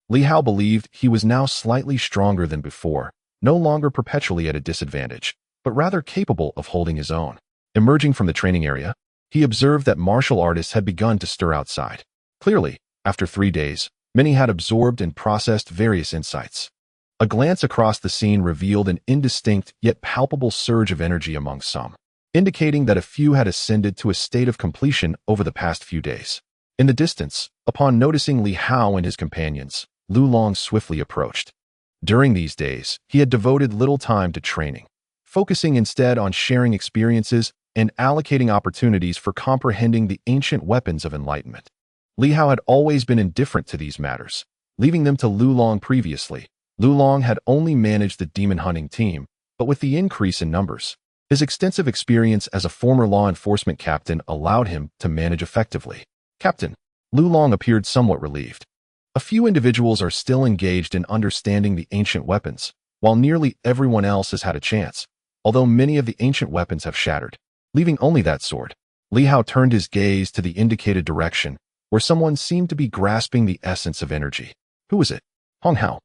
Li Hao believed he was now slightly stronger than before, no longer perpetually at a disadvantage, but rather capable of holding his own. Emerging from the training area, he observed that martial artists had begun to stir outside. Clearly, after 3 days, many had absorbed and processed various insights. A glance across the scene revealed an indistinct yet palpable surge of energy among some, indicating that a few had ascended to a state of completion over the past few days. In the distance, upon noticing Li Hao and his companions, Lu Long swiftly approached. During these days, he had devoted little time to training, focusing instead on sharing experiences and allocating opportunities for comprehending the ancient weapons of enlightenment. Li Hao had always been indifferent to these matters, leaving them to Lu Long previously. Lu Long had only managed the demon hunting team, but with the increase in numbers, his extensive experience as a former law enforcement captain allowed him to manage effectively. Captain, Lu Long appeared somewhat relieved. A few individuals are still engaged in understanding the ancient weapons, while nearly everyone else has had a chance, although many of the ancient weapons have shattered, leaving only that sword. Li Hao turned his gaze to the indicated direction, where someone seemed to be grasping the essence of energy. Who was it? Hong Hao.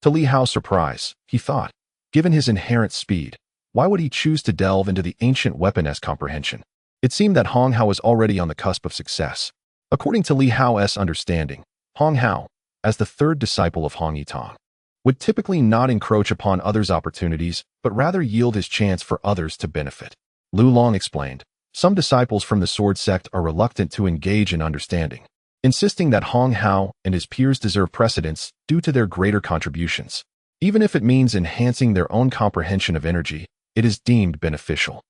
To Li Hao's surprise, he thought, given his inherent speed, why would he choose to delve into the ancient weapon-esque comprehension? It seemed that Hong Hao was already on the cusp of success. According to Li Hao's understanding, Hong Hao, as the third disciple of Hong Yitong, would typically not encroach upon others' opportunities, but rather yield his chance for others to benefit. Lu Long explained, some disciples from the sword sect are reluctant to engage in understanding, insisting that Hong Hao and his peers deserve precedence due to their greater contributions. Even if it means enhancing their own comprehension of energy, it is deemed beneficial.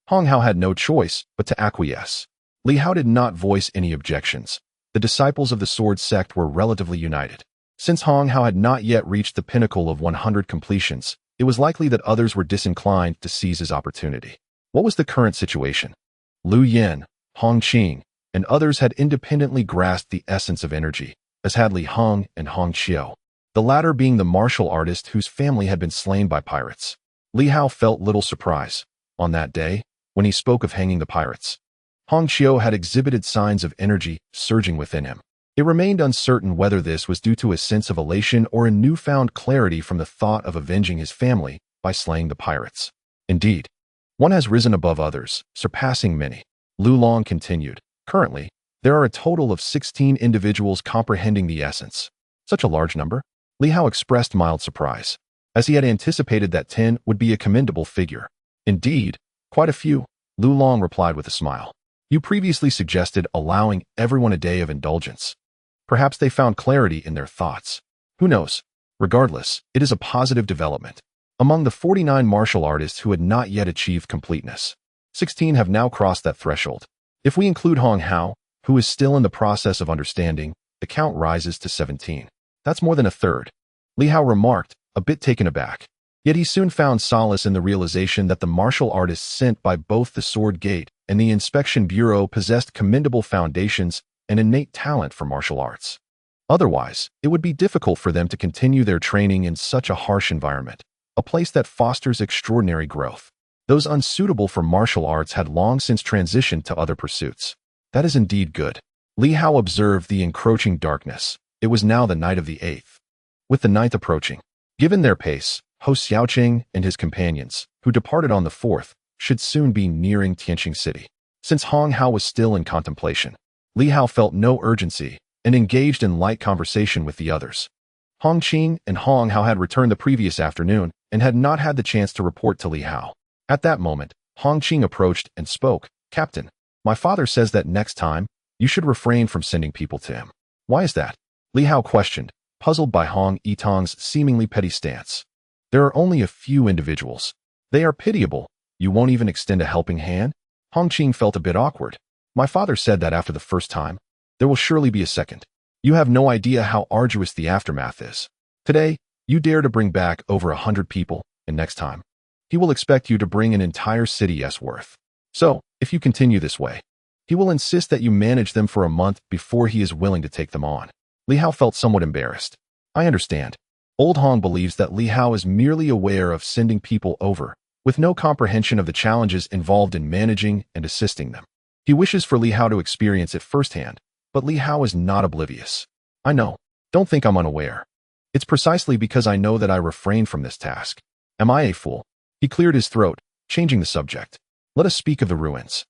Hong Hao had no choice but to acquiesce. Li Hao did not voice any objections. The disciples of the sword sect were relatively united. Since Hong Hao had not yet reached the pinnacle of 100 completions, it was likely that others were disinclined to seize his opportunity. What was the current situation? Lu Yin, Hong Qing, and others had independently grasped the essence of energy, as had Li Hong and Hong Qiu, the latter being the martial artist whose family had been slain by pirates. Li Hao felt little surprise. On that day, when he spoke of hanging the pirates, Hong Qiu had exhibited signs of energy surging within him. It remained uncertain whether this was due to a sense of elation or a newfound clarity from the thought of avenging his family by slaying the pirates. Indeed, one has risen above others, surpassing many. Lu Long continued, currently, there are a total of 16 individuals comprehending the essence. Such a large number? Li Hao expressed mild surprise, as he had anticipated that 10 would be a commendable figure. Indeed, quite a few, Lu Long replied with a smile. You previously suggested allowing everyone a day of indulgence. Perhaps they found clarity in their thoughts. Who knows? Regardless, it is a positive development. Among the 49 martial artists who had not yet achieved completeness, 16 have now crossed that threshold. If we include Hong Hao, who is still in the process of understanding, the count rises to 17. That's more than a third. Li Hao remarked, a bit taken aback. Yet he soon found solace in the realization that the martial artists sent by both the Sword Gate and the Inspection Bureau possessed commendable foundations and innate talent for martial arts. Otherwise, it would be difficult for them to continue their training in such a harsh environment, a place that fosters extraordinary growth. Those unsuitable for martial arts had long since transitioned to other pursuits. That is indeed good. Li Hao observed the encroaching darkness. It was now the night of the 8th. With the 9th approaching, given their pace, Ho Xiaoqing and his companions, who departed on the 4th, should soon be nearing Tianqing City. Since Hong Hao was still in contemplation, Li Hao felt no urgency and engaged in light conversation with the others. Hong Qing and Hong Hao had returned the previous afternoon and had not had the chance to report to Li Hao. At that moment, Hong Qing approached and spoke, Captain, my father says that next time, you should refrain from sending people to him. Why is that? Li Hao questioned, puzzled by Hong Yitong's seemingly petty stance. There are only a few individuals. They are pitiable. You won't even extend a helping hand? Hong Qing felt a bit awkward. My father said that after the first time, there will surely be a second. You have no idea how arduous the aftermath is. Today, you dare to bring back over 100 people, and next time, he will expect you to bring an entire city's worth. So, if you continue this way, he will insist that you manage them for a month before he is willing to take them on. Li Hao felt somewhat embarrassed. I understand. Old Hong believes that Li Hao is merely aware of sending people over, with no comprehension of the challenges involved in managing and assisting them. He wishes for Li Hao to experience it firsthand, but Li Hao is not oblivious. I know. Don't think I'm unaware. It's precisely because I know that I refrain from this task. Am I a fool? He cleared his throat, changing the subject. Let us speak of the ruins.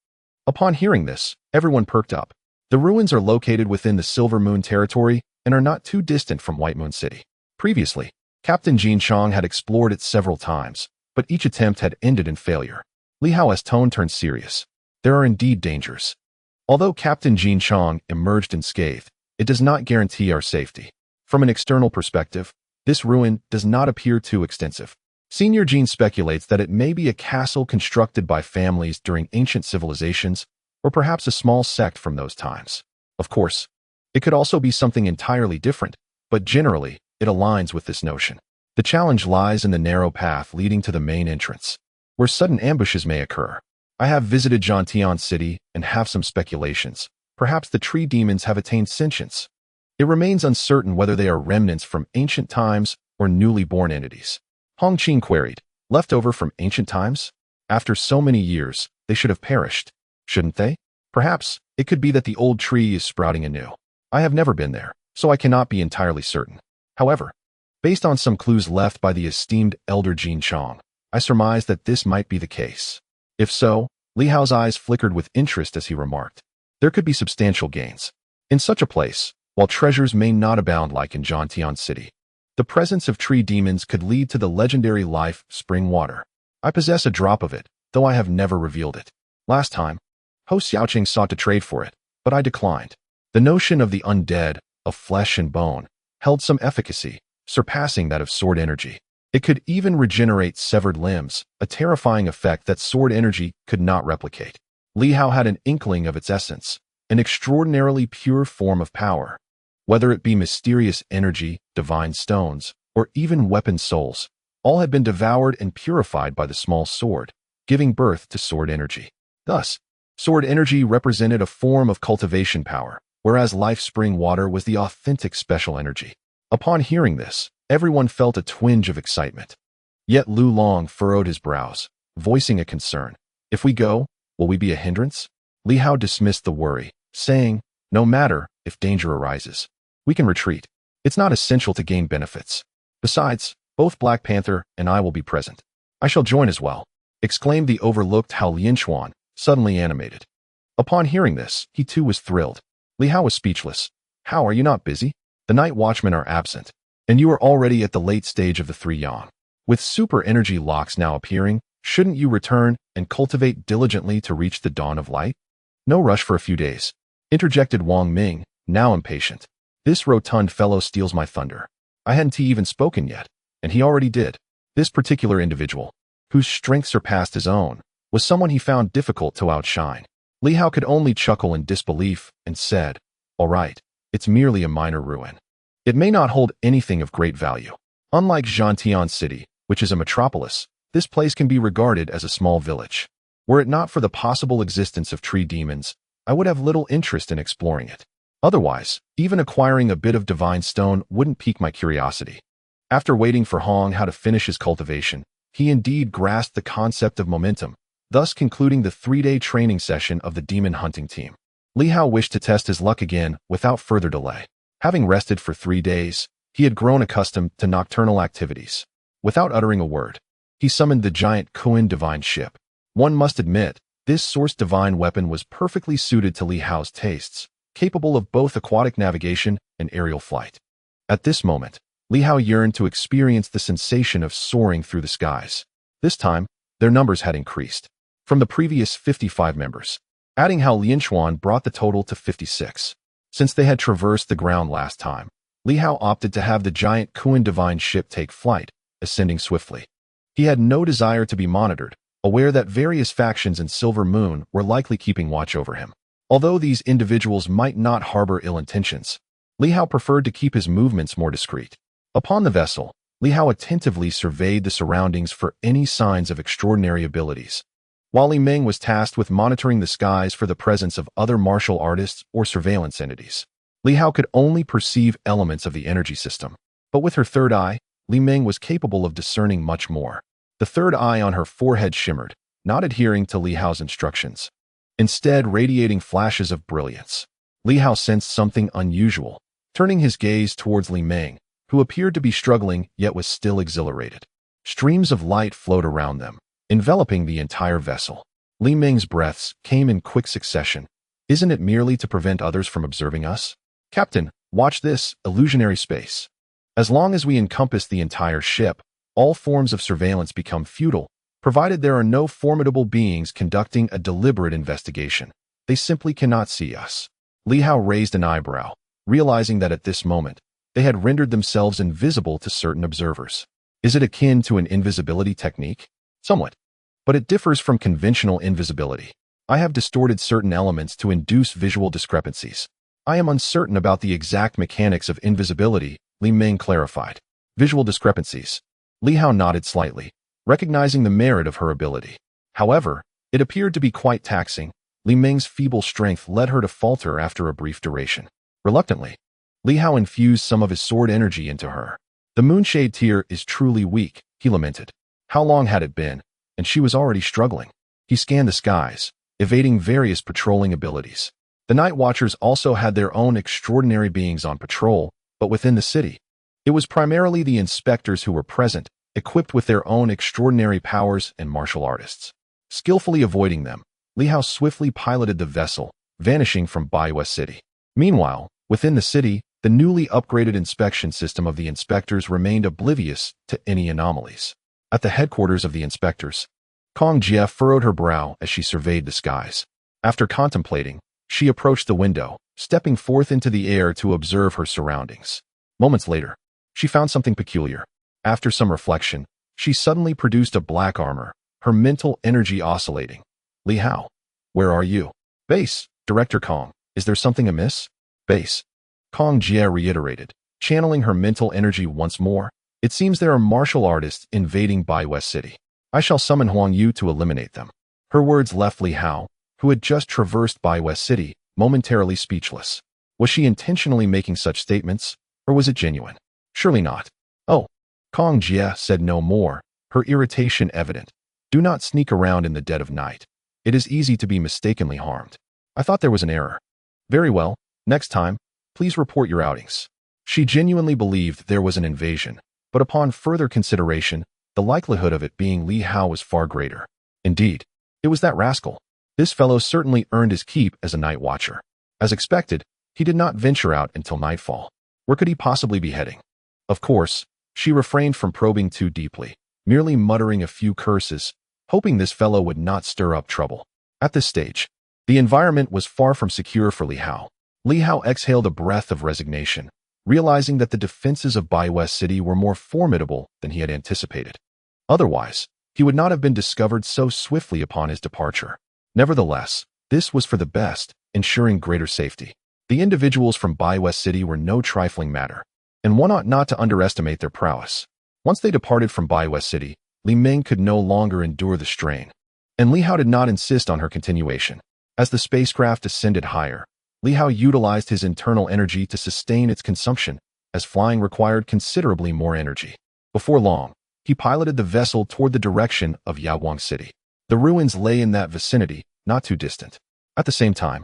Upon hearing this, everyone perked up. The ruins are located within the Silver Moon territory and are not too distant from White Moon City. Previously, Captain Jin Chong had explored it several times, but each attempt had ended in failure. Li Hao's tone turned serious. There are indeed dangers. Although Captain Jin Chong emerged unscathed, it does not guarantee our safety. From an external perspective, this ruin does not appear too extensive. Senior Jin speculates that it may be a castle constructed by families during ancient civilizations, or perhaps a small sect from those times. Of course, it could also be something entirely different, but generally, it aligns with this notion. The challenge lies in the narrow path leading to the main entrance, where sudden ambushes may occur. I have visited Zhangtian City and have some speculations. Perhaps the tree demons have attained sentience. It remains uncertain whether they are remnants from ancient times or newly born entities. Hong Qing queried, left over from ancient times? After so many years, they should have perished, shouldn't they? Perhaps it could be that the old tree is sprouting anew. I have never been there, so I cannot be entirely certain. However, based on some clues left by the esteemed elder Jin Chong, I surmise that this might be the case. If so, Li Hao's eyes flickered with interest as he remarked, there could be substantial gains. In such a place, while treasures may not abound like in Zhangtian City, the presence of tree demons could lead to the legendary life spring water. I possess a drop of it, though I have never revealed it. Last time, Ho Xiaoqing sought to trade for it, but I declined. The notion of the undead, of flesh and bone, held some efficacy, surpassing that of sword energy. It could even regenerate severed limbs, a terrifying effect that sword energy could not replicate. Li Hao had an inkling of its essence, an extraordinarily pure form of power. Whether it be mysterious energy, divine stones, or even weapon souls, all had been devoured and purified by the small sword, giving birth to sword energy. Thus, sword energy represented a form of cultivation power, whereas life spring water was the authentic special energy. Upon hearing this, everyone felt a twinge of excitement. Yet Lu Long furrowed his brows, voicing a concern. If we go, will we be a hindrance? Li Hao dismissed the worry, saying, no matter if danger arises, we can retreat. It's not essential to gain benefits. Besides, both Black Panther and I will be present. I shall join as well, exclaimed the overlooked Hao Lianchuan, suddenly animated. Upon hearing this, he too was thrilled. Li Hao was speechless. How, are you not busy? The night watchmen are absent, and you are already at the late stage of the 3 Yang. With super energy locks now appearing, shouldn't you return and cultivate diligently to reach the dawn of light? No rush for a few days, interjected Wang Ming, now impatient. This rotund fellow steals my thunder. I hadn't even spoken yet, and he already did. This particular individual, whose strength surpassed his own, was someone he found difficult to outshine. Li Hao could only chuckle in disbelief and said, all right, it's merely a minor ruin. It may not hold anything of great value. Unlike Zhangtian City, which is a metropolis, this place can be regarded as a small village. Were it not for the possible existence of tree demons, I would have little interest in exploring it. Otherwise, even acquiring a bit of divine stone wouldn't pique my curiosity. After waiting for Hong Hao to finish his cultivation, he indeed grasped the concept of momentum, thus concluding the 3-day training session of the demon hunting team. Li Hao wished to test his luck again without further delay. Having rested for 3 days, he had grown accustomed to nocturnal activities. Without uttering a word, he summoned the giant Kuan divine ship. One must admit, this source divine weapon was perfectly suited to Li Hao's tastes, capable of both aquatic navigation and aerial flight. At this moment, Li Hao yearned to experience the sensation of soaring through the skies. This time, their numbers had increased, from the previous 55 members. Adding Hao Lianchuan brought the total to 56. Since they had traversed the ground last time, Li Hao opted to have the giant Kuan divine ship take flight, ascending swiftly. He had no desire to be monitored, aware that various factions in Silver Moon were likely keeping watch over him. Although these individuals might not harbor ill intentions, Li Hao preferred to keep his movements more discreet. Upon the vessel, Li Hao attentively surveyed the surroundings for any signs of extraordinary abilities, while Li Meng was tasked with monitoring the skies for the presence of other martial artists or surveillance entities. Li Hao could only perceive elements of the energy system, but with her third eye, Li Meng was capable of discerning much more. The third eye on her forehead shimmered, not adhering to Li Hao's instructions, instead radiating flashes of brilliance. Li Hao sensed something unusual, turning his gaze towards Li Meng, who appeared to be struggling yet was still exhilarated. Streams of light flowed around them, enveloping the entire vessel. Li Meng's breaths came in quick succession. Isn't it merely to prevent others from observing us? Captain, watch this illusionary space. As long as we encompass the entire ship, all forms of surveillance become futile, provided there are no formidable beings conducting a deliberate investigation. They simply cannot see us. Li Hao raised an eyebrow, realizing that at this moment, they had rendered themselves invisible to certain observers. Is it akin to an invisibility technique? Somewhat. But it differs from conventional invisibility. I have distorted certain elements to induce visual discrepancies. I am uncertain about the exact mechanics of invisibility, Li Meng clarified. Visual discrepancies. Li Hao nodded slightly, recognizing the merit of her ability. However, it appeared to be quite taxing. Li Meng's feeble strength led her to falter after a brief duration. Reluctantly, Li Hao infused some of his sword energy into her. The moonshade tear is truly weak, he lamented. How long had it been? And she was already struggling. He scanned the skies, evading various patrolling abilities. The night watchers also had their own extraordinary beings on patrol, but within the city. It was primarily the inspectors who were present, equipped with their own extraordinary powers and martial artists. Skillfully avoiding them, Li Hao swiftly piloted the vessel, vanishing from Baiwa City. Meanwhile, within the city, the newly upgraded inspection system of the inspectors remained oblivious to any anomalies. At the headquarters of the inspectors, Kong Jie furrowed her brow as she surveyed the skies. After contemplating, she approached the window, stepping forth into the air to observe her surroundings. Moments later, she found something peculiar. After some reflection, she suddenly produced a black armor, her mental energy oscillating. Li Hao, where are you? Base, Director Kong, is there something amiss? Base. Kong Jie reiterated, channeling her mental energy once more. It seems there are martial artists invading Baiwa City. I shall summon Huang Yu to eliminate them. Her words left Li Hao, who had just traversed Baiwa City, momentarily speechless. Was she intentionally making such statements, or was it genuine? Surely not. Oh. Kong Jie said no more, her irritation evident. Do not sneak around in the dead of night. It is easy to be mistakenly harmed. I thought there was an error. Very well, next time, please report your outings. She genuinely believed there was an invasion, but upon further consideration, the likelihood of it being Li Hao was far greater. Indeed, it was that rascal. This fellow certainly earned his keep as a night watcher. As expected, he did not venture out until nightfall. Where could he possibly be heading? Of course, she refrained from probing too deeply, merely muttering a few curses, hoping this fellow would not stir up trouble. At this stage, the environment was far from secure for Li Hao. Li Hao exhaled a breath of resignation, realizing that the defenses of Baiwa City were more formidable than he had anticipated. Otherwise, he would not have been discovered so swiftly upon his departure. Nevertheless, this was for the best, ensuring greater safety. The individuals from Baiwa City were no trifling matter, and one ought not to underestimate their prowess. Once they departed from Baiwa City, Li Meng could no longer endure the strain, and Li Hao did not insist on her continuation. As the spacecraft ascended higher, Li Hao utilized his internal energy to sustain its consumption, as flying required considerably more energy. Before long, he piloted the vessel toward the direction of Yaoguang City. The ruins lay in that vicinity, not too distant. At the same time,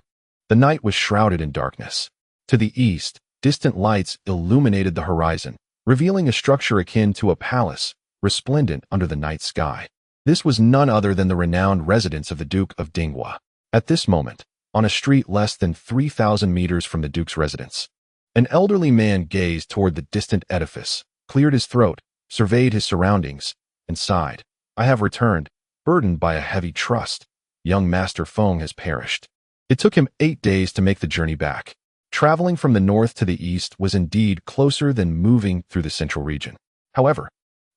the night was shrouded in darkness. To the east, distant lights illuminated the horizon, revealing a structure akin to a palace, resplendent under the night sky. This was none other than the renowned residence of the Duke of Dinghua. At this moment, on a street less than 3,000 meters from the Duke's residence, an elderly man gazed toward the distant edifice, cleared his throat, surveyed his surroundings, and sighed. I have returned, burdened by a heavy trust. Young Master Feng has perished. It took him 8 days to make the journey back. Traveling from the north to the east was indeed closer than moving through the central region. However,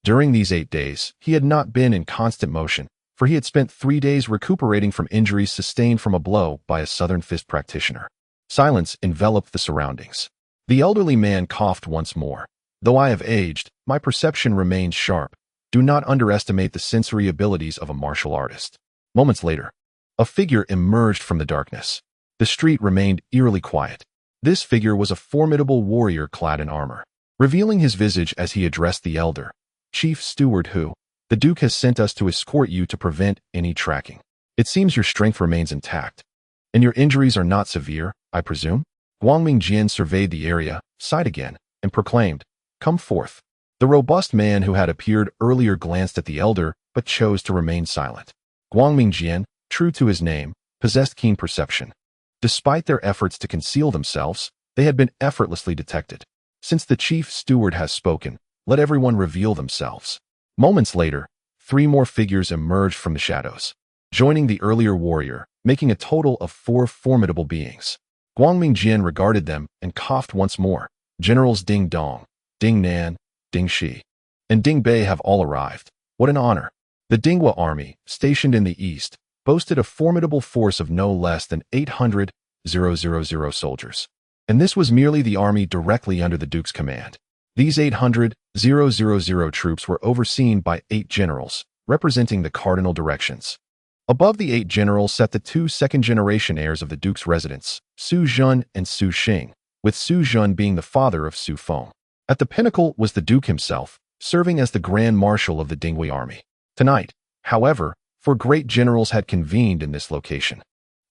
during these 8 days, he had not been in constant motion, for he had spent 3 days recuperating from injuries sustained from a blow by a Southern Fist practitioner. Silence enveloped the surroundings. The elderly man coughed once more. Though I have aged, my perception remains sharp. Do not underestimate the sensory abilities of a martial artist. Moments later, a figure emerged from the darkness. The street remained eerily quiet. This figure was a formidable warrior clad in armor. revealing his visage as he addressed the elder. Chief Steward Hu, the Duke has sent us to escort you to prevent any tracking. It seems your strength remains intact. And your injuries are not severe, I presume? Guangming Jian surveyed the area, sighed again, and proclaimed, "Come forth." The robust man who had appeared earlier glanced at the elder, but chose to remain silent. Guangming Jian, true to his name, possessed keen perception. Despite their efforts to conceal themselves, they had been effortlessly detected. Since the chief steward has spoken, let everyone reveal themselves. Moments later, 3 more figures emerged from the shadows, joining the earlier warrior, making a total of 4 formidable beings. Guangming Jian regarded them and coughed once more. Generals Ding Dong, Ding Nan, Ding Shi, and Ding Bei have all arrived. What an honor. The Dinghua army, stationed in the east, boasted a formidable force of no less than 800,000 soldiers. And this was merely the army directly under the Duke's command. These 800,000 troops were overseen by 8 generals, representing the cardinal directions. Above the 8 generals sat the 2 second-generation heirs of the Duke's residence, Su Zhen and Su Xing, with Su Zhen being the father of Su Feng. At the pinnacle was the Duke himself, serving as the Grand Marshal of the Dinghua army. Tonight, however, 4 great generals had convened in this location,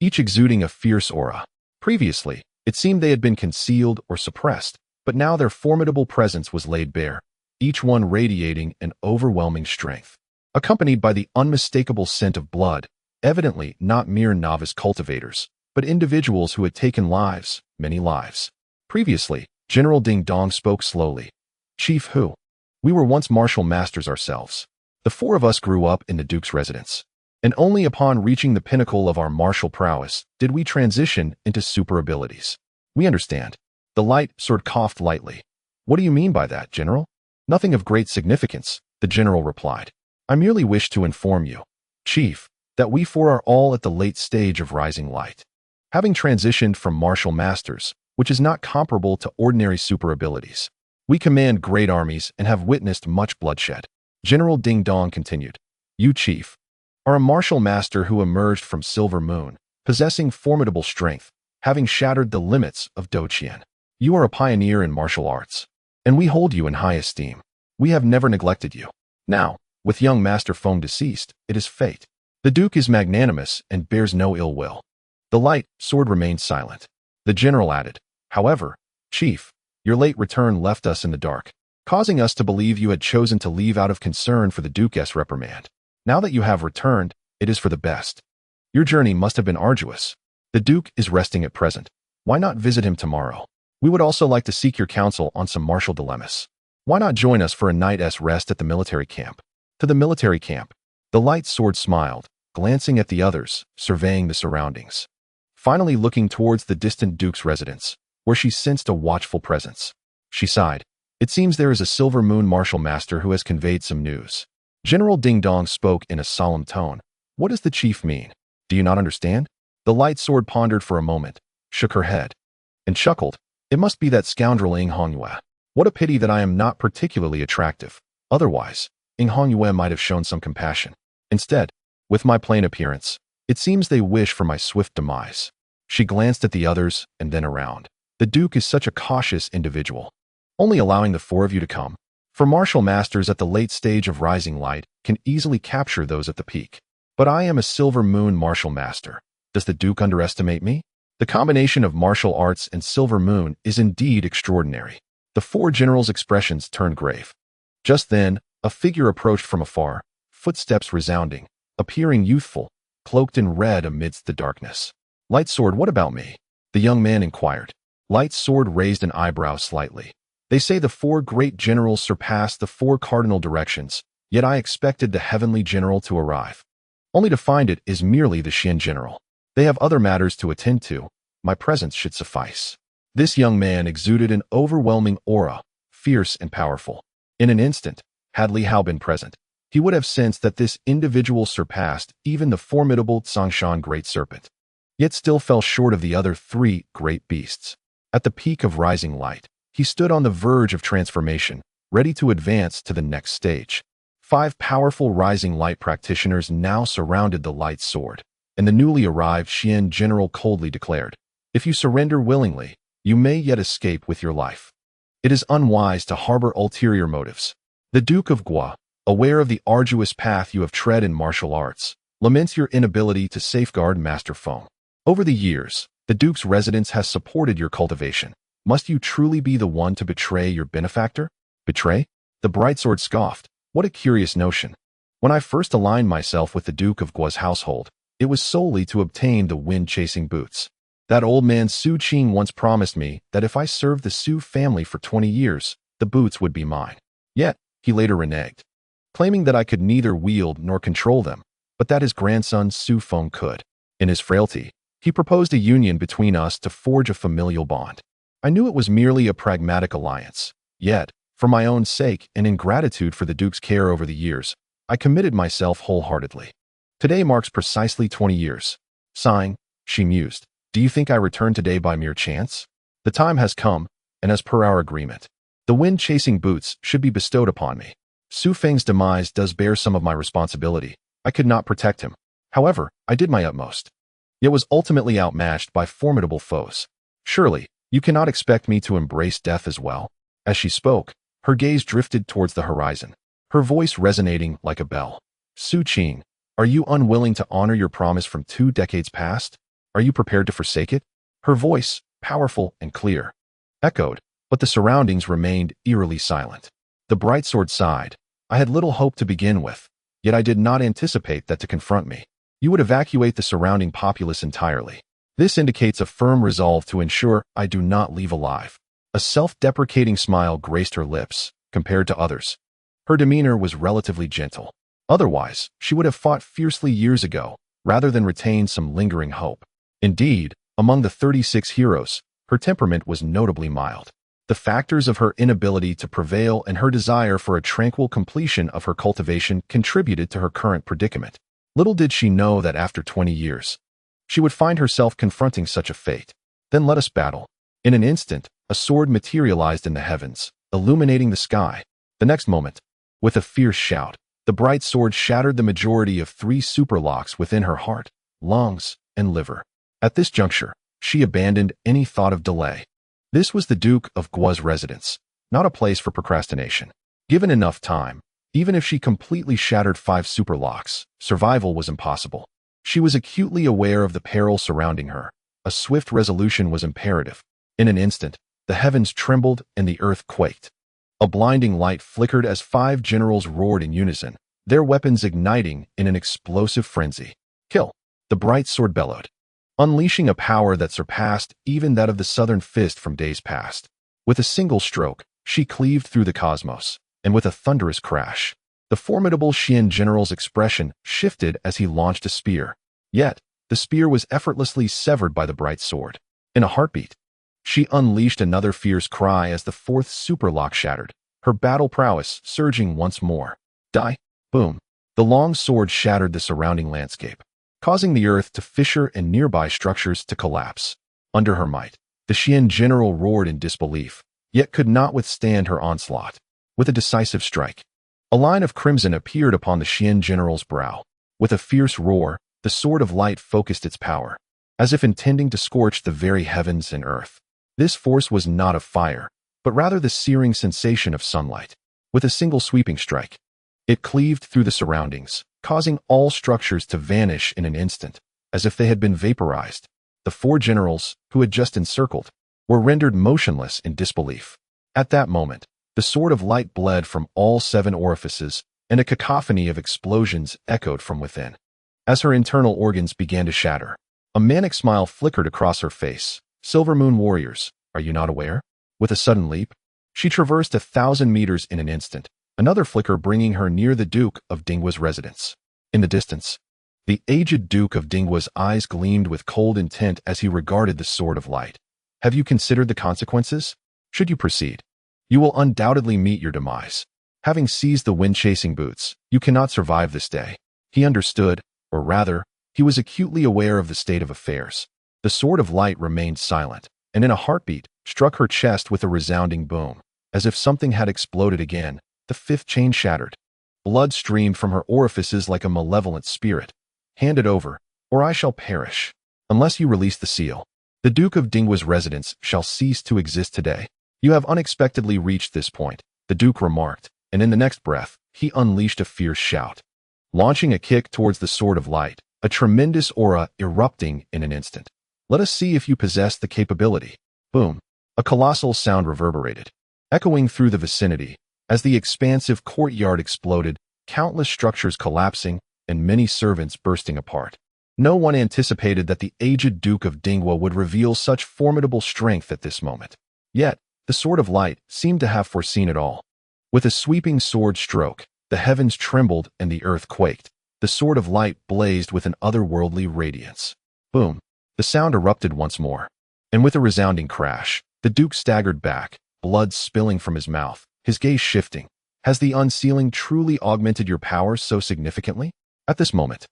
each exuding a fierce aura. Previously, it seemed they had been concealed or suppressed, but now their formidable presence was laid bare, each one radiating an overwhelming strength, accompanied by the unmistakable scent of blood, evidently not mere novice cultivators, but individuals who had taken lives, many lives. Previously, General Ding Dong spoke slowly. Chief Hu, we were once martial masters ourselves. The 4 of us grew up in the Duke's residence, and only upon reaching the pinnacle of our martial prowess did we transition into super abilities. We understand. The light sword coughed lightly. What do you mean by that, General? Nothing of great significance, the general replied. I merely wish to inform you, Chief, that we 4 are all at the late stage of rising light. Having transitioned from martial masters, which is not comparable to ordinary super abilities, we command great armies and have witnessed much bloodshed. General Ding Dong continued. You, Chief, are a martial master who emerged from Silver Moon, possessing formidable strength, having shattered the limits of Doqian. You are a pioneer in martial arts, and we hold you in high esteem. We have never neglected you. Now, with young Master Feng deceased, it is fate. The Duke is magnanimous and bears no ill will. The light sword remained silent. The general added, however, Chief, your late return left us in the dark, causing us to believe you had chosen to leave out of concern for the Duke's reprimand. Now that you have returned, it is for the best. Your journey must have been arduous. The Duke is resting at present. Why not visit him tomorrow? We would also like to seek your counsel on some martial dilemmas. Why not join us for a night's rest at the military camp? To the military camp. The light sword smiled, glancing at the others, surveying the surroundings. Finally looking towards the distant Duke's residence, where she sensed a watchful presence. She sighed. It seems there is a Silver Moon martial master who has conveyed some news. General Ding Dong spoke in a solemn tone. What does the chief mean? Do you not understand? The light sword pondered for a moment, shook her head, and chuckled. It must be that scoundrel Ing Hongyue. What a pity that I am not particularly attractive. Otherwise, Ing Hongyue might have shown some compassion. Instead, with my plain appearance, it seems they wish for my swift demise. She glanced at the others and then around. The Duke is such a cautious individual, only allowing the 4 of you to come. For martial masters at the late stage of rising light can easily capture those at the peak. But I am a Silver Moon martial master. Does the Duke underestimate me? The combination of martial arts and Silver Moon is indeed extraordinary. The 4 generals' expressions turned grave. Just then, a figure approached from afar, footsteps resounding, appearing youthful, cloaked in red amidst the darkness. Light Sword, what about me? The young man inquired. Light Sword raised an eyebrow slightly. They say the 4 great generals surpassed the 4 cardinal directions, yet I expected the heavenly general to arrive, only to find it is merely the Shin general. They have other matters to attend to. My presence should suffice. This young man exuded an overwhelming aura, fierce and powerful. In an instant, had Li Hao been present, he would have sensed that this individual surpassed even the formidable Tsangshan Great Serpent, yet still fell short of the other 3 great beasts. At the peak of rising light, he stood on the verge of transformation, ready to advance to the next stage. 5 powerful rising light practitioners now surrounded the light sword, and the newly arrived Xian general coldly declared, if you surrender willingly, you may yet escape with your life. It is unwise to harbor ulterior motives. The Duke of Gua, aware of the arduous path you have tread in martial arts, laments your inability to safeguard Master Feng. Over the years, the Duke's residence has supported your cultivation. Must you truly be the one to betray your benefactor? Betray? The Brightsword scoffed. What a curious notion. When I first aligned myself with the Duke of Gua's household, it was solely to obtain the wind-chasing boots. That old man Su Qing once promised me that if I served the Su family for 20 years, the boots would be mine. Yet, he later reneged, claiming that I could neither wield nor control them, but that his grandson Su Feng could. In his frailty, he proposed a union between us to forge a familial bond. I knew it was merely a pragmatic alliance. Yet, for my own sake and in gratitude for the Duke's care over the years, I committed myself wholeheartedly. Today marks precisely 20 years. Sighing, she mused, do you think I returned today by mere chance? The time has come, and as per our agreement, the wind-chasing boots should be bestowed upon me. Su Feng's demise does bear some of my responsibility. I could not protect him. However, I did my utmost, yet was ultimately outmatched by formidable foes. Surely, you cannot expect me to embrace death as well. As she spoke, her gaze drifted towards the horizon, her voice resonating like a bell. Su Qing, are you unwilling to honor your promise from 2 decades past? Are you prepared to forsake it? Her voice, powerful and clear, echoed, but the surroundings remained eerily silent. The Brightsword sighed. I had little hope to begin with, yet I did not anticipate that to confront me, you would evacuate the surrounding populace entirely. This indicates a firm resolve to ensure I do not leave alive. A self-deprecating smile graced her lips, compared to others. Her demeanor was relatively gentle. Otherwise, she would have fought fiercely years ago, rather than retain some lingering hope. Indeed, among the 36 heroes, her temperament was notably mild. The factors of her inability to prevail and her desire for a tranquil completion of her cultivation contributed to her current predicament. Little did she know that after 20 years, she would find herself confronting such a fate. Then let us battle. In an instant, a sword materialized in the heavens, illuminating the sky. The next moment, with a fierce shout, the bright sword shattered the majority of 3 superlocks within her heart, lungs, and liver. At this juncture, she abandoned any thought of delay. This was the Duke of Gua's residence, not a place for procrastination. Given enough time, even if she completely shattered 5 superlocks, survival was impossible. She was acutely aware of the peril surrounding her. A swift resolution was imperative. In an instant, the heavens trembled and the earth quaked. A blinding light flickered as 5 generals roared in unison, their weapons igniting in an explosive frenzy. Kill! The bright sword bellowed, unleashing a power that surpassed even that of the Southern Fist from days past. With a single stroke, she cleaved through the cosmos, and with a thunderous crash, the formidable Xian general's expression shifted as he launched a spear. Yet, the spear was effortlessly severed by the bright sword. In a heartbeat, she unleashed another fierce cry as the 4th superlock shattered, her battle prowess surging once more. Die! Boom! The long sword shattered the surrounding landscape, causing the earth to fissure and nearby structures to collapse. Under her might, the Xian general roared in disbelief, yet could not withstand her onslaught. With a decisive strike, a line of crimson appeared upon the Xian general's brow. With a fierce roar, the sword of light focused its power, as if intending to scorch the very heavens and earth. This force was not of fire, but rather the searing sensation of sunlight. With a single sweeping strike, it cleaved through the surroundings, causing all structures to vanish in an instant, as if they had been vaporized. The 4 generals, who had just encircled, were rendered motionless in disbelief. At that moment, the sword of light bled from all 7 orifices, and a cacophony of explosions echoed from within. As her internal organs began to shatter, a manic smile flickered across her face. Silver Moon warriors, are you not aware? With a sudden leap, she traversed 1,000 meters in an instant, another flicker bringing her near the Duke of Dinggua's residence. In the distance, the aged Duke of Dinggua's eyes gleamed with cold intent as he regarded the sword of light. Have you considered the consequences? Should you proceed, you will undoubtedly meet your demise. Having seized the wind-chasing boots, you cannot survive this day. He understood, or rather, he was acutely aware of the state of affairs. The sword of light remained silent, and in a heartbeat, struck her chest with a resounding boom. As if something had exploded again, the 5th chain shattered. Blood streamed from her orifices like a malevolent spirit. Hand it over, or I shall perish. Unless you release the seal, the Duke of Dinggua's residence shall cease to exist today. You have unexpectedly reached this point, the Duke remarked, and in the next breath, he unleashed a fierce shout. Launching a kick towards the Sword of Light, a tremendous aura erupting in an instant. Let us see if you possess the capability. Boom. A colossal sound reverberated, echoing through the vicinity. As the expansive courtyard exploded, countless structures collapsing and many servants bursting apart. No one anticipated that the aged Duke of Dingwa would reveal such formidable strength at this moment. Yet, the Sword of Light seemed to have foreseen it all. With a sweeping sword stroke, the heavens trembled and the earth quaked. The Sword of Light blazed with an otherworldly radiance. Boom! The sound erupted once more. And with a resounding crash, the Duke staggered back, blood spilling from his mouth, his gaze shifting. Has the unsealing truly augmented your powers so significantly? At this moment,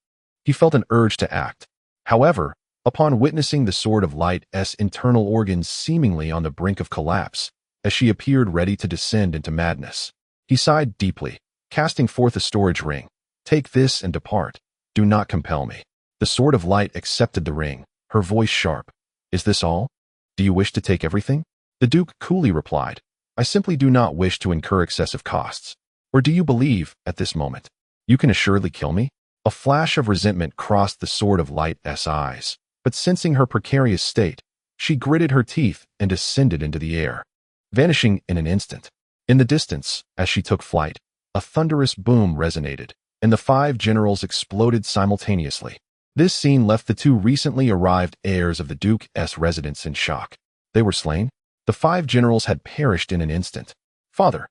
he felt an urge to act. However, upon witnessing the Sword of Light's internal organs seemingly on the brink of collapse, as she appeared ready to descend into madness, he sighed deeply, casting forth a storage ring. Take this and depart. Do not compel me. The Sword of Light accepted the ring, her voice sharp. Is this all? Do you wish to take everything? The Duke coolly replied, I simply do not wish to incur excessive costs. Or do you believe, at this moment, you can assuredly kill me? A flash of resentment crossed the Sword of Light's eyes, but sensing her precarious state, she gritted her teeth and ascended into the air, vanishing in an instant. In the distance, as she took flight, a thunderous boom resonated, and the 5 generals exploded simultaneously. This scene left the 2 recently arrived heirs of the Duke's residence in shock. They were slain? The 5 generals had perished in an instant. Father!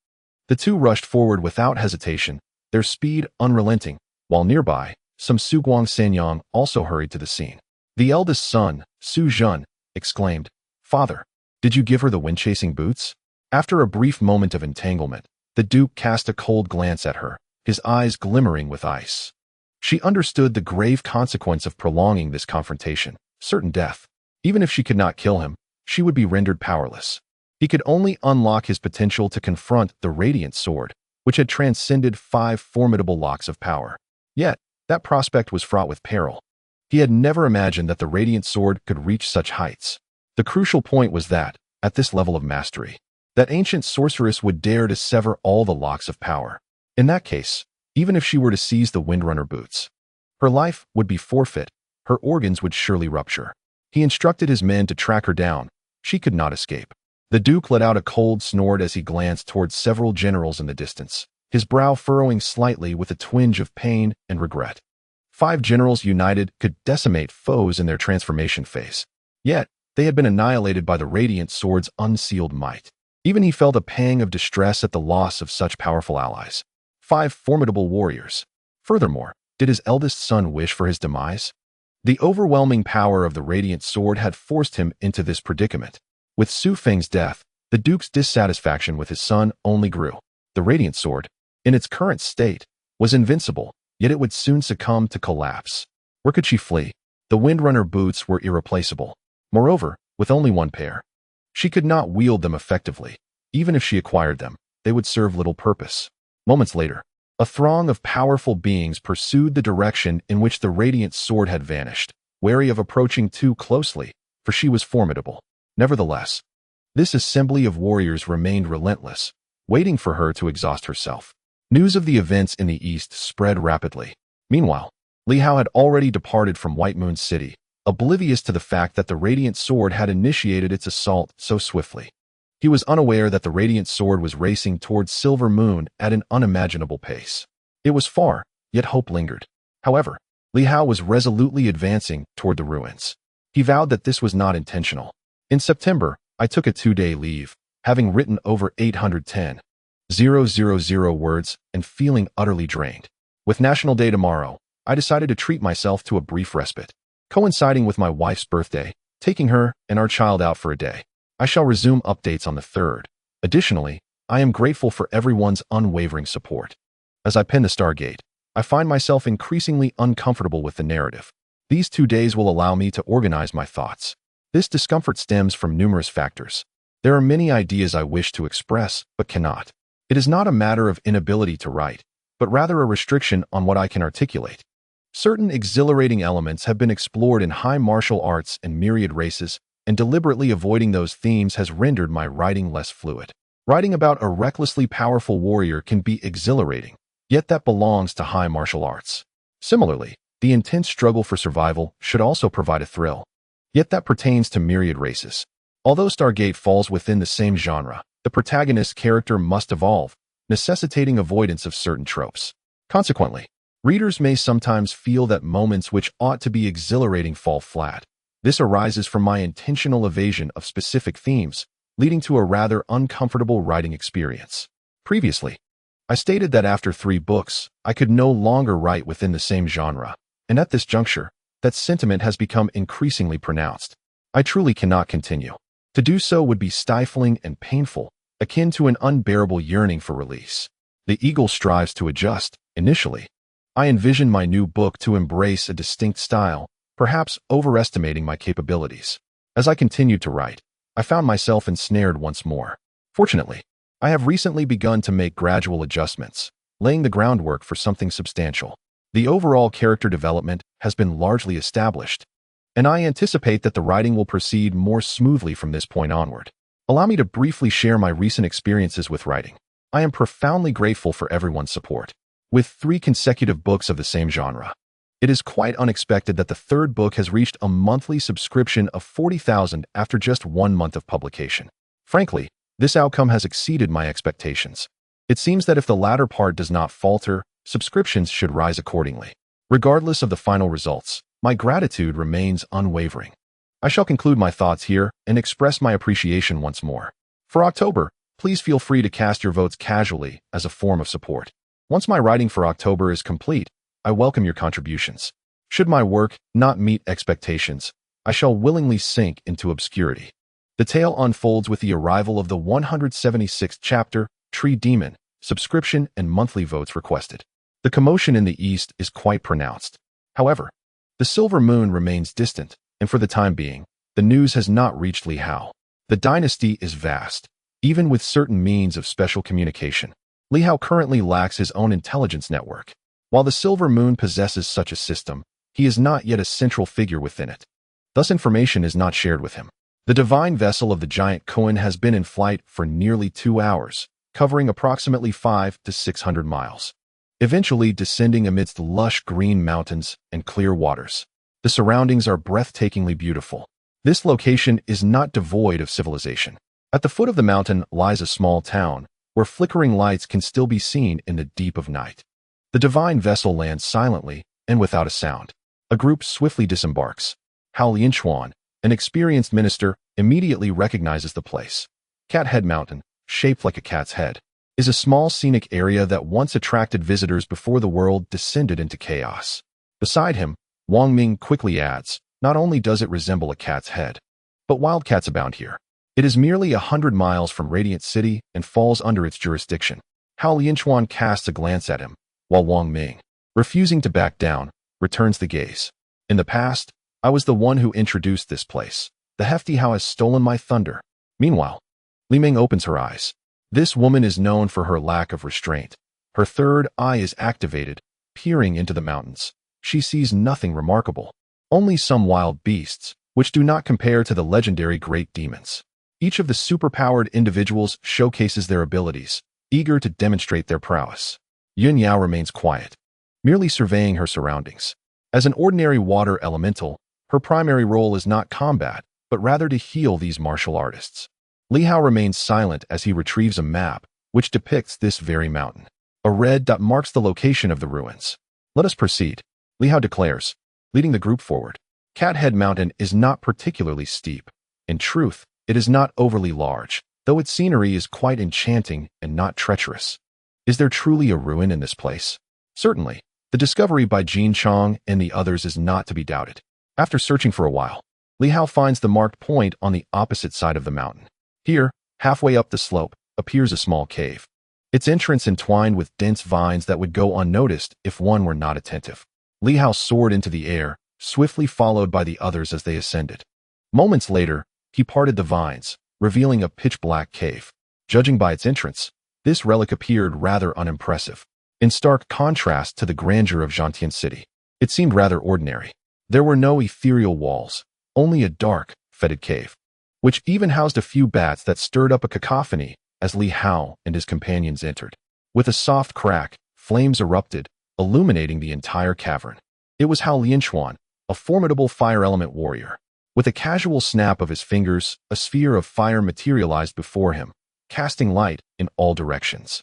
The 2 rushed forward without hesitation, their speed unrelenting, while nearby, some Suguang Sanyang also hurried to the scene. The eldest son, Su Jun, exclaimed, Father, did you give her the wind-chasing boots? After a brief moment of entanglement, the Duke cast a cold glance at her, his eyes glimmering with ice. She understood the grave consequence of prolonging this confrontation, certain death. Even if she could not kill him, she would be rendered powerless. He could only unlock his potential to confront the Radiant Sword, which had transcended 5 formidable locks of power. Yet, that prospect was fraught with peril. He had never imagined that the Radiant Sword could reach such heights. The crucial point was that, at this level of mastery, that ancient sorceress would dare to sever all the locks of power. In that case, even if she were to seize the Windrunner boots, her life would be forfeit, her organs would surely rupture. He instructed his men to track her down. She could not escape. The Duke let out a cold snort as he glanced towards several generals in the distance, his brow furrowing slightly with a twinge of pain and regret. 5 generals united could decimate foes in their transformation phase. Yet, they had been annihilated by the Radiant Sword's unsealed might. Even he felt a pang of distress at the loss of such powerful allies. 5 formidable warriors. Furthermore, did his eldest son wish for his demise? The overwhelming power of the Radiant Sword had forced him into this predicament. With Su Feng's death, the Duke's dissatisfaction with his son only grew. The Radiant Sword, in its current state, was invincible, yet it would soon succumb to collapse. Where could she flee? The Windrunner boots were irreplaceable. Moreover, with only 1 pair, she could not wield them effectively. Even if she acquired them, they would serve little purpose. Moments later, a throng of powerful beings pursued the direction in which the Radiant Sword had vanished, wary of approaching too closely, for she was formidable. Nevertheless, this assembly of warriors remained relentless, waiting for her to exhaust herself. News of the events in the east spread rapidly. Meanwhile, Li Hao had already departed from White Moon City, oblivious to the fact that the Radiant Sword had initiated its assault so swiftly. He was unaware that the Radiant Sword was racing towards Silver Moon at an unimaginable pace. It was far, yet hope lingered. However, Li Hao was resolutely advancing toward the ruins. He vowed that this was not intentional. In September, I took a 2-day leave, having written over 810,000 words and feeling utterly drained. With National Day tomorrow, I decided to treat myself to a brief respite. Coinciding with my wife's birthday, taking her and our child out for a day. I shall resume updates on the 3rd. Additionally, I am grateful for everyone's unwavering support. As I pen the Stargate, I find myself increasingly uncomfortable with the narrative. These 2 days will allow me to organize my thoughts. This discomfort stems from numerous factors. There are many ideas I wish to express, but cannot. It is not a matter of inability to write, but rather a restriction on what I can articulate. Certain exhilarating elements have been explored in high martial arts and myriad races, and deliberately avoiding those themes has rendered my writing less fluid. Writing about a recklessly powerful warrior can be exhilarating, yet that belongs to high martial arts. Similarly, the intense struggle for survival should also provide a thrill, yet that pertains to myriad races. Although Stargate falls within the same genre, the protagonist's character must evolve, necessitating avoidance of certain tropes. Consequently, readers may sometimes feel that moments which ought to be exhilarating fall flat. This arises from my intentional evasion of specific themes, leading to a rather uncomfortable writing experience. Previously, I stated that after 3 books, I could no longer write within the same genre, and at this juncture, that sentiment has become increasingly pronounced. I truly cannot continue. To do so would be stifling and painful, akin to an unbearable yearning for release. The eagle strives to adjust. Initially, I envisioned my new book to embrace a distinct style, perhaps overestimating my capabilities. As I continued to write, I found myself ensnared once more. Fortunately, I have recently begun to make gradual adjustments, laying the groundwork for something substantial. The overall character development has been largely established, and I anticipate that the writing will proceed more smoothly from this point onward. Allow me to briefly share my recent experiences with writing. I am profoundly grateful for everyone's support. With 3 consecutive books of the same genre, it is quite unexpected that the 3rd book has reached a monthly subscription of 40,000 after just 1 month of publication. Frankly, this outcome has exceeded my expectations. It seems that if the latter part does not falter, subscriptions should rise accordingly. Regardless of the final results, my gratitude remains unwavering. I shall conclude my thoughts here and express my appreciation once more. For October, please feel free to cast your votes casually as a form of support. Once my writing for October is complete, I welcome your contributions. Should my work not meet expectations, I shall willingly sink into obscurity. The tale unfolds with the arrival of the 176th chapter, Tree Demon, subscription and monthly votes requested. The commotion in the East is quite pronounced. However, the silver moon remains distant, and for the time being, the news has not reached Li Hao. The dynasty is vast, even with certain means of special communication. Li Hao currently lacks his own intelligence network. While the silver moon possesses such a system, he is not yet a central figure within it. Thus information is not shared with him. The divine vessel of the giant Koan has been in flight for nearly 2 hours, covering approximately 500 to 600 miles, eventually descending amidst lush green mountains and clear waters. The surroundings are breathtakingly beautiful. This location is not devoid of civilization. At the foot of the mountain lies a small town, where flickering lights can still be seen in the deep of night. The divine vessel lands silently and without a sound. A group swiftly disembarks. Hao Lianchuan, an experienced minister, immediately recognizes the place. Cat Head Mountain, shaped like a cat's head, is a small scenic area that once attracted visitors before the world descended into chaos. Beside him, Wang Ming quickly adds, not only does it resemble a cat's head, but wildcats abound here. It is merely 100 miles from Radiant City and falls under its jurisdiction. Hao Lianchuan casts a glance at him, while Wang Ming, refusing to back down, returns the gaze. In the past, I was the one who introduced this place. The hefty Hao has stolen my thunder. Meanwhile, Li Ming opens her eyes. This woman is known for her lack of restraint. Her third eye is activated, peering into the mountains. She sees nothing remarkable, only some wild beasts, which do not compare to the legendary great demons. Each of the superpowered individuals showcases their abilities, eager to demonstrate their prowess. Yun Yao remains quiet, merely surveying her surroundings. As an ordinary water elemental, her primary role is not combat, but rather to heal these martial artists. Li Hao remains silent as he retrieves a map, which depicts this very mountain. A red dot marks the location of the ruins. Let us proceed, Li Hao declares, leading the group forward. Cat Head Mountain is not particularly steep. In truth, it is not overly large, though its scenery is quite enchanting and not treacherous. Is there truly a ruin in this place? Certainly, the discovery by Jin Chong and the others is not to be doubted. After searching for a while, Li Hao finds the marked point on the opposite side of the mountain. Here, halfway up the slope, appears a small cave. Its entrance entwined with dense vines that would go unnoticed if one were not attentive. Li Hao soared into the air, swiftly followed by the others as they ascended. Moments later, he parted the vines, revealing a pitch-black cave. Judging by its entrance, this relic appeared rather unimpressive. In stark contrast to the grandeur of Zhantian City, it seemed rather ordinary. There were no ethereal walls, only a dark, fetid cave, which even housed a few bats that stirred up a cacophony as Li Hao and his companions entered. With a soft crack, flames erupted, illuminating the entire cavern. It was Hao Lianquan, a formidable fire element warrior. With a casual snap of his fingers, a sphere of fire materialized before him, casting light in all directions.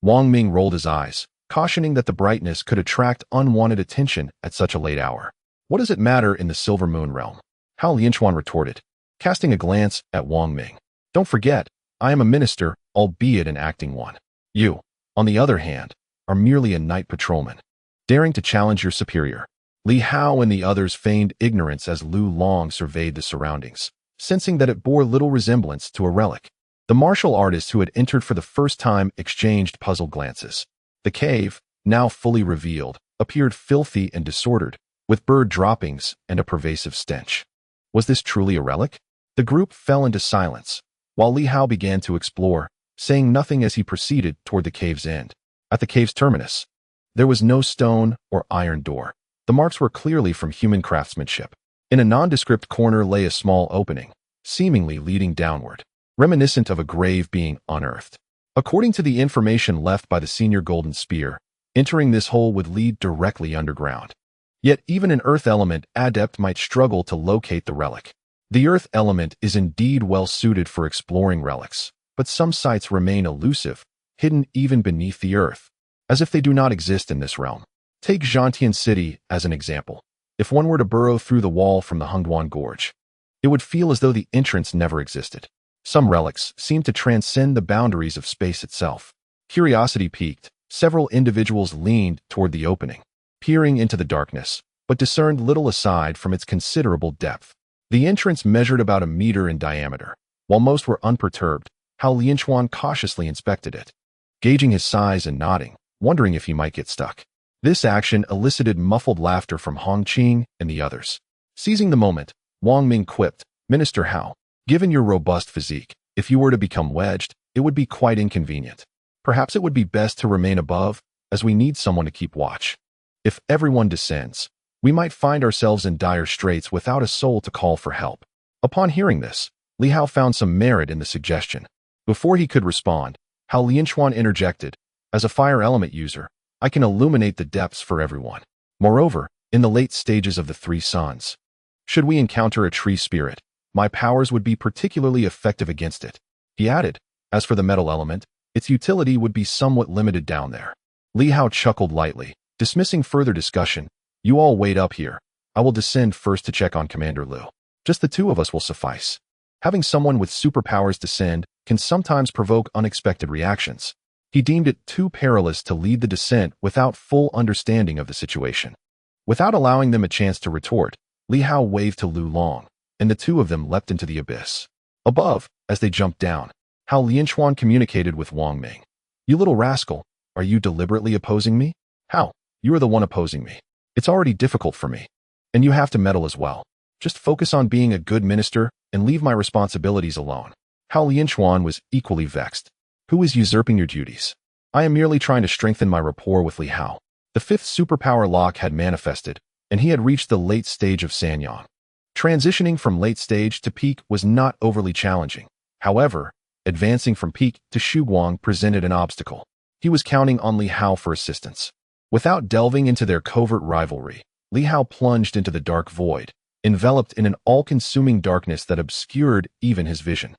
Wang Ming rolled his eyes, cautioning that the brightness could attract unwanted attention at such a late hour. What does it matter in the Silver Moon realm? Hao Lianquan retorted, casting a glance at Wang Ming. Don't forget, I am a minister, albeit an acting one. You, on the other hand, are merely a night patrolman, daring to challenge your superior. Li Hao and the others feigned ignorance as Lu Long surveyed the surroundings, sensing that it bore little resemblance to a relic. The martial artists who had entered for the first time exchanged puzzled glances. The cave, now fully revealed, appeared filthy and disordered, with bird droppings and a pervasive stench. Was this truly a relic? The group fell into silence, while Li Hao began to explore, saying nothing as he proceeded toward the cave's end. At the cave's terminus, there was no stone or iron door. The marks were clearly from human craftsmanship. In a nondescript corner lay a small opening, seemingly leading downward, reminiscent of a grave being unearthed. According to the information left by the senior golden spear, entering this hole would lead directly underground. Yet even an earth element adept might struggle to locate the relic. The earth element is indeed well suited for exploring relics, but some sites remain elusive, hidden even beneath the earth, as if they do not exist in this realm. Take Zhantian City as an example. If one were to burrow through the wall from the Hungduan Gorge, it would feel as though the entrance never existed. Some relics seem to transcend the boundaries of space itself. Curiosity piqued, several individuals leaned toward the opening, peering into the darkness, but discerned little aside from its considerable depth. The entrance measured about a meter in diameter. While most were unperturbed, Hao Lianquan cautiously inspected it, gauging his size and nodding, wondering if he might get stuck. This action elicited muffled laughter from Hong Qing and the others. Seizing the moment, Wang Ming quipped, "Minister Hao, given your robust physique, if you were to become wedged, it would be quite inconvenient. Perhaps it would be best to remain above, as we need someone to keep watch. If everyone descends, we might find ourselves in dire straits without a soul to call for help." Upon hearing this, Li Hao found some merit in the suggestion. Before he could respond, Hao Lianquan interjected, "As a fire element user, I can illuminate the depths for everyone. Moreover, in the late stages of the Three Suns, should we encounter a tree spirit, my powers would be particularly effective against it." He added, "As for the metal element, its utility would be somewhat limited down there." Li Hao chuckled lightly, dismissing further discussion. "You all wait up here. I will descend first to check on Commander Liu. Just the two of us will suffice." Having someone with superpowers descend can sometimes provoke unexpected reactions. He deemed it too perilous to lead the descent without full understanding of the situation. Without allowing them a chance to retort, Li Hao waved to Lu Long, and the two of them leapt into the abyss. Above, as they jumped down, Hao Lianquan communicated with Wang Ming. "You little rascal, are you deliberately opposing me?" "How? You are the one opposing me. It's already difficult for me. And you have to meddle as well. Just focus on being a good minister and leave my responsibilities alone." Hao Lianquan was equally vexed. "Who is usurping your duties? I am merely trying to strengthen my rapport with Li Hao." The fifth superpower lock had manifested, and he had reached the late stage of Sanyang. Transitioning from late stage to peak was not overly challenging. However, advancing from peak to Shuguang presented an obstacle. He was counting on Li Hao for assistance. Without delving into their covert rivalry, Li Hao plunged into the dark void, enveloped in an all-consuming darkness that obscured even his vision.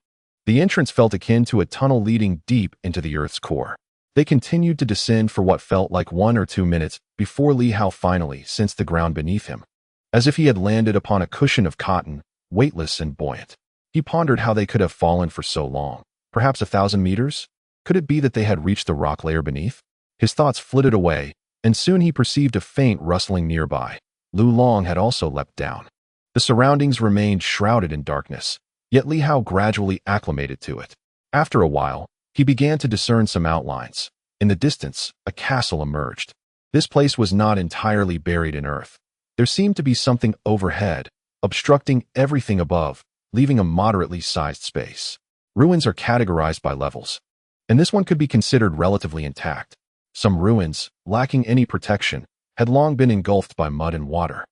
The entrance felt akin to a tunnel leading deep into the Earth's core. They continued to descend for what felt like 1 or 2 minutes before Li Hao finally sensed the ground beneath him, as if he had landed upon a cushion of cotton, weightless and buoyant. He pondered how they could have fallen for so long. Perhaps 1,000 meters? Could it be that they had reached the rock layer beneath? His thoughts flitted away, and soon he perceived a faint rustling nearby. Lu Long had also leapt down. The surroundings remained shrouded in darkness, yet Li Hao gradually acclimated to it. After a while, he began to discern some outlines. In the distance, a castle emerged. This place was not entirely buried in earth. There seemed to be something overhead, obstructing everything above, leaving a moderately sized space. Ruins are categorized by levels, and this one could be considered relatively intact. Some ruins, lacking any protection, had long been engulfed by mud and water.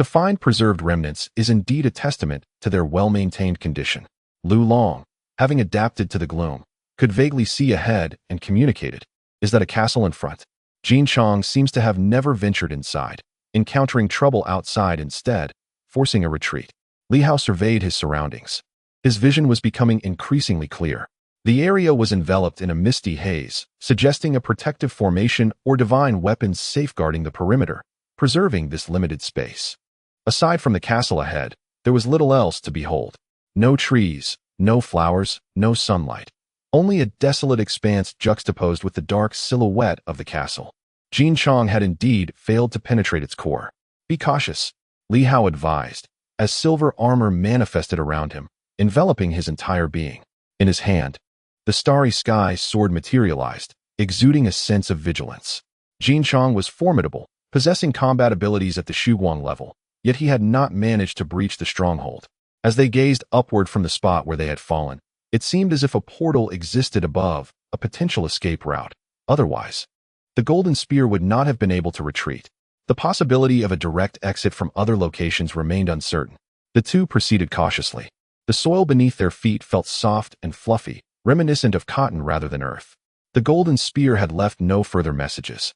To find preserved remnants is indeed a testament to their well-maintained condition. Lu Long, having adapted to the gloom, could vaguely see ahead and communicated. Is that a castle in front? Jin Chong seems to have never ventured inside, encountering trouble outside instead, forcing a retreat. Li Hao surveyed his surroundings. His vision was becoming increasingly clear. The area was enveloped in a misty haze, suggesting a protective formation or divine weapons safeguarding the perimeter, preserving this limited space. Aside from the castle ahead, there was little else to behold. No trees, no flowers, no sunlight. Only a desolate expanse juxtaposed with the dark silhouette of the castle. Jin Chong had indeed failed to penetrate its core. Be cautious, Li Hao advised, as silver armor manifested around him, enveloping his entire being. In his hand, the starry sky sword materialized, exuding a sense of vigilance. Jin Chong was formidable, possessing combat abilities at the Shuguang level, yet he had not managed to breach the stronghold. As they gazed upward from the spot where they had fallen, it seemed as if a portal existed above, a potential escape route. Otherwise, the golden spear would not have been able to retreat. The possibility of a direct exit from other locations remained uncertain. The two proceeded cautiously. The soil beneath their feet felt soft and fluffy, reminiscent of cotton rather than earth. The golden spear had left no further messages.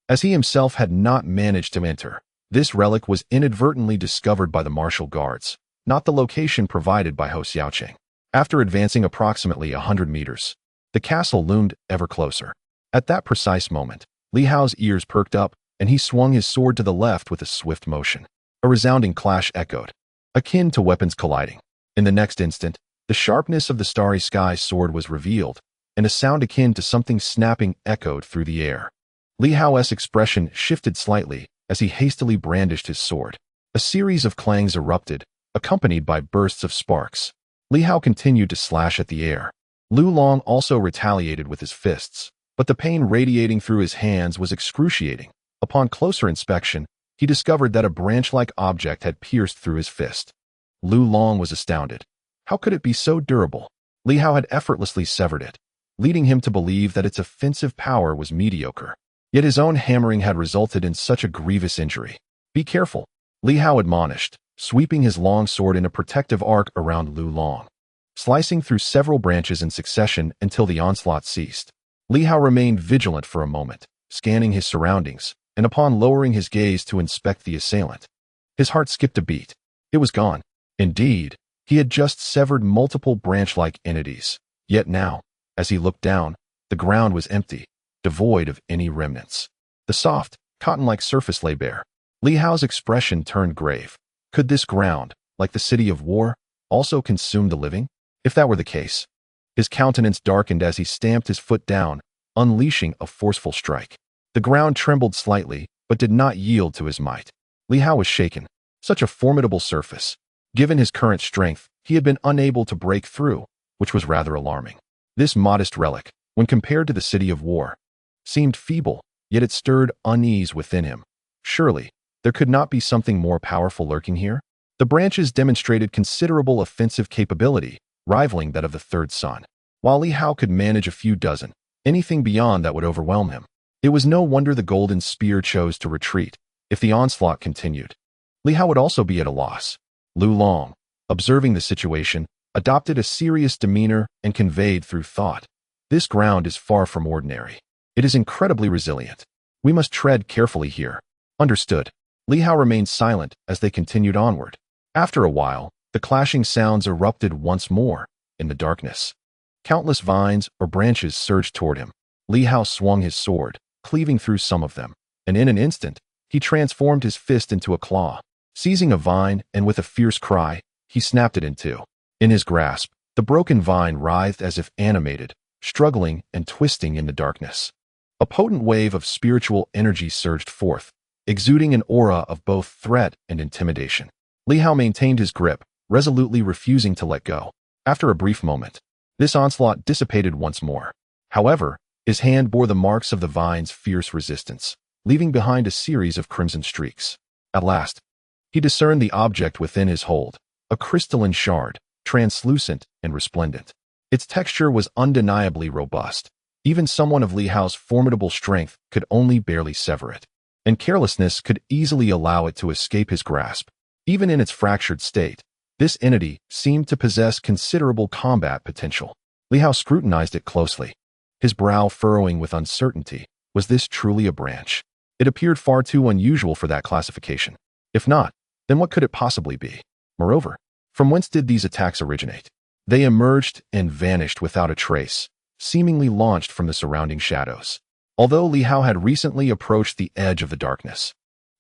As he himself had not managed to enter, this relic was inadvertently discovered by the martial guards, not the location provided by Ho Xiaoqing. After advancing approximately 100 meters, the castle loomed ever closer. At that precise moment, Li Hao's ears perked up, and he swung his sword to the left with a swift motion. A resounding clash echoed, akin to weapons colliding. In the next instant, the sharpness of the starry sky's sword was revealed, and a sound akin to something snapping echoed through the air. Li Hao's expression shifted slightly as he hastily brandished his sword. A series of clangs erupted, accompanied by bursts of sparks. Li Hao continued to slash at the air. Lu Long also retaliated with his fists, but the pain radiating through his hands was excruciating. Upon closer inspection, he discovered that a branch-like object had pierced through his fist. Lu Long was astounded. How could it be so durable? Li Hao had effortlessly severed it, leading him to believe that its offensive power was mediocre. Yet his own hammering had resulted in such a grievous injury. Be careful, Li Hao admonished, sweeping his long sword in a protective arc around Lu Long, slicing through several branches in succession until the onslaught ceased. Li Hao remained vigilant for a moment, scanning his surroundings, and upon lowering his gaze to inspect the assailant, his heart skipped a beat. It was gone. Indeed, he had just severed multiple branch-like entities. Yet now, as he looked down, the ground was empty, devoid of any remnants. The soft, cotton-like surface lay bare. Li Hao's expression turned grave. Could this ground, like the city of war, also consume the living? If that were the case, his countenance darkened as he stamped his foot down, unleashing a forceful strike. The ground trembled slightly, but did not yield to his might. Li Hao was shaken. Such a formidable surface. Given his current strength, he had been unable to break through, which was rather alarming. This modest relic, when compared to the city of war, seemed feeble, yet it stirred unease within him. Surely, there could not be something more powerful lurking here? The branches demonstrated considerable offensive capability, rivaling that of the third sun. While Li Hao could manage a few dozen, anything beyond that would overwhelm him. It was no wonder the golden spear chose to retreat. If the onslaught continued, Li Hao would also be at a loss. Lu Long, observing the situation, adopted a serious demeanor and conveyed through thought, "This ground is far from ordinary. It is incredibly resilient. We must tread carefully here." Understood. Li Hao remained silent as they continued onward. After a while, the clashing sounds erupted once more in the darkness. Countless vines or branches surged toward him. Li Hao swung his sword, cleaving through some of them, and in an instant, he transformed his fist into a claw. Seizing a vine and with a fierce cry, he snapped it in two. In his grasp, the broken vine writhed as if animated, struggling and twisting in the darkness. A potent wave of spiritual energy surged forth, exuding an aura of both threat and intimidation. Li Hao maintained his grip, resolutely refusing to let go. After a brief moment, this onslaught dissipated once more. However, his hand bore the marks of the vine's fierce resistance, leaving behind a series of crimson streaks. At last, he discerned the object within his hold, a crystalline shard, translucent and resplendent. Its texture was undeniably robust. Even someone of Li Hao's formidable strength could only barely sever it, and carelessness could easily allow it to escape his grasp. Even in its fractured state, this entity seemed to possess considerable combat potential. Li Hao scrutinized it closely, his brow furrowing with uncertainty. Was this truly a branch? It appeared far too unusual for that classification. If not, then what could it possibly be? Moreover, from whence did these attacks originate? They emerged and vanished without a trace, seemingly launched from the surrounding shadows. Although Li Hao had recently approached the edge of the darkness,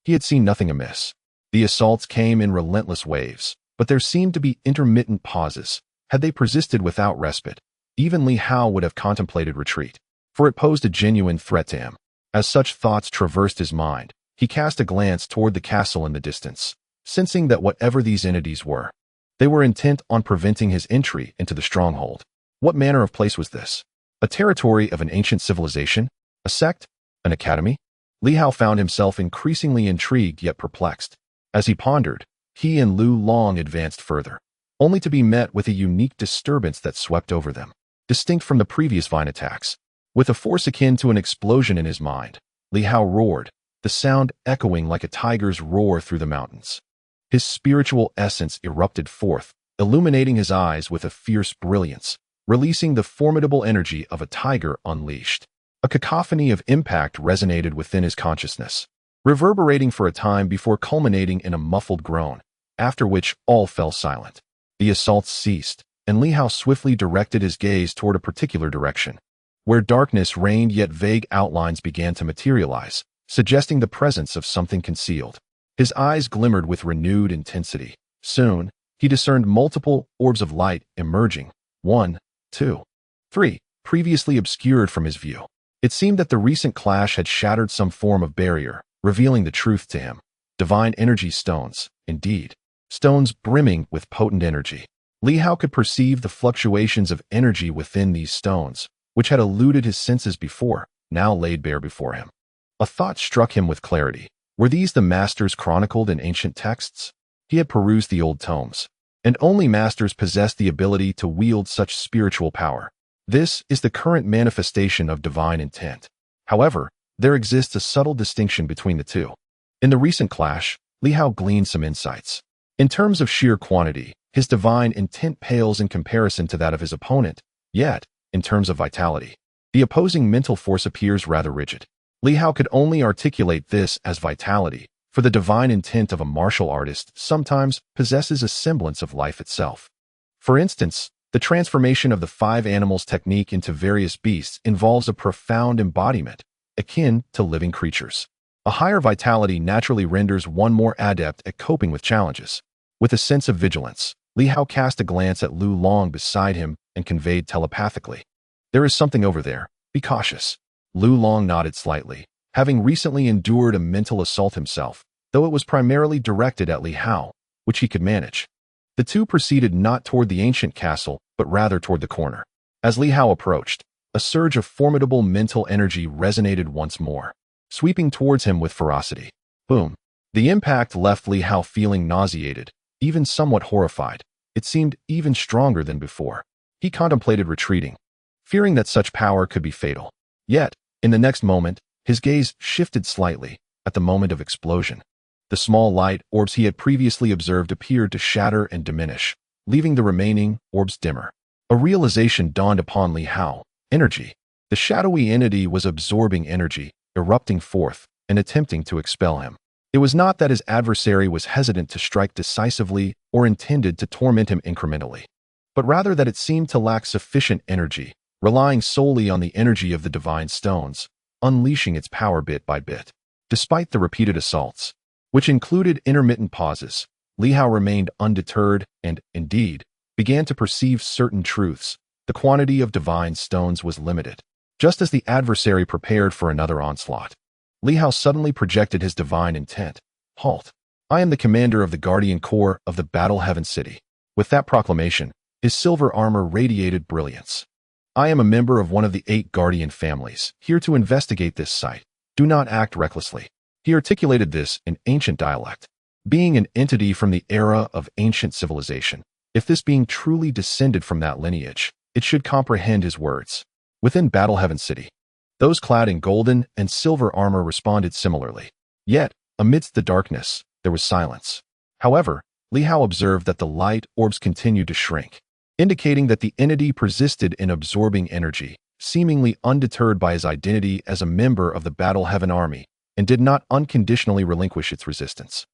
he had seen nothing amiss. The assaults came in relentless waves, but there seemed to be intermittent pauses. Had they persisted without respite, even Li Hao would have contemplated retreat, for it posed a genuine threat to him. As such thoughts traversed his mind, he cast a glance toward the castle in the distance, sensing that whatever these entities were, they were intent on preventing his entry into the stronghold. What manner of place was this? A territory of an ancient civilization? A sect? An academy? Li Hao found himself increasingly intrigued yet perplexed. As he pondered, he and Lu Long advanced further, only to be met with a unique disturbance that swept over them. Distinct from the previous vine attacks, with a force akin to an explosion in his mind, Li Hao roared, the sound echoing like a tiger's roar through the mountains. His spiritual essence erupted forth, illuminating his eyes with a fierce brilliance, releasing the formidable energy of a tiger unleashed. A cacophony of impact resonated within his consciousness, reverberating for a time before culminating in a muffled groan, after which all fell silent. The assaults ceased, and Li Hao swiftly directed his gaze toward a particular direction. Where darkness reigned yet vague outlines began to materialize, suggesting the presence of something concealed. His eyes glimmered with renewed intensity. Soon, he discerned multiple orbs of light emerging, 1, 2, 3, previously obscured from his view. It seemed that the recent clash had shattered some form of barrier, revealing the truth to him. Divine energy stones, indeed. Stones brimming with potent energy. Li Hao could perceive the fluctuations of energy within these stones, which had eluded his senses before, now laid bare before him. A thought struck him with clarity. Were these the masters chronicled in ancient texts? He had perused the old tomes, and only masters possessed the ability to wield such spiritual power. This is the current manifestation of divine intent. However, there exists a subtle distinction between the two. In the recent clash, Li Hao gleaned some insights. In terms of sheer quantity, his divine intent pales in comparison to that of his opponent, yet, in terms of vitality, the opposing mental force appears rather rigid. Li Hao could only articulate this as vitality, for the divine intent of a martial artist sometimes possesses a semblance of life itself. For instance, the transformation of the 5 animals technique into various beasts involves a profound embodiment, akin to living creatures. A higher vitality naturally renders one more adept at coping with challenges. With a sense of vigilance, Li Hao cast a glance at Lu Long beside him and conveyed telepathically, "There is something over there. Be cautious." Lu Long nodded slightly, having recently endured a mental assault himself, though it was primarily directed at Li Hao, which he could manage. The two proceeded not toward the ancient castle, but rather toward the corner. As Li Hao approached, a surge of formidable mental energy resonated once more, sweeping towards him with ferocity. Boom. The impact left Li Hao feeling nauseated, even somewhat horrified. It seemed even stronger than before. He contemplated retreating, fearing that such power could be fatal. Yet, in the next moment, his gaze shifted slightly at the moment of explosion. The small light orbs he had previously observed appeared to shatter and diminish, leaving the remaining orbs dimmer. A realization dawned upon Li Hao. Energy. The shadowy entity was absorbing energy, erupting forth, and attempting to expel him. It was not that his adversary was hesitant to strike decisively or intended to torment him incrementally, but rather that it seemed to lack sufficient energy, relying solely on the energy of the divine stones, unleashing its power bit by bit. Despite the repeated assaults, which included intermittent pauses, Li Hao remained undeterred and, indeed, began to perceive certain truths. The quantity of divine stones was limited. Just as the adversary prepared for another onslaught, Li Hao suddenly projected his divine intent. "Halt. I am the commander of the Guardian Corps of the Battle Heaven City." With that proclamation, his silver armor radiated brilliance. "I am a member of one of the 8 Guardian families, here to investigate this site. Do not act recklessly." He articulated this in ancient dialect. Being an entity from the era of ancient civilization, if this being truly descended from that lineage, it should comprehend his words. Within Battle Heaven City, those clad in golden and silver armor responded similarly. Yet, amidst the darkness, there was silence. However, Li Hao observed that the light orbs continued to shrink, indicating that the entity persisted in absorbing energy, seemingly undeterred by his identity as a member of the Battle Heaven army, and did not unconditionally relinquish its resistance.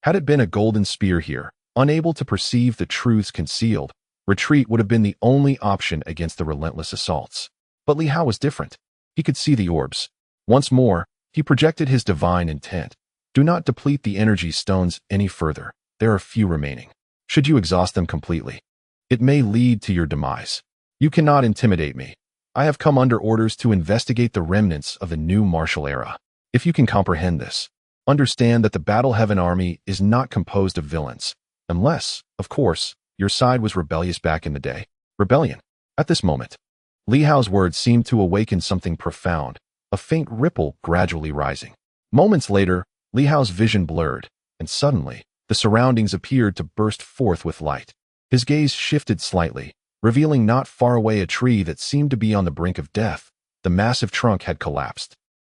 Had it been a golden spear here, unable to perceive the truths concealed, retreat would have been the only option against the relentless assaults. But Li Hao was different. He could see the orbs. Once more, he projected his divine intent. Do not deplete the energy stones any further. There are few remaining. Should you exhaust them completely, it may lead to your demise. You cannot intimidate me. I have come under orders to investigate the remnants of the new martial era. If you can comprehend this, understand that the Battle Heaven army is not composed of villains, unless, of course, your side was rebellious back in the day. Rebellion. At this moment, Li Hao's words seemed to awaken something profound, a faint ripple gradually rising. Moments later, Li Hao's vision blurred, and suddenly, the surroundings appeared to burst forth with light. His gaze shifted slightly, revealing not far away a tree that seemed to be on the brink of death. The massive trunk had collapsed,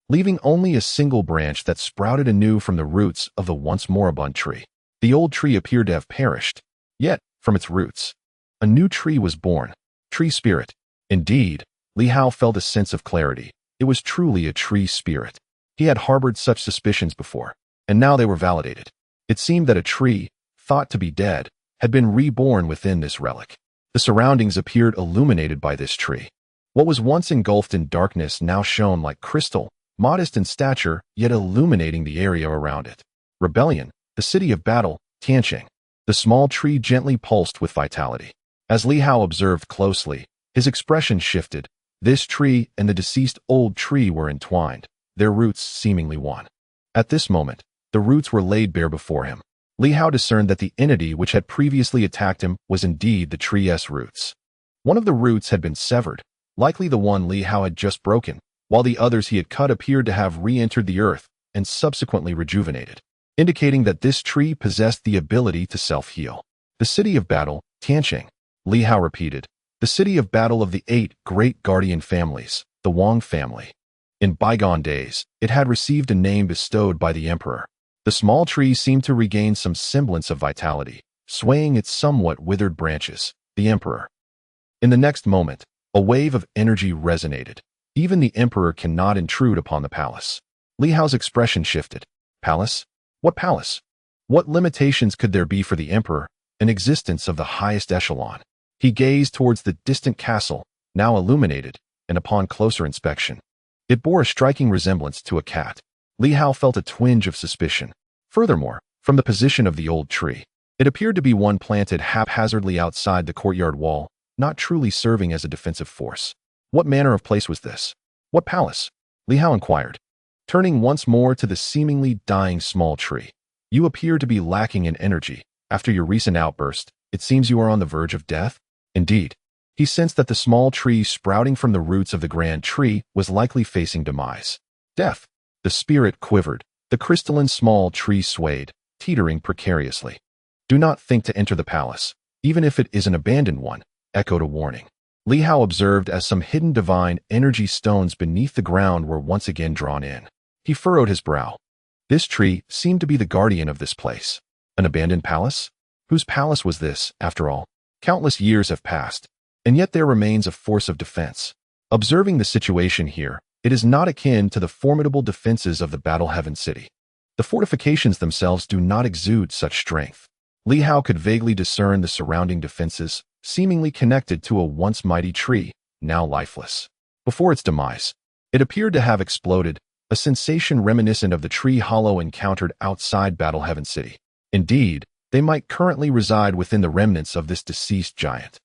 leaving only a single branch that sprouted anew from the roots of the once moribund tree. The old tree appeared to have perished, yet, from its roots, a new tree was born. Tree spirit. Indeed, Li Hao felt a sense of clarity. It was truly a tree spirit. He had harbored such suspicions before, and now they were validated. It seemed that a tree, thought to be dead, had been reborn within this relic. The surroundings appeared illuminated by this tree. What was once engulfed in darkness now shone like crystal, modest in stature, yet illuminating the area around it. Rebellion, the city of battle, Tianqing. The small tree gently pulsed with vitality. As Li Hao observed closely, his expression shifted. This tree and the deceased old tree were entwined, their roots seemingly one. At this moment, the roots were laid bare before him. Li Hao discerned that the entity which had previously attacked him was indeed the tree's roots. One of the roots had been severed, likely the one Li Hao had just broken, while the others he had cut appeared to have re-entered the earth and subsequently rejuvenated, indicating that this tree possessed the ability to self-heal. The city of battle, Tianqing, Li Hao repeated. The city of battle of the 8 great guardian families, the Wang family. In bygone days, it had received a name bestowed by the emperor. The small tree seemed to regain some semblance of vitality, swaying its somewhat withered branches. The emperor. In the next moment, a wave of energy resonated. Even the emperor cannot intrude upon the palace. Li Hao's expression shifted. Palace? What palace? What limitations could there be for the emperor, an existence of the highest echelon? He gazed towards the distant castle, now illuminated, and upon closer inspection, it bore a striking resemblance to a cat. Li Hao felt a twinge of suspicion. Furthermore, from the position of the old tree, it appeared to be one planted haphazardly outside the courtyard wall, not truly serving as a defensive force. What manner of place was this? What palace? Li Hao inquired, turning once more to the seemingly dying small tree. You appear to be lacking in energy. After your recent outburst, it seems you are on the verge of death? Indeed. He sensed that the small tree sprouting from the roots of the grand tree was likely facing demise. Death. The spirit quivered. The crystalline small tree swayed, teetering precariously. Do not think to enter the palace, even if it is an abandoned one, echoed a warning. Li Hao observed as some hidden divine energy stones beneath the ground were once again drawn in. He furrowed his brow. This tree seemed to be the guardian of this place. An abandoned palace? Whose palace was this, after all? Countless years have passed, and yet there remains a force of defense. Observing the situation here, it is not akin to the formidable defenses of the Battle Heaven city. The fortifications themselves do not exude such strength. Li Hao could vaguely discern the surrounding defenses, seemingly connected to a once mighty tree, now lifeless. Before its demise, it appeared to have exploded, a sensation reminiscent of the tree hollow encountered outside Battle Heaven city. Indeed, they might currently reside within the remnants of this deceased giant.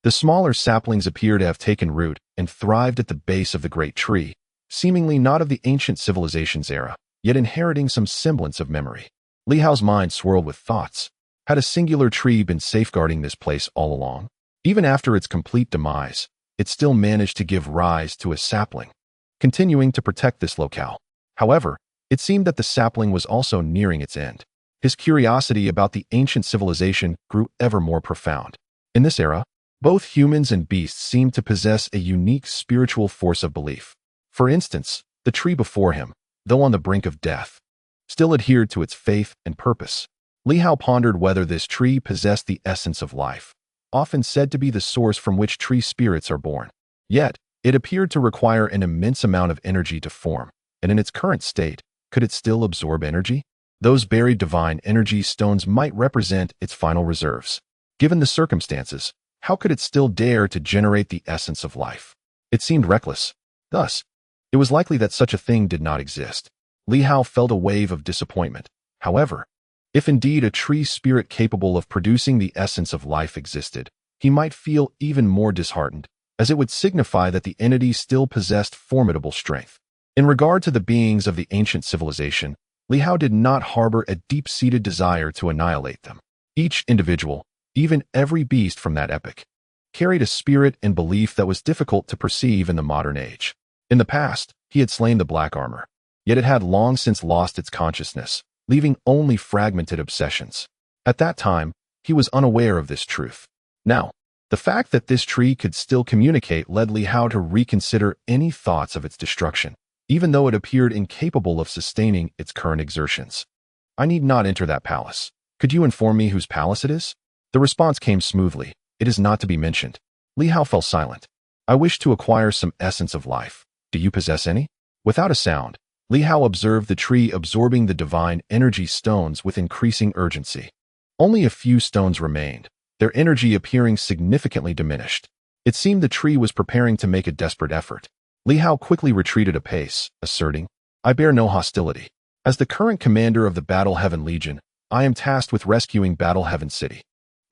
The smaller saplings appear to have taken root and thrived at the base of the great tree, seemingly not of the ancient civilization's era, yet inheriting some semblance of memory. Li Hao's mind swirled with thoughts. Had a singular tree been safeguarding this place all along? Even after its complete demise, it still managed to give rise to a sapling, continuing to protect this locale. However, it seemed that the sapling was also nearing its end. His curiosity about the ancient civilization grew ever more profound. In this era, both humans and beasts seemed to possess a unique spiritual force of belief. For instance, the tree before him, though on the brink of death, still adhered to its faith and purpose. Li Hao pondered whether this tree possessed the essence of life, often said to be the source from which tree spirits are born. Yet, it appeared to require an immense amount of energy to form, and in its current state, could it still absorb energy? Those buried divine energy stones might represent its final reserves. Given the circumstances, how could it still dare to generate the essence of life? It seemed reckless. Thus, it was likely that such a thing did not exist. Li Hao felt a wave of disappointment. However, if indeed a tree spirit capable of producing the essence of life existed, he might feel even more disheartened, as it would signify that the entity still possessed formidable strength. In regard to the beings of the ancient civilization, Li Hao did not harbor a deep-seated desire to annihilate them. Each individual, even every beast from that epoch, carried a spirit and belief that was difficult to perceive in the modern age. In the past, he had slain the black armor, yet it had long since lost its consciousness, leaving only fragmented obsessions. At that time, he was unaware of this truth. Now, the fact that this tree could still communicate led Li Hao to reconsider any thoughts of its destruction, even though it appeared incapable of sustaining its current exertions. I need not enter that palace. Could you inform me whose palace it is? The response came smoothly. It is not to be mentioned. Li Hao fell silent. I wish to acquire some essence of life. Do you possess any? Without a sound, Li Hao observed the tree absorbing the divine energy stones with increasing urgency. Only a few stones remained, their energy appearing significantly diminished. It seemed the tree was preparing to make a desperate effort. Li Hao quickly retreated a pace, asserting, I bear no hostility. As the current commander of the Battle Heaven Legion, I am tasked with rescuing Battle Heaven City.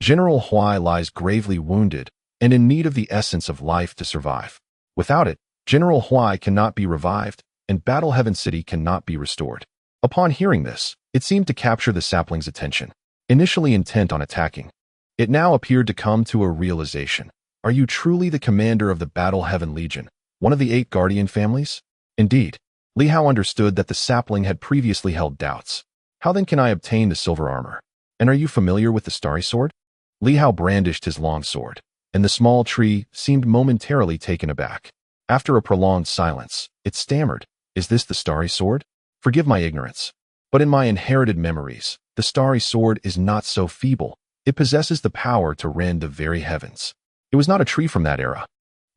General Huai lies gravely wounded and in need of the essence of life to survive. Without it, General Huai cannot be revived, and Battle Heaven City cannot be restored. Upon hearing this, it seemed to capture the sapling's attention. Initially intent on attacking, it now appeared to come to a realization. Are you truly the commander of the Battle Heaven Legion, one of the 8 guardian families? Indeed, Li Hao understood that the sapling had previously held doubts. How then can I obtain the silver armor? And are you familiar with the starry sword? Li Hao brandished his long sword, and the small tree seemed momentarily taken aback. After a prolonged silence, it stammered, Is this the starry sword? Forgive my ignorance. But in my inherited memories, the starry sword is not so feeble. It possesses the power to rend the very heavens. It was not a tree from that era,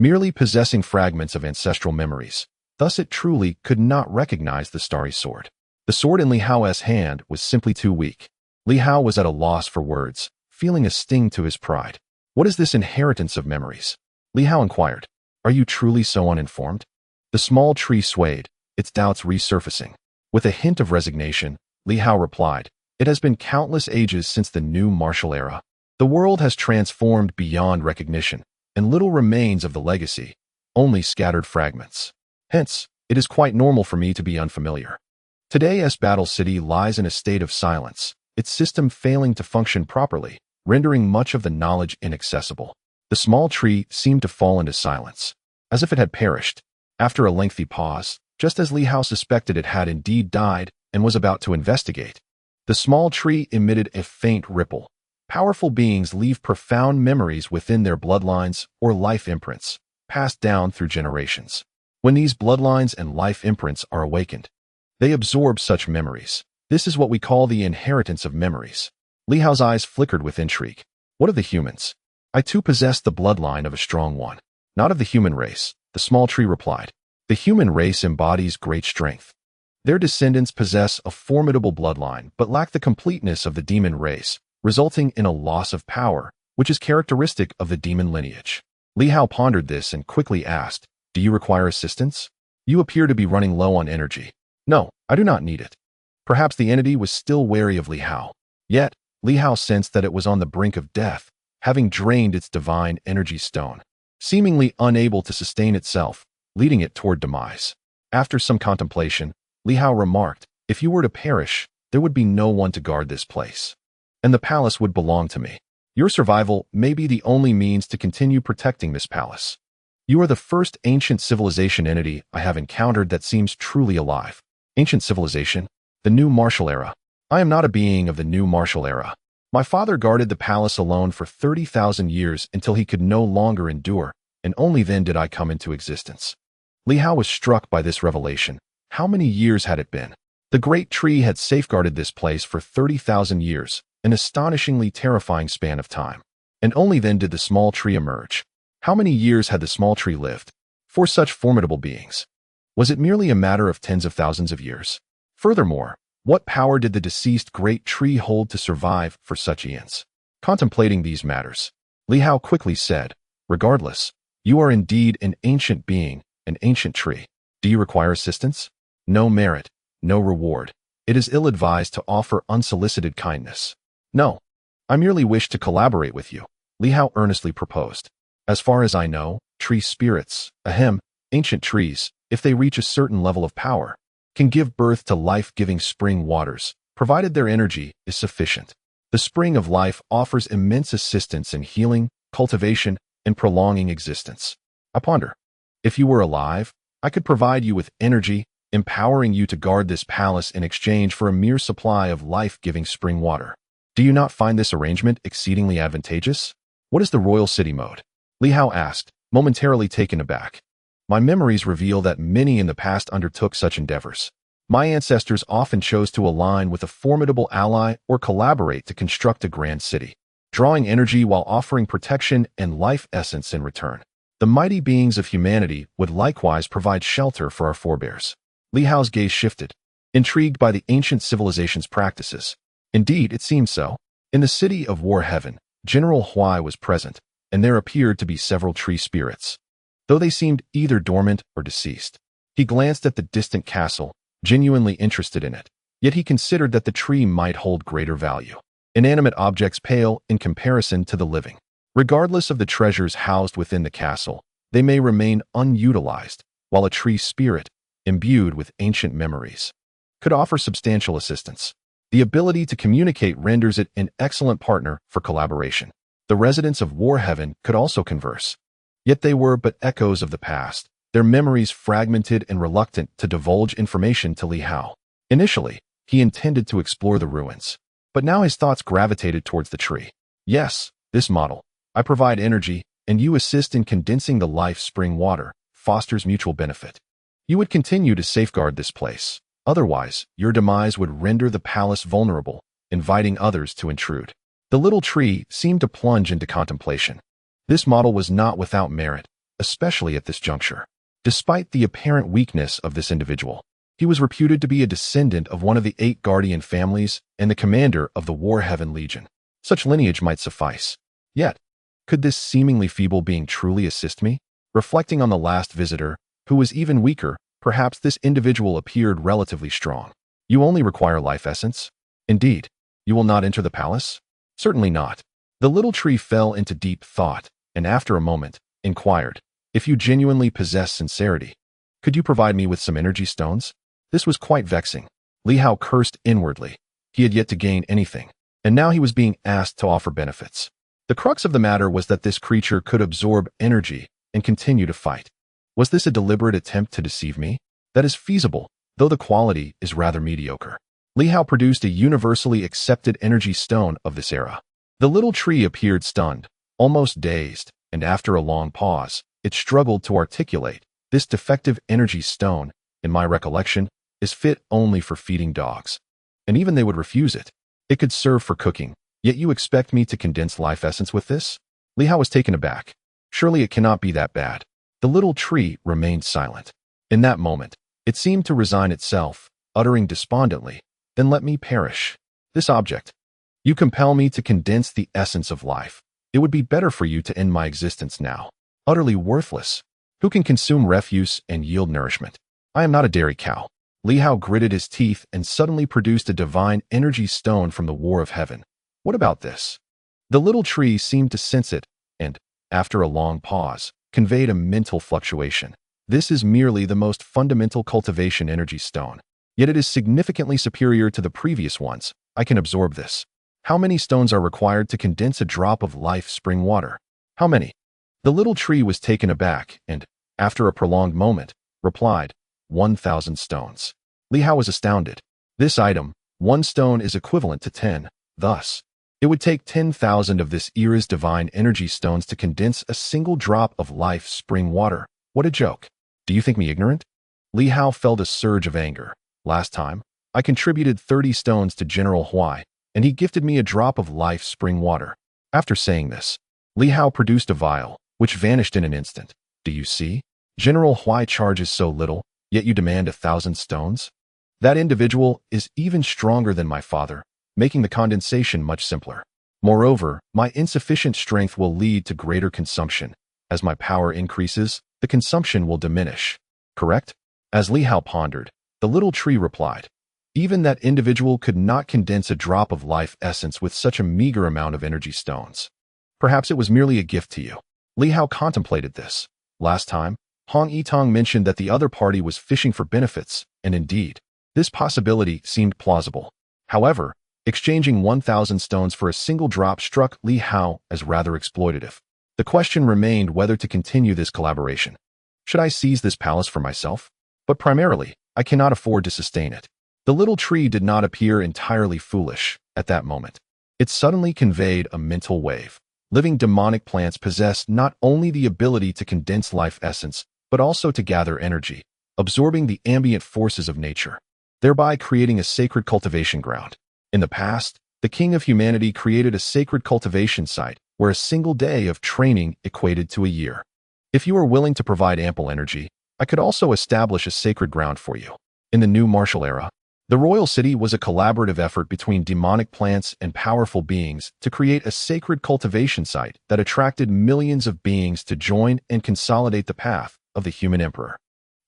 merely possessing fragments of ancestral memories. Thus it truly could not recognize the starry sword. The sword in Li Hao's hand was simply too weak. Li Hao was at a loss for words, feeling a sting to his pride. What is this inheritance of memories? Li Hao inquired. Are you truly so uninformed? The small tree swayed, its doubts resurfacing. With a hint of resignation, Li Hao replied, It has been countless ages since the new martial era. The world has transformed beyond recognition, and little remains of the legacy, only scattered fragments. Hence, it is quite normal for me to be unfamiliar. Today's Battle City lies in a state of silence, its system failing to function properly, rendering much of the knowledge inaccessible. The small tree seemed to fall into silence, as if it had perished. After a lengthy pause, just as Li Hao suspected it had indeed died and was about to investigate, the small tree emitted a faint ripple. Powerful beings leave profound memories within their bloodlines or life imprints, passed down through generations. When these bloodlines and life imprints are awakened, they absorb such memories. This is what we call the inheritance of memories. Li Hao's eyes flickered with intrigue. What of the humans? I too possess the bloodline of a strong one. Not of the human race, the small tree replied. The human race embodies great strength. Their descendants possess a formidable bloodline but lack the completeness of the demon race, resulting in a loss of power, which is characteristic of the demon lineage. Li Hao pondered this and quickly asked, Do you require assistance? You appear to be running low on energy. No, I do not need it. Perhaps the entity was still wary of Li Hao. Yet, Li Hao sensed that it was on the brink of death, having drained its divine energy stone, seemingly unable to sustain itself, leading it toward demise. After some contemplation, Li Hao remarked, If you were to perish, there would be no one to guard this place, and the palace would belong to me. Your survival may be the only means to continue protecting this palace. You are the first ancient civilization entity I have encountered that seems truly alive. Ancient civilization? The new martial era. I am not a being of the new martial era. My father guarded the palace alone for 30,000 years until he could no longer endure, and only then did I come into existence. Li Hao was struck by this revelation. How many years had it been? The great tree had safeguarded this place for 30,000 years, an astonishingly terrifying span of time. And only then did the small tree emerge. How many years had the small tree lived? For such formidable beings. Was it merely a matter of tens of thousands of years? Furthermore, what power did the deceased great tree hold to survive for such eons? Contemplating these matters, Li Hao quickly said, "Regardless, you are indeed an ancient being, an ancient tree. Do you require assistance? No merit, no reward. It is ill-advised to offer unsolicited kindness. No, I merely wish to collaborate with you," Li Hao earnestly proposed. "As far as I know, tree spirits, ancient trees, if they reach a certain level of power, can give birth to life-giving spring waters, provided their energy is sufficient. The spring of life offers immense assistance in healing, cultivation, and prolonging existence. I ponder, if you were alive, I could provide you with energy, empowering you to guard this palace in exchange for a mere supply of life-giving spring water. Do you not find this arrangement exceedingly advantageous? What is the royal city mode?" Li Hao asked, momentarily taken aback. "My memories reveal that many in the past undertook such endeavors. My ancestors often chose to align with a formidable ally or collaborate to construct a grand city, drawing energy while offering protection and life essence in return. The mighty beings of humanity would likewise provide shelter for our forebears." Li Hao's gaze shifted, intrigued by the ancient civilization's practices. Indeed, it seemed so. In the city of War Heaven, General Huai was present, and there appeared to be several tree spirits, though they seemed either dormant or deceased. He glanced at the distant castle, genuinely interested in it, yet he considered that the tree might hold greater value. Inanimate objects pale in comparison to the living. Regardless of the treasures housed within the castle, they may remain unutilized, while a tree spirit, imbued with ancient memories, could offer substantial assistance. The ability to communicate renders it an excellent partner for collaboration. The residents of War Heaven could also converse. Yet they were but echoes of the past, their memories fragmented and reluctant to divulge information to Li Hao. Initially, he intended to explore the ruins, but now his thoughts gravitated towards the tree. "Yes, this model. I provide energy, and you assist in condensing the life spring water, fosters mutual benefit. You would continue to safeguard this place. Otherwise, your demise would render the palace vulnerable, inviting others to intrude." The little tree seemed to plunge into contemplation. This model was not without merit, especially at this juncture. Despite the apparent weakness of this individual, he was reputed to be a descendant of one of the 8 guardian families and the commander of the War Heaven Legion. Such lineage might suffice. Yet, could this seemingly feeble being truly assist me? Reflecting on the last visitor, who was even weaker, perhaps this individual appeared relatively strong. "You only require life essence? Indeed. You will not enter the palace?" "Certainly not." The little tree fell into deep thought, and after a moment, inquired, "If you genuinely possess sincerity, could you provide me with some energy stones?" This was quite vexing. Li Hao cursed inwardly. He had yet to gain anything, and now he was being asked to offer benefits. The crux of the matter was that this creature could absorb energy and continue to fight. Was this a deliberate attempt to deceive me? That is feasible, though the quality is rather mediocre. Li Hao produced a universally accepted energy stone of this era. The little tree appeared stunned, almost dazed, and after a long pause, it struggled to articulate, "This defective energy stone, in my recollection, is fit only for feeding dogs. And even they would refuse it. It could serve for cooking, yet you expect me to condense life essence with this?" Li Hao was taken aback. Surely it cannot be that bad. The little tree remained silent. In that moment, it seemed to resign itself, uttering despondently, "Then let me perish. This object. You compel me to condense the essence of life. It would be better for you to end my existence now. Utterly worthless. Who can consume refuse and yield nourishment? I am not a dairy cow." Li Hao gritted his teeth and suddenly produced a divine energy stone from the War of Heaven. "What about this?" The little tree seemed to sense it, and, after a long pause, conveyed a mental fluctuation. "This is merely the most fundamental cultivation energy stone. Yet it is significantly superior to the previous ones. I can absorb this. How many stones are required to condense a drop of life spring water? How many?" The little tree was taken aback and, after a prolonged moment, replied, 1,000 stones. Li Hao was astounded. This item, 1 stone, is equivalent to 10. Thus, it would take 10,000 of this era's divine energy stones to condense a single drop of life spring water. What a joke. Do you think me ignorant? Li Hao felt a surge of anger. Last time, I contributed 30 stones to General Huai, and he gifted me a drop of life spring water. After saying this, Li Hao produced a vial, which vanished in an instant. Do you see? General Huai charges so little, yet you demand 1,000 stones? That individual is even stronger than my father, making the condensation much simpler. Moreover, my insufficient strength will lead to greater consumption. As my power increases, the consumption will diminish. Correct? As Li Hao pondered, the little tree replied, even that individual could not condense a drop of life essence with such a meager amount of energy stones. Perhaps it was merely a gift to you. Li Hao contemplated this. Last time, Hong Yitong mentioned that the other party was fishing for benefits, and indeed, this possibility seemed plausible. However, exchanging 1,000 stones for a single drop struck Li Hao as rather exploitative. The question remained whether to continue this collaboration. Should I seize this palace for myself? But primarily, I cannot afford to sustain it. The little tree did not appear entirely foolish at that moment. It suddenly conveyed a mental wave. Living demonic plants possess not only the ability to condense life essence, but also to gather energy, absorbing the ambient forces of nature, thereby creating a sacred cultivation ground. In the past, the king of humanity created a sacred cultivation site where a single day of training equated to a year. If you are willing to provide ample energy, I could also establish a sacred ground for you. In the new martial era, the royal city was a collaborative effort between demonic plants and powerful beings to create a sacred cultivation site that attracted millions of beings to join and consolidate the path of the human emperor.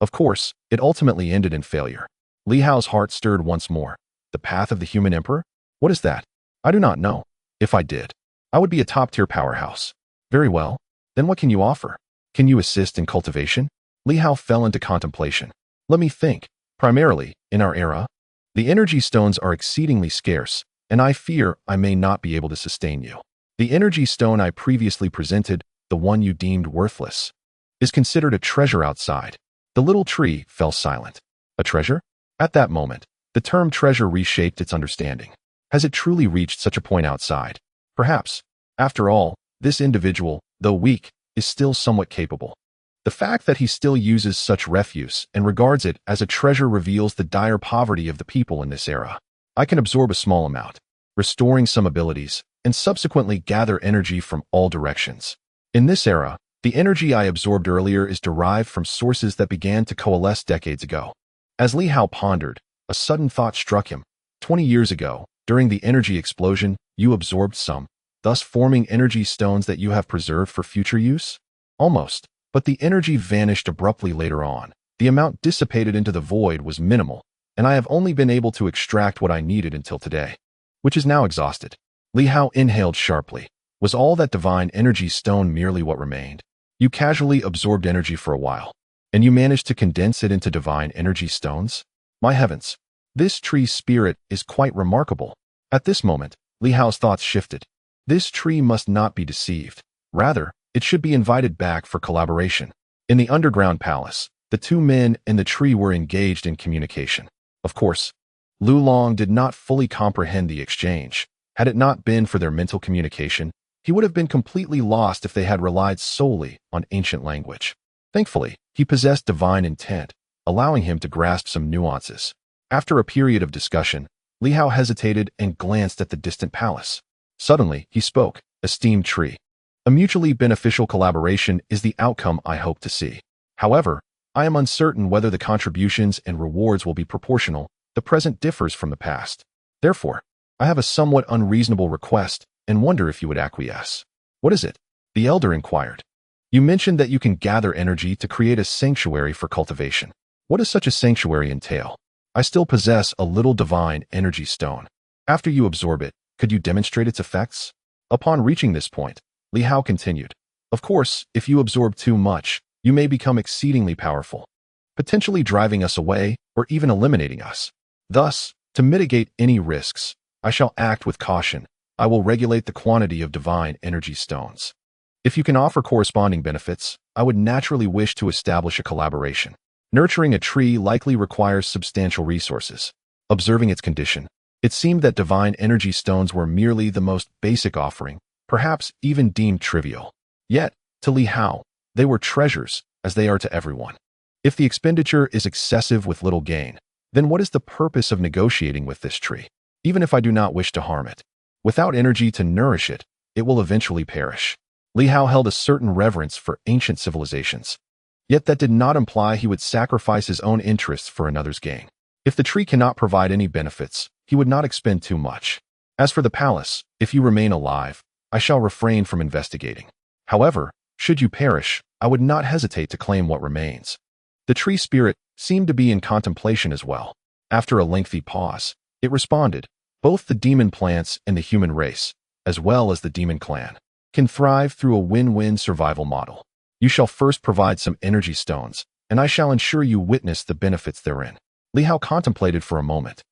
Of course, it ultimately ended in failure. Li Hao's heart stirred once more. The path of the human emperor? What is that? I do not know. If I did, I would be a top-tier powerhouse. Very well. Then what can you offer? Can you assist in cultivation? Li Hao fell into contemplation. Let me think. Primarily, in our era, the energy stones are exceedingly scarce, and I fear I may not be able to sustain you. The energy stone I previously presented, the one you deemed worthless, is considered a treasure outside. The little tree fell silent. A treasure? At that moment, the term treasure reshaped its understanding. Has it truly reached such a point outside? Perhaps. After all, this individual, though weak, is still somewhat capable. The fact that he still uses such refuse and regards it as a treasure reveals the dire poverty of the people in this era. I can absorb a small amount, restoring some abilities, and subsequently gather energy from all directions. In this era, the energy I absorbed earlier is derived from sources that began to coalesce decades ago. As Li Hao pondered, a sudden thought struck him. 20 years ago, during the energy explosion, you absorbed some, thus forming energy stones that you have preserved for future use? Almost. But the energy vanished abruptly later on. The amount dissipated into the void was minimal, and I have only been able to extract what I needed until today, which is now exhausted. Li Hao inhaled sharply. Was all that divine energy stone merely what remained? You casually absorbed energy for a while, and you managed to condense it into divine energy stones? My heavens, this tree's spirit is quite remarkable. At this moment, Li Hao's thoughts shifted. This tree must not be deceived. Rather, it should be invited back for collaboration. In the underground palace, the two men and the tree were engaged in communication. Of course, Lu Long did not fully comprehend the exchange. Had it not been for their mental communication, he would have been completely lost if they had relied solely on ancient language. Thankfully, he possessed divine intent, allowing him to grasp some nuances. After a period of discussion, Li Hao hesitated and glanced at the distant palace. Suddenly, he spoke, "Esteemed tree. A mutually beneficial collaboration is the outcome I hope to see. However, I am uncertain whether the contributions and rewards will be proportional. The present differs from the past. Therefore, I have a somewhat unreasonable request and wonder if you would acquiesce." "What is it?" the elder inquired. "You mentioned that you can gather energy to create a sanctuary for cultivation. What does such a sanctuary entail? I still possess a little divine energy stone. After you absorb it, could you demonstrate its effects?" Upon reaching this point, Li Hao continued, "Of course, if you absorb too much, you may become exceedingly powerful, potentially driving us away or even eliminating us. Thus, to mitigate any risks, I shall act with caution. I will regulate the quantity of divine energy stones. If you can offer corresponding benefits, I would naturally wish to establish a collaboration. Nurturing a tree likely requires substantial resources. Observing its condition, it seemed that divine energy stones were merely the most basic offering, perhaps even deemed trivial. Yet, to Li Hao, they were treasures, as they are to everyone. If the expenditure is excessive with little gain, Then what is the purpose of negotiating with this tree? Even if I do not wish to harm it, without energy to nourish it, it will eventually perish. Li Hao held a certain reverence for ancient civilizations. Yet that did not imply he would sacrifice his own interests for another's gain. If the tree cannot provide any benefits, he would not expend too much. As for the palace, if you remain alive, I shall refrain from investigating. However, should you perish, I would not hesitate to claim what remains. The tree spirit seemed to be in contemplation as well. After a lengthy pause, it responded, both the demon plants and the human race, as well as the demon clan, can thrive through a win-win survival model. You shall first provide some energy stones, and I shall ensure you witness the benefits therein. Li Hao contemplated for a moment,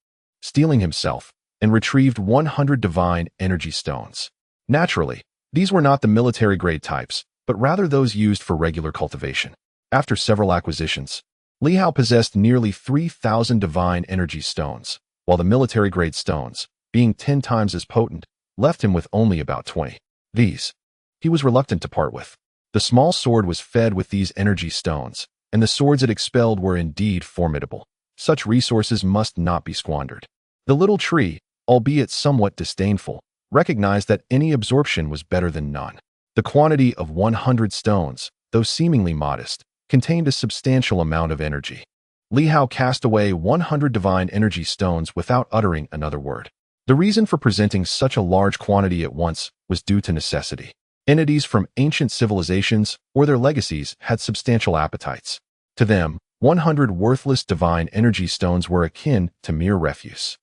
steeling himself, and retrieved 100 divine energy stones. Naturally, these were not the military-grade types, but rather those used for regular cultivation. After several acquisitions, Li Hao possessed nearly 3,000 divine energy stones, while the military-grade stones, being 10 times as potent, left him with only about 20. These, he was reluctant to part with. The small sword was fed with these energy stones, and the swords it expelled were indeed formidable. Such resources must not be squandered. The little tree, albeit somewhat disdainful, recognized that any absorption was better than none. The quantity of 100 stones, though seemingly modest, contained a substantial amount of energy. Li Hao cast away 100 divine energy stones without uttering another word. The reason for presenting such a large quantity at once was due to necessity. Entities from ancient civilizations or their legacies had substantial appetites. To them, 100 worthless divine energy stones were akin to mere refuse.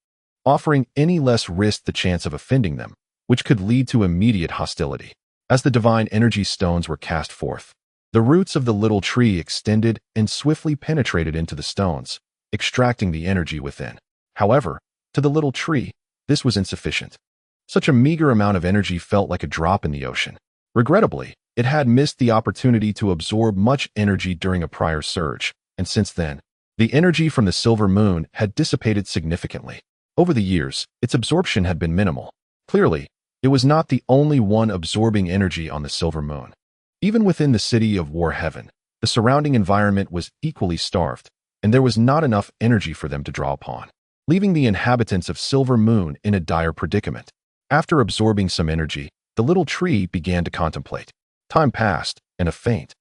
Offering any less risked the chance of offending them, which could lead to immediate hostility. As the divine energy stones were cast forth, the roots of the little tree extended and swiftly penetrated into the stones, extracting the energy within. However, to the little tree, this was insufficient. Such a meager amount of energy felt like a drop in the ocean. Regrettably, it had missed the opportunity to absorb much energy during a prior surge, and since then, the energy from the silver moon had dissipated significantly. Over the years, its absorption had been minimal. Clearly, it was not the only one absorbing energy on the silver moon. Even within the city of War Heaven, the surrounding environment was equally starved, and there was not enough energy for them to draw upon, leaving the inhabitants of Silver Moon in a dire predicament. After absorbing some energy, the little tree began to contemplate. Time passed, and a faint,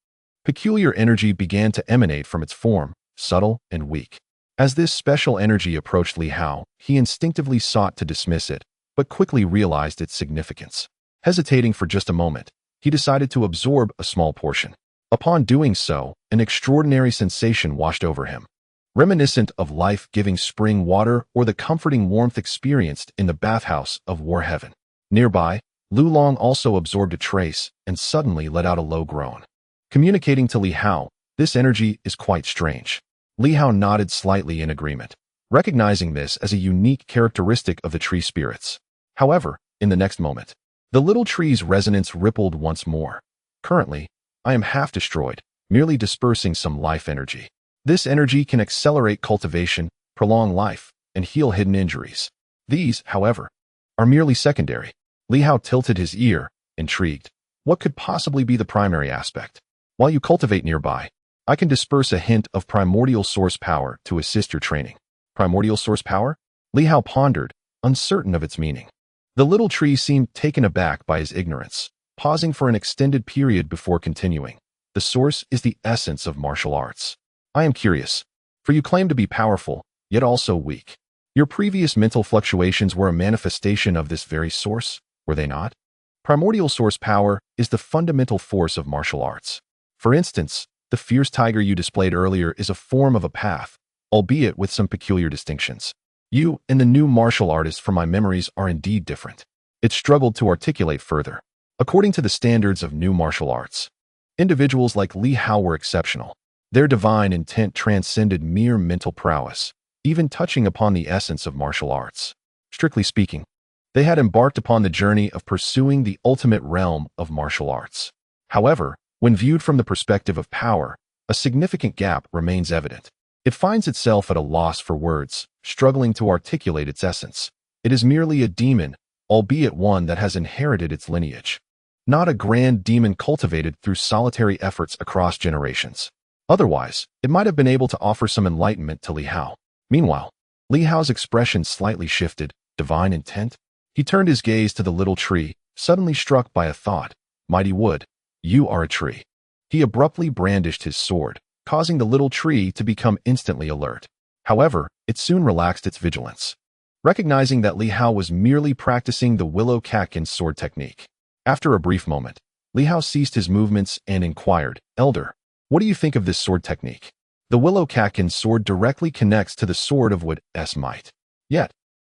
peculiar energy began to emanate from its form, subtle and weak. As this special energy approached Li Hao, he instinctively sought to dismiss it, but quickly realized its significance. Hesitating for just a moment, he decided to absorb a small portion. Upon doing so, an extraordinary sensation washed over him, reminiscent of life-giving spring water or the comforting warmth experienced in the bathhouse of War Heaven. Nearby, Lu Long also absorbed a trace and suddenly let out a low groan. Communicating to Li Hao, this energy is quite strange. Li Hao nodded slightly in agreement, recognizing this as a unique characteristic of the tree spirits. However, in the next moment, the little tree's resonance rippled once more. Currently, I am half destroyed, merely dispersing some life energy. This energy can accelerate cultivation, prolong life, and heal hidden injuries. These, however, are merely secondary. Li Hao tilted his ear, intrigued. What could possibly be the primary aspect? While you cultivate nearby, I can disperse a hint of primordial source power to assist your training. Primordial source power? Li Hao pondered, uncertain of its meaning. The little tree seemed taken aback by his ignorance, pausing for an extended period before continuing. The source is the essence of martial arts. I am curious, for you claim to be powerful, yet also weak. Your previous mental fluctuations were a manifestation of this very source, were they not? Primordial source power is the fundamental force of martial arts. For instance, the fierce tiger you displayed earlier is a form of a path, albeit with some peculiar distinctions. You and the new martial artist from my memories are indeed different. It struggled to articulate further. According to the standards of new martial arts, individuals like Li Hao were exceptional. Their divine intent transcended mere mental prowess, even touching upon the essence of martial arts. Strictly speaking, they had embarked upon the journey of pursuing the ultimate realm of martial arts. However, when viewed from the perspective of power, a significant gap remains evident. It finds itself at a loss for words, struggling to articulate its essence. It is merely a demon, albeit one that has inherited its lineage. Not a grand demon cultivated through solitary efforts across generations. Otherwise, it might have been able to offer some enlightenment to Li Hao. Meanwhile, Li Hao's expression slightly shifted. Divine intent? He turned his gaze to the little tree, suddenly struck by a thought. Mighty wood, you are a tree. He abruptly brandished his sword, causing the little tree to become instantly alert. However, it soon relaxed its vigilance, recognizing that Li Hao was merely practicing the willow catkin sword technique. After a brief moment, Li Hao ceased his movements and inquired, Elder, what do you think of this sword technique? The willow catkin sword directly connects to the sword of wood's might. Yet,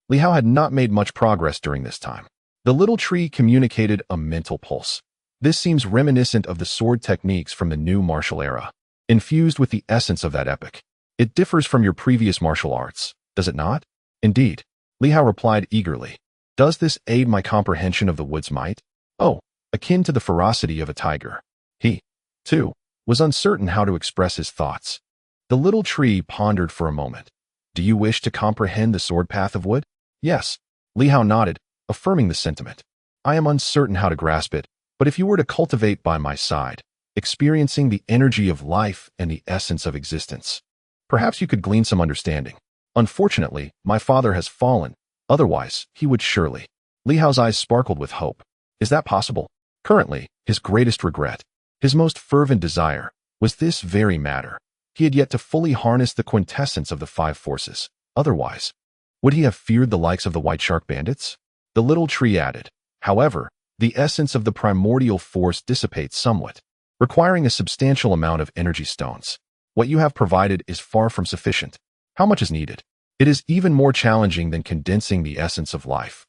Li Hao had not made much progress during this time. The little tree communicated a mental pulse. This seems reminiscent of the sword techniques from the new martial era, infused with the essence of that epoch. It differs from your previous martial arts, does it not? Indeed, Li Hao replied eagerly. Does this aid my comprehension of the wood's might? Oh, akin to the ferocity of a tiger. He, too, was uncertain how to express his thoughts. The little tree pondered for a moment. Do you wish to comprehend the sword path of wood? Yes. Li Hao nodded, affirming the sentiment. I am uncertain how to grasp it, but if you were to cultivate by my side, experiencing the energy of life and the essence of existence, perhaps you could glean some understanding. Unfortunately, my father has fallen. Otherwise, he would surely. Li Hao's eyes sparkled with hope. Is that possible? Currently, his greatest regret, his most fervent desire, was this very matter. He had yet to fully harness the quintessence of the five forces. Otherwise, would he have feared the likes of the white shark bandits? The little tree added. However, the essence of the primordial force dissipates somewhat, requiring a substantial amount of energy stones. What you have provided is far from sufficient. How much is needed? It is even more challenging than condensing the essence of life.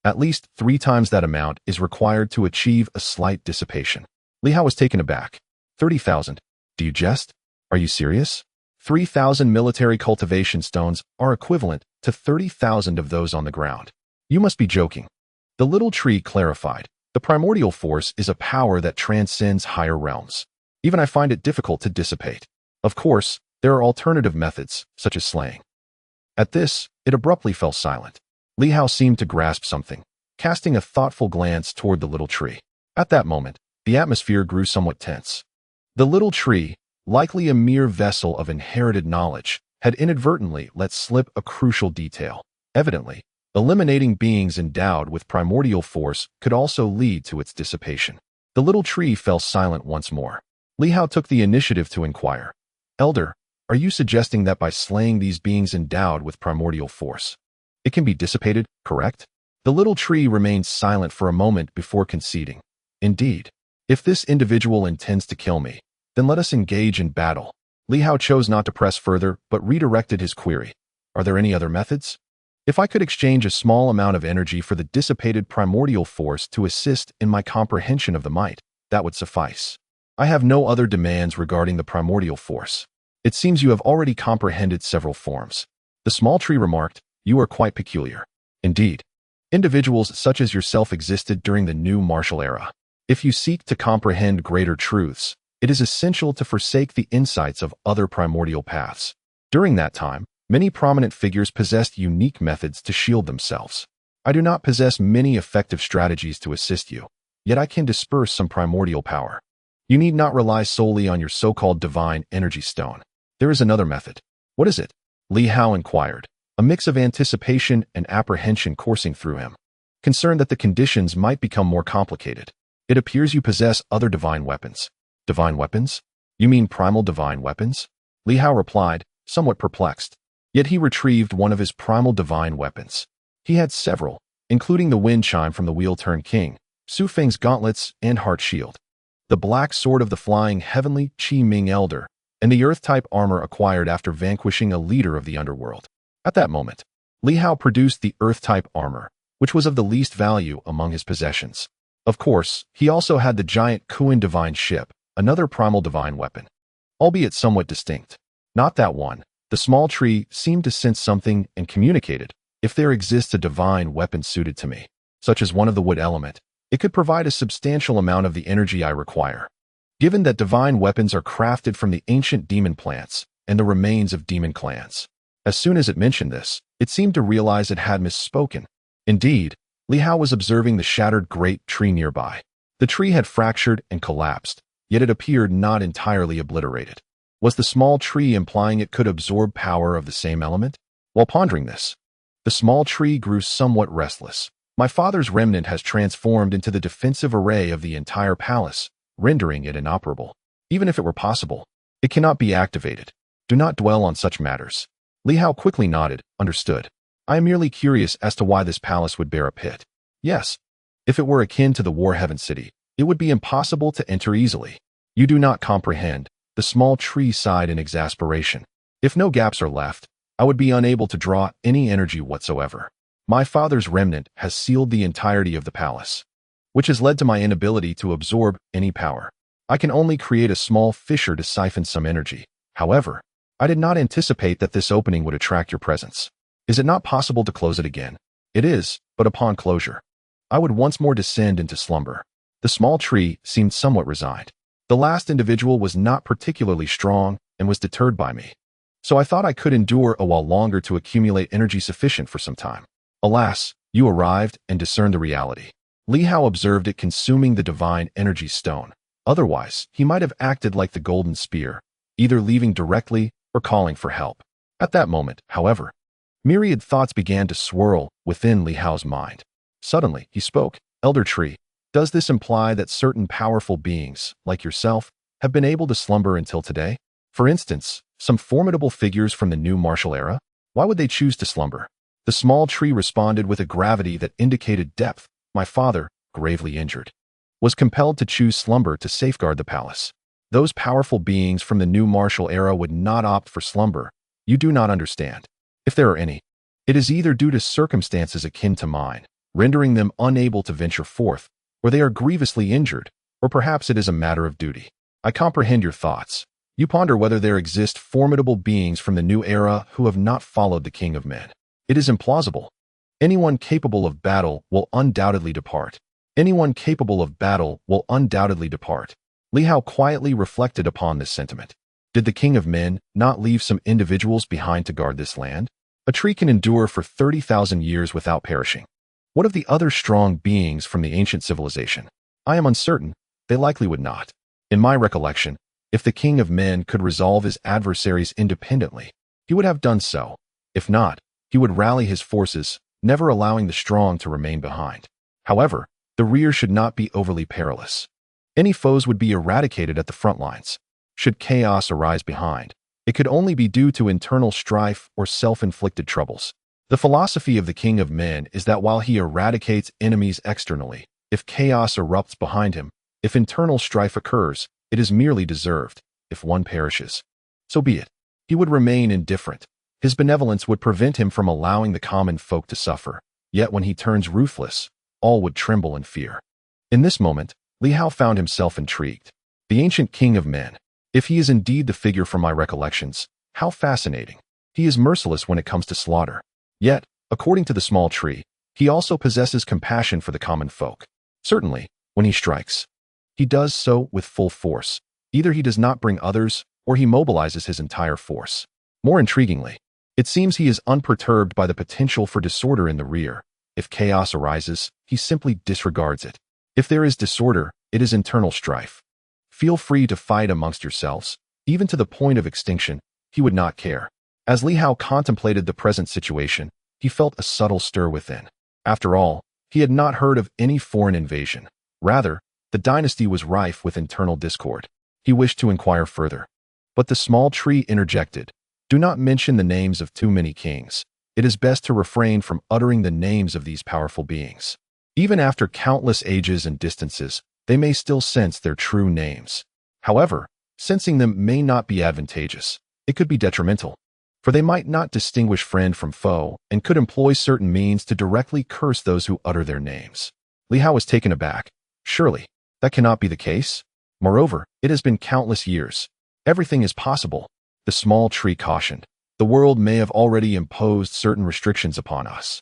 At least 3 times that amount is required to achieve a slight dissipation. Li Hao was taken aback. 30,000. Do you jest? Are you serious? 3,000 military cultivation stones are equivalent to 30,000 of those on the ground. You must be joking. The little tree clarified. The primordial force is a power that transcends higher realms. Even I find it difficult to dissipate. Of course, there are alternative methods, such as slaying. At this, it abruptly fell silent. Li Hao seemed to grasp something, casting a thoughtful glance toward the little tree. At that moment, the atmosphere grew somewhat tense. The little tree, likely a mere vessel of inherited knowledge, had inadvertently let slip a crucial detail. Evidently, eliminating beings endowed with primordial force could also lead to its dissipation. The little tree fell silent once more. Li Hao took the initiative to inquire. Elder, are you suggesting that by slaying these beings endowed with primordial force, it can be dissipated, correct? The little tree remained silent for a moment before conceding. Indeed, if this individual intends to kill me, then let us engage in battle. Li Hao chose not to press further, but redirected his query. Are there any other methods? If I could exchange a small amount of energy for the dissipated primordial force to assist in my comprehension of the might, that would suffice. I have no other demands regarding the primordial force. It seems you have already comprehended several forms. The small tree remarked, you are quite peculiar. Indeed, individuals such as yourself existed during the new martial era. If you seek to comprehend greater truths, it is essential to forsake the insights of other primordial paths. During that time, many prominent figures possessed unique methods to shield themselves. I do not possess many effective strategies to assist you, yet I can disperse some primordial power. You need not rely solely on your so-called divine energy stone. There is another method. What is it? Li Hao inquired, a mix of anticipation and apprehension coursing through him, concerned that the conditions might become more complicated. It appears you possess other divine weapons. Divine weapons? You mean primal divine weapons? Li Hao replied, somewhat perplexed. Yet he retrieved one of his primal divine weapons. He had several, including the wind chime from the wheel-turn king, Su Feng's gauntlets and heart shield, the black sword of the flying heavenly Qi Ming elder, and the earth-type armor acquired after vanquishing a leader of the underworld. At that moment, Li Hao produced the earth-type armor, which was of the least value among his possessions. Of course, he also had the giant Kuan divine ship, another primal divine weapon, albeit somewhat distinct. Not that one. The small tree seemed to sense something and communicated. If there exists a divine weapon suited to me, such as one of the wood element, it could provide a substantial amount of the energy I require. Given that divine weapons are crafted from the ancient demon plants and the remains of demon clans. As soon as it mentioned this, it seemed to realize it had misspoken. Indeed, Li Hao was observing the shattered great tree nearby. The tree had fractured and collapsed, yet it appeared not entirely obliterated. Was the small tree implying it could absorb power of the same element? While pondering this, the small tree grew somewhat restless. My father's remnant has transformed into the defensive array of the entire palace, rendering it inoperable. Even if it were possible, it cannot be activated. Do not dwell on such matters. Li Hao quickly nodded, understood. I am merely curious as to why this palace would bear a pit. Yes, if it were akin to the War Heaven City, it would be impossible to enter easily. You do not comprehend. The small tree sighed in exasperation. If no gaps are left, I would be unable to draw any energy whatsoever. My father's remnant has sealed the entirety of the palace, which has led to my inability to absorb any power. I can only create a small fissure to siphon some energy. However, I did not anticipate that this opening would attract your presence. Is it not possible to close it again? It is, but upon closure, I would once more descend into slumber. The small tree seemed somewhat resigned. The last individual was not particularly strong and was deterred by me. So I thought I could endure a while longer to accumulate energy sufficient for some time. Alas, you arrived and discerned the reality. Li Hao observed it consuming the divine energy stone. Otherwise, he might have acted like the golden spear, either leaving directly or calling for help. At that moment, however, myriad thoughts began to swirl within Li Hao's mind. Suddenly, he spoke. Elder Tree, does this imply that certain powerful beings, like yourself, have been able to slumber until today? For instance, some formidable figures from the new martial era? Why would they choose to slumber? The small tree responded with a gravity that indicated depth. My father, gravely injured, was compelled to choose slumber to safeguard the palace. Those powerful beings from the new martial era would not opt for slumber. You do not understand. If there are any, it is either due to circumstances akin to mine, rendering them unable to venture forth, or they are grievously injured, or perhaps it is a matter of duty. I comprehend your thoughts. You ponder whether there exist formidable beings from the new era who have not followed the King of Men. It is implausible. Anyone capable of battle will undoubtedly depart. Anyone capable of battle will undoubtedly depart. Li Hao quietly reflected upon this sentiment. Did the King of Men not leave some individuals behind to guard this land? A tree can endure for 30,000 years without perishing. What of the other strong beings from the ancient civilization? I am uncertain. They likely would not. In my recollection, if the King of Men could resolve his adversaries independently, he would have done so. If not, he would rally his forces, never allowing the strong to remain behind. However, the rear should not be overly perilous. Any foes would be eradicated at the front lines. Should chaos arise behind, it could only be due to internal strife or self-inflicted troubles. The philosophy of the King of Men is that while he eradicates enemies externally, if chaos erupts behind him, if internal strife occurs, it is merely deserved. If one perishes, so be it. He would remain indifferent. His benevolence would prevent him from allowing the common folk to suffer. Yet when he turns ruthless, all would tremble in fear. In this moment, Li Hao found himself intrigued. The ancient King of Men, if he is indeed the figure from my recollections, how fascinating. He is merciless when it comes to slaughter. Yet, according to the small tree, he also possesses compassion for the common folk. Certainly, when he strikes, he does so with full force. Either he does not bring others, or he mobilizes his entire force. More intriguingly, it seems he is unperturbed by the potential for disorder in the rear. If chaos arises, he simply disregards it. If there is disorder, it is internal strife. Feel free to fight amongst yourselves. Even to the point of extinction, he would not care. As Li Hao contemplated the present situation, he felt a subtle stir within. After all, he had not heard of any foreign invasion. Rather, the dynasty was rife with internal discord. He wished to inquire further. But the small tree interjected. Do not mention the names of too many kings. It is best to refrain from uttering the names of these powerful beings. Even after countless ages and distances, they may still sense their true names. However, sensing them may not be advantageous. It could be detrimental, for they might not distinguish friend from foe and could employ certain means to directly curse those who utter their names. Li Hao was taken aback. Surely, that cannot be the case. Moreover, it has been countless years. Everything is possible. The small tree cautioned. The world may have already imposed certain restrictions upon us.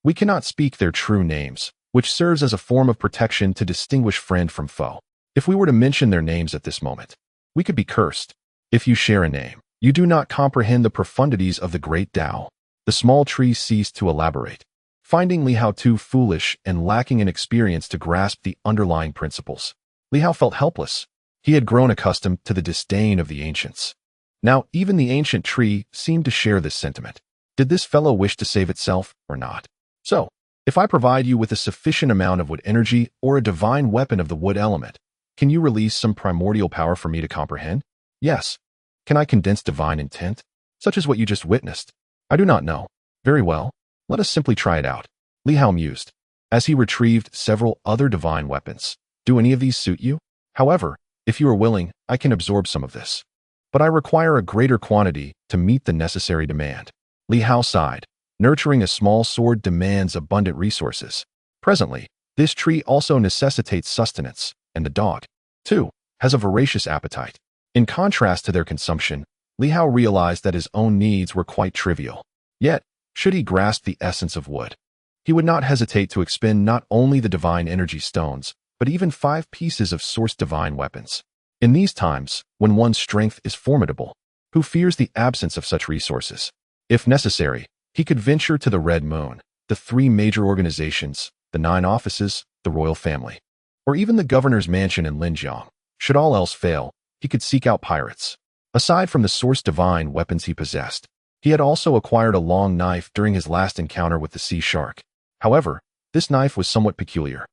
We cannot speak their true names, which serves as a form of protection to distinguish friend from foe. If we were to mention their names at this moment, we could be cursed. If you share a name, you do not comprehend the profundities of the great Tao. The small tree ceased to elaborate, finding Li Hao too foolish and lacking in experience to grasp the underlying principles. Li Hao felt helpless. He had grown accustomed to the disdain of the ancients. Now, even the ancient tree seemed to share this sentiment. Did this fellow wish to save itself or not? So, if I provide you with a sufficient amount of wood energy or a divine weapon of the wood element, can you release some primordial power for me to comprehend? Yes. Can I condense divine intent, such as what you just witnessed? I do not know. Very well. Let us simply try it out. Li Hao mused, as he retrieved several other divine weapons. Do any of these suit you? However, if you are willing, I can absorb some of this. But I require a greater quantity to meet the necessary demand. Li Hao sighed. Nurturing a small sword demands abundant resources. Presently, this tree also necessitates sustenance, and the dog, too, has a voracious appetite. In contrast to their consumption, Li Hao realized that his own needs were quite trivial. Yet, should he grasp the essence of wood, he would not hesitate to expend not only the divine energy stones, but even 5 pieces of source divine weapons. In these times, when one's strength is formidable, who fears the absence of such resources? If necessary, he could venture to the Red Moon, the 3 major organizations, the 9 offices, the royal family, or even the governor's mansion in Linjiang. Should all else fail, he could seek out pirates. Aside from the source divine weapons he possessed, he had also acquired a long knife during his last encounter with the sea shark. However, this knife was somewhat peculiar.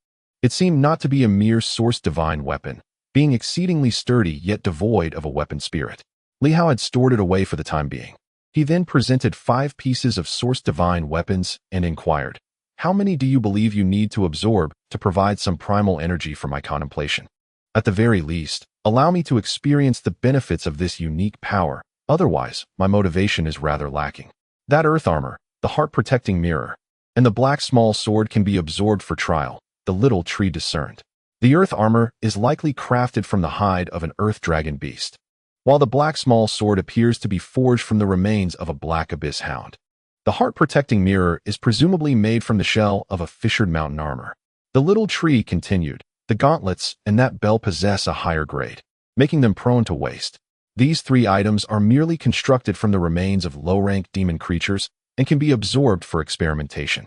It seemed not to be a mere source divine weapon, being exceedingly sturdy yet devoid of a weapon spirit. Li Hao had stored it away for the time being. He then presented 5 pieces of source divine weapons and inquired, "How many do you believe you need to absorb to provide some primal energy for my contemplation? At the very least, allow me to experience the benefits of this unique power. Otherwise, my motivation is rather lacking." That earth armor, the heart-protecting mirror, and the black small sword can be absorbed for trial, the little tree discerned. The earth armor is likely crafted from the hide of an earth dragon beast, while the black small sword appears to be forged from the remains of a black abyss hound. The heart-protecting mirror is presumably made from the shell of a fissured mountain armor. The little tree continued, "The gauntlets and that bell possess a higher grade, making them prone to waste. These 3 items are merely constructed from the remains of low-rank demon creatures and can be absorbed for experimentation."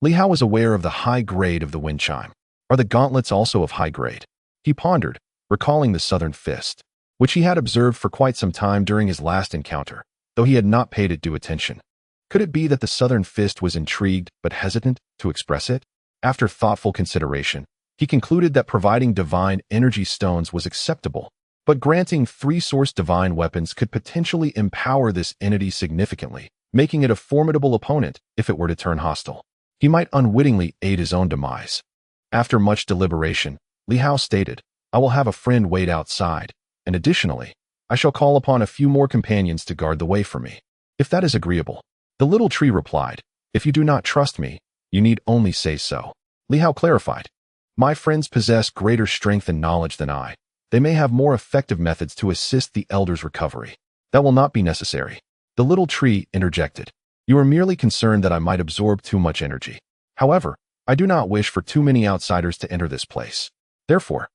Li Hao was aware of the high grade of the wind chime. Are the gauntlets also of high grade? He pondered, recalling the southern fist, which he had observed for quite some time during his last encounter, though he had not paid it due attention. Could it be that the southern fist was intrigued but hesitant to express it? After thoughtful consideration, he concluded that providing divine energy stones was acceptable, but granting 3 source divine weapons could potentially empower this entity significantly, making it a formidable opponent if it were to turn hostile. He might unwittingly aid his own demise. After much deliberation, Li Hao stated, "I will have a friend wait outside, and additionally, I shall call upon a few more companions to guard the way for me, if that is agreeable." The little tree replied, "If you do not trust me, you need only say so." Li Hao clarified, "My friends possess greater strength and knowledge than I. They may have more effective methods to assist the elder's recovery." "That will not be necessary." The little tree interjected, "You are merely concerned that I might absorb too much energy. However, I do not wish for too many outsiders to enter this place. Therefore,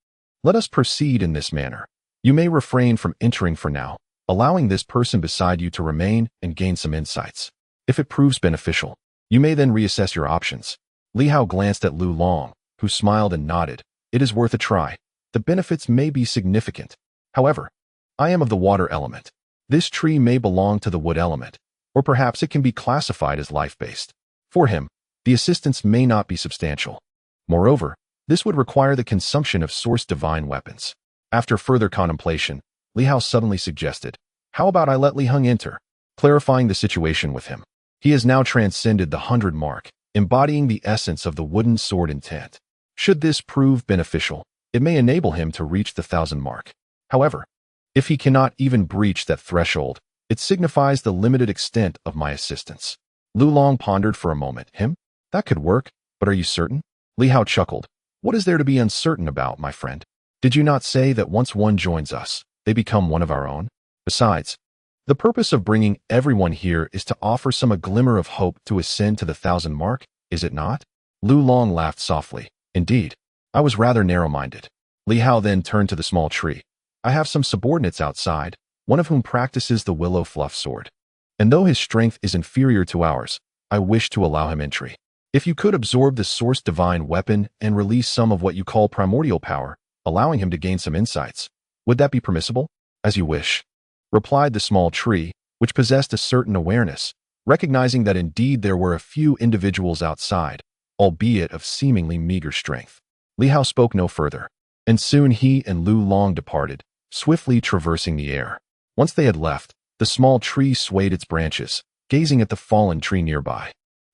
let us proceed in this manner. You may refrain from entering for now, allowing this person beside you to remain and gain some insights. If it proves beneficial, you may then reassess your options." Li Hao glanced at Lu Long, who smiled and nodded. "It is worth a try. The benefits may be significant. However, I am of the water element. This tree may belong to the wood element, or perhaps it can be classified as life-based. For him, the assistance may not be substantial. Moreover, this would require the consumption of source divine weapons." After further contemplation, Li Hao suddenly suggested, "How about I let Li Hung enter?" clarifying the situation with him. He has now transcended the 100 mark, embodying the essence of the wooden sword intent. Should this prove beneficial, it may enable him to reach the 1,000 mark. However, if he cannot even breach that threshold, it signifies the limited extent of my assistance. Lu Long pondered for a moment. "Him? That could work, but are you certain?" Li Hao chuckled. "What is there to be uncertain about, my friend? Did you not say that once one joins us, they become one of our own? Besides, the purpose of bringing everyone here is to offer some a glimmer of hope to ascend to the 1,000 mark, is it not?" Lu Long laughed softly. "Indeed, I was rather narrow-minded." Li Hao then turned to the small tree. "I have some subordinates outside, one of whom practices the willow fluff sword. And though his strength is inferior to ours, I wish to allow him entry. If you could absorb the source divine weapon and release some of what you call primordial power, allowing him to gain some insights, would that be permissible?" "As you wish," replied the small tree, which possessed a certain awareness, recognizing that indeed there were a few individuals outside, albeit of seemingly meager strength. Li Hao spoke no further, and soon he and Lu Long departed, swiftly traversing the air. Once they had left, the small tree swayed its branches, gazing at the fallen tree nearby.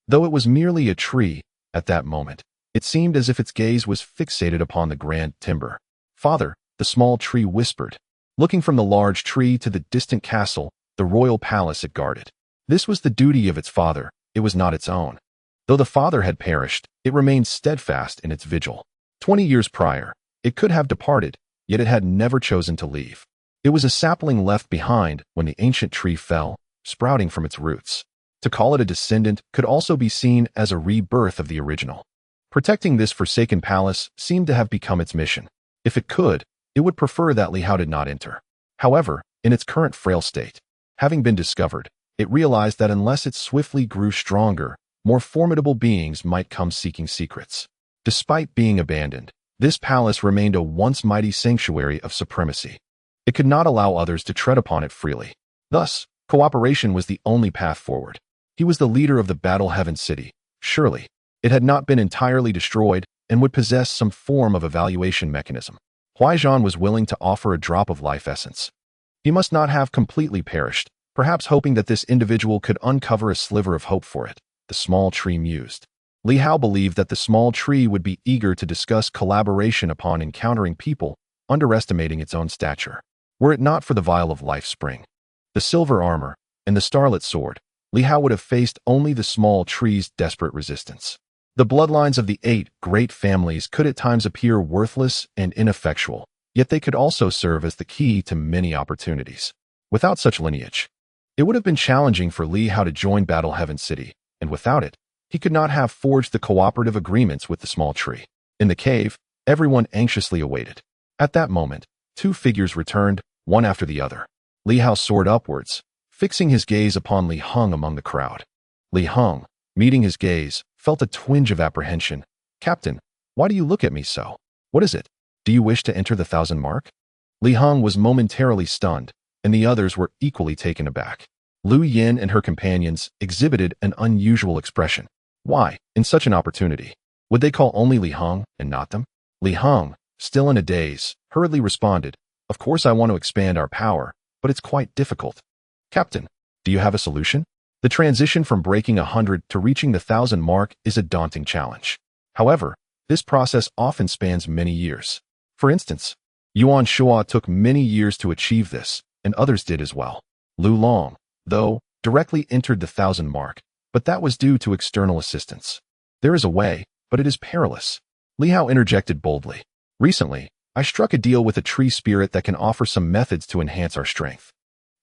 Though it was merely a tree, at that moment, it seemed as if its gaze was fixated upon the grand timber. "Father," the small tree whispered, looking from the large tree to the distant castle, the royal palace it guarded. This was the duty of its father, it was not its own. Though the father had perished, it remained steadfast in its vigil. 20 years prior, it could have departed, yet it had never chosen to leave. It was a sapling left behind when the ancient tree fell, sprouting from its roots. To call it a descendant could also be seen as a rebirth of the original. Protecting this forsaken palace seemed to have become its mission. If it could, it would prefer that Li Hao did not enter. However, in its current frail state, having been discovered, it realized that unless it swiftly grew stronger, more formidable beings might come seeking secrets. Despite being abandoned, this palace remained a once mighty sanctuary of supremacy. It could not allow others to tread upon it freely. Thus, cooperation was the only path forward. He was the leader of the Battle Heaven City. Surely, it had not been entirely destroyed and would possess some form of evaluation mechanism. Huaizhan was willing to offer a drop of life essence. He must not have completely perished, perhaps hoping that this individual could uncover a sliver of hope for it, the small tree mused. Li Hao believed that the small tree would be eager to discuss collaboration upon encountering people, underestimating its own stature. Were it not for the vial of life spring, the silver armor, and the starlit sword, Li Hao would have faced only the small tree's desperate resistance. The bloodlines of the 8 great families could at times appear worthless and ineffectual, yet they could also serve as the key to many opportunities. Without such lineage, it would have been challenging for Li Hao to join Battle Heaven City, and without it, he could not have forged the cooperative agreements with the small tree. In the cave, everyone anxiously awaited. At that moment, 2 figures returned, one after the other. Li Hao soared upwards, fixing his gaze upon Li Hong among the crowd. Li Hong, meeting his gaze, felt a twinge of apprehension. "Captain, why do you look at me so? What is it? Do you wish to enter the 1,000 mark?" Li Hong was momentarily stunned, and the others were equally taken aback. Lu Yin and her companions exhibited an unusual expression. Why, in such an opportunity, would they call only Li Hong and not them? Li Hong, still in a daze, hurriedly responded, "Of course I want to expand our power, but it's quite difficult." "Captain, do you have a solution?" The transition from breaking 100 to reaching the 1,000 mark is a daunting challenge. However, this process often spans many years. For instance, Yuan Shua took many years to achieve this, and others did as well. Lu Long, though, directly entered the 1,000 mark, but that was due to external assistance. There is a way, but it is perilous. Li Hao interjected boldly. "Recently, I struck a deal with a tree spirit that can offer some methods to enhance our strength.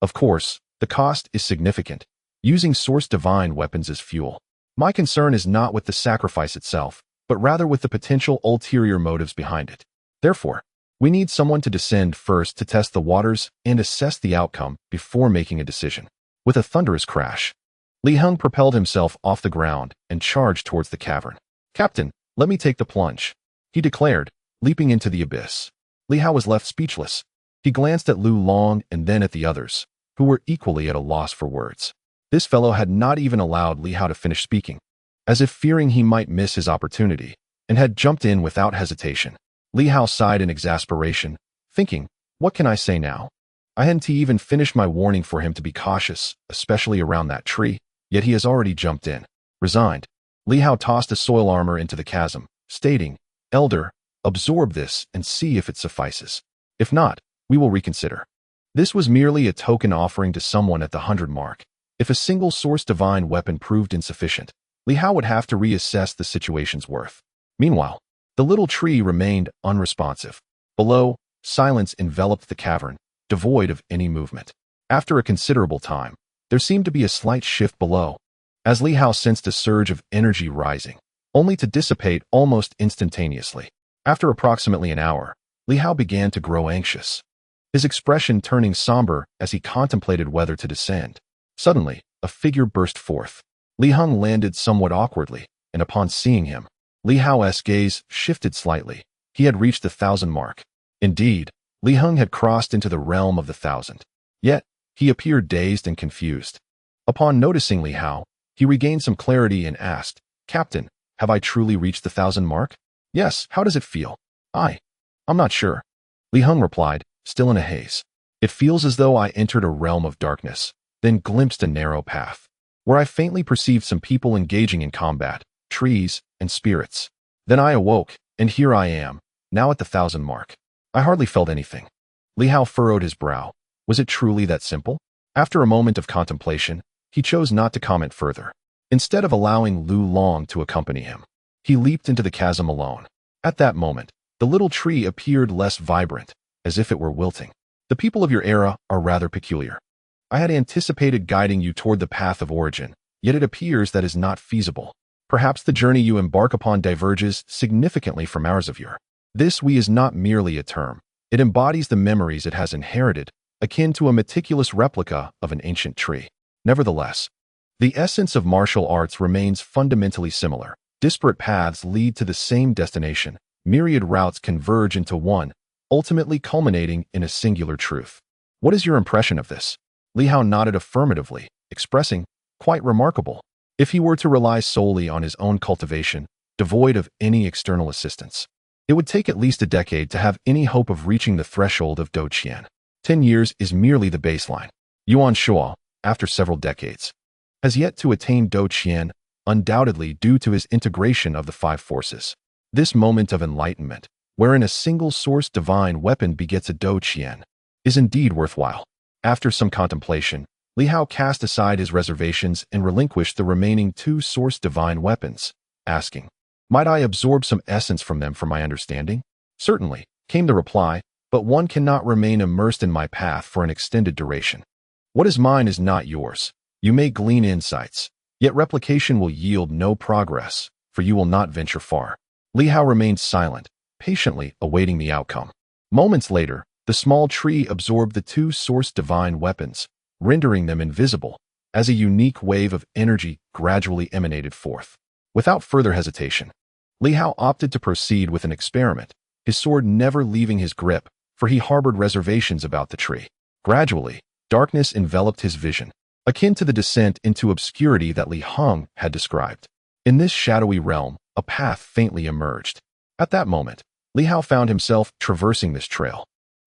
Of course, the cost is significant, using source divine weapons as fuel. My concern is not with the sacrifice itself, but rather with the potential ulterior motives behind it. Therefore, we need someone to descend first to test the waters and assess the outcome before making a decision." With a thunderous crash, Li Hong propelled himself off the ground and charged towards the cavern. "Captain, let me take the plunge," he declared, leaping into the abyss. Li Hao was left speechless. He glanced at Lu Long and then at the others, who were equally at a loss for words. This fellow had not even allowed Li Hao to finish speaking, as if fearing he might miss his opportunity, and had jumped in without hesitation. Li Hao sighed in exasperation, thinking, "What can I say now? I hadn't even finished my warning for him to be cautious, especially around that tree, yet he has already jumped in." Resigned, Li Hao tossed a soil armor into the chasm, stating, "Elder, absorb this and see if it suffices. If not, we will reconsider." This was merely a token offering to someone at the 100 mark. If a single source divine weapon proved insufficient, Li Hao would have to reassess the situation's worth. Meanwhile, the little tree remained unresponsive. Below, silence enveloped the cavern, devoid of any movement. After a considerable time, there seemed to be a slight shift below, as Li Hao sensed a surge of energy rising, only to dissipate almost instantaneously. After approximately an hour, Li Hao began to grow anxious, his expression turning somber as he contemplated whether to descend. Suddenly, a figure burst forth. Li Hong landed somewhat awkwardly, and upon seeing him, Li Hao's gaze shifted slightly. He had reached the 1,000 mark. Indeed, Li Hong had crossed into the realm of the 1,000. Yet, he appeared dazed and confused. Upon noticing Li Hao, he regained some clarity and asked, "Captain, have I truly reached the 1,000 mark?" "Yes, how does it feel?" I'm not sure." Li Hao replied, still in a haze. "It feels as though I entered a realm of darkness, then glimpsed a narrow path, where I faintly perceived some people engaging in combat, trees, and spirits. Then I awoke, and here I am, now at the 1,000 mark. I hardly felt anything." Li Hao furrowed his brow. Was it truly that simple? After a moment of contemplation, he chose not to comment further. Instead of allowing Lu Long to accompany him, he leaped into the chasm alone. At that moment, the little tree appeared less vibrant, as if it were wilting. "The people of your era are rather peculiar. I had anticipated guiding you toward the path of origin, yet it appears that is not feasible. Perhaps the journey you embark upon diverges significantly from ours of yore. This we is not merely a term. It embodies the memories it has inherited, akin to a meticulous replica of an ancient tree. Nevertheless, the essence of martial arts remains fundamentally similar. Disparate paths lead to the same destination. Myriad routes converge into one, ultimately culminating in a singular truth. What is your impression of this?" Li Hao nodded affirmatively, expressing, "Quite remarkable." If he were to rely solely on his own cultivation, devoid of any external assistance, it would take at least a decade to have any hope of reaching the threshold of Do Qian. 10 years is merely the baseline. Yuan Shuo, after several decades, has yet to attain Do Qian, undoubtedly due to his integration of the 5 forces. This moment of enlightenment, wherein a single source divine weapon begets a Do Qian, is indeed worthwhile. After some contemplation, Li Hao cast aside his reservations and relinquished the remaining 2 source divine weapons, asking, "Might I absorb some essence from them for my understanding?" "Certainly," came the reply, "but one cannot remain immersed in my path for an extended duration. What is mine is not yours. You may glean insights, yet replication will yield no progress, for you will not venture far." Li Hao remained silent, patiently awaiting the outcome. Moments later, the small tree absorbed the 2 source divine weapons, rendering them invisible, as a unique wave of energy gradually emanated forth. Without further hesitation, Li Hao opted to proceed with an experiment, his sword never leaving his grip, for he harbored reservations about the tree. Gradually, darkness enveloped his vision, akin to the descent into obscurity that Li Hong had described. In this shadowy realm, a path faintly emerged. At that moment, Li Hao found himself traversing this trail.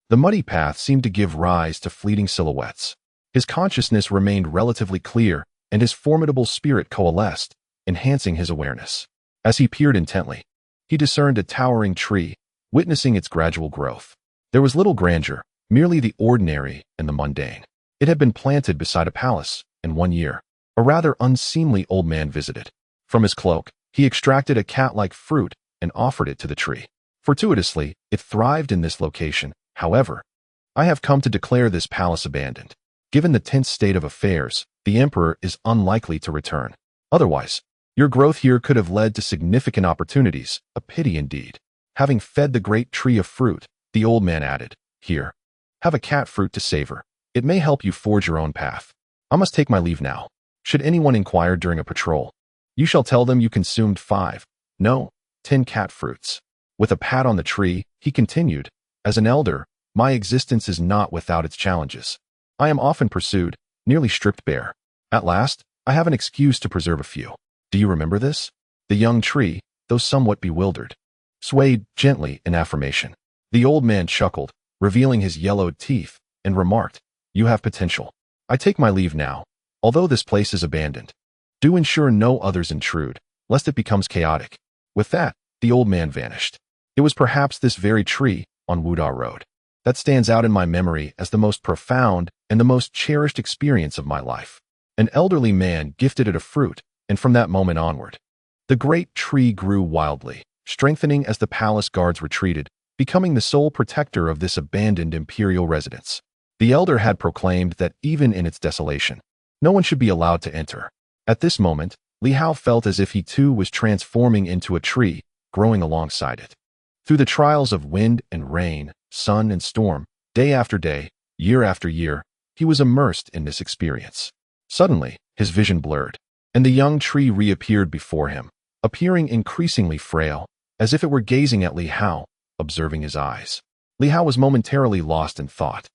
The muddy path seemed to give rise to fleeting silhouettes. His consciousness remained relatively clear, and his formidable spirit coalesced, enhancing his awareness. As he peered intently, he discerned a towering tree, witnessing its gradual growth. There was little grandeur, merely the ordinary and the mundane. It had been planted beside a palace, and one year, a rather unseemly old man visited. From his cloak, he extracted a cat-like fruit and offered it to the tree. Fortuitously, it thrived in this location. "However, I have come to declare this palace abandoned. Given the tense state of affairs, the emperor is unlikely to return. Otherwise, your growth here could have led to significant opportunities, a pity indeed." Having fed the great tree of fruit, the old man added, "Here, have a cat fruit to savor. It may help you forge your own path. I must take my leave now. Should anyone inquire during a patrol, you shall tell them you consumed 5, no, 10 cat fruits." With a pat on the tree, he continued, "As an elder, my existence is not without its challenges. I am often pursued, nearly stripped bare. At last, I have an excuse to preserve a few. Do you remember this?" The young tree, though somewhat bewildered, swayed gently in affirmation. The old man chuckled, revealing his yellowed teeth, and remarked, "You have potential. I take my leave now. Although this place is abandoned, do ensure no others intrude, lest it becomes chaotic." With that, the old man vanished. It was perhaps this very tree, on Wuda Road, that stands out in my memory as the most profound and the most cherished experience of my life. An elderly man gifted it a fruit, and from that moment onward, the great tree grew wildly, strengthening as the palace guards retreated, becoming the sole protector of this abandoned imperial residence. The elder had proclaimed that even in its desolation, no one should be allowed to enter. At this moment, Li Hao felt as if he too was transforming into a tree, growing alongside it. Through the trials of wind and rain, sun and storm, day after day, year after year, he was immersed in this experience. Suddenly, his vision blurred, and the young tree reappeared before him, appearing increasingly frail, as if it were gazing at Li Hao, observing his eyes. Li Hao was momentarily lost in thought,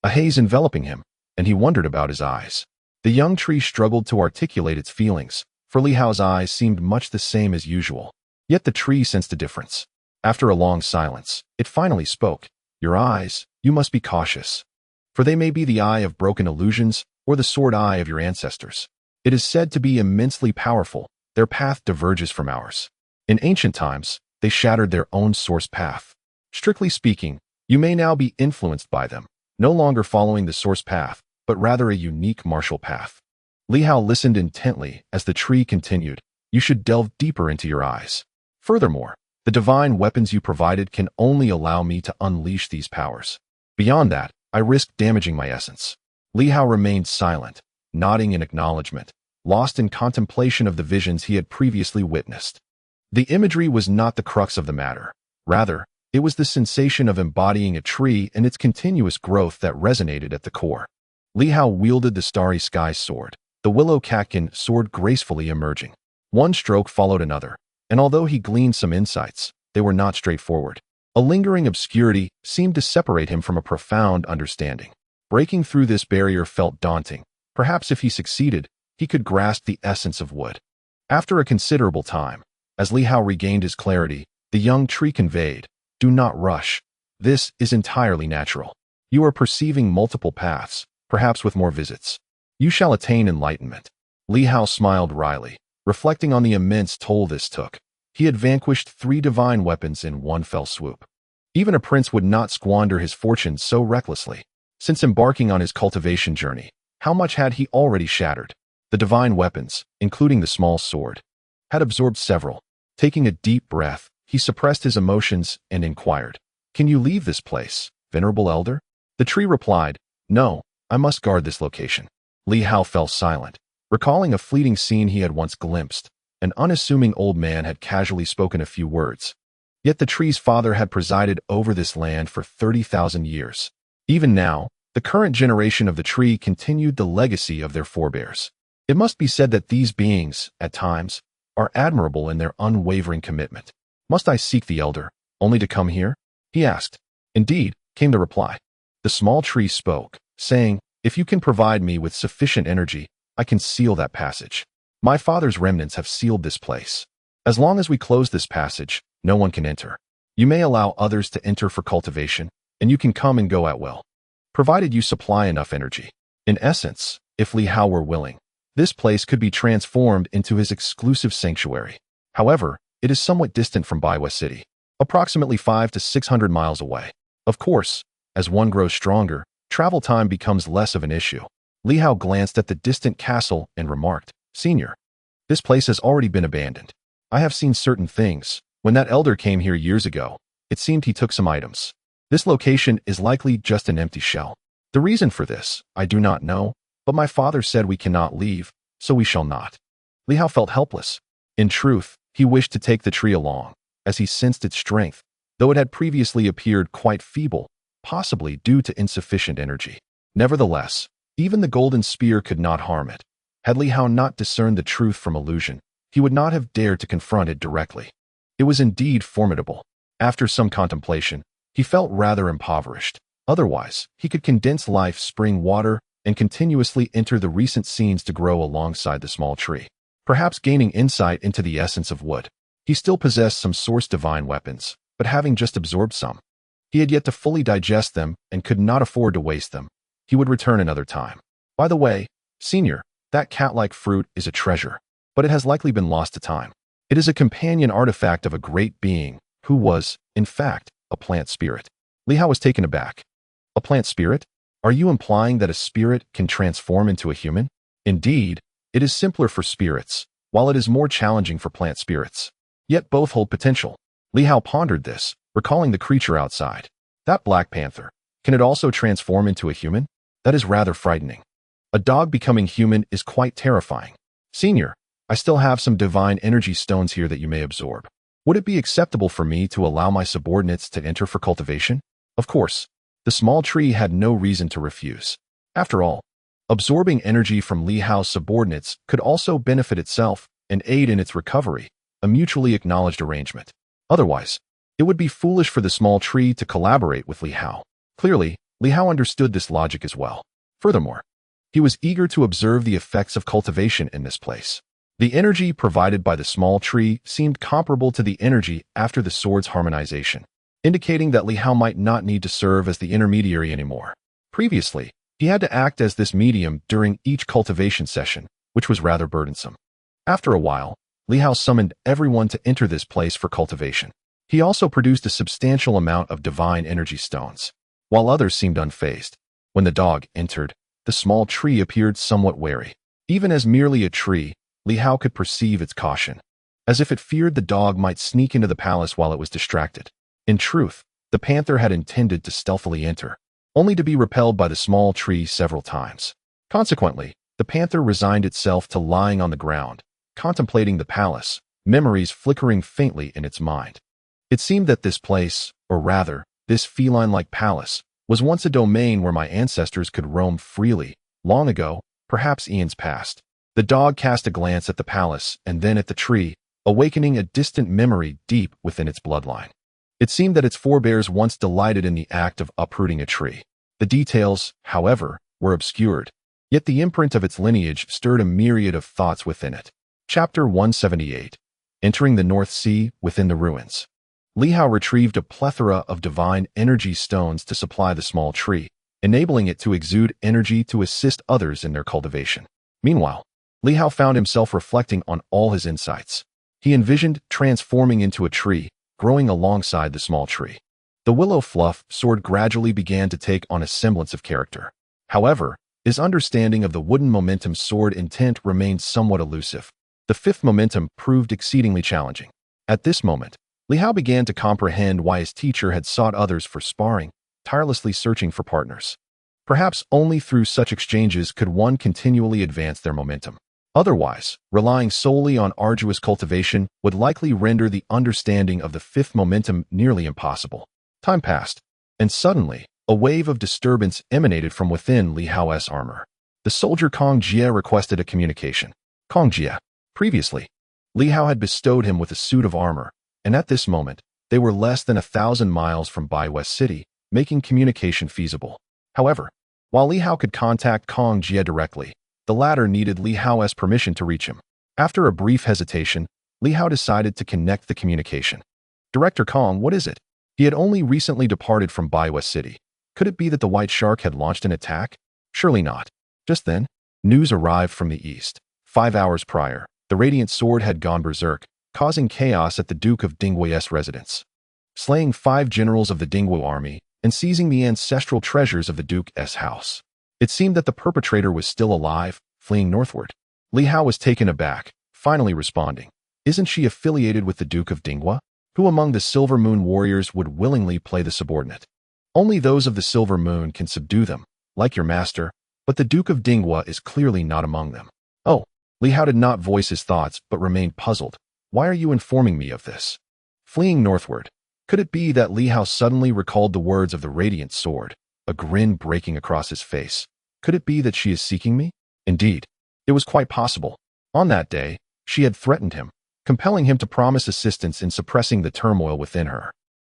a haze enveloping him, and he wondered about his eyes. The young tree struggled to articulate its feelings, for Li Hao's eyes seemed much the same as usual. Yet the tree sensed a difference. After a long silence, it finally spoke. Your eyes, you must be cautious. For they may be the eye of broken illusions or the sword eye of your ancestors. It is said to be immensely powerful. Their path diverges from ours. In ancient times, they shattered their own source path. Strictly speaking, you may now be influenced by them, no longer following the source path, but rather a unique martial path. Li Hao listened intently as the tree continued. You should delve deeper into your eyes. Furthermore, the divine weapons you provided can only allow me to unleash these powers. Beyond that, I risk damaging my essence. Li Hao remained silent, nodding in acknowledgement, lost in contemplation of the visions he had previously witnessed. The imagery was not the crux of the matter. Rather, it was the sensation of embodying a tree and its continuous growth that resonated at the core. Li Hao wielded the starry sky sword, the willow catkin sword gracefully emerging. One stroke followed another, and although he gleaned some insights, they were not straightforward. A lingering obscurity seemed to separate him from a profound understanding. Breaking through this barrier felt daunting. Perhaps if he succeeded, he could grasp the essence of wood. After a considerable time, as Li Hao regained his clarity, the young tree conveyed, do not rush. This is entirely natural. You are perceiving multiple paths, perhaps with more visits. You shall attain enlightenment. Li Hao smiled wryly, reflecting on the immense toll this took. He had vanquished 3 divine weapons in one fell swoop. Even a prince would not squander his fortune so recklessly. Since embarking on his cultivation journey, how much had he already shattered? The divine weapons, including the small sword, had absorbed several. Taking a deep breath, he suppressed his emotions and inquired, "Can you leave this place, venerable elder?" The tree replied, "No, I must guard this location." Li Hao fell silent, recalling a fleeting scene he had once glimpsed. An unassuming old man had casually spoken a few words. Yet the tree's father had presided over this land for 30,000 years. Even now, the current generation of the tree continued the legacy of their forebears. It must be said that these beings, at times, are admirable in their unwavering commitment. Must I seek the elder, only to come here? He asked. Indeed, came the reply. The small tree spoke, saying, if you can provide me with sufficient energy, I can seal that passage. My father's remnants have sealed this place. As long as we close this passage, no one can enter. You may allow others to enter for cultivation, and you can come and go at will, provided you supply enough energy. In essence, if Li Hao were willing, this place could be transformed into his exclusive sanctuary. However, it is somewhat distant from Baiwa City, approximately 500 to 600 miles away. Of course, as one grows stronger, travel time becomes less of an issue. Li Hao glanced at the distant castle and remarked, Senior, this place has already been abandoned. I have seen certain things. When that elder came here years ago, it seemed he took some items. This location is likely just an empty shell. The reason for this, I do not know, but my father said we cannot leave, so we shall not. Li Hao felt helpless. In truth, he wished to take the tree along, as he sensed its strength, though it had previously appeared quite feeble, possibly due to insufficient energy. Nevertheless, even the golden spear could not harm it. Had Li Hao not discerned the truth from illusion, he would not have dared to confront it directly. It was indeed formidable. After some contemplation, he felt rather impoverished. Otherwise, he could condense life's spring water and continuously enter the recent scenes to grow alongside the small tree, perhaps gaining insight into the essence of wood. He still possessed some source divine weapons, but having just absorbed some, he had yet to fully digest them and could not afford to waste them. He would return another time. By the way, Senior, that cat-like fruit is a treasure, but it has likely been lost to time. It is a companion artifact of a great being who was, in fact, a plant spirit. Li Hao was taken aback. A plant spirit? Are you implying that a spirit can transform into a human? Indeed, it is simpler for spirits, while it is more challenging for plant spirits. Yet both hold potential. Li Hao pondered this, recalling the creature outside. That black panther, can it also transform into a human? That is rather frightening. A dog becoming human is quite terrifying. Senior, I still have some divine energy stones here that you may absorb. Would it be acceptable for me to allow my subordinates to enter for cultivation? Of course, the small tree had no reason to refuse. After all, absorbing energy from Li Hao's subordinates could also benefit itself and aid in its recovery, a mutually acknowledged arrangement. Otherwise, it would be foolish for the small tree to collaborate with Li Hao. Clearly, Li Hao understood this logic as well. Furthermore, He was eager to observe the effects of cultivation in this place. The energy provided by the small tree seemed comparable to the energy after the sword's harmonization, indicating that Li Hao might not need to serve as the intermediary anymore. Previously, he had to act as this medium during each cultivation session, which was rather burdensome. After a while, Li Hao summoned everyone to enter this place for cultivation. He also produced a substantial amount of divine energy stones, while others seemed unfazed. When the dog entered, the small tree appeared somewhat wary. Even as merely a tree, Li Hao could perceive its caution, as if it feared the dog might sneak into the palace while it was distracted. In truth, the panther had intended to stealthily enter, only to be repelled by the small tree several times. Consequently, the panther resigned itself to lying on the ground, contemplating the palace, memories flickering faintly in its mind. It seemed that this place, or rather, this feline-like palace, was once a domain where my ancestors could roam freely, long ago, perhaps eons past. The dog cast a glance at the palace and then at the tree, awakening a distant memory deep within its bloodline. It seemed that its forebears once delighted in the act of uprooting a tree. The details, however, were obscured, yet the imprint of its lineage stirred a myriad of thoughts within it. Chapter 178. Entering the North Sea within the ruins. Li Hao retrieved a plethora of divine energy stones to supply the small tree, enabling it to exude energy to assist others in their cultivation. Meanwhile, Li Hao found himself reflecting on all his insights. He envisioned transforming into a tree, growing alongside the small tree. The willow fluff sword gradually began to take on a semblance of character. However, his understanding of the wooden momentum sword intent remained somewhat elusive. The fifth momentum proved exceedingly challenging. At this moment, Li Hao began to comprehend why his teacher had sought others for sparring, tirelessly searching for partners. Perhaps only through such exchanges could one continually advance their momentum. Otherwise, relying solely on arduous cultivation would likely render the understanding of the fifth momentum nearly impossible. Time passed, and suddenly, a wave of disturbance emanated from within Li Hao's armor. The soldier Kong Jie requested a communication. Kong Jie. Previously, Li Hao had bestowed him with a suit of armor, and at this moment, they were less than 1,000 miles from Bai West City, making communication feasible. However, while Li Hao could contact Kong Jie directly, the latter needed Li Hao's permission to reach him. After a brief hesitation, Li Hao decided to connect the communication. Director Kong, what is it? He had only recently departed from Bai West City. Could it be that the White Shark had launched an attack? Surely not. Just then, news arrived from the east. 5 hours prior, the Radiant Sword had gone berserk, causing chaos at the Duke of Dinggui's residence, slaying 5 generals of the Dingwu army and seizing the ancestral treasures of the Duke's house. It seemed that the perpetrator was still alive, fleeing northward. Li Hao was taken aback, finally responding. Isn't she affiliated with the Duke of Dingwu? Who among the Silver Moon warriors would willingly play the subordinate? Only those of the Silver Moon can subdue them, like your master, but the Duke of Dingwu is clearly not among them. Oh, Li Hao did not voice his thoughts but remained puzzled. Why are you informing me of this? Fleeing northward. Could it be that Li Hao suddenly recalled the words of the Radiant Sword, a grin breaking across his face? Could it be that she is seeking me? Indeed, it was quite possible. On that day, she had threatened him, compelling him to promise assistance in suppressing the turmoil within her.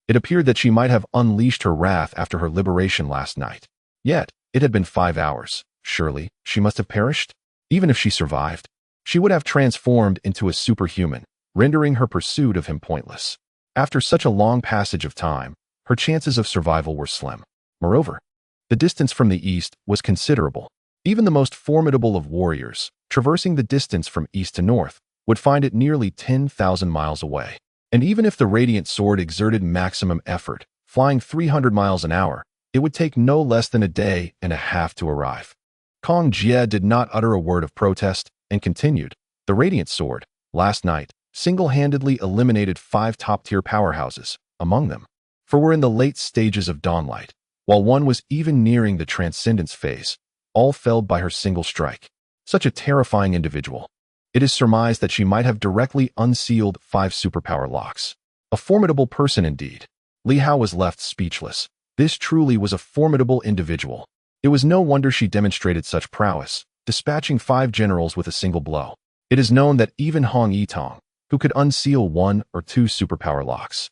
It appeared that she might have unleashed her wrath after her liberation last night. Yet, it had been 5 hours. Surely, she must have perished? Even if she survived, she would have transformed into a superhuman, rendering her pursuit of him pointless. After such a long passage of time, her chances of survival were slim. Moreover, the distance from the east was considerable. Even the most formidable of warriors, traversing the distance from east to north, would find it nearly 10,000 miles away. And even if the Radiant Sword exerted maximum effort, flying 300 miles an hour, it would take no less than a day and a half to arrive. Kong Jie did not utter a word of protest and continued. The Radiant Sword, last night, single-handedly eliminated 5 top-tier powerhouses, among them 4 were in the late stages of dawnlight, while 1 was even nearing the transcendence phase, all felled by her single strike. Such a terrifying individual. It is surmised that she might have directly unsealed 5 superpower locks. A formidable person indeed. Li Hao was left speechless. This truly was a formidable individual. It was no wonder she demonstrated such prowess, dispatching 5 generals with a single blow. It is known that even Hong Yitong, who could unseal 1 or 2 superpower locks,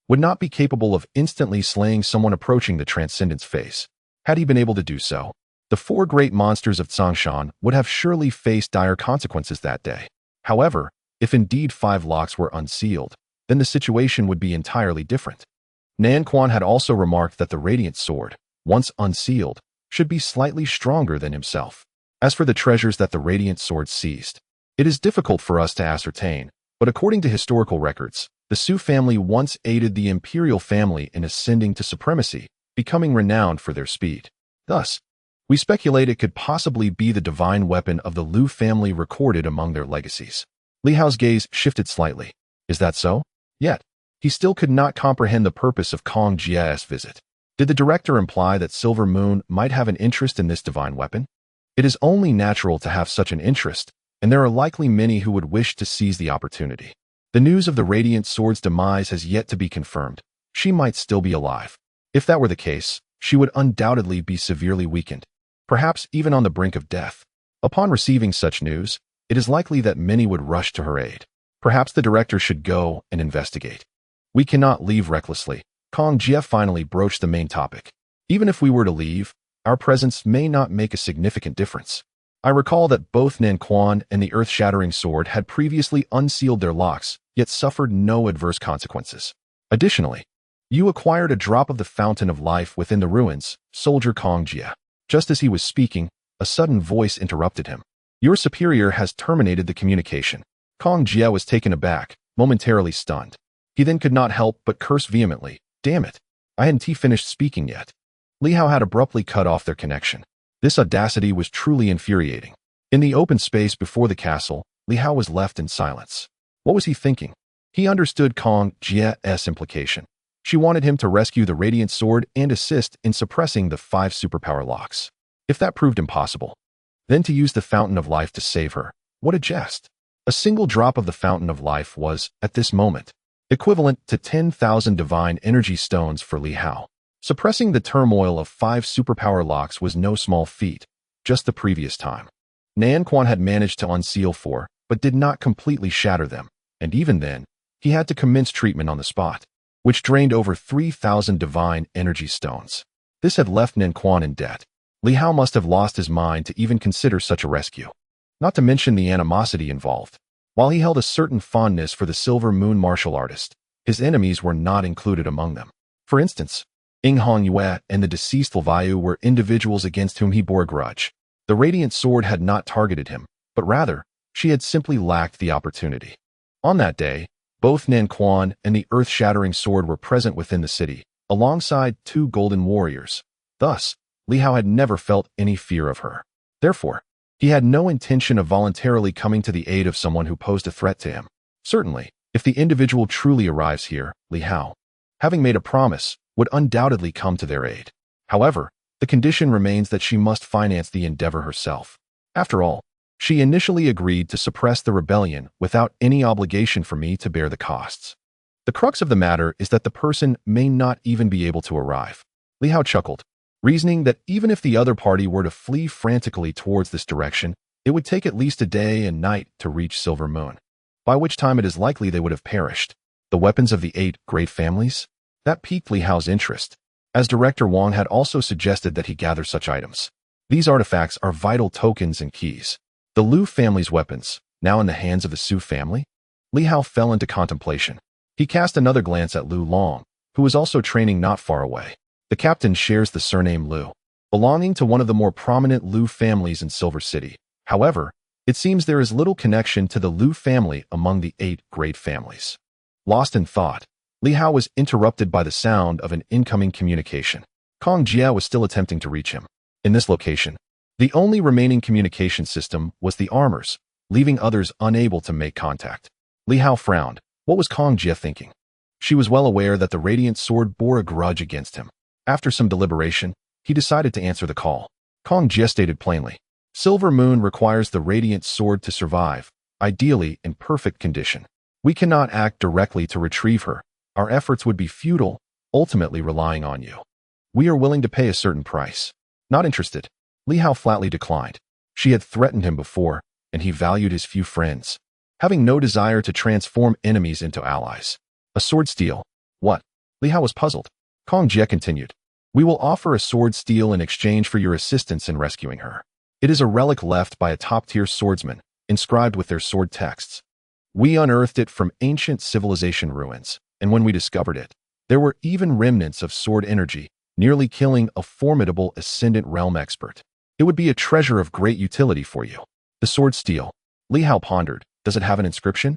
would not be capable of instantly slaying someone approaching the transcendence phase. Had he been able to do so, The four great monsters of Tsongshan would have surely faced dire consequences that day. However, if indeed 5 locks were unsealed, then the situation would be entirely different. Nan Quan had also remarked that the Radiant Sword, once unsealed, should be slightly stronger than himself. As for the treasures that the Radiant Sword seized, it is difficult for us to ascertain, but according to historical records, the Su family once aided the imperial family in ascending to supremacy, becoming renowned for their speed. Thus, we speculate it could possibly be the divine weapon of the Lu family recorded among their legacies. Li Hao's gaze shifted slightly. Is that so? Yet, he still could not comprehend the purpose of Kong Jie's visit. Did the director imply that Silver Moon might have an interest in this divine weapon? It is only natural to have such an interest, and there are likely many who would wish to seize the opportunity. The news of the Radiant Sword's demise has yet to be confirmed. She might still be alive. If that were the case, she would undoubtedly be severely weakened, perhaps even on the brink of death. Upon receiving such news, it is likely that many would rush to her aid. Perhaps the director should go and investigate. We cannot leave recklessly. Kong Jie finally broached the main topic. Even if we were to leave, our presence may not make a significant difference. I recall that both Nan Quan and the earth-shattering sword had previously unsealed their locks, yet suffered no adverse consequences. Additionally, you acquired a drop of the fountain of life within the ruins, Soldier Kong Jie. Just as he was speaking, a sudden voice interrupted him. Your superior has terminated the communication. Kong Jie was taken aback, momentarily stunned. He then could not help but curse vehemently. Damn it! I hadn't finished speaking yet. Li Hao had abruptly cut off their connection. This audacity was truly infuriating. In the open space before the castle, Li Hao was left in silence. What was he thinking? He understood Kong Jie's implication. She wanted him to rescue the Radiant Sword and assist in suppressing the 5 superpower locks. If that proved impossible, then to use the Fountain of Life to save her. What a jest! A single drop of the Fountain of Life was, at this moment, equivalent to 10,000 divine energy stones for Li Hao. Suppressing the turmoil of 5 superpower locks was no small feat. Just the previous time, Nan Quan had managed to unseal 4, but did not completely shatter them, and even then, he had to commence treatment on the spot, which drained over 3,000 divine energy stones. This had left Nan Quan in debt. Li Hao must have lost his mind to even consider such a rescue. Not to mention the animosity involved. While he held a certain fondness for the Silver Moon martial artist, his enemies were not included among them. For instance, Ying Hongyue and the deceased Vayu were individuals against whom he bore a grudge. The Radiant Sword had not targeted him, but rather, she had simply lacked the opportunity. On that day, both Nan Quan and the earth-shattering sword were present within the city, alongside 2 golden warriors. Thus, Li Hao had never felt any fear of her. Therefore, he had no intention of voluntarily coming to the aid of someone who posed a threat to him. Certainly, if the individual truly arrives here, Li Hao, having made a promise, would undoubtedly come to their aid. However, the condition remains that she must finance the endeavor herself. After all, she initially agreed to suppress the rebellion without any obligation for me to bear the costs. The crux of the matter is that the person may not even be able to arrive. Li Hao chuckled, reasoning that even if the other party were to flee frantically towards this direction, it would take at least a day and night to reach Silver Moon, by which time it is likely they would have perished. The weapons of the 8 great families? That piqued Li Hao's interest, as Director Wang had also suggested that he gather such items. These artifacts are vital tokens and keys. The Lu family's weapons, now in the hands of the Su family? Li Hao fell into contemplation. He cast another glance at Lu Long, who was also training not far away. The captain shares the surname Lu, belonging to one of the more prominent Lu families in Silver City. However, it seems there is little connection to the Lu family among the 8 great families. Lost in thought, Li Hao was interrupted by the sound of an incoming communication. Kong Jie was still attempting to reach him. In this location, the only remaining communication system was the armor's, leaving others unable to make contact. Li Hao frowned. What was Kong Jie thinking? She was well aware that the Radiant Sword bore a grudge against him. After some deliberation, he decided to answer the call. Kong Jie stated plainly, Silver Moon requires the Radiant Sword to survive, ideally in perfect condition. We cannot act directly to retrieve her. Our efforts would be futile, ultimately relying on you. We are willing to pay a certain price. Not interested. Li Hao flatly declined. She had threatened him before, and he valued his few friends, having no desire to transform enemies into allies. A sword steal. What? Li Hao was puzzled. Kong Jie continued. We will offer a sword steel in exchange for your assistance in rescuing her. It is a relic left by a top-tier swordsman, inscribed with their sword texts. We unearthed it from ancient civilization ruins, and when we discovered it, there were even remnants of sword energy, nearly killing a formidable Ascendant Realm expert. It would be a treasure of great utility for you. The sword steel. Li Hao pondered. Does it have an inscription?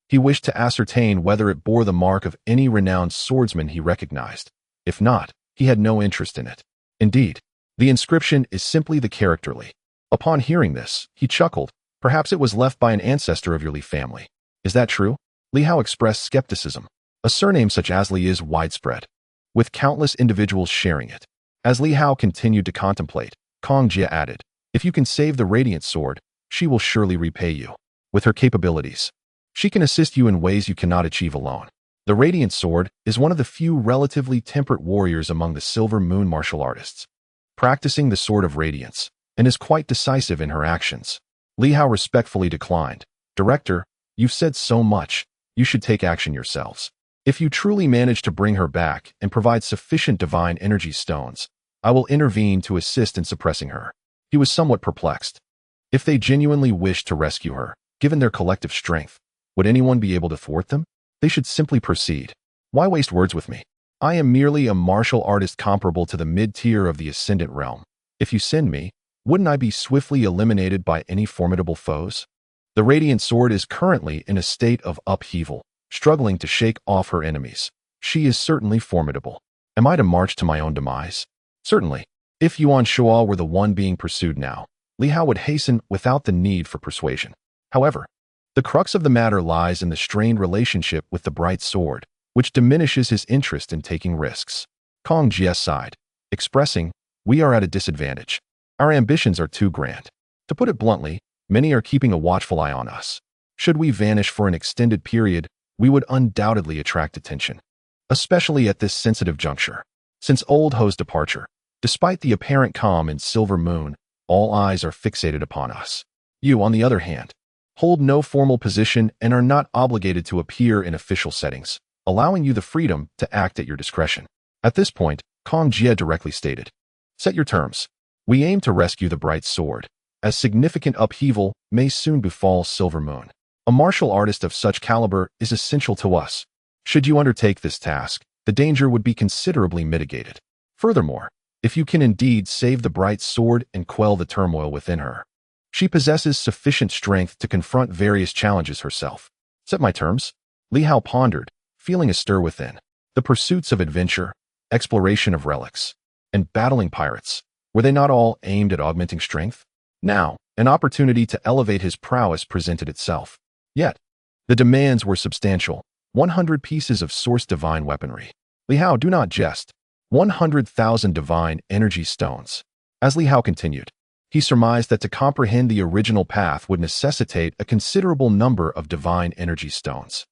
He wished to ascertain whether it bore the mark of any renowned swordsman he recognized. If not, he had no interest in it. Indeed, the inscription is simply the character Li. Upon hearing this, he chuckled. Perhaps it was left by an ancestor of your Li family. Is that true? Li Hao expressed skepticism. A surname such as Li is widespread, with countless individuals sharing it. As Li Hao continued to contemplate, Kong Jia added, if you can save the Radiant Sword, she will surely repay you. With her capabilities, she can assist you in ways you cannot achieve alone. The Radiant Sword is one of the few relatively temperate warriors among the Silver Moon martial artists, practicing the Sword of Radiance, and is quite decisive in her actions. Li Hao respectfully declined. Director, you've said so much. You should take action yourselves. If you truly manage to bring her back and provide sufficient divine energy stones, I will intervene to assist in suppressing her. He was somewhat perplexed. If they genuinely wished to rescue her, given their collective strength, would anyone be able to thwart them? They should simply proceed. Why waste words with me? I am merely a martial artist comparable to the mid-tier of the Ascendant Realm. If you send me, wouldn't I be swiftly eliminated by any formidable foes? The Radiant Sword is currently in a state of upheaval, struggling to shake off her enemies. She is certainly formidable. Am I to march to my own demise? Certainly. If Yuan Shuo were the one being pursued now, Li Hao would hasten without the need for persuasion. However, the crux of the matter lies in the strained relationship with the bright sword, which diminishes his interest in taking risks. Kong Jia sighed, expressing, we are at a disadvantage. Our ambitions are too grand. To put it bluntly, many are keeping a watchful eye on us. Should we vanish for an extended period, we would undoubtedly attract attention, especially at this sensitive juncture. Since Old Ho's departure, despite the apparent calm in Silver Moon, all eyes are fixated upon us. You, on the other hand, hold no formal position and are not obligated to appear in official settings, allowing you the freedom to act at your discretion. At this point, Kong Jia directly stated, set your terms. We aim to rescue the bright sword, as significant upheaval may soon befall Silver Moon. A martial artist of such caliber is essential to us. Should you undertake this task, the danger would be considerably mitigated. Furthermore, if you can indeed save the bright sword and quell the turmoil within her, she possesses sufficient strength to confront various challenges herself. Set my terms? Li Hao pondered, feeling a stir within. The pursuits of adventure, exploration of relics, and battling pirates, were they not all aimed at augmenting strength? Now, an opportunity to elevate his prowess presented itself. Yet, the demands were substantial. 100 pieces of source divine weaponry. Li Hao, do not jest. 100,000 divine energy stones. As Li Hao continued, he surmised that to comprehend the original path would necessitate a considerable number of divine energy stones.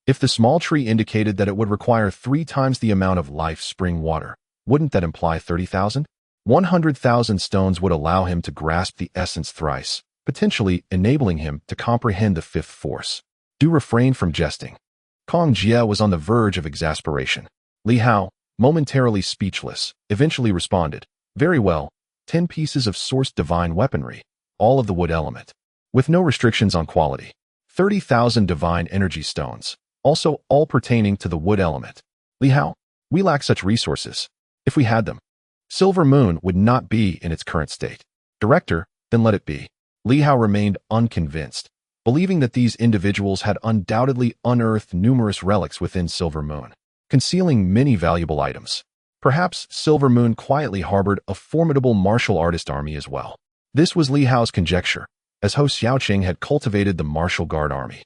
If the small tree indicated that it would require 3 times the amount of life spring water, wouldn't that imply 30,000? 100,000 stones would allow him to grasp the essence thrice, potentially enabling him to comprehend the fifth force. Do refrain from jesting. Kong Jia was on the verge of exasperation. Li Hao, momentarily speechless, eventually responded, very well, 10 pieces of source divine weaponry, all of the wood element, with no restrictions on quality. 30,000 divine energy stones, also all pertaining to the wood element. Li Hao, we lack such resources. If we had them, Silver Moon would not be in its current state. Director, then let it be. Li Hao remained unconvinced, believing that these individuals had undoubtedly unearthed numerous relics within Silver Moon, concealing many valuable items. Perhaps Silver Moon quietly harbored a formidable martial artist army as well. This was Li Hao's conjecture, as Ho Xiaoqing had cultivated the martial guard army.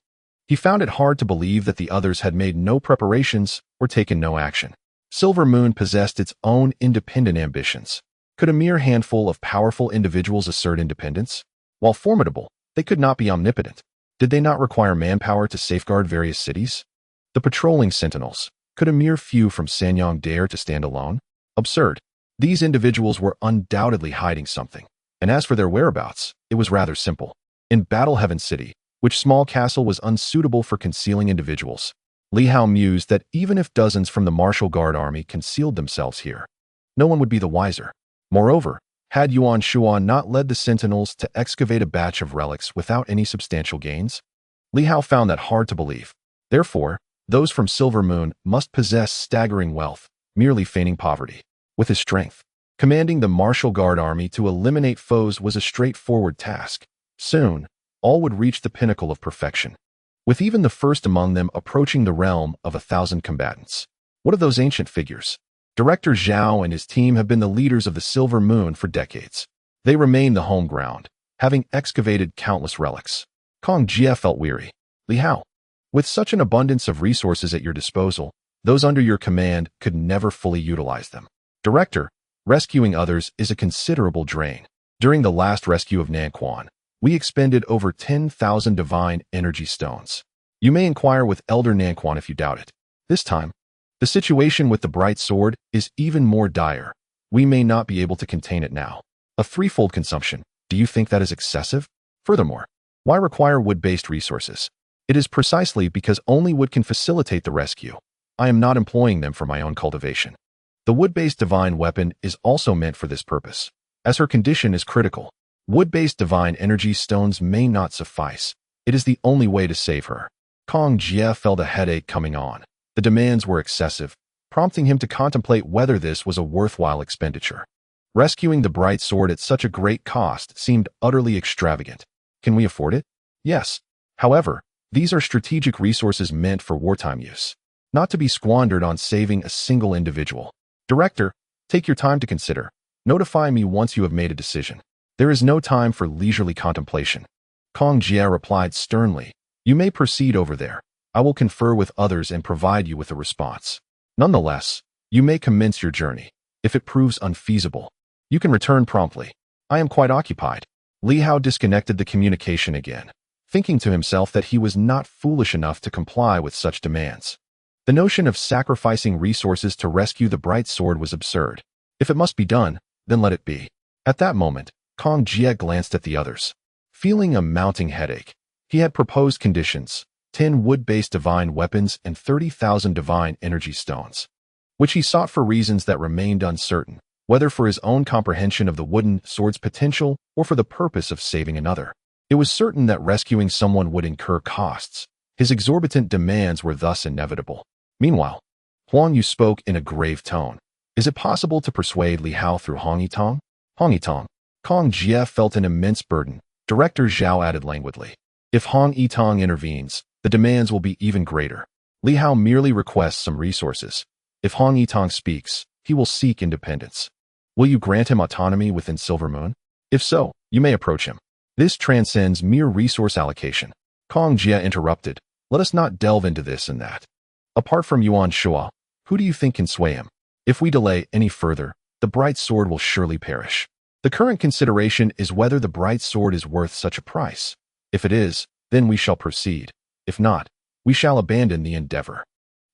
He found it hard to believe that the others had made no preparations or taken no action. Silver Moon possessed its own independent ambitions. Could a mere handful of powerful individuals assert independence? While formidable, they could not be omnipotent. Did they not require manpower to safeguard various cities? The patrolling sentinels. Could a mere few from Sanyang dare to stand alone? Absurd. These individuals were undoubtedly hiding something. And as for their whereabouts, it was rather simple. In Battle Heaven City, which small castle was unsuitable for concealing individuals, Li Hao mused that even if dozens from the martial guard army concealed themselves here, no one would be the wiser. Moreover, had Yuan Shuan not led the sentinels to excavate a batch of relics without any substantial gains? Li Hao found that hard to believe. Therefore, those from Silver Moon must possess staggering wealth, merely feigning poverty. With his strength, commanding the martial guard army to eliminate foes was a straightforward task. Soon, all would reach the pinnacle of perfection, with even the first among them approaching the realm of 1,000 combatants. What of those ancient figures? Director Zhao and his team have been the leaders of the Silver Moon for decades. They remain the home ground, having excavated countless relics. Kong Jie felt weary. Li Hao, with such an abundance of resources at your disposal, those under your command could never fully utilize them. Director, rescuing others is a considerable drain. During the last rescue of Nanquan, we expended over 10,000 divine energy stones. You may inquire with Elder Nanquan if you doubt it. This time, the situation with the bright sword is even more dire. We may not be able to contain it now. A threefold consumption. Do you think that is excessive? Furthermore, why require wood-based resources? It is precisely because only wood can facilitate the rescue. I am not employing them for my own cultivation. The wood-based divine weapon is also meant for this purpose. As her condition is critical, wood-based divine energy stones may not suffice. It is the only way to save her. Kong Jie felt a headache coming on. The demands were excessive, prompting him to contemplate whether this was a worthwhile expenditure. Rescuing the bright sword at such a great cost seemed utterly extravagant. Can we afford it? Yes. However, these are strategic resources meant for wartime use, not to be squandered on saving a single individual. Director, take your time to consider. Notify me once you have made a decision. There is no time for leisurely contemplation. Kong Jie replied sternly. You may proceed over there. I will confer with others and provide you with a response. Nonetheless, you may commence your journey. If it proves unfeasible, you can return promptly. I am quite occupied. Li Hao disconnected the communication again, thinking to himself that he was not foolish enough to comply with such demands. The notion of sacrificing resources to rescue the bright sword was absurd. If it must be done, then let it be. At that moment, Kong Jie glanced at the others. Feeling a mounting headache, he had proposed conditions: 10 wood-based divine weapons and 30,000 divine energy stones, which he sought for reasons that remained uncertain, whether for his own comprehension of the wooden sword's potential or for the purpose of saving another. It was certain that rescuing someone would incur costs. His exorbitant demands were thus inevitable. Meanwhile, Huang Yu spoke in a grave tone. Is it possible to persuade Li Hao through Hong Yitong? Hong Yitong. Kong Jie felt an immense burden. Director Zhao added languidly. If Hong Yitong intervenes, the demands will be even greater. Li Hao merely requests some resources. If Hong Yitong speaks, he will seek independence. Will you grant him autonomy within Silver Moon? If so, you may approach him. This transcends mere resource allocation. Kong Jie interrupted. Let us not delve into this and that. Apart from Yuan Shua, who do you think can sway him? If we delay any further, the bright sword will surely perish. The current consideration is whether the bright sword is worth such a price. If it is, then we shall proceed. If not, we shall abandon the endeavor.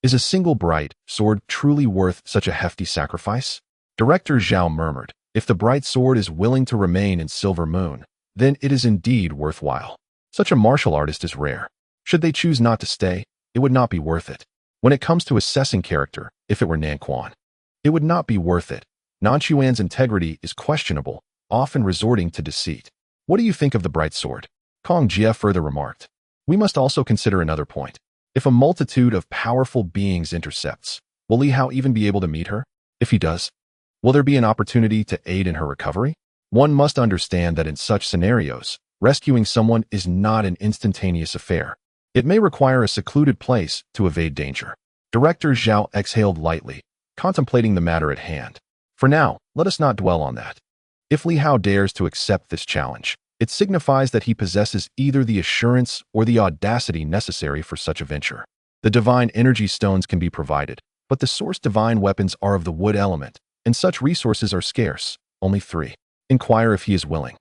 Is a single bright sword truly worth such a hefty sacrifice? Director Zhao murmured. If the bright sword is willing to remain in Silver Moon, then it is indeed worthwhile. Such a martial artist is rare. Should they choose not to stay, it would not be worth it. When it comes to assessing character, if it were Nanquan, it would not be worth it. Nanquan's integrity is questionable, often resorting to deceit. What do you think of the bright sword? Kong Jie further remarked. We must also consider another point. If a multitude of powerful beings intercepts, will Li Hao even be able to meet her? If he does, will there be an opportunity to aid in her recovery? One must understand that in such scenarios, rescuing someone is not an instantaneous affair. It may require a secluded place to evade danger. Director Zhao exhaled lightly, contemplating the matter at hand. For now, let us not dwell on that. If Li Hao dares to accept this challenge, it signifies that he possesses either the assurance or the audacity necessary for such a venture. The divine energy stones can be provided, but the source divine weapons are of the wood element, and such resources are scarce, only 3. Inquire if he is willing.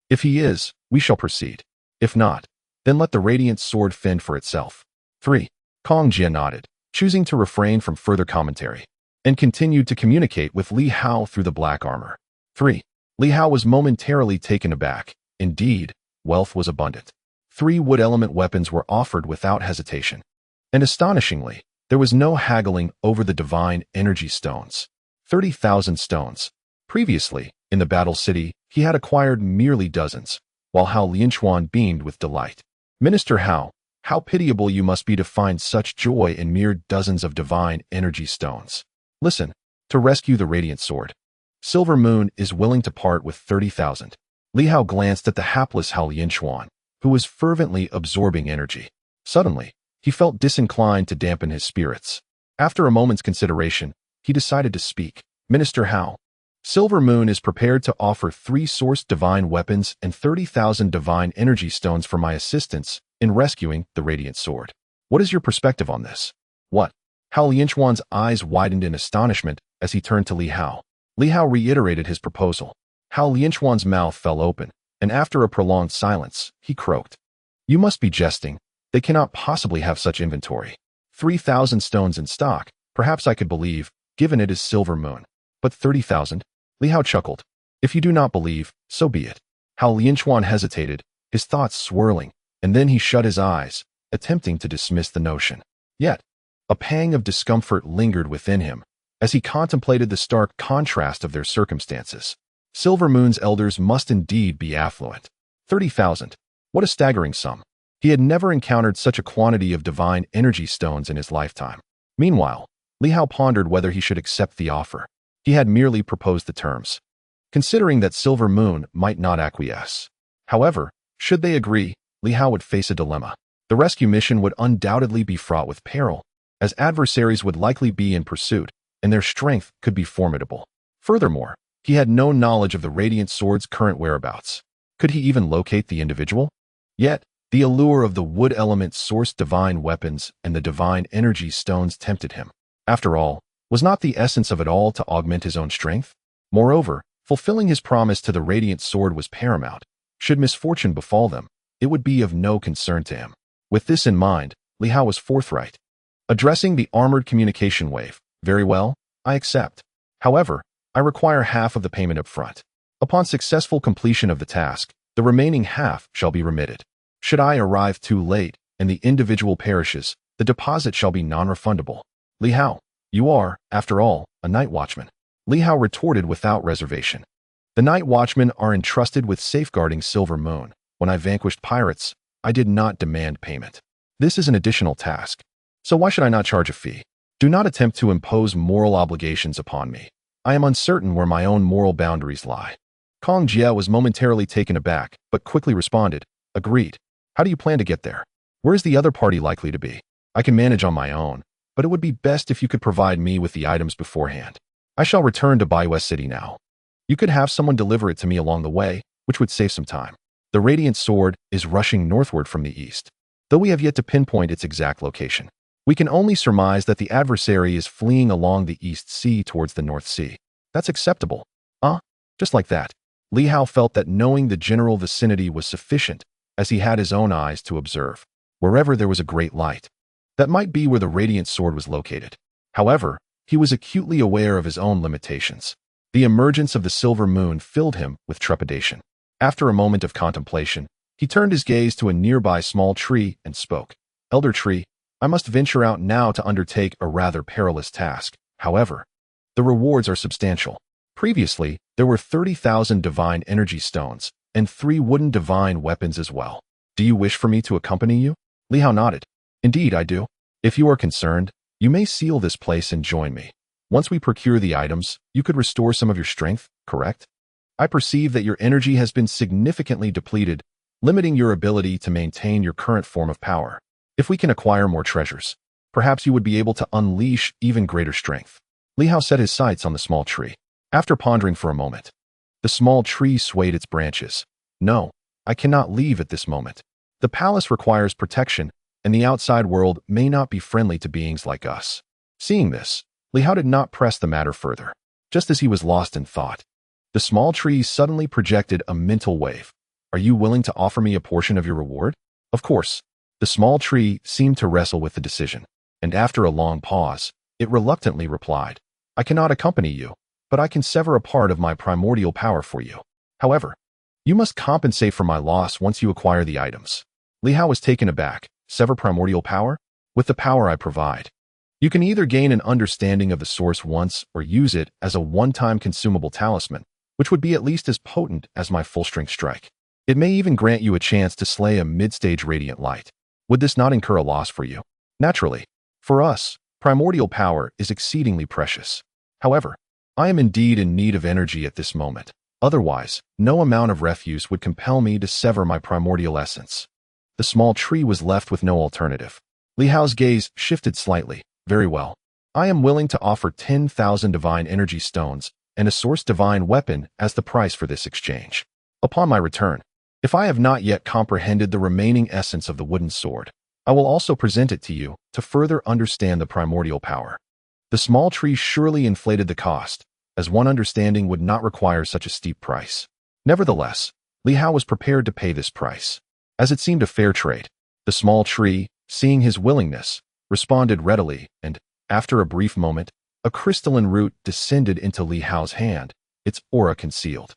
If he is, we shall proceed. If not, then let the radiant sword fend for itself. 3. Kong Jie nodded, choosing to refrain from further commentary, and continued to communicate with Li Hao through the black armor. 3. Li Hao was momentarily taken aback. Indeed, wealth was abundant. 3 wood element weapons were offered without hesitation. And astonishingly, there was no haggling over the divine energy stones. 30,000 stones. Previously, in the battle city, he had acquired merely dozens, while Hao Lianchuan beamed with delight. Minister Hao, how pitiable you must be to find such joy in mere dozens of divine energy stones. Listen, to rescue the radiant sword, Silver Moon is willing to part with 30,000. Li Hao glanced at the hapless Hao Lianchuan, who was fervently absorbing energy. Suddenly, he felt disinclined to dampen his spirits. After a moment's consideration, he decided to speak. Minister Hao, Silver Moon is prepared to offer 3 sourced divine weapons and 30,000 divine energy stones for my assistance in rescuing the radiant sword. What is your perspective on this? What? Hao Lianchuan's eyes widened in astonishment as he turned to Li Hao. Li Hao reiterated his proposal. Hao Lianchuan's mouth fell open, and after a prolonged silence, he croaked. You must be jesting. They cannot possibly have such inventory. 3,000 stones in stock, perhaps I could believe, given it is Silver Moon. But 30,000? Li Hao chuckled. If you do not believe, so be it. Hao Lianchuan hesitated, his thoughts swirling, and then he shut his eyes, attempting to dismiss the notion. Yet, a pang of discomfort lingered within him as he contemplated the stark contrast of their circumstances. Silver Moon's elders must indeed be affluent. 30,000. What a staggering sum. He had never encountered such a quantity of divine energy stones in his lifetime. Meanwhile, Li Hao pondered whether he should accept the offer. He had merely proposed the terms, considering that Silver Moon might not acquiesce. However, should they agree, Li Hao would face a dilemma. The rescue mission would undoubtedly be fraught with peril, as adversaries would likely be in pursuit, and their strength could be formidable. Furthermore, he had no knowledge of the Radiant Sword's current whereabouts. Could he even locate the individual? Yet, the allure of the wood element-sourced divine weapons and the divine energy stones tempted him. After all, was not the essence of it all to augment his own strength? Moreover, fulfilling his promise to the Radiant Sword was paramount. Should misfortune befall them, it would be of no concern to him. With this in mind, Li Hao was forthright. Addressing the armored communication wave, very well, I accept. However, I require half of the payment up front. Upon successful completion of the task, the remaining half shall be remitted. Should I arrive too late and the individual perishes, the deposit shall be non-refundable. Li Hao, you are, after all, a night watchman. Li Hao retorted without reservation. The night watchmen are entrusted with safeguarding Silver Moon. When I vanquished pirates, I did not demand payment. This is an additional task. So why should I not charge a fee? Do not attempt to impose moral obligations upon me. I am uncertain where my own moral boundaries lie. Kong Jia was momentarily taken aback, but quickly responded, agreed. How do you plan to get there? Where is the other party likely to be? I can manage on my own, but it would be best if you could provide me with the items beforehand. I shall return to Baiwest City now. You could have someone deliver it to me along the way, which would save some time. The Radiant Sword is rushing northward from the east. Though we have yet to pinpoint its exact location, we can only surmise that the adversary is fleeing along the East Sea towards the North Sea. That's acceptable. Just like that. Li Hao felt that knowing the general vicinity was sufficient, as he had his own eyes to observe. Wherever there was a great light, that might be where the Radiant Sword was located. However, he was acutely aware of his own limitations. The emergence of the Silver Moon filled him with trepidation. After a moment of contemplation, he turned his gaze to a nearby small tree and spoke. Elder Tree, I must venture out now to undertake a rather perilous task. However, the rewards are substantial. Previously, there were 30,000 divine energy stones and 3 wooden divine weapons as well. Do you wish for me to accompany you? Li Hao nodded. Indeed, I do. If you are concerned, you may seal this place and join me. Once we procure the items, you could restore some of your strength, correct? I perceive that your energy has been significantly depleted, limiting your ability to maintain your current form of power. If we can acquire more treasures, perhaps you would be able to unleash even greater strength. Li Hao set his sights on the small tree. After pondering for a moment, the small tree swayed its branches. No, I cannot leave at this moment. The palace requires protection, and the outside world may not be friendly to beings like us. Seeing this, Li Hao did not press the matter further. Just as he was lost in thought, the small tree suddenly projected a mental wave. Are you willing to offer me a portion of your reward? Of course. The small tree seemed to wrestle with the decision, and after a long pause, it reluctantly replied, I cannot accompany you, but I can sever a part of my primordial power for you. However, you must compensate for my loss once you acquire the items. Li Hao was taken aback. Sever primordial power? With the power I provide, You can either gain an understanding of the source once or use it as a one-time consumable talisman, which would be at least as potent as my full-strength strike. It may even grant you a chance to slay a mid-stage radiant light. Would this not incur a loss for you? Naturally. For us, primordial power is exceedingly precious. However, I am indeed in need of energy at this moment. Otherwise, no amount of refuse would compel me to sever my primordial essence. The small tree was left with no alternative. Li Hao's gaze shifted slightly. Very well. I am willing to offer 10,000 divine energy stones and a source divine weapon as the price for this exchange. Upon my return, if I have not yet comprehended the remaining essence of the wooden sword, I will also present it to you to further understand the primordial power. The small tree surely inflated the cost, as one understanding would not require such a steep price. Nevertheless, Li Hao was prepared to pay this price, as it seemed a fair trade. The small tree, seeing his willingness, responded readily, and, after a brief moment, a crystalline root descended into Li Hao's hand, its aura concealed.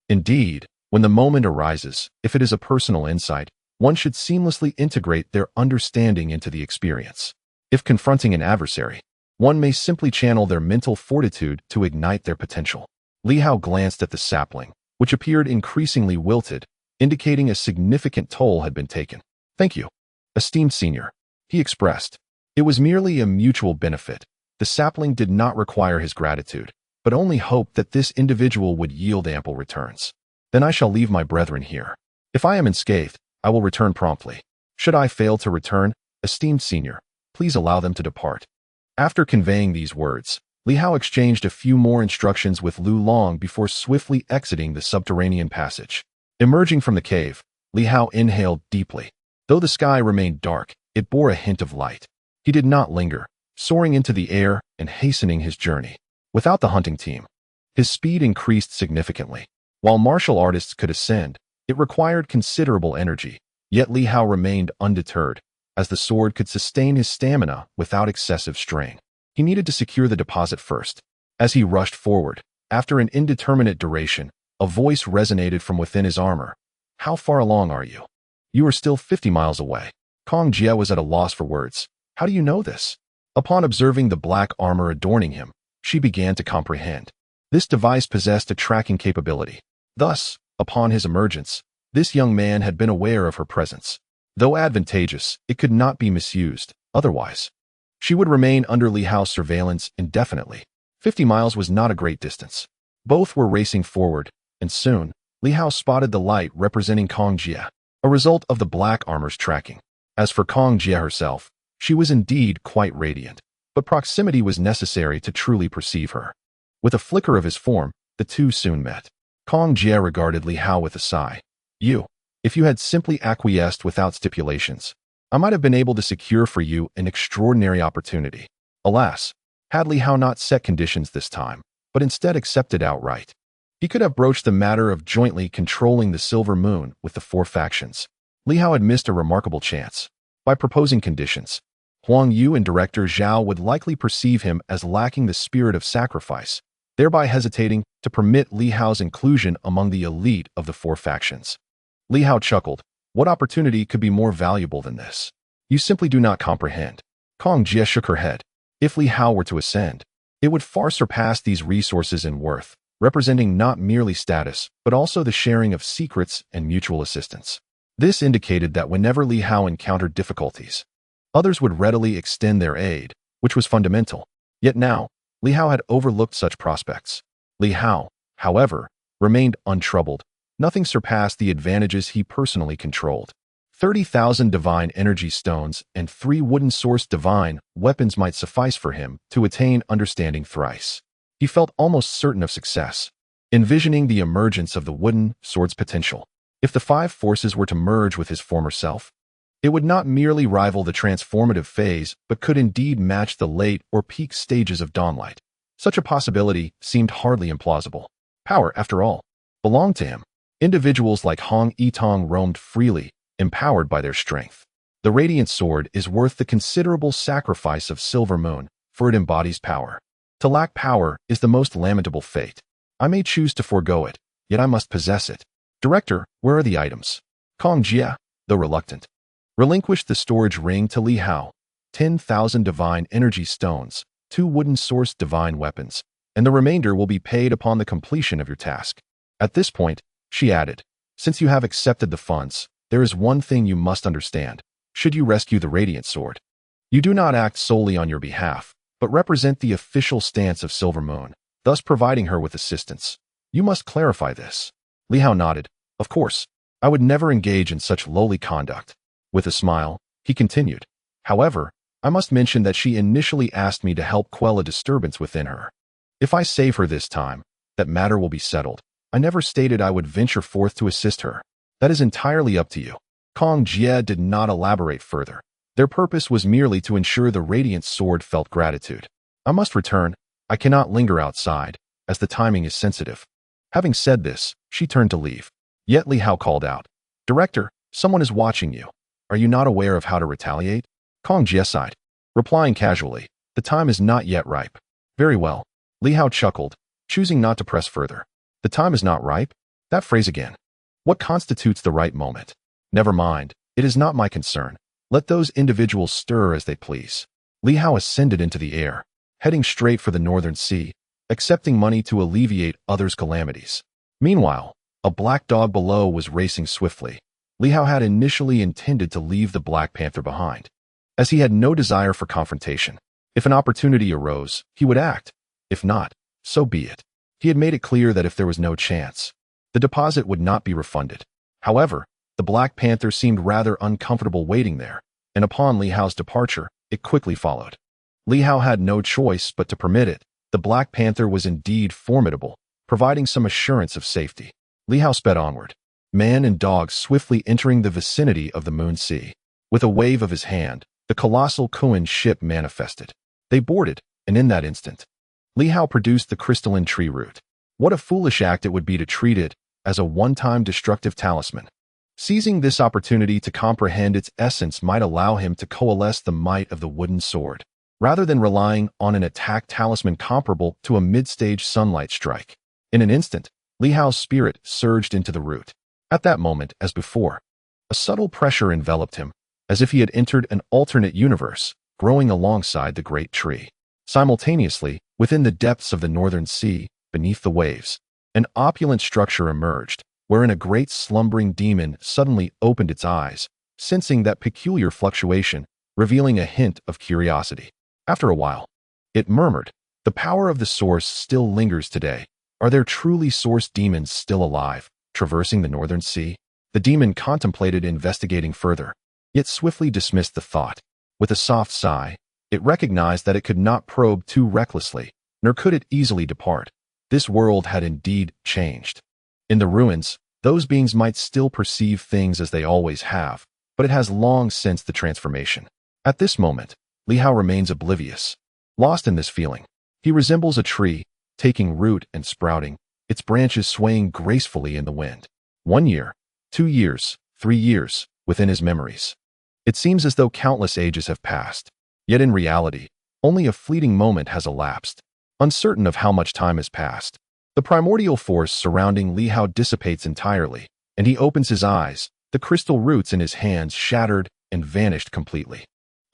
Indeed, when the moment arises, if it is a personal insight, one should seamlessly integrate their understanding into the experience. If confronting an adversary, one may simply channel their mental fortitude to ignite their potential. Li Hao glanced at the sapling, which appeared increasingly wilted, indicating a significant toll had been taken. Thank you, esteemed senior, he expressed. It was merely a mutual benefit. The sapling did not require his gratitude, but only hoped that this individual would yield ample returns. Then I shall leave my brethren here. If I am unscathed, I will return promptly. Should I fail to return, esteemed senior, please allow them to depart. After conveying these words, Li Hao exchanged a few more instructions with Lu Long before swiftly exiting the subterranean passage. Emerging from the cave, Li Hao inhaled deeply. Though the sky remained dark, it bore a hint of light. He did not linger, soaring into the air and hastening his journey. Without the hunting team, his speed increased significantly. While martial artists could ascend, it required considerable energy, yet Li Hao remained undeterred, as the sword could sustain his stamina without excessive strain. He needed to secure the deposit first. As he rushed forward, after an indeterminate duration, a voice resonated from within his armor. How far along are you? You are still 50 miles away. Kong Jie was at a loss for words. How do you know this? Upon observing the black armor adorning him, she began to comprehend. This device possessed a tracking capability. Thus, upon his emergence, this young man had been aware of her presence. Though advantageous, it could not be misused. Otherwise, she would remain under Li Hao's surveillance indefinitely. 50 miles was not a great distance. Both were racing forward, and soon, Li Hao spotted the light representing Kong Jie, a result of the black armor's tracking. As for Kong Jie herself, she was indeed quite radiant, but proximity was necessary to truly perceive her. With a flicker of his form, the two soon met. Kong Jie regarded Li Hao with a sigh. If you had simply acquiesced without stipulations, I might have been able to secure for you an extraordinary opportunity. Alas, had Li Hao not set conditions this time, but instead accepted outright, he could have broached the matter of jointly controlling the Silver Moon with the four factions. Li Hao had missed a remarkable chance. By proposing conditions, Huang Yu and Director Zhao would likely perceive him as lacking the spirit of sacrifice, thereby hesitating to permit Li Hao's inclusion among the elite of the four factions. Li Hao chuckled. What opportunity could be more valuable than this? You simply do not comprehend. Kong Jie shook her head. If Li Hao were to ascend, it would far surpass these resources in worth, representing not merely status, but also the sharing of secrets and mutual assistance. This indicated that whenever Li Hao encountered difficulties, others would readily extend their aid, which was fundamental. Yet now, Li Hao had overlooked such prospects. Li Hao, however, remained untroubled. Nothing surpassed the advantages he personally controlled. 30,000 divine energy stones and 3 wooden-sourced divine weapons might suffice for him to attain understanding thrice. He felt almost certain of success, envisioning the emergence of the wooden sword's potential. If the 5 forces were to merge with his former self, it would not merely rival the transformative phase, but could indeed match the late or peak stages of dawnlight. Such a possibility seemed hardly implausible. Power, after all, belonged to him. Individuals like Hong Yitong roamed freely, empowered by their strength. The radiant sword is worth the considerable sacrifice of Silver Moon, for it embodies power. To lack power is the most lamentable fate. I may choose to forego it, yet I must possess it. Director, where are the items? Kong Jie, though reluctant, relinquished the storage ring to Li Hao. 10,000 divine energy stones, 2 wooden-sourced divine weapons, and the remainder will be paid upon the completion of your task. At this point, she added, since you have accepted the funds, there is one thing you must understand. Should you rescue the Radiant Sword, you do not act solely on your behalf, but represent the official stance of Silver Moon, thus providing her with assistance. You must clarify this. Li Hao nodded. Of course, I would never engage in such lowly conduct. With a smile, he continued. However, I must mention that she initially asked me to help quell a disturbance within her. If I save her this time, that matter will be settled. I never stated I would venture forth to assist her. That is entirely up to you. Kong Jie did not elaborate further. Their purpose was merely to ensure the Radiant Sword felt gratitude. I must return. I cannot linger outside, as the timing is sensitive. Having said this, she turned to leave. Yet Li Hao called out, Director, someone is watching you. Are you not aware of how to retaliate? Kong Jie sighed, replying casually, the time is not yet ripe. Very well. Li Hao chuckled, choosing not to press further. The time is not ripe? That phrase again. What constitutes the right moment? Never mind, it is not my concern. Let those individuals stir as they please. Li Hao ascended into the air, heading straight for the Northern Sea, accepting money to alleviate others' calamities. Meanwhile, a black dog below was racing swiftly. Li Hao had initially intended to leave the Black Panther behind, as he had no desire for confrontation. If an opportunity arose, he would act. If not, so be it. He had made it clear that if there was no chance, the deposit would not be refunded. However, the Black Panther seemed rather uncomfortable waiting there, and upon Li Hao's departure, it quickly followed. Li Hao had no choice but to permit it. The Black Panther was indeed formidable, providing some assurance of safety. Li Hao sped onward, man and dog swiftly entering the vicinity of the Moon Sea. With a wave of his hand, the colossal Kuan ship manifested. They boarded, and in that instant, Li Hao produced the crystalline tree root. What a foolish act it would be to treat it as a one-time destructive talisman. Seizing this opportunity to comprehend its essence might allow him to coalesce the might of the wooden sword, rather than relying on an attack talisman comparable to a mid-stage sunlight strike. In an instant, Li Hao's spirit surged into the root. At that moment, as before, a subtle pressure enveloped him, as if he had entered an alternate universe, growing alongside the great tree. Simultaneously, within the depths of the Northern Sea, beneath the waves, an opulent structure emerged, wherein a great slumbering demon suddenly opened its eyes, sensing that peculiar fluctuation, revealing a hint of curiosity. After a while, it murmured, the power of the source still lingers today. Are there truly source demons still alive, traversing the Northern Sea? The demon contemplated investigating further, yet swiftly dismissed the thought. With a soft sigh, it recognized that it could not probe too recklessly, nor could it easily depart. This world had indeed changed. In the ruins, those beings might still perceive things as they always have, but it has long sensed the transformation. At this moment, Li Hao remains oblivious, lost in this feeling. He resembles a tree, taking root and sprouting, its branches swaying gracefully in the wind. 1 year, 2 years, 3 years, within his memories. It seems as though countless ages have passed, yet in reality, only a fleeting moment has elapsed. Uncertain of how much time has passed, the primordial force surrounding Li Hao dissipates entirely, and he opens his eyes, the crystal roots in his hands shattered and vanished completely.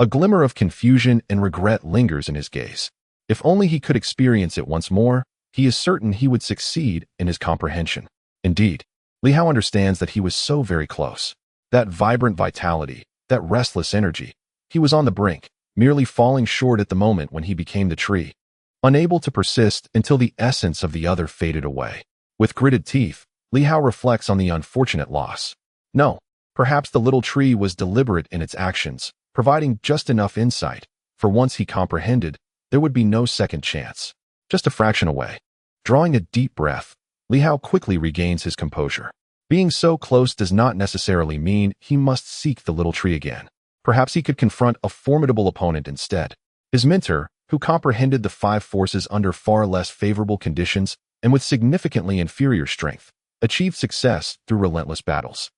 A glimmer of confusion and regret lingers in his gaze. If only he could experience it once more, he is certain he would succeed in his comprehension. Indeed, Li Hao understands that he was so very close. That vibrant vitality, that restless energy. He was on the brink, merely falling short at the moment when he became the tree, unable to persist until the essence of the other faded away. With gritted teeth, Li Hao reflects on the unfortunate loss. No, perhaps the little tree was deliberate in its actions, providing just enough insight, for once he comprehended, there would be no second chance. Just a fraction away. Drawing a deep breath, Li Hao quickly regains his composure. Being so close does not necessarily mean he must seek the little tree again. Perhaps he could confront a formidable opponent instead. His mentor, who comprehended the 5 forces under far less favorable conditions and with significantly inferior strength, achieved success through relentless battles.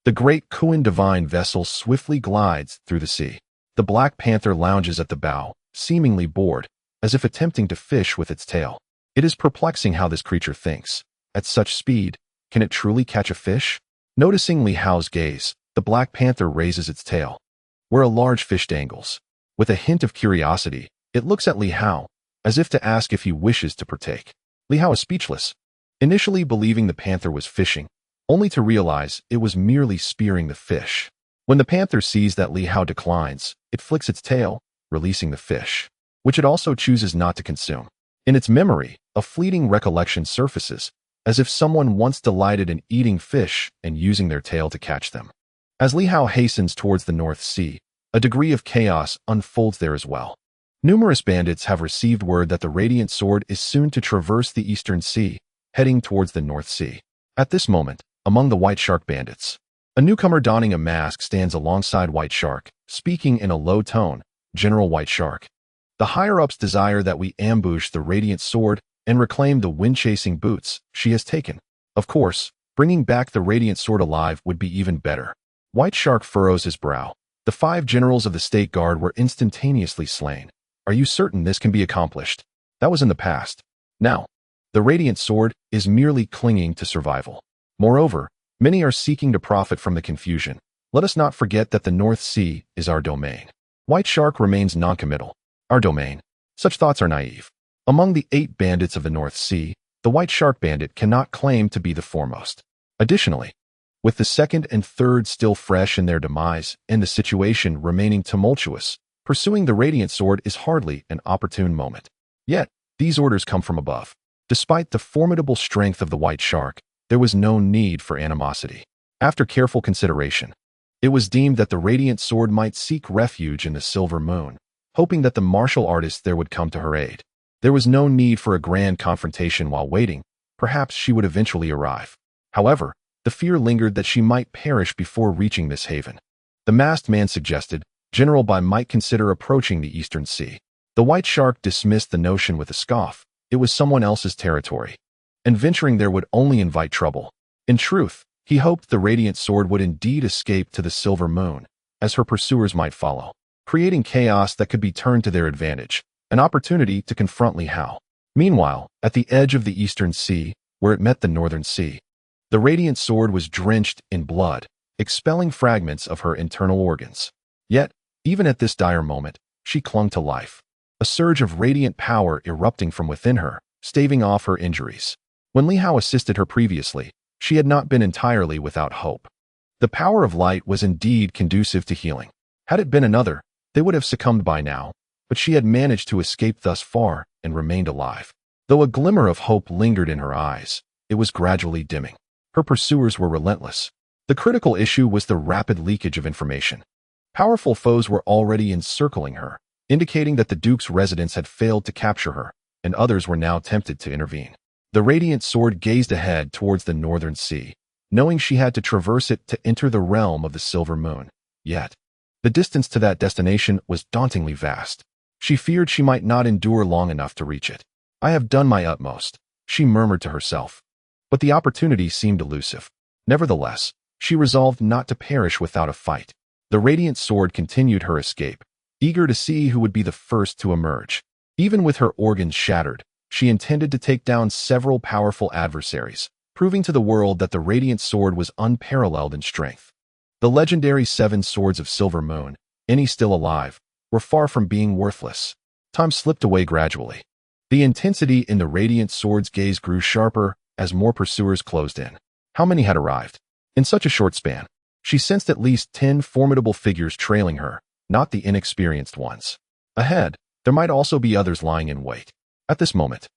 The great Kuan divine vessel swiftly glides through the sea. The Black Panther lounges at the bow, seemingly bored, as if attempting to fish with its tail. It is perplexing how this creature thinks. At such speed, can it truly catch a fish? Noticing Li Hao's gaze, the Black Panther raises its tail, where a large fish dangles. With a hint of curiosity, it looks at Li Hao, as if to ask if he wishes to partake. Li Hao is speechless, initially believing the panther was fishing, only to realize it was merely spearing the fish. When the panther sees that Li Hao declines, it flicks its tail, releasing the fish, which it also chooses not to consume. In its memory, a fleeting recollection surfaces, as if someone once delighted in eating fish and using their tail to catch them. As Li Hao hastens towards the North Sea, a degree of chaos unfolds there as well. Numerous bandits have received word that the Radiant Sword is soon to traverse the Eastern Sea, heading towards the North Sea. At this moment, among the White Shark bandits, a newcomer donning a mask stands alongside White Shark, speaking in a low tone, "General White Shark, the higher-ups desire that we ambush the Radiant Sword and reclaim the wind-chasing boots she has taken. Of course, bringing back the Radiant Sword alive would be even better." White Shark furrows his brow. The 5 generals of the State Guard were instantaneously slain. Are you certain this can be accomplished? That was in the past. Now, the Radiant Sword is merely clinging to survival. Moreover, many are seeking to profit from the confusion. Let us not forget that the North Sea is our domain. White Shark remains noncommittal. Our domain. Such thoughts are naive. Among the 8 bandits of the North Sea, the White Shark bandit cannot claim to be the foremost. Additionally, with the 2nd and 3rd still fresh in their demise and the situation remaining tumultuous, pursuing the Radiant Sword is hardly an opportune moment. Yet, these orders come from above. Despite the formidable strength of the White Shark, there was no need for animosity. After careful consideration, it was deemed that the Radiant Sword might seek refuge in the Silver Moon, hoping that the martial artist there would come to her aid. There was no need for a grand confrontation while waiting. Perhaps she would eventually arrive. However, the fear lingered that she might perish before reaching this haven. The masked man suggested, "General Bai might consider approaching the Eastern Sea." The White Shark dismissed the notion with a scoff. It was someone else's territory, and venturing there would only invite trouble. In truth, he hoped the Radiant Sword would indeed escape to the Silver Moon, as her pursuers might follow, creating chaos that could be turned to their advantage, an opportunity to confront Li Hao. Meanwhile, at the edge of the Eastern Sea, where it met the Northern Sea, the Radiant Sword was drenched in blood, expelling fragments of her internal organs. Yet, even at this dire moment, she clung to life, a surge of radiant power erupting from within her, staving off her injuries. When Li Hao assisted her previously, she had not been entirely without hope. The power of light was indeed conducive to healing. Had it been another, they would have succumbed by now, but she had managed to escape thus far and remained alive. Though a glimmer of hope lingered in her eyes, it was gradually dimming. Her pursuers were relentless. The critical issue was the rapid leakage of information. Powerful foes were already encircling her, indicating that the Duke's residents had failed to capture her, and others were now tempted to intervene. The Radiant Sword gazed ahead towards the Northern Sea, knowing she had to traverse it to enter the realm of the Silver Moon. Yet, the distance to that destination was dauntingly vast. She feared she might not endure long enough to reach it. "I have done my utmost," she murmured to herself. But the opportunity seemed elusive. Nevertheless, she resolved not to perish without a fight. The Radiant Sword continued her escape, eager to see who would be the first to emerge. Even with her organs shattered, she intended to take down several powerful adversaries, proving to the world that the Radiant Sword was unparalleled in strength. The legendary 7 swords of Silver Moon, any still alive, were far from being worthless. Time slipped away gradually. The intensity in the Radiant Sword's gaze grew sharper as more pursuers closed in. How many had arrived? In such a short span, she sensed at least 10 formidable figures trailing her, not the inexperienced ones. Ahead, there might also be others lying in wait. At this moment,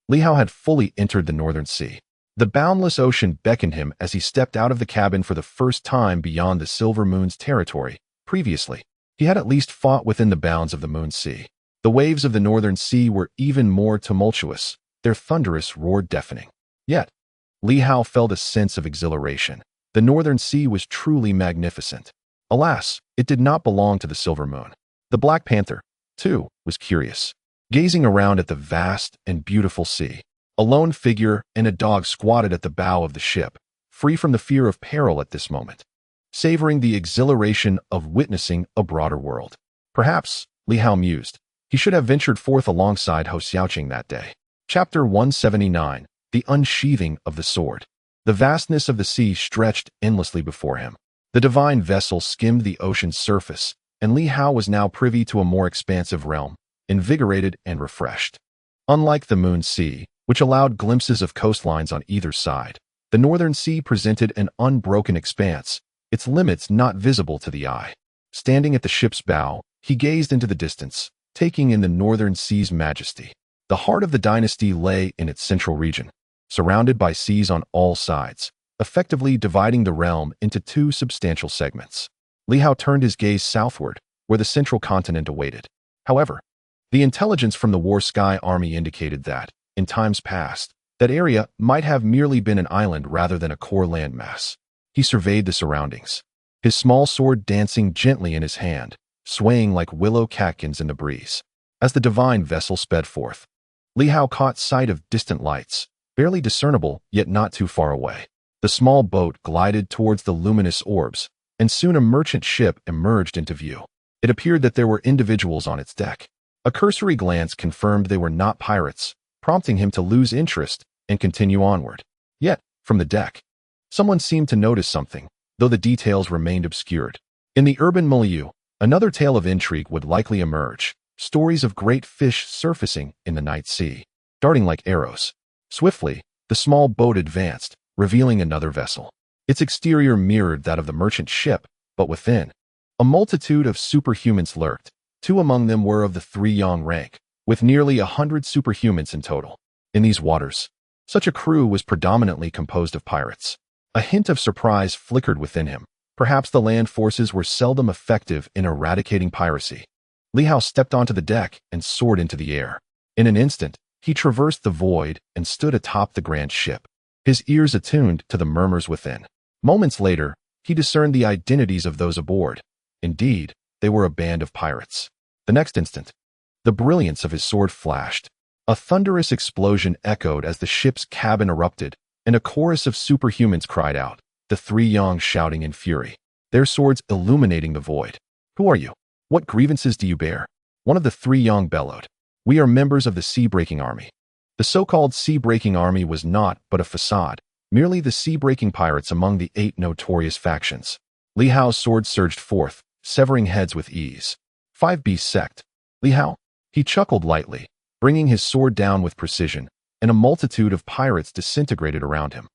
Li Hao had fully entered the Northern Sea. The boundless ocean beckoned him as he stepped out of the cabin for the first time beyond the Silver Moon's territory. Previously, he had at least fought within the bounds of the Moon Sea. The waves of the Northern Sea were even more tumultuous, their thunderous roar deafening. Yet, Li Hao felt a sense of exhilaration. The Northern Sea was truly magnificent. Alas, it did not belong to the Silver Moon. The Black Panther, too, was curious, gazing around at the vast and beautiful sea. A lone figure and a dog squatted at the bow of the ship, free from the fear of peril at this moment, savoring the exhilaration of witnessing a broader world. Perhaps, Li Hao mused, he should have ventured forth alongside Hou Xiaoqing that day. Chapter 179. The Unsheathing of the Sword. The vastness of the sea stretched endlessly before him. The divine vessel skimmed the ocean's surface, and Li Hao was now privy to a more expansive realm, invigorated and refreshed. Unlike the Moon Sea, which allowed glimpses of coastlines on either side, the Northern Sea presented an unbroken expanse, its limits not visible to the eye. Standing at the ship's bow, he gazed into the distance, taking in the Northern Sea's majesty. The heart of the dynasty lay in its central region, surrounded by seas on all sides, effectively dividing the realm into two substantial segments. Li Hao turned his gaze southward, where the central continent awaited. However, the intelligence from the War Sky Army indicated that, in times past, that area might have merely been an island rather than a core landmass. He surveyed the surroundings, his small sword dancing gently in his hand, swaying like willow catkins in the breeze. As the divine vessel sped forth, Li Hao caught sight of distant lights, barely discernible yet not too far away. The small boat glided towards the luminous orbs, and soon a merchant ship emerged into view. It appeared that there were individuals on its deck. A cursory glance confirmed they were not pirates, prompting him to lose interest and continue onward. Yet, from the deck, someone seemed to notice something, though the details remained obscured. In the urban milieu, another tale of intrigue would likely emerge, stories of great fish surfacing in the night sea, darting like arrows. Swiftly, the small boat advanced, revealing another vessel. Its exterior mirrored that of the merchant ship, but within, a multitude of superhumans lurked. 2 among them were of the 3-yang rank, with nearly 100 superhumans in total. In these waters, such a crew was predominantly composed of pirates. A hint of surprise flickered within him. Perhaps the land forces were seldom effective in eradicating piracy. Li Hao stepped onto the deck and soared into the air. In an instant, he traversed the void and stood atop the grand ship, his ears attuned to the murmurs within. Moments later, he discerned the identities of those aboard. Indeed, they were a band of pirates. The next instant, the brilliance of his sword flashed. A thunderous explosion echoed as the ship's cabin erupted, and a chorus of superhumans cried out, the 3-yang shouting in fury, their swords illuminating the void. "Who are you? What grievances do you bear?" One of the 3-yang bellowed. "We are members of the Sea-Breaking Army." The so-called Sea-Breaking Army was not but a facade, merely the sea-breaking pirates among the 8 notorious factions. Li Hao's sword surged forth, severing heads with ease. 5B sect. Li Hao. He chuckled lightly, bringing his sword down with precision, and a multitude of pirates disintegrated around him.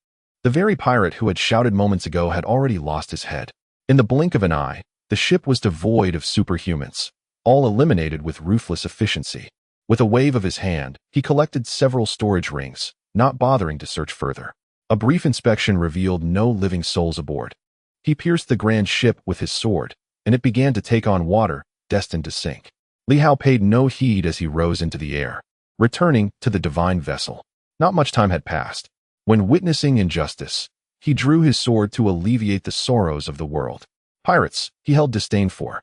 The very pirate who had shouted moments ago had already lost his head. In the blink of an eye, the ship was devoid of superhumans, all eliminated with ruthless efficiency. With a wave of his hand, he collected several storage rings, not bothering to search further. A brief inspection revealed no living souls aboard. He pierced the grand ship with his sword, and it began to take on water, destined to sink. Li Hao paid no heed as he rose into the air, returning to the divine vessel. Not much time had passed. When witnessing injustice, he drew his sword to alleviate the sorrows of the world. Pirates, he held disdain for.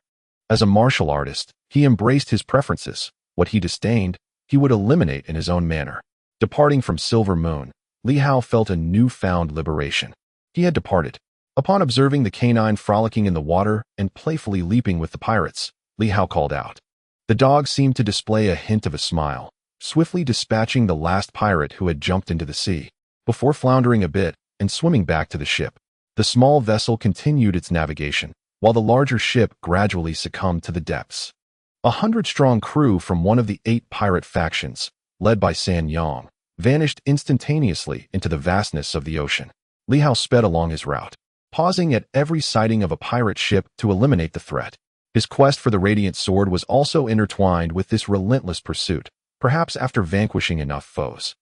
As a martial artist, he embraced his preferences. What he disdained, he would eliminate in his own manner. Departing from Silver Moon, Li Hao felt a newfound liberation. He had departed. Upon observing the canine frolicking in the water and playfully leaping with the pirates, Li Hao called out. The dog seemed to display a hint of a smile, swiftly dispatching the last pirate who had jumped into the sea. Before floundering a bit and swimming back to the ship, the small vessel continued its navigation, while the larger ship gradually succumbed to the depths. 100-strong crew from one of the 8 pirate factions, led by San Yang, vanished instantaneously into the vastness of the ocean. Li Hao sped along his route, pausing at every sighting of a pirate ship to eliminate the threat. His quest for the Radiant Sword was also intertwined with this relentless pursuit, perhaps after vanquishing enough foes.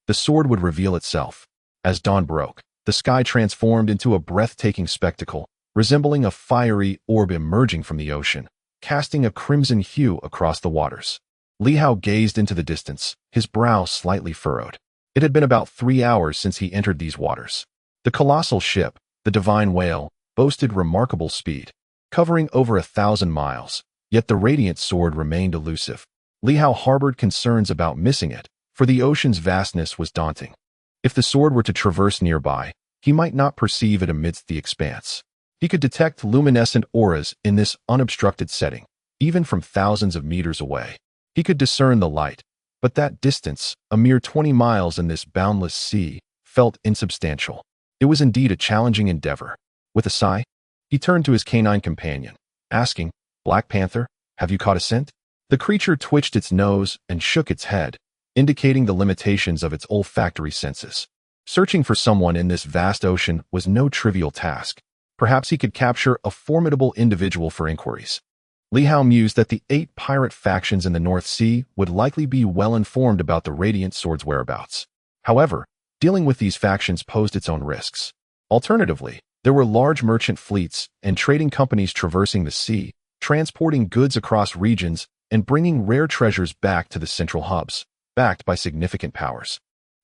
The sword would reveal itself. As dawn broke, the sky transformed into a breathtaking spectacle, resembling a fiery orb emerging from the ocean, casting a crimson hue across the waters. Li Hao gazed into the distance, his brow slightly furrowed. It had been about 3 hours since he entered these waters. The colossal ship, the Divine Whale, boasted remarkable speed, covering over 1,000 miles, yet the Radiant Sword remained elusive. Li Hao harbored concerns about missing it, for the ocean's vastness was daunting. If the sword were to traverse nearby, he might not perceive it amidst the expanse. He could detect luminescent auras in this unobstructed setting, even from thousands of meters away. He could discern the light, but that distance, a mere 20 miles in this boundless sea, felt insubstantial. It was indeed a challenging endeavor. With a sigh, he turned to his canine companion, asking, Black Panther, have you caught a scent? The creature twitched its nose and shook its head, indicating the limitations of its olfactory senses. Searching for someone in this vast ocean was no trivial task. Perhaps he could capture a formidable individual for inquiries. Li Hao mused that the 8 pirate factions in the North Sea would likely be well informed about the Radiant Sword's whereabouts. However, dealing with these factions posed its own risks. Alternatively, there were large merchant fleets and trading companies traversing the sea, transporting goods across regions and bringing rare treasures back to the central hubs, backed by significant powers.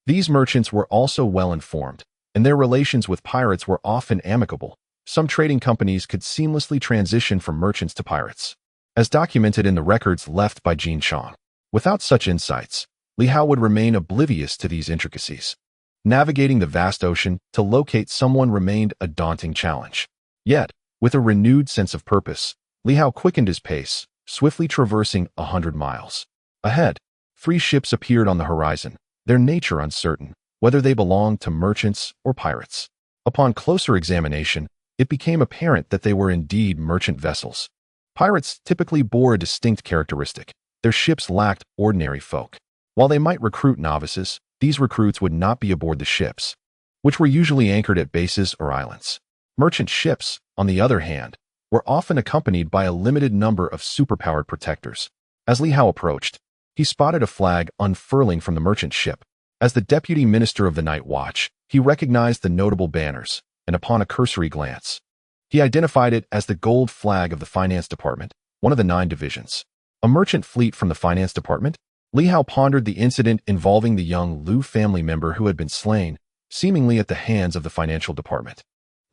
These merchants were also well informed, and their relations with pirates were often amicable. Some trading companies could seamlessly transition from merchants to pirates, as documented in the records left by Jin Chong. Without such insights, Li Hao would remain oblivious to these intricacies. Navigating the vast ocean to locate someone remained a daunting challenge. Yet, with a renewed sense of purpose, Li Hao quickened his pace, swiftly traversing 100 miles. Ahead, 3 ships appeared on the horizon, their nature uncertain, whether they belonged to merchants or pirates. Upon closer examination, it became apparent that they were indeed merchant vessels. Pirates typically bore a distinct characteristic. Their ships lacked ordinary folk. While they might recruit novices, these recruits would not be aboard the ships, which were usually anchored at bases or islands. Merchant ships, on the other hand, were often accompanied by a limited number of superpowered protectors. As Li Hao approached, he spotted a flag unfurling from the merchant ship. As the deputy minister of the Night Watch, he recognized the notable banners, and upon a cursory glance, he identified it as the gold flag of the Finance Department, one of the 9 divisions. A merchant fleet from the Finance Department? Li Hao pondered the incident involving the young Liu family member who had been slain, seemingly at the hands of the Financial Department.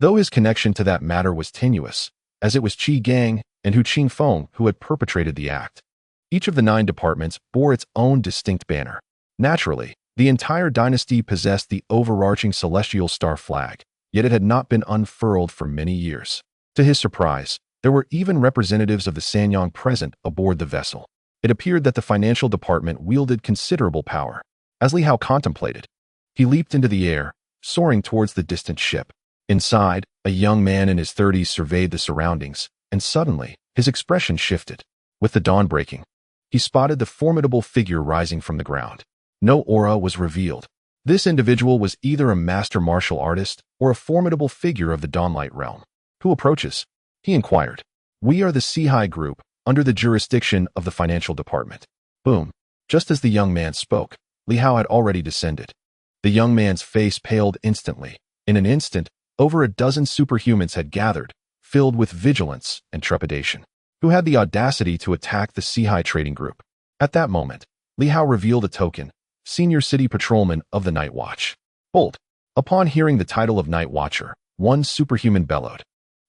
Though his connection to that matter was tenuous, as it was Qi Gang and Hu Qingfeng who had perpetrated the act. Each of the 9 departments bore its own distinct banner. Naturally, the entire dynasty possessed the overarching celestial star flag, yet it had not been unfurled for many years. To his surprise, there were even representatives of the Sanyong present aboard the vessel. It appeared that the financial department wielded considerable power. As Li Hao contemplated, he leaped into the air, soaring towards the distant ship. Inside, a young man in his 30s surveyed the surroundings, and suddenly, his expression shifted. With the dawn breaking, he spotted the formidable figure rising from the ground. No aura was revealed. This individual was either a master martial artist or a formidable figure of the Dawnlight realm. Who approaches? He inquired. We are the Sihai Group, under the jurisdiction of the Financial Department. Boom. Just as the young man spoke, Li Hao had already descended. The young man's face paled instantly. In an instant, over a dozen superhumans had gathered, filled with vigilance and trepidation. Who had the audacity to attack the Sihai Trading Group? At that moment, Li Hao revealed a token, Senior City Patrolman of the Night Watch. Bolt. Upon hearing the title of Night Watcher, one superhuman bellowed.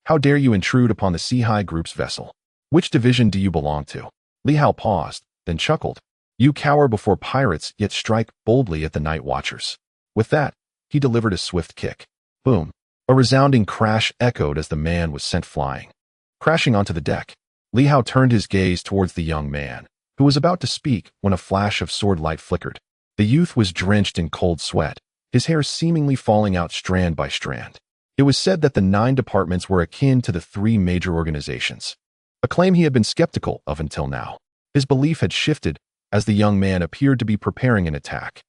How dare you intrude upon the Sihai Group's vessel? Which division do you belong to? Li Hao paused, then chuckled. You cower before pirates, yet strike boldly at the Night Watchers. With that, he delivered a swift kick. Boom. A resounding crash echoed as the man was sent flying. Crashing onto the deck, Li Hao turned his gaze towards the young man, who was about to speak when a flash of sword light flickered. The youth was drenched in cold sweat, his hair seemingly falling out strand by strand. It was said that the 9 departments were akin to the 3 major organizations, a claim he had been skeptical of until now. His belief had shifted as the young man appeared to be preparing an attack.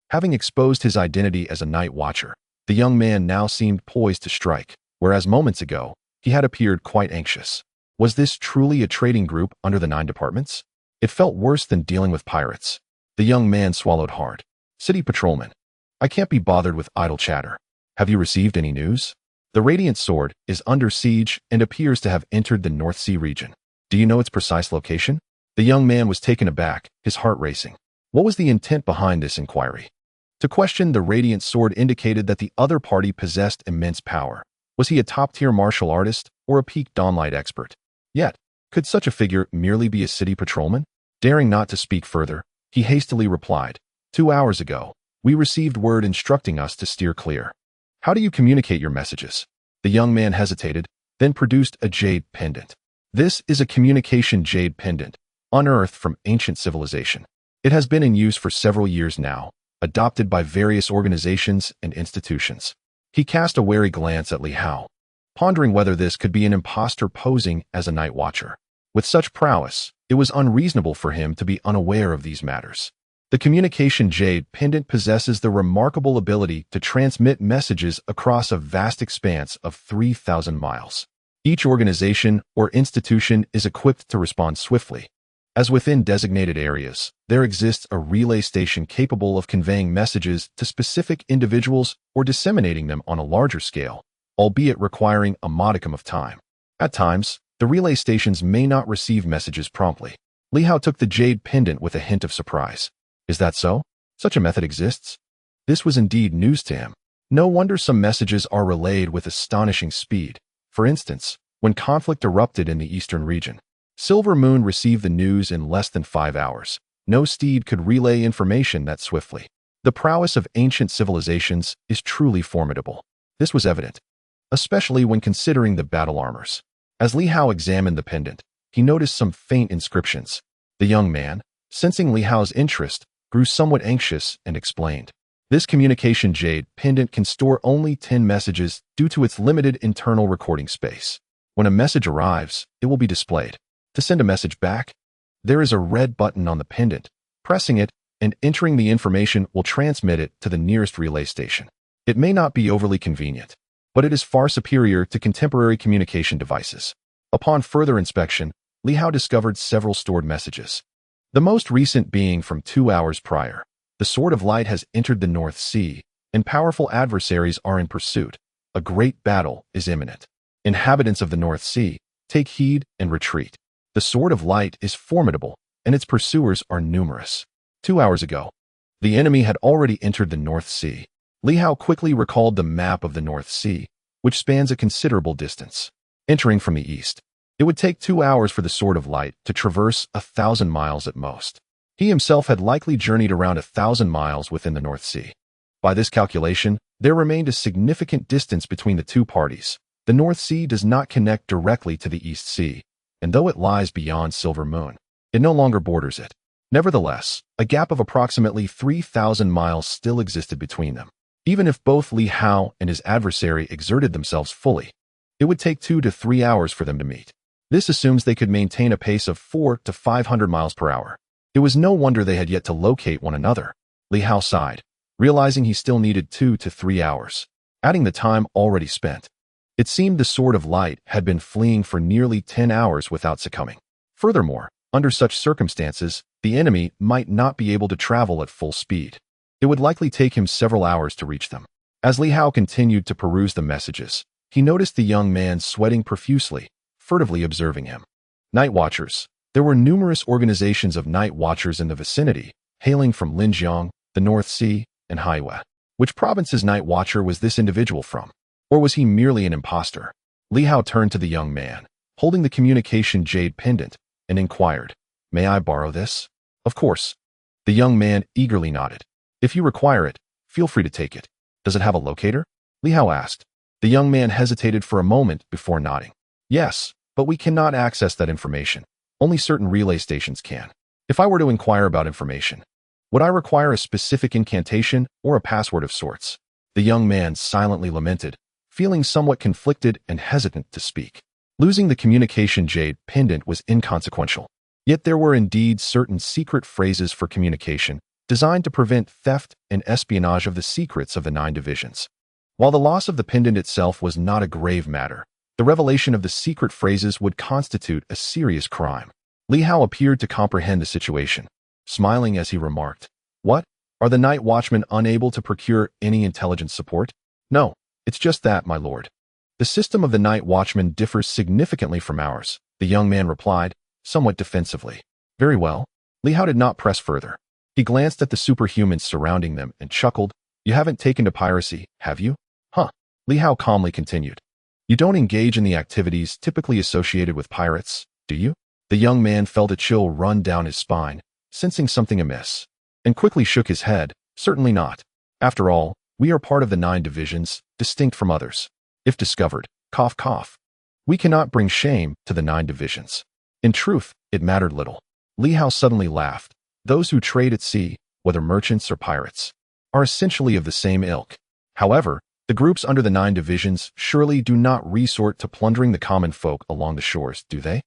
Having exposed his identity as a Night Watcher, the young man now seemed poised to strike, whereas moments ago, he had appeared quite anxious. Was this truly a trading group under the 9 departments? It felt worse than dealing with pirates. The young man swallowed hard. City Patrolman. I can't be bothered with idle chatter. Have you received any news? The Radiant Sword is under siege and appears to have entered the North Sea region. Do you know its precise location? The young man was taken aback, his heart racing. What was the intent behind this inquiry? To question the Radiant Sword indicated that the other party possessed immense power. Was he a top-tier martial artist or a peak Dawnlight expert? Yet, could such a figure merely be a city patrolman? Daring not to speak further, he hastily replied, 2 hours ago, we received word instructing us to steer clear. How do you communicate your messages? The young man hesitated, then produced a jade pendant. This is a communication jade pendant, unearthed from ancient civilization. It has been in use for several years now, adopted by various organizations and institutions. He cast a wary glance at Li Hao, pondering whether this could be an imposter posing as a Night Watcher. With such prowess, it was unreasonable for him to be unaware of these matters. The communication jade pendant possesses the remarkable ability to transmit messages across a vast expanse of 3,000 miles. Each organization or institution is equipped to respond swiftly. As within designated areas, there exists a relay station capable of conveying messages to specific individuals or disseminating them on a larger scale, albeit requiring a modicum of time. At times, the relay stations may not receive messages promptly. Li Hao took the jade pendant with a hint of surprise. Is that so? Such a method exists? This was indeed news to him. No wonder some messages are relayed with astonishing speed. For instance, when conflict erupted in the eastern region, Silver Moon received the news in less than 5 hours. No steed could relay information that swiftly. The prowess of ancient civilizations is truly formidable. This was evident, especially when considering the battle armors. As Li Hao examined the pendant, he noticed some faint inscriptions. The young man, sensing Li Hao's interest, grew somewhat anxious and explained. This communication jade pendant can store only 10 messages due to its limited internal recording space. When a message arrives, it will be displayed. To send a message back, there is a red button on the pendant. Pressing it and entering the information will transmit it to the nearest relay station. It may not be overly convenient, but it is far superior to contemporary communication devices. Upon further inspection, Li Hao discovered several stored messages. The most recent being from 2 hours prior. The Sword of Light has entered the North Sea, and powerful adversaries are in pursuit. A great battle is imminent. Inhabitants of the North Sea, take heed and retreat. The Sword of Light is formidable, and its pursuers are numerous. 2 hours ago, the enemy had already entered the North Sea. Li Hao quickly recalled the map of the North Sea, which spans a considerable distance. Entering from the east, it would take 2 hours for the Sword of Light to traverse 1,000 miles at most. He himself had likely journeyed around 1,000 miles within the North Sea. By this calculation, there remained a significant distance between the two parties. The North Sea does not connect directly to the East Sea, and though it lies beyond Silver Moon, it no longer borders it. Nevertheless, a gap of approximately 3,000 miles still existed between them. Even if both Li Hao and his adversary exerted themselves fully, it would take 2 to 3 hours for them to meet. This assumes they could maintain a pace of 400 to 500 miles per hour. It was no wonder they had yet to locate one another. Li Hao sighed, realizing he still needed 2 to 3 hours, adding the time already spent. It seemed the Sword of Light had been fleeing for nearly 10 hours without succumbing. Furthermore, under such circumstances, the enemy might not be able to travel at full speed. It would likely take him several hours to reach them. As Li Hao continued to peruse the messages, he noticed the young man sweating profusely, furtively observing him. Night Watchers. There were numerous organizations of night watchers in the vicinity, hailing from Linjiang, the North Sea, and Haiwa. Which province's night watcher was this individual from? Or was he merely an imposter? Li Hao turned to the young man, holding the communication jade pendant, and inquired, "May I borrow this?" "Of course." The young man eagerly nodded. "If you require it, feel free to take it." "Does it have a locator?" Li Hao asked. The young man hesitated for a moment before nodding. "Yes, but we cannot access that information. Only certain relay stations can. If I were to inquire about information, would I require a specific incantation or a password of sorts?" The young man silently lamented, feeling somewhat conflicted and hesitant to speak. Losing the communication jade pendant was inconsequential. Yet there were indeed certain secret phrases for communication, designed to prevent theft and espionage of the secrets of the 9 divisions. While the loss of the pendant itself was not a grave matter, the revelation of the secret phrases would constitute a serious crime. Li Hao appeared to comprehend the situation, smiling as he remarked, "What? Are the night watchmen unable to procure any intelligence support?" "No, it's just that, my lord. The system of the night watchmen differs significantly from ours," the young man replied, somewhat defensively. "Very well." Li Hao did not press further. He glanced at the superhumans surrounding them and chuckled. "You haven't taken to piracy, have you?" "Huh." Li Hao calmly continued. "You don't engage in the activities typically associated with pirates, do you?" The young man felt a chill run down his spine, sensing something amiss, and quickly shook his head. "Certainly not. After all, we are part of the 9 divisions, distinct from others. If discovered, cough cough, we cannot bring shame to the 9 divisions." In truth, it mattered little. Li Hao suddenly laughed. Those who trade at sea, whether merchants or pirates, are essentially of the same ilk. However, the groups under the 9 divisions surely do not resort to plundering the common folk along the shores, do they?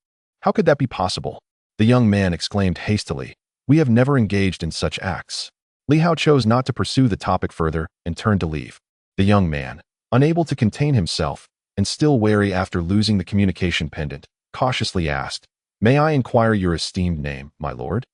How could that be possible? The young man exclaimed hastily. We have never engaged in such acts. Li Hao chose not to pursue the topic further and turned to leave. The young man, unable to contain himself, and still wary after losing the communication pendant, cautiously asked, May I inquire your esteemed name, my lord?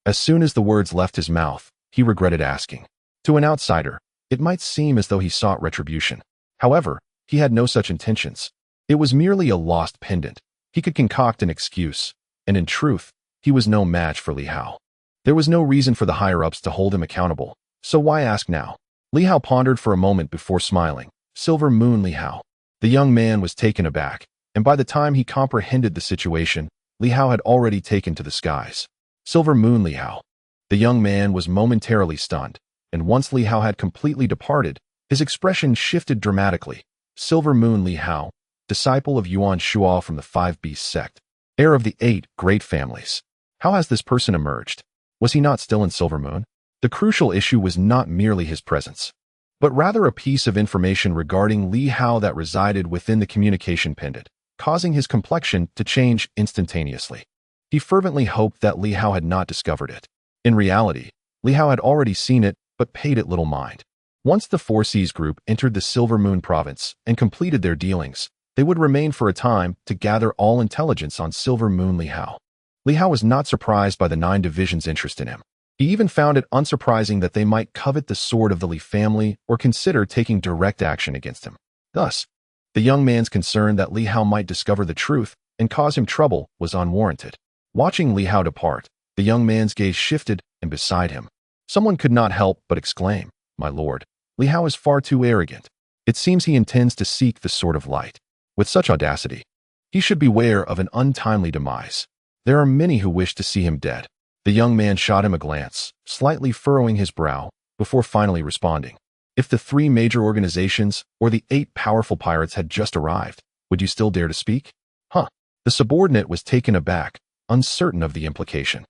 As soon as the words left his mouth, he regretted asking. To an outsider, it might seem as though he sought retribution. However, he had no such intentions. It was merely a lost pendant. He could concoct an excuse, and in truth, he was no match for Li Hao. There was no reason for the higher-ups to hold him accountable, so why ask now? Li Hao pondered for a moment before smiling. Silver Moon Li Hao. The young man was taken aback, and by the time he comprehended the situation, Li Hao had already taken to the skies. Silver Moon Li Hao. The young man was momentarily stunned, and once Li Hao had completely departed, his expression shifted dramatically. Silver Moon Li Hao, disciple of Yuan Shuo from the Five Beasts sect, heir of the 8 great families. How has this person emerged? Was he not still in Silver Moon? The crucial issue was not merely his presence, but rather a piece of information regarding Li Hao that resided within the communication pendant, causing his complexion to change instantaneously. He fervently hoped that Li Hao had not discovered it. In reality, Li Hao had already seen it, but paid it little mind. Once the Four Seas group entered the Silver Moon province and completed their dealings, they would remain for a time to gather all intelligence on Silver Moon Li Hao. Li Hao was not surprised by the 9 divisions' interest in him. He even found it unsurprising that they might covet the sword of the Li family or consider taking direct action against him. Thus, the young man's concern that Li Hao might discover the truth and cause him trouble was unwarranted. Watching Li Hao depart, the young man's gaze shifted, and beside him, someone could not help but exclaim, My lord, Li Hao is far too arrogant. It seems he intends to seek the Sword of Light. With such audacity, he should beware of an untimely demise. There are many who wish to see him dead. The young man shot him a glance, slightly furrowing his brow, before finally responding. If the 3 major organizations or the 8 powerful pirates had just arrived, would you still dare to speak? Huh. The subordinate was taken aback, uncertain of the implication.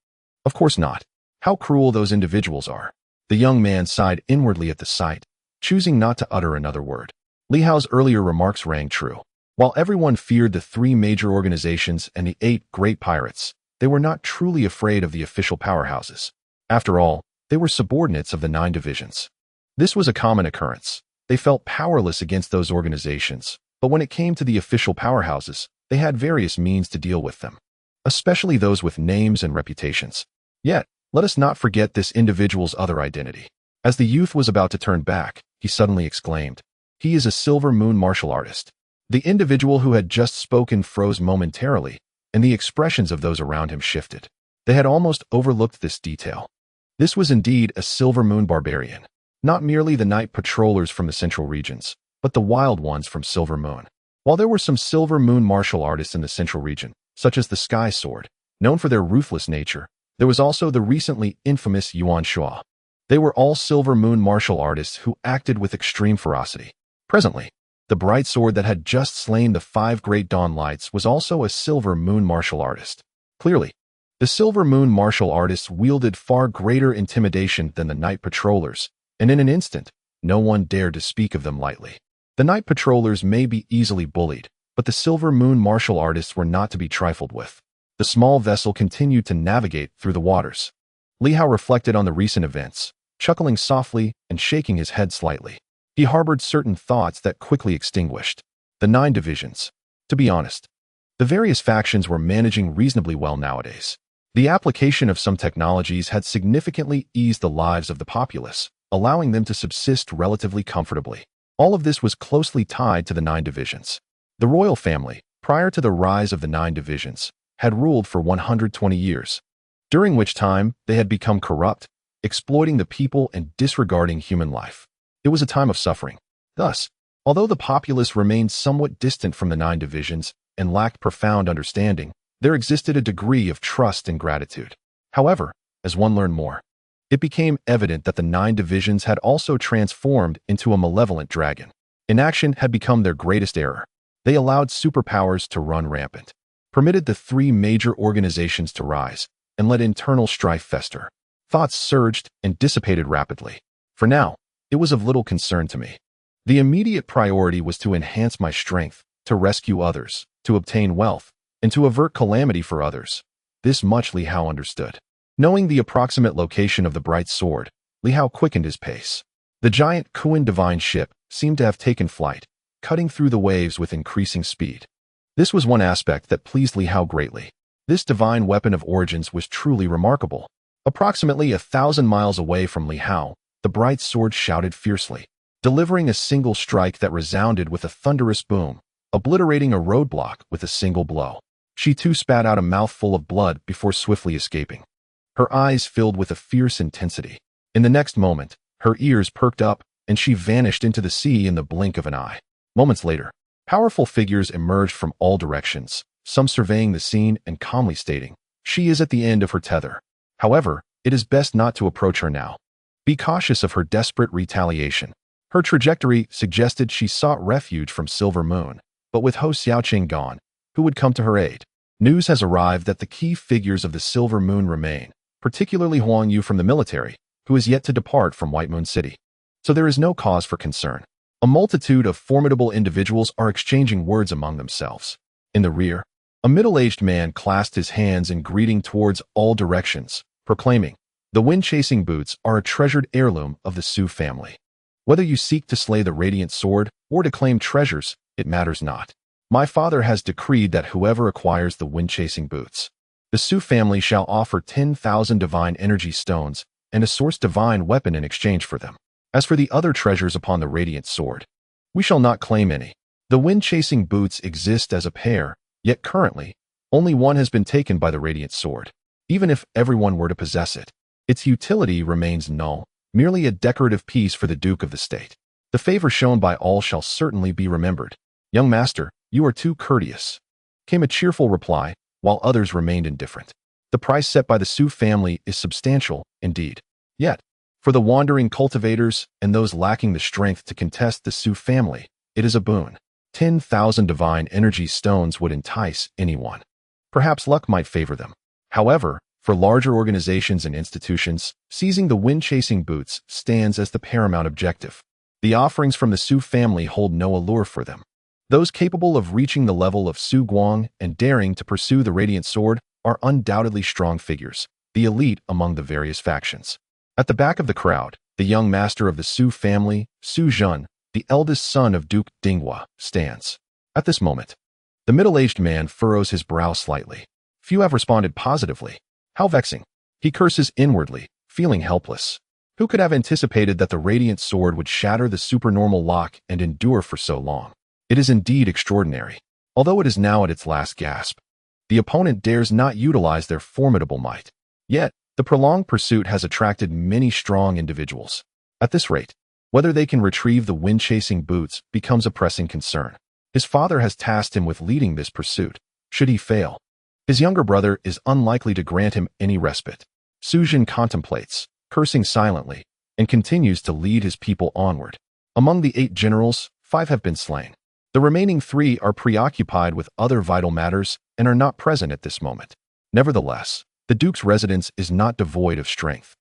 Of course not. How cruel those individuals are. The young man sighed inwardly at the sight, choosing not to utter another word. Li Hao's earlier remarks rang true. While everyone feared the 3 major organizations and the 8 great pirates, they were not truly afraid of the official powerhouses. After all, they were subordinates of the 9 divisions. This was a common occurrence. They felt powerless against those organizations, but when it came to the official powerhouses, they had various means to deal with them, especially those with names and reputations. Yet, let us not forget this individual's other identity. As the youth was about to turn back, he suddenly exclaimed, He is a Silver Moon martial artist. The individual who had just spoken froze momentarily, and the expressions of those around him shifted. They had almost overlooked this detail. This was indeed a Silver Moon barbarian, not merely the night patrollers from the central regions, but the wild ones from Silver Moon. While there were some Silver Moon martial artists in the central region, such as the Sky Sword, known for their ruthless nature, there was also the recently infamous Yuan Shuo. They were all Silver Moon martial artists who acted with extreme ferocity. Presently, the bright sword that had just slain the 5 great dawn lights was also a Silver Moon martial artist. Clearly, the Silver Moon martial artists wielded far greater intimidation than the night patrollers, and in an instant, no one dared to speak of them lightly. The night patrollers may be easily bullied, but the Silver Moon martial artists were not to be trifled with. The small vessel continued to navigate through the waters. Li Hao reflected on the recent events, chuckling softly and shaking his head slightly. He harbored certain thoughts that quickly extinguished. The 9 divisions. To be honest, the various factions were managing reasonably well nowadays. The application of some technologies had significantly eased the lives of the populace, allowing them to subsist relatively comfortably. All of this was closely tied to the 9 divisions. The royal family, prior to the rise of the 9 divisions, had ruled for 120 years, during which time they had become corrupt, exploiting the people and disregarding human life. It was a time of suffering. Thus, although the populace remained somewhat distant from the 9 divisions and lacked profound understanding, there existed a degree of trust and gratitude. However, as one learned more, it became evident that the 9 divisions had also transformed into a malevolent dragon. Inaction had become their greatest error. They allowed superpowers to run rampant, permitted the 3 major organizations to rise, and let internal strife fester. Thoughts surged and dissipated rapidly. For now, it was of little concern to me. The immediate priority was to enhance my strength, to rescue others, to obtain wealth, and to avert calamity for others. This much Li Hao understood. Knowing the approximate location of the bright sword, Li Hao quickened his pace. The giant Kuan divine ship seemed to have taken flight, cutting through the waves with increasing speed. This was one aspect that pleased Li Hao greatly. This divine weapon of origins was truly remarkable. Approximately 1,000 miles away from Li Hao, the bright sword shouted fiercely, delivering a single strike that resounded with a thunderous boom, obliterating a roadblock with a single blow. She too spat out a mouthful of blood before swiftly escaping. Her eyes filled with a fierce intensity. In the next moment, her ears perked up, and she vanished into the sea in the blink of an eye. Moments later, powerful figures emerged from all directions, some surveying the scene and calmly stating, "She is at the end of her tether. However, it is best not to approach her now. Be cautious of her desperate retaliation." Her trajectory suggested she sought refuge from Silver Moon, but with Ho Xiaoqing gone, who would come to her aid? News has arrived that the key figures of the Silver Moon remain, particularly Huang Yu from the military, who is yet to depart from White Moon City. So there is no cause for concern. A multitude of formidable individuals are exchanging words among themselves. In the rear, a middle-aged man clasped his hands in greeting towards all directions, proclaiming, "The wind-chasing boots are a treasured heirloom of the Su family. Whether you seek to slay the radiant sword or to claim treasures, it matters not. My father has decreed that whoever acquires the wind-chasing boots, the Su family shall offer 10,000 divine energy stones and a source divine weapon in exchange for them. As for the other treasures upon the radiant sword, we shall not claim any. The wind-chasing boots exist as a pair, yet currently, only one has been taken by the radiant sword. Even if everyone were to possess it, its utility remains null, merely a decorative piece for the Duke of the State. The favor shown by all shall certainly be remembered. Young master, you are too courteous," came a cheerful reply, while others remained indifferent. The price set by the Su family is substantial, indeed. Yet, for the wandering cultivators and those lacking the strength to contest the Su family, it is a boon. 10,000 divine energy stones would entice anyone. Perhaps luck might favor them. However, for larger organizations and institutions, seizing the wind-chasing boots stands as the paramount objective. The offerings from the Su family hold no allure for them. Those capable of reaching the level of Su Guang and daring to pursue the radiant sword are undoubtedly strong figures, the elite among the various factions. At the back of the crowd, the young master of the Su family, Su Zhen, the eldest son of Duke Dinghua, stands. At this moment, the middle-aged man furrows his brow slightly. Few have responded positively. How vexing. He curses inwardly, feeling helpless. Who could have anticipated that the radiant sword would shatter the supernormal lock and endure for so long? It is indeed extraordinary. Although it is now at its last gasp, the opponent dares not utilize their formidable might. Yet, the prolonged pursuit has attracted many strong individuals. At this rate, whether they can retrieve the wind-chasing boots becomes a pressing concern. His father has tasked him with leading this pursuit. Should he fail, his younger brother is unlikely to grant him any respite. Su Zhen contemplates, cursing silently, and continues to lead his people onward. Among the 8 generals, 5 have been slain. The remaining 3 are preoccupied with other vital matters and are not present at this moment. Nevertheless, the Duke's residence is not devoid of strength.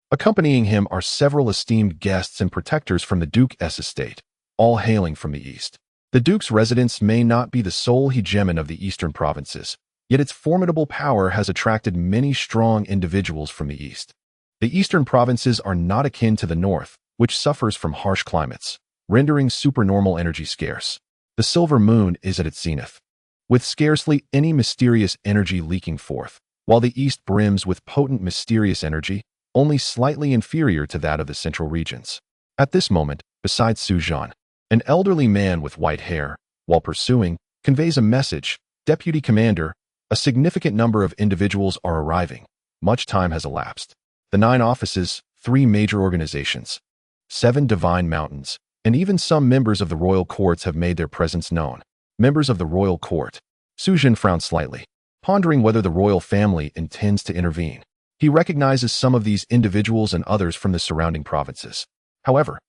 Accompanying him are several esteemed guests and protectors from the Duke's estate, all hailing from the east. The Duke's residence may not be the sole hegemon of the eastern provinces, yet its formidable power has attracted many strong individuals from the east. The eastern provinces are not akin to the north, which suffers from harsh climates, rendering supernormal energy scarce. The Silver Moon is at its zenith, with scarcely any mysterious energy leaking forth, while the east brims with potent mysterious energy, only slightly inferior to that of the central regions. At this moment, beside Su Zhen, an elderly man with white hair, while pursuing, conveys a message. Deputy Commander, a significant number of individuals are arriving. Much time has elapsed. The 9 offices, 3 major organizations, 7 divine mountains, and even some members of the royal courts have made their presence known. Members of the royal court. Su Zhen frowned slightly, pondering whether the royal family intends to intervene. He recognizes some of these individuals and others from the surrounding provinces. However,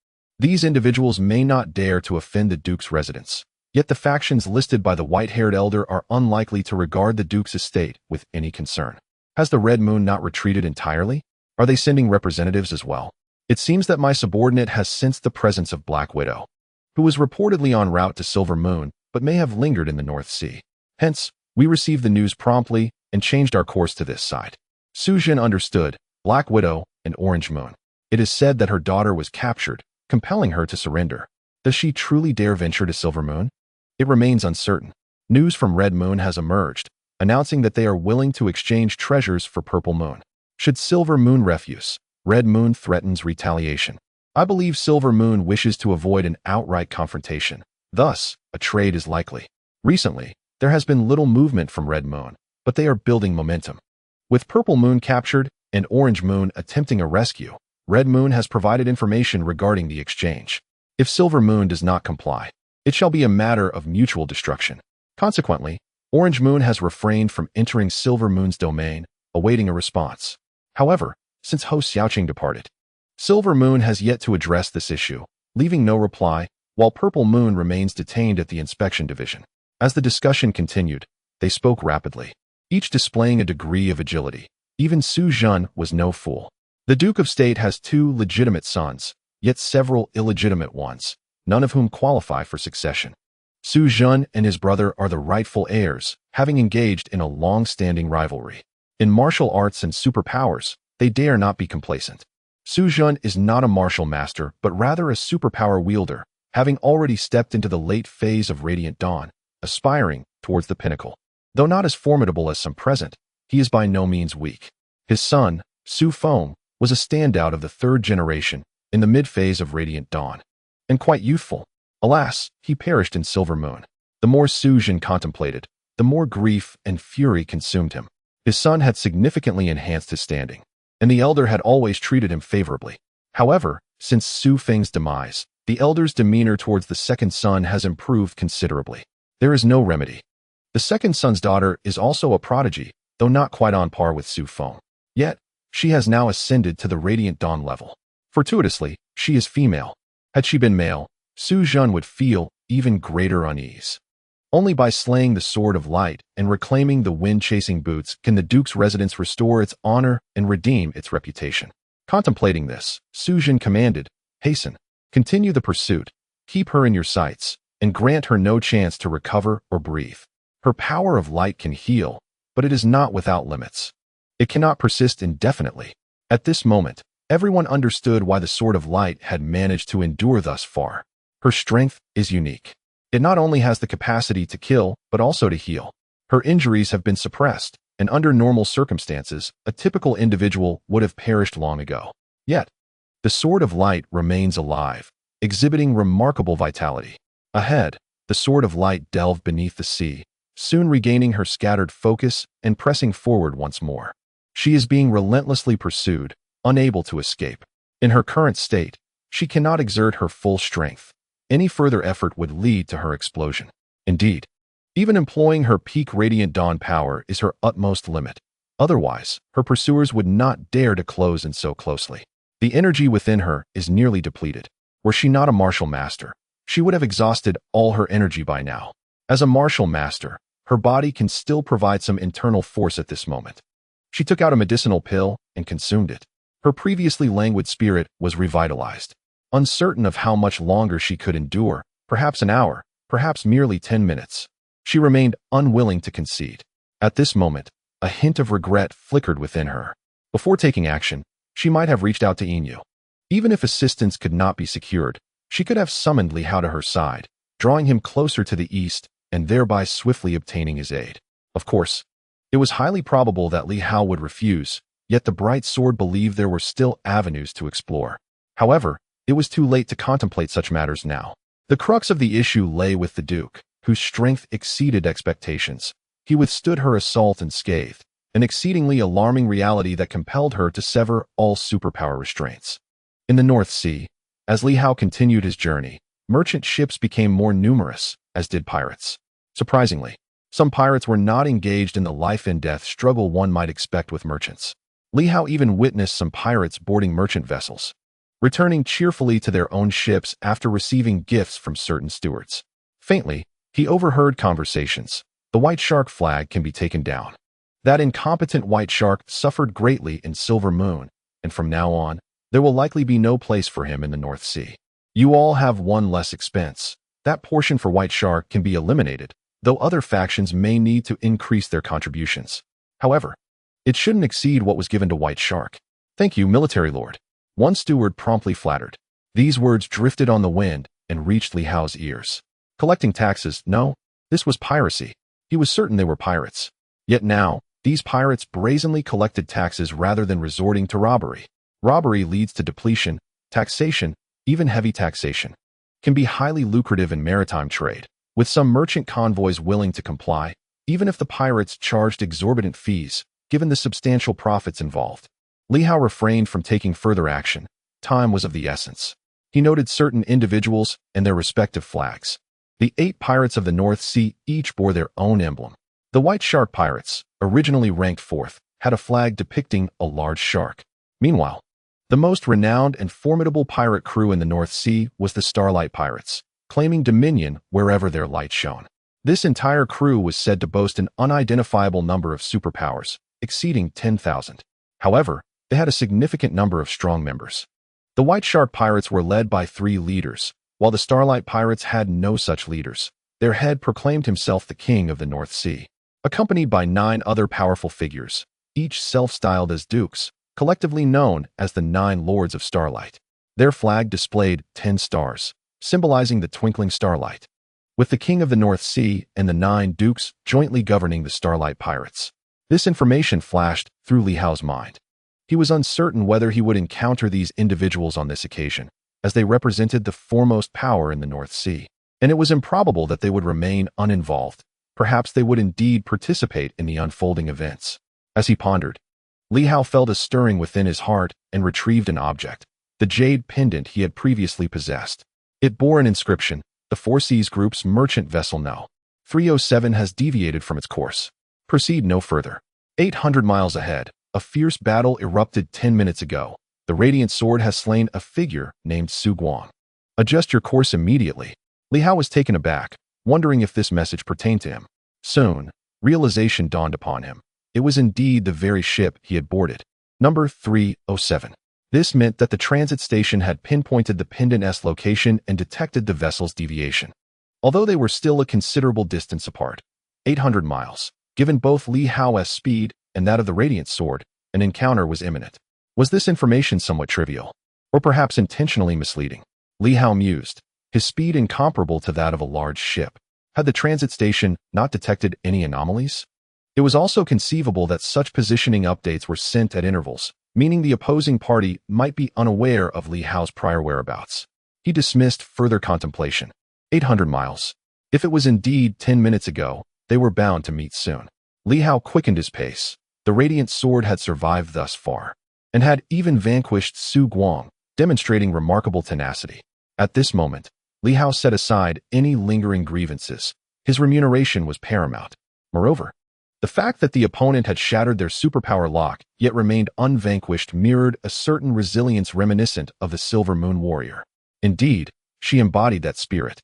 these individuals may not dare to offend the Duke's residence. Yet the factions listed by the white-haired elder are unlikely to regard the Duke's estate with any concern. Has the Red Moon not retreated entirely? Are they sending representatives as well? It seems that my subordinate has sensed the presence of Black Widow, who was reportedly en route to Silver Moon, but may have lingered in the North Sea. Hence, We received the news promptly and changed our course to this side. Su Jin understood, Black Widow and Orange Moon. It is said that her daughter was captured, compelling her to surrender. Does she truly dare venture to Silver Moon? It remains uncertain. News from Red Moon has emerged, announcing that they are willing to exchange treasures for Purple Moon. Should Silver Moon refuse, Red Moon threatens retaliation. I believe Silver Moon wishes to avoid an outright confrontation. Thus, a trade is likely. Recently, there has been little movement from Red Moon, but they are building momentum. With Purple Moon captured and Orange Moon attempting a rescue, Red Moon has provided information regarding the exchange. If Silver Moon does not comply, it shall be a matter of mutual destruction. Consequently, Orange Moon has refrained from entering Silver Moon's domain, awaiting a response. However, since Ho Xiaoqing departed, Silver Moon has yet to address this issue, leaving no reply, while Purple Moon remains detained at the inspection division. As the discussion continued, they spoke rapidly, each displaying a degree of agility. Even Su Jun was no fool. The Duke of State has 2 legitimate sons, yet several illegitimate ones, none of whom qualify for succession. Su Jun and his brother are the rightful heirs, having engaged in a long-standing rivalry. In martial arts and superpowers, they dare not be complacent. Su Jun is not a martial master, but rather a superpower wielder, having already stepped into the late phase of Radiant Dawn, aspiring towards the pinnacle. Though not as formidable as some present, he is by no means weak. His son, Su Feng, was a standout of the 3rd generation in the mid-phase of Radiant Dawn, and quite youthful. Alas, he perished in Silver Moon. The more Su Jin contemplated, the more grief and fury consumed him. His son had significantly enhanced his standing, and the elder had always treated him favorably. However, since Su Feng's demise, the elder's demeanor towards the second son has improved considerably. There is no remedy. The second son's daughter is also a prodigy, though not quite on par with Su Feng. Yet, she has now ascended to the Radiant Dawn level. Fortuitously, she is female. Had she been male, Su Jun would feel even greater unease. Only by slaying the Sword of Light and reclaiming the wind-chasing boots can the Duke's residence restore its honor and redeem its reputation. Contemplating this, Su Jin commanded, "Hasten, continue the pursuit, keep her in your sights, and grant her no chance to recover or breathe. Her power of light can heal, but it is not without limits. It cannot persist indefinitely." At this moment, everyone understood why the Sword of Light had managed to endure thus far. Her strength is unique. It not only has the capacity to kill, but also to heal. Her injuries have been suppressed, and under normal circumstances, a typical individual would have perished long ago. Yet, the Sword of Light remains alive, exhibiting remarkable vitality. Ahead, the Sword of Light delved beneath the sea, soon regaining her scattered focus and pressing forward once more. She is being relentlessly pursued, unable to escape. In her current state, she cannot exert her full strength. Any further effort would lead to her explosion. Indeed, even employing her peak Radiant Dawn power is her utmost limit. Otherwise, her pursuers would not dare to close in so closely. The energy within her is nearly depleted. Were she not a martial master, she would have exhausted all her energy by now. As a martial master, her body can still provide some internal force at this moment. She took out a medicinal pill and consumed it. Her previously languid spirit was revitalized. Uncertain of how much longer she could endure, perhaps an hour, perhaps merely 10 minutes, she remained unwilling to concede. At this moment, a hint of regret flickered within her. Before taking action, she might have reached out to Inu. Even if assistance could not be secured, she could have summoned Li Hao to her side, drawing him closer to the east and thereby swiftly obtaining his aid. Of course, it was highly probable that Li Hao would refuse, yet the Bright Sword believed there were still avenues to explore. However, it was too late to contemplate such matters now. The crux of the issue lay with the Duke, whose strength exceeded expectations. He withstood her assault unscathed, an exceedingly alarming reality that compelled her to sever all superpower restraints. In the North Sea, as Li Hao continued his journey, merchant ships became more numerous, as did pirates. Surprisingly, some pirates were not engaged in the life-and-death struggle one might expect with merchants. Li Hao even witnessed some pirates boarding merchant vessels, returning cheerfully to their own ships after receiving gifts from certain stewards. Faintly, he overheard conversations. The white shark flag can be taken down. That incompetent white shark suffered greatly in Silver Moon, and from now on, there will likely be no place for him in the North Sea. You all have one less expense. That portion for white shark can be eliminated, though other factions may need to increase their contributions. However, it shouldn't exceed what was given to White Shark. Thank you, military lord. One steward promptly flattered. These words drifted on the wind and reached Li Hao's ears. Collecting taxes? No, this was piracy. He was certain they were pirates. Yet now, these pirates brazenly collected taxes rather than resorting to robbery. Robbery leads to depletion, taxation, even heavy taxation. Can be highly lucrative in maritime trade, with some merchant convoys willing to comply, even if the pirates charged exorbitant fees, given the substantial profits involved. Li Hao refrained from taking further action. Time was of the essence. He noted certain individuals and their respective flags. The 8 pirates of the North Sea each bore their own emblem. The White Shark pirates, originally ranked 4th, had a flag depicting a large shark. Meanwhile, the most renowned and formidable pirate crew in the North Sea was the Starlight Pirates, claiming dominion wherever their light shone. This entire crew was said to boast an unidentifiable number of superpowers, exceeding 10,000. However, they had a significant number of strong members. The White Shark pirates were led by 3 leaders, while the Starlight Pirates had no such leaders. Their head proclaimed himself the king of the North Sea, accompanied by 9 other powerful figures, each self-styled as dukes, collectively known as the 9 Lords of Starlight. Their flag displayed 10 stars, symbolizing the twinkling starlight, with the king of the North Sea and the 9 dukes jointly governing the Starlight Pirates. This information flashed through Li Hao's mind. He was uncertain whether he would encounter these individuals on this occasion, as they represented the foremost power in the North Sea, and it was improbable that they would remain uninvolved. Perhaps they would indeed participate in the unfolding events. As he pondered, Li Hao felt a stirring within his heart and retrieved an object, the jade pendant he had previously possessed. It bore an inscription: "The Four Seas Group's merchant vessel No. 307 has deviated from its course. Proceed no further." 800 miles ahead, a fierce battle erupted 10 minutes ago. The radiant sword has slain a figure named Su Guang. Adjust your course immediately. Li Hao was taken aback, wondering if this message pertained to him. Soon, realization dawned upon him. It was indeed the very ship he had boarded. Number 307. This meant that the transit station had pinpointed the pendant's location and detected the vessel's deviation. Although they were still a considerable distance apart, 800 miles, given both Li Hao's speed and that of the radiant sword, an encounter was imminent. Was this information somewhat trivial, or perhaps intentionally misleading? Li Hao mused, his speed incomparable to that of a large ship. Had the transit station not detected any anomalies? It was also conceivable that such positioning updates were sent at intervals, meaning the opposing party might be unaware of Li Hao's prior whereabouts. He dismissed further contemplation. 800 miles. If it was indeed 10 minutes ago, they were bound to meet soon. Li Hao quickened his pace. The radiant sword had survived thus far, and had even vanquished Su Guang, demonstrating remarkable tenacity. At this moment, Li Hao set aside any lingering grievances. His remuneration was paramount. Moreover, the fact that the opponent had shattered their superpower lock yet remained unvanquished mirrored a certain resilience reminiscent of the Silver Moon Warrior. Indeed, she embodied that spirit.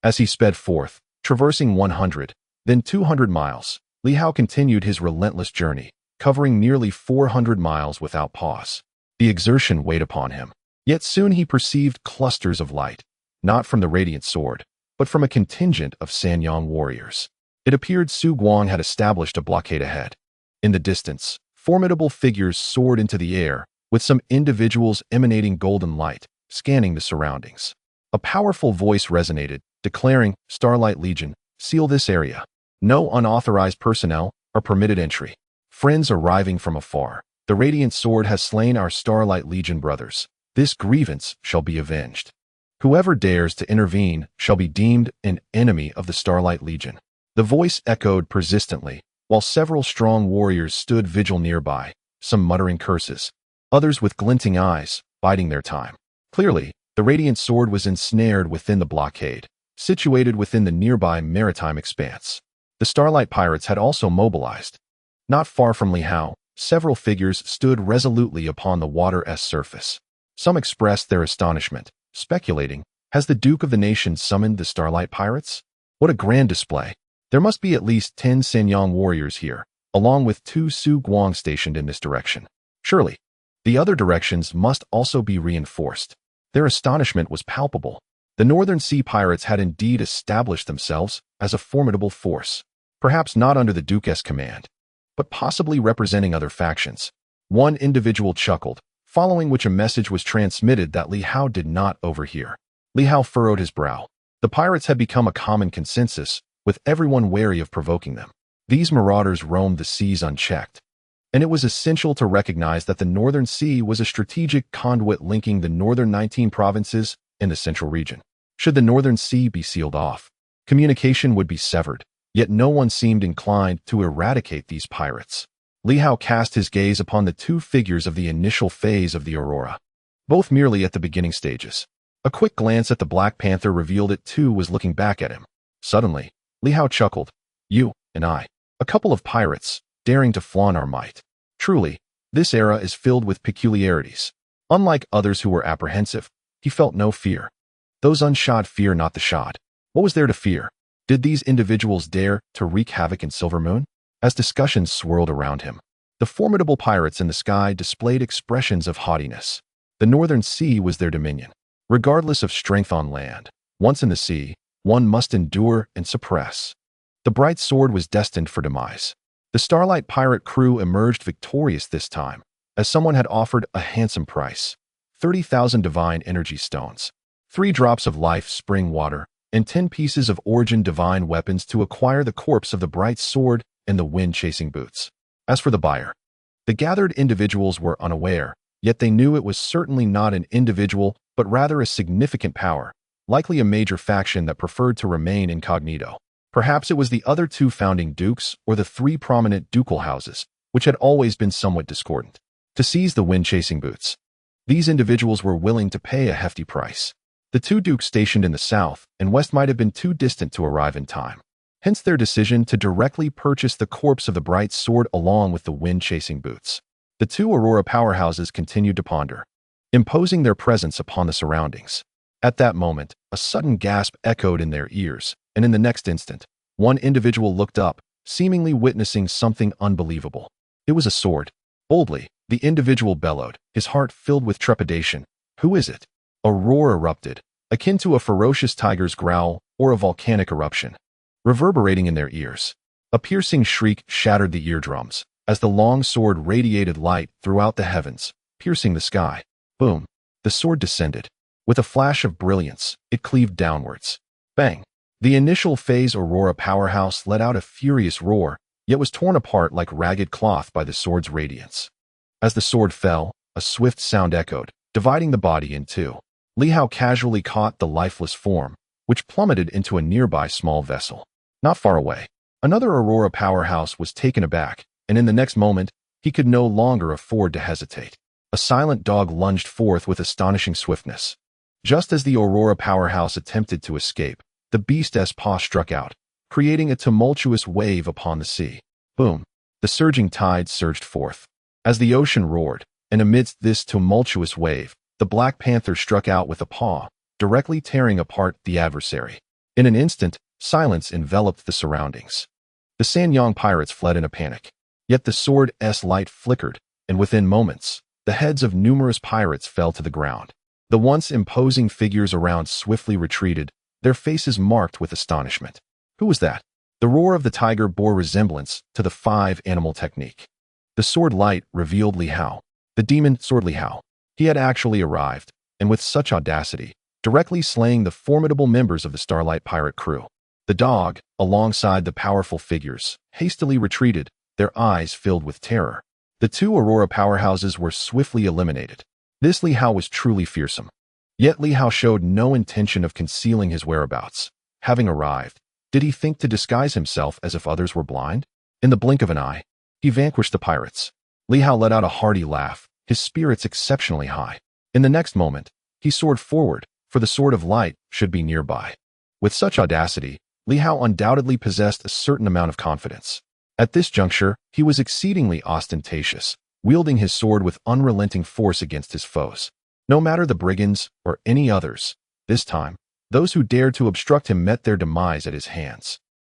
As he sped forth, traversing 100, then 200 miles, Li Hao continued his relentless journey, covering nearly 400 miles without pause. The exertion weighed upon him. Yet soon he perceived clusters of light, not from the radiant sword, but from a contingent of Sanyang warriors. It appeared Su Guang had established a blockade ahead. In the distance, formidable figures soared into the air, with some individuals emanating golden light, scanning the surroundings. A powerful voice resonated, declaring, "Starlight Legion, seal this area. No unauthorized personnel are permitted entry. Friends arriving from afar. The radiant sword has slain our Starlight Legion brothers. This grievance shall be avenged. Whoever dares to intervene shall be deemed an enemy of the Starlight Legion." The voice echoed persistently, while several strong warriors stood vigil nearby, some muttering curses, others with glinting eyes, biding their time. Clearly, the radiant sword was ensnared within the blockade, situated within the nearby maritime expanse. The Starlight Pirates had also mobilized. Not far from Li Hao, several figures stood resolutely upon the water's surface. Some expressed their astonishment, speculating, has the Duke of the Nation summoned the Starlight Pirates? What a grand display! There must be at least 10 Sanyang warriors here, along with 2 Su Guang stationed in this direction. Surely, the other directions must also be reinforced. Their astonishment was palpable. The Northern Sea pirates had indeed established themselves as a formidable force, perhaps not under the Duke's command, but possibly representing other factions. One individual chuckled, following which a message was transmitted that Li Hao did not overhear. Li Hao furrowed his brow. The pirates had become a common consensus, with everyone wary of provoking them. These marauders roamed the seas unchecked, and it was essential to recognize that the Northern Sea was a strategic conduit linking the northern 19 provinces in the central region. Should the Northern Sea be sealed off, communication would be severed, yet no one seemed inclined to eradicate these pirates. Li Hao cast his gaze upon the two figures of the initial phase of the Aurora, both merely at the beginning stages. A quick glance at the Black Panther revealed it too was looking back at him. Suddenly, Li Hao chuckled. You and I, a couple of pirates, daring to flaunt our might. Truly, this era is filled with peculiarities. Unlike others who were apprehensive, he felt no fear. Those unshod fear not the shod. What was there to fear? Did these individuals dare to wreak havoc in Silver Moon? As discussions swirled around him, the formidable pirates in the sky displayed expressions of haughtiness. The Northern Sea was their dominion. Regardless of strength on land, once in the sea, one must endure and suppress. The bright sword was destined for demise. The Starlight pirate crew emerged victorious this time, as someone had offered a handsome price: 30,000 divine energy stones, 3 drops of life spring water, and 10 pieces of origin divine weapons to acquire the corpse of the bright sword and the wind-chasing boots. As for the buyer, the gathered individuals were unaware, yet they knew it was certainly not an individual, but rather a significant power, likely a major faction that preferred to remain incognito. Perhaps it was the other 2 founding dukes or the 3 prominent ducal houses, which had always been somewhat discordant, to seize the wind-chasing boots. These individuals were willing to pay a hefty price. The 2 dukes stationed in the south and west might have been too distant to arrive in time. Hence their decision to directly purchase the corpse of the bright sword along with the wind-chasing boots. The 2 Aurora powerhouses continued to ponder, imposing their presence upon the surroundings. At that moment, a sudden gasp echoed in their ears, and in the next instant, one individual looked up, seemingly witnessing something unbelievable. It was a sword. Boldly, the individual bellowed, his heart filled with trepidation. Who is it? A roar erupted, akin to a ferocious tiger's growl or a volcanic eruption, reverberating in their ears. A piercing shriek shattered the eardrums, as the long sword radiated light throughout the heavens, piercing the sky. Boom! The sword descended. With a flash of brilliance, it cleaved downwards. Bang! The initial phase Aurora powerhouse let out a furious roar, yet was torn apart like ragged cloth by the sword's radiance. As the sword fell, a swift sound echoed, dividing the body in 2. Li Hao casually caught the lifeless form, which plummeted into a nearby small vessel. Not far away, another Aurora powerhouse was taken aback, and in the next moment, he could no longer afford to hesitate. A silent dog lunged forth with astonishing swiftness. Just as the Aurora powerhouse attempted to escape, the beast's paw struck out, creating a tumultuous wave upon the sea. Boom! The surging tide surged forth. As the ocean roared, and amidst this tumultuous wave, the Black Panther struck out with a paw, directly tearing apart the adversary. In an instant, silence enveloped the surroundings. The Sanyang pirates fled in a panic. Yet the sword's light flickered, and within moments, the heads of numerous pirates fell to the ground. The once imposing figures around swiftly retreated, their faces marked with astonishment. Who was that? The roar of the tiger bore resemblance to the 5-animal technique. The sword light revealed Li Hao, the demon sword Li Hao. He had actually arrived, and with such audacity, directly slaying the formidable members of the Starlight pirate crew. The dog, alongside the powerful figures, hastily retreated, their eyes filled with terror. The 2 Aurora powerhouses were swiftly eliminated. This Li Hao was truly fearsome. Yet Li Hao showed no intention of concealing his whereabouts. Having arrived, did he think to disguise himself as if others were blind? In the blink of an eye, he vanquished the pirates. Li Hao let out a hearty laugh, his spirits exceptionally high. In the next moment, he soared forward, for the Sword of Light should be nearby. With such audacity, Li Hao undoubtedly possessed a certain amount of confidence. At this juncture, he was exceedingly ostentatious, wielding his sword with unrelenting force against his foes. No matter the brigands or any others, this time, those who dared to obstruct him met their demise at his hands.